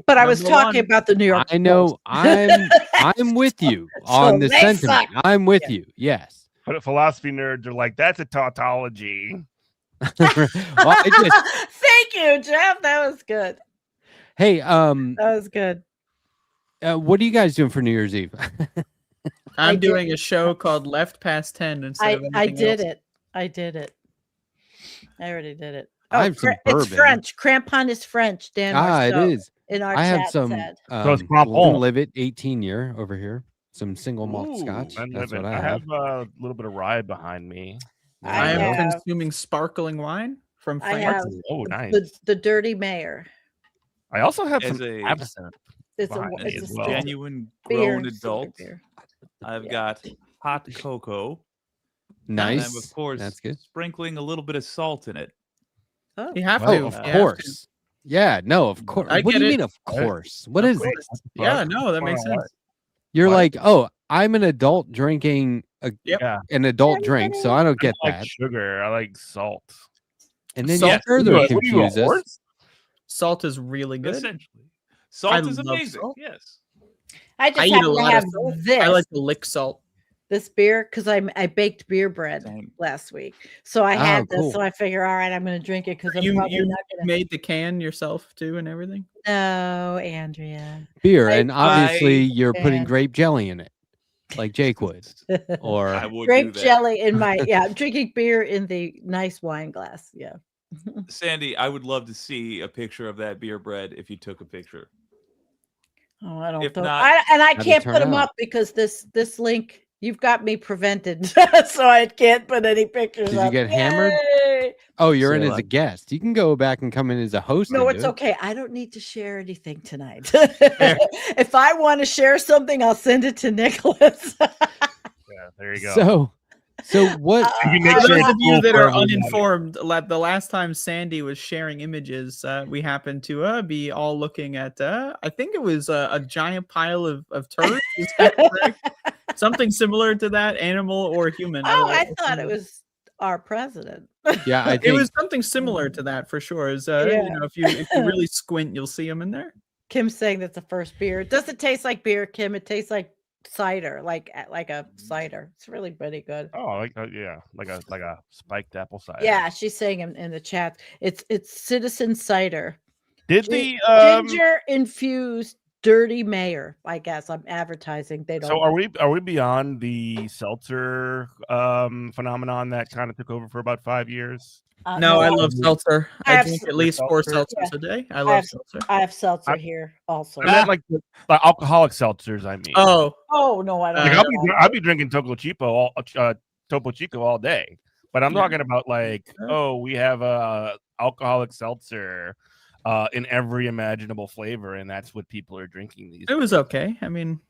But I was Number talking one. about the New York I know Post. I'm with you on So the they sentiment. suck. I'm with you. Yes. But philosophy nerds are like, that's a tautology. Well, I just, Thank you, Jeff. That was good. hey, That was good. what are you guys doing for New Year's Eve? I'm did- doing a show called Left Past 10 instead of I anything did else. it. I did it. I already did it. I have some It's bourbon. French. Crampon is French. Dan It Marceau is. in our I have chat some said. So it's crampon. live it 18 year over here. Some single malt Ooh, scotch. And That's what I I have. have a little bit of rye behind me. I am have- consuming sparkling wine from I France. have Oh, nice. the Dirty Mayor. I also have As some a- absinthe. It's a, behind me it's as a well. Genuine beer, grown secret adult. beer. I've Yeah. got hot cocoa. Nice. And I'm, of course, That's good. sprinkling a little bit of salt in it. Oh, You have Oh, to. of You have to. course. Yeah, no, of course. I What do get you it. mean, of course? What Of is course. it? Yeah, no, that makes sense. You're What? like, oh, I'm an adult drinking Yeah. an adult drink, so I don't I get don't like that. sugar. I like salt. And then Salt- you further What are you, a confuse us. horse? Salt is really good. Essentially, salt I is love amazing. salt. Yes. I just I eat happen a to lot have of salt. this. I like to lick salt. This beer because I baked beer bread Same. last week, so I Oh, had this. cool. So I figure, all right, I'm going to drink it because I'm You probably not going to. made the can yourself too and everything. No, Andrea. Beer, I- and obviously I- you're putting and- grape jelly in it, like Jake would, or I would Grape do that. jelly in my I'm drinking beer in the nice wine glass. Yeah. Sandy, I would love to see a picture of that beer bread if you took a picture. Oh, I don't If know. not, I how'd it can't turn put them out? up because this link you've got me prevented, so I can't put any pictures. Did you up. get hammered? Yay! oh, you're in So, as a guest. You can go back and come in as a host. No, and it's do it. okay. I don't need to share anything tonight. If I want to share something, I'll send it to Nicholas. Yeah, there you go. So what? For those of you that are uninformed, the last time Sandee was sharing images, we happened to be all looking at, I think it was a giant pile of turds. Is that correct? Something similar to that, animal or human. I thought it was our president. Yeah, I it think was something similar to that for sure. Is Yeah. you know, if you really squint, you'll see them in there. Kim's saying that's the first beer. It doesn't taste like beer, Kim. It tastes like cider, like a cider. It's really pretty good. Oh, like a spiked apple cider. Yeah, she's saying in the chat, it's citizen cider. Did the ginger infused dirty mayor? I guess I'm advertising. They don't. So are we beyond the seltzer phenomenon that kind of took over for about 5 years? No, I love seltzer. I drink have at least 4 seltzer. seltzers a day. I love seltzer. I have seltzer here also. I meant like the alcoholic seltzers. I mean, oh no, I don't. like know. I'll be drinking Topo Chico all day, but I'm talking about like, we have a alcoholic seltzer in every imaginable flavor, and that's what people are drinking these It was okay. I mean,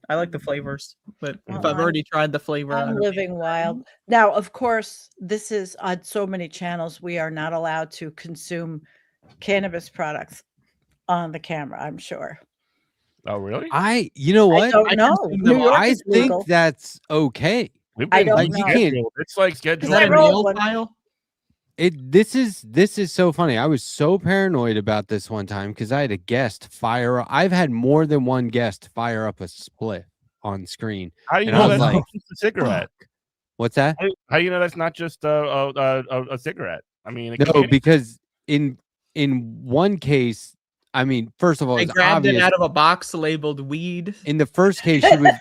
I like the flavors, but if I've already tried the flavor, I'm living wild. Now, of course, this is on so many channels. We are not allowed to consume cannabis products on the camera, I'm sure. Oh, really? You know what? I don't know. New York I is think legal. that's okay. I don't like, know. you can't. It's like scheduled. I rolled one. This is so funny. I was so paranoid about this one time because I had a guest fire up. I've had more than one guest fire up a split on screen. How do you and know I was that's like, not just a cigarette? "Fuck." What's that? How do you know that's not just a cigarette? I mean, it No, can be because in one case, I mean, first of all, I it's grabbed obvious. it out of a box labeled weed. In the first case, she was.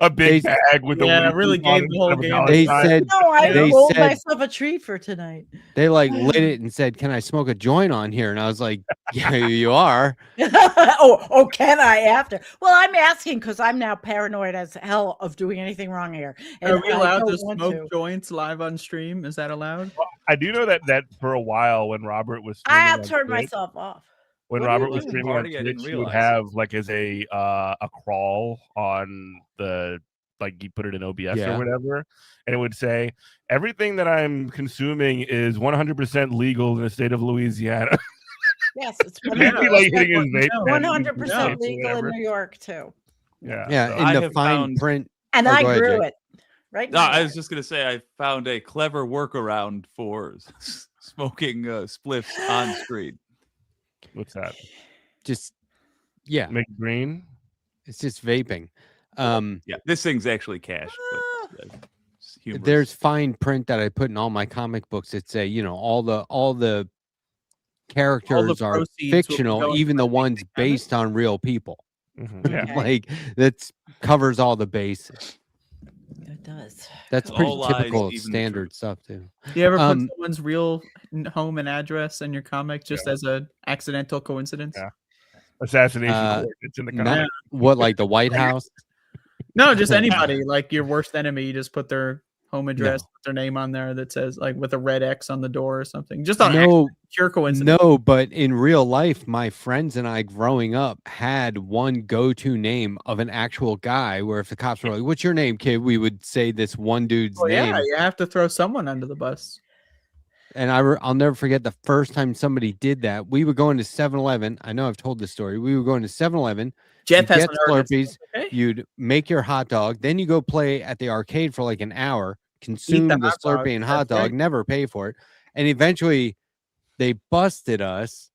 a big bag with Yeah, the really gave the whole game. They said No, I they rolled said myself a treat for tonight. they like lit it and said, "Can I smoke a joint on here?" And I was like, "Yeah, you are." oh, can I after? Well, I'm asking because I'm now paranoid as hell of doing anything wrong here. And Are we I allowed don't to want smoke to. joints live on stream? Is that allowed? I do know that for a while when Robert was I'll streaming on turn Twitch- myself off. when What are you Robert was doing? streaming on Party, I didn't Twitch, he would realize. have like as a crawl on the like you put it in OBS Yeah. or whatever, and it would say everything that I'm consuming is 100% legal in the state of Louisiana. Yes, it's He'd be, like, hitting his vape pen 100% or legal in whatever. New York too. Yeah, Yeah, so- in I the have fine found- print. And Oh, I go ahead, grew Jake. it. Right No, now. I was just gonna say I found a clever workaround for smoking spliffs on screen. What's that? Just yeah, Make it green. it's just vaping. Yeah, this thing's actually cash. But, it's humorous. There's fine print that I put in all my comic books that say, you know, all the characters are proceeds will be fictional, going even for the ones based on real people. Mhm, yeah. Okay. Like that's covers all the bases. It does. That's All pretty lies, typical of even the standard stuff too. Do you ever put Um, someone's real home and address in your comic just as a accidental coincidence? Yeah. Assassination Uh, coordinates in the not- comic. what like the White House? No, just anybody. Like your worst enemy, you just put their home address, put their name on there that says like with a red X on the door or something. Just on pure coincidence. No, but in real life, my friends and I growing up had one go-to name of an actual guy where if the cops were like, "What's your name, kid?" we would say this one dude's Well, name. yeah, you have to throw someone under the bus. And I'll never forget the first time somebody did that. We were going to 7-Eleven. I know I've told this story. We were going to 7-Eleven. Jeff you'd hasn't get heard this, Slurpees. okay? You'd make your hot dog. Then you go play at the arcade for like an hour, consume the hot dog, Slurpee and hot that's right. dog, never pay for it. And eventually they busted us.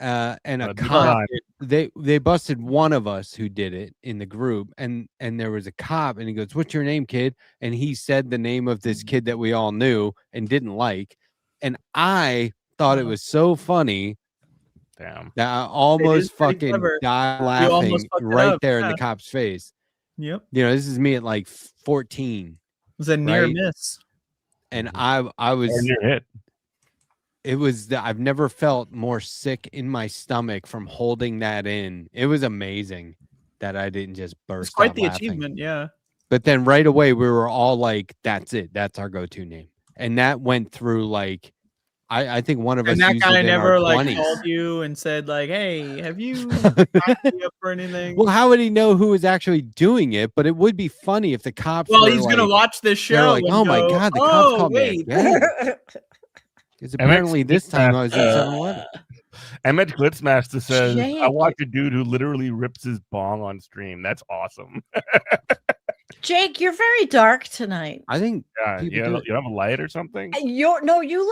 And a good cop, time. they busted one of us who did it in the group. And there was a cop and he goes, "What's your name, kid?" And he said the name of this kid that we all knew and didn't like. And I thought it was so funny Damn. that I almost pretty fucking clever. died You laughing almost fucked it right up, there in yeah. the cop's face. Yep. You know, this is me at like 14. It was a near Right? miss. And I was Or near hit. it was I've never felt more sick in my stomach from holding that in. It was amazing that I didn't just burst It's quite out the laughing. achievement, yeah. But then right away we were all like, "That's it. That's our go-to name." And that went through like I think one of us And that used guy it in never our like 20s. called you and said like, "Hey, have you signed me up for anything?" Well, how would he know who was actually doing it? But it would be funny if the cops. Well, were he's gonna like, watch this they're show. like, and oh my go, god, the cops "Oh, called wait." me again. Because apparently this time I was in 7-Eleven. MH Glitzmaster says, I Jake. watch a dude who literally rips his bong on stream. That's awesome. Jake, you're very dark tonight. I think you have a light or something? You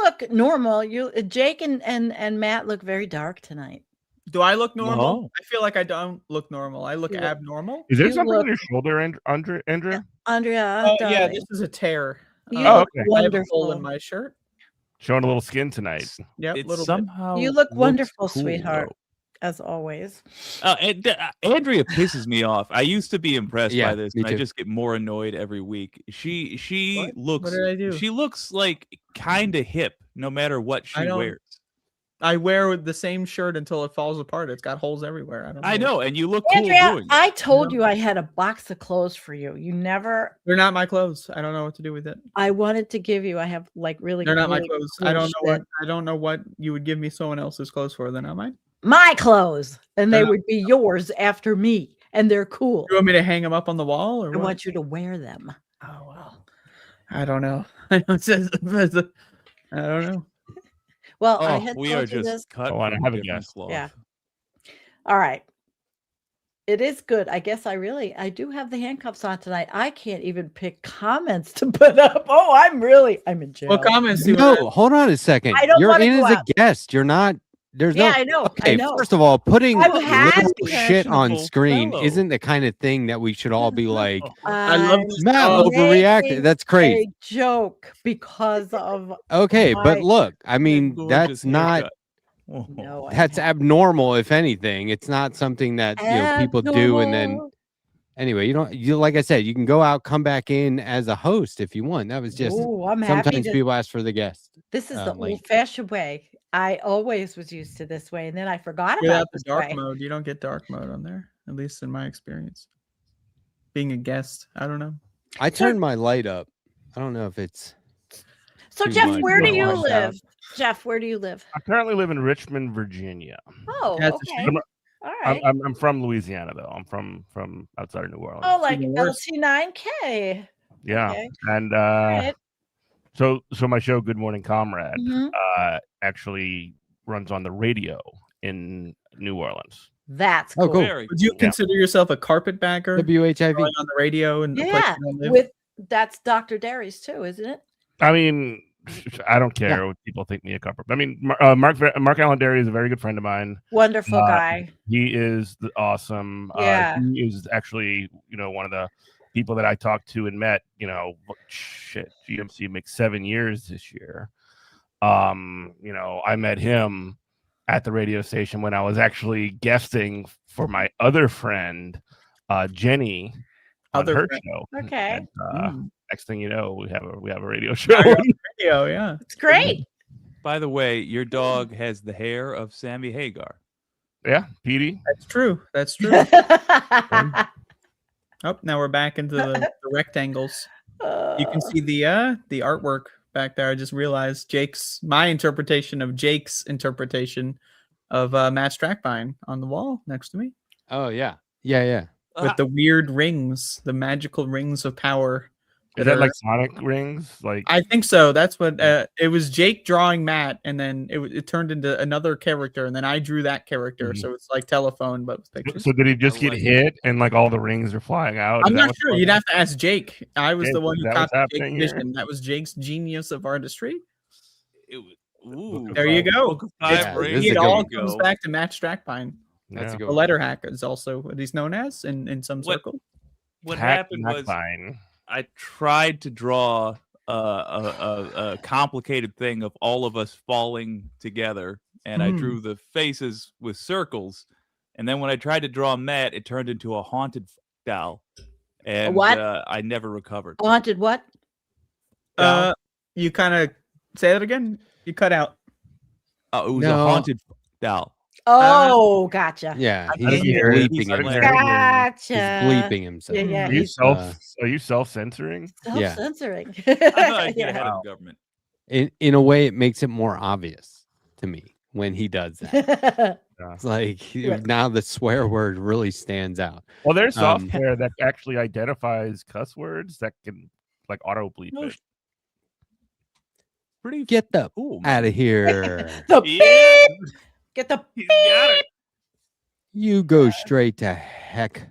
look normal. Jake and Matt look very dark tonight. Do I look normal? No. I feel like I don't look normal. I look abnormal. Is there You something look- on your shoulder, Andrea? Andrea, Oh yeah, darling. this is a tear. You Oh, look okay. I have a hole wonderful. in my shirt. Showing a little skin tonight. Yep, It little somehow You look looks wonderful, cool, sweetheart, though. as always. Andrea pisses me off. I used to be impressed Yeah, by this, me and I too. just get more annoyed every week. She looks. What did I do? She looks like kind of hip, no matter what she I don't- wears. I wear the same shirt until it falls apart. It's got holes everywhere. I don't know. I know, and you look cool Andrea, doing it. I told you I had a box of clothes for you. You never. They're not my clothes. I don't know what to do with it. I wanted to give you. I have like really. They're not my really clothes. cool I don't know what shit. I don't know what you would give me someone else's clothes for. They're not mine. My clothes, and they Yeah. would be yours after me, and they're cool. You want me to hang them up on the wall or I what? want you to wear them. Oh well. I don't know. I don't know. Well, I Oh, had we told are you just this. cut. Oh, I from have a different guess. cloth. Yeah. All right. It is good. I guess I do have the handcuffs on tonight. I can't even pick comments to put up. Oh, I'm in jail. What comments do you No, want? hold on a second. I don't You're wanna in go as a out. guest. You're not. There's Yeah, no. I know. Okay, I know. first of all, putting I'm little happy. shit on Fashionable screen fellow. isn't the kind of thing that we should all be like, I love I'm this Matt dog. overreacted. making That's crazy. a joke because of Okay, but my- look, I mean, Gorgeous that's not. haircut. Oh. no, That's abnormal, if anything. It's not something that people do, and then abnormal. anyway, you like I said, you can go out, come back in as a host if you want. That was just Ooh, I'm happy sometimes to. people ask for the guest. This is the like- old-fashioned way. I always was used to this way, and then I forgot Without about the this dark way. mode, you don't get dark mode on there. At least in my experience. Being a guest, I don't know. I turned my light up. I don't know if it's. So, too Jeff, much. where do Wanna you watch out? live? Jeff, where do you live? I currently live in Richmond, Virginia. Oh, That's a okay. shame. All right. I'm from Louisiana though. I'm from outside of New Orleans. Oh, like Even worse. LT9K. yeah, okay. and right. so my show, Good Morning Comrade, Mhm. actually runs on the radio in New Orleans. That's Oh, cool. cool. Very Would you Yeah. consider yourself a carpetbagger? WHIV. Going on the radio and the place Yeah, you don't live? with that's Dr. Derry's too, isn't it? I mean, I don't care what people think me a cover. I mean, Mark Allen Derry is a very good friend of mine. Wonderful guy. He is awesome. Yeah. He is actually, one of the people that I talked to and met. GMC makes 7 years this year. I met him at the radio station when I was actually guesting for my other friend, Jenny, on Other her friend. show. Okay. And, next thing you know, we have a radio show. Radio, yeah. It's great. By the way, your dog has the hair of Sammy Hagar. Yeah, Petey. That's true. That's true. Oh, now we're back into the rectangles. You can see the artwork back there. I just realized my interpretation of Jake's interpretation of Matt Strackbein on the wall next to me Oh yeah, yeah. with the weird rings, the magical rings of power. Is that like Sonic rings? Like I think so. That's what it was. Jake drawing Matt, and then it turned into another character, and then I drew that character. So it's like telephone, but with pictures. So did he just get hit and like all the rings are flying out? I'm Is that not what's sure. going You'd on? have to ask Jake. I was Jake, the one is who that what's copied Jake's happening here? vision. That was Jake's genius of artistry. Ooh, There you go. Book of Five Yeah, Rings. this is It a all good comes Go. back to Matt Strackbein. That's a Yeah. good The one. Letterhack is also what he's known as in some What- circles. What Hack happened was Fine. I tried to draw a complicated thing of all of us falling together, and I drew the faces with circles. And then when I tried to draw Matt, it turned into a haunted doll, and what? I never recovered. Haunted what? You kind of say that again. You cut out. It was No. a haunted doll. Oh, gotcha. Yeah, I he's think he heard it. bleeping I think he himself. heard it. He's Gotcha. bleeping himself. Yeah, yeah. Are you self censoring? Yeah. Self-censoring. I thought I'd get Yeah. ahead of the government. in a way, it makes it more obvious to me when he does that. Yeah. It's like now the swear word really stands out. Well, there's software that actually identifies cuss words that can like auto bleep it. Pretty Get the cool, out of here. The beep. Get the beep. You go straight to heck.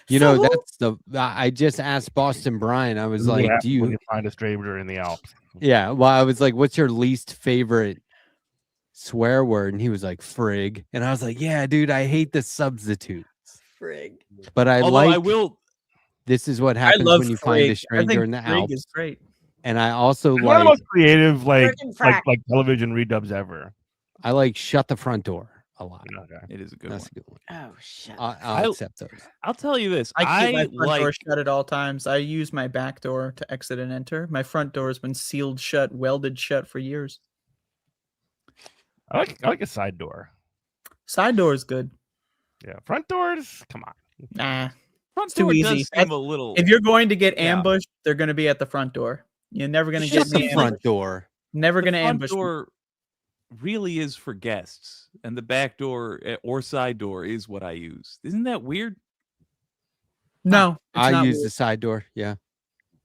You So know, who- that's the. I just asked Boston Brian. I was like, "Do when you?" find a stranger in the Alps? Yeah. Well, I was like, "What's your least favorite swear word?" And he was like, "Frig." And I was like, "Yeah, dude, I hate the substitute, Frig. but I Although like." I will. This is what I happens love when you find a frig. I stranger think in the frig Alps. is great. And I also It's one of the like. most creative Frickin' frack. like television redubs ever. I like shut the front door a lot. Okay. It is a good That's one. a good one. Oh shit. I'll accept those. I'll tell you this. I keep my front like door shut at all times. I use my back door to exit and enter. My front door has been sealed shut, welded shut for years. I like a side door. Side door is good. Yeah, front doors. Come on. Nah, front it's too door easy. does seem a little. If you're going to get Yeah. ambushed, they're going to be at the front door. You're never going to Shut get the me front door. Never the going to front ambush me. door really is for guests, and the back door or side door is what I use. Isn't that weird? No, it's I not use weird. the side door. Yeah.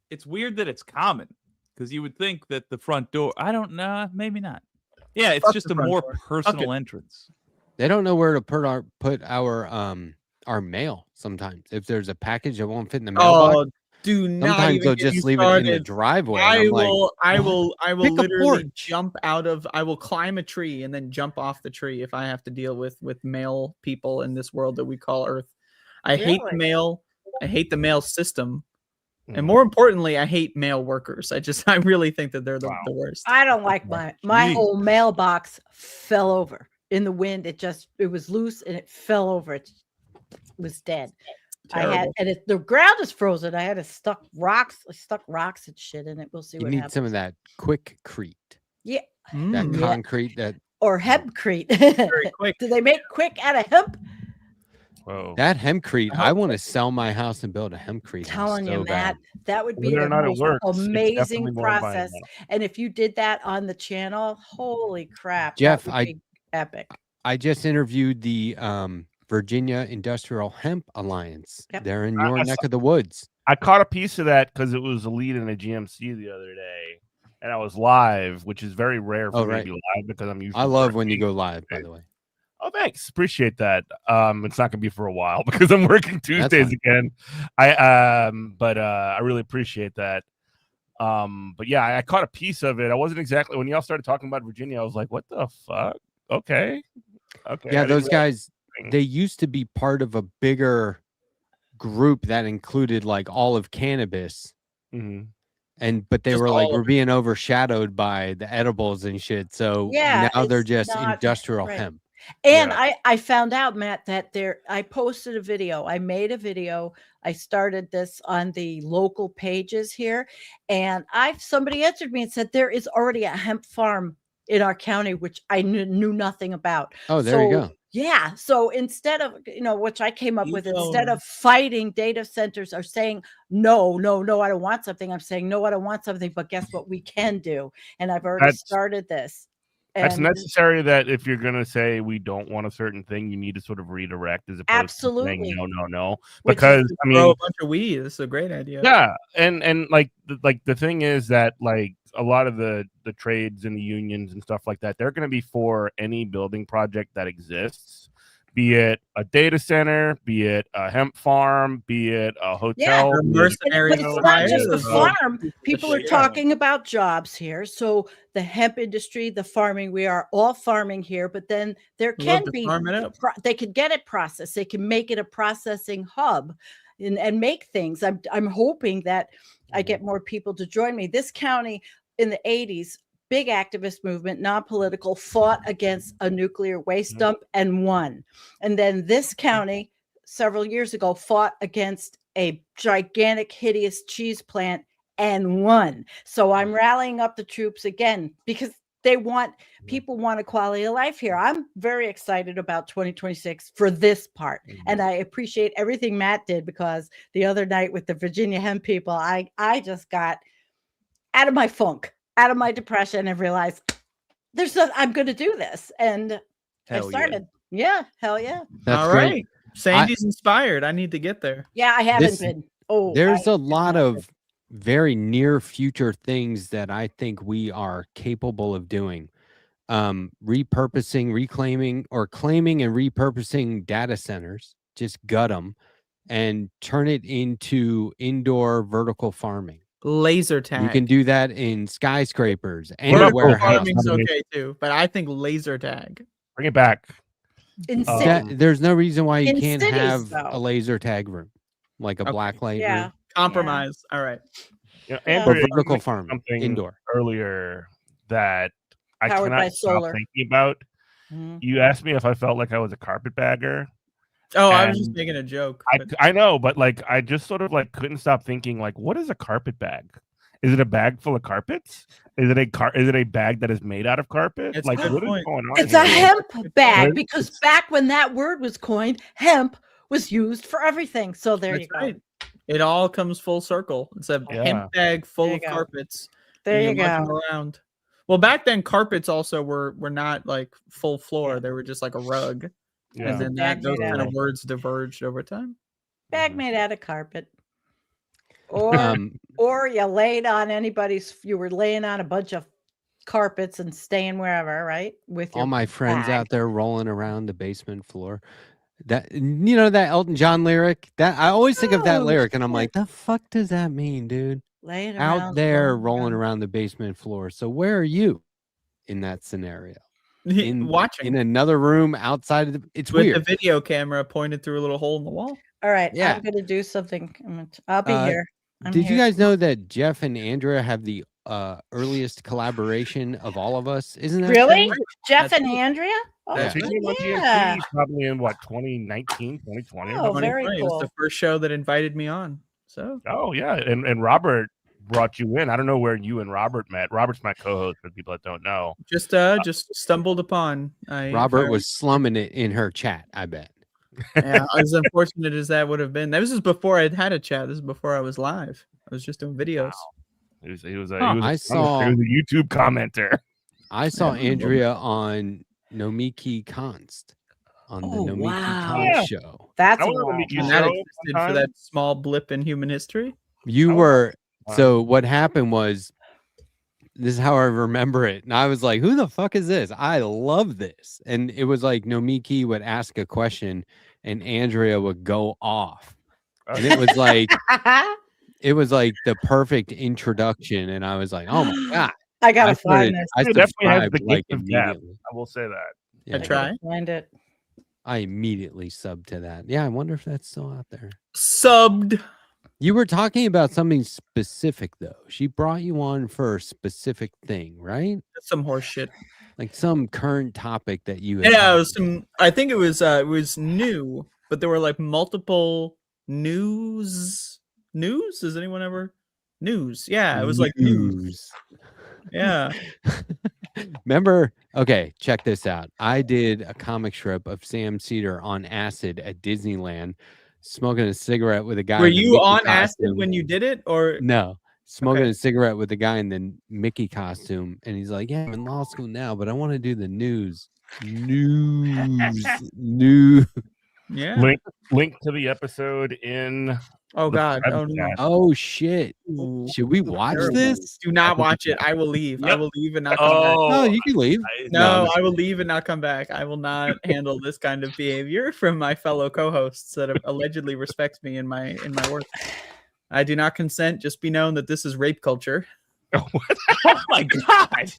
It's weird that it's common because you would think that the front door. I don't know. Maybe not. Yeah, it's Fuck just the a front more door. Fuck personal it. entrance. They don't know where to put our mail sometimes. If there's a package that won't fit in the mailbox, Oh, do not sometimes even they'll get me just leave it in the started. driveway. and I I'm like, will, I "What? will, I will Pick a literally porch." jump out of. I will climb a tree and then jump off the tree if I have to deal with male people in this world that we call Earth. I hate the Really? mail. I hate the mail system, and Mm. more importantly, I hate mail workers. I really think that they're the worst. I don't like my Jeez. whole mailbox fell over in the wind. It was loose and it fell over. It was dead. I had Terrible. and the ground is frozen. I had to stuck rocks and shit in it. We'll see You what need happens. some of that quickcrete, Yeah. that Mm. Yeah. concrete, that Or hempcrete. Very quick. Do they make quick out of hemp? Whoa. that hempcrete. I want to sell my house and build a hempcrete. house Telling you, so Matt, bad. that would be Whether or the not it most works, it's amazing definitely more environmental. process. And if you did that on the channel, holy crap, Jeff, that would be epic. I just interviewed the Virginia Industrial Hemp Alliance. Yep. They're in I your neck saw- of the woods. I caught a piece of that because it was a lead in a GMC the other day, and I was live, which is very rare for Oh, me right. to be live because I'm usually. I love when you working. go live, by the way. Oh, thanks. Appreciate that. It's not gonna be for a while because I'm working Tuesdays fine. again. But I really appreciate that. But yeah, I caught a piece of it. I wasn't exactly when y'all started talking about Virginia. I was like, what the fuck? Okay. Okay. Yeah, I didn't those realize- guys, they used to be part of a bigger group that included like all of cannabis. Mhm. But they Just were like, all of we're being overshadowed by the edibles and shit. So Yeah, now they're it's just not industrial right. hemp. And Yeah. I found out, Matt, that I posted a video. I made a video. I started this on the local pages here. And somebody answered me and said, there is already a hemp farm in our county, which I knew nothing about. Oh, there you go. Yeah. So instead of, which I came up You with, instead know. of fighting data centers or saying, no, I don't want something. I'm saying, no, I don't want something. But guess what we can do? And I've already That's- started this. That's And necessary that if you're gonna say we don't want a certain thing, you need to sort of redirect as opposed to saying Absolutely. no. Which is Because I Grow mean, a bunch of weed. This is a great idea. yeah, and like the thing is that like a lot of the trades and the unions and stuff like that, they're going to be for any building project that exists, be it a data center, be it a hemp farm, be it a hotel. Or be it- mercenary But it's not just the hires. farm. People are Yeah. talking about jobs here. So the hemp industry, the farming, we are all farming here, but then there Love can to be, farm it up. they could get it processed. They can make it a processing hub and make things. I'm hoping that I get more people to join me. This county in the 80s, big activist movement, non-political, fought against a nuclear waste dump and won. And then this county several years ago fought against a gigantic, hideous cheese plant and won. So I'm rallying up the troops again because people want a quality of life here. I'm very excited about 2026 for this part. And I appreciate everything Matt did because the other night with the Virginia hemp people, I just got out of my funk. out of my depression and realized I'm going to do this. And I started. Yeah, hell yeah. That's All great. right. Sandy's inspired. I need to get there. Yeah, I haven't been. Oh, there's a lot of very near future things that I think we are capable of doing. Repurposing, reclaiming, or claiming and repurposing data centers, just gut them and turn it into indoor vertical farming. Laser tag. You can do that in skyscrapers and Vertical warehouses. farming's okay too, but I think laser tag. Bring it back. In There's no reason why you In can't cities, have though. a laser tag room, like a black light room. Compromise. All right. Yeah, Or Andrea, you vertical mentioned farming, something indoor. earlier that I Powered by cannot stop solar. thinking about. Mhm. You asked me if I felt like I was a carpetbagger. Oh, I was and just making a joke. I know, but like I just sort of like couldn't stop thinking like, what is a carpet bag? Is it a bag full of carpets? Is it a bag that is made out of carpet? It's Like a good what is point. going on? It's a here? hemp bag Right? because back when that word was coined, hemp was used for everything. So there That's you go. right. It all comes full circle. It's a Yeah. hemp bag full There of you go. carpets. There and you lug 'em go. around. Well, back then carpets also were not like full floor. They were just like a rug. Yeah. And then Bag those made out kind of of- words diverged over time. Bag made out of carpet. Or Um, or you laid on you were laying on a bunch of carpets and staying wherever, right? With your all my friends bag. out there rolling around the basement floor. That that Elton John lyric. That I always think of that Oh, lyric, and I'm shit. like, the fuck does that mean, dude? Laying Out around, there rolling around the basement floor. So where are you in that scenario? Watching in another room outside of the. It's with weird. the video camera pointed through a little hole in the wall. All right, Yeah. I'm gonna do something. I'll be Uh, here. I'm Did you here. guys know that Jeff and Andrea have the earliest collaboration of all of us? Isn't that Really? true? Jeff and Andrea? Oh, Yeah. She came on yeah. TNT probably in what 2019, 2020. or Oh, something? very 2020 was cool. the first show that invited me on. So Oh yeah, and Robert brought you in. I don't know where you and Robert met. Robert's my co-host for people that don't know. just stumbled upon. Robert was slumming it in her chat, I bet. Yeah, as unfortunate as that would have been. This is before I'd had a chat. This is before I was live. I was just doing videos. He was a I saw- YouTube commenter. I saw Yeah. Andrea on Nomiki Konst on the Oh, Nomiki wow. Konst Yeah. show. That's I a was on wild Mickey's one. And that show existed one for time. that small blip in human history. You Oh, were wow. so what happened was this is how I remember it. And I was like, who the fuck is this? I love this. And it was like Nomiki would ask a question and Andrea would go off. And it was like the perfect introduction. And I was like, oh my God. I gotta I find started- this. I It definitely has subscribed the like gift of gab. immediately. I will say that. Yeah, I try. Find it. I immediately subbed to that. Yeah, I wonder if that's still out there. Subbed. You were talking about something specific though. She brought you on for a specific thing, right? That's some horse shit. Like some current topic that you had Yeah, it talked was some. I think it was new, but there were like multiple news. News? Does anyone ever news? Yeah, it was like news. Yeah. Remember? Okay, check this out. I did a comic strip of Sam Cedar on acid at Disneyland, smoking a cigarette with a guy. Were in the you Mickey on acid costume. when you did it, or No, smoking Okay. a cigarette with the guy in the Mickey costume, and he's like, "Yeah, I'm in law school now, but I want to do the news." yeah? Link to the episode in. Oh the God! Oh private no! chat. Oh shit! Ooh, Should we watch terrible. this? Do not watch it. I will leave. I Yep. will leave and not come back. No, you can leave. No, I will leave and not come back. I will not handle this kind of behavior from my fellow co-hosts that allegedly respect me in my work. I do not consent. Just be known that this is rape culture. Oh my God.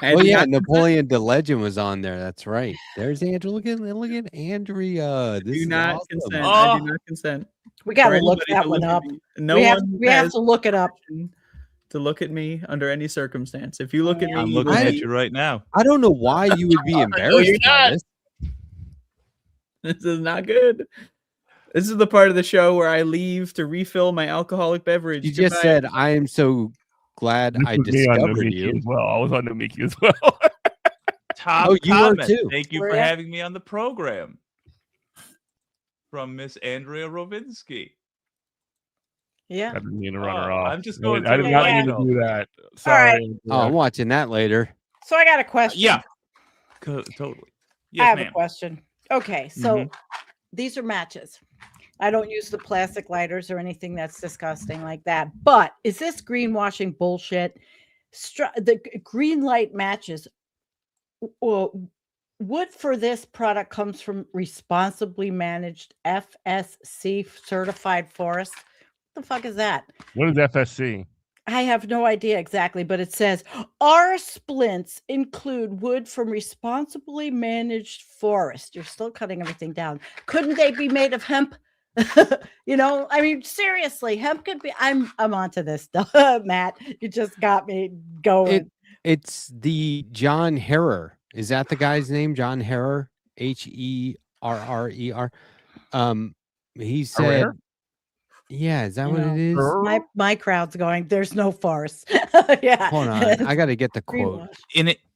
I Oh do yeah, not- Napoleon the Legend was on there. That's right. There's Andrew. Look at Andrea. This do is not awesome. consent. Oh. I do not consent. We gotta for look anybody that to one look at up. me. No we one have has to look it up. to look at me under any circumstance. If you look at me, I'm you looking will at be- you right now. I don't know why you would be embarrassed you're by not. this. This is not good. This is the part of the show where I leave to refill my alcoholic beverage. You just Goodbye. said, "I am so glad This I was me on discovered Nomiki you." as well. I was on Nomiki as well. Top Oh, you were comment. too. Thank you Were for ya? having me on the program. From Miss Andrea Rovenski. Yeah. I didn't mean to run her off. I'm just going I did through not the mean to email. do that. All Sorry. right. Oh, I'm watching that later. So I got a question. Yeah. Totally. Yes, I have ma'am. a question. Okay, so Mhm. these are matches. I don't use the plastic lighters or anything that's disgusting like that. But is this greenwashing bullshit? The green light matches. Wood for this product comes from responsibly managed FSC certified forest. What the fuck is that? What is FSC? I have no idea exactly, but it says our splints include wood from responsibly managed forest. You're still cutting everything down. Couldn't they be made of hemp? You know, I mean, seriously, hemp could be. I'm onto this stuff, Matt. You just got me going. It's the John Herrer. Is that the guy's name? John Herrer, Herrer. He said, Herrera? "Yeah, is that You what know, it is?" my crowd's going. There's no forest. Yeah, Hold on, I got to get the quote.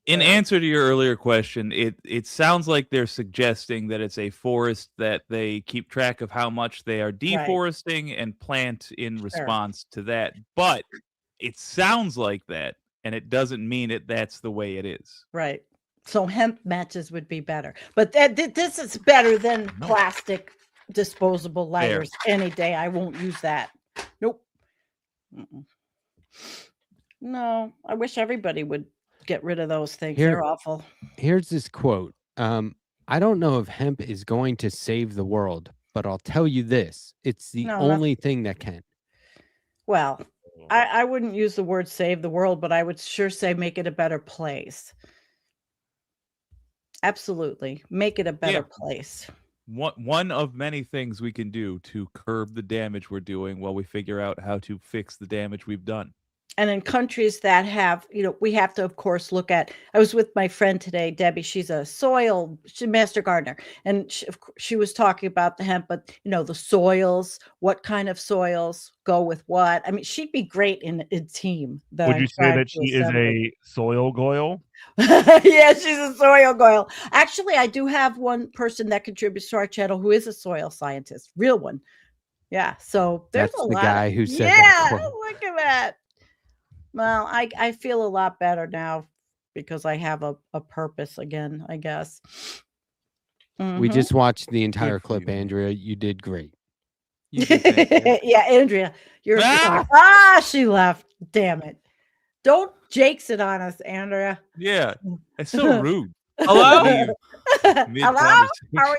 In answer to your earlier question, it sounds like they're suggesting that it's a forest that they keep track of how much they are deforesting and plant in response to that. But it sounds like that, and it doesn't mean that's the way it is. Right. So hemp matches would be better, but this is better than plastic disposable lighters any day. I won't use that. Nope. No, I wish everybody would get rid of those things. They're awful. Here's this quote. I don't know if hemp is going to save the world, but I'll tell you this: it's the only thing that can. Well, I wouldn't use the word save the world, but I would sure say make it a better place. Absolutely. Make it a better place. One of many things we can do to curb the damage we're doing while we figure out how to fix the damage we've done. And in countries that have, we have to, of course, look at, I was with my friend today, Debbie, she's a master gardener, and she was talking about the hemp, but the soils, what kind of soils go with what. I mean, she'd be great in a team. Would you say that she is a soil goyle? Yeah, she's a soil goyle. Actually, I do have one person that contributes to our channel who is a soil scientist, real one. Yeah, so there's That's a the lot. guy who said that quote. Look at that. Well, I feel a lot better now because I have a purpose again, I guess. We just watched the entire clip, Andrea. You did great. Yeah, Andrea, you're she left. Damn it. Don't jakes it on us, Andrea. Yeah, it's so rude. Hello? Hello? Are we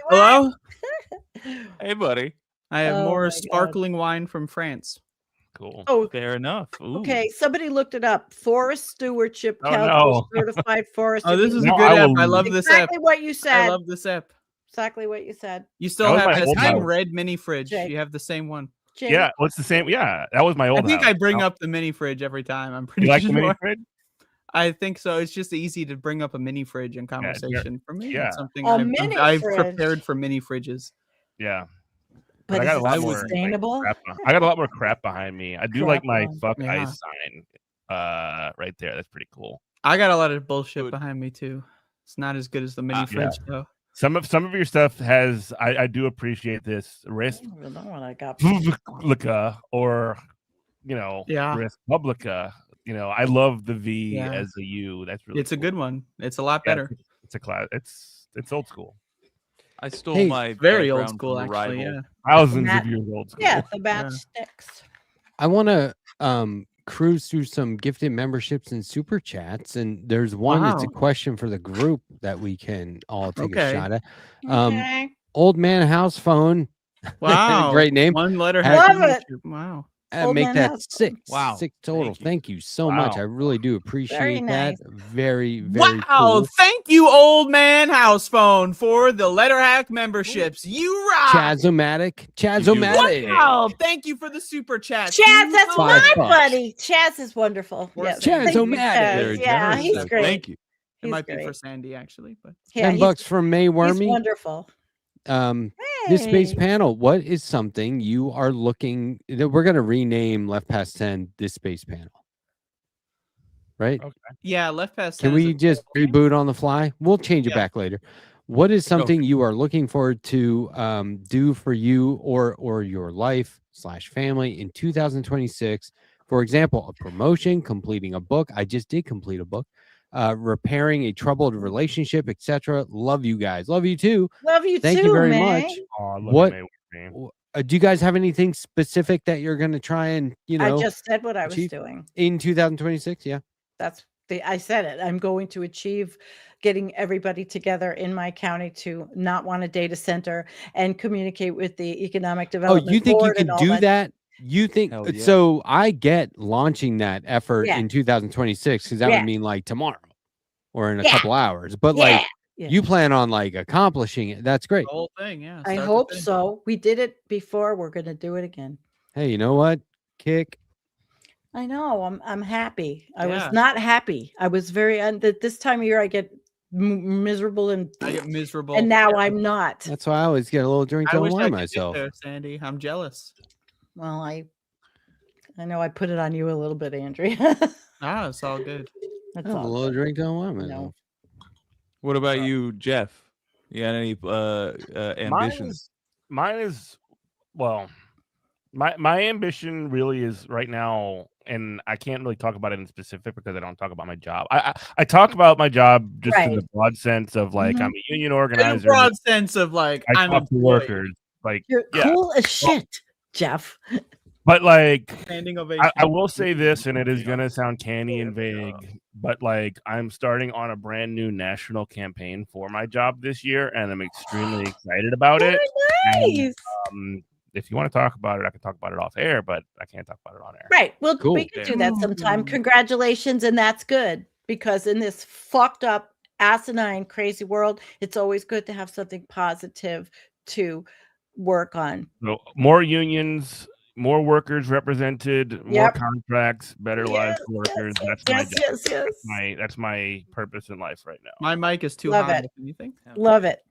Hello? Hey, buddy. I have Oh more my sparkling wine from France. Cool. Oh, fair enough. Ooh. Okay, somebody looked it up. Forest Stewardship Oh, Council no. certified forest. Oh, this is a good app. I love this app. Exactly what you said. I love this app. Exactly what you said. You still have my the old same house. red mini fridge. Jake. You have the same one. Yeah, well, it's the same. Yeah, that was my old I think house. I bring Now- up the mini fridge every time. I'm pretty You like sure. the mini fridge? I think so. It's just easy to bring up a mini fridge in conversation for me. yeah. It's something A mini I've fridge. prepared for mini fridges. Yeah. But I is got a it lot more sustainable? crap. I got a lot more crap behind me. I do Crap like my behind- fuck yeah. ice sign right there. That's pretty cool. I got a lot of bullshit behind me too. It's not as good as the mini Yeah. fridge though. Some of your stuff has I do appreciate this I don't even know what I got. Respublica or Yeah. Respublica. I love the V Yeah. as a U. That's really It's a cool. good one. It's a lot Yeah, better. it's a class. It's old school. I stole Hey, my very old background school, from a actually. rival. Yeah. Thousands Matt- of years old school. Yeah, the batch sticks. I want to cruise through some gifted memberships and super chats, and there's one that's a Wow. question for the group that we can all take Okay. a shot at. Okay. Old Man House Phone. Wow. Great name. One letter. Love it. Wow. Old Make Man that House. six. Wow. Six total. Thank you. Thank you so much. Wow. I really do appreciate nice. that. Very, very Wow. cool. Thank you, Old Man House Phone, for the Letterhack memberships. You rock. Chazomatic. Wow. Thank you for the super chat. Chaz, that's my $5. buddy. Chaz is wonderful. Yes. Chaz Thank you, O'Matic. Chaz. Very Yeah, generous he's of you. great. Thank you. It He's might be great. for Sandee, actually, but Yeah, $10 from May he's Wormy. wonderful. This space Hey. panel, what is something you are looking that we're going to rename Left Past 10 this space panel? Right? yeah, left past. Can 10 is we just reboot on the fly? We'll change it Yeah. back later. What is something you are looking forward to do for you or your life friends/family in 2026. For example, a promotion, completing a book. I just did complete a book. Repairing a troubled relationship, etc. Love you guys. Love you too. Love you Thank too, you very man. much. Oh, I love What you, man. do you guys have anything specific that you're going to try and, I just said what I was achieve doing. in 2026? Yeah. I said it. I'm going to achieve getting everybody together in my county to not want a data center and communicate with the economic Oh, development. you think you board can and all do that? You think Hell yeah. so? I get launching that effort Yeah. in 2026 because that Yeah. would mean like tomorrow or in a Yeah. couple hours. But like Yeah. you plan on like accomplishing it. That's great. The whole thing, yeah. I start to hope finish. so. We did it before. We're going to do it again. Hey, you know what? Kick. I know. I'm happy. I Yeah. was not happy. I was very this time of year I get miserable and I get miserable. and now I'm not. That's why I always get a little drink I to wish I unwind could myself. get there, Sandy. I'm jealous. Well, I know I put it on you a little bit, Andrea. It's all good. That's I have a all little good. drink to unwind No. myself. What about you, Jeff? You got any ambitions? Mine is well, my ambition really is right now, and I can't really talk about it in specific because I don't talk about my job. I talk about my job just in Right. the broad sense of like I'm a union In a organizer. broad sense of like, I I'm talk to employed. workers. Like You're yeah. cool as shit, Jeff. But like Standing ovation. I will say this, and it is gonna sound canny and vague, but like I'm starting on a brand new national campaign for my job this year, and I'm extremely excited about it. Nice. And, if you want to talk about it, I can talk about it off air, but I can't talk about it on air. Right. Well, Cool. we could do that sometime. Mm. Congratulations, and that's good because in this fucked up, asinine, crazy world, it's always good to have something positive to work on. So more unions, more workers represented, more Yep. contracts, better lives Yes, for workers. yes, That's my yes, job. yes, yes. That's my purpose in life right now. My mic is too Love high. it. If anything. Love it.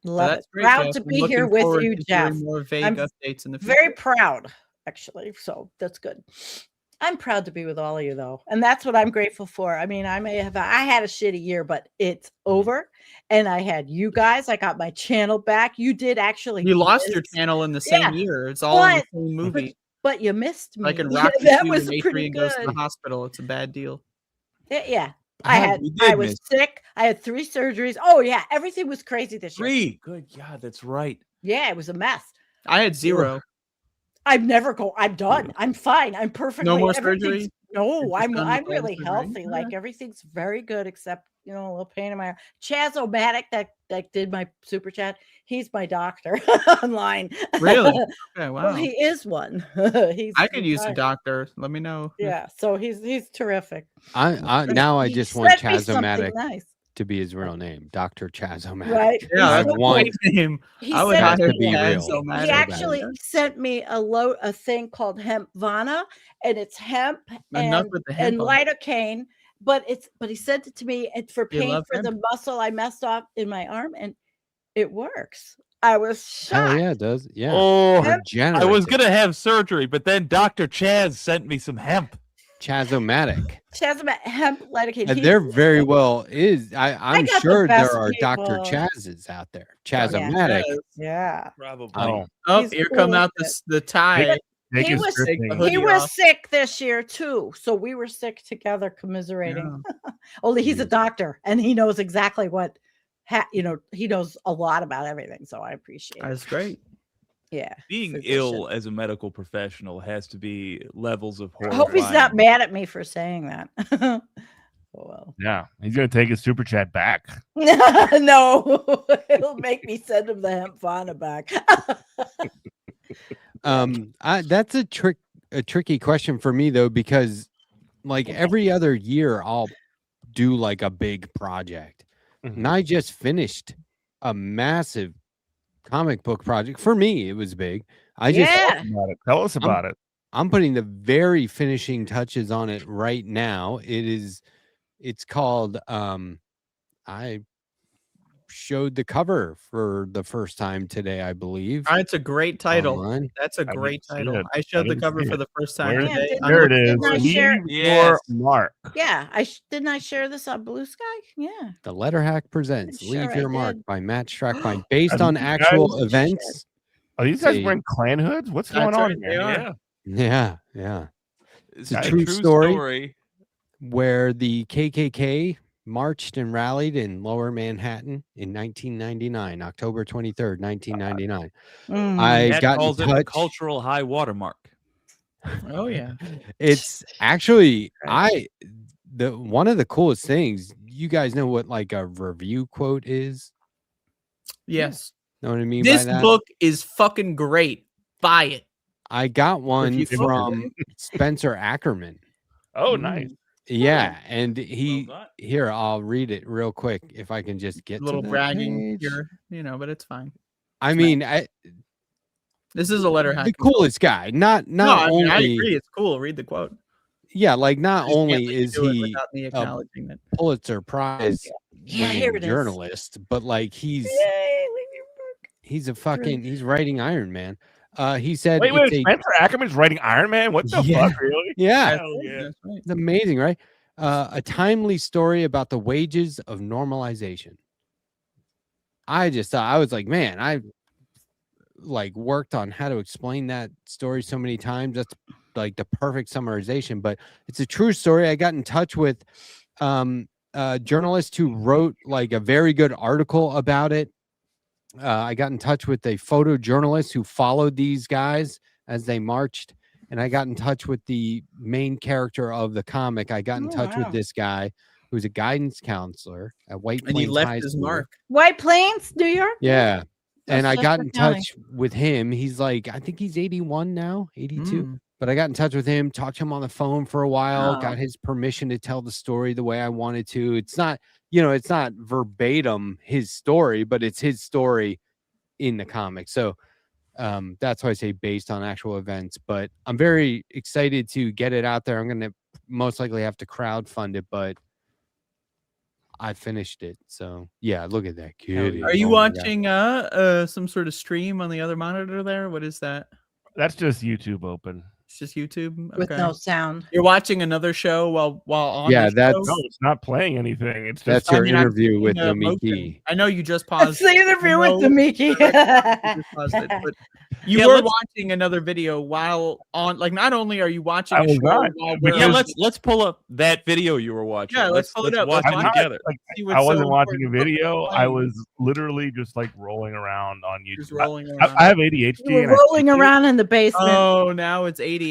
Well, Love that's it. great, Proud Jeff. to I'm be looking here with forward you, to Jeff. hearing more vague I'm updates in the future. very proud, actually. So that's good. I'm proud to be with all of you, though, and that's what I'm grateful for. I mean, I had a shitty year, but it's over, and I had you guys. I got my channel back. You did actually. You lost your miss- channel in the same Yeah, year. It's all in the but- same movie. but you missed me. Like in Rocky that 2 was when pretty Adrian goes to the good. hospital. It's a bad deal. Yeah. You did I was miss. sick. I had 3 surgeries. Oh yeah, everything was crazy this year. 3. Good God, that's right. Yeah, it was a mess. I had 0. I'm done. I'm fine. I'm perfectly. No more everything's- surgery? No, You're just I'm done with all the really surgery? healthy. Like Okay. everything's very good except a little pain in my arm. Chaz-O-Matic that did my super chat. He's my doctor online. Really? Okay, Well, wow. he is one. I could use a fine. doctor. Let me know. Yeah, so he's terrific. I now I He just want sent me something Chaz-O-Matic nice. to be his real name, Dr. Chaz-O-Matic. Right? Yeah, I that's a want great name. He I would sent hire to be Chaz real. so He mad. actually sent me a thing called hemp vana, and it's hemp Enough and, with the hemp and on. lidocaine, but he sent it to me and for You pain love for the hemp? muscle I messed up in my arm, and it works. I was Hell shocked. yeah, it does. Yeah. Oh, I was Regenerative. gonna have surgery, but then Dr. Chaz sent me some hemp. Chaz-O-Matic. Chaz-O-Matic hemp lidocaine. And He's- there very well is. I'm got the sure there best are Dr. people. Chaz's out there. Yeah. Chaz-O-Matic. Yeah. Probably. Oh, He's here cool come with out it. the tie. Take He his was, birthday. Take the he hoodie was off. sick this year too, so we were sick together commiserating. Only he's a doctor and he knows exactly what he knows a lot about everything, so I appreciate it. That's great. Yeah. Being physician. ill as a medical professional has to be levels of I horror. hope he's not mad at me for saying that. Oh well. Yeah, he's gonna take his super chat back. No, it'll make me send him the hemp fauna back. That's a tricky question for me though, because like every other year I'll do like a big project. And I just finished a massive comic book project. For me, it was big. Tell us about it. I'm putting the very finishing touches on it right now. It's called I showed the cover for the first time today, I believe. It's a great title. Online. That's a I great didn't see title. it. I I showed the didn't cover see for it. the first time Where- today. didn't There it I- is. didn't I share- Leave your mark. Yeah, didn't I share this on Blue Sky? Yeah. The Letterhack presents Sure Leave I Your Mark did. by Matt Strackbein, based Have on you actual guys- events. Are these It's guys a- wearing Klan hoods? What's going That's on right, here? they are. Yeah. It's a It's true story where the KKK marched and rallied in Lower Manhattan in 1999, October 23rd, 1999. I That got in calls it the touch. cultural high watermark. Oh yeah. It's actually one of the coolest things. You guys know what like a review quote is? Yes. Know what I mean This by that? book is fucking great. Buy it. I got one Review quote. from Spencer Ackerman. Oh, nice. Yeah, and here I'll read it real quick if I can just get A little to that bragging page. here, but it's fine. I mean, This is a Letterhack. the coolest guy. Not No, I mean, I only agree. It's cool. Read the quote. yeah, like not I just can't only let you is do it he without me a acknowledging it. Pulitzer Prize Yeah, here winning it is. journalist, but like he's a fucking he's writing Iron Man. He said Wait, it's Spencer Ackerman's writing Iron Man? What the fuck, really? Yeah. Hell yeah. It's amazing, right? A timely story about the wages of normalization. I just thought, I was like, man, I like worked on how to explain that story so many times. That's like the perfect summarization, but it's a true story. I got in touch with a journalist who wrote like a very good article about it. I got in touch with a photojournalist who followed these guys as they marched. And I got in touch with the main character of the comic. I got in touch with this guy who's a guidance counselor at White Plains And he left High his School. mark. White Plains, New York. Yeah. And I got in County. touch with him. He's like, I think he's 81 now, 82. But I got in touch with him, talked to him on the phone for a while, got his permission to tell the story the way I wanted to. It's not, it's not verbatim his story, but it's his story in the comic. So that's why I say based on actual events. But I'm very excited to get it out there. I'm going to most likely have to crowdfund it, but I finished it. So yeah, look at that kid. Are you watching some sort of stream on the other monitor there? What is that? That's just YouTube open. It's just YouTube With no sound. You're watching another show while on. Yeah, the that's show? No, it's not playing anything. It's that's just your I'm interview with seeing a Nomiki. motion. I know you just paused. That's the interview with No, Nomiki. you just paused it, but you Yeah, were let's- watching another video while on. Like, not only are you watching I a was show not. while But we're Yeah, on- let's pull up that video you were watching. Yeah, let's pull it up. Watch Let's it watch it. together. See I what's so wasn't watching a important about video. what's I playing. was literally just like rolling around on YouTube. Just rolling I around. have ADHD. You were and I rolling can't- around in the basement. Oh, now it's ADHD.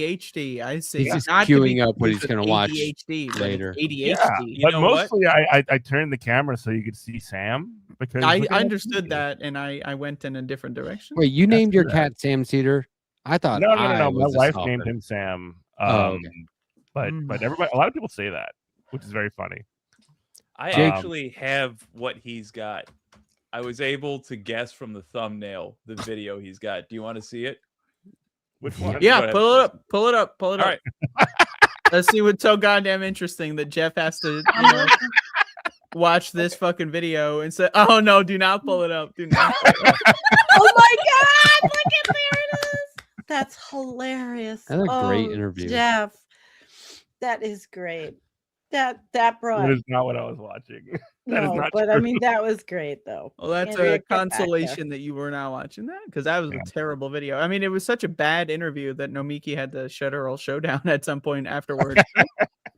I see. He's just Not to be queuing up what confused he's gonna with watch ADHD, but it's later. ADHD. Yeah, You but know what? mostly I turned the camera so you could see Sam because I look at that understood video. that, and I went in a different direction. Wait, you named your that. cat Sam Cedar? I thought No. I My was a wife stalker. named him Sam. Oh, okay. But everybody, a lot of people say that, which is very funny. I Jake- actually have what he's got. I was able to guess from the thumbnail the video he's got. Do you want to see it? Which one? Go Yeah, ahead. pull it up. Pull it up. Pull it All up. right. Let's see what's so goddamn interesting that Jeff has to watch this fucking video and say, "Oh no, do not pull it up. Do not." Pull it up. Oh my God! Look at there it is. That's hilarious. That's a great Oh, interview. Jeff. That is great. That brought That is not what I was watching. That is no, not but I true. mean that was great though. Well, that's Andrea, a get back there. consolation that you were not watching that because that was a terrible video. I mean, it was such a bad interview that Nomiki had to shut her whole show down at some point afterwards.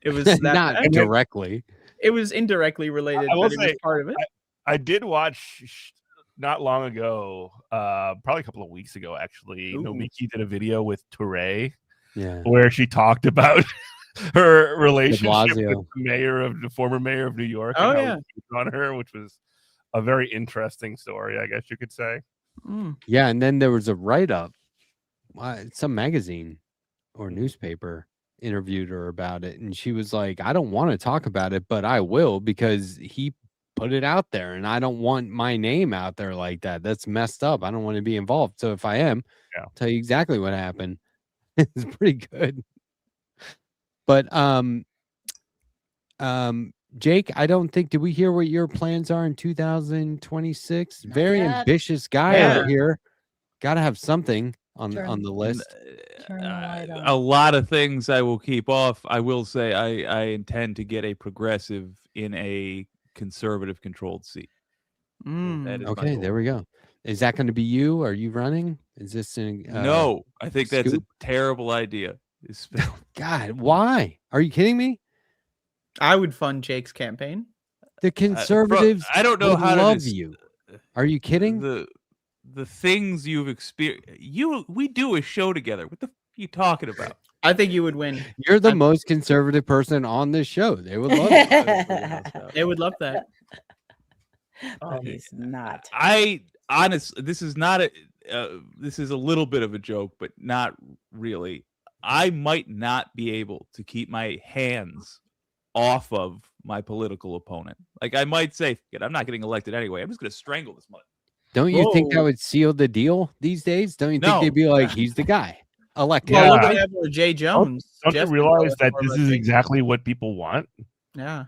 It was that Not bad. directly. It was indirectly related, I will but it was say, part of it. I did watch not long ago, probably a couple of weeks ago, actually. Ooh. Nomiki did a video with Touré Yeah. where she talked about her relationship Blasio. with the former mayor of New York. Oh, and how yeah. he cheated on her, which was a very interesting story, I guess you could say. Mm. Yeah, and then there was a write-up. Some magazine or newspaper interviewed her about it, and she was like, I don't want to talk about it, but I will because he put it out there, and I don't want my name out there like that. That's messed up. I don't want to be involved. So if I am, I'll tell you exactly what happened. It's pretty good. But Jake, I don't think, did we hear what your plans are in 2026? Very yet. ambitious guy Yeah. over here. Got to have something on Turn- the list. Turn the light on. A lot of things I will keep off. I will say I intend to get a progressive in a conservative controlled seat. Mm. That is my Okay, goal. there we go. Is that going to be you? Are you running? Is this No, I think that's a scoop? terrible idea. God, why? Are you kidding me? I would fund Jake's campaign. The conservatives I don't know would how to love you. Are you kidding? The things you've experienced. We do a show together. What the f are you talking about? I think you would win. You're the most conservative person on this show. They would love it. They would love that. But he's not. I honestly, this is not a. This is a little bit of a joke, but not really. I might not be able to keep my hands off of my political opponent. Like, I might say, I'm not getting elected anyway. I'm just going to strangle this mother. Don't you think that would seal the deal these days? Don't you think they'd be like, he's the guy elected? Well, look at Jay Jones. Don't Jeff you realize that Bezos this or is like- exactly what people want? Yeah.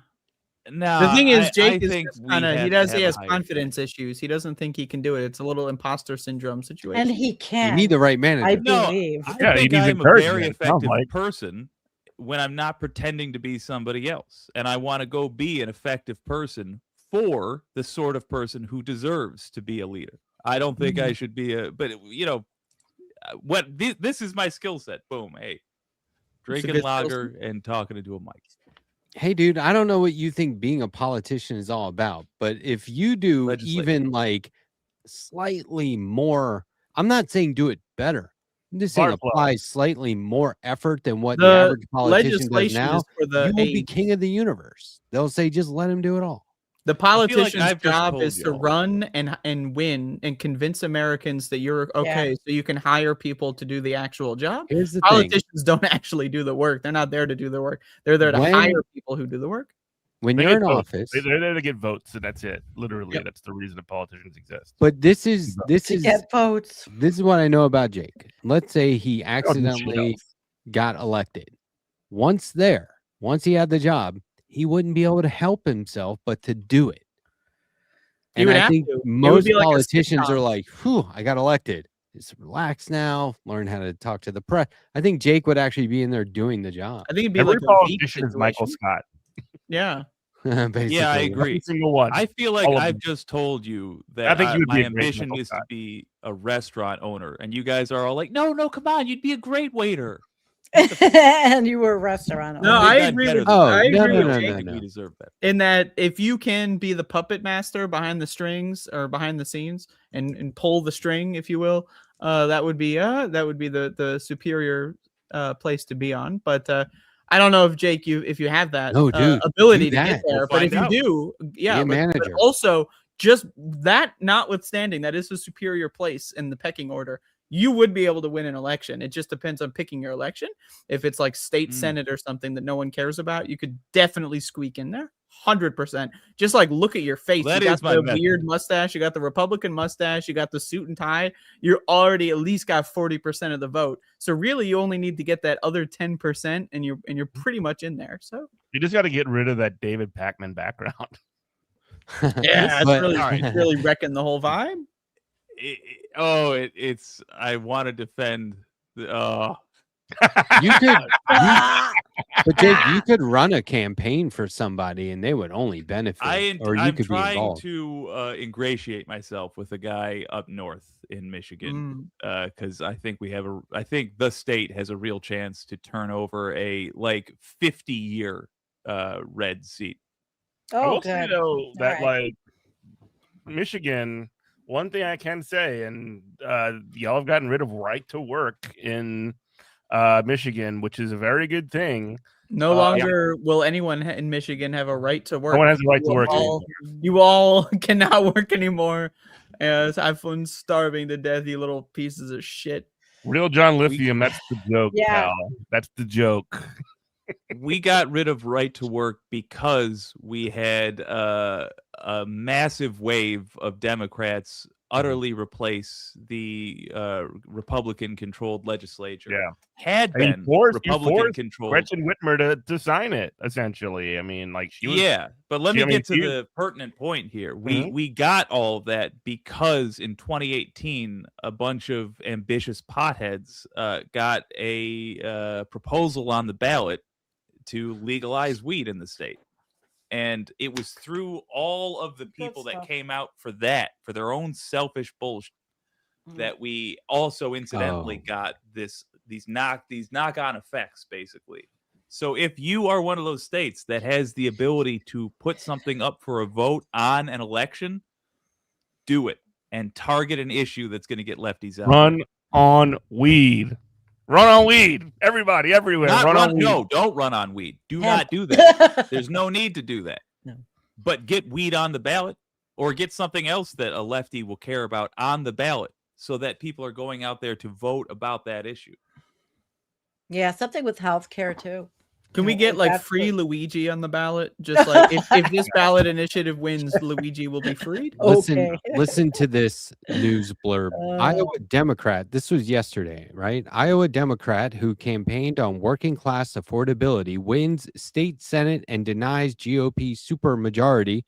No, The thing is, I Jake is think just we kind of have to he have has a higher confidence issues. He doesn't think he can do it. It's a little imposter syndrome situation. And he can. You need the right manager. I No, believe. I think I'm a very effective person when I'm not pretending to be somebody else. And I want to go be an effective person for the sort of person who deserves to be a leader. I don't think I should be but this is my skill set. Boom. Hey, drinking good lager and talking into a mic. Hey, dude, I don't know what you think being a politician is all about, but if you do even like slightly more, I'm not saying do it better. I'm just saying apply slightly more effort than what the average politician does now. You will be king of the universe. They'll say, just let him do it all. The politician's I've just job told is you to all. run and win and convince Americans that you're okay, so you can hire people to do the actual job. Here's the thing. Politicians don't actually do the work. They're not there to do the work. They're there to hire people who do the work. When They you're get in votes. office, They're there to get votes, and that's it. Literally, that's the reason that politicians exist. but this is Get votes. this is what I know about Jake. Let's say he do shit accidentally else. got elected. Once he had the job, he wouldn't be able to help himself but to do it. He And would I have think to. It would most be like a politicians are sitcom. like, "Whew, I got elected. Just relax now. Learn how to talk to the press." I think Jake would actually be in there doing the job. I think it'd be Every like a Veep politician is Michael situation. Scott. Yeah. Basically, Yeah, I agree. Every single one. I feel like All of I've them. just told you that I think you would my be a great ambition Michael is to Scott. be a restaurant owner, and you guys are all like, "No, come on, you'd be a great waiter." And you were a restaurant owner. No, I We've done agree better with than Oh, that. I agree with I Jake think we deserve that. in that if you can be the puppet master behind the strings or behind the scenes and pull the string, if you will, that would be the superior place to be on. But I don't know if Jake, if you have that No, dude, ability do to get that. there. We'll But if find you out. do, yeah, Be a but manager. also just that notwithstanding, that is a superior place in the pecking order. You would be able to win an election. It just depends on picking your election. If it's like state senate or something that no one cares about, you could definitely squeak in there. 100%. Just like look at your face. Well, that You is got my the method. weird mustache. You got the Republican mustache. You got the suit and tie. You're already at least got 40% of the vote. So really, you only need to get that other 10%, and you're pretty much in there. So You just got to get rid of that David Pakman background. yeah, But- it's really wrecking the whole vibe. It's. I want to defend. You could, but Jake, you could run a campaign for somebody, and they would only benefit, or you I'm could be trying involved. to ingratiate myself with a guy up north in Michigan because I think I think the state has a real chance to turn over a 50-year red seat. I Oh, will say good. though that right. Michigan. One thing I can say, and y'all have gotten rid of right to work in Michigan, which is a very good thing. No longer will anyone in Michigan have a right to work. No one has a right to work You all cannot work anymore. As everyone's starving to death, you little pieces of shit. Real John Lithium, that's the joke, Yeah. pal. That's the joke. We got rid of right to work because we had a massive wave of Democrats utterly replace the Republican-controlled legislature. Yeah. Had And you been forced Republican-controlled. Gretchen Whitmer to sign it, essentially. I mean, she was. Yeah, but let she- me I mean, get to she- the pertinent point here. Mhm. We got all of that because in 2018, a bunch of ambitious potheads got a proposal on the ballot to legalize weed in the state. And it was through all of the people that came out for their own selfish bullshit, that we also incidentally got these knock-on effects, basically. So if you are one of those states that has the ability to put something up for a vote on an election, do it and target an issue that's going to get lefties out. Run on weed. Run on weed. Everybody, everywhere. On weed. No, don't run on weed. Do not do that. There's no need to do that. No. But get weed on the ballot, or get something else that a lefty will care about on the ballot, so that people are going out there to vote about that issue. Yeah, something with healthcare too. Can we get like free Luigi on the ballot? Just like if this ballot initiative wins, Luigi will be freed. Listen to this news blurb. Iowa Democrat, this was yesterday, right? Iowa Democrat who campaigned on working class affordability wins state Senate and denies GOP supermajority.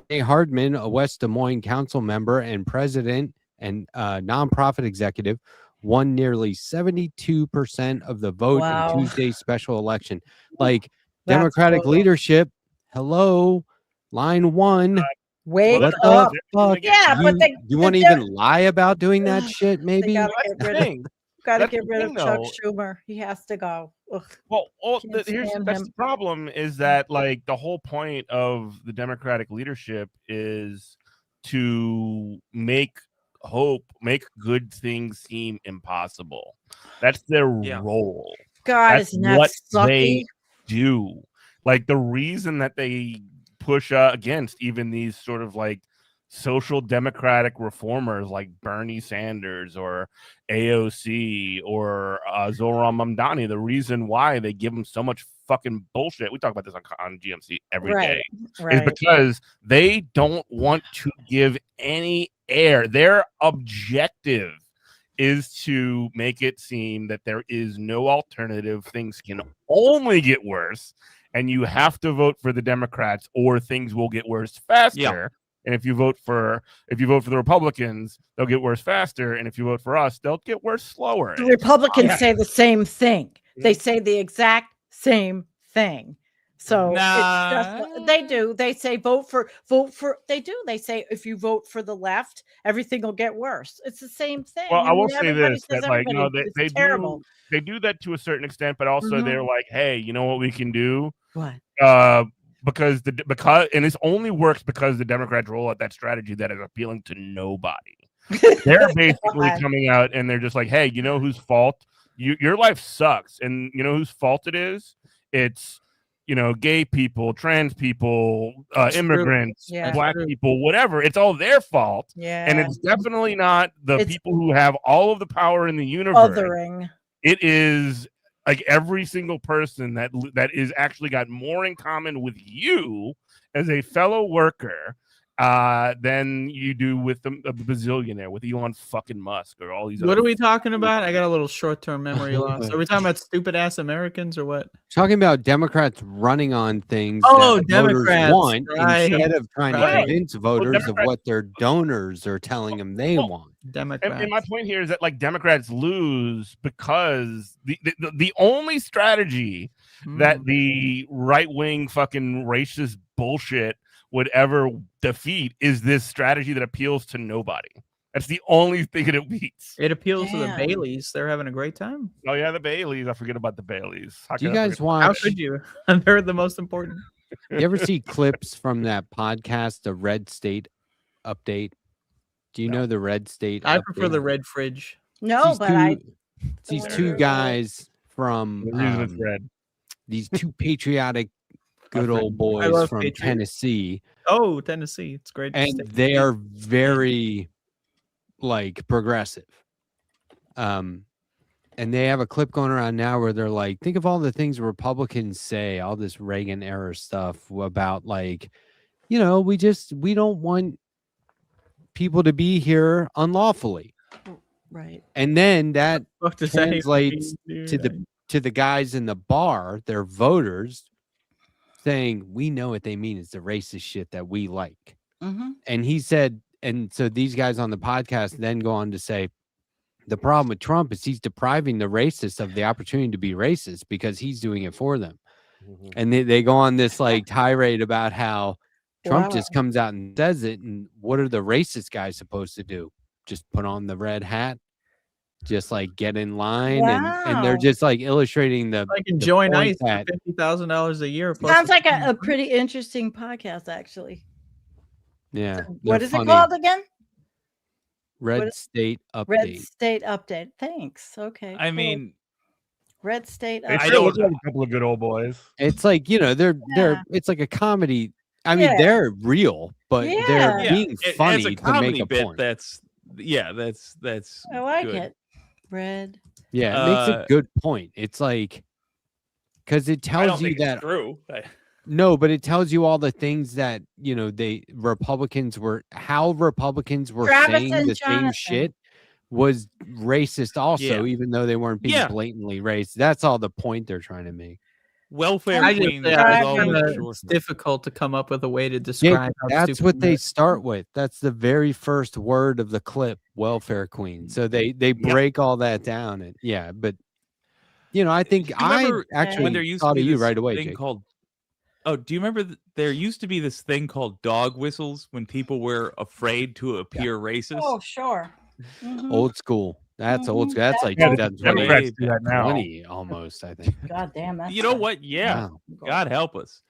Renee Hardman, a West Des Moines council member and president and nonprofit executive, won nearly 72% of the vote in Tuesday's special election. Like, Democratic leadership, hello, line one. Wake what up. The fuck? Yeah, but you want to even lie about doing that shit? Maybe gotta get rid of Chuck Schumer. He has to go. Ugh. Well, that's the problem is that like the whole point of the Democratic leadership is to make good things seem impossible. That's their role. God, that's isn't that what sucky? they do. Like the reason that they push against even these sort of like social democratic reformers like Bernie Sanders or AOC or Zohran Mamdani, the reason why they give them so much fucking bullshit, we talk about this on GMC every day, is because they don't want to give any air. Their objective is to make it seem that there is no alternative. Things can only get worse, and you have to vote for the Democrats or things will get worse faster. Yeah. And if you vote for the Republicans, they'll get worse faster. And if you vote for us, they'll get worse slower. The Republicans say the same thing. They say the exact same thing. So it's just, they do. They say vote for. They do. They say if you vote for the left, everything will get worse. It's the same thing. Well, I will say this: that like they do that to a certain extent, but also they're like, hey, you know what we can do? What? Because and this only works because the Democrats roll out that strategy that is appealing to nobody. They're basically coming out and they're just like, hey, you know whose fault your life sucks, and you know whose fault it is? It's gay people, trans people, immigrants, black people, whatever. It's all their fault. Yeah. And it's definitely not the people who have all of the power in the universe. Othering. It is like every single person that is actually got more in common with you as a fellow worker than you do with a bazillionaire, with Elon fucking Musk or all these. What are we talking about? I got a little short-term memory loss. Are we talking about stupid ass Americans or what? Talking about Democrats running on things that Democrats want right. instead of trying to convince voters of what their donors are telling them they want. Democrats. And my point here is that like Democrats lose because the only strategy that the right-wing fucking racist bullshit would ever defeat is this strategy that appeals to nobody. That's the only thing that it beats. It appeals to the Baileys. They're having a great time. Oh yeah, the Baileys. I forget about the Baileys. Do you guys watch? How could you? They're the most important. You ever see clips from that podcast, the Red State Update? Do you know the Red State? I prefer the Red Fridge. No, these two guys from these two patriotic good old boys from Tennessee. Oh, Tennessee. It's great. And they are very like progressive. And they have a clip going around now where they're like, think of all the things Republicans say, all this Reagan era stuff about like, we don't want people to be here unlawfully. Right. And then that translates to the guys in the bar, their voters, saying, we know what they mean is the racist shit that we like. And he said, and so these guys on the podcast then go on to say, the problem with Trump is he's depriving the racists of the opportunity to be racist because he's doing it for them. And they go on this like tirade about how Trump Wow. just comes out and says it. And what are the racist guys supposed to do? Just put on the red hat, just like get in line. And they're Wow. just like illustrating the I can the join point ICE for that $50,000 a year. plus Sounds the- like a pretty interesting podcast, actually. yeah. What they're is funny. it called again? Red what- State Update. Red State Update. Thanks. Okay. I cool. mean, Red State They Update. sure look like a couple of good old boys. It's like, you know, they're Yeah. it's like a comedy. I mean, Yeah. they're real, but Yeah. they're yeah, being as funny a to comedy make a bit, point. that's I like good. it. Red. Yeah, it makes a good point. It's like because it I don't tells you think it's that true. no, but it tells you all the things that you know Republicans were Travis saying and the same Jonathan. shit was racist also, Yeah. even though they weren't being Yeah. blatantly racist. That's all the point they're trying to make. Welfare I just queen say is I always kinda- short. it's difficult to come up with a way to Jake, describe how that's stupid what they it is. start with. That's the very first word of the clip, welfare queen. So they break all that down, and yeah, but you know, I think Do you remember I actually when there used to thought be of you this right away, thing Jake. called do you remember there used to be this thing called dog whistles when people were afraid to appear racist? Oh, sure. Mhm. Old school. That's old school. That's like Yeah, the 2020 Democrats do that now. almost, I think. God damn. That's You know what? Yeah. Wow. God help us.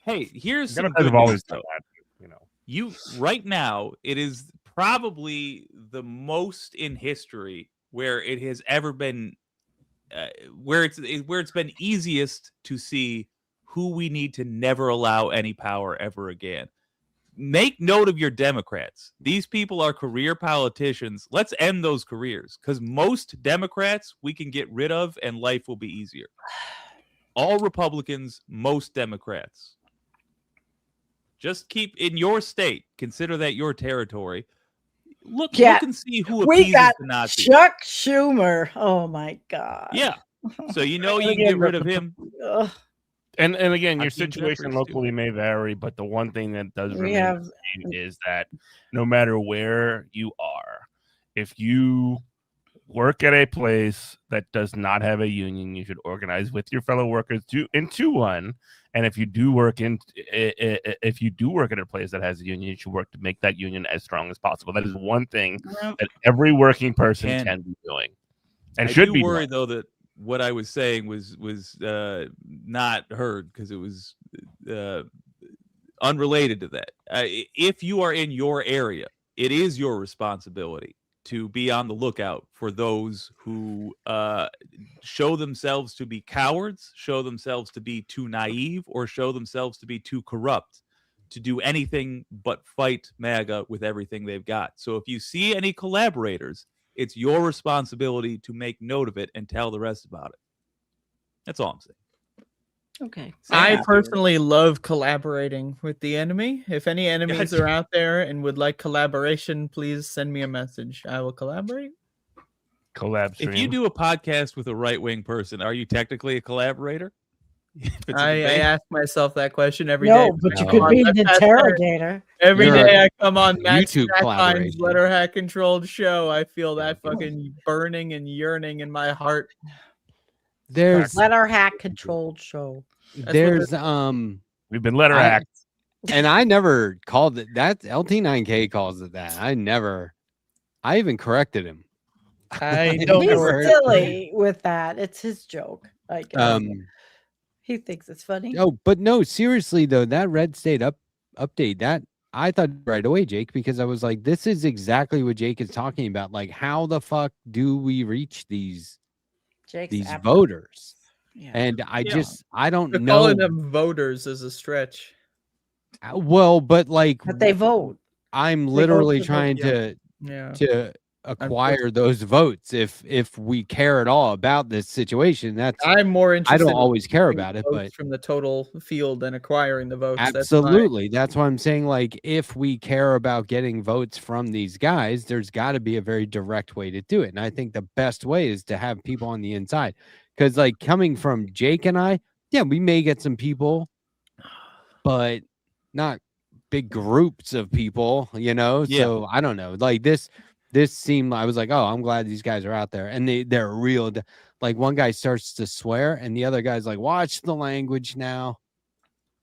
Hey, here's some Democrats good have always news, done though. that, you know. You right now, it is probably the most in history where it has ever been, where it's been easiest to see who we need to never allow any power ever again. Make note of your Democrats. These people are career politicians. Let's end those careers because most Democrats we can get rid of and life will be easier. All Republicans, most Democrats. Just keep in your state. Consider that your territory. Look and see who we appeases got the Nazis. Chuck Schumer. Oh my God. Yeah. So you know you can get rid of him. Ugh. And again, your Hakeem situation Jeffries, locally may vary, but the one thing that does We remain have- the same is that no matter where you are, if you work at a place that does not have a union, you should organize with your fellow workers into one. And if you do work at a place that has a union, you should work to make that union as strong as possible. That is one thing that every working person can be doing and should be worry doing. though that what I was saying was not heard because it was unrelated to that. If you are in your area, it is your responsibility to be on the lookout for those who show themselves to be cowards, show themselves to be too naive, or show themselves to be too corrupt to do anything but fight MAGA with everything they've got. So if you see any collaborators, it's your responsibility to make note of it and tell the rest about it. That's all I'm saying. Okay. I personally love collaborating with the enemy. If any enemies are out there and would like collaboration, please send me a message. I will collaborate. Collab If you do a podcast with a right-wing person, are you technically a collaborator? If it's a I debate? ask myself that question every No, day. but you I could come be on an Letterhack- interrogator. Every You're day a I come on Matt YouTube Strackbein's collaboration. Letterhack controlled show. I feel that fucking burning and yearning in my heart. There's Letterhack controlled show. there's We've been letter hacked. and I never called it that. LT9K calls it that. I even corrected him. I don't He's know where silly with that. It's his joke. I guess. He thinks it's funny. Oh, but no, seriously though, that Red State update, that I thought right away, Jake, because I was like, this is exactly what Jake is talking about. Like, how the fuck do we reach these voters? Yeah. And I don't But know. calling them voters is a stretch. Well, but like, But they vote. I'm They vote literally to vote, trying Yeah. to acquire those votes. If we care at all about this situation, that's I'm more I interested. don't always care in about it, votes but from the total field than acquiring the votes. That's my- absolutely. That's why I'm saying, like, if we care about getting votes from these guys, there's got to be a very direct way to do it. And I think the best way is to have people on the inside. Because, like, coming from Jake and I, yeah, we may get some people, but not big groups of people, you know? Yeah. So I don't know. Like, this this seemed, I was like, oh, I'm glad these guys are out there, and they're real. Like one guy starts to swear, and the other guy's like, watch the language now.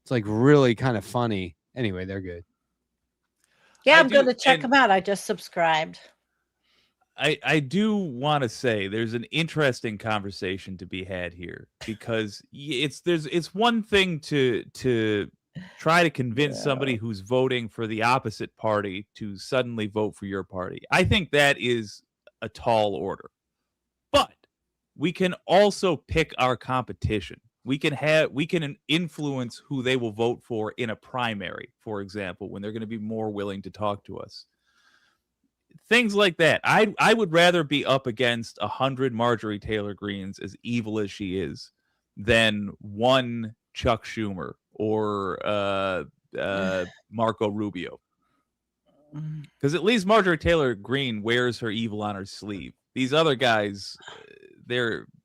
It's like really kind of funny. Anyway, they're good. Yeah, I'm going to check them out. I just subscribed. I do want to say there's an interesting conversation to be had here, because it's one thing to try to convince somebody who's voting for the opposite party to suddenly vote for your party. I think that is a tall order. But we can also pick our competition. We can influence who they will vote for in a primary, for example, when they're going to be more willing to talk to us. Things like that. I would rather be up against 100 Marjorie Taylor Greens, as evil as she is, than one Chuck Schumer or Marco Rubio. Because at least Marjorie Taylor Greene wears her evil on her sleeve. These other guys,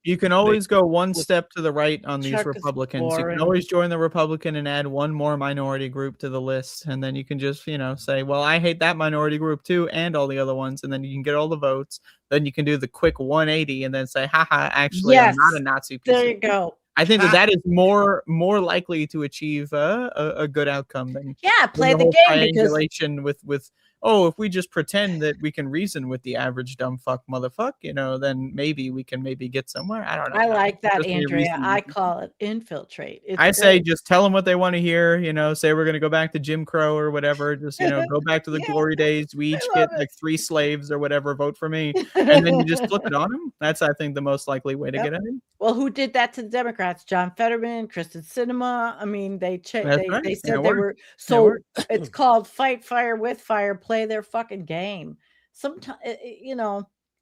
you can always go one step to the right on these Chuck is Republicans. You boring. can always join the Republican and add one more minority group to the list. And then you can just, say, well, I hate that minority group too, and all the other ones. And then you can get all the votes. Then you can do the quick 180 and then say, haha, actually, Yes. I'm not a Nazi piece. There you go. I think that is more likely to achieve a good outcome than play than the whole game, because triangulation with if we just pretend that we can reason with the average dumb fuck motherfuck, then maybe we can get somewhere. I don't know. I like that, Just me Andrea. reasoning. I call it infiltrate. It's I say great. just tell them what they want to hear. Say we're going to go back to Jim Crow or whatever. Just go back to the glory days. We each get like 3 slaves or whatever. Vote for me, and then you just flip it on them. That's, I think, the most likely way to get at it. Well, who did that to the Democrats? John Fetterman, Kristen Sinema. I mean, they said It they were worked. so. It's called fight fire with fire. Play their fucking game. Sometimes,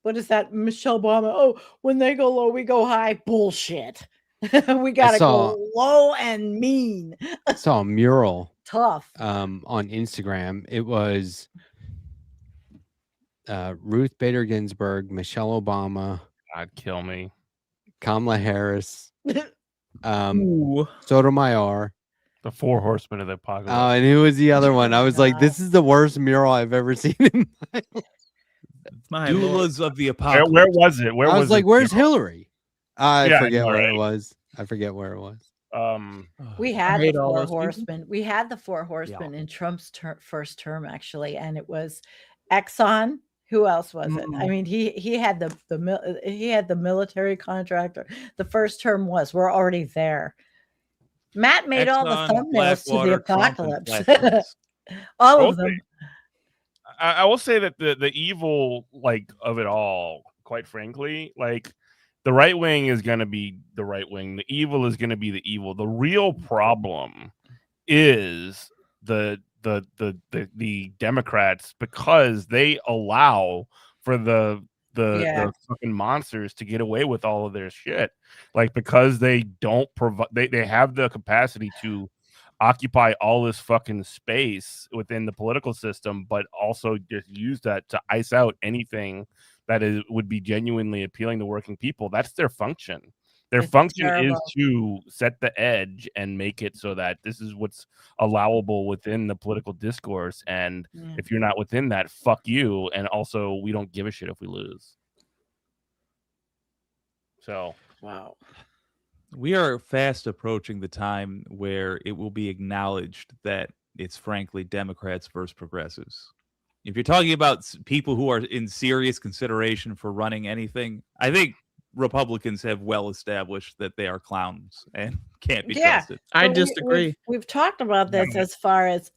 what is that? Michelle Obama. Oh, when they go low, we go high. Bullshit. We gotta go low and mean. I saw a mural. Tough. On Instagram. It was Ruth Bader Ginsburg, Michelle Obama. God, kill me. Kamala Harris. Sotomayor. The 4 horsemen of the apocalypse. Oh, and who was the other one? I was like, this is the worst mural I've ever seen in my life. Doulas of the apocalypse. Where was it? I was like, where's Hillary? I forget where right. it was. I forget where it was. We had hate the all 4 those people. horsemen. We had the 4 horsemen in Trump's first term, actually, and it was Exxon. Who else was it? I mean, he had the military contractor. The first term we're already there. Matt made all the thumbnails to the apocalypse. All of them. I will say that the evil of it all, quite frankly, the right wing is going to be the right wing. The evil is going to be the evil. The real problem is the Democrats, because they allow for the fucking monsters to get away with all of their shit, because they don't provide, they have the capacity to occupy all this fucking space within the political system, but also just use that to ice out anything that would be genuinely appealing to working people. That's their function. Their function is to set the edge and make it so that this is what's allowable within the political discourse. And if you're not within that, fuck you. And also, we don't give a shit if we lose. So, wow. We are fast approaching the time where it will be acknowledged that it's frankly Democrats versus progressives. If you're talking about people who are in serious consideration for running anything, I think Republicans have well established that they are clowns and can't be trusted. I disagree. We've talked about this as far as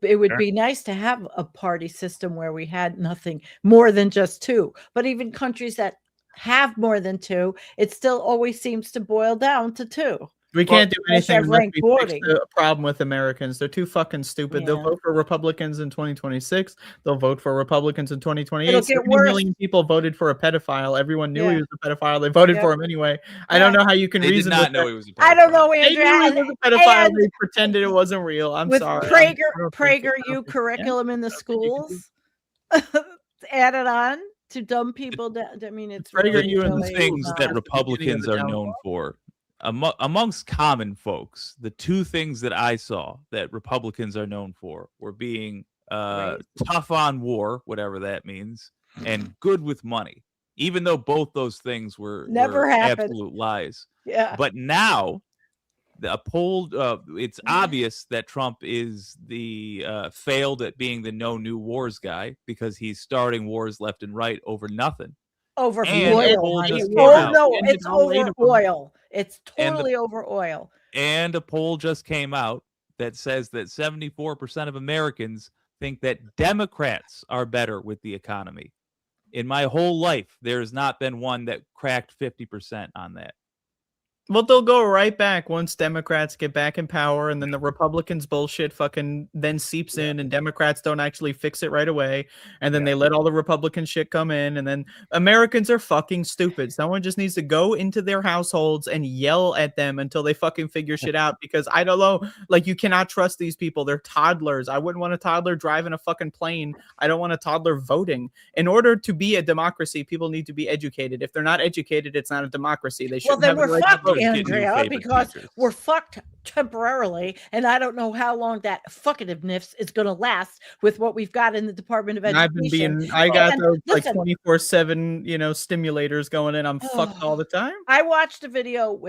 it would be nice to have a party system where we had nothing more than just 2. But even countries that have more than 2, it still always seems to boil down to 2. We can't do anything unless rank we fix 40. the problem with Americans. They're too fucking stupid. They'll vote for Republicans in 2026. They'll vote for Republicans in 2028. It'll get 70 worse. million people voted for a pedophile. Everyone knew he was a pedophile. They voted for him anyway. I don't know how you can They reason did not with know that. he was a pedophile. I don't know, They Andrea. knew he was a pedophile. And They pretended it wasn't real. I'm with sorry. PragerU curriculum in the schools added on to dumb people. I mean, it's The things that Republicans are known for. Amongst common folks, the 2 things that I saw that Republicans are known for were being tough on war, whatever that means, and good with money, even though both those things were Never happened. absolute lies. Yeah. But now, the poll, it's obvious that Trump is the failed at being the no new wars guy because he's starting wars left and right over nothing. Over And a oil. poll honey. just came Oh out. no, And it's it's all eight over of them. oil. It's And the- totally over oil. And a poll just came out that says that 74% of Americans think that Democrats are better with the economy. In my whole life, there has not been one that cracked 50% on that. Well, they'll go right back once Democrats get back in power, and then the Republicans' bullshit fucking then seeps in, and Democrats don't actually fix it right away, and then they let all the Republican shit come in, and then Americans are fucking stupid. Someone just needs to go into their households and yell at them until they fucking figure shit out, because I don't know, like, you cannot trust these people. They're toddlers. I wouldn't want a toddler driving a fucking plane. I don't want a toddler voting. In order to be a democracy, people need to be educated. If they're not educated, it's not a democracy. They Well, shouldn't then have the we're right to fucked, vote. Andrea, because we're fucked temporarily, and I don't know how long that fuckativeness is going to last with what we've got in the Department of Education. I got And those like listen, 24/7, stimulators going in. I'm fucked all the time. I watched a video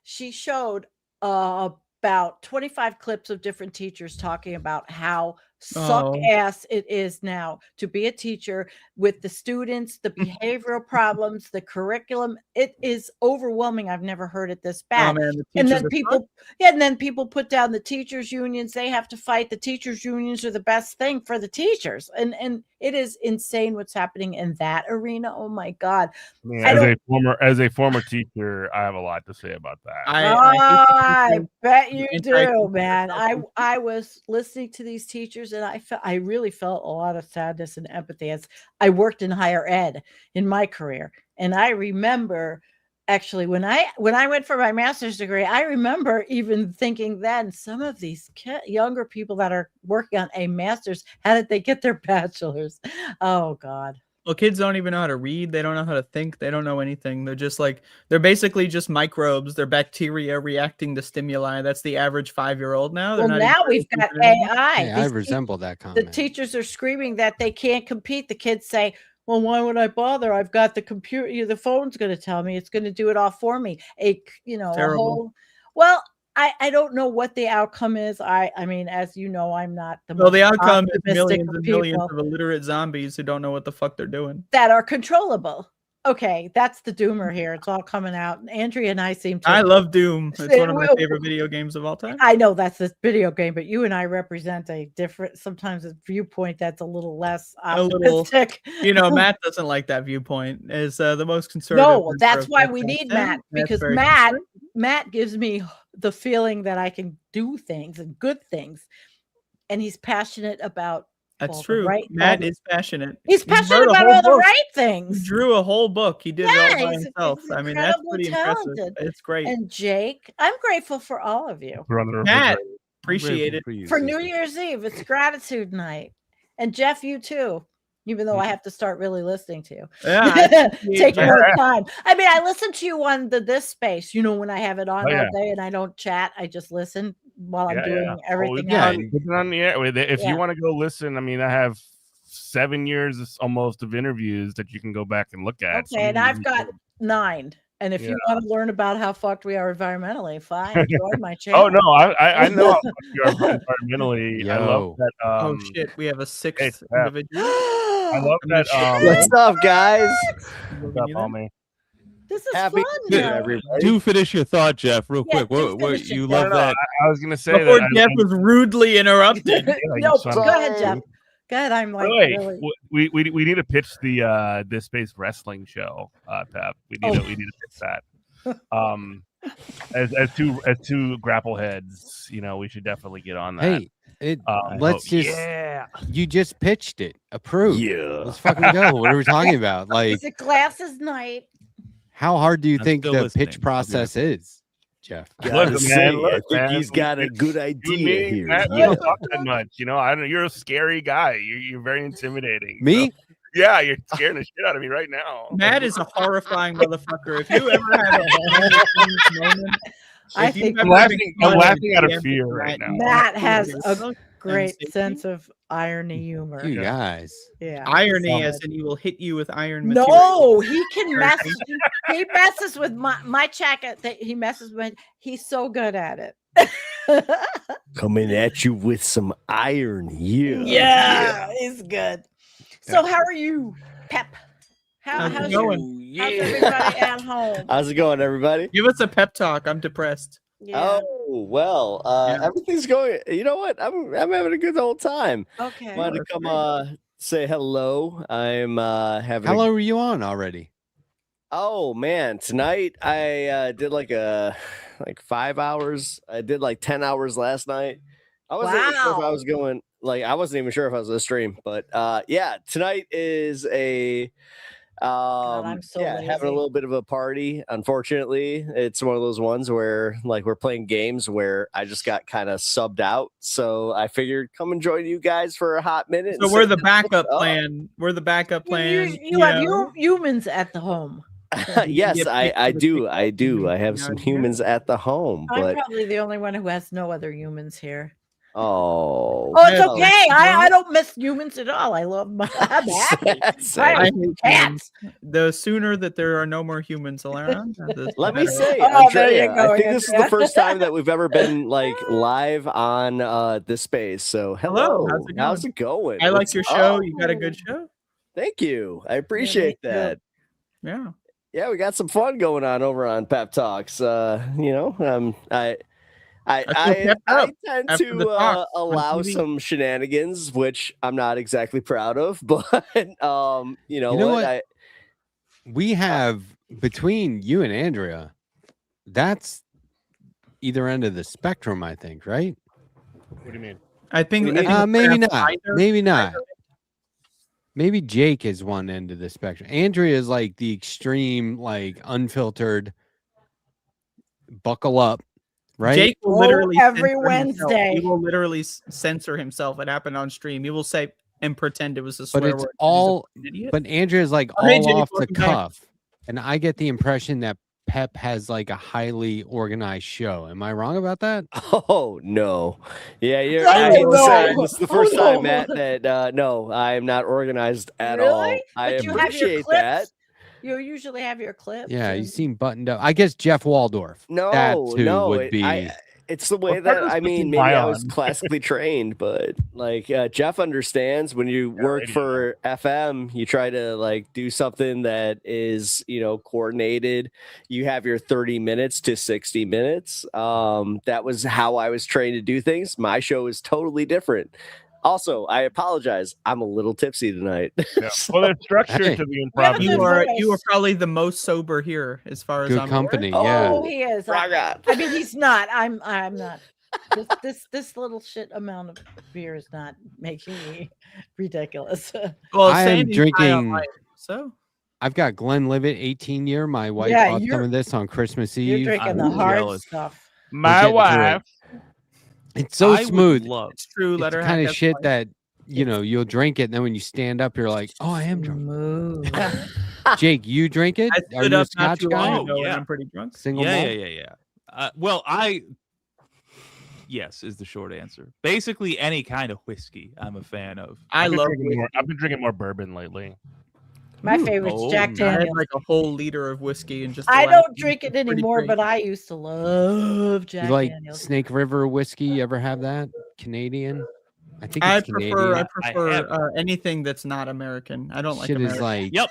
she showed about 25 clips of different teachers talking about how suck ass it is now to be a teacher with the students, the behavioral problems, the curriculum. It is overwhelming. I've never heard it this bad. man, the And teachers then are fucked. and then people put down the teachers unions. They have to fight. The teachers unions are the best thing for the teachers. And it is insane what's happening in that arena. Oh my God. I mean, as a former teacher, I have a lot to say about that. I bet you the do, anti-teacher man. stuff. I was listening to these teachers, and I really felt a lot of sadness and empathy as I worked in higher ed in my career. And I remember actually when I went for my master's degree, I remember even thinking then some of these younger people that are working on a master's, how did they get their bachelor's? Oh God. Well, kids don't even know how to read. They don't know how to think. They don't know anything. They're basically just microbes. They're bacteria reacting to stimuli. That's the average 5-year-old now. Well, now we've got AI. Hey, I resemble that The comment. teachers are screaming that they can't compete. The kids say, well, why would I bother? I've got the computer. The phone's going to tell me. It's going to do it all for me. I don't know what the outcome is. I mean, as you know, I'm not the Well, the most outcome is optimistic millions of and millions people of illiterate zombies who don't know what the fuck they're doing. that are controllable. Okay, that's the doomer here. It's all coming out. Andrea and I seem to. I love Doom. It's one of my Well, favorite video games of all time. I know that's a video game, but you and I represent a different, sometimes a viewpoint that's a little less optimistic. Matt doesn't like that viewpoint. Is the most conservative. No, member that's of why that we need content. Matt, Matt's because very Matt gives me the feeling that I can do things and good things, and he's passionate about. That's all the true. right- Matt all the- is passionate. He's He passionate wrote a about whole all the book. right things. He drew a whole book. He did it all by he's himself. I mean, that's incredibly pretty impressive. talented. It's great. And Jake, I'm grateful for all of you. Matt, appreciate it. For New Year's Eve, it's gratitude night. And Jeff, you too. Even though I have to start really listening to you. Yeah, I appreciate Take Jeff. more time. I mean, I listen to you on this space, when I have it on Oh, yeah. all day and I don't chat, I just listen while I'm Yeah, doing yeah. everything Yeah, else. put it on the air. If Yeah. you want to go listen, I mean, I have 7 years almost of interviews that you can go back and look at. Okay, and I've got 9. And if you want to learn about how fucked we are environmentally, fine, join my channel. Oh no, I know how fucked you are environmentally. I love that. Oh shit, we have a sixth individual. I love that. What's up, guys? What's up, homie? This is Happy fun. New Year, now. everybody. Do finish your thought, Jeff, real Yeah, quick. please What finish it, you Jeff. love that? I was gonna say Before that. Jeff was rudely interrupted. No, son go of a ahead, Jeff. Go ahead. I'm like Wait, really. we need to pitch the this space wrestling show, Pep. We need to pitch that. As two grapple heads, we should definitely get on that. Hey, you just pitched it. Approved. Yeah. Let's fucking go. What are we talking about? Like, Is it glasses night? how hard do you I'm think still the listening. pitch process is, Jeff? Look, man, I think he's got a good idea here. Matt, you don't talk that much. I don't. You're a scary guy. You're very intimidating. Me? Yeah, you're scaring the shit out of me right now. Matt is a horrifying motherfucker. If you ever had a moment, I if you've think ever I'm laughing been out of caught fear in right now. Matt has a great safety. sense of irony humor. You guys. Yeah. Irony, solid. as in he will hit you with iron material. No, he can mess. He messes with my jacket. That he messes with. He's so good at it. Coming at you with some iron here. Yeah, he's good. So how are you, Pep? How's it How's going? everybody at home? How's it going, everybody? Give us a pep talk. I'm depressed. Yeah. Oh well, everything's going. You know what? I'm having a good old time. Okay. Wanted to come say hello. I'm having. How long were you on already? Oh man, tonight I did like 5 hours. I did like 10 hours last night. I wasn't even sure if I was going. Like I wasn't even sure if I was going to stream, but yeah, tonight is a. I'm so having a lazy. little bit of a party. Unfortunately, it's one of those ones where like we're playing games where I just got kind of subbed out, so I figured come and join you guys for a hot minute. So we're the backup plan. We're the backup plan. You have humans at the home. Yes, I do. I have some humans at the home, I'm but probably the only one who has no other humans here. oh, It's okay. I don't miss humans at all. I love my. I'm happy. I hate humans. The sooner that there are no more humans around, Let me say, Oh, there you Andrea, go, I think this is the Andrea. first time that we've ever been like live on this space. So hello, how's it going? I like What's your show. up? You got a good show. Thank you. I appreciate too. that. Yeah. Yeah, we got some fun going on over on Pep Talks. I tend after to the talks on allow TV. some shenanigans, which I'm not exactly proud of, but you know what? We have between you and Andrea, that's either end of the spectrum, I think, right? What do you mean? I think maybe that's not. either- Maybe not. either. Maybe Jake is one end of the spectrum. Andrea is like the extreme, like unfiltered, buckle up, right? Jake will literally every censor himself. Wednesday. He will literally censor himself. It happened on stream. He will say and pretend it was a But swear it's word. all, He's an idiot. but Andrea is like Oh, hey, all Jake, off the welcome back. cuff. And I get the impression that Pep has like a highly organized show. Am I wrong about that? Oh no, yeah, you're. Oh, I hate to no. say it, this is the first Oh, no. time, Matt, that no, I am not organized at Really? all. I But you have your appreciate clips? that. You usually have your clips. Yeah, you and- seem buttoned up. I guess Jeff Waldorf. No, that too no, would be. it's the way Well, that Pepper's I mean. looking Maybe I high was on. classically trained, but like Jeff understands when you work radio. for FM, you try to like do something that is coordinated. You have your 30 minutes to 60 minutes. That was how I was trained to do things. My show is totally different. Also, I apologize. I'm a little tipsy tonight. Yeah. Well, there's structure Hey. to the Yeah, improv. You are probably the most sober here, as far as Good I'm company, aware. yeah. Oh, he is. I mean, he's not. I'm not. This little shit amount of beer is not making me ridiculous. Well, I am Sandy's high on drinking- life, so I've got Glenlivet 18 year. My wife Yeah, bought you're- some of this on Christmas You're Eve. drinking the I'm hard jealous. stuff. My getting through wife. It's so I would smooth. love- it's true. It's the Letterhack kind of has shit life. that you'll drink it, and then when you stand up, you're like, "Oh, I am drunk." Smooth. Jake, you drink it? I Are stood you a up not Scotch too guy? long Oh, ago, and yeah. I'm pretty drunk. Single yeah, malt? yeah. Well, yes is the short answer. Basically, any kind of whiskey I'm a fan of. I love. I've been drinking more bourbon lately. My favorite's Oh, Jack nice. I had Daniels. like a whole liter of whiskey and just. the I last don't week. drink it It's pretty anymore, great. but I used to love Jack You like Daniels. Snake River whiskey? You ever have that? Canadian? I think I it's prefer. I Canadian. prefer anything that's not American. I don't like Shit American. is like Yep.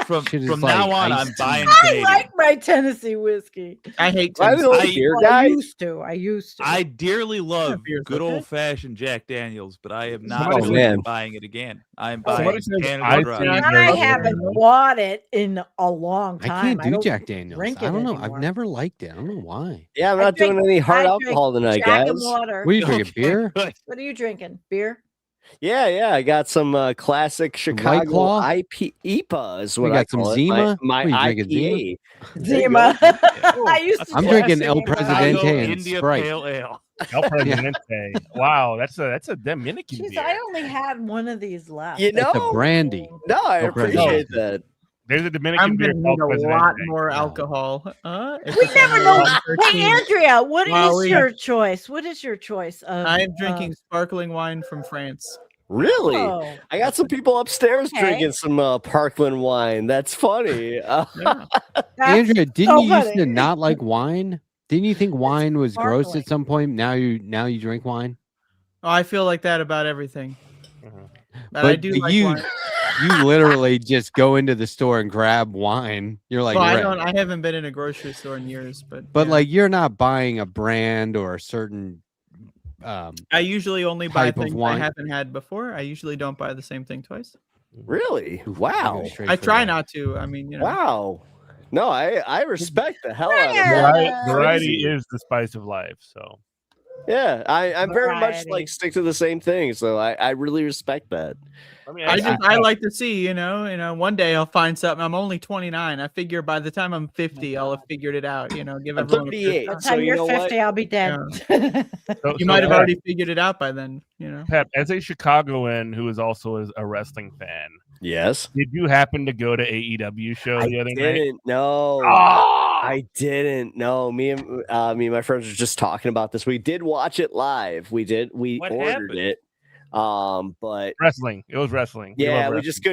From shit is from like now on, I'm iced buying tea. I Canadian. like my Tennessee whiskey. I hate Am I the Tennessee. only beer I guy? used to. I dearly love beer's good okay. old fashioned Jack Daniels, but I am not Oh, going to man. be buying it again. I am Somebody buying says Canada I Dry. see I yours haven't there. bought it in a long I time. can't do don't Jack Daniels. drink I it don't know. anymore. I've never liked it. I don't know why. Yeah, I'm I not doing drink- any hard I drink alcohol tonight, Jack guys. and water. What are you drinking? Okay, Beer? good. What are you drinking? Beer? Yeah. I got some classic Chicago Claw? IPA is We what got I some call it. Zima? My What are you drinking, IPA. Zima. I used to I'm drink drinking El Zima. Presidente Chicago and India Sprite. Pale Ale. El Presidente. Wow, that's a Dominican Jeez, beer. I only had one of these left. You It's a know, brandy. no, I El appreciate Presidente. that. There's a Dominican I'm beer gonna called need a Presidente. lot more alcohol. We never know. Hey, Andrea, what is Well, your choice? What is your choice of? I am drinking sparkling wine from France. Really? Oh. I got some people upstairs Okay. drinking some Parkland wine. That's funny. Andrea, didn't so you used funny. to not like wine? Didn't you think wine was gross sparkling. at some point? Now you drink wine. Oh, I feel like that about everything. But I do like wine. You literally just go into the store and grab wine. You're like, Well, "Right." I haven't been in a grocery store in years, but But yeah. like you're not buying a brand or a certain I usually only buy type of things I wine. haven't had before. I usually don't buy the same thing twice. Really? Wow. I try not to. I mean, you know. Wow. No, I respect the hell out of that. Variety is the spice of life. So Yeah, I'm very much Variety. like stick to the same thing. So I really respect that. I like to see, you know, one day I'll find something. I'm only 29. I figure by the time I'm 50, I'll have figured it out. You know, give I'm everyone. 38. By the So time you you're know 50, what? I'll be dead. You might have already figured it out by then. You know. Pep, as a Chicagoan who is also a wrestling fan, Yes. did you happen to go to AEW show the other night? Didn't know. Ah! I didn't know. Me and my friends were just talking about this. We did watch it live. We did. We What ordered happened? it. But Wrestling. It was wrestling. We love yeah, we wrestling. just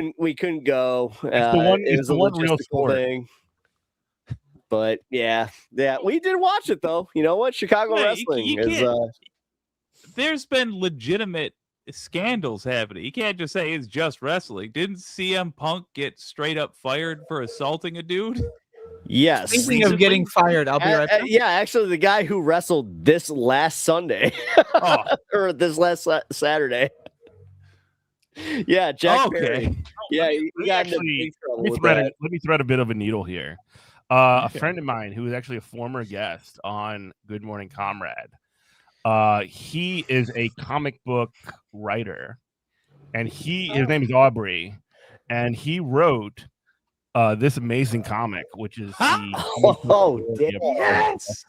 couldn't go. It's the one. It It's was the a one real logistical sport. thing. But yeah, we did watch it though. You know what? Chicago Yeah, wrestling you is. can't- There's been legitimate scandals happening. You can't just say it's just wrestling. Didn't CM Punk get straight up fired for assaulting a dude? Yes. Speaking of getting fired, I'll be right back. Yeah, actually, the guy who wrestled this last Sunday or this last Saturday. Yeah, Jack Perry. Yeah, he got into big trouble with that. Let me thread a bit of a needle here. A friend of mine who is actually a former guest on Good Morning Comrade. He is a comic book writer, and his name is Aubrey, and he wrote this amazing comic, which is yes.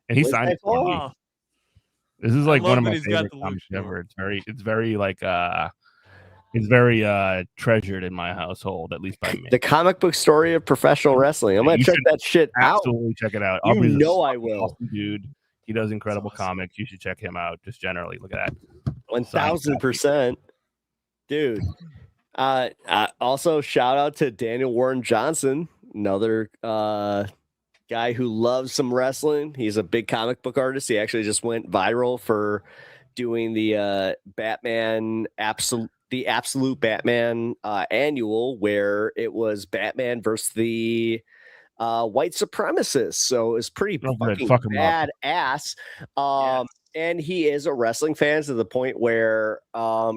And he What's signed that it for me. called? This is like love one of that my he's got favorite the comics loose ever. It's very like it's very treasured in my household, at least by me. The comic book story of professional wrestling. I'm gonna You check should that shit out. Absolutely check it out. You Aubrey's a know I fucking will. awesome dude. He does incredible comics. You should check him out. Just generally, look at that. 1000%, dude. Also, shout out to Daniel Warren Johnson, another guy who loves some wrestling. He's a big comic book artist. He actually just went viral for doing the Batman Absolute Batman annual, where it was Batman versus the white supremacists. So it's pretty fucking Fuck 'em up. badass. And he is a wrestling fan to the point where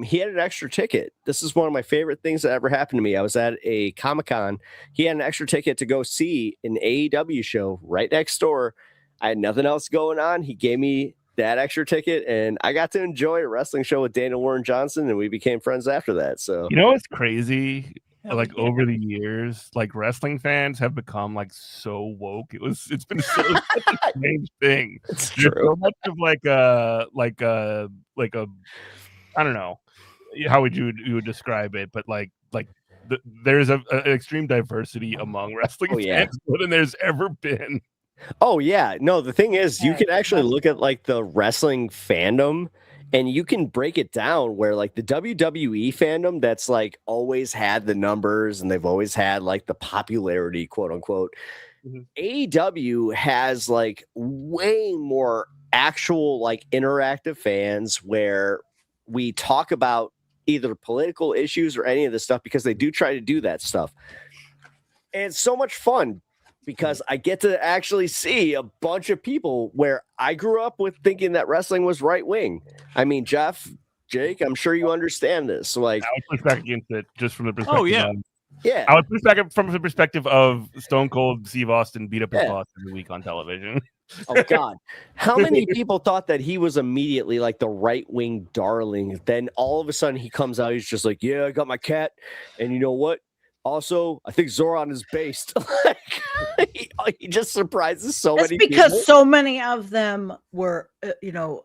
he had an extra ticket. This is one of my favorite things that ever happened to me. I was at a Comic-Con. He had an extra ticket to go see an AEW show right next door. I had nothing else going on. He gave me that extra ticket, and I got to enjoy a wrestling show with Daniel Warren Johnson, and we became friends after that. So You know what's crazy? Like over the years, like wrestling fans have become like so woke. It's been such a strange thing. It's There's true. so much of like a I don't know how you would describe it, but there's an extreme diversity among wrestling fans more than there's ever been. Oh yeah, no, the thing is you can actually look at like the wrestling fandom and you can break it down where like the WWE fandom that's like always had the numbers and they've always had like the popularity, quote unquote. AEW has like way more actual like interactive fans where we talk about either political issues or any of this stuff because they do try to do that stuff. And it's so much fun because I get to actually see a bunch of people where I grew up with thinking that wrestling was right wing. I mean, Jeff, Jake, I'm sure you understand this. Like, I would push back against it just from the perspective. Yeah. I would push back from the perspective of Stone Cold Steve Austin beat up his boss every week on television. Oh God, how many people thought that he was immediately like the right wing darling? Then all of a sudden he comes out, he's just like, yeah, I got my cat, and you know what? Also, I think Zoran is based. he just surprises so That's many because people. so many of them were,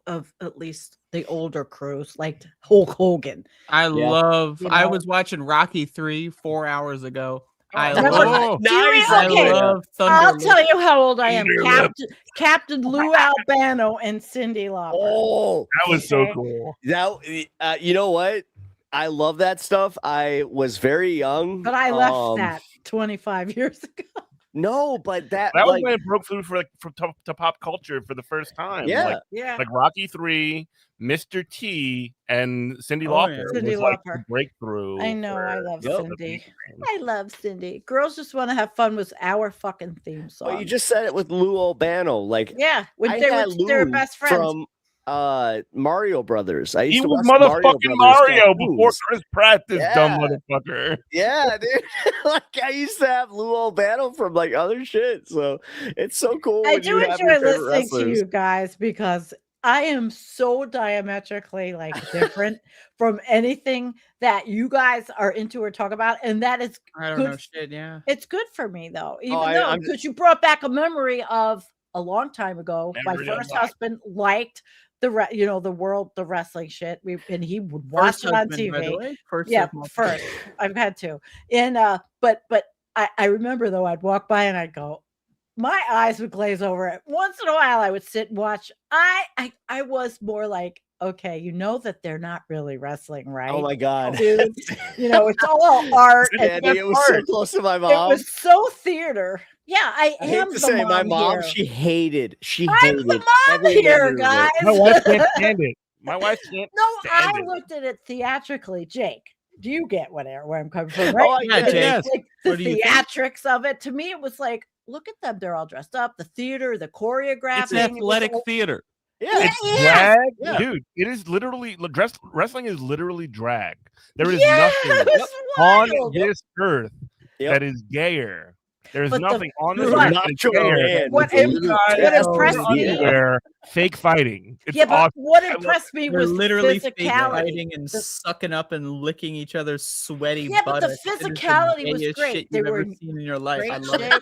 of at least the older crews, like Hulk Hogan. I You I know? was watching Rocky 3 4 hours ago. I That was- love, Do you Nice. really- okay, I love I'll Thunder tell you how old I am. Thunder Captain Lou Albano and Cindy Lauper. Oh, That was so Okay. cool. that you know what? I love that stuff. I was very young, But I left that 25 years ago. No, but that That was like, when it broke through to pop culture for the first time. Yeah. like, Yeah. like Rocky 3, Mr. T, and Cindy Oh, Lauper. yeah. was Cindy like the Lauper. breakthrough. I know. I love Yep. Cindy. I love Cindy. Girls Just Want to Have Fun was our fucking theme song. well, you just said it with Lou Albano. Like, yeah, when I they had were Lou best friends. from Mario Brothers. I used He to was watch motherfucking Mario Mario before cartoons. Chris Pratt, this dumb Yeah. motherfucker. Yeah, dude. Like I used to have Lou Albano from like other shit. So it's so cool. I when do you have your enjoy favorite listening to wrestlers. you guys because I am so diametrically like different from anything that you guys are into or talk about, and that is I don't good. know shit. Yeah. It's good for me though, even I- though I'm- because you brought back a memory of a long time ago. Memory My first unlocked. husband liked the the wrestling shit. And he would First watch it on husband, by the TV. way. First Yeah, of multiple. first. I've had two. And but I remember though, I'd walk by and I'd go, my eyes would glaze over it. Once in a while I would sit and watch. I was more like, okay, you know that they're not really wrestling, right? Oh my god. Dude, you know, it's all art. and Andy, it was so close to my It mom. was so theater. Yeah, I I am hate to the say, my mom mom, here. she hated I'm the mom every here, minute of it. guys. My wife can't stand it. My wife can't No, stand I it. looked at it theatrically. Jake, do you get where I'm coming from? Right? Oh, Yeah, It's Jake. like the What do you think? theatrics of it. To me, it was like, look at them. They're all dressed up. The theater, the choreographing. It's it was athletic all- theater. Yeah. It's drag, Yeah. dude. It is literally wrestling is literally drag. There is Yeah, nothing it was on wild. this earth Yep. that is gayer. There's But the- nothing on this Right. earth that is Macho gayer. Man What with a im- little what chest. impressed Oh, me- yeah. Anywhere, fake fighting. It's Yeah, but awesome. what I love impressed me They're was literally the fake physicality. fighting and The- sucking up and licking each other's sweaty Yeah, but the buttocks. It is the physicality was gayest great. Shit They you've were ever seen in your life. great I love shape.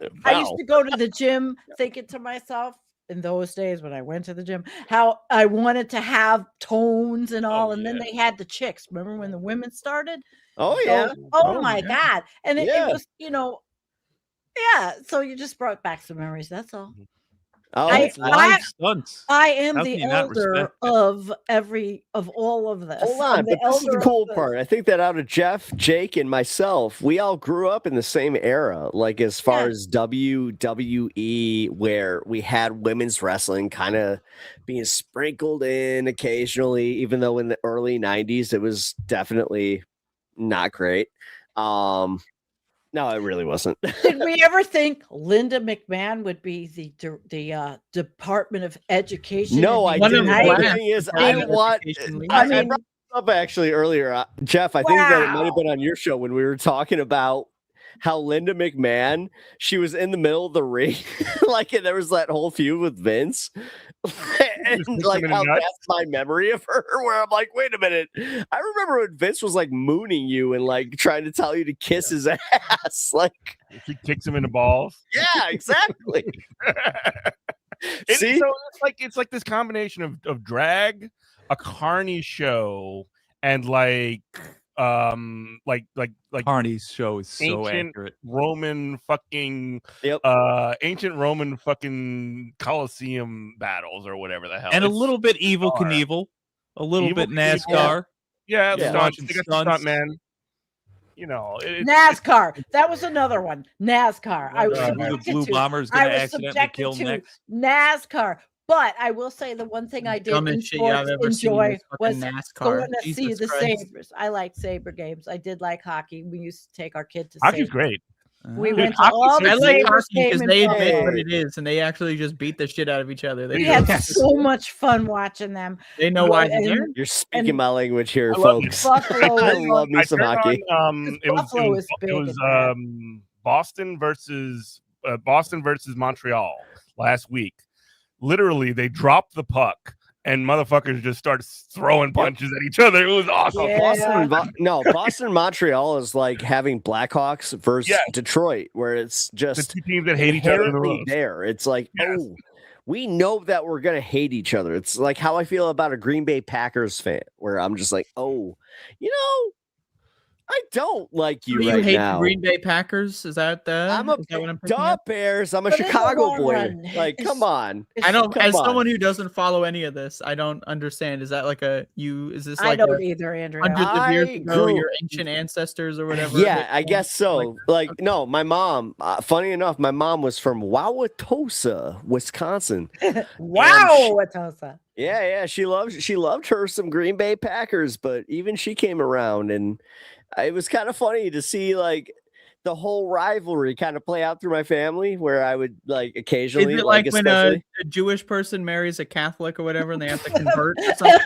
it. I used Wow. to go to the gym thinking to myself in those days when I went to the gym how I wanted to have tones and all. And then they had the chicks. Remember when the women started? Oh So- yeah. oh my God. And it Yeah. was, yeah. So you just brought back some memories. That's all. Oh, I- Live stunts. I am How the can you not elder respect it? of all of this. Hold I'm on, the but this is the elder of cool the- part. I think that out of Jeff, Jake, and myself, we all grew up in the same era. Like as far Yeah. as WWE, where we had women's wrestling kind of being sprinkled in occasionally, even though in the early '90s it was definitely not great. No, it really wasn't. Did we ever think Linda McMahon would be the Department of Education? No, in I the One of didn't. the The United black thing is, I States? Department of want. Education league. I mean- brought this up actually earlier, Jeff. I think that it might have Wow. been on your show when we were talking about how Linda McMahon, she was in the middle of the ring, like, and there was that whole feud with Vince, and kicked like him in the how nuts? that's my memory of her. Where I'm like, wait a minute, I remember when Vince was like mooning you and like trying to tell you to kiss his ass, like, She kicks him in the balls. yeah, exactly. See? So it's like this combination of drag, a carny show, and like Carney's show is so ancient accurate. Roman fucking Yep. ancient Roman fucking Colosseum battles or whatever the hell. And a It's little bit Evil bizarre. Knievel, a little Evil bit Knievel. NASCAR. Yeah, Yeah. stunts. Watching They got the stunts. stunt man. You know, NASCAR. That was another one. NASCAR. I was Who the Who the subjected Blue to. Bomber's I going to was accidentally subjected kill to next? NASCAR. But I will say the one thing I did in Dumbest shit I've sports ever seen enjoy is was fucking NASCAR. going to see Jesus the Christ. Sabres. I like Sabre games. I did like hockey. We used to take our kid to hockey's Sabres. great. We Dude, went to hockey's all so the I like Sabres hockey game because in they Buffalo. admit what it is, and they actually just beat the shit out of each other. We They, had know, so much fun watching them. they know why they're And there. You're speaking And my language here, I love folks. Buffalo I is love me I some turned hockey. on, it was Buffalo is big and bad. Boston versus Montreal last week. Literally, they dropped the puck and motherfuckers just started throwing punches at each other. It was awesome. Yeah. Boston, Montreal is like having Blackhawks versus Yes. Detroit, where it's The just two teams that hate each other in the inherently most. there. It's like, Yes. oh, we know that we're gonna hate each other. It's like how I feel about a Green Bay Packers fan, where I'm just like, oh, you know, I don't like you Do you right hate now. the Green Bay Packers? Is that I'm a is that what I'm picking duh, up? Bears. I'm a But in the Chicago long boy. run, Like, come on. I don't. Come As on. someone who doesn't follow any of this, I don't understand. Is that like a you? Is this I like don't a either, Andrea. hundreds of years I ago, grew- your ancient ancestors or whatever? Yeah, I guess so. Like, no, my mom. Funny enough, my mom was from Wauwatosa, Wisconsin. Wow, Atosa. Yeah, she loved her some Green Bay Packers, but even she came around, and it was kind of funny to see like the whole rivalry kind of play out through my family, where I would like Is occasionally, it like when especially. a Jewish person marries a Catholic or whatever, and they have to convert or something?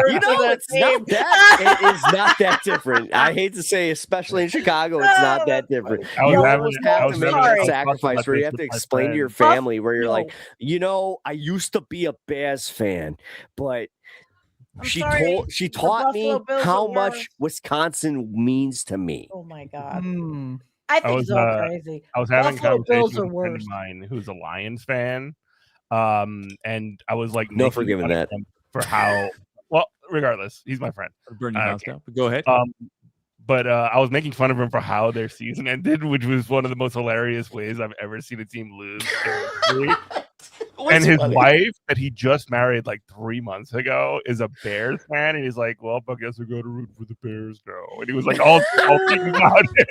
You know, it's not that. It is not that different. I hate to say, especially in Chicago, it's not that different. I was You having- almost I have was to make having that a sacrifice about where you this have to with my explain to your friend. family where you're like, you know, I used to be a Bears fan, but she sorry, taught me Buffalo Bills how are much worse. Wisconsin means to me. Oh my god. Hmm. I think it's all crazy. I was having a Buffalo Bills conversation are with a friend worse. of mine who's a Lions fan, and I was like, No making forgiving fun of that. him for how. Well, regardless, he's my friend. Burn your house down. But go ahead. But I was making fun of him for how their season ended, which was one of the most hilarious ways I've ever seen a team lose. And his wife that he just married like 3 months ago is a Bears fan, and he's like, "Well, I guess we're going to root for the Bears now." And he was like, "All thinking about it."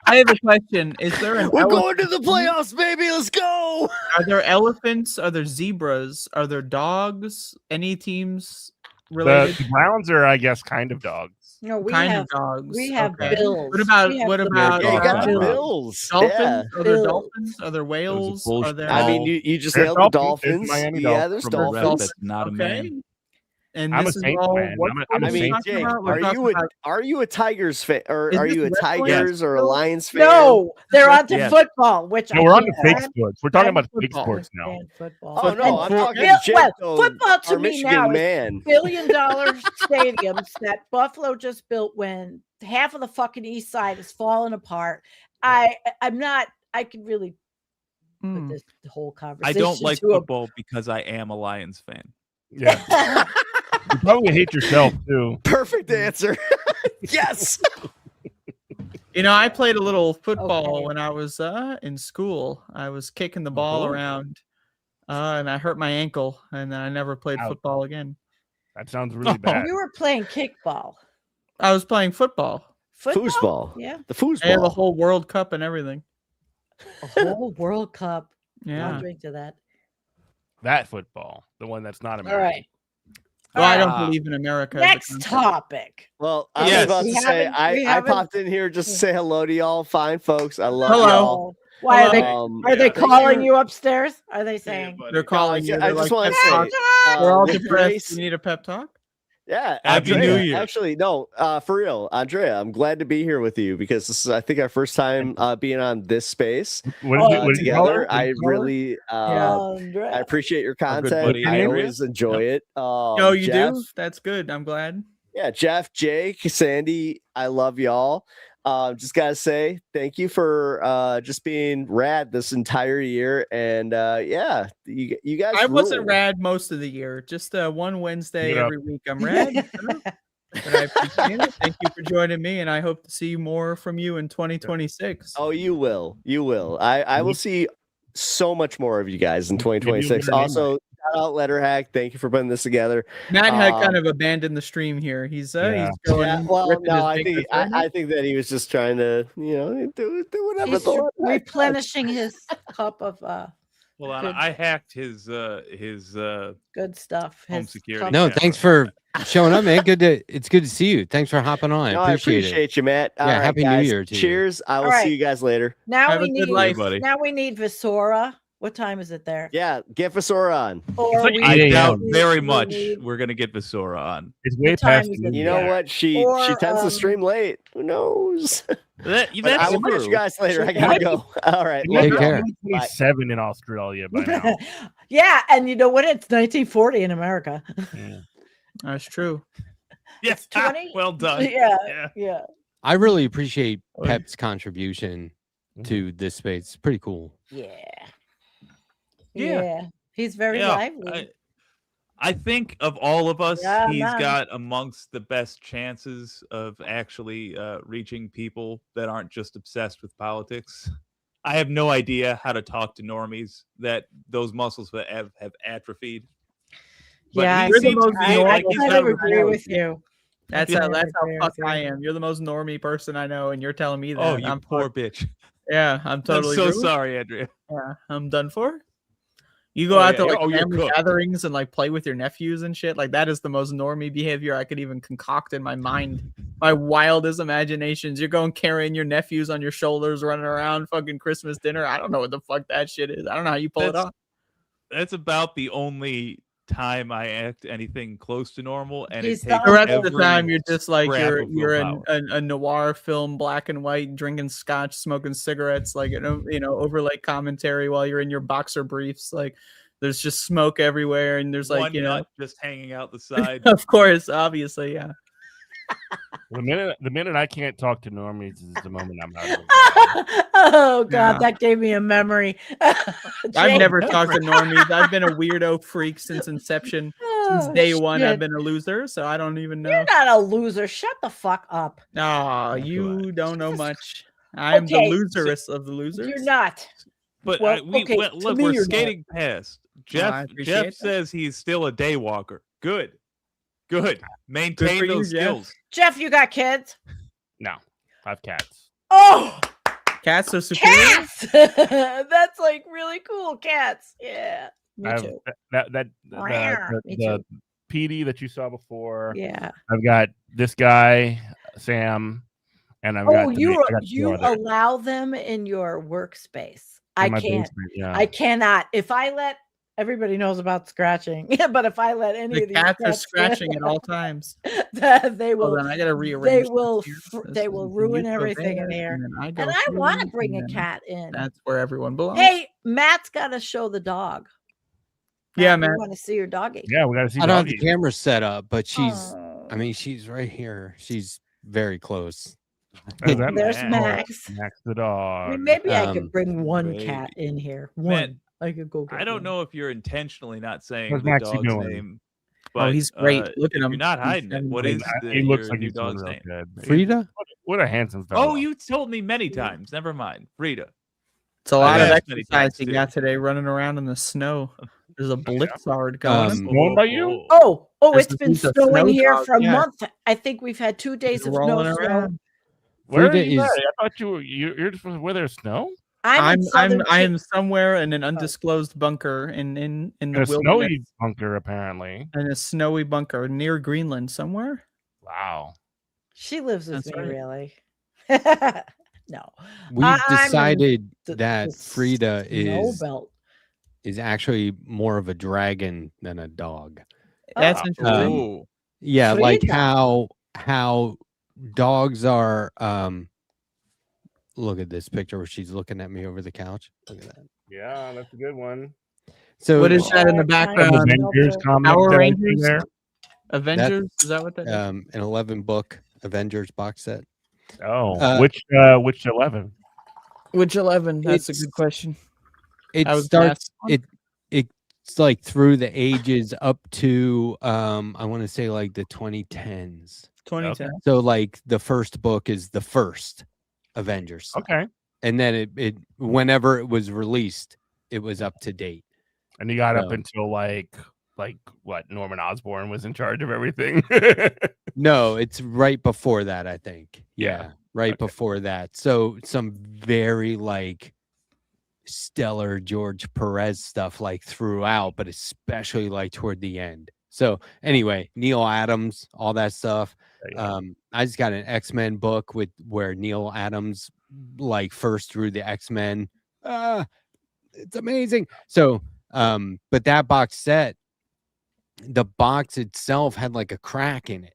I have a question. Is there an We're going to the playoffs, baby. Let's go. Are there elephants? Are there zebras? Are there dogs? Any teams related? The Browns are, I guess, kind of dogs. No, we kind have of dogs. We have Okay. bills. What about We have what the about Yeah, you got the Bills. Bills. dolphins? Yeah. Are there Bills. dolphins? Are there whales? Are bullshit. there? I mean, you just There's nailed the Dolphins. There's Dolphins. Miami Yeah, there's From a rep Dolphins. that's not a Okay. man. And I'm a this is Saints all fan. what I'm a sport I are we mean, talking Jake, about? We're are talking you a Tigers fan, or Is are this you a wrestling Tigers or a still? Lions fan? No, they're onto Yes. football, which No, I we're on to can't fake stand. sports. We're talking And about fake football. sports now. Stand football. Oh no, I'm talking Bill- Jake, well, though, football to our me Michigan now man. is $1 billion stadiums that Buffalo just built when half of the fucking east side is falling apart. I'm not. I could really put this whole I conversation. don't like to a- football because I am a Lions fan. Yeah, you probably hate yourself too. Perfect answer. Yes. You know, I played a little football Okay. when I was in school. I was kicking the ball Oh. around, and I hurt my ankle, and then I never played Ouch. football again. That sounds really bad. You were playing kickball. I was playing football. Foosball. Yeah. The I had a foosball. whole World Cup and everything. A whole World Cup. Yeah. I'll drink to that. That football, the one that's not All American. right. Well, I All don't believe in America. as a Next country. topic. Well, I Yes. was about We to say, haven't- we I haven't- popped in here just to say hello to y'all, fine folks. I love Hello. y'all. Why are they? Um, Are they thank calling you upstairs? Are they saying? They're calling you. I They're just like, want to "Pep say, talk." We're all with depressed. Grace- You need a pep talk? Yeah, Happy Andrea, New Year. Actually, no, for real, Andrea, I'm glad to be here with you because this is, I think, our first time being on this space What did you call together. her? I really, I Andrea. appreciate your Our good content. buddy I Andrea. always enjoy it. Oh, you Jeff, do? That's good. I'm glad. Yeah, Jeff, Jake, Sandee, I love y'all. Just gotta say thank you for just being rad this entire year, and yeah, you guys. I wasn't rule. rad most of the year. Just one Wednesday Yeah. every week. I'm rad. But I appreciate it. Thank you for joining me, and I hope to see more from you in 2026. Oh, you will. You will. I will see so much more of you guys in 2026. name Also, shout out Letterhack. Thank you for putting this together. Matt had kind of abandoned the stream here. He's Yeah. he's going. Yeah, well, ripping no, his I fingers think right now. I think that he was just trying to, do whatever. He's the Lord had. replenishing his cup of Well, Good. I hacked his good stuff. home His security. cup- No, camera. thanks for showing up, man. It's good to see you. Thanks for hopping on. No, I appreciate, it. you, Matt. Yeah, All right, Happy New guys. Year to you. Cheers. I will All right. see you guys later. Now Have we a good need. life. buddy. Now we need Visora. What time is it there? Yeah, get Vasora on. Or like we I 8 doubt a.m. very we much need- we're gonna get Visora on. It's way What time past. is it? noon. You know what? She Or, tends to stream late. Who knows? That, But I will catch you guys later. I gotta go. All right. It love might be Take y'all. care. 27 in Australia by now. Yeah, and you know what? It's 1940 in America. That's true. Yes, 20? well done. Yeah. I really appreciate Oh, yeah. Pep's contribution to this space. It's pretty cool. Yeah. Yeah. Yeah. He's very Yeah, lively. I think of all of us, Yeah, he's man. got amongst the best chances of actually reaching people that aren't just obsessed with politics. I have no idea how to talk to normies that those muscles have atrophied. But Yeah, he You're the seems most to me normal like he's kind got of agree rapport. with you. That's I how kind of that's how agree fucked with I you. am. You're the most normie person I know, and you're telling me that. Oh, you I'm poor fucked. bitch. Yeah, I'm totally so ruined. sorry, Andrea. Yeah, I'm done for. You go Oh, out yeah. to like Oh, you're family cooked. gatherings and like play with your nephews and shit. Like that is the most normie behavior I could even concoct in my mind. My wildest imaginations. You're going carrying your nephews on your shoulders, running around fucking Christmas dinner. I don't know what the fuck that shit is. I don't know how you pull it That's off. that's about the only time I act anything close to normal, and He's it the takes The rest of every the time you're just like scrap of you're in willpower. a noir film, black and white, drinking scotch, smoking cigarettes, like overlay commentary while you're in your boxer briefs. Like there's just smoke everywhere, and there's like One nut just hanging out the side. of course, obviously, yeah. The minute I can't talk to normies is the moment I'm out of it. Oh God, Yeah. that gave me a memory. I've Jake- never talked to normies. I've been a weirdo freak since inception. Since Oh, day one, I've shit. been a loser, so I don't even know. You're not a loser. Shut the fuck up. No, you don't know much. I am the Okay, loserest of the losers. You're not. But Well, okay, well, to look, me we're you're not. skating past. I Jeff appreciate that. says he's still a day walker. Good. Maintain for you, those Jeff. skills. Jeff, you got kids? No, I have cats. Oh, Cats are superior. cats! That's like really cool. Cats. Yeah. Me I have too. Me the PD that you saw before. Yeah. I've got this guy, Sam, and I've got Oh, I you got two you others allow them in your workspace. I in my can't. basement, yeah. I cannot. If I let everybody knows about scratching, yeah, but if I let any The of these cats are cats scratching at all times. they will. Hold on, I gotta They rearrange. will. this here. They This will is- ruin you go everything in there, here. and then I And go I want to here, bring a and then cat in. That's where everyone belongs. Hey, Matt's got to show the dog. yeah, Matt, man. we want to see your doggy. Yeah, we got to see I don't have the doggy. camera set up, but she's. Oh. I mean, she's right here. She's very close. Is that There's Max? Max. Max the dog. Maybe I could bring one baby. cat in here. Man, One. I could go get I don't one. know if you're intentionally not saying What's the Maxie dog's doing? name. Oh, But, he's great. Look at if him. You're not He's hiding it. What is He looks your like new he's doing dog's real name? good. Frida? What a handsome dog. Oh, you told me many times. Never mind. Frida. It's a lot of asked many exercise times, he too. got today running around in the snow. There's a blizzard going. Snowing by you? Oh, There's it's been he's a snowing snow here dog, for a yeah. month. I think we've had 2 days He's of rolling no snow. around. Where are Frida you is- at? I thought you're just where there's snow. I'm in southern I Ca- am somewhere in an undisclosed bunker in the A wilderness, snowy bunker, apparently. in a snowy bunker near Greenland somewhere. Wow. She lives with That's me, right. really. No. We've I'm in decided the that Frida snow is belt. actually more of a dragon than a dog. That's Oh. interesting. Ooh. Yeah, like Frida. how dogs are. Look at this picture where she's looking at me over the couch. Look at that. Yeah, that's a good one. So What is that in the Some background? Avengers comic Power that I see Rangers? there. Avengers? Is that what that is? an 11-book Avengers box set. Oh, which 11? Which 11? That's a it's- good question. It I was starts last it's like through the ages up to I want to say like the 2010s. 2010. So like the first book is the first Avengers. set. Okay. And then it whenever it was released, it was up to date. And you got up So- until like what? Norman Osborn was in charge of everything. No, it's right before that, I think. Yeah. Right before that. So some very like stellar George Perez stuff like throughout, but especially like toward the end. So anyway, Neil Adams, all that stuff. I just got an X-Men book where Neil Adams like first drew the X-Men. It's amazing. So but that box set, the box itself had like a crack in it.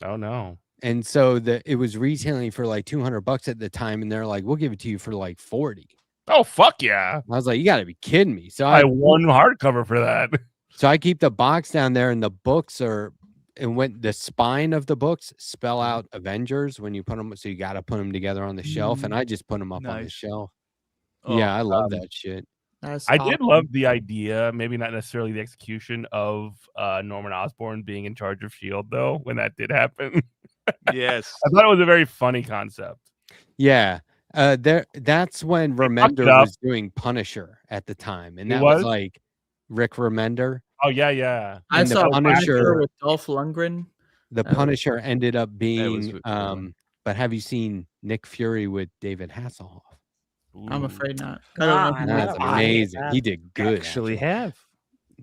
Oh no. And so it was retailing for like $200 at the time, and they're like, "We'll give it to you for like 40." Oh fuck yeah! I was like, "You got to be kidding me!" So I won hardcover for that. So I keep the box down there, and the books are, and when the spine of the books spell out Avengers when you put them, so you got to put them together on the shelf, and I just put them up on the Nice. shelf. Oh, Yeah, I love that shit. I did love the idea, maybe not necessarily the execution of Norman Osborn being in charge of S.H.I.E.L.D., though, when that did happen. Yes. I thought it was a very funny concept. Yeah. That's when Remender was doing Punisher at the time. And He that was was? like Rick Remender. Oh, yeah. I And the saw Punisher with Dolph Lundgren. The Punisher ended up being fun. but have you seen Nick Fury with David Hasselhoff? I'm afraid not. I don't know. That's amazing. He did good. Actually have.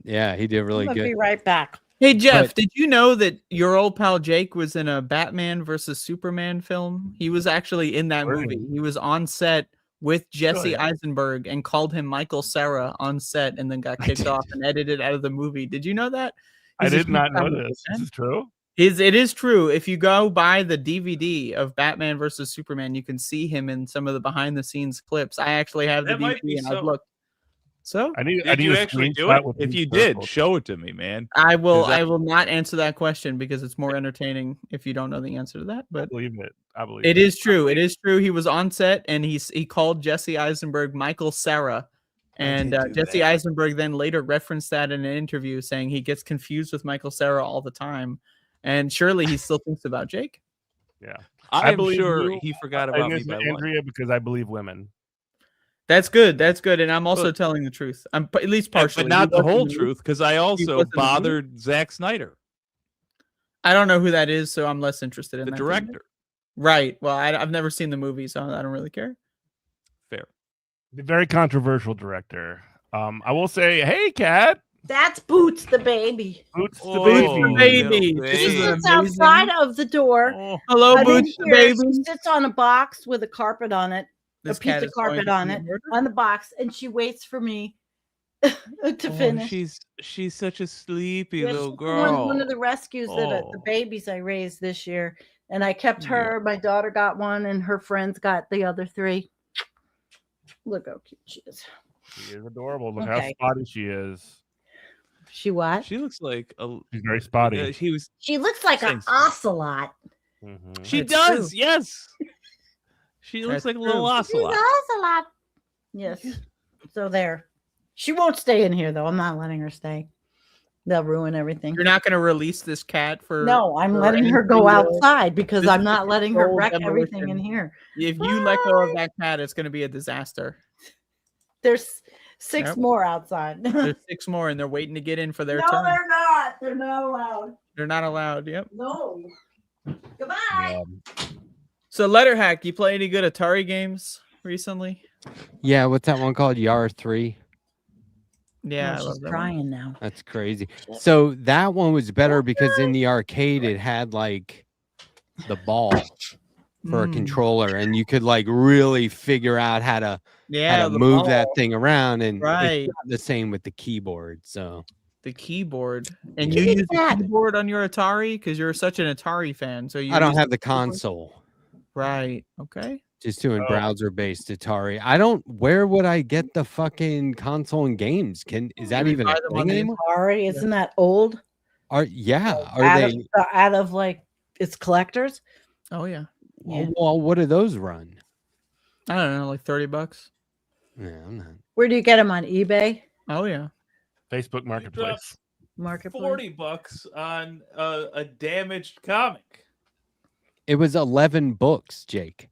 Yeah, he did really I'm gonna good. be right back. Hey Jeff, But- did you know that your old pal Jake was in a Batman versus Superman film? He was actually in that movie. He was on set with Jesse Eisenberg and called him Michael Cera on set, and then got kicked off and edited out of the movie. Did you know that? I He's a did not huge know comic this. book fan. This is true? It is true. If you go buy the DVD of Batman versus Superman, you can see him in some of the behind the scenes clips. I actually have the That might be DVD and I've so. looked. So Did you actually do it? If you did, show it to me, man. I will. Is that- I will not answer that question because it's more entertaining if you don't know the answer to that. But I believe it. it is true. It is true. He was on set and he called Jesse Eisenberg Michael Cera, and Jesse Eisenberg then later referenced that in an interview, saying he gets confused with Michael Cera all the time, and surely he still thinks about Jake. Yeah, I am believe sure you. he forgot I about think me it's by one. Andrea because I believe women. That's good. That's good. And I'm also telling the truth. I'm at least partially, but not He the wasn't whole in the truth, because I He also wasn't in the movie? bothered Zack Snyder, I don't know who that is, so I'm less interested in the that director. Right. Well, I've never seen the movie, so I don't really care. Fair. The very controversial director. I will say, hey, Kat. That's Boots the baby. Boots the Oh, baby. This She is sits amazing. outside of the door. Hello, I didn't Boots the hear her. baby. She sits on a box with a carpet on it, This a piece cat of is going carpet to on commit it, murder? on the box, and she waits for me to finish. She's such a sleepy Yeah, little she's girl. one of the rescues that the Oh. babies I raised this year, and I kept her. My daughter got one, and her friends got the other three. Look how cute she is. She is adorable. Look how Okay. spotty she is. She what? She looks like a. She's very spotty. She looks like an ocelot. She It's does. true. Yes. She looks That's like a little true. ocelot. Ocelot. Yes. So there. She won't stay in here though. I'm not letting her stay. They'll ruin everything. You're not going to release this cat for. No, I'm for letting her anything go else? outside because This I'm is not letting her controlled wreck everything in demolition. here. If you let go of that cat, it's going to be a disaster. There's 6 Yep. more outside. There's 6 more, and they're waiting to get in for their No, turn. they're not. They're not allowed. They're not allowed. Yep. No. Goodbye. So Letterhack, you play any good Atari games recently? Yeah, what's that one called? Yar 3. Yeah, I she's love that one. crying now. That's crazy. So that one was better because in the arcade it had like the ball for a controller, and you could like really figure out how to the move that ball. thing around, and Right. it's not the same with the keyboard. So The keyboard, and you use the keyboard on your Atari because you're such an Atari fan. So you I don't use have the keyboard? console. Right. Okay. Just doing Oh. browser-based Atari. I don't. Where would I get the fucking console and games? Is that even a Buy them on thing the anymore? Atari, isn't that old? Are out they? of like it's collectors? Oh yeah. Well, what do those run? I don't know, like $30. Yeah, I'm not. Where do you get them on eBay? Oh yeah. Facebook Marketplace. Marketplace. $40 on a damaged comic. It was 11 books, Jake.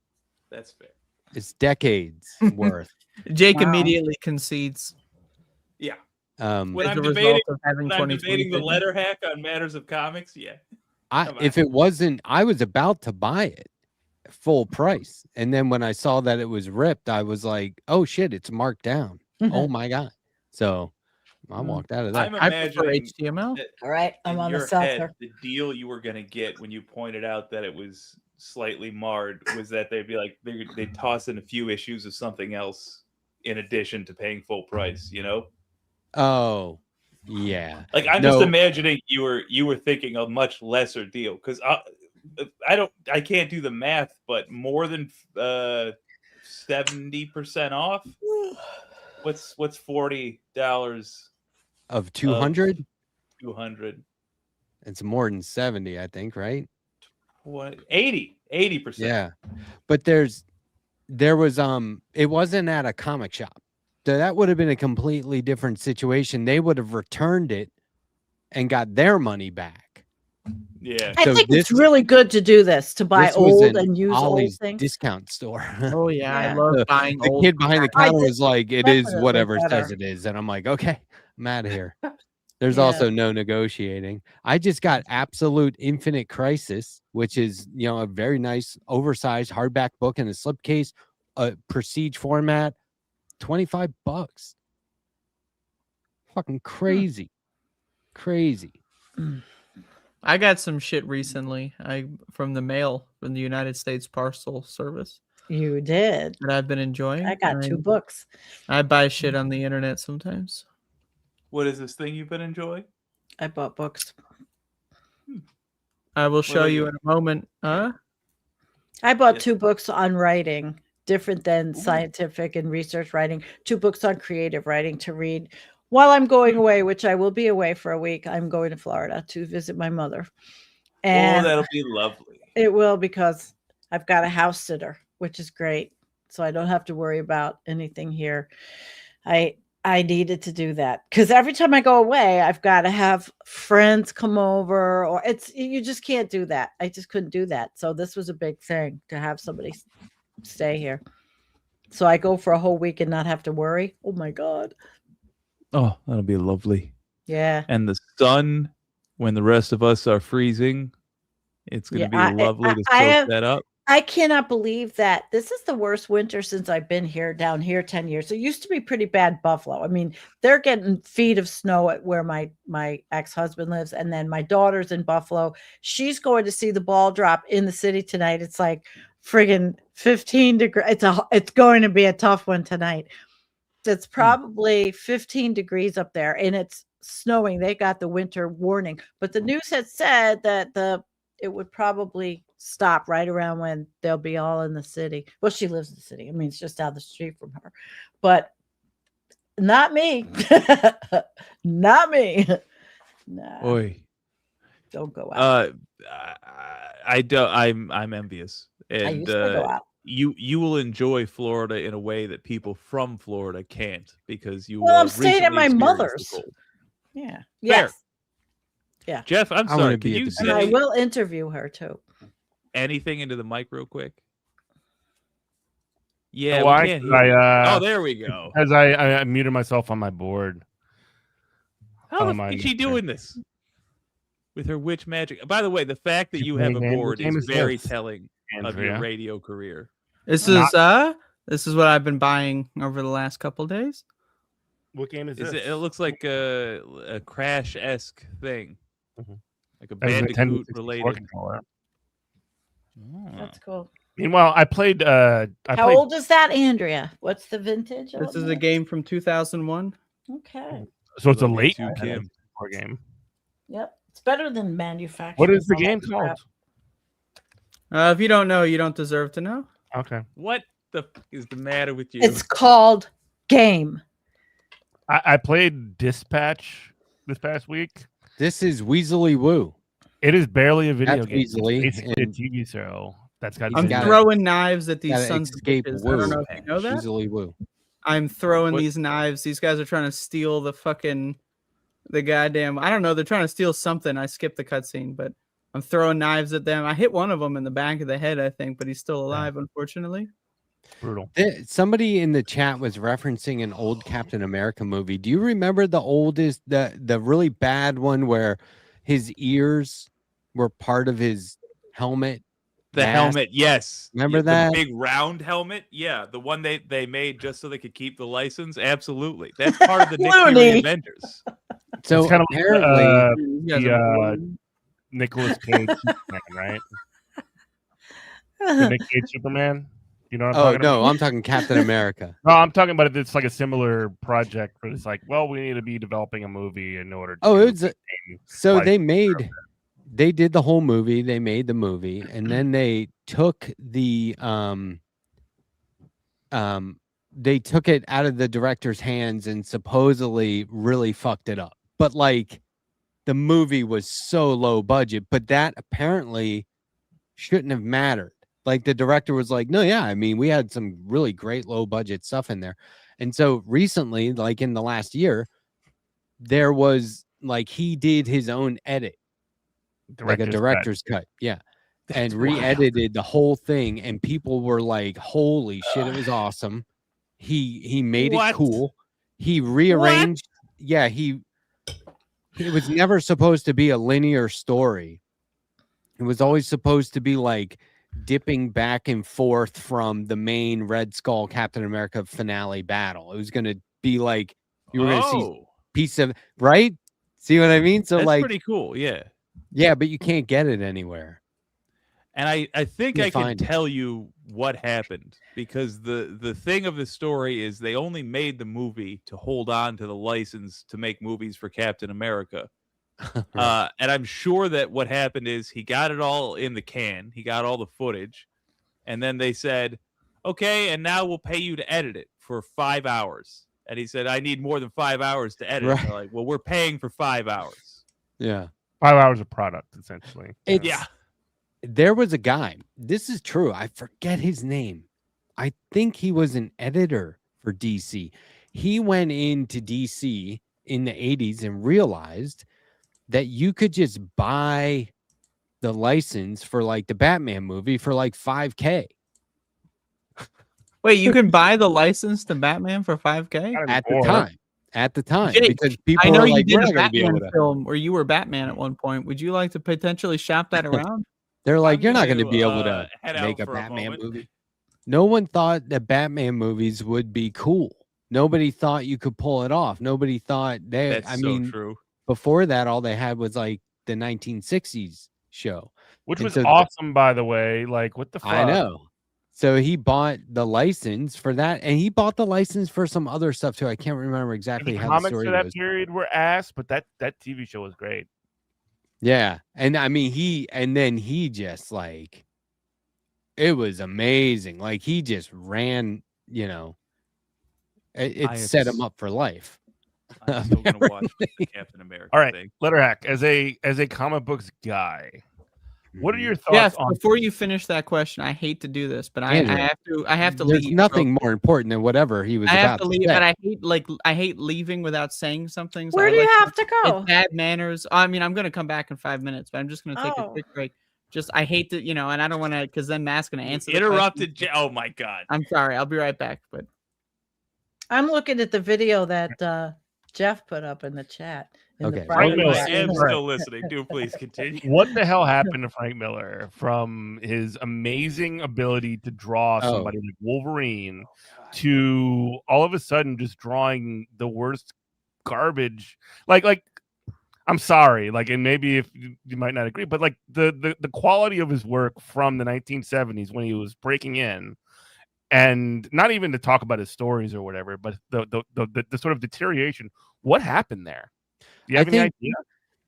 That's fair. It's decades worth. Jake Wow. immediately concedes. Yeah. Um, When As I'm a result debating, of having when I'm 20/20 debating the vision. letter hack on matters of comics, yeah. if it wasn't, I was about to buy it full price, and then when I saw that it was ripped, I was like, "Oh shit, it's marked down." Oh my god! So I walked out of that. I'm imagining HTML. that All right, I'm in on the your seltzer. head, the deal you were going to get when you pointed out that it was slightly marred was that they'd be like they'd toss in a few issues of something else in addition to paying full price, you know? Oh, yeah. Like I'm just imagining you were thinking a much lesser deal because I can't do the math, but more than 70% off. What's $40 of 200? 200. It's more than 70, I think, right? What 80%. Yeah, but there was it wasn't at a comic shop. So that would have been a completely different situation. They would have returned it and got their money back. Yeah. I So think it's this- really good to do this, to buy This was old an and use Ollie's old things. discount store. Oh yeah, I Yeah. love the, buying the old kid behind the crap. counter was like, "It is Definitely whatever it better. says it is," and I'm like, "Okay, I'm out of here." There's Yeah. also no negotiating. I just got Absolute Infinite Crisis, which is a very nice oversized hardback book in a slipcase, a prestige format, $25. Fucking crazy, crazy. I got some shit recently. From the mail from the United States Parcel Service You did. that I've been enjoying. I got 2 books. I buy shit on the internet sometimes. What is this thing you've been enjoying? I bought books. I will show are you they? in a moment. I bought 2 books on writing, different than scientific and research writing. 2 books on creative writing to read while I'm going away, which I will be away for a week. I'm going to Florida to visit my mother. And that'll be lovely. it will, because I've got a house sitter, which is great. So I don't have to worry about anything here. I needed to do that because every time I go away, I've got to have friends come over, or you just can't do that. I just couldn't do that. So this was a big thing to have somebody stay here. So I go for a whole week and not have to worry. Oh my God. Oh, that'll be lovely. Yeah. And the sun, when the rest of us are freezing, it's going to Yeah, be lovely to soak that up. I cannot believe that this is the worst winter since I've been down here 10 years. It used to be pretty bad Buffalo. I mean, they're getting feet of snow at where my ex-husband lives. And then my daughter's in Buffalo. She's going to see the ball drop in the city tonight. It's like friggin' 15 degrees. It's going to be a tough one tonight. It's probably 15 degrees up there and it's snowing. They got the winter warning, but the news had said that it would probably stop right around when they'll be all in the city. Well, she lives in the city. I mean, it's just down the street from her, but not me. Not me. Nah, Oy. don't go out. I don't. I'm envious, and I used to go out. you will enjoy Florida in a way that people from Florida can't, because you. Well, I'm staying at recently my experienced the mother's. cold. Yeah. Fair. Yes. Yeah. Jeff, I'm I wanna sorry. be Can at you the And I say will interview her too. anything into the mic real quick? Yeah, Well, we can't actually, hear you. I, Oh, there we go. As I muted myself on my board. How the on my fuck is she mixer. doing this with her witch magic? By the way, the fact that She you have a playing game- board what game is is very this, telling of your Andrea? radio career. This Not- is what I've been buying over the last couple days. What game is Is this? it looks like a Crash-esque thing, Mhm. like a That was a Nintendo Bandicoot 64 related. controller. That's cool. Meanwhile, I played. How old is that, Andrea? What's the vintage? This on is a that? game from 2001. Okay. So it's a Love you late too, Nintendo Kim. 64 game. Yep. It's better than manufactured. What is the game called? If you don't know, you don't deserve to know. Okay. What the fuck is the matter with you? It's called Game. I played Dispatch this past week. This is Weasley Woo. It is barely a video That's game. It's Weasley, basically a and TV show that's got. I'm gotta- throwing knives at these gotta sons of escape bitches. Woo. I don't know if you know that. Weasley Woo. I'm throwing What- these knives. These guys are trying to steal the goddamn. I don't know. They're trying to steal something. I skipped the cutscene, but I'm throwing knives at them. I hit one of them in the back of the head, I think, but he's still alive, unfortunately. Brutal. Somebody in the chat was referencing an old Captain America movie. Do you remember the really bad one where his ears were part of his helmet? The mask? helmet, yes. Remember The that? big round helmet? Yeah, the one they made just so they could keep the license. Absolutely. That's part of the Nick Fury Looney. Avengers. So It's kind of apparently, You guys are the Nicolas Cage Superman, right? The Nick Cage Superman. You know what I'm oh talking no, about? I'm talking Captain America. No, I'm talking about it. It's like a similar project, but it's like, well, we need to be developing a movie in order to. Oh, it was so like, they did the whole movie. They made the movie, and then they took the they took it out of the director's hands and supposedly really fucked it up. But like, the movie was so low budget, but that apparently shouldn't have mattered. Like the director was like, no, yeah, I mean, we had some really great low budget stuff in there. And so recently, like in the last year, there was like he did his own edit, like a director's cut. Yeah. And re-edited the whole thing, and people were like, holy shit, it was awesome. He made it cool. He rearranged. Yeah, it was never supposed to be a linear story. It was always supposed to be like dipping back and forth from the main Red Skull Captain America finale battle. It was going to be like you were going to see piece of, right? See what I mean? So That's like pretty cool. Yeah. Yeah, but you can't get it anywhere. And I think You I can find it. tell you what happened, because the thing of the story is they only made the movie to hold on to the license to make movies for Captain America. And I'm sure that what happened is he got it all in the can. He got all the footage. And then they said, okay, and now we'll pay you to edit it for 5 hours. And he said, I need more than 5 hours to edit. Right. They're like, well, we're paying for 5 hours. Yeah. 5 hours of product, essentially. Yeah. There was a guy. This is true. I forget his name. I think he was an editor for DC. He went into DC in the 80s and realized that you could just buy the license for like the Batman movie for like $5,000 Wait, you can buy the license to Batman for $5,000 at the time. At the time, Jake, because people I know were you like, did we're a not going to be able Batman to. film where you were Batman at one point. Would you like to potentially shop that around? They're like, you're not going to gonna, be able to head out make a for a Batman moment. movie. No one thought that Batman movies would be cool. Nobody thought you could pull it off. Nobody thought they. That's I so mean, true. before that, all they had was like the 1960s show, Which And was so awesome, by the way. Like, what the fuck? I know. So he bought the license for that, and he bought the license for some other stuff too. I can't remember exactly The how the comics story for that goes. period were ass, but that TV show was great. Yeah, and I mean he just like, it was amazing. Like he just ran, you know, it I set have him up for life. I'm still gonna watch the Captain America All right, thing. Letterhack, as a comic books guy, what are your thoughts Yes. on? Before you finish that question, I hate to do this, but I Andrew, have to There's leave. nothing more important than whatever he was I have about to to leave, say. but I hate leaving without saying something. So Where I do you like have to go? It's bad manners. I mean, I'm gonna come back in 5 minutes, but I'm just gonna take a Oh. quick break. Just I hate to, and I don't want to, because then Matt's gonna answer. the Interrupted. question. Oh my god. I'm sorry. I'll be right back. But I'm looking at the video that Jeff put up in the chat. In the Okay. private Frank Miller. chat. I am still listening. Do please continue. What the hell happened to Frank Miller from his amazing ability to draw Oh. somebody like Wolverine to all of a sudden just drawing the worst garbage? Like I'm sorry, like, and maybe if you might not agree, but like the quality of his work from the 1970s when he was breaking in, and not even to talk about his stories or whatever, but the sort of deterioration. What happened there? Do you have any idea?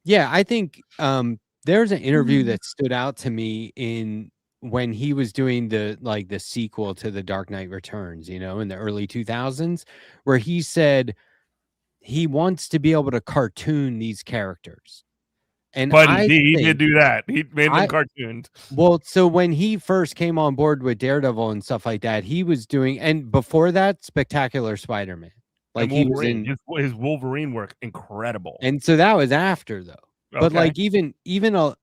Yeah, I think there's an interview that stood out to me in when he was doing the sequel to The Dark Knight Returns, in the early 2000s, where he said he wants to be able to cartoon these characters. And But I he did think- do that. He made them I- cartoons. Well, so when he first came on board with Daredevil and stuff like that, he was doing, and before that, Spectacular Spider-Man. Like And he was Wolverine, in, his Wolverine work, incredible. and so that was after though. But Okay. like even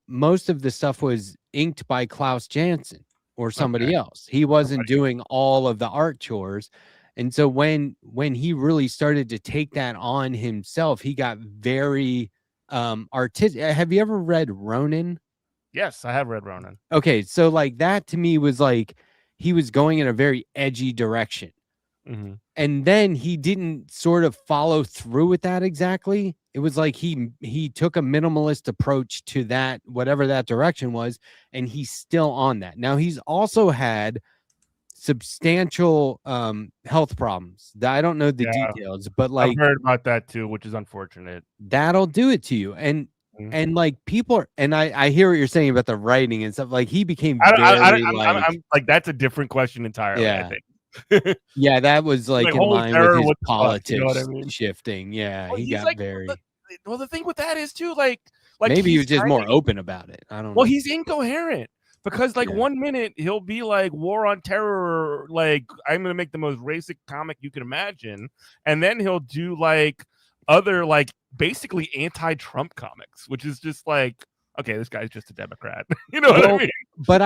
most of the stuff was inked by Klaus Janson or somebody else. He wasn't doing all of the art chores. And so when he really started to take that on himself, he got very artistic. Have you ever read Ronin? Yes, I have read Ronin. Okay, so like that to me was like he was going in a very edgy direction. Mm-hmm. And then he didn't sort of follow through with that exactly. It was like he took a minimalist approach to that, whatever that direction was, and he's still on that. Now he's also had substantial health problems. I don't know the details, but like I've heard about that too, which is unfortunate. that'll do it to you. And like people are, and I hear what you're saying about the writing and stuff. Like he became I'm like, that's a different question entirely. Yeah. I think. Yeah, that was like in holy line terror, with his what the fuck, politics you know what I mean? shifting. Yeah, Well, he he's got like, very. Well, the thing with that is too, like Maybe he he's was just trying more to- open about it. I don't know. Well, he's incoherent. Because like 1 minute he'll be like War on Terror, like I'm gonna make the most racist comic you can imagine, and then he'll do like other like basically anti-Trump comics, which is just like, okay, this guy's just a Democrat. You know what I mean? But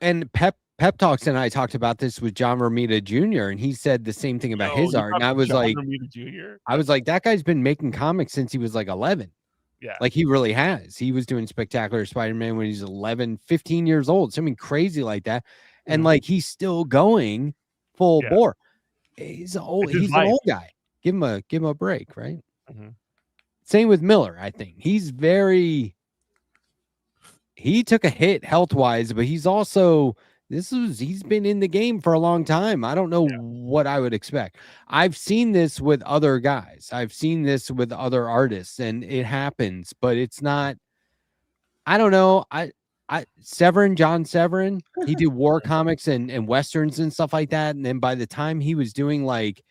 and Pep Talks and I talked about this with John Romita Jr. and he said the same thing about his art. And I was like, that guy's been making comics since he was like 11. Yeah. Like he really has. He was doing Spectacular Spider-Man when he's 11, 15 years old. Something crazy like that. And like he's still going full bore. He's old. He's an old guy. Give him a break, right? Same with Miller, I think. He took a hit health-wise, but he's also he's been in the game for a long time. I don't know what I would expect. I've seen this with other guys. I've seen this with other artists, and it happens, but it's not. I don't know. John Severin, he did war comics and westerns and stuff like that. And then by the time he was doing like,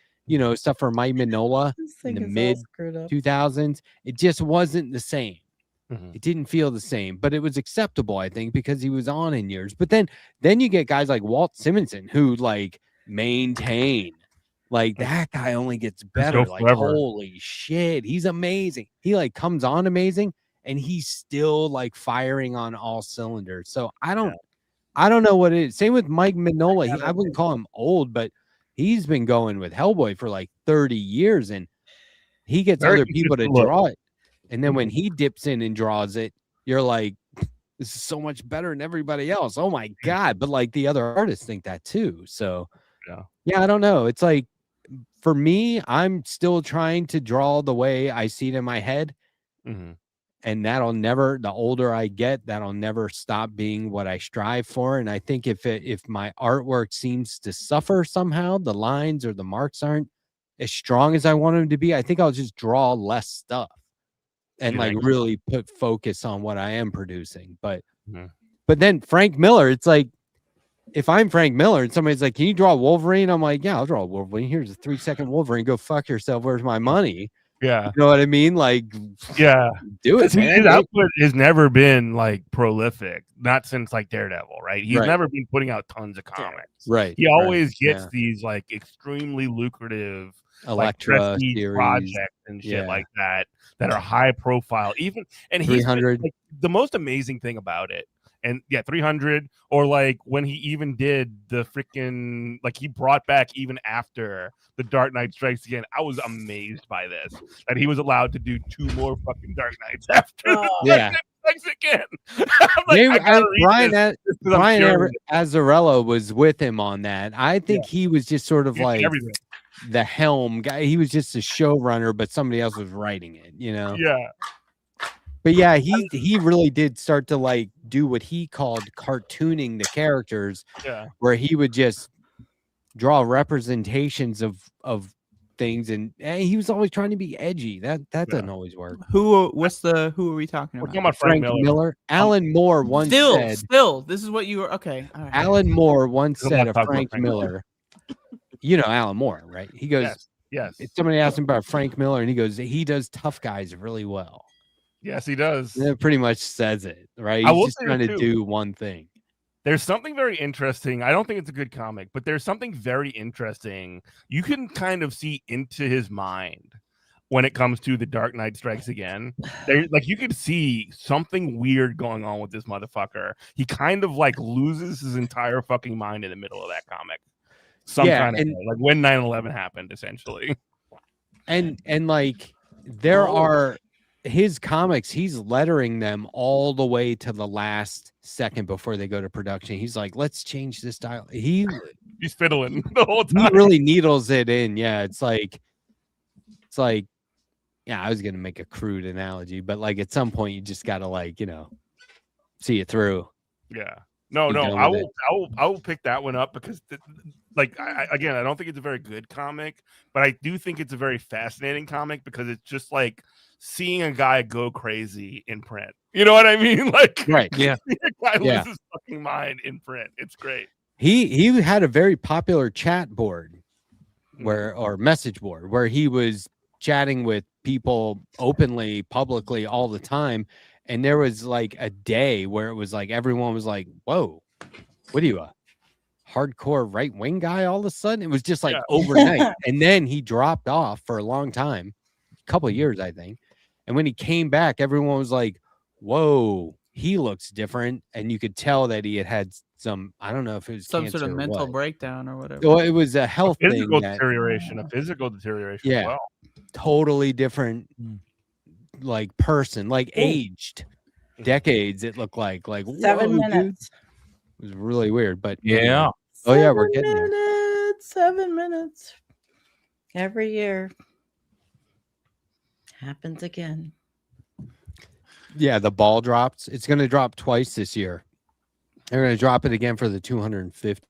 stuff for Mike Mignola in the mid 2000s, it just wasn't the same. It didn't feel the same, but it was acceptable, I think, because he was on in years. But then you get guys like Walt Simonson who like maintain, like that guy only gets better. Like holy shit, he's amazing. He like comes on amazing, and he's still like firing on all cylinders. So I don't know what it is. Same with Mike Mignola. I wouldn't call him old, but he's been going with Hellboy for like 30 years, and he gets other people to draw it. And then when he dips in and draws it, you're like, this is so much better than everybody else. Oh my God. But like the other artists think that too. So yeah, I don't know. It's like, for me, I'm still trying to draw the way I see it in my head. And that'll never, the older I get, that'll never stop being what I strive for. And I think if my artwork seems to suffer somehow, the lines or the marks aren't as strong as I want them to be, I think I'll just draw less stuff. And like really put focus on what I am producing. But then Frank Miller, it's like, if I'm Frank Miller and somebody's like, can you draw Wolverine? I'm like, yeah, I'll draw Wolverine. Here's a 3-second Wolverine. Go fuck yourself. Where's my money? Yeah. You know what I mean? Like, do it. His output has never been like prolific, not since like Daredevil, right? He's never been putting out tons of comics. Right. He always gets these like extremely lucrative Elektra series projects and shit like that are high profile. Even and he's 300. Like, the most amazing thing about it, and 300, or like when he even did the freaking like he brought back even after the Dark Knight Strikes Again. I was amazed by this that he was allowed to do 2 more fucking Dark Knights after the Dark Knight Strikes Again. Brian Azzarello was with him on that. I think he was just sort of like the helm guy. He was just a showrunner, but somebody else was writing it, But yeah, he really did start to like do what he called cartooning the characters, where he would just draw representations of things, and he was always trying to be edgy. That doesn't always work. Who are we talking about? We're talking about Frank Miller. Alan Moore once said. Still, this is what you were. Okay. All right. Alan Moore once said of Frank Miller. You know Alan Moore, right? He goes, yes. Somebody asked him about Frank Miller, and he goes, he does tough guys really well. Yes, he does. That pretty much says it, right? He's just trying to do one thing. There's something very interesting. I don't think it's a good comic, but there's something very interesting. You can kind of see into his mind when it comes to the Dark Knight Strikes Again. Like you could see something weird going on with this motherfucker. He kind of like loses his entire fucking mind in the middle of that comic. Like when 9/11 happened, essentially. And like there are his comics, he's lettering them all the way to the last second before they go to production. He's like, let's change this style. He's fiddling the whole time. He really needles it in. Yeah, it's like yeah, I was gonna make a crude analogy, but like at some point you just gotta like, see it through. Yeah. No, I will pick that one up because I don't think it's a very good comic, but I do think it's a very fascinating comic because it's just like seeing a guy go crazy in print. You know what I mean? Like, right? Yeah, a guy lose his fucking mind in print. It's great. He had a very popular chat board or message board where he was chatting with people openly, publicly all the time. And there was like a day where it was like everyone was like, whoa, what are you, a hardcore right wing guy all of a sudden? It was just like overnight. And then he dropped off for a long time, a couple of years, I think. And when he came back, everyone was like, whoa, he looks different. And you could tell that he had some, I don't know if it was some sort of cancer or mental what. breakdown or whatever. Well, it was a health physical thing. deterioration, a physical deterioration as well. Totally different, like person, like aged decades. It looked like 7 whoa, minutes. dude. It was really weird, but Yeah. Oh yeah, we're getting there. 7 minutes. Every year happens again. Yeah, the ball drops. It's going to drop twice this year. They're going to drop it again for the 250th.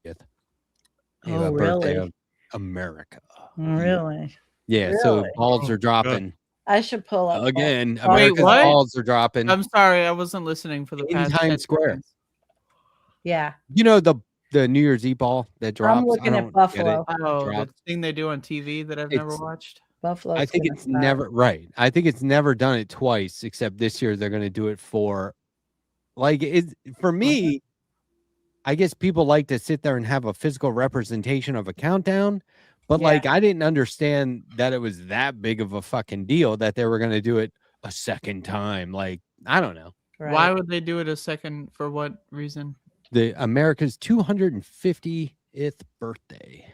Oh, birthday really? of America. Really? Yeah, so Really? balls are dropping I should pull up again. Oh, America's what? balls are dropping I'm sorry, I wasn't listening for the in past 10 Times Square. seconds. Yeah. You know the New Year's Eve ball that drops. I'm looking I at don't get Buffalo. it. Oh, the Drops. thing they do on TV that I've never It's- watched. Buffalo. I think it's never right. I think it's never done it twice, except this year they're going to do it for, like, it for me. I guess people like to sit there and have a physical representation of a countdown, but like I didn't understand that it was that big of a fucking deal that they were going to do it a second time. Like, I don't know. Why would they do it a second? For what reason? The America's 250th birthday.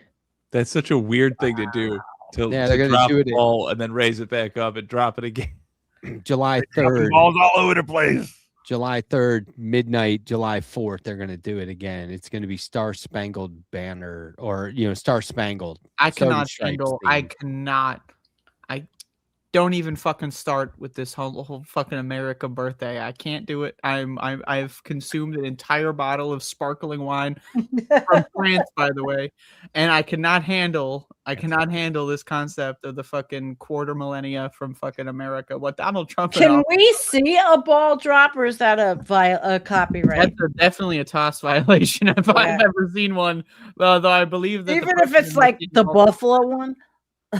That's such a weird thing to do. Yeah, they're to gonna drop do the it at- ball and then raise it back up and drop it again. July Dropping 3rd. balls all over the place. July 3rd, midnight, July 4th, they're going to do it again. It's going to be Star Spangled Banner or, Star Spangled. I Stars and cannot Stripes handle. theme. I cannot. I don't even fucking start with this whole fucking America birthday. I can't do it. I've consumed an entire bottle of sparkling wine from France, by the way, and I cannot handle. I cannot handle this concept of the fucking quarter millennia from fucking America. What Donald Trump? and Can all- we see a ball drop, or is that a copyright? That's definitely a toss violation if I've Yeah. ever seen one. Though I believe that Even if it's like the Buffalo one.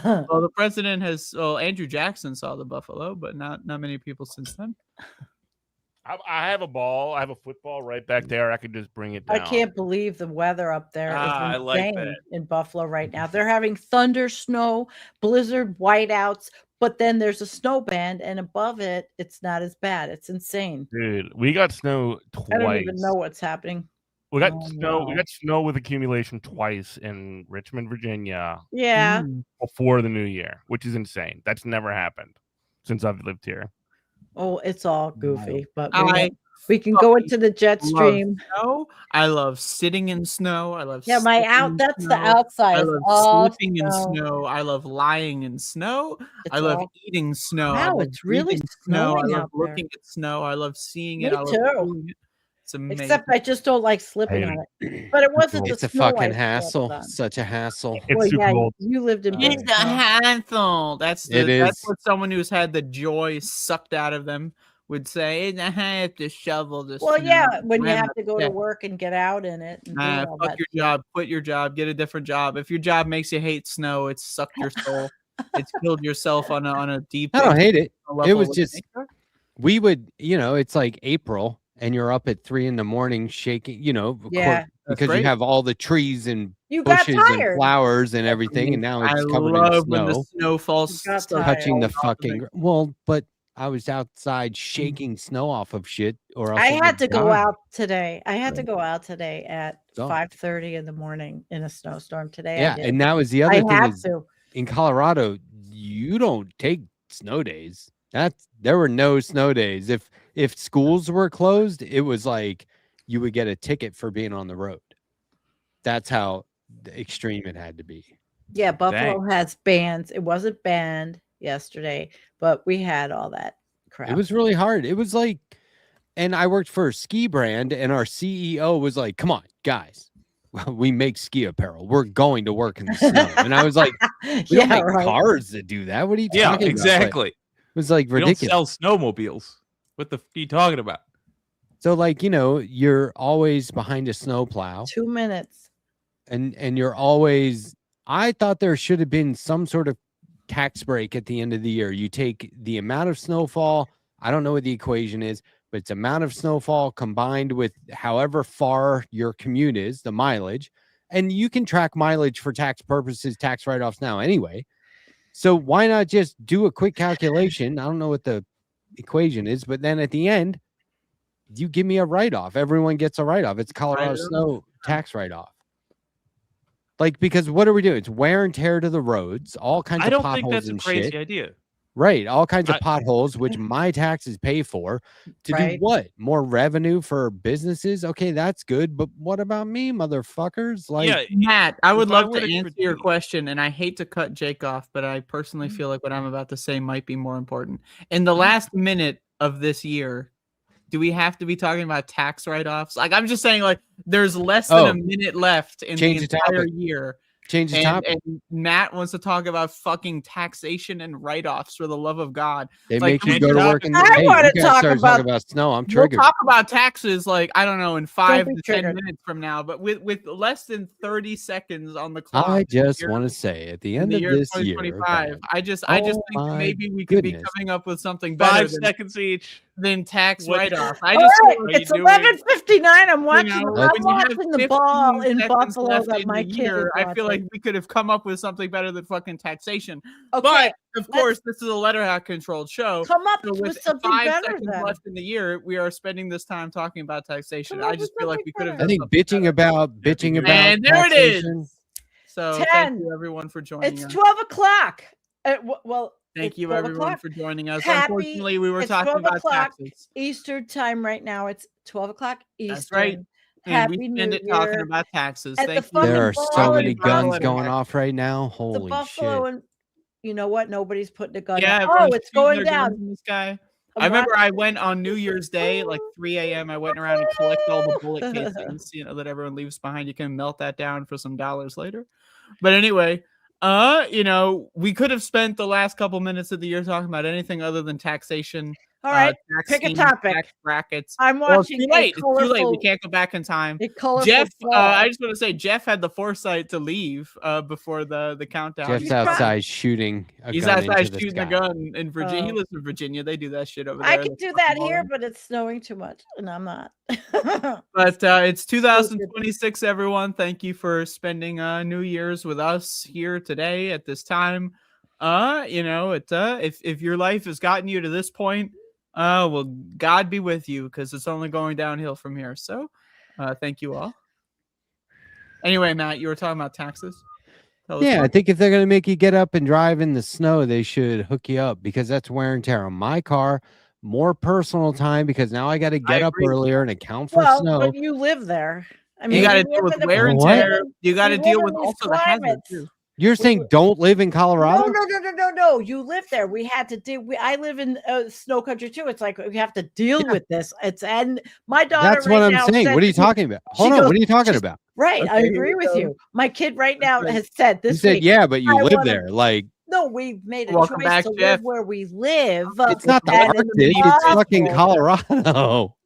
Well, the president has. Well, Andrew Jackson saw the buffalo, but not many people since then. I have a ball. I have a football right back there. I could just bring it down. I can't believe the weather up there is I like insane that. in Buffalo right now. They're having thunder, snow, blizzard, whiteouts, but then there's a snow band, and above it, it's not as bad. It's insane. Dude, we got snow twice. I don't even know what's happening. We got Oh, snow. We no. got snow with accumulation twice in Richmond, Virginia. Yeah. Before the new year, which is insane. That's never happened since I've lived here. Oh, it's all goofy, but I we can go into the jet stream. Snow. I love sitting in snow. I love Yeah, sleeping in that's the snow. outside. I is love all sleeping in snow. snow. I love lying in snow. It's I love all- eating snow. I Wow, love it's really breathing snow. I snowing love out there. looking at snow. I love seeing Me it. I love too. doing it. It's amazing. Except I just don't like slipping on it. But it wasn't the It's a snow I fucking slipped hassle. on. Such a hassle. Well, yeah, you lived in It's a hassle. That's It that's is. what someone who's had the joy sucked out of them would say. I have to shovel this. Well, yeah, snow. when you I'm have to go to upset. work and get out in it. And do all Fuck that your shit. job. Quit your job. Get a different job. If your job makes you hate snow, it's sucked your soul. It's killed yourself on a deep. I don't hate it. level It was with just, nature. we would, it's like April and you're up at 3 a.m. shaking, Yeah. because you great. have all the trees and You got bushes and tired. flowers and everything. And now I it's covered love in when the snow. snow falls. got starts Touching the falling off of fucking, it. well, but I was outside shaking snow off of shit or else I it had would to go die. out today. I had to go out today at So. 5:30 in the morning in a snowstorm today. I Yeah. did. And that was the other I thing had is to. in Colorado, you don't take snow days. There were no snow days. If schools were closed, it was like you would get a ticket for being on the road. That's how extreme it had to be. Yeah, Buffalo has bands. It wasn't banned yesterday, but we had all that crap. It was really hard. It was like, and I worked for a ski brand, and our CEO was like, "Come on, guys, we make ski apparel. We're going to work in the snow." And I was like, "We don't make cars that do that. What are you Yeah, talking about?" But exactly. it was like We don't ridiculous. sell snowmobiles. What the f are you talking about? So like, you're always behind a snowplow 2 minutes. and you're always, I thought there should have been some sort of tax break at the end of the year. You take the amount of snowfall I don't know what the equation is, but it's amount of snowfall combined with however far your commute is, the mileage. And you can track mileage for tax purposes, tax write-offs now anyway. So why not just do a quick calculation? I don't know what the equation is, but then at the end, you give me a write-off. Everyone gets a write-off. It's Colorado snow tax write-off. Like, because what are we doing? It's wear and tear to the roads, all kinds of potholes think that's a and crazy shit. idea. Right, all kinds of potholes, which my taxes pay for. To do what? More revenue for businesses? Okay, that's good. But what about me, motherfuckers? Like, Matt, I would if I love to were to answer your question, and I hate to cut Jake off, but I personally feel like what I'm about to say might be more important. In the last minute of this year, do we have to be talking about tax write-offs? Like, I'm just saying, like, there's less than a minute left in the entire year. Change the topic. And Matt wants to talk about fucking taxation and write-offs, for the love of God. They Like, make you go to work and I want to talk about snow. I'm triggered. We'll talk about taxes, like, I don't know, in 5 be to 10 triggered. minutes from now, but with less than 30 seconds on the clock. I just want to say at the end of this year, 2025, I just think that maybe we could be coming up with something better 5 seconds each than tax What- write-off. All I just right, feel like it's 11:59. I'm watching. know, I'm when you have watching the ball 15 in seconds Buffalo left that in my the kid year, is I feel like watching. we could have come up with something better than fucking taxation. Okay, But of let's course, this is a Letterhack controlled show. come up So with something 5 better seconds then. left in the year, we are spending this time talking about taxation. Come up I just with feel like we could have. I think bitching about And there it taxation. is. So 10. thank you everyone for joining It's us. 12 o'clock. Well, Thank it's you 12 everyone o'clock. for joining us. Happy- Unfortunately, we were it's talking 12 about o'clock taxes. Eastern time right now. It's 12 o'clock Eastern. That's right. And Happy we New spend it talking Year. about taxes. At the Thank you. fucking There are ball so in many Buffalo. guns going off right now. The Holy Buffalo shit. and you know what? Nobody's putting a gun. Yeah, on. everyone's Oh, it's shooting going their down. guns in the sky. I'm I remember watching- I went on New Year's Day, like 3 a.m. I went around and collected all the bullet casings, that everyone leaves behind. You can melt that down for some dollars later. But anyway, we could have spent the last couple minutes of the year talking about anything other than taxation. All right, tax pick a schemes, topic. tax brackets. I'm Well, watching. it's too late. A It's too late. We colorful, can't go back in time. a colorful Jeff, ball. I just want to say Jeff had the foresight to leave before the countdown. Jeff's outside shooting a He's gun outside into the shooting a sky. gun in Virginia. He Oh. lives in Virginia. They do that shit over there. I could That's do fucking that here, boring. but it's snowing too much, and I'm not. But it's 2026, everyone. Thank you for spending New Year's with us here today at this time. If your life has gotten you to this point, well, God be with you, because it's only going downhill from here. So, thank you all. Anyway, Matt, you were talking about taxes. Tell us Yeah, more. I think if they're going to make you get up and drive in the snow, they should hook you up, because that's wear and tear on my car. More personal time, because now I got to get up agree. earlier and account for Well, snow. but you live there. I You got to deal live with in a- wear and What? tear. You got to we deal live with in these also the hazard climates. too. You're saying don't live in Colorado? No. You live there. We had to deal. I live in snow country too. It's like we have to deal with this. And my daughter. That's right what I'm now saying. said What are you to me- talking about? she Hold on. goes- What are you talking she's- about? Right, I Okay, agree here we with go. you. My kid right now has said You this said, week. yeah, but you I live wanna- there. Like, No, we've made a Welcome choice back, to Jeff. live where we live. it's not the and Arctic. in It's fucking Buffalo. Colorado.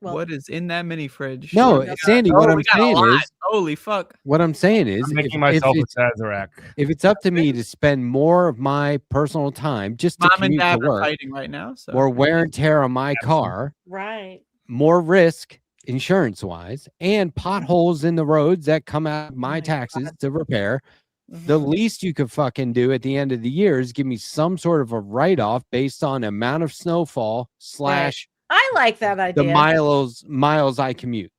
Well- What is in that mini fridge? No, We got- Sandy, what I'm we got a saying lot. is- Holy fuck. What I'm saying is, I'm making if myself a it's, Sazerac. if it's up to me to spend more of my personal time just to Mom and commute Dad to are work, fighting right now. So more wear and tear on my car, Right. more risk insurance wise, and potholes in the roads that come out of my taxes to repair. The least you could fucking do at the end of the year is give me some sort of a write-off based on amount of snowfall slash I like that idea. the miles I commute.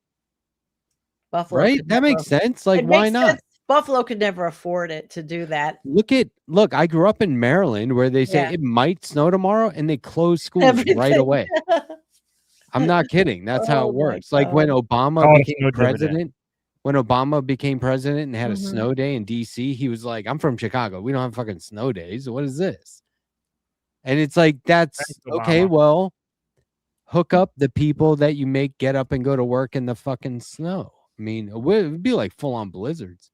Buffalo Right? could That makes never- sense. Like, It why makes not? sense. Buffalo could never afford it to do that. Look, I grew up in Maryland where they say Yeah. it might snow tomorrow and they close schools right Everything. away. I'm not kidding. That's how Oh it my works. Like when God. Obama Call it a became snow dividend. president, and had a Mhm. snow day in DC, he was like, I'm from Chicago. We don't have fucking snow days. What is this? And it's like, that's Thanks, okay. Obama. Well, hook up the people that you make get up and go to work in the fucking snow. I mean, it would be like full on blizzards.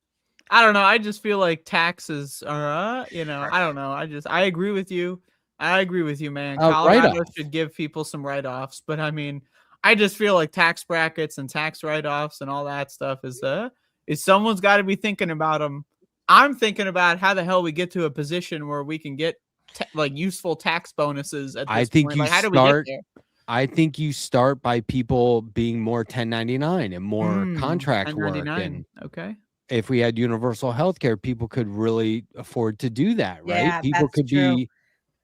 I don't know. I just feel like taxes are, I don't know. I agree with you. I agree with you, man. Colorado write-off. should give people some write-offs, but I mean, I just feel like tax brackets and tax write-offs and all that stuff is someone's got to be thinking about them. I'm thinking about how the hell we get to a position where we can get like useful tax bonuses at this I think point. you Like, how do we get start. there? I think you start by people being more 1099 and more contract work. 1099. And Okay. if we had universal health care, people could really afford to do that, right? Yeah, People that's could true. be,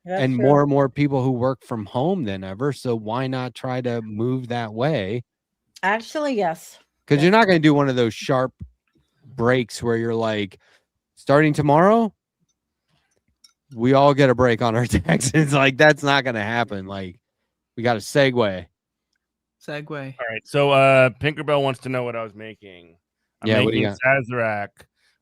That's and true. more and more people who work from home than ever. So why not try to move that way? Actually, yes. Because you're not going to do one of those sharp breaks where you're like, starting tomorrow, we all get a break on our taxes. Like, that's not going to happen. Like, we got a segue. Segue. All right. So Pinkerbell wants to know what I was making. I'm Yeah, what do you making Sazerac,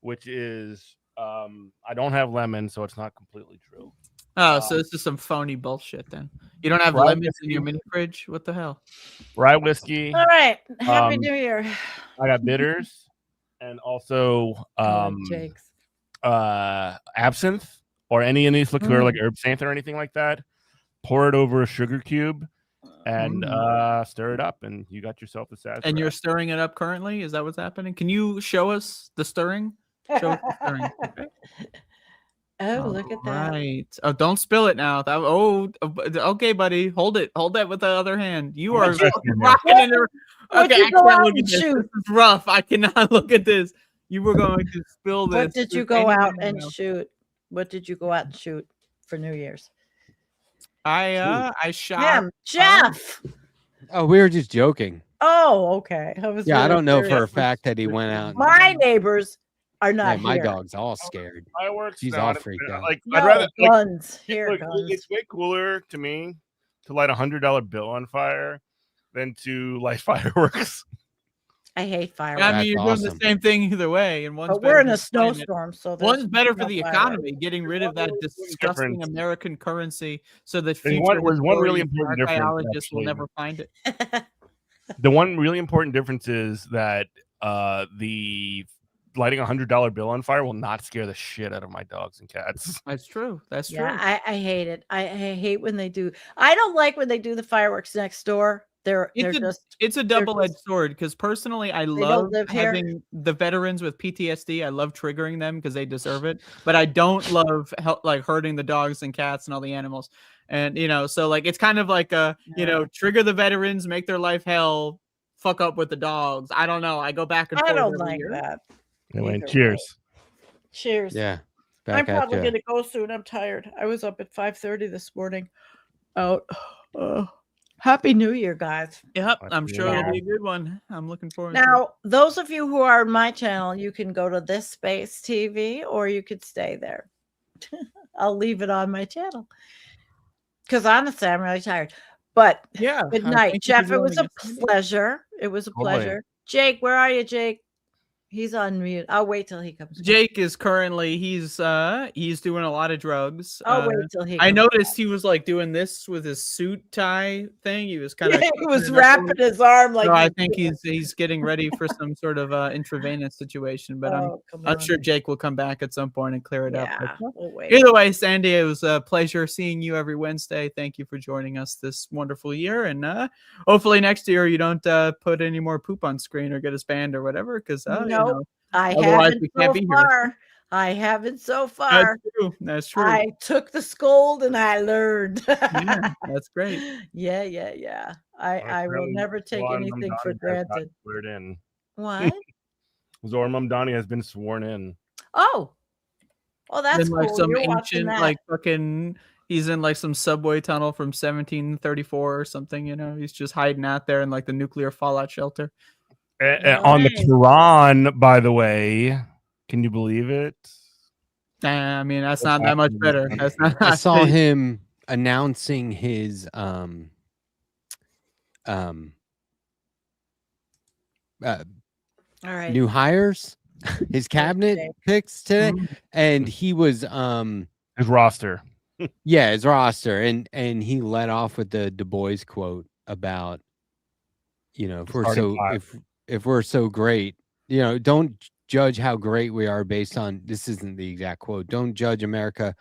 which is I don't have lemon, so it's not completely true. Oh, so this is some phony bullshit then. You don't have Rye lemons in your whiskey. mini fridge? What the hell? Rye whiskey. All right. Happy New Year. I got bitters and also Jake's. absinthe or any of these liqueur like absinthe or anything like that. Pour it over a sugar cube and stir it up, and you got yourself a Sazerac. And you're stirring it up currently? Is that what's happening? Can you show us the stirring? Show us the stirring. Okay. Oh, look at that. Right. Oh, don't spill it now. Okay, buddy. Hold it. Hold that with the other hand. You are rocking in there. What'd Okay, you I go can't out look and at this. shoot? This is rough. I cannot look at this. You were going to spill this. What did you Is go out anything and else? shoot? What did you go out and shoot for New Year's? I shot Him, Jeff. Oh, we were just joking. Oh, okay. I was Yeah, I really don't know for a serious. fact that he went out. My neighbors are not Yeah, my here. dog's all scared. Fireworks. She's no, all I don't- freaked out. Like No, I'd rather like, guns. Here, look, guns. it's way cooler to me to light $100 bill on fire than to light fireworks. I hate fireworks. I mean, you're doing the same thing either way, and one's But we're better in a than playing it. snowstorm, so there's One's better for no the fireworks. economy, getting rid of that disgusting difference. American currency, so the There's future one really historians and important difference, archaeologists will actually. never find it. The one really important difference is that the lighting $100 bill on fire will not scare the shit out of my dogs and cats. That's true. That's true. Yeah, I hate it. I hate when they do. I don't like when they do the fireworks next door. They're It's a double-edged sword because personally, I don't love live here. having the veterans with PTSD. I love triggering them because they deserve it, but I don't love like hurting the dogs and cats and all the animals. And so like it's kind of like trigger the veterans, make their life hell, fuck up with the dogs. I don't know. I go back and forth. I don't every like year. that. Anyway, Either cheers. Cheers. Yeah. I'm Back at probably ya. gonna go soon. I'm tired. I was up at 5:30 this morning. Out. Happy New Year, guys. Yep, I'm New sure it'll Year. be a good one. I'm looking forward to it. Now, those of you who are on my channel, you can go to this space TV or you could stay there. I'll leave it on my channel. Because honestly, I'm really tired. But yeah, good night, thank you for Jeff. It was a joining us. pleasure. It was a Totally. pleasure. Jake, where are you, Jake? He's on mute. I'll wait till he comes. back. Jake is currently he's doing a lot of drugs. I'll wait till he I comes noticed he was like doing this with his suit tie thing. He was kind of he was wrapping his arm like. So I think he's getting ready for some sort of intravenous situation. But Oh, come I'm on. sure Jake will come back at some point and clear it Yeah, up. But, we'll wait. either way, Sandee, it was a pleasure seeing you every Wednesday. Thank you for joining us this wonderful year, and hopefully next year you don't put any more poop on screen or get us banned or whatever. Because No, I otherwise haven't we can't so be here. far. I haven't so far. That's true. That's true. I took the scold and I learned. Yeah, that's great. Yeah. I will never take anything for granted. Sweared in. What? Zora Mamdani has been sworn in. Oh, that's Then, like cool. some You're watching ancient, that. like fucking, he's in like some subway tunnel from 1734 or something. He's just hiding out there in like the nuclear fallout shelter. On the Quran, by the way, can you believe it? I mean, that's not that much better. That's not. I saw him announcing his All right. new hires, his cabinet picks today, and he was His roster. yeah, his roster, and he led off with the Du Bois quote about, if we're Starting so five. if we're so great, don't judge how great we are based on, this isn't the exact quote, don't judge America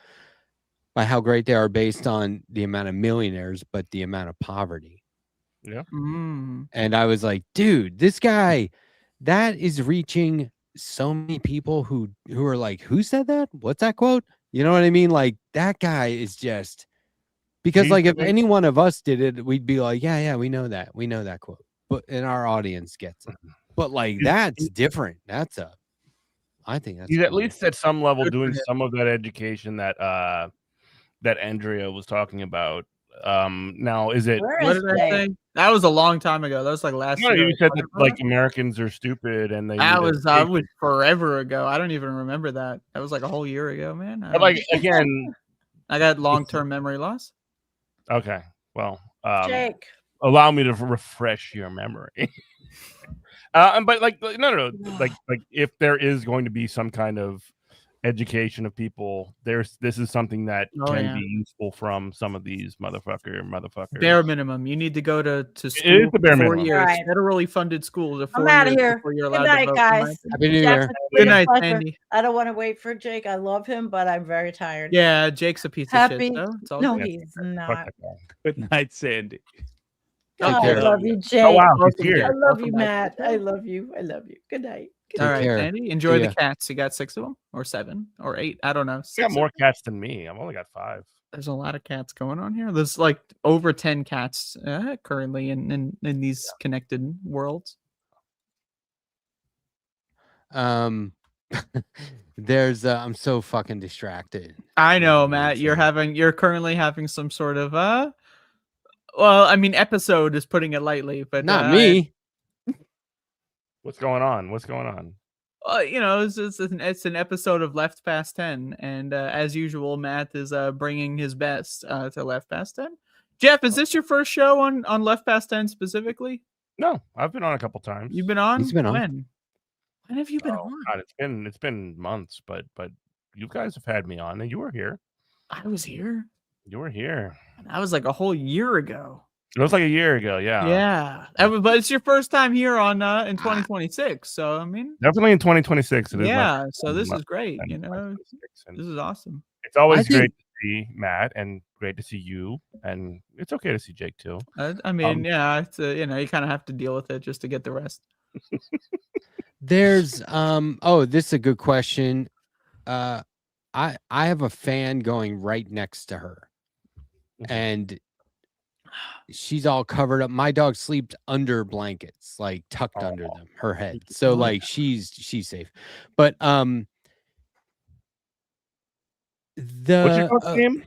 by how great they are based on the amount of millionaires, but the amount of poverty. Yeah. And I was like, dude, this guy, that is reaching so many people who are like, who said that? What's that quote? You know what I mean? Like that guy is just because like if any one of us did it, we'd be like, yeah, we know that quote, but and our audience gets it. But like that's different. I think that's he's at cool. least at some level doing some of that education that that Andrea was talking about. Now is it? What did I say? That was a long time ago. That was like last No, year. you said that like Americans are stupid and they. That need was forever ago. I don't even remember that. That was like a whole year ago, man. But like again, I got long-term memory loss. Okay, well, Jake, allow me to refresh your memory. But like, no, like if there is going to be some kind of education of people, this is something that can be useful from some of these motherfuckers. Bare minimum. You need to go to school. It is the bare for 4 minimum. years. Right. Federally funded schools are 4 I'm out years of here. before you're Good allowed to night, vote. guys. Happy New Jeff, Year. it's Good been a night, pleasure. Sandy. I don't want to wait for Jake. I love him, but I'm very tired. Yeah, Jake's a piece Happy. of shit. So it's all No, good. he's not. Good night, Sandy. God, I care. love you, Jake. Oh wow, he's Welcome, here. Jake. I love Welcome you, back. Matt. I love you. I love you. Good night. All right, care. Sandy. Enjoy See the ya. cats. You got 6 of them, or 7, or 8. I don't know. You got 6 more cats than me. I've only got 5. There's a lot of cats going on here. There's like over 10 cats currently in these connected worlds. There's I'm so fucking distracted. I know, Matt. You're currently having some sort of well, I mean, episode is putting it lightly, but Not me. What's going on? What's going on? You know, it's an episode of Left Past 10, and as usual, Matt is bringing his best to Left Past 10. Jeff, is this your first show on Left Past 10 specifically? No, I've been on a couple times. You've been on? He's been on. When have you been Oh, on? God, it's been months, but you guys have had me on, and you were here. I was here. You were here. That was like a whole year ago. It was like a year ago. Yeah. Yeah, but it's your first time here on in 2026. So I mean, Definitely in 2026. It is. yeah. So this is great. You know, 2026, and this is awesome. it's always I think- great to see Matt and great to see you, and it's okay to see Jake too. I mean, yeah, it's, you know, you kind of have to deal with it just to get the rest. There's this is a good question. I have a fan going right next to her, and she's all covered up. My dog sleeps under blankets, like tucked under them, her head. So like she's safe. But What's your dog's name?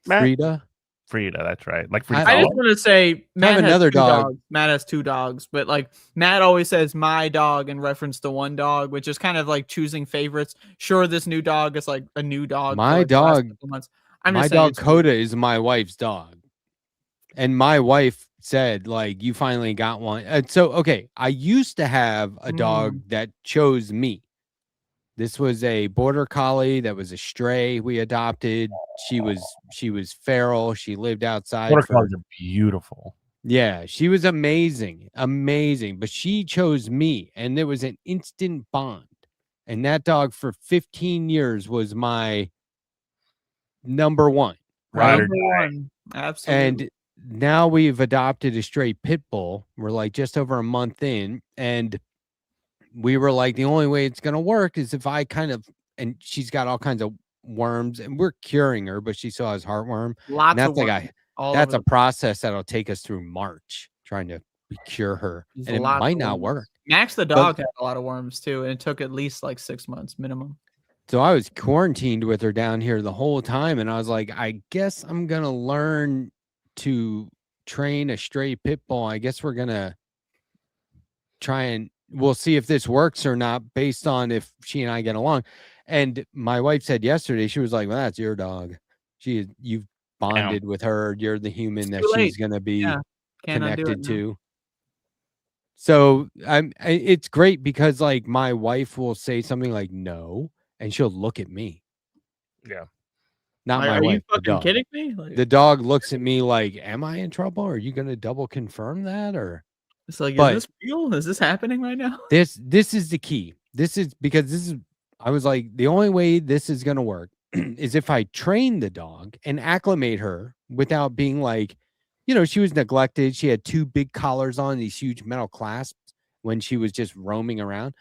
Matt? Frida, that's right. Like Frida. I just want to say, Matt has another two dog. dogs. Matt has 2 dogs, but like Matt always says my dog in reference to one dog, which is kind of like choosing favorites. Sure, this new dog is like a new dog. for, My like, the last dog, couple months. I'm my just saying dog it's- Coda is my wife's dog, and my wife said like you finally got one. So okay, I used to have a dog that chose me. This was a border collie that was a stray we adopted. She was feral. She lived outside. Border collies are beautiful. Yeah, she was amazing, but she chose me, and there was an instant bond. And that dog for 15 years was my number one. Ride or Number die. one. Absolutely. And now we've adopted a stray pit bull. We're like just over a month in, and we were like, the only way it's gonna work is if I and she's got all kinds of worms, and we're curing her, but she still has heartworm. Lots and that's of like worms all that's over a process that'll take us through March trying to cure her, There's and a it lot of might not worms. work. Max the But- dog had a lot of worms too, and it took at least like 6 months minimum. So I was quarantined with her down here the whole time, and I was like, I guess I'm gonna learn to train a stray pit bull. I guess we're gonna try and we'll see if this works or not based on if she and I get along. And my wife said yesterday, she was like, well, that's your dog. You've bonded with her. You're the human that too late. she's gonna be Yeah. Can't undo it connected now. to. So it's great because like my wife will say something like no, and she'll look at me. Yeah. Not Like, my are wife. you the fucking dog. kidding me? Like, The dog looks at me like, am I in trouble? Are you gonna double confirm that? Or it's like, but- is this real? Is this happening right now? this is the key. This is because this is I was like, the only way this is gonna work is if I train the dog and acclimate her without being like, she was neglected. She had 2 big collars on, these huge metal clasps when she was just roaming around.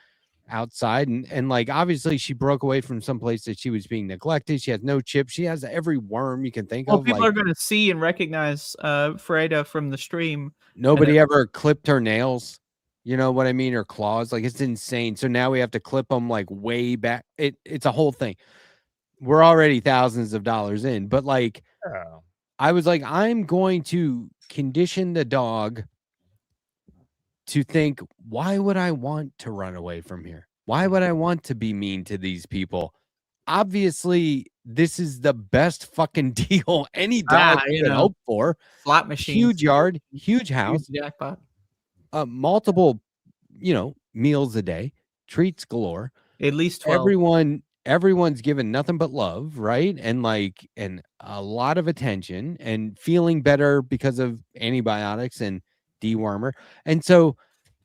outside, and like obviously she broke away from some place that she was being neglected. She has no chip. She has every worm you can think Well, of. people like, are going to see and recognize Freda from the stream. nobody ever clipped her nails. You know what I mean? Her claws. Like, it's insane. So now we have to clip them like way back. It's a whole thing. We're already thousands of dollars in, but like, I was like, I'm going to condition the dog to think, why would I want to run away from here? Why would I want to be mean to these people? Obviously, this is the best fucking deal any dog could hope for. Slot machines. Huge yard, huge house, jackpot. multiple, meals a day, treats galore. At least 12. Everyone's given nothing but love, right? And a lot of attention and feeling better because of antibiotics and dewormer. And so,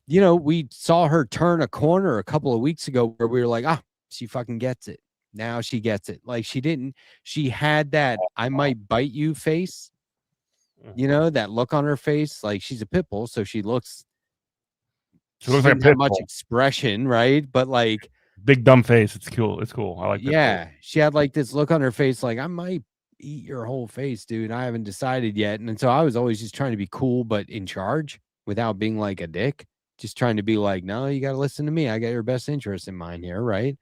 we saw her turn a corner a couple of weeks ago where we were like, she fucking gets it. Now she gets it. Like, she had that I might bite you face, that look on her face. Like, she's a pit bull, so she looks like a pit much bull. Expression, right? But like, big dumb face. It's cool. It's cool. I like that. Yeah, she had like this look on her face, like, I might eat your whole face, dude. I haven't decided yet. And so I was always just trying to be cool, but in charge without being like a dick. Just trying to be like, no, you got to listen to me. I got your best interest in mind here, right?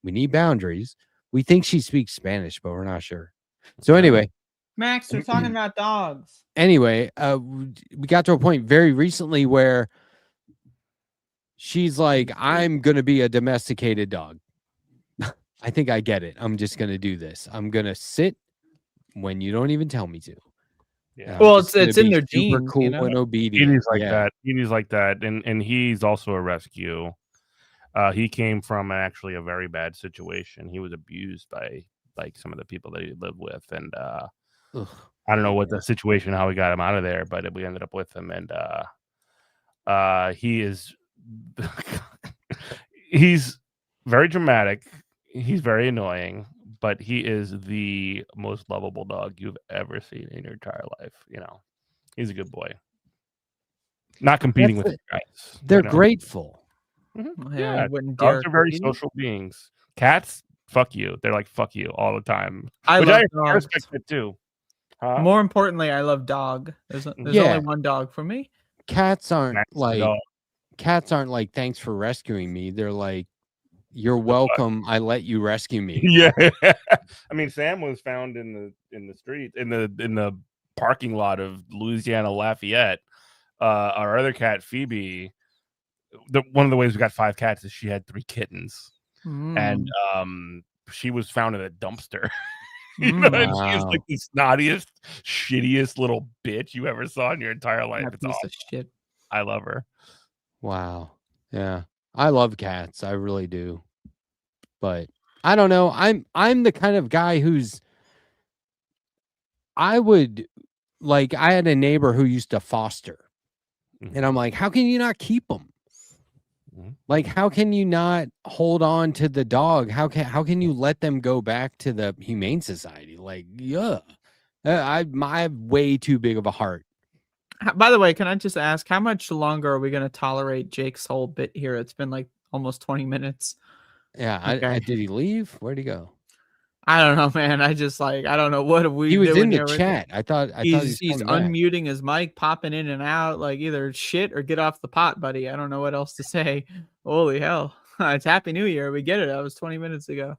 We need boundaries. We think she speaks Spanish, but we're not sure. So anyway, Max, we're talking about dogs. Anyway, we got to a point very recently where she's like, I'm going to be a domesticated dog. I think I get it. I'm just going to do this. I'm going to sit when you don't even tell me to. Yeah. Well, it's in their genes. Super cool and obedient. He's like that. He's like that. And he's also a rescue. He came from actually a very bad situation. He was abused by like some of the people that he lived with. And I don't know what the situation, how we got him out of there, but we ended up with him. And he is he's very dramatic. He's very annoying, but he is the most lovable dog you've ever seen in your entire life. He's a good boy. Not competing with the guys. They're grateful. Mm-hmm. Yeah, dogs are very social beings. Cats, fuck you. They're like, fuck you all the time. I respect it too. More importantly, I love dog. There's only one dog for me. Cats aren't like, thanks for rescuing me. They're like, you're welcome. I let you rescue me. Yeah. I mean, Sam was found in the street, in the parking lot of Louisiana Lafayette. Our other cat, Phoebe, one of the ways we got 5 cats is she had 3 kittens. And she was found in a dumpster. And she's like the snottiest, shittiest little bitch you ever saw in your entire life. It's awesome. Shit. I love her. Wow. Yeah. I love cats. I really do. But I don't know. I'm the kind of guy I had a neighbor who used to foster. And I'm like, how can you not keep them? Like, how can you not hold on to the dog? How can you let them go back to the Humane Society? Like, yeah, I have way too big of a heart. By the way, can I just ask, how much longer are we going to tolerate Jake's whole bit here? It's been like almost 20 minutes. Yeah. Okay. Did he leave? Where'd he go? I don't know, man. I don't know what we. He was in the chat. I thought he's unmuting his mic, popping in and out, like either shit or get off the pot, buddy. I don't know what else to say. Holy hell! It's Happy New Year. We get it. That was 20 minutes ago.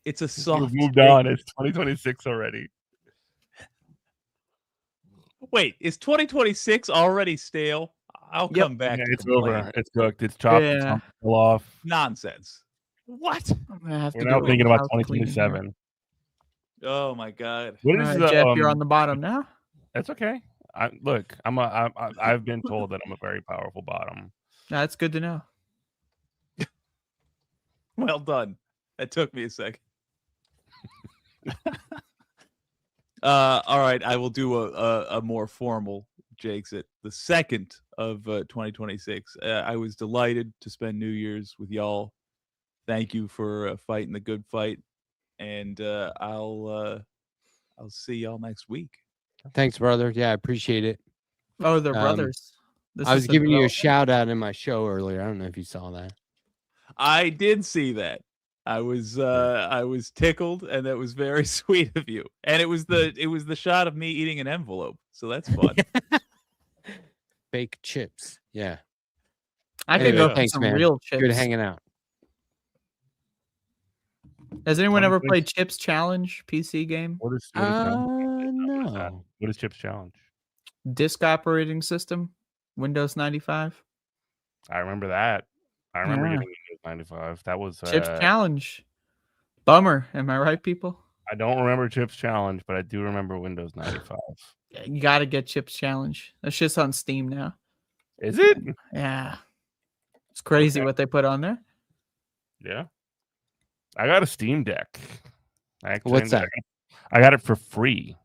It's a soft. You've moved on. It's 2026 already. Wait, is 2026 already stale? I'll come back. Yeah, it's over. It's cooked. It's chopped. Yeah. It's off. Nonsense. What? We're now thinking about 2027. Oh my god! What is Jeff? You're on the bottom now. That's okay. I've been told that I'm a very powerful bottom. That's good to know. Well done. That took me a second. All right, I will do a more formal Jake's it. The 2nd of 2026. I was delighted to spend New Year's with y'all. Thank you for fighting the good fight, and I'll see y'all next week. Thanks, brother. Yeah, I appreciate it. Oh, they're brothers. I was giving you a shout out in my show earlier. I don't know if you saw that. I did see that. I was tickled, and that was very sweet of you. And it was the shot of me eating an envelope, so that's fun. Fake chips. Yeah. I could go for thanks, some man. real Good chips. hanging out. Has anyone ever played Chips Challenge PC game? What is No. What is Chips Challenge? Disk operating system, Windows 95. I remember that. I remember Yeah. getting Windows 95. That was Chips Challenge. Bummer. Am I right, people? I don't remember Chips Challenge, but I do remember Windows 95. Yeah, you got to get Chips Challenge. That shit's on Steam now. Is it? Yeah. It's crazy what they put on there. Yeah. I got a Steam Deck. What's that? I got it for free.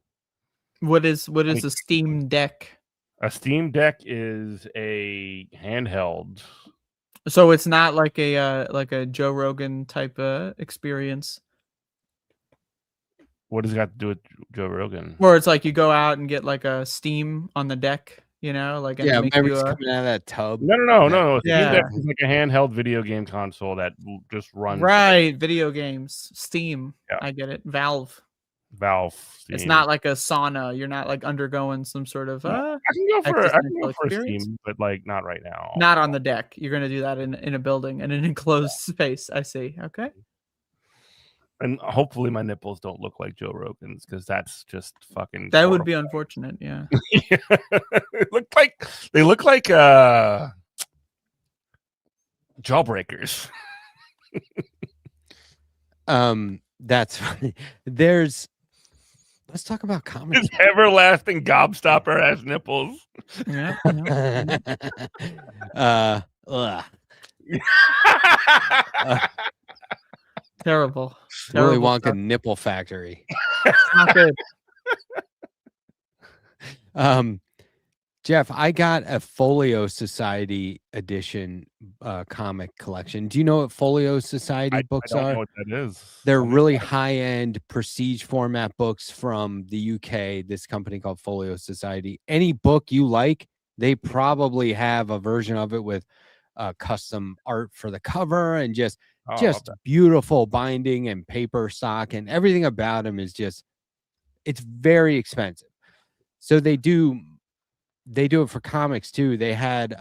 What is a Steam Deck? A Steam Deck is a handheld. So it's not like a Joe Rogan type experience. What does it got to do with Joe Rogan? Or it's like you go out and get like a Steam on the deck, you know, like and it makes remember you it's a- coming out of that tub. No. Steam Yeah. Deck is like a handheld video game console that just runs. right video games. Steam. Yeah. I get it. Valve. It's Steam. not like a sauna. You're not like undergoing some sort of I can go for existential a experience. Steam, but like not right now. Not on the deck. You're gonna do that in a building in an enclosed space. I see. Okay. And hopefully my nipples don't look like Joe Rogan's, because that's just fucking. That would be unfortunate. Yeah. They look like jawbreakers. That's funny. Let's talk about comics. His everlasting gobstopper ass nipples. Yeah. Ugh. Terrible. Willy Terrible Wonka stuff. nipple factory. Not good. Jeff, I got a Folio Society edition comic collection. Do you know what Folio Society books I don't are? know what that is. They're really high-end prestige format books from the UK, this company called Folio Society. Any book you like, they probably have a version of it with custom art for the cover and just beautiful binding and paper stock, and everything about them is just, it's very expensive. So they do it for comics too. They had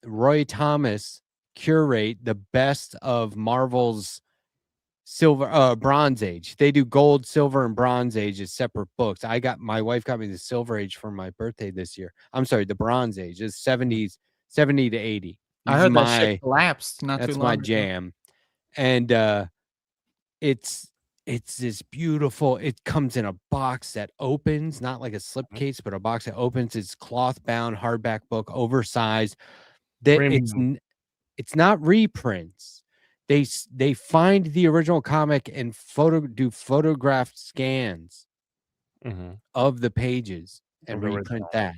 Roy Thomas curate the best of Marvel's Bronze Age. They do Gold, Silver, and Bronze Age as separate books. My wife got me the Silver Age for my birthday this year. I'm sorry, the Bronze Age is 70 to 80. I heard that shit collapsed not too That's long my ago. jam. And it's this beautiful, it comes in a box that opens, not like a slipcase, but a box that opens. It's cloth bound hardback book, oversized. That it's not reprints. They find the original comic and do photographed scans of the pages and reprint that.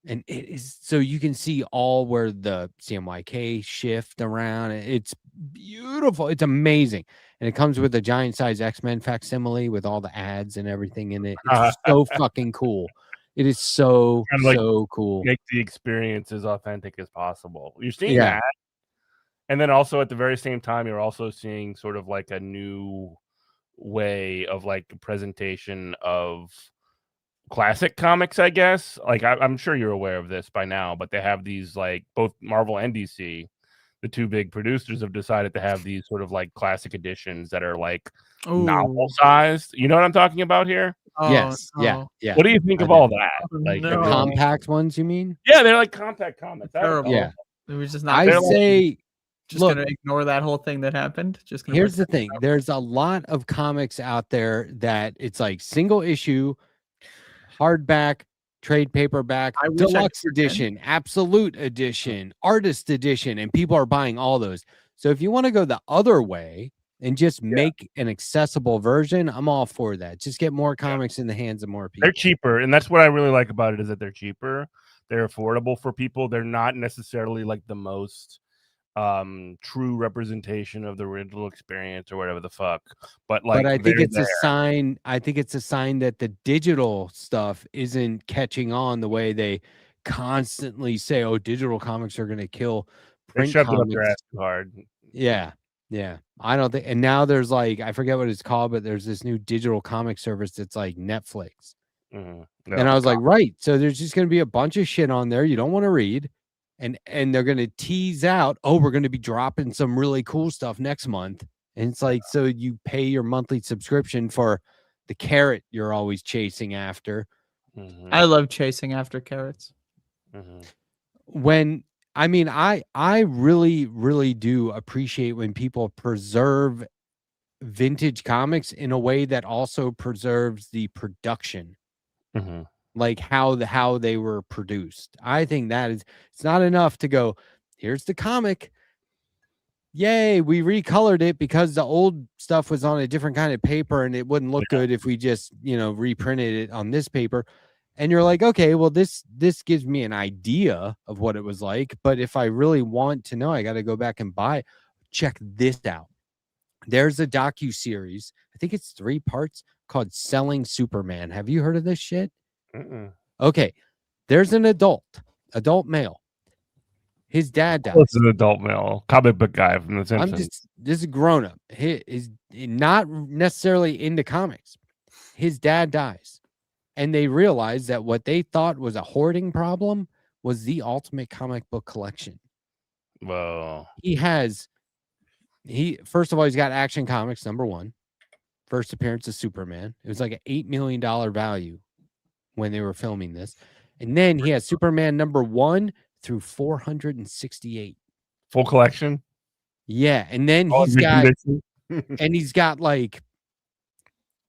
And it is, so you can see all where the CMYK shift around. It's beautiful. It's amazing. And it comes with a giant size X-Men facsimile with all the ads and everything in it. It's so fucking cool. It is so cool. Make the experience as authentic as possible. You're seeing that. And then also at the very same time, you're also seeing sort of like a new way of like presentation of classic comics, I guess. Like I'm sure you're aware of this by now, but they have these, like, both Marvel and DC, the two big producers, have decided to have these sort of like classic editions that are like novel sized. You know what I'm talking about here? Yes. Yeah. What do you think of all that? Like the compact ones, you mean? Yeah, they're like compact comics. Terrible. Yeah. It was just not. I say, just look, gonna ignore that whole thing that happened. Just gonna here's the thing: there's a lot of comics out there that it's like single issue, hardback, trade paperback, deluxe edition, absolute edition, artist edition, and people are buying all those. So if you want to go the other way and just make an accessible version, I'm all for that. Just get more comics in the hands of more people. They're cheaper, and that's what I really like about it, is that they're cheaper. They're affordable for people. They're not necessarily like the most true representation of the original experience or whatever the fuck. But like, I think it's a sign. I think it's a sign that the digital stuff isn't catching on the way they constantly say, "Oh, digital comics are going to kill They print shoved it up comics." their ass too hard. Yeah. Yeah. I don't think, and now there's like, I forget what it's called, but there's this new digital comic service that's like Netflix. Mm-hmm. And I was like, right. So there's just going to be a bunch of shit on there you don't want to read. And they're going to tease out, oh, we're going to be dropping some really cool stuff next month. And it's like, so you pay your monthly subscription for the carrot you're always chasing after. I love chasing after carrots. When, I mean, I really, really do appreciate when people preserve vintage comics in a way that also preserves the production. Like how they were produced. I think that is, it's not enough to go, here's the comic. Yay, we recolored it because the old stuff was on a different kind of paper and it wouldn't look good if we just, reprinted it on this paper. And you're like, okay, well, this gives me an idea of what it was like. But if I really want to know, I got to go back and buy it. Check this out. There's a docu-series, I think it's 3 parts, called Selling Superman. Have you heard of this shit? Okay, there's an adult male. His dad dies. What's an adult male comic book guy from The Simpsons? This is grown up. He is not necessarily into comics. His dad dies, and they realize that what they thought was a hoarding problem was the ultimate comic book collection. Whoa. First of all, he's got Action Comics #1. First appearance of Superman. It was like an $8 million value when they were filming this. And then he has Superman #1 through 468. Full collection? Yeah. And then he's got like,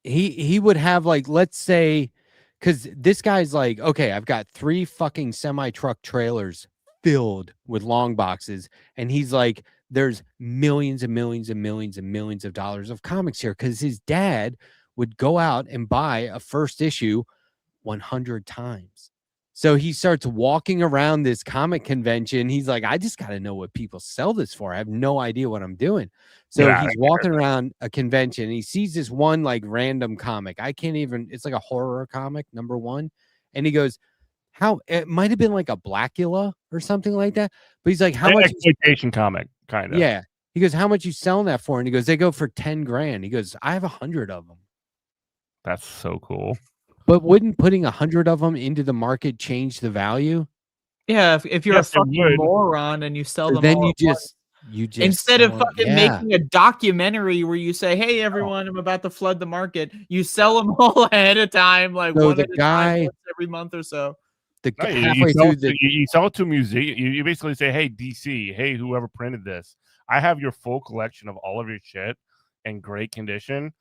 he would have like, let's say, because this guy's like, okay, I've got 3 fucking semi-truck trailers filled with long boxes. And he's like, there's millions and millions and millions and millions of dollars of comics here, because his dad would go out and buy a first issue 100 times. So he starts walking around this comic convention. He's like, I just got to know what people sell this for. I have no idea what I'm doing. So he's walking around a convention. And he sees this one like random comic. It's like a horror comic, #1. And he goes, it might have been like a Blackula or something like that. But he's like, how much exploitation comic, kind of. Yeah. He goes, how much you selling that for? And he goes, they go for 10 grand. He goes, I have 100 of them. That's so cool. But wouldn't putting 100 of them into the market change the value? Yeah, if you're a fucking moron and you sell them, then all you at just instead of fucking making a documentary where you say, "Hey, everyone, I'm about to flood the market," you sell them all ahead of time, like So one the at a guy- time, once every month or so. You sell it to a museum. You basically say, hey, DC, hey, whoever printed this, I have your full collection of all of your shit in great condition.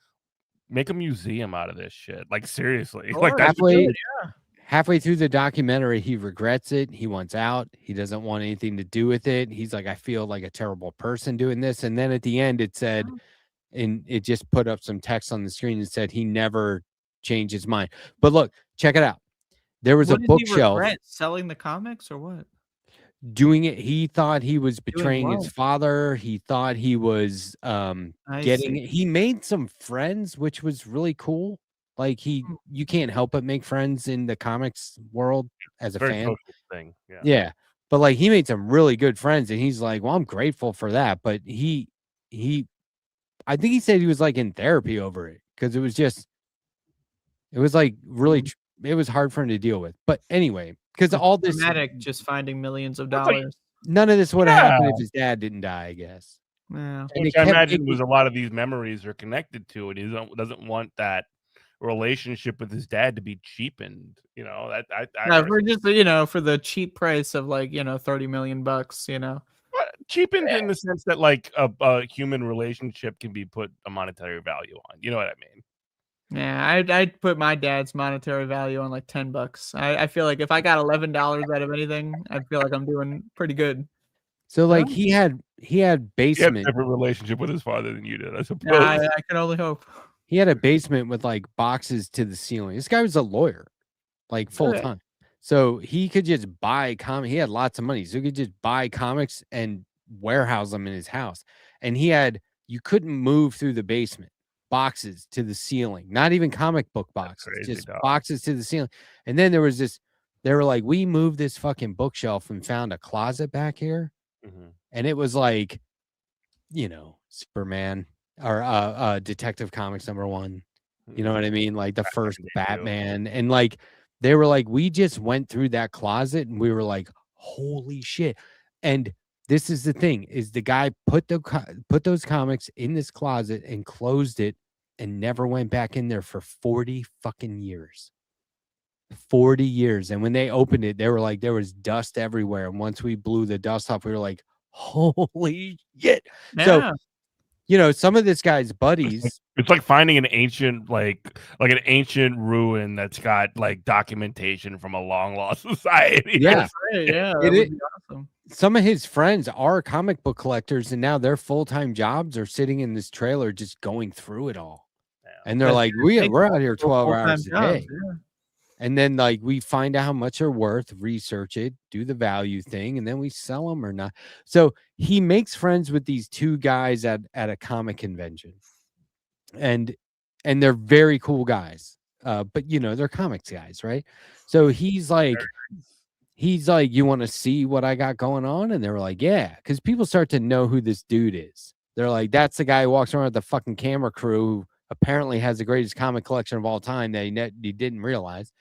Make a museum out of this shit. Like, seriously. Like, that's halfway through the documentary, he regrets it. He wants out. He doesn't want anything to do with it. He's like, I feel like a terrible person doing this. And then at the end, it said, and it just put up some text on the screen and said he never changed his mind. But look, check it out. There was What a did he bookshelf. regret, selling the comics or what? Doing it, he thought he was betraying his what? father. He thought he was he made some friends, which was really cool. Like you can't help but make friends in the comics world as a very fan. social thing. Yeah. But like he made some really good friends, and he's like, well, I'm grateful for that. But I think he said he was like in therapy over it, because it was like really it was hard for him to deal with. But anyway, because all this dramatic, just finding millions of dollars. none of this would have happened if his dad didn't die, I guess. Yeah. And Which it I kept imagine making- was a lot of these memories are connected to it. He doesn't want that relationship with his dad to be cheapened. You know, For just for the cheap price of like $30 million. Cheapened in the sense that like a human relationship can be put a monetary value on. You know what I mean? Yeah, I'd put my dad's monetary value on like $10. I feel like if I got $11 out of anything, I feel like I'm doing pretty good. So like he had He had a basement. different relationship with his father than you did, I suppose. Yeah, I can only hope. He had a basement with like boxes to the ceiling. This guy was a lawyer, like full Really? time. So he could just buy comics. He had lots of money. So he could just buy comics and warehouse them in his house. And you couldn't move through the basement. Boxes to the ceiling, not even comic book boxes, crazy, just dog. boxes to the ceiling. And then there was they were like, we moved this fucking bookshelf and found a closet back here. Mhm. And it was like Superman or Detective Comics #1. You know what I mean? Like the first Batman, and like they were like, we just went through that closet and we were like, holy shit. And this is the thing: is the guy put those comics in this closet and closed it and never went back in there for 40 fucking years. 40 years. And when they opened it, they were like, there was dust everywhere. And once we blew the dust off, we were like, holy shit. Yeah. So, some of this guy's buddies. It's like finding an ancient, like an ancient ruin that's got like documentation from a long lost society. Yeah. Yeah. That It would is- be awesome. Some of his friends are comic book collectors, and now their full-time jobs are sitting in this trailer just going through it all. And they're That's like, great. we're out here 12 Full-time hours a jobs, day. yeah. And then like we find out how much they're worth, research it, do the value thing, and then we sell them or not. So he makes friends with these two guys at a comic convention. And they're very cool guys. But they're comics guys, right? So he's like, you want to see what I got going on? And they were like, yeah, because people start to know who this dude is. They're like, that's the guy who walks around with the fucking camera crew who apparently has the greatest comic collection of all time that he didn't realize.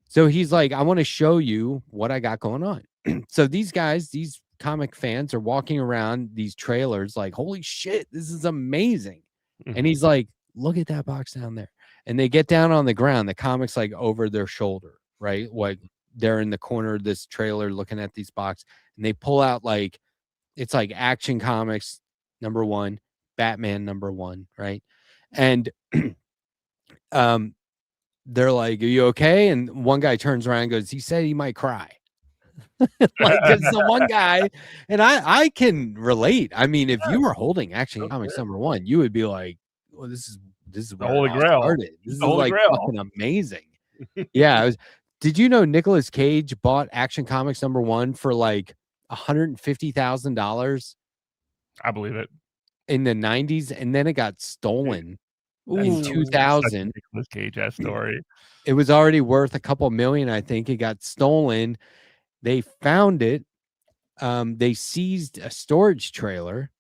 So he's like, I want to show you what I got going on. So these guys, these comic fans are walking around these trailers like, holy shit, this is amazing. And he's like, look at that box down there. And they get down on the ground, the comics like over their shoulder, right? Like they're in the corner of this trailer looking at these boxes, and they pull out like, it's like Action Comics #1, Batman #1, right? And they're like, are you okay? And one guy turns around and goes, he said he might cry. Like it's the one guy, and I can relate. I mean, if you were holding Action Comics #1, you would be like, well, this is the where Holy it all Grail. started. This is The Holy like Grail. fucking amazing. Yeah. Did you know Nicolas Cage bought Action Comics #1 for like $150,000 I believe it. in the 90s, and then it got stolen in Ooh. 2000. Nicolas Cage ass story. It was already worth a couple million, I think. It got stolen. They found it. They seized a storage trailer,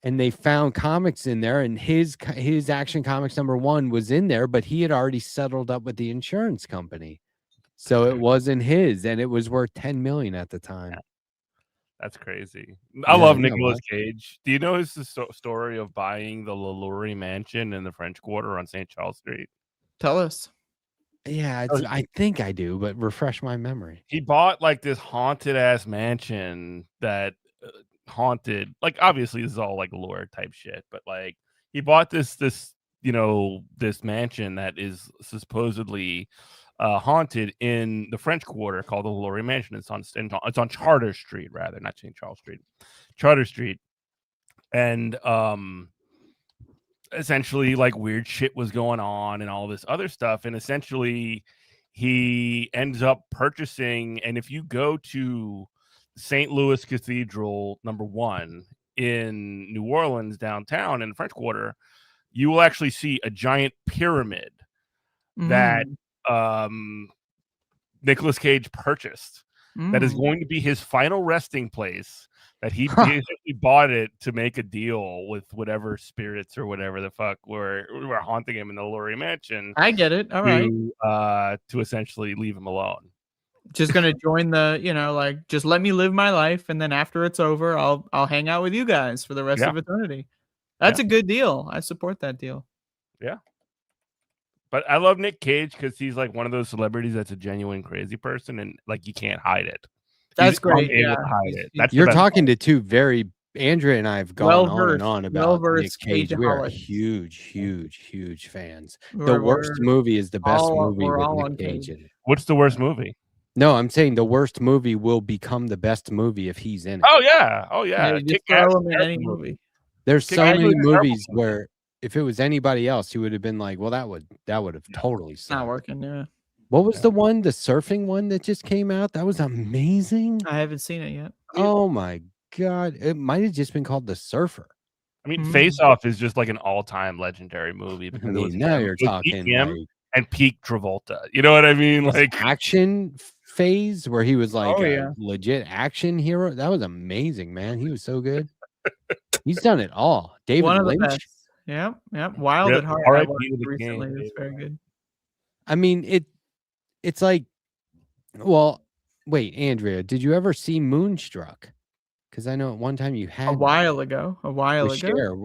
and they found comics in there, and his Action Comics #1 was in there, but he had already settled up with the insurance company, so it wasn't his, and it was worth $10 million at the time. That's crazy. I love Nicolas Cage. Do you know his story of buying the LaLaurie mansion in the French Quarter on St. Charles Street? Tell us. Yeah, I think I do, but refresh my memory. He bought like this haunted ass mansion that haunted, like obviously this is all like lore type shit, but like he bought this mansion that is supposedly haunted in the French Quarter called the LaLaurie Mansion. It's on Charter Street, rather, not St. Charles Street, Charter Street. And essentially like weird shit was going on and all this other stuff, and essentially he ends up purchasing, and if you go to St. Louis Cathedral #1 in New Orleans downtown in the French Quarter, you will actually see a giant pyramid that Nicolas Cage purchased that is going to be his final resting place, that he basically bought it to make a deal with whatever spirits or whatever the fuck were haunting him in the LaLaurie Mansion. I get it. All right. To essentially leave him alone. Just gonna join the, like, just let me live my life, and then after it's over, I'll hang out with you guys for the rest of eternity. That's a good deal. I support that deal. Yeah. But I love Nick Cage because he's like one of those celebrities that's a genuine crazy person, and like you can't hide it. That's great. Able Yeah. to hide it. That's You're talking to two very, Andrea and I have gone on and on about Nick well-versed Cage. We are Cageaholics. huge fans. The We're- worst we're movie is the best all- movie we're all with on Nick Cage Cage. in it. What's the worst movie? No, I'm saying the worst movie will become the best movie if he's in it. Oh yeah. Yeah, just Kick-Ass throw him in terrible any movie. There's so Kick-Ass many is a terrible movies where if it was anybody else, you would have been like, well, that would have totally It's not sucked. working. Yeah. What was the one, the surfing one that just came out? That was amazing. I haven't seen it yet. Oh my god. It might have just been called The Surfer. I mean, Face Off is just like an all-time legendary movie because it was now him. you're It was talking him like and peak Travolta. You know what I mean? Like action phase where he was like Oh, a yeah. legit action hero. That was amazing, man. He was so good. He's done it all. David One of the Lynch. best. Yep. Wild Rip- at Heart. I R.I.P. watched to the recently. king, It's very good. I mean, it's like, well, wait, Andrea, did you ever see Moonstruck? Because I know at one time you had A while ago. with Cher.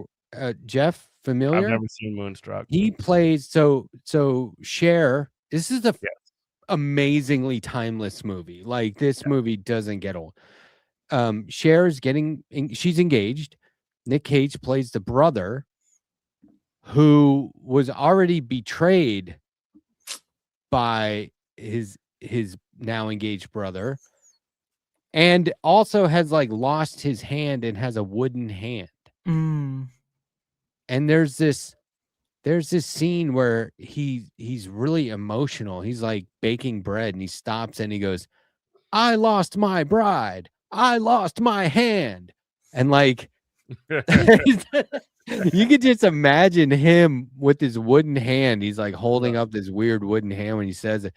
Jeff, familiar? I've never seen Moonstruck. He plays so Cher. This is a amazingly timeless movie. Like this movie doesn't get old. Cher's she's engaged. Nick Cage plays the brother who was already betrayed by his now engaged brother, and also has like lost his hand and has a wooden hand. Mm. And there's this scene where he's really emotional. He's like baking bread and he stops and he goes, "I lost my bride. I lost my hand." And like you could just imagine him with his wooden hand. He's like holding up this weird wooden hand when he says it.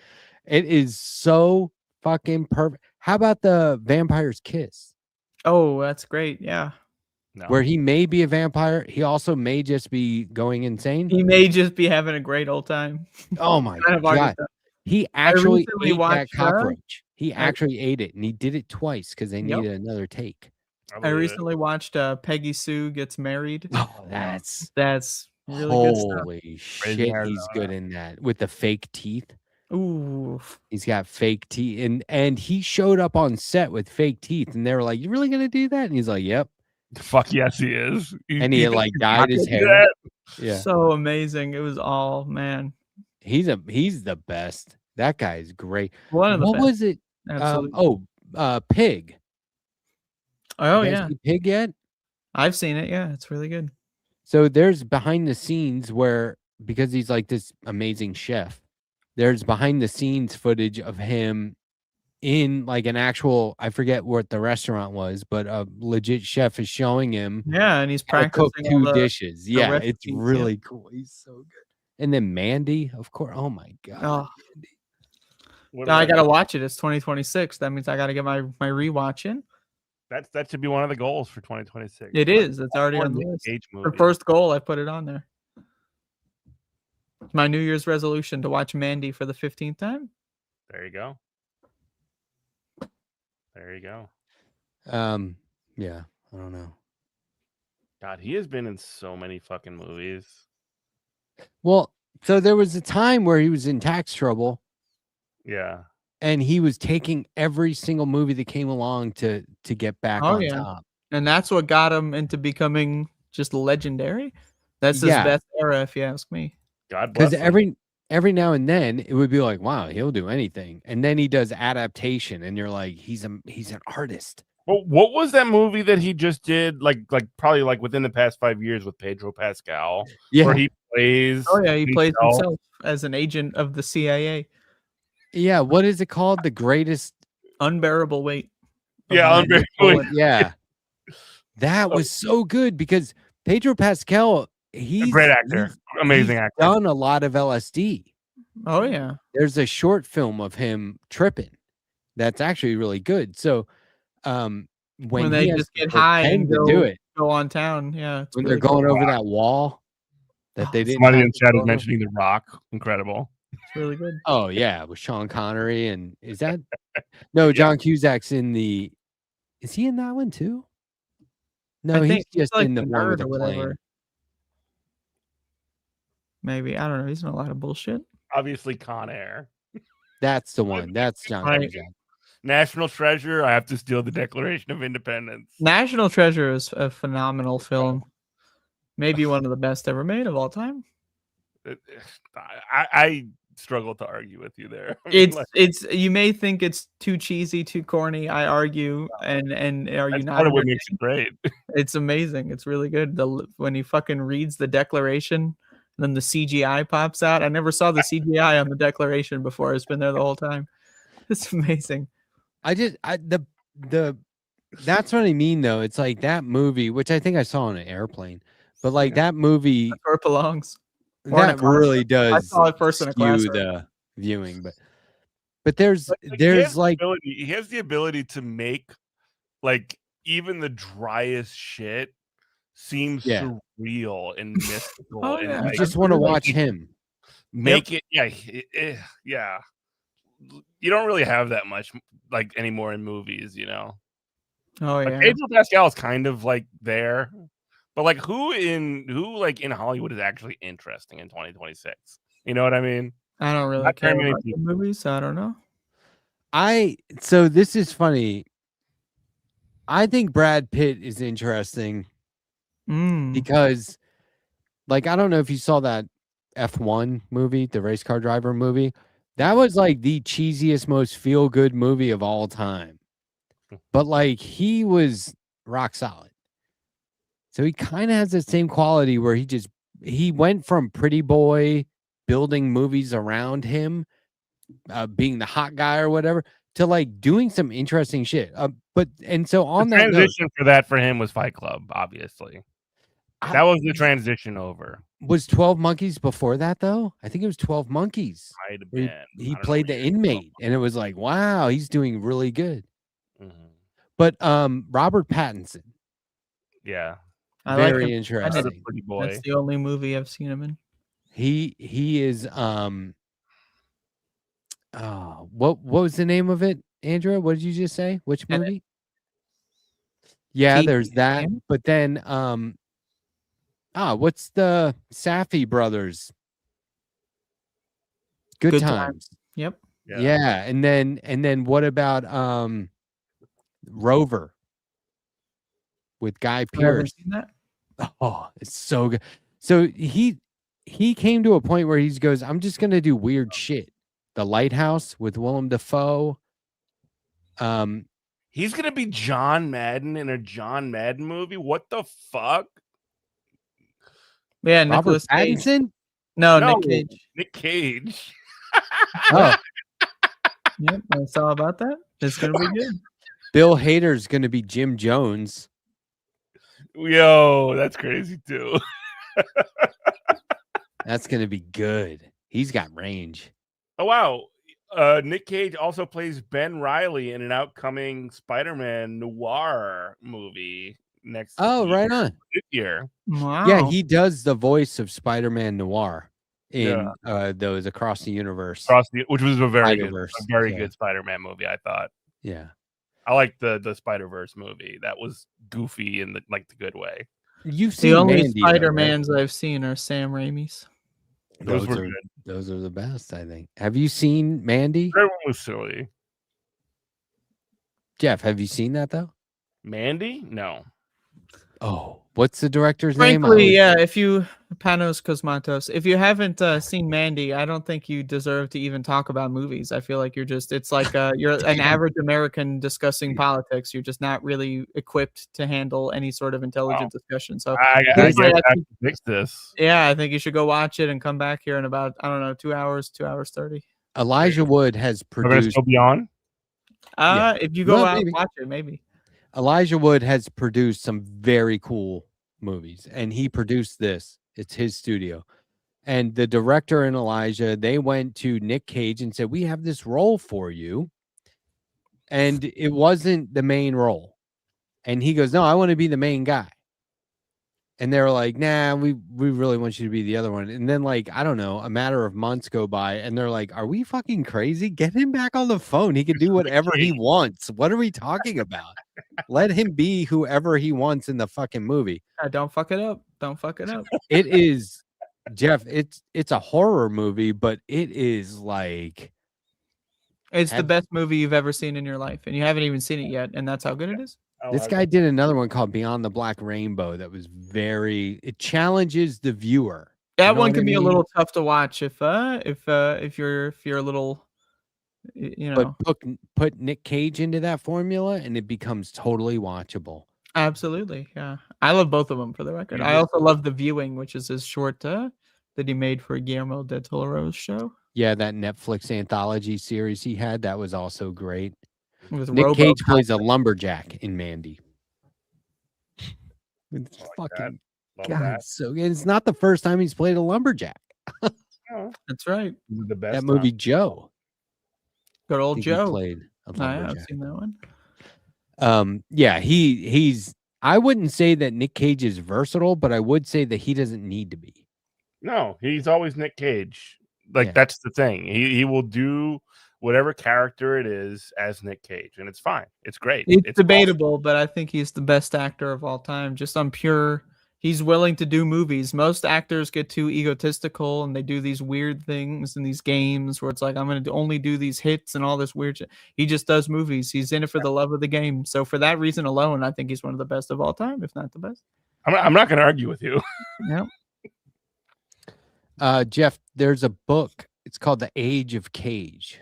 It is so fucking perfect. How about the Vampire's Kiss? Oh, that's great. Yeah. Where he may be a vampire, he also may just be going insane. He may just be having a great old time. Oh my Kind of hard to god! tell. He actually recently ate that watched, cockroach. He actually ate it, and he did it twice because they Yep. needed another take. I recently watched Peggy Sue Gets Married. Oh, that's really good stuff. holy shit! He's good in that with the fake teeth. Ooh, He's got fake teeth, and he showed up on set with fake teeth, and they were like, "You really gonna do that?" And he's like, "Yep." Fuck yes, he is. And he had like dyed his hair. that? Yeah, so amazing. It was all man. he's the best. That guy is great. One of the What best. was it? Absolutely. Pig. Oh You guys yeah, see Pig yet? I've seen it. Yeah, it's really good. So there's behind the scenes where, because he's like this amazing chef, there's behind the scenes footage of him in like an actual, I forget what the restaurant was, but a legit chef is showing him. Yeah, and he's how to cook practicing all two the- dishes. the Yeah, recipes, it's really cool. He's so good. And then Mandy, of course. Oh my god. Oh. Now I gotta watch it. It's 2026. That means I gotta get my rewatch in. That should be one of the goals for 2026. It is. It's already on the Nick list. Cage The movie. first goal, I put it on there. It's my New Year's resolution to watch Mandy for the 15th time. There you go. There you go. Yeah, I don't know. God, he has been in so many fucking movies. Well, so there was a time where he was in tax trouble Yeah. and he was taking every single movie that came along to get back Oh on yeah, top. and that's what got him into becoming just legendary. That's his Yeah. best era, if you ask me. God bless Because him. every now and then it would be like, wow, he'll do anything. And then he does adaptation and you're like, he's an artist. Well, what was that movie that he just did? Like probably like within the past 5 years with Pedro Pascal. Yeah. Where he plays. Oh yeah, he plays himself as an agent of the CIA. Yeah, what is it called? The greatest Unbearable weight. Yeah, Unbearable Weight. Yeah. That was so good because Pedro Pascal, he's great actor. Amazing he's actor. done a lot of LSD. Oh yeah. There's a short film of him tripping that's actually really good. So when they he has just to get high and pretend to do it, go on town. Yeah. it's when really they're going cool. over that wall that they didn't Somebody have in to chat go is over. mentioning The Rock. Incredible. It's really good. Oh yeah, with Sean Connery and is that no John Cusack's in the is he in that one too? No, I he's think just like in the one with nerd the or plane. whatever. Maybe I don't know. He's in a lot of bullshit. Obviously, Con Air. That's the one. That's John Right. Cusack. National Treasure. I have to steal the Declaration of Independence. National Treasure is a phenomenal film. Maybe one of the best ever made of all time. I struggle to argue with you there. I mean, It's you may think it's too cheesy, too corny. I argue, and are you that's not? part of what makes it great. It's amazing. It's really good. When he fucking reads the Declaration, and then the CGI pops out. I never saw the CGI on the Declaration before. It's been there the whole time. It's amazing. That's what I mean though. It's like that movie, which I think I saw on an airplane, but like that movie That's where it belongs. Or in a that really classroom. does I saw it first in a skew classroom. the viewing, but there's He has the like ability- he has the ability to make like even the driest shit seems surreal and mystical. Oh, and yeah. You just want to watch him. Make it, yeah. You don't really have that much like anymore in movies, you know. Oh like, yeah. Pedro Pascal is kind of like there, but like who in Hollywood is actually interesting in 2026? You know what I mean? I don't really Not care very many about the people. movies, so I don't know. So this is funny. I think Brad Pitt is interesting because, like, I don't know if you saw that F1 movie, the race car driver movie. That was like the cheesiest, most feel good movie of all time. But like, he was rock solid. So he kind of has the same quality where he went from pretty boy building movies around him, being the hot guy or whatever, to like doing some interesting shit. So on The that note, transition for him was Fight Club, obviously. That was the transition over. was 12 Monkeys before that though? I think it was 12 Monkeys. Might have where been. He played the inmate, and it was like, wow, he's doing really good. But Robert Pattinson, Yeah, I like very him. interesting. Pretty boy. That's the only movie I've seen him in. He is what was the name of it, Andrea? What did you just say? Which movie? Yeah, there's that. But then what's the Safdie brothers? Good Times. Yep. Yeah, and then what about Rover with Guy I haven't Pearce? seen that. Oh, it's so good. So he came to a point where he goes, I'm just gonna do weird shit. The Lighthouse with Willem Dafoe. He's gonna be John Madden in a John Madden movie. What the fuck? Yeah, Robert Nicolas Cage. Pattinson? No, Nick Cage. Nick Cage. Oh, Yep, I saw about that. It's gonna be good. Bill Hader's gonna be Jim Jones. Yo, that's crazy too. That's gonna be good. He's got range. Oh wow. Nick Cage also plays Ben Reilly in an upcoming Spider-Man noir movie next Right on. this year. Wow. Yeah, he does the voice of Spider-Man Noir in those Across the Universe. Which was a very Spider-Verse, good Spider-Man movie, I thought. Yeah. I liked the Spider-Verse movie. That was goofy in the good way. You've seen The only Mandy, though, right? Spider-Mans I've seen are Sam Raimi's. Those were are good. Those are the best, I think. Have you seen Mandy? Everyone was silly. Jeff, have you seen that though? Mandy? No. Oh, what's the director's name? Frankly, yeah, if you Panos Cosmatos, if you haven't seen Mandy, I don't think you deserve to even talk about movies. I feel like it's like you're an average American discussing politics. You're just not really equipped to handle any sort of intelligent discussion. So I have to fix this. yeah, I think you should go watch it and come back here in about, I don't know, 2 hours, 2 hours 30. Elijah Wood has We're gonna produced. still be on? If you go Well, out maybe. and watch it, maybe. Elijah Wood has produced some very cool movies, and he produced this. It's his studio. And the director and Elijah, they went to Nick Cage and said, we have this role for you. And it wasn't the main role. And he goes, no, I want to be the main guy. And they were like, nah, we really want you to be the other one. And then, like, I don't know, a matter of months go by, and they're like, are we fucking crazy? Get him back on the phone. He can do whatever he wants. What are we talking about? Let him be whoever he wants in the fucking movie. Don't fuck it up. Don't fuck it up. It is, Jeff, it's a horror movie, but it is like... It's the best movie you've ever seen in your life, and you haven't even seen it yet, and that's how good it is. This guy did another one called Beyond the Black Rainbow that was it challenges the viewer. That one can be a little tough to watch if you're a little, you know. But put Nick Cage into that formula and it becomes totally watchable. Absolutely, yeah. I love both of them, for the record. I also love The Viewing, which is his short that he made for Guillermo del Toro's show. Yeah, that Netflix anthology series he had, that was also great. With Nick Robo Cage plays a lumberjack in Mandy. It's fucking God, so good. It's not the first time he's played a lumberjack. That's right. The best That movie, Joe. Good old I think he Joe. played a Oh, yeah, I've lumberjack. seen that one. Yeah, he's. I wouldn't say that Nick Cage is versatile, but I would say that he doesn't need to be. No, he's always Nick Cage. Like Yeah. that's the thing. He will do whatever character it is as Nick Cage, and it's fine. It's great. It's It's debatable, but I think he's the best actor of all time. Just on pure, he's willing to do movies. Most actors get too egotistical and they do these weird things in these games where it's like, I'm going to only do these hits and all this weird shit. He just does movies. He's in it for the love of the game. So for that reason alone, I think he's one of the best of all time, if not the best. I'm not going to argue with you. Yeah. Jeff, there's a book. It's called The Age of Cage.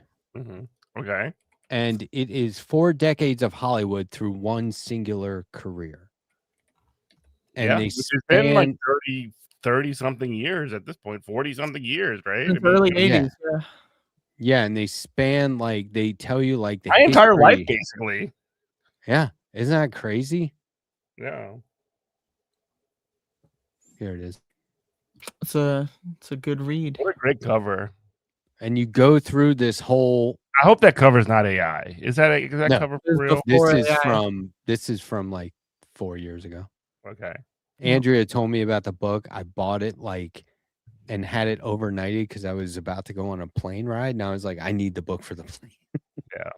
Okay. And it is 4 decades of Hollywood through one singular career. And Yeah, they which has been like span 30 something years at this point, 40 something years, right? Since early 80s. Yeah. Yeah, and they span like they tell you like the My entire life, history. basically. Yeah, isn't that crazy? Yeah. Here it is. It's a good read. What a great cover. And you go through this whole. I hope that cover's not AI. Is that No, cover for real? This is from like 4 years ago. Okay. Andrea told me about the book. I bought it and had it overnighted because I was about to go on a plane ride, and I was like, I need the book for the plane. Yeah.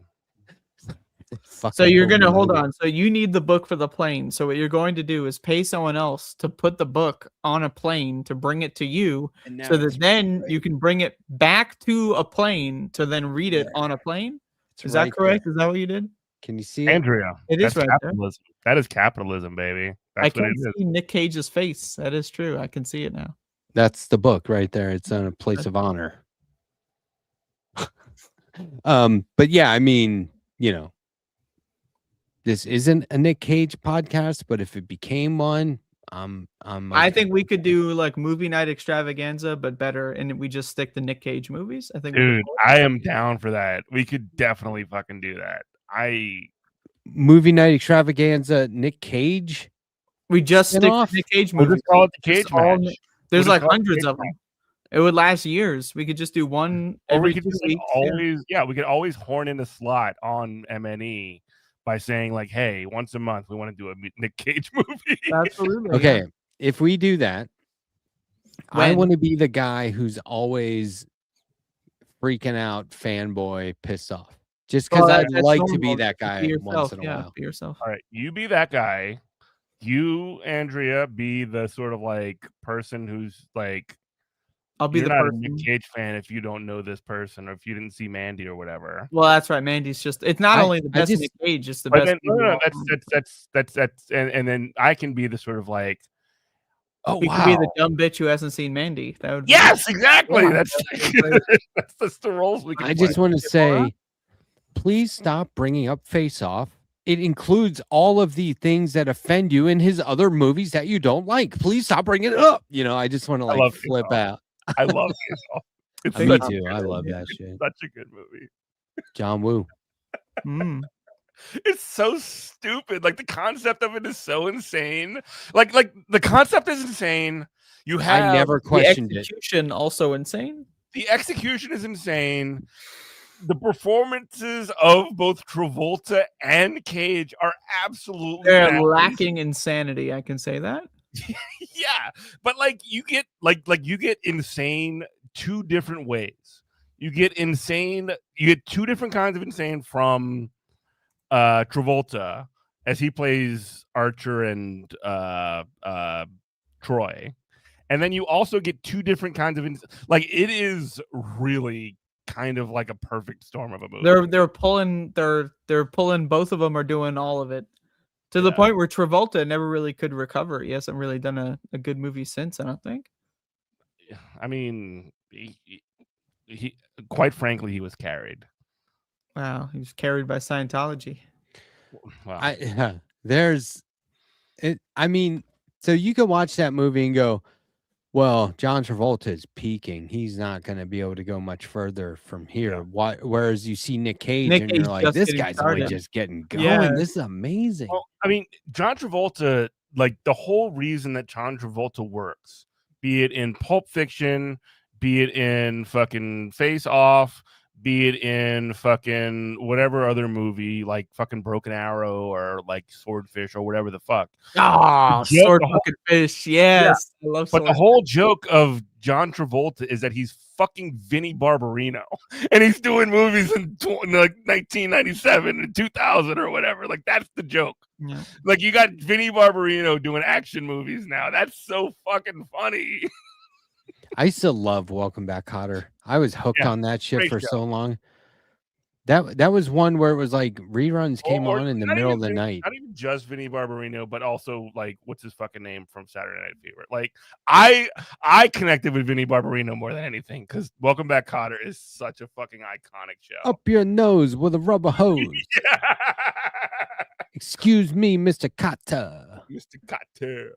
So you're going to hold on. So you need the book for the plane. So what you're going to do is pay someone else to put the book on a plane to bring it to you so that then you can bring it back to a plane to then read it on a plane. Is that correct? Is that what you did? Can you see it? Andrea. It is right there. capitalism. That is capitalism, baby. That's I what can it is. see Nick Cage's face. That is true. I can see it now. That's the book right there. It's on a place of honor. But yeah, I mean, this isn't a Nick Cage podcast, but if it became one, I think we could do like movie night extravaganza, but better, and we just stick to Nick Cage movies. I think. Dude, I am down for that. We could definitely fucking do that. movie night extravaganza, Nick Cage. We just stick to Nick Cage We'll movies. just call it the Just Cage all match. There's We'll like just call it the hundreds Cage of them. match. It would last years. We could just do one Or every we could 2 just weeks. always, we could always horn in a slot on MNE by saying like, hey, once a month we want to do a Nick Cage movie. Absolutely. Okay, if we do that, I When? want to be the guy who's always freaking out, fanboy, pissed off. Just because I'd that's like to be normal. that Be guy yourself. once in a Yeah, while. be yourself. All right, you be that guy. You, Andrea, be the sort of like person who's like, I'll be you're the not person. a Nick Cage fan if you don't know this person or if you didn't see Mandy or whatever. Well, that's right. Mandy's just. It's not I- only the I best just- Nick Cage. It's the But best. then, movie of all that's time. and then I can be the sort of like, oh We wow, could be the dumb bitch who hasn't seen Mandy. That would. Be yes, exactly. Yeah, That's that's the roles we can. I just play. want to say, please stop bringing up Face Off. It includes all of the things that offend you in his other movies that you don't like. Please stop bringing it up. I just want to I love Face flip Off. out. I love it. It's Me such a too. good I love movie. that shit. It's such a good movie. John Woo. Mm. It's so stupid. Like the concept of it is so insane. Like the concept is insane. You have I never The questioned it. execution also insane. the execution is insane. The performances of both Travolta and Cage are absolutely They're bananas. lacking insanity. I can say that. Yeah, but like you get you get insane two different ways. You get insane. You get two different kinds of insane from Travolta as he plays Archer and Troy, and then you also get two different kinds of it is really kind of like a perfect storm of a movie. They're pulling. They're pulling. Both of them are doing all of it. To the point where Travolta never really could recover. He hasn't really done a good movie since, I don't think. I mean, he quite frankly, he was carried. Wow, he was carried by Scientology. Wow. There's it. I mean, so you can watch that movie and go, well, John Travolta is peaking. He's not going to be able to go much further from here. Why? Whereas you see Nick Cage and you're Cage like, just this getting guy's only started. just getting going. Yeah. This is amazing. Well, I mean, John Travolta, like the whole reason that John Travolta works, be it in Pulp Fiction, be it in fucking Face Off, be it in fucking whatever other movie, like fucking Broken Arrow or like Swordfish or whatever the fuck. Oh, The joke- sword the whole- fucking fish. Yes. I love But the sword whole joke of John Travolta is that he's fucking Vinnie Barbarino, and he's doing movies in like 1997 and 2000 or whatever. Like that's the joke. Yeah. Like you got Vinnie Barbarino doing action movies now. That's so fucking funny. I used to love Welcome Back, Kotter. I was hooked Yeah, on that shit great for show. so long. That was one where it was like reruns came Or on in the not middle even of the night. Not even just Vinnie Barbarino, but also like what's his fucking name from Saturday Night Fever. Like I connected with Vinnie Barbarino more than anything because Welcome Back, Kotter is such a fucking iconic show. Up your nose with a rubber hose. Excuse me, Mr. Kotter. Mr. Kotter.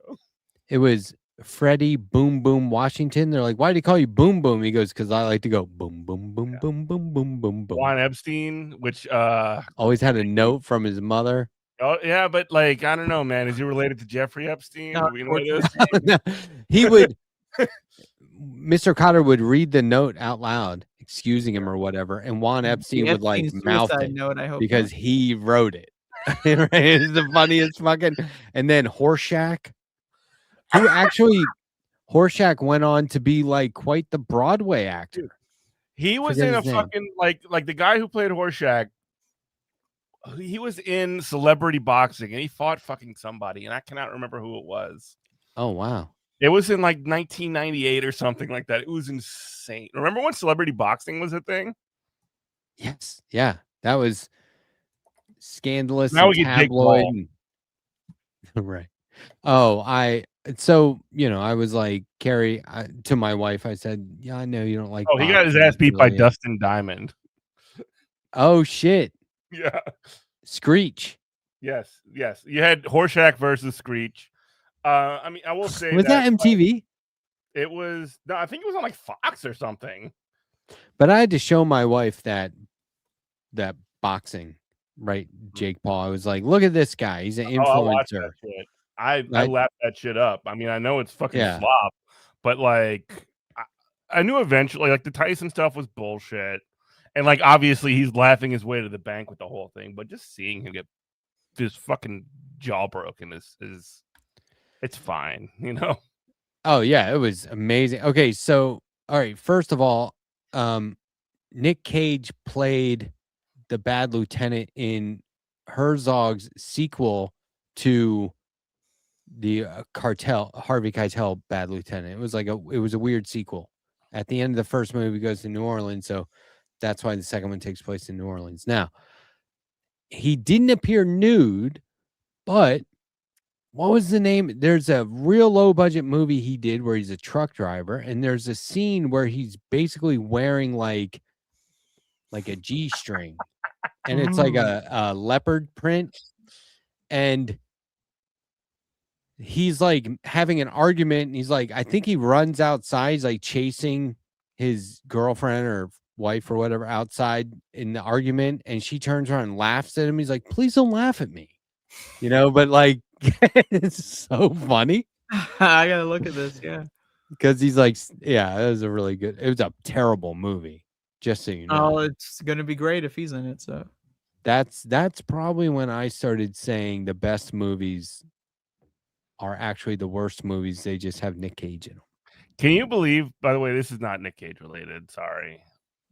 It was Freddie Boom Boom Washington. They're like, why do you call you Boom Boom? He goes, because I like to go boom, boom, boom, boom, boom, boom, boom, boom. Juan Epstein, which Always had a note from his mother. oh yeah, but like I don't know, man. Is he related to Jeffrey Epstein? No, Do we know this? No, he would, Mr. Cotter would read the note out loud, excusing him or whatever, and Juan Epstein would like Epstein's mouth suicide it note, I hope because not. he wrote it. Right? It's the funniest fucking. And then Horshack, who actually Horshack went on to be like quite the Broadway actor. He was Forget in a his name. fucking like the guy who played Horshack. He was in Celebrity Boxing and he fought fucking somebody, and I cannot remember who it was. Oh wow. It was in like 1998 or something like that. It was insane. Remember when Celebrity Boxing was a thing? Yes. Yeah. That was scandalous Now and we get Jake tabloid. Paul. Right. Oh, so I was like, Carrie, to my wife, I said, yeah, I know you don't like. Oh, he got his boxing, ass beat by really." Dustin Diamond. Oh shit. Yeah. Screech. Yes. You had Horshack versus Screech. I mean, I will say Was that MTV? It was no, I think it was on like Fox or something. But I had to show my wife that boxing, right? Mm-hmm. Jake Paul. I was like, look at this guy. He's an Oh, I watched influencer. that shit. I lapped that shit up. I mean, I know it's fucking Yeah. slop, but like I knew eventually like the Tyson stuff was bullshit. And like obviously he's laughing his way to the bank with the whole thing, but just seeing him get this fucking jaw broken is it's fine, you know. Oh yeah, it was amazing. Okay, so all right, first of all, Nick Cage played the bad lieutenant in Herzog's sequel to the Harvey Keitel Bad Lieutenant. It was a weird sequel. At the end of the first movie, he goes to New Orleans, so that's why the second one takes place in New Orleans. Now, he didn't appear nude, but what was the name? There's a real low budget movie he did where he's a truck driver, and there's a scene where he's basically wearing like a G-string, and it's like a leopard print, and he's like having an argument, and he's like, I think he runs outside, he's like chasing his girlfriend or wife or whatever outside in the argument, and she turns around and laughs at him. He's like, please don't laugh at me, but like it's so funny. I gotta look at this. Yeah. Because he's like, yeah, it was a terrible movie, just so you know. Oh, it's gonna be great if he's in it. So That's probably when I started saying the best movies are actually the worst movies. They just have Nick Cage in them. Can you believe, by the way, this is not Nick Cage related, sorry.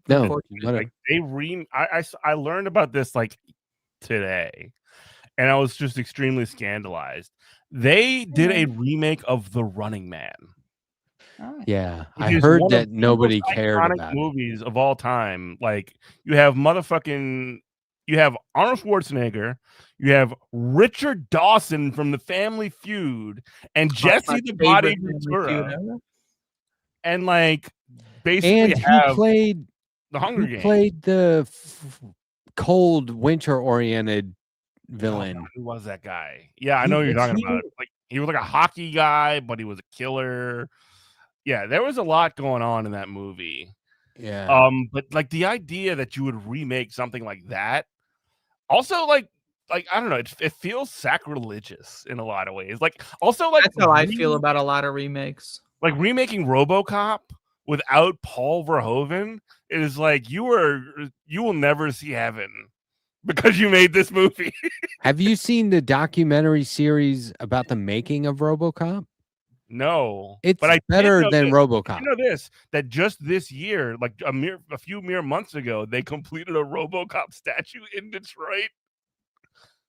No, Like I learned about this like today, and I was just extremely scandalized. They did a remake of The Running Man. Yeah, Which I is heard one of that the nobody most cared iconic about it. movies of all time. Like you have Arnold Schwarzenegger, you have Richard Dawson from The Family Feud, and Jesse the Body Ventura, and like basically And he have played the Hunger He Games. played the cold winter-oriented villain. Who was that guy? Yeah, I know what you're talking about. Like he was like a hockey guy, but he was a killer. Yeah, there was a lot going on in that movie. Yeah. But like the idea that you would remake something like that, also like I don't know, it feels sacrilegious in a lot of ways. Like also like that's how I feel about a lot of remakes. like remaking RoboCop without Paul Verhoeven, it is like you will never see heaven because you made this movie. Have you seen the documentary series about the making of RoboCop? No, It's but I did better know than this. RoboCop. You know this, that just this year, like a few mere months ago, they completed a RoboCop statue in Detroit.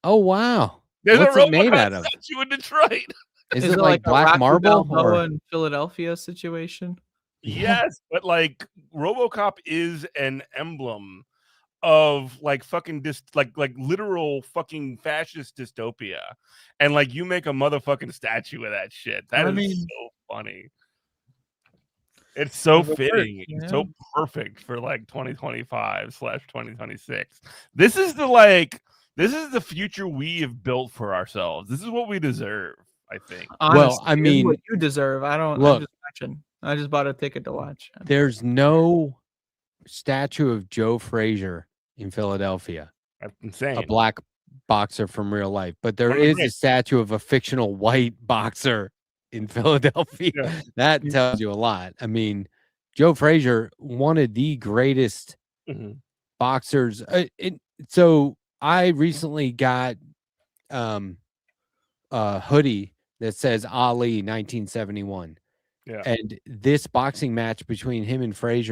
Oh wow! There's What's a it made RoboCop out of? statue in Detroit. Is Is it it like a black Rocky marble? Balboa Or... in Philadelphia situation? Yes, but like RoboCop is an emblem of like fucking like literal fucking fascist dystopia, and like you make a motherfucking statue of that shit. That is so funny. It's so fitting. It's so perfect for like 2025/2026. This is the future we have built for ourselves. This is what we deserve, I think. Honestly, Well, I this is mean, what you deserve. I'm look, just watching. I just bought a ticket to watch. there's no statue of Joe Frazier in Philadelphia. That's insane. A black boxer from real life, but there One of the is a greats. statue of a fictional white boxer in Philadelphia. Yeah. That tells you a lot. I mean, Joe Frazier, one of the greatest boxers. So I recently got a hoodie that says Ali 1971. Yeah. And this boxing match between him and Frazier